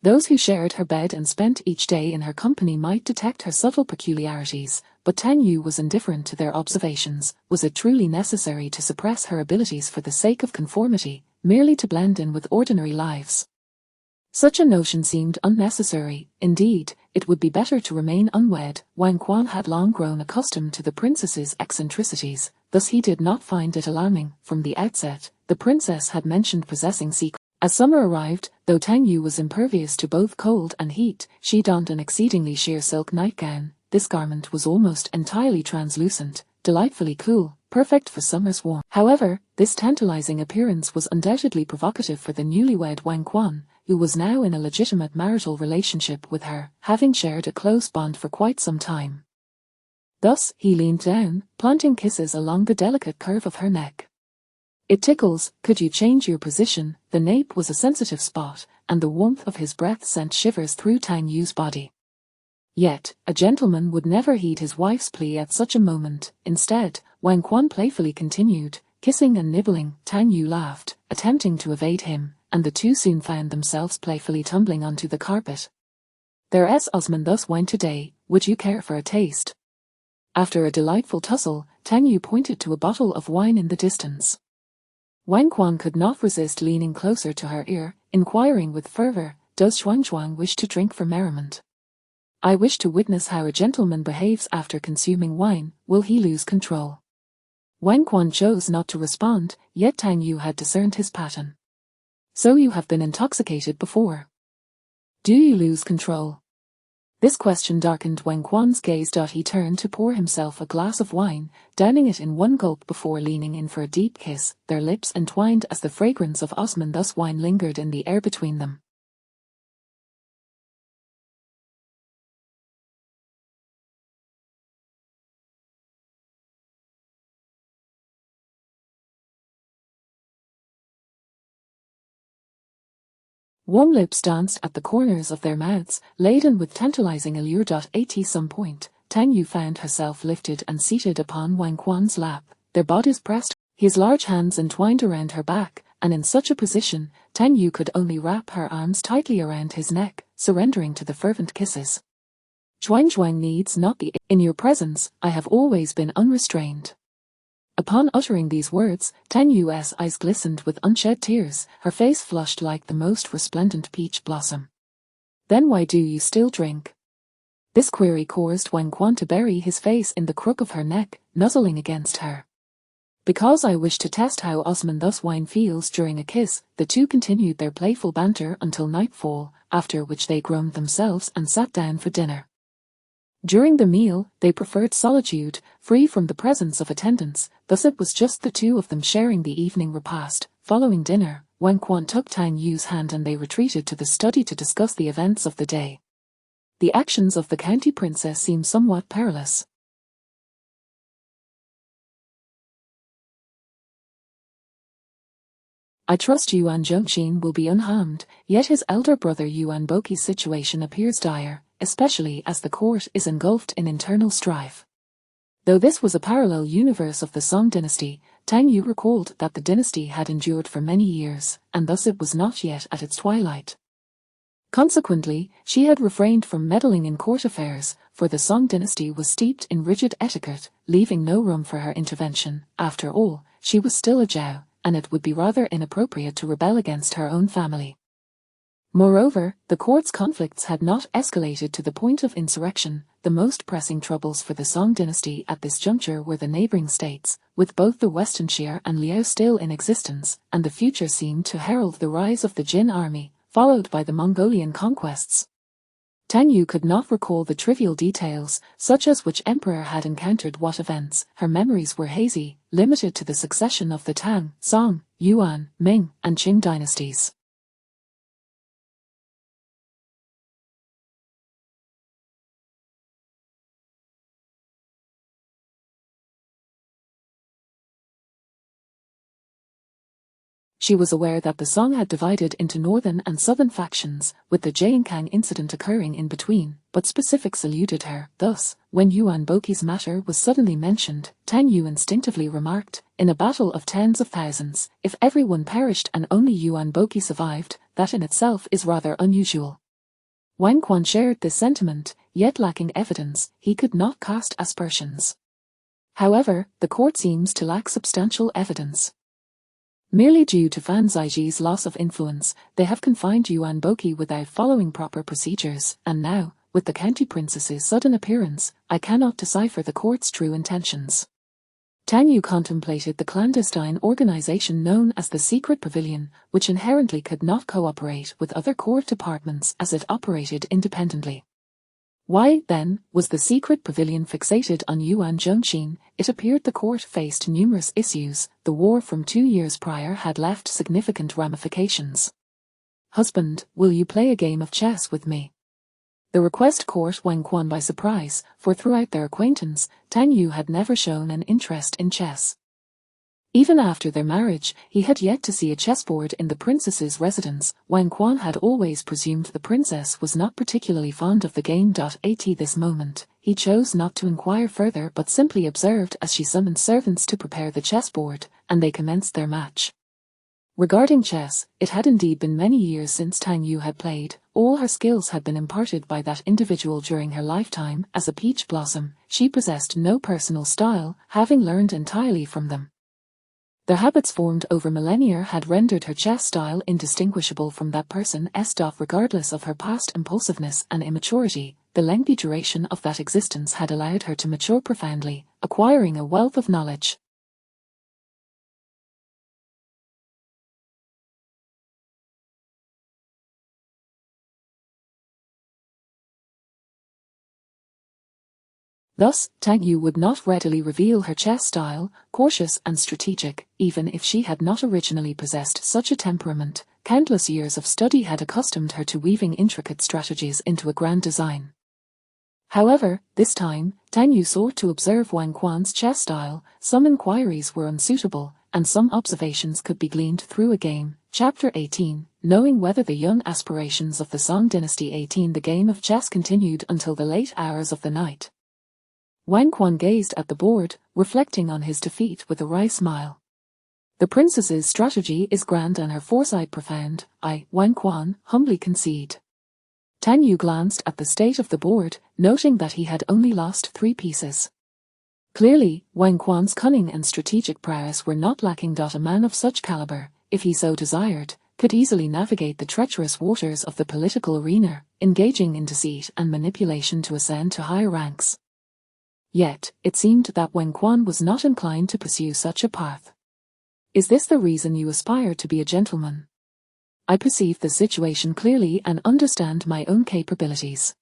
Those who shared her bed and spent each day in her company might detect her subtle peculiarities, but Tang Yu was indifferent to their observations. Was it truly necessary to suppress her abilities for the sake of conformity, merely to blend in with ordinary lives? Such a notion seemed unnecessary. Indeed, it would be better to remain unwed. Wang Quan had long grown accustomed to the princess's eccentricities, thus he did not find it alarming. From the outset, the princess had mentioned possessing secrets. As summer arrived, though Tang Yu was impervious to both cold and heat, she donned an exceedingly sheer silk nightgown. This garment was almost entirely translucent, delightfully cool, perfect for summer's warmth. However, this tantalizing appearance was undoubtedly provocative for the newlywed Wang Quan, who was now in a legitimate marital relationship with her, having shared a close bond for quite some time. Thus, he leaned down, planting kisses along the delicate curve of her neck. "It tickles, could you change your position?" The nape was a sensitive spot, and the warmth of his breath sent shivers through Tang Yu's body. Yet, a gentleman would never heed his wife's plea at such a moment. Instead, Wang Quan playfully continued, kissing and nibbling. Tang Yu laughed, attempting to evade him, and the two soon found themselves playfully tumbling onto the carpet. "There's Osman thus wine today, would you care for a taste?" After a delightful tussle, Tang Yu pointed to a bottle of wine in the distance. Wang Quan could not resist leaning closer to her ear, inquiring with fervor, "Does Xuanzhuang wish to drink for merriment? I wish to witness how a gentleman behaves after consuming wine. Will he lose control?" Wang Quan chose not to respond, yet Tang Yu had discerned his pattern. "So you have been intoxicated before. Do you lose control?" This question darkened Wang Quan's gaze. He turned to pour himself a glass of wine, downing it in one gulp before leaning in for a deep kiss. Their lips entwined as the fragrance of Osman thus wine lingered in the air between them. Warm lips danced at the corners of their mouths, laden with tantalizing allure. At some point, Tang Yu found herself lifted and seated upon Wang Quan's lap, their bodies pressed, his large hands entwined around her back, and in such a position, Tang Yu could only wrap her arms tightly around his neck, surrendering to the fervent kisses. "Xuanzhuang needs not be in your presence, I have always been unrestrained." Upon uttering these words, Tang Yu's eyes glistened with unshed tears, her face flushed like the most resplendent peach blossom. "Then why do you still drink?" This query caused Wang Quan to bury his face in the crook of her neck, nuzzling against her. "Because I wish to test how Osman thus wine feels during a kiss." The two continued their playful banter until nightfall, after which they groomed themselves and sat down for dinner. During the meal, they preferred solitude, free from the presence of attendants, thus it was just the two of them sharing the evening repast. Following dinner, Wang Quan took Tang Yu's hand and they retreated to the study to discuss the events of the day. The actions of the county princess seemed somewhat perilous. "I trust Yuan Zhongqin will be unharmed, yet his elder brother Yuan Boqi's situation appears dire, especially as the court is engulfed in internal strife." Though this was a parallel universe of the Song dynasty, Tang Yu recalled that the dynasty had endured for many years, and thus it was not yet at its twilight. Consequently, she had refrained from meddling in court affairs, for the Song dynasty was steeped in rigid etiquette, leaving no room for her intervention. After all, she was still a Zhao, and it would be rather inappropriate to rebel against her own family. Moreover, the court's conflicts had not escalated to the point of insurrection. The most pressing troubles for the Song dynasty at this juncture were the neighboring states, with both the Western Xia and Liao still in existence, and the future seemed to herald the rise of the Jin army, followed by the Mongolian conquests. Tang Yu could not recall the trivial details, such as which emperor had encountered what events. Her memories were hazy, limited to the succession of the Tang, Song, Yuan, Ming, and Qing dynasties. She was aware that the song had divided into northern and southern factions, with the Jiankang incident occurring in between, but specifics eluded her. Thus, when Yuan Boqi's matter was suddenly mentioned, Tang Yu instinctively remarked, "In a battle of tens of thousands, if everyone perished and only Yuan Boqi survived, that in itself is rather unusual." Wang Quan shared this sentiment, yet lacking evidence, he could not cast aspersions. However, the court seems to lack substantial evidence. Merely due to Fan Ziji's loss of influence, they have confined Yuan Boqi without following proper procedures, and now, with the county princess's sudden appearance, I cannot decipher the court's true intentions. Tang Yu contemplated the clandestine organization known as the Secret Pavilion, which inherently could not cooperate with other court departments as it operated independently. Why, then, was the Secret Pavilion fixated on Yuan Zhongxin? It appeared the court faced numerous issues. The war from 2 years prior had left significant ramifications. "Husband, will you play a game of chess with me?" The request caught Wang Quan by surprise, for throughout their acquaintance, Tang Yu had never shown an interest in chess. Even after their marriage, he had yet to see a chessboard in the princess's residence. Wang Quan had always presumed the princess was not particularly fond of the game. At this moment, he chose not to inquire further but simply observed as she summoned servants to prepare the chessboard, and they commenced their match. Regarding chess, it had indeed been many years since Tang Yu had played. All her skills had been imparted by that individual during her lifetime. As a peach blossom, she possessed no personal style, having learned entirely from them. Their habits formed over millennia had rendered her chess style indistinguishable from that person's. Regardless of her past impulsiveness and immaturity, the lengthy duration of that existence had allowed her to mature profoundly, acquiring a wealth of knowledge. Thus, Tang Yu would not readily reveal her chess style, cautious and strategic, even if she had not originally possessed such a temperament. Countless years of study had accustomed her to weaving intricate strategies into a grand design. However, this time, Tang Yu sought to observe Wang Quan's chess style. Some inquiries were unsuitable, and some observations could be gleaned through a game. Chapter 18, Knowing whether the young aspirations of the Song Dynasty. 18. The game of chess continued until the late hours of the night. Wang Quan gazed at the board, reflecting on his defeat with a wry smile. The princess's strategy is grand and her foresight profound, I, Wang Quan, humbly concede. Tang Yu glanced at the state of the board, noting that he had only lost 3 pieces. Clearly, Wang Quan's cunning and strategic prowess were not lacking. A man of such caliber, if he so desired, could easily navigate the treacherous waters of the political arena, engaging in deceit and manipulation to ascend to higher ranks. Yet, it seemed that Wang Quan was not inclined to pursue such a path. "Is this the reason you aspire to be a gentleman? I perceive the situation clearly and understand my own capabilities.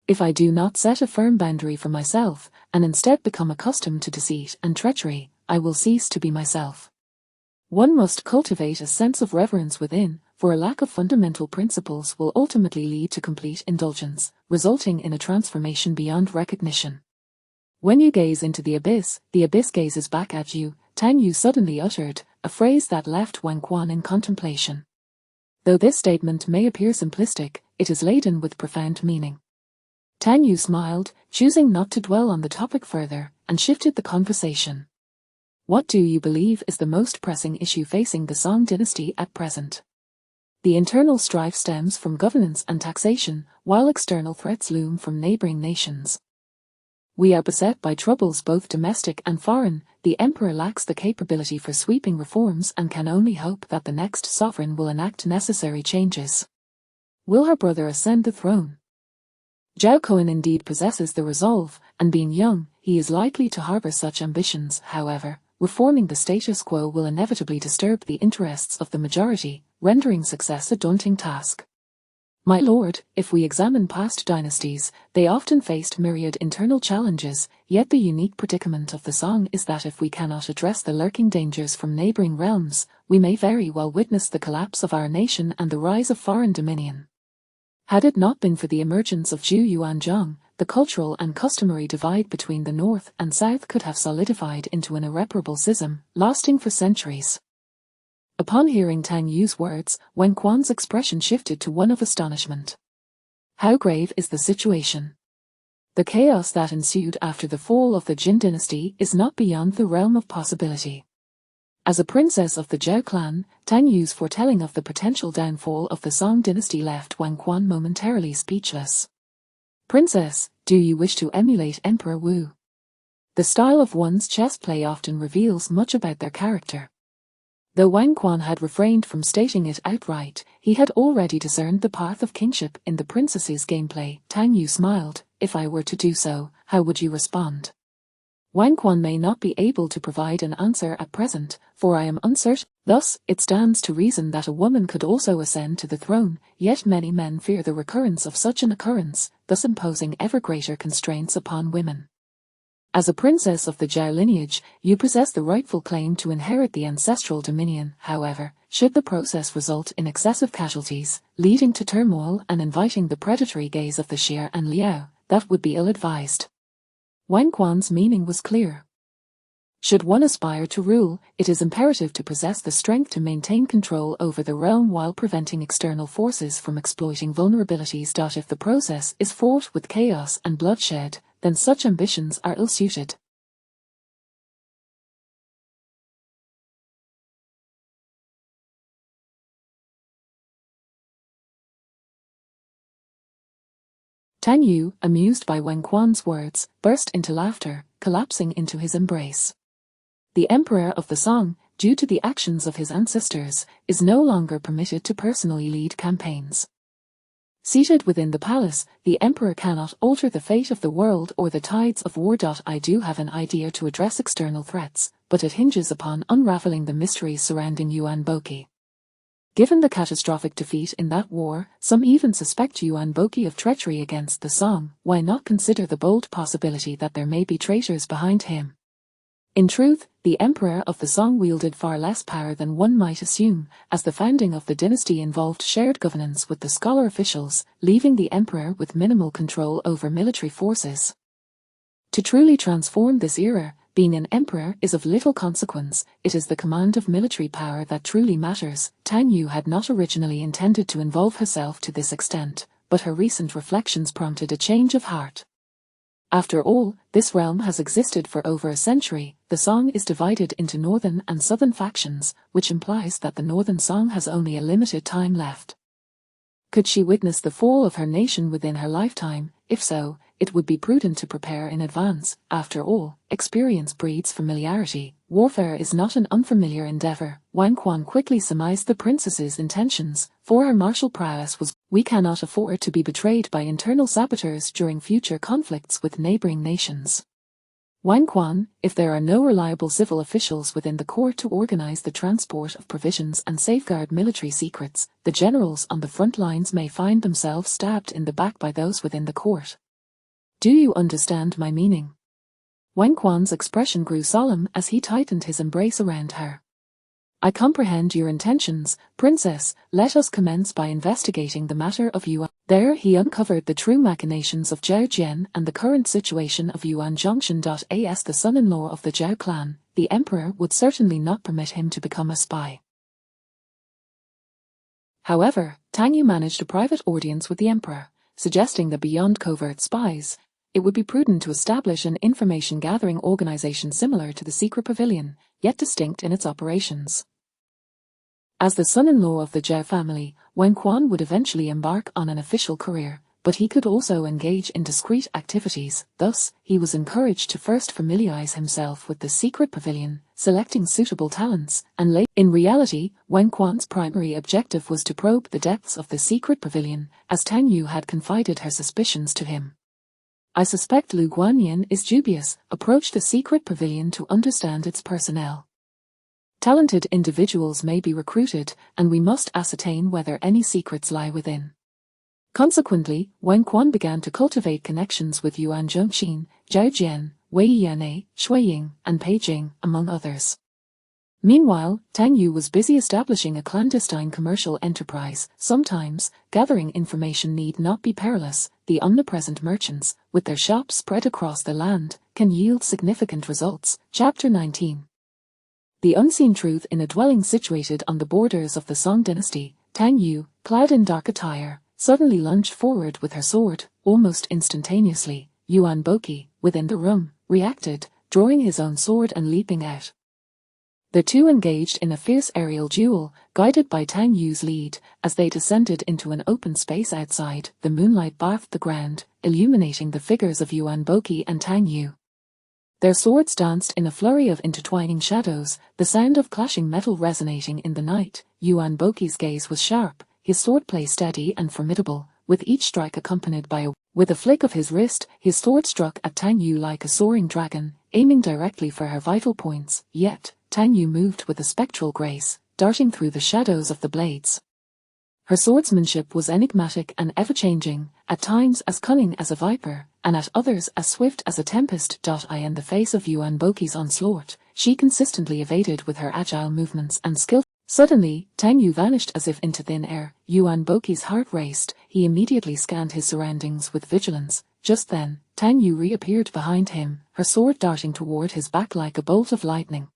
If I do not set a firm boundary for myself, and instead become accustomed to deceit and treachery, I will cease to be myself. One must cultivate a sense of reverence within, for a lack of fundamental principles will ultimately lead to complete indulgence, resulting in a transformation beyond recognition. When you gaze into the abyss gazes back at you," Tang Yu suddenly uttered, a phrase that left Wang Quan in contemplation. Though this statement may appear simplistic, it is laden with profound meaning. Tang Yu smiled, choosing not to dwell on the topic further, and shifted the conversation. "What do you believe is the most pressing issue facing the Song Dynasty at present?" The internal strife stems from governance and taxation, while external threats loom from neighboring nations. "We are beset by troubles both domestic and foreign. The emperor lacks the capability for sweeping reforms and can only hope that the next sovereign will enact necessary changes. Will her brother ascend the throne? Zhao Cohen indeed possesses the resolve, and being young, he is likely to harbor such ambitions. However, reforming the status quo will inevitably disturb the interests of the majority, rendering success a daunting task. My lord, if we examine past dynasties, they often faced myriad internal challenges, yet the unique predicament of the Song is that if we cannot address the lurking dangers from neighboring realms, we may very well witness the collapse of our nation and the rise of foreign dominion. Had it not been for the emergence of Zhu Yuanzhang, the cultural and customary divide between the North and South could have solidified into an irreparable schism, lasting for centuries. Upon hearing Tang Yu's words, Wen Quan's expression shifted to one of astonishment. How grave is the situation? The chaos that ensued after the fall of the Jin dynasty is not beyond the realm of possibility. As a princess of the Zhao clan, Tang Yu's foretelling of the potential downfall of the Song dynasty left Wen Quan momentarily speechless. Princess, do you wish to emulate Emperor Wu? The style of one's chess play often reveals much about their character. Though Wen Quan had refrained from stating it outright, he had already discerned the path of kingship in the princess's gameplay. Tang Yu smiled. If I were to do so, how would you respond? Wen Quan may not be able to provide an answer at present, for I am uncertain. Thus, it stands to reason that a woman could also ascend to the throne, yet many men fear the recurrence of such an occurrence, thus imposing ever greater constraints upon women. As a princess of the Zhao lineage, you possess the rightful claim to inherit the ancestral dominion. However, should the process result in excessive casualties, leading to turmoil and inviting the predatory gaze of the Xie and Liao, that would be ill-advised. Wen Quan's meaning was clear. Should one aspire to rule, it is imperative to possess the strength to maintain control over the realm while preventing external forces from exploiting vulnerabilities. If the process is fraught with chaos and bloodshed, then such ambitions are ill-suited. Tang Yu, amused by Wen Quan's words, burst into laughter, collapsing into his embrace. The Emperor of the Song, due to the actions of his ancestors, is no longer permitted to personally lead campaigns. Seated within the palace, the Emperor cannot alter the fate of the world or the tides of war. I do have an idea to address external threats, but it hinges upon unraveling the mysteries surrounding Yuan Boqi. Given the catastrophic defeat in that war, some even suspect Yuan Boqi of treachery against the Song. Why not consider the bold possibility that there may be traitors behind him? In truth, the Emperor of the Song wielded far less power than one might assume, as the founding of the dynasty involved shared governance with the scholar officials, leaving the Emperor with minimal control over military forces. To truly transform this era, being an emperor is of little consequence. It is the command of military power that truly matters. Tang Yu had not originally intended to involve herself to this extent, but her recent reflections prompted a change of heart. After all, this realm has existed for over a century. The Song is divided into northern and southern factions, which implies that the northern Song has only a limited time left. Could she witness the fall of her nation within her lifetime? If so, it would be prudent to prepare in advance. After all, experience breeds familiarity. Warfare is not an unfamiliar endeavor. Wen Quan quickly surmised the princess's intentions, for her martial prowess was. We cannot afford to be betrayed by internal saboteurs during future conflicts with neighboring nations. Wen Quan, if there are no reliable civil officials within the court to organize the transport of provisions and safeguard military secrets, the generals on the front lines may find themselves stabbed in the back by those within the court. Do you understand my meaning? Wen Quan's expression grew solemn as he tightened his embrace around her. I comprehend your intentions, Princess. Let us commence by investigating the matter of Yuan. There he uncovered the true machinations of Zhao Jian and the current situation of Yuan Zhongshan. As the son-in-law of the Zhao clan, the emperor would certainly not permit him to become a spy. However, Tang Yu managed a private audience with the emperor, suggesting that beyond covert spies, it would be prudent to establish an information-gathering organization similar to the secret pavilion, yet distinct in its operations. As the son-in-law of the Zhao family, Wen Quan would eventually embark on an official career, but he could also engage in discreet activities. Thus, he was encouraged to first familiarize himself with the secret pavilion, selecting suitable talents, and later. In reality, Wen Quan's primary objective was to probe the depths of the secret pavilion, as Tang Yu had confided her suspicions to him. I suspect Lu Guanyin is dubious. Approach the secret pavilion to understand its personnel. Talented individuals may be recruited, and we must ascertain whether any secrets lie within. Consequently, Wen Quan began to cultivate connections with Yuan Zhongshan, Zhao Jian, Wei Yan'e, Shui Ying, and Pei Jing, among others. Meanwhile, Tang Yu was busy establishing a clandestine commercial enterprise. Sometimes, gathering information need not be perilous. The omnipresent merchants, with their shops spread across the land, can yield significant results. Chapter 19. The unseen truth in a dwelling situated on the borders of the Song dynasty, Tang Yu, clad in dark attire, suddenly lunged forward with her sword. Almost instantaneously, Yuan Boqi, within the room, reacted, drawing his own sword and leaping out. The two engaged in a fierce aerial duel, guided by Tang Yu's lead. As they descended into an open space outside, the moonlight bathed the ground, illuminating the figures of Yuan Boqi and Tang Yu. Their swords danced in a flurry of intertwining shadows, the sound of clashing metal resonating in the night. Yuan Boqi's gaze was sharp, his swordplay steady and formidable, with each strike accompanied by a with a flick of his wrist, his sword struck at Tang Yu like a soaring dragon, aiming directly for her vital points. Yet, Tang Yu moved with a spectral grace, darting through the shadows of the blades. Her swordsmanship was enigmatic and ever-changing, at times as cunning as a viper, and at others as swift as a tempest. In the face of Yuan Boqi's onslaught, she consistently evaded with her agile movements and skill. Suddenly, Tang Yu vanished as if into thin air. Yuan Boqi's heart raced. He immediately scanned his surroundings with vigilance. Just then, Tang Yu reappeared behind him, her sword darting toward his back like a bolt of lightning.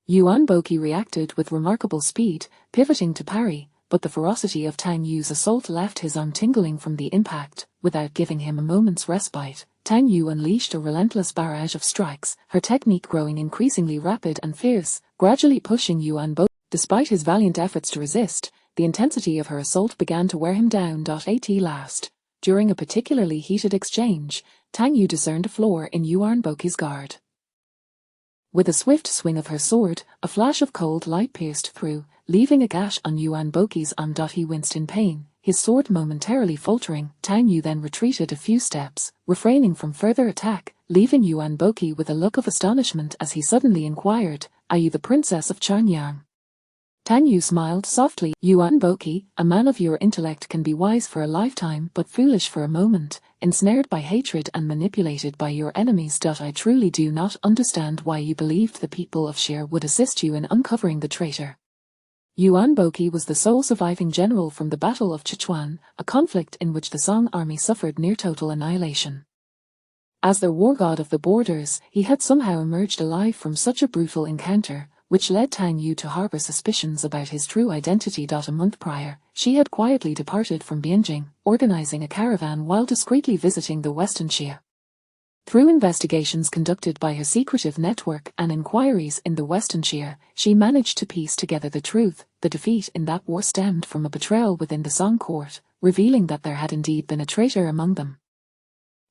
Yuan Boqi reacted with remarkable speed, pivoting to parry, but the ferocity of Tang Yu's assault left his arm tingling from the impact. Without giving him a moment's respite, Tang Yu unleashed a relentless barrage of strikes, her technique growing increasingly rapid and fierce, gradually pushing Yuan Boqi. Despite his valiant efforts to resist, the intensity of her assault began to wear him down. At last, during a particularly heated exchange, Tang Yu discerned a flaw in Yuan Boqi's guard. With a swift swing of her sword, a flash of cold light pierced through, leaving a gash on Yuan Boqi's arm. He winced in pain, his sword momentarily faltering. Tang Yu then retreated a few steps, refraining from further attack, leaving Yuan Boqi with a look of astonishment as he suddenly inquired, "Are you the princess of Charnyang?" Tang Yu smiled softly. "Yuan Boqi, a man of your intellect can be wise for a lifetime but foolish for a moment, ensnared by hatred and manipulated by your enemies. I truly do not understand why you believed the people of Shire would assist you in uncovering the traitor." Yuan Boqi was the sole surviving general from the Battle of Sichuan, a conflict in which the Song army suffered near total annihilation. As the war god of the borders, he had somehow emerged alive from such a brutal encounter, which led Tang Yu to harbor suspicions about his true identity. A month prior, she had quietly departed from Bianjing, organizing a caravan while discreetly visiting the Western Xia. Through investigations conducted by her secretive network and inquiries in the Western Xia, she managed to piece together the truth. The defeat in that war stemmed from a betrayal within the Song court, revealing that there had indeed been a traitor among them.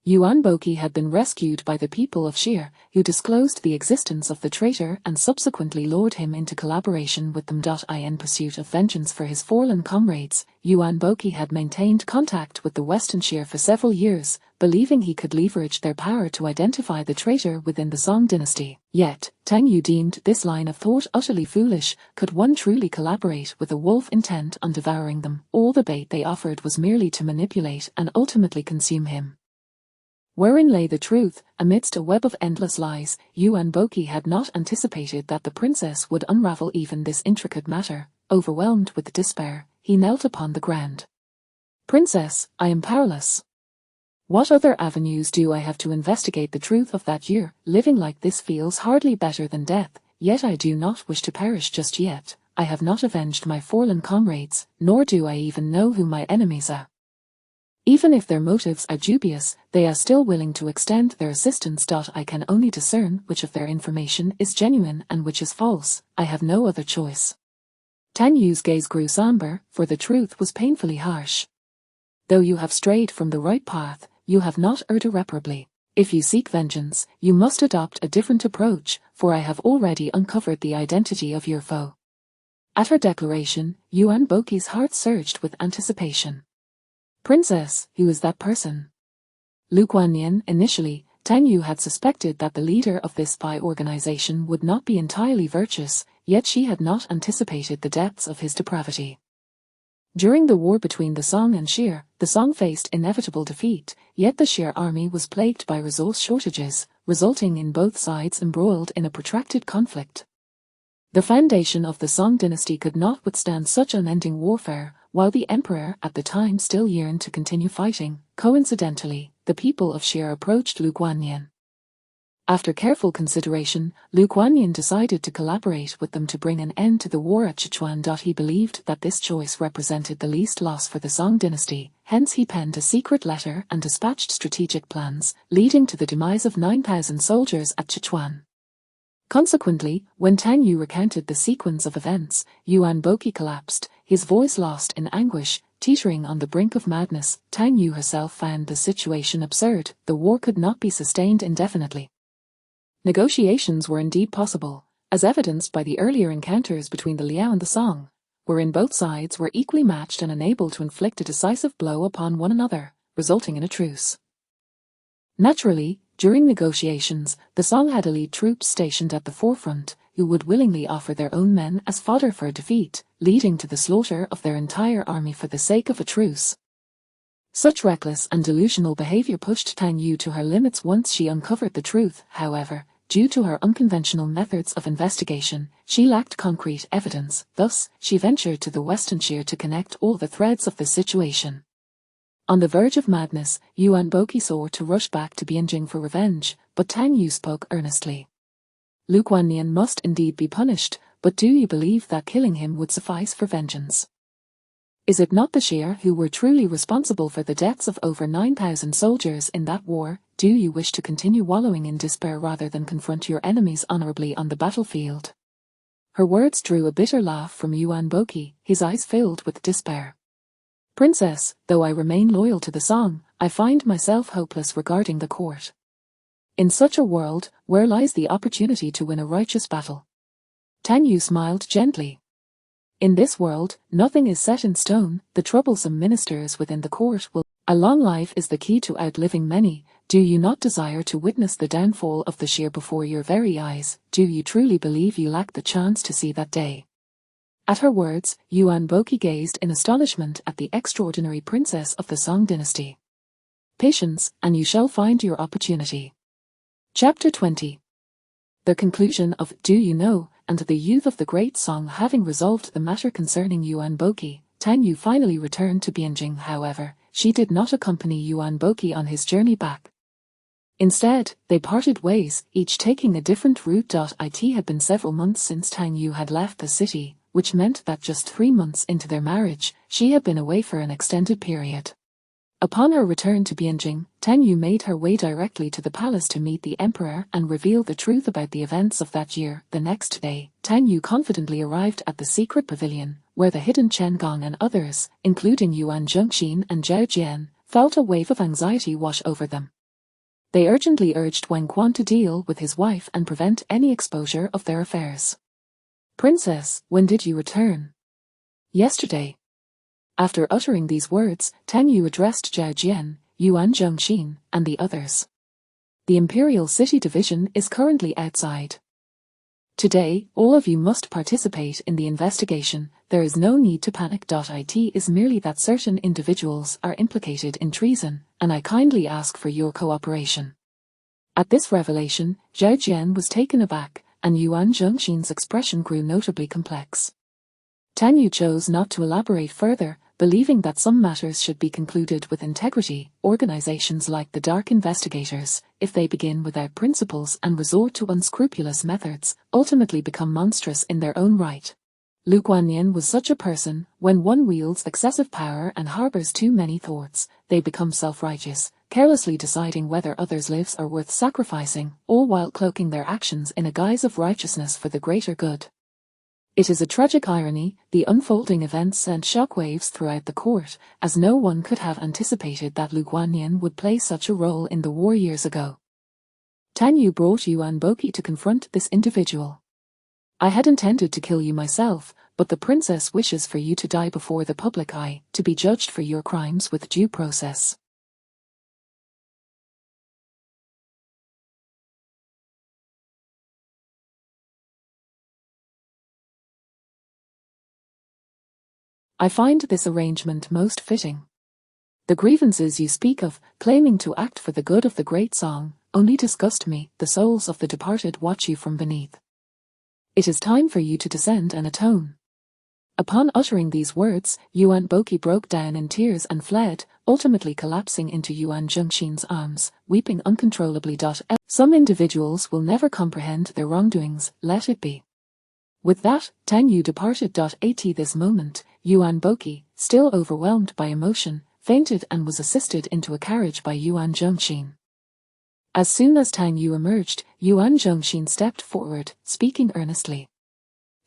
Yuan Boqi had been rescued by the people of Shire, who disclosed the existence of the traitor and subsequently lured him into collaboration with them. In pursuit of vengeance for his fallen comrades, Yuan Boqi had maintained contact with the Western Shire for several years, believing he could leverage their power to identify the traitor within the Song dynasty. Yet, Tang Yu deemed this line of thought utterly foolish. Could one truly collaborate with a wolf intent on devouring them? All the bait they offered was merely to manipulate and ultimately consume him. Wherein lay the truth? Amidst a web of endless lies, Yuan Boqi had not anticipated that the princess would unravel even this intricate matter. Overwhelmed with despair, he knelt upon the ground. "Princess, I am powerless. What other avenues do I have to investigate the truth of that year? Living like this feels hardly better than death, yet I do not wish to perish just yet. I have not avenged my fallen comrades, nor do I even know who my enemies are. Even if their motives are dubious, they are still willing to extend their assistance. I can only discern which of their information is genuine and which is false. I have no other choice." Tang Yu's gaze grew somber, for the truth was painfully harsh. "Though you have strayed from the right path, you have not erred irreparably. If you seek vengeance, you must adopt a different approach, for I have already uncovered the identity of your foe." At her declaration, Yuan Boqi's heart surged with anticipation. "Princess, who is that person?" Lu Guanyin. Initially, Tang Yu had suspected that the leader of this spy organization would not be entirely virtuous, yet she had not anticipated the depths of his depravity. During the war between the Song and Shire, the Song faced inevitable defeat, yet the Shire army was plagued by resource shortages, resulting in both sides embroiled in a protracted conflict. The foundation of the Song dynasty could not withstand such unending warfare, while the emperor at the time still yearned to continue fighting. Coincidentally, the people of Shire approached Lu Guanyin. After careful consideration, Lu Guanyin decided to collaborate with them to bring an end to the war at Sichuan. He believed that this choice represented the least loss for the Song dynasty, hence he penned a secret letter and dispatched strategic plans, leading to the demise of 9,000 soldiers at Sichuan. Consequently, when Tang Yu recounted the sequence of events, Yuan Boqi collapsed, his voice lost in anguish, teetering on the brink of madness. Tang Yu herself found the situation absurd. The war could not be sustained indefinitely. Negotiations were indeed possible, as evidenced by the earlier encounters between the Liao and the Song, wherein both sides were equally matched and unable to inflict a decisive blow upon one another, resulting in a truce. Naturally, during negotiations, the Song had elite troops stationed at the forefront, who would willingly offer their own men as fodder for a defeat, leading to the slaughter of their entire army for the sake of a truce. Such reckless and delusional behavior pushed Tang Yu to her limits once she uncovered the truth. However, due to her unconventional methods of investigation, she lacked concrete evidence. Thus, she ventured to the Western Shire to connect all the threads of the situation. On the verge of madness, Yuan Boqi sought to rush back to Bianjing for revenge, but Tang Yu spoke earnestly. Lu Guanyin must indeed be punished, but do you believe that killing him would suffice for vengeance? Is it not the Shire who were truly responsible for the deaths of over 9,000 soldiers in that war? Do you wish to continue wallowing in despair rather than confront your enemies honorably on the battlefield? Her words drew a bitter laugh from Yuan Boqi, his eyes filled with despair. Princess, though I remain loyal to the Song, I find myself hopeless regarding the court. In such a world, where lies the opportunity to win a righteous battle? Tang Yu smiled gently. In this world, nothing is set in stone. The troublesome ministers within the court will. A long life is the key to outliving many. Do you not desire to witness the downfall of the Shire before your very eyes? Do you truly believe you lack the chance to see that day? At her words, Yuan Boqi gazed in astonishment at the extraordinary princess of the Song dynasty. Patience, and you shall find your opportunity. Chapter 20. The conclusion of Do You Know, and the youth of the great Song. Having resolved the matter concerning Yuan Boqi, Tang Yu finally returned to Bianjing. However, she did not accompany Yuan Boqi on his journey back. Instead, they parted ways, each taking a different route. It had been several months since Tang Yu had left the city, which meant that just 3 months into their marriage, she had been away for an extended period. Upon her return to Bianjing, Tang Yu made her way directly to the palace to meet the emperor and reveal the truth about the events of that year. The next day, Tang Yu confidently arrived at the secret pavilion, where the hidden Chen Gong and others, including Yuan Zhengxin and Zhao Jian, felt a wave of anxiety wash over them. They urgently urged Wang Quan to deal with his wife and prevent any exposure of their affairs. Princess, when did you return? Yesterday. After uttering these words, Tang Yu addressed Zhao Jian, Yuan Zhengxin, and the others. The Imperial City Division is currently outside. Today, all of you must participate in the investigation. There is no need to panic. It is merely that certain individuals are implicated in treason, and I kindly ask for your cooperation. At this revelation, Zhao Jian was taken aback, and Yuan Zhengxin's expression grew notably complex. Tang Yu chose not to elaborate further, believing that some matters should be concluded with integrity. Organizations like the Dark Investigators, if they begin without principles and resort to unscrupulous methods, ultimately become monstrous in their own right. Lu Guanyin was such a person. When one wields excessive power and harbors too many thoughts, they become self-righteous, carelessly deciding whether others' lives are worth sacrificing, all while cloaking their actions in a guise of righteousness for the greater good. It is a tragic irony, the unfolding events sent shockwaves throughout the court, as no one could have anticipated that Lu Guanyin would play such a role in the war years ago. Tang Yu brought Yuan Boqi to confront this individual. I had intended to kill you myself, but the princess wishes for you to die before the public eye, to be judged for your crimes with due process. I find this arrangement most fitting. The grievances you speak of, claiming to act for the good of the great Song, only disgust me. The souls of the departed watch you from beneath. It is time for you to descend and atone. Upon uttering these words, Yuan Boqi broke down in tears and fled, ultimately collapsing into Yuan Zhengxin's arms, weeping uncontrollably. Some individuals will never comprehend their wrongdoings, let it be. With that, Tang Yu departed. At this moment, Yuan Boqi, still overwhelmed by emotion, fainted and was assisted into a carriage by Yuan Zhengxin. As soon as Tang Yu emerged, Yuan Zhengxin stepped forward, speaking earnestly.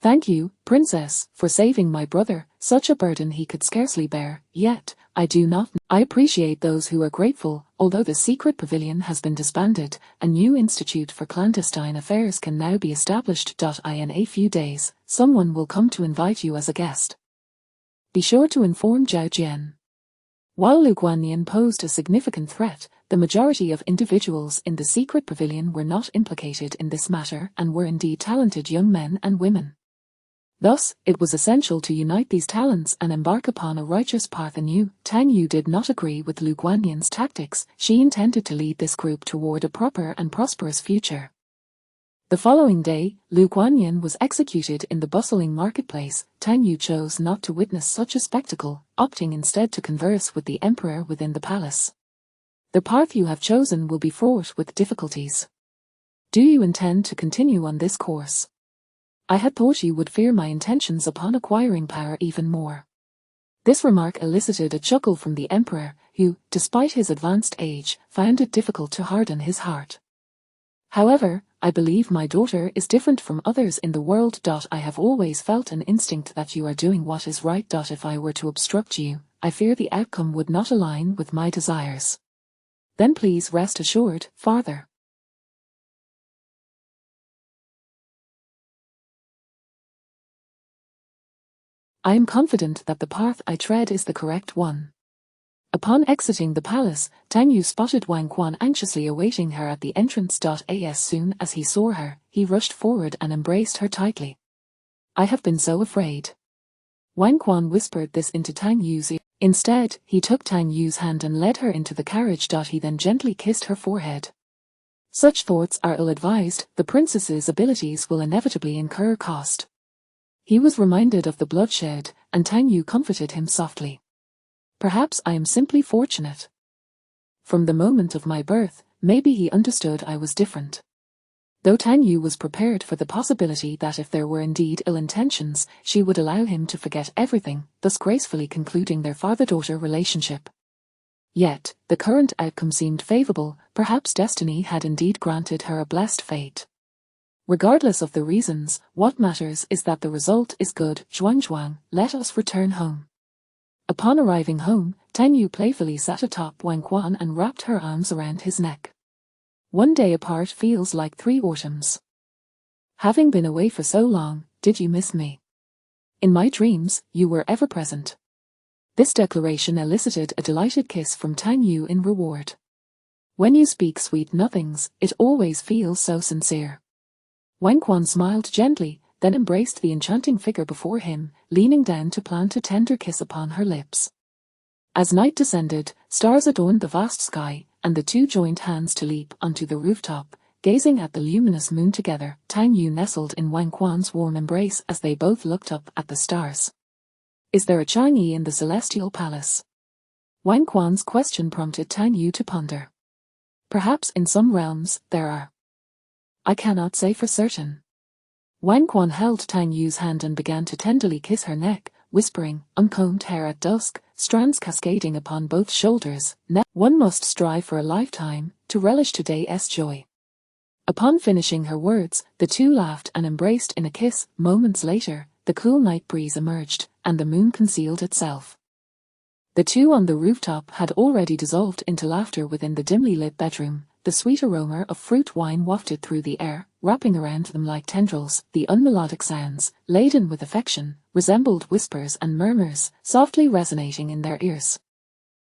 "Thank you, Princess, for saving my brother, such a burden he could scarcely bear, yet, I do not. I appreciate those who are grateful. Although the secret pavilion has been disbanded, a new institute for clandestine affairs can now be established. In a few days, someone will come to invite you as a guest. Be sure to inform Zhao Jian." While Lu Guanyin posed a significant threat, the majority of individuals in the secret pavilion were not implicated in this matter and were indeed talented young men and women. Thus, it was essential to unite these talents and embark upon a righteous path anew. Tang Yu did not agree with Lu Guanyin's tactics. She intended to lead this group toward a proper and prosperous future. The following day, Lu Guanyin was executed in the bustling marketplace. Tang Yu chose not to witness such a spectacle, opting instead to converse with the emperor within the palace. "The path you have chosen will be fraught with difficulties. Do you intend to continue on this course? I had thought you would fear my intentions upon acquiring power even more." This remark elicited a chuckle from the emperor, who, despite his advanced age, found it difficult to harden his heart. "However, I believe my daughter is different from others in the world. I have always felt an instinct that you are doing what is right. If I were to obstruct you, I fear the outcome would not align with my desires. Then please rest assured, Father. I am confident that the path I tread is the correct one." Upon exiting the palace, Tang Yu spotted Wang Quan anxiously awaiting her at the entrance. As soon as he saw her, he rushed forward and embraced her tightly. "I have been so afraid." Wang Quan whispered this into Tang Yu's ear. Instead, he took Tang Yu's hand and led her into the carriage. He then gently kissed her forehead. "Such thoughts are ill-advised. The princess's abilities will inevitably incur cost." He was reminded of the bloodshed, and Tang Yu comforted him softly. "Perhaps I am simply fortunate. From the moment of my birth, maybe he understood I was different." Though Tang Yu was prepared for the possibility that if there were indeed ill intentions, she would allow him to forget everything, thus gracefully concluding their father-daughter relationship. Yet, the current outcome seemed favorable. Perhaps destiny had indeed granted her a blessed fate. Regardless of the reasons, what matters is that the result is good. "Zhuang, let us return home." Upon arriving home, Tang Yu playfully sat atop Wang Quan and wrapped her arms around his neck. "One day apart feels like 3 autumns. Having been away for so long, did you miss me? In my dreams, you were ever present." This declaration elicited a delighted kiss from Tang Yu in reward. "When you speak sweet nothings, it always feels so sincere." Wang Quan smiled gently, then embraced the enchanting figure before him, leaning down to plant a tender kiss upon her lips. As night descended, stars adorned the vast sky, and the two joined hands to leap onto the rooftop, gazing at the luminous moon together. Tang Yu nestled in Wang Quan's warm embrace as they both looked up at the stars. "Is there a Chang'e in the celestial palace?" Wang Quan's question prompted Tang Yu to ponder. "Perhaps in some realms, there are. I cannot say for certain." Wang Quan held Tang Yu's hand and began to tenderly kiss her neck, whispering, "Uncombed hair at dusk, strands cascading upon both shoulders. One must strive for a lifetime to relish today's joy." Upon finishing her words, the two laughed and embraced in a kiss. Moments later, the cool night breeze emerged, and the moon concealed itself. The two on the rooftop had already dissolved into laughter within the dimly lit bedroom. The sweet aroma of fruit wine wafted through the air, wrapping around them like tendrils. The unmelodic sounds, laden with affection, resembled whispers and murmurs, softly resonating in their ears.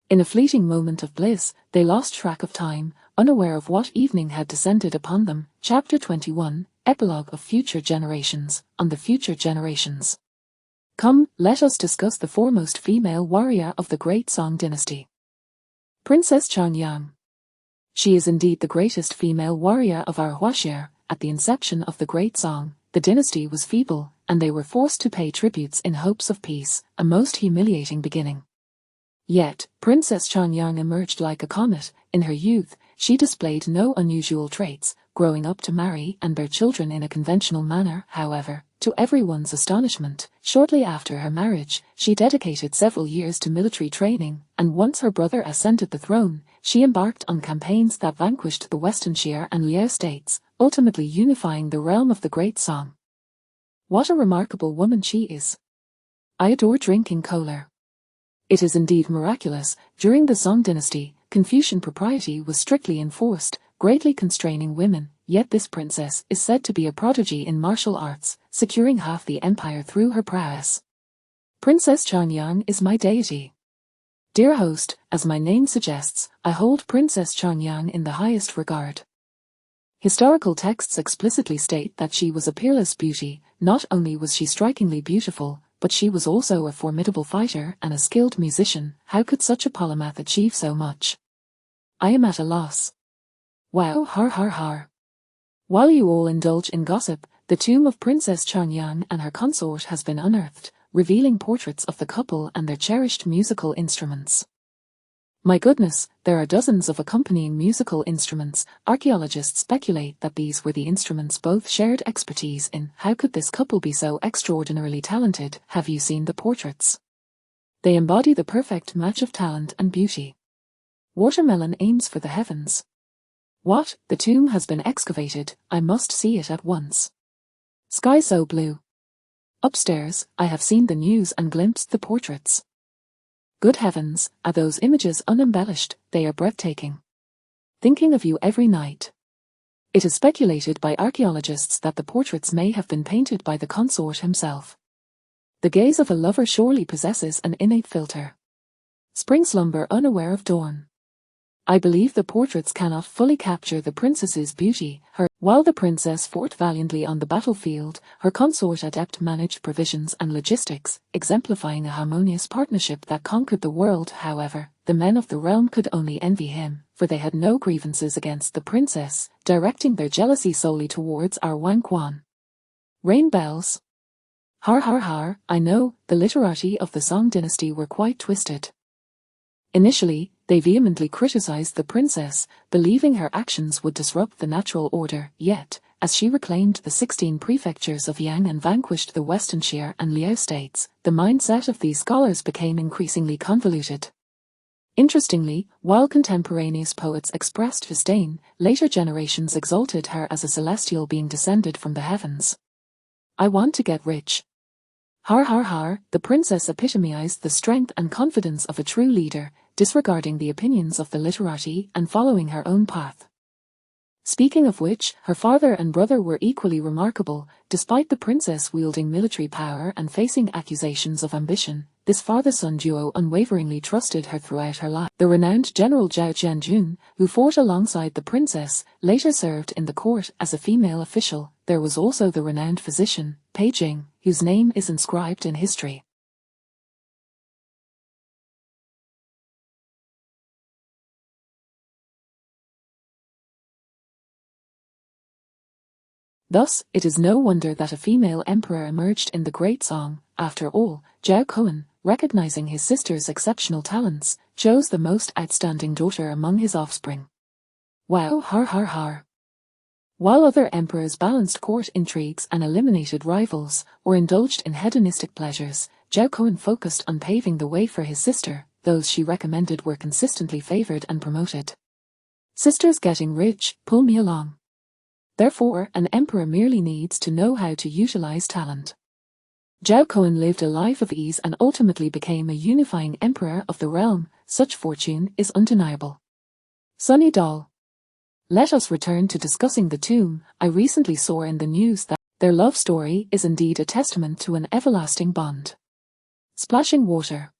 In a fleeting moment of bliss, they lost track of time, unaware of what evening had descended upon them. Chapter 21, Epilogue of Future Generations, on the Future Generations. Come, let us discuss the foremost female warrior of the Great Song dynasty. Princess Changyang. She is indeed the greatest female warrior of our Huaxia. At the inception of the Great Song, the dynasty was feeble, and they were forced to pay tributes in hopes of peace, a most humiliating beginning. Yet, Princess Changyang emerged like a comet. In her youth, she displayed no unusual traits, growing up to marry and bear children in a conventional manner. However, to everyone's astonishment, shortly after her marriage, she dedicated several years to military training, and once her brother ascended the throne, she embarked on campaigns that vanquished the Western Xia and Liao states, ultimately unifying the realm of the Great Song. What a remarkable woman she is! I adore drinking cola. It is indeed miraculous. During the Song dynasty, Confucian propriety was strictly enforced, greatly constraining women, yet this princess is said to be a prodigy in martial arts, securing half the empire through her prowess. Princess Changyang is my deity. Dear host, as my name suggests, I hold Princess Changyang in the highest regard. Historical texts explicitly state that she was a peerless beauty. Not only was she strikingly beautiful, but she was also a formidable fighter and a skilled musician. How could such a polymath achieve so much? I am at a loss. Wow, har har har. While you all indulge in gossip, the tomb of Princess Changyang and her consort has been unearthed, revealing portraits of the couple and their cherished musical instruments. My goodness, there are dozens of accompanying musical instruments. Archaeologists speculate that these were the instruments both shared expertise in. How could this couple be so extraordinarily talented? Have you seen the portraits? They embody the perfect match of talent and beauty. Watermelon aims for the heavens. What? The tomb has been excavated. I must see it at once. Sky so blue. Upstairs, I have seen the news and glimpsed the portraits. Good heavens, are those images unembellished? They are breathtaking. Thinking of you every night. It is speculated by archaeologists that the portraits may have been painted by the consort himself. The gaze of a lover surely possesses an innate filter. Spring slumber unaware of dawn. I believe the portraits cannot fully capture the princess's beauty. While the princess fought valiantly on the battlefield, her consort adept managed provisions and logistics, exemplifying a harmonious partnership that conquered the world. However, the men of the realm could only envy him, for they had no grievances against the princess, directing their jealousy solely towards our Wang Quan. Rain bells. Har har har, I know, the literati of the Song dynasty were quite twisted. Initially, they vehemently criticized the princess, believing her actions would disrupt the natural order. Yet, as she reclaimed the 16 prefectures of Yang and vanquished the Western Xia and Liao states, the mindset of these scholars became increasingly convoluted. Interestingly, while contemporaneous poets expressed disdain, later generations exalted her as a celestial being descended from the heavens. I want to get rich. Har har har, the princess epitomized the strength and confidence of a true leader, disregarding the opinions of the literati and following her own path. Speaking of which, her father and brother were equally remarkable. Despite the princess wielding military power and facing accusations of ambition, this father-son duo unwaveringly trusted her throughout her life. The renowned General Zhao Jianjun, who fought alongside the princess, later served in the court as a female official. There was also the renowned physician, Pei Jing, whose name is inscribed in history. Thus, it is no wonder that a female emperor emerged in the Great Song. After all, Zhao Kuan, recognizing his sister's exceptional talents, chose the most outstanding daughter among his offspring. Wow, har har har. While other emperors balanced court intrigues and eliminated rivals, or indulged in hedonistic pleasures, Zhao Kuan focused on paving the way for his sister. Those she recommended were consistently favored and promoted. Sisters getting rich, pull me along. Therefore, an emperor merely needs to know how to utilize talent. Zhao Kuan lived a life of ease and ultimately became a unifying emperor of the realm. Such fortune is undeniable. Sunny doll. Let us return to discussing the tomb. I recently saw in the news that their love story is indeed a testament to an everlasting bond. Splashing water.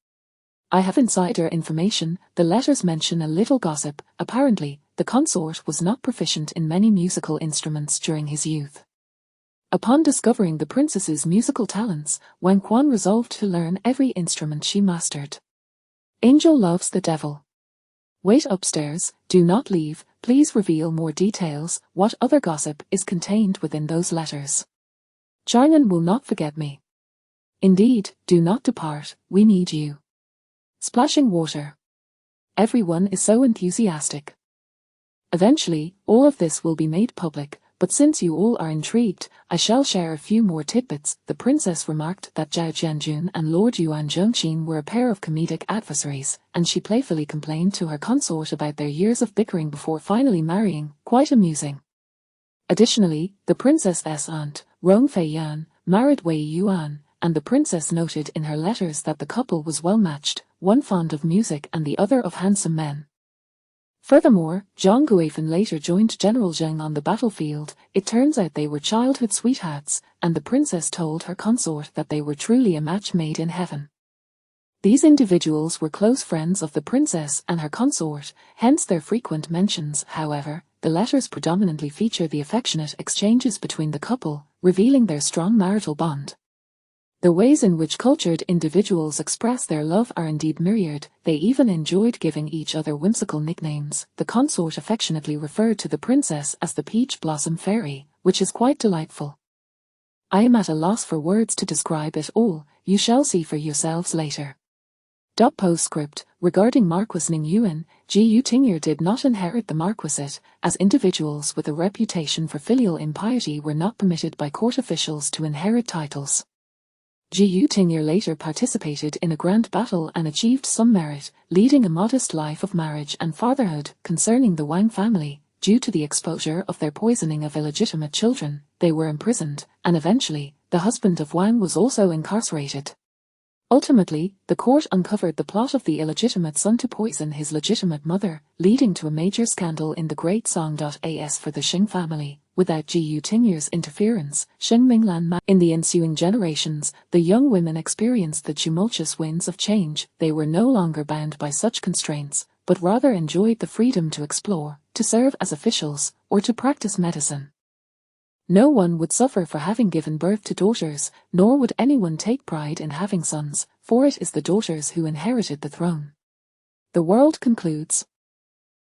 I have insider information. The letters mention a little gossip. Apparently, the consort was not proficient in many musical instruments during his youth. Upon discovering the princess's musical talents, Wang Quan resolved to learn every instrument she mastered. Angel loves the devil. Wait upstairs, do not leave, please reveal more details. What other gossip is contained within those letters? Chang'an will not forget me. Indeed, do not depart, we need you. Splashing water. Everyone is so enthusiastic. Eventually, all of this will be made public, but since you all are intrigued, I shall share a few more tidbits. The princess remarked that Zhao Jianjun and Lord Yuan Zhongqin were a pair of comedic adversaries, and she playfully complained to her consort about their years of bickering before finally marrying. Quite amusing. Additionally, the princess's aunt, Rong Feiyan, married Wei Yuan, and the princess noted in her letters that the couple was well matched, one fond of music and the other of handsome men. Furthermore, Zhang Guifan later joined General Zheng on the battlefield. It turns out they were childhood sweethearts, and the princess told her consort that they were truly a match made in heaven. These individuals were close friends of the princess and her consort, hence their frequent mentions. However, the letters predominantly feature the affectionate exchanges between the couple, revealing their strong marital bond. The ways in which cultured individuals express their love are indeed myriad. They even enjoyed giving each other whimsical nicknames. The consort affectionately referred to the princess as the Peach Blossom Fairy, which is quite delightful. I am at a loss for words to describe it all. You shall see for yourselves later. Postscript. Regarding Marquis Ning Yuan, Ji Yuting'er did not inherit the marquisate, as individuals with a reputation for filial impiety were not permitted by court officials to inherit titles. Ji Yuting'er later participated in a grand battle and achieved some merit, leading a modest life of marriage and fatherhood. Concerning the Wang family, due to the exposure of their poisoning of illegitimate children, they were imprisoned, and eventually, the husband of Wang was also incarcerated. Ultimately, the court uncovered the plot of the illegitimate son to poison his legitimate mother, leading to a major scandal in the Great Song.as for the Xing family. Without Ji Yuting'er's interference, Xing Minglan in the ensuing generations, the young women experienced the tumultuous winds of change. They were no longer bound by such constraints, but rather enjoyed the freedom to explore, to serve as officials, or to practice medicine. No one would suffer for having given birth to daughters, nor would anyone take pride in having sons, for it is the daughters who inherited the throne. The world concludes.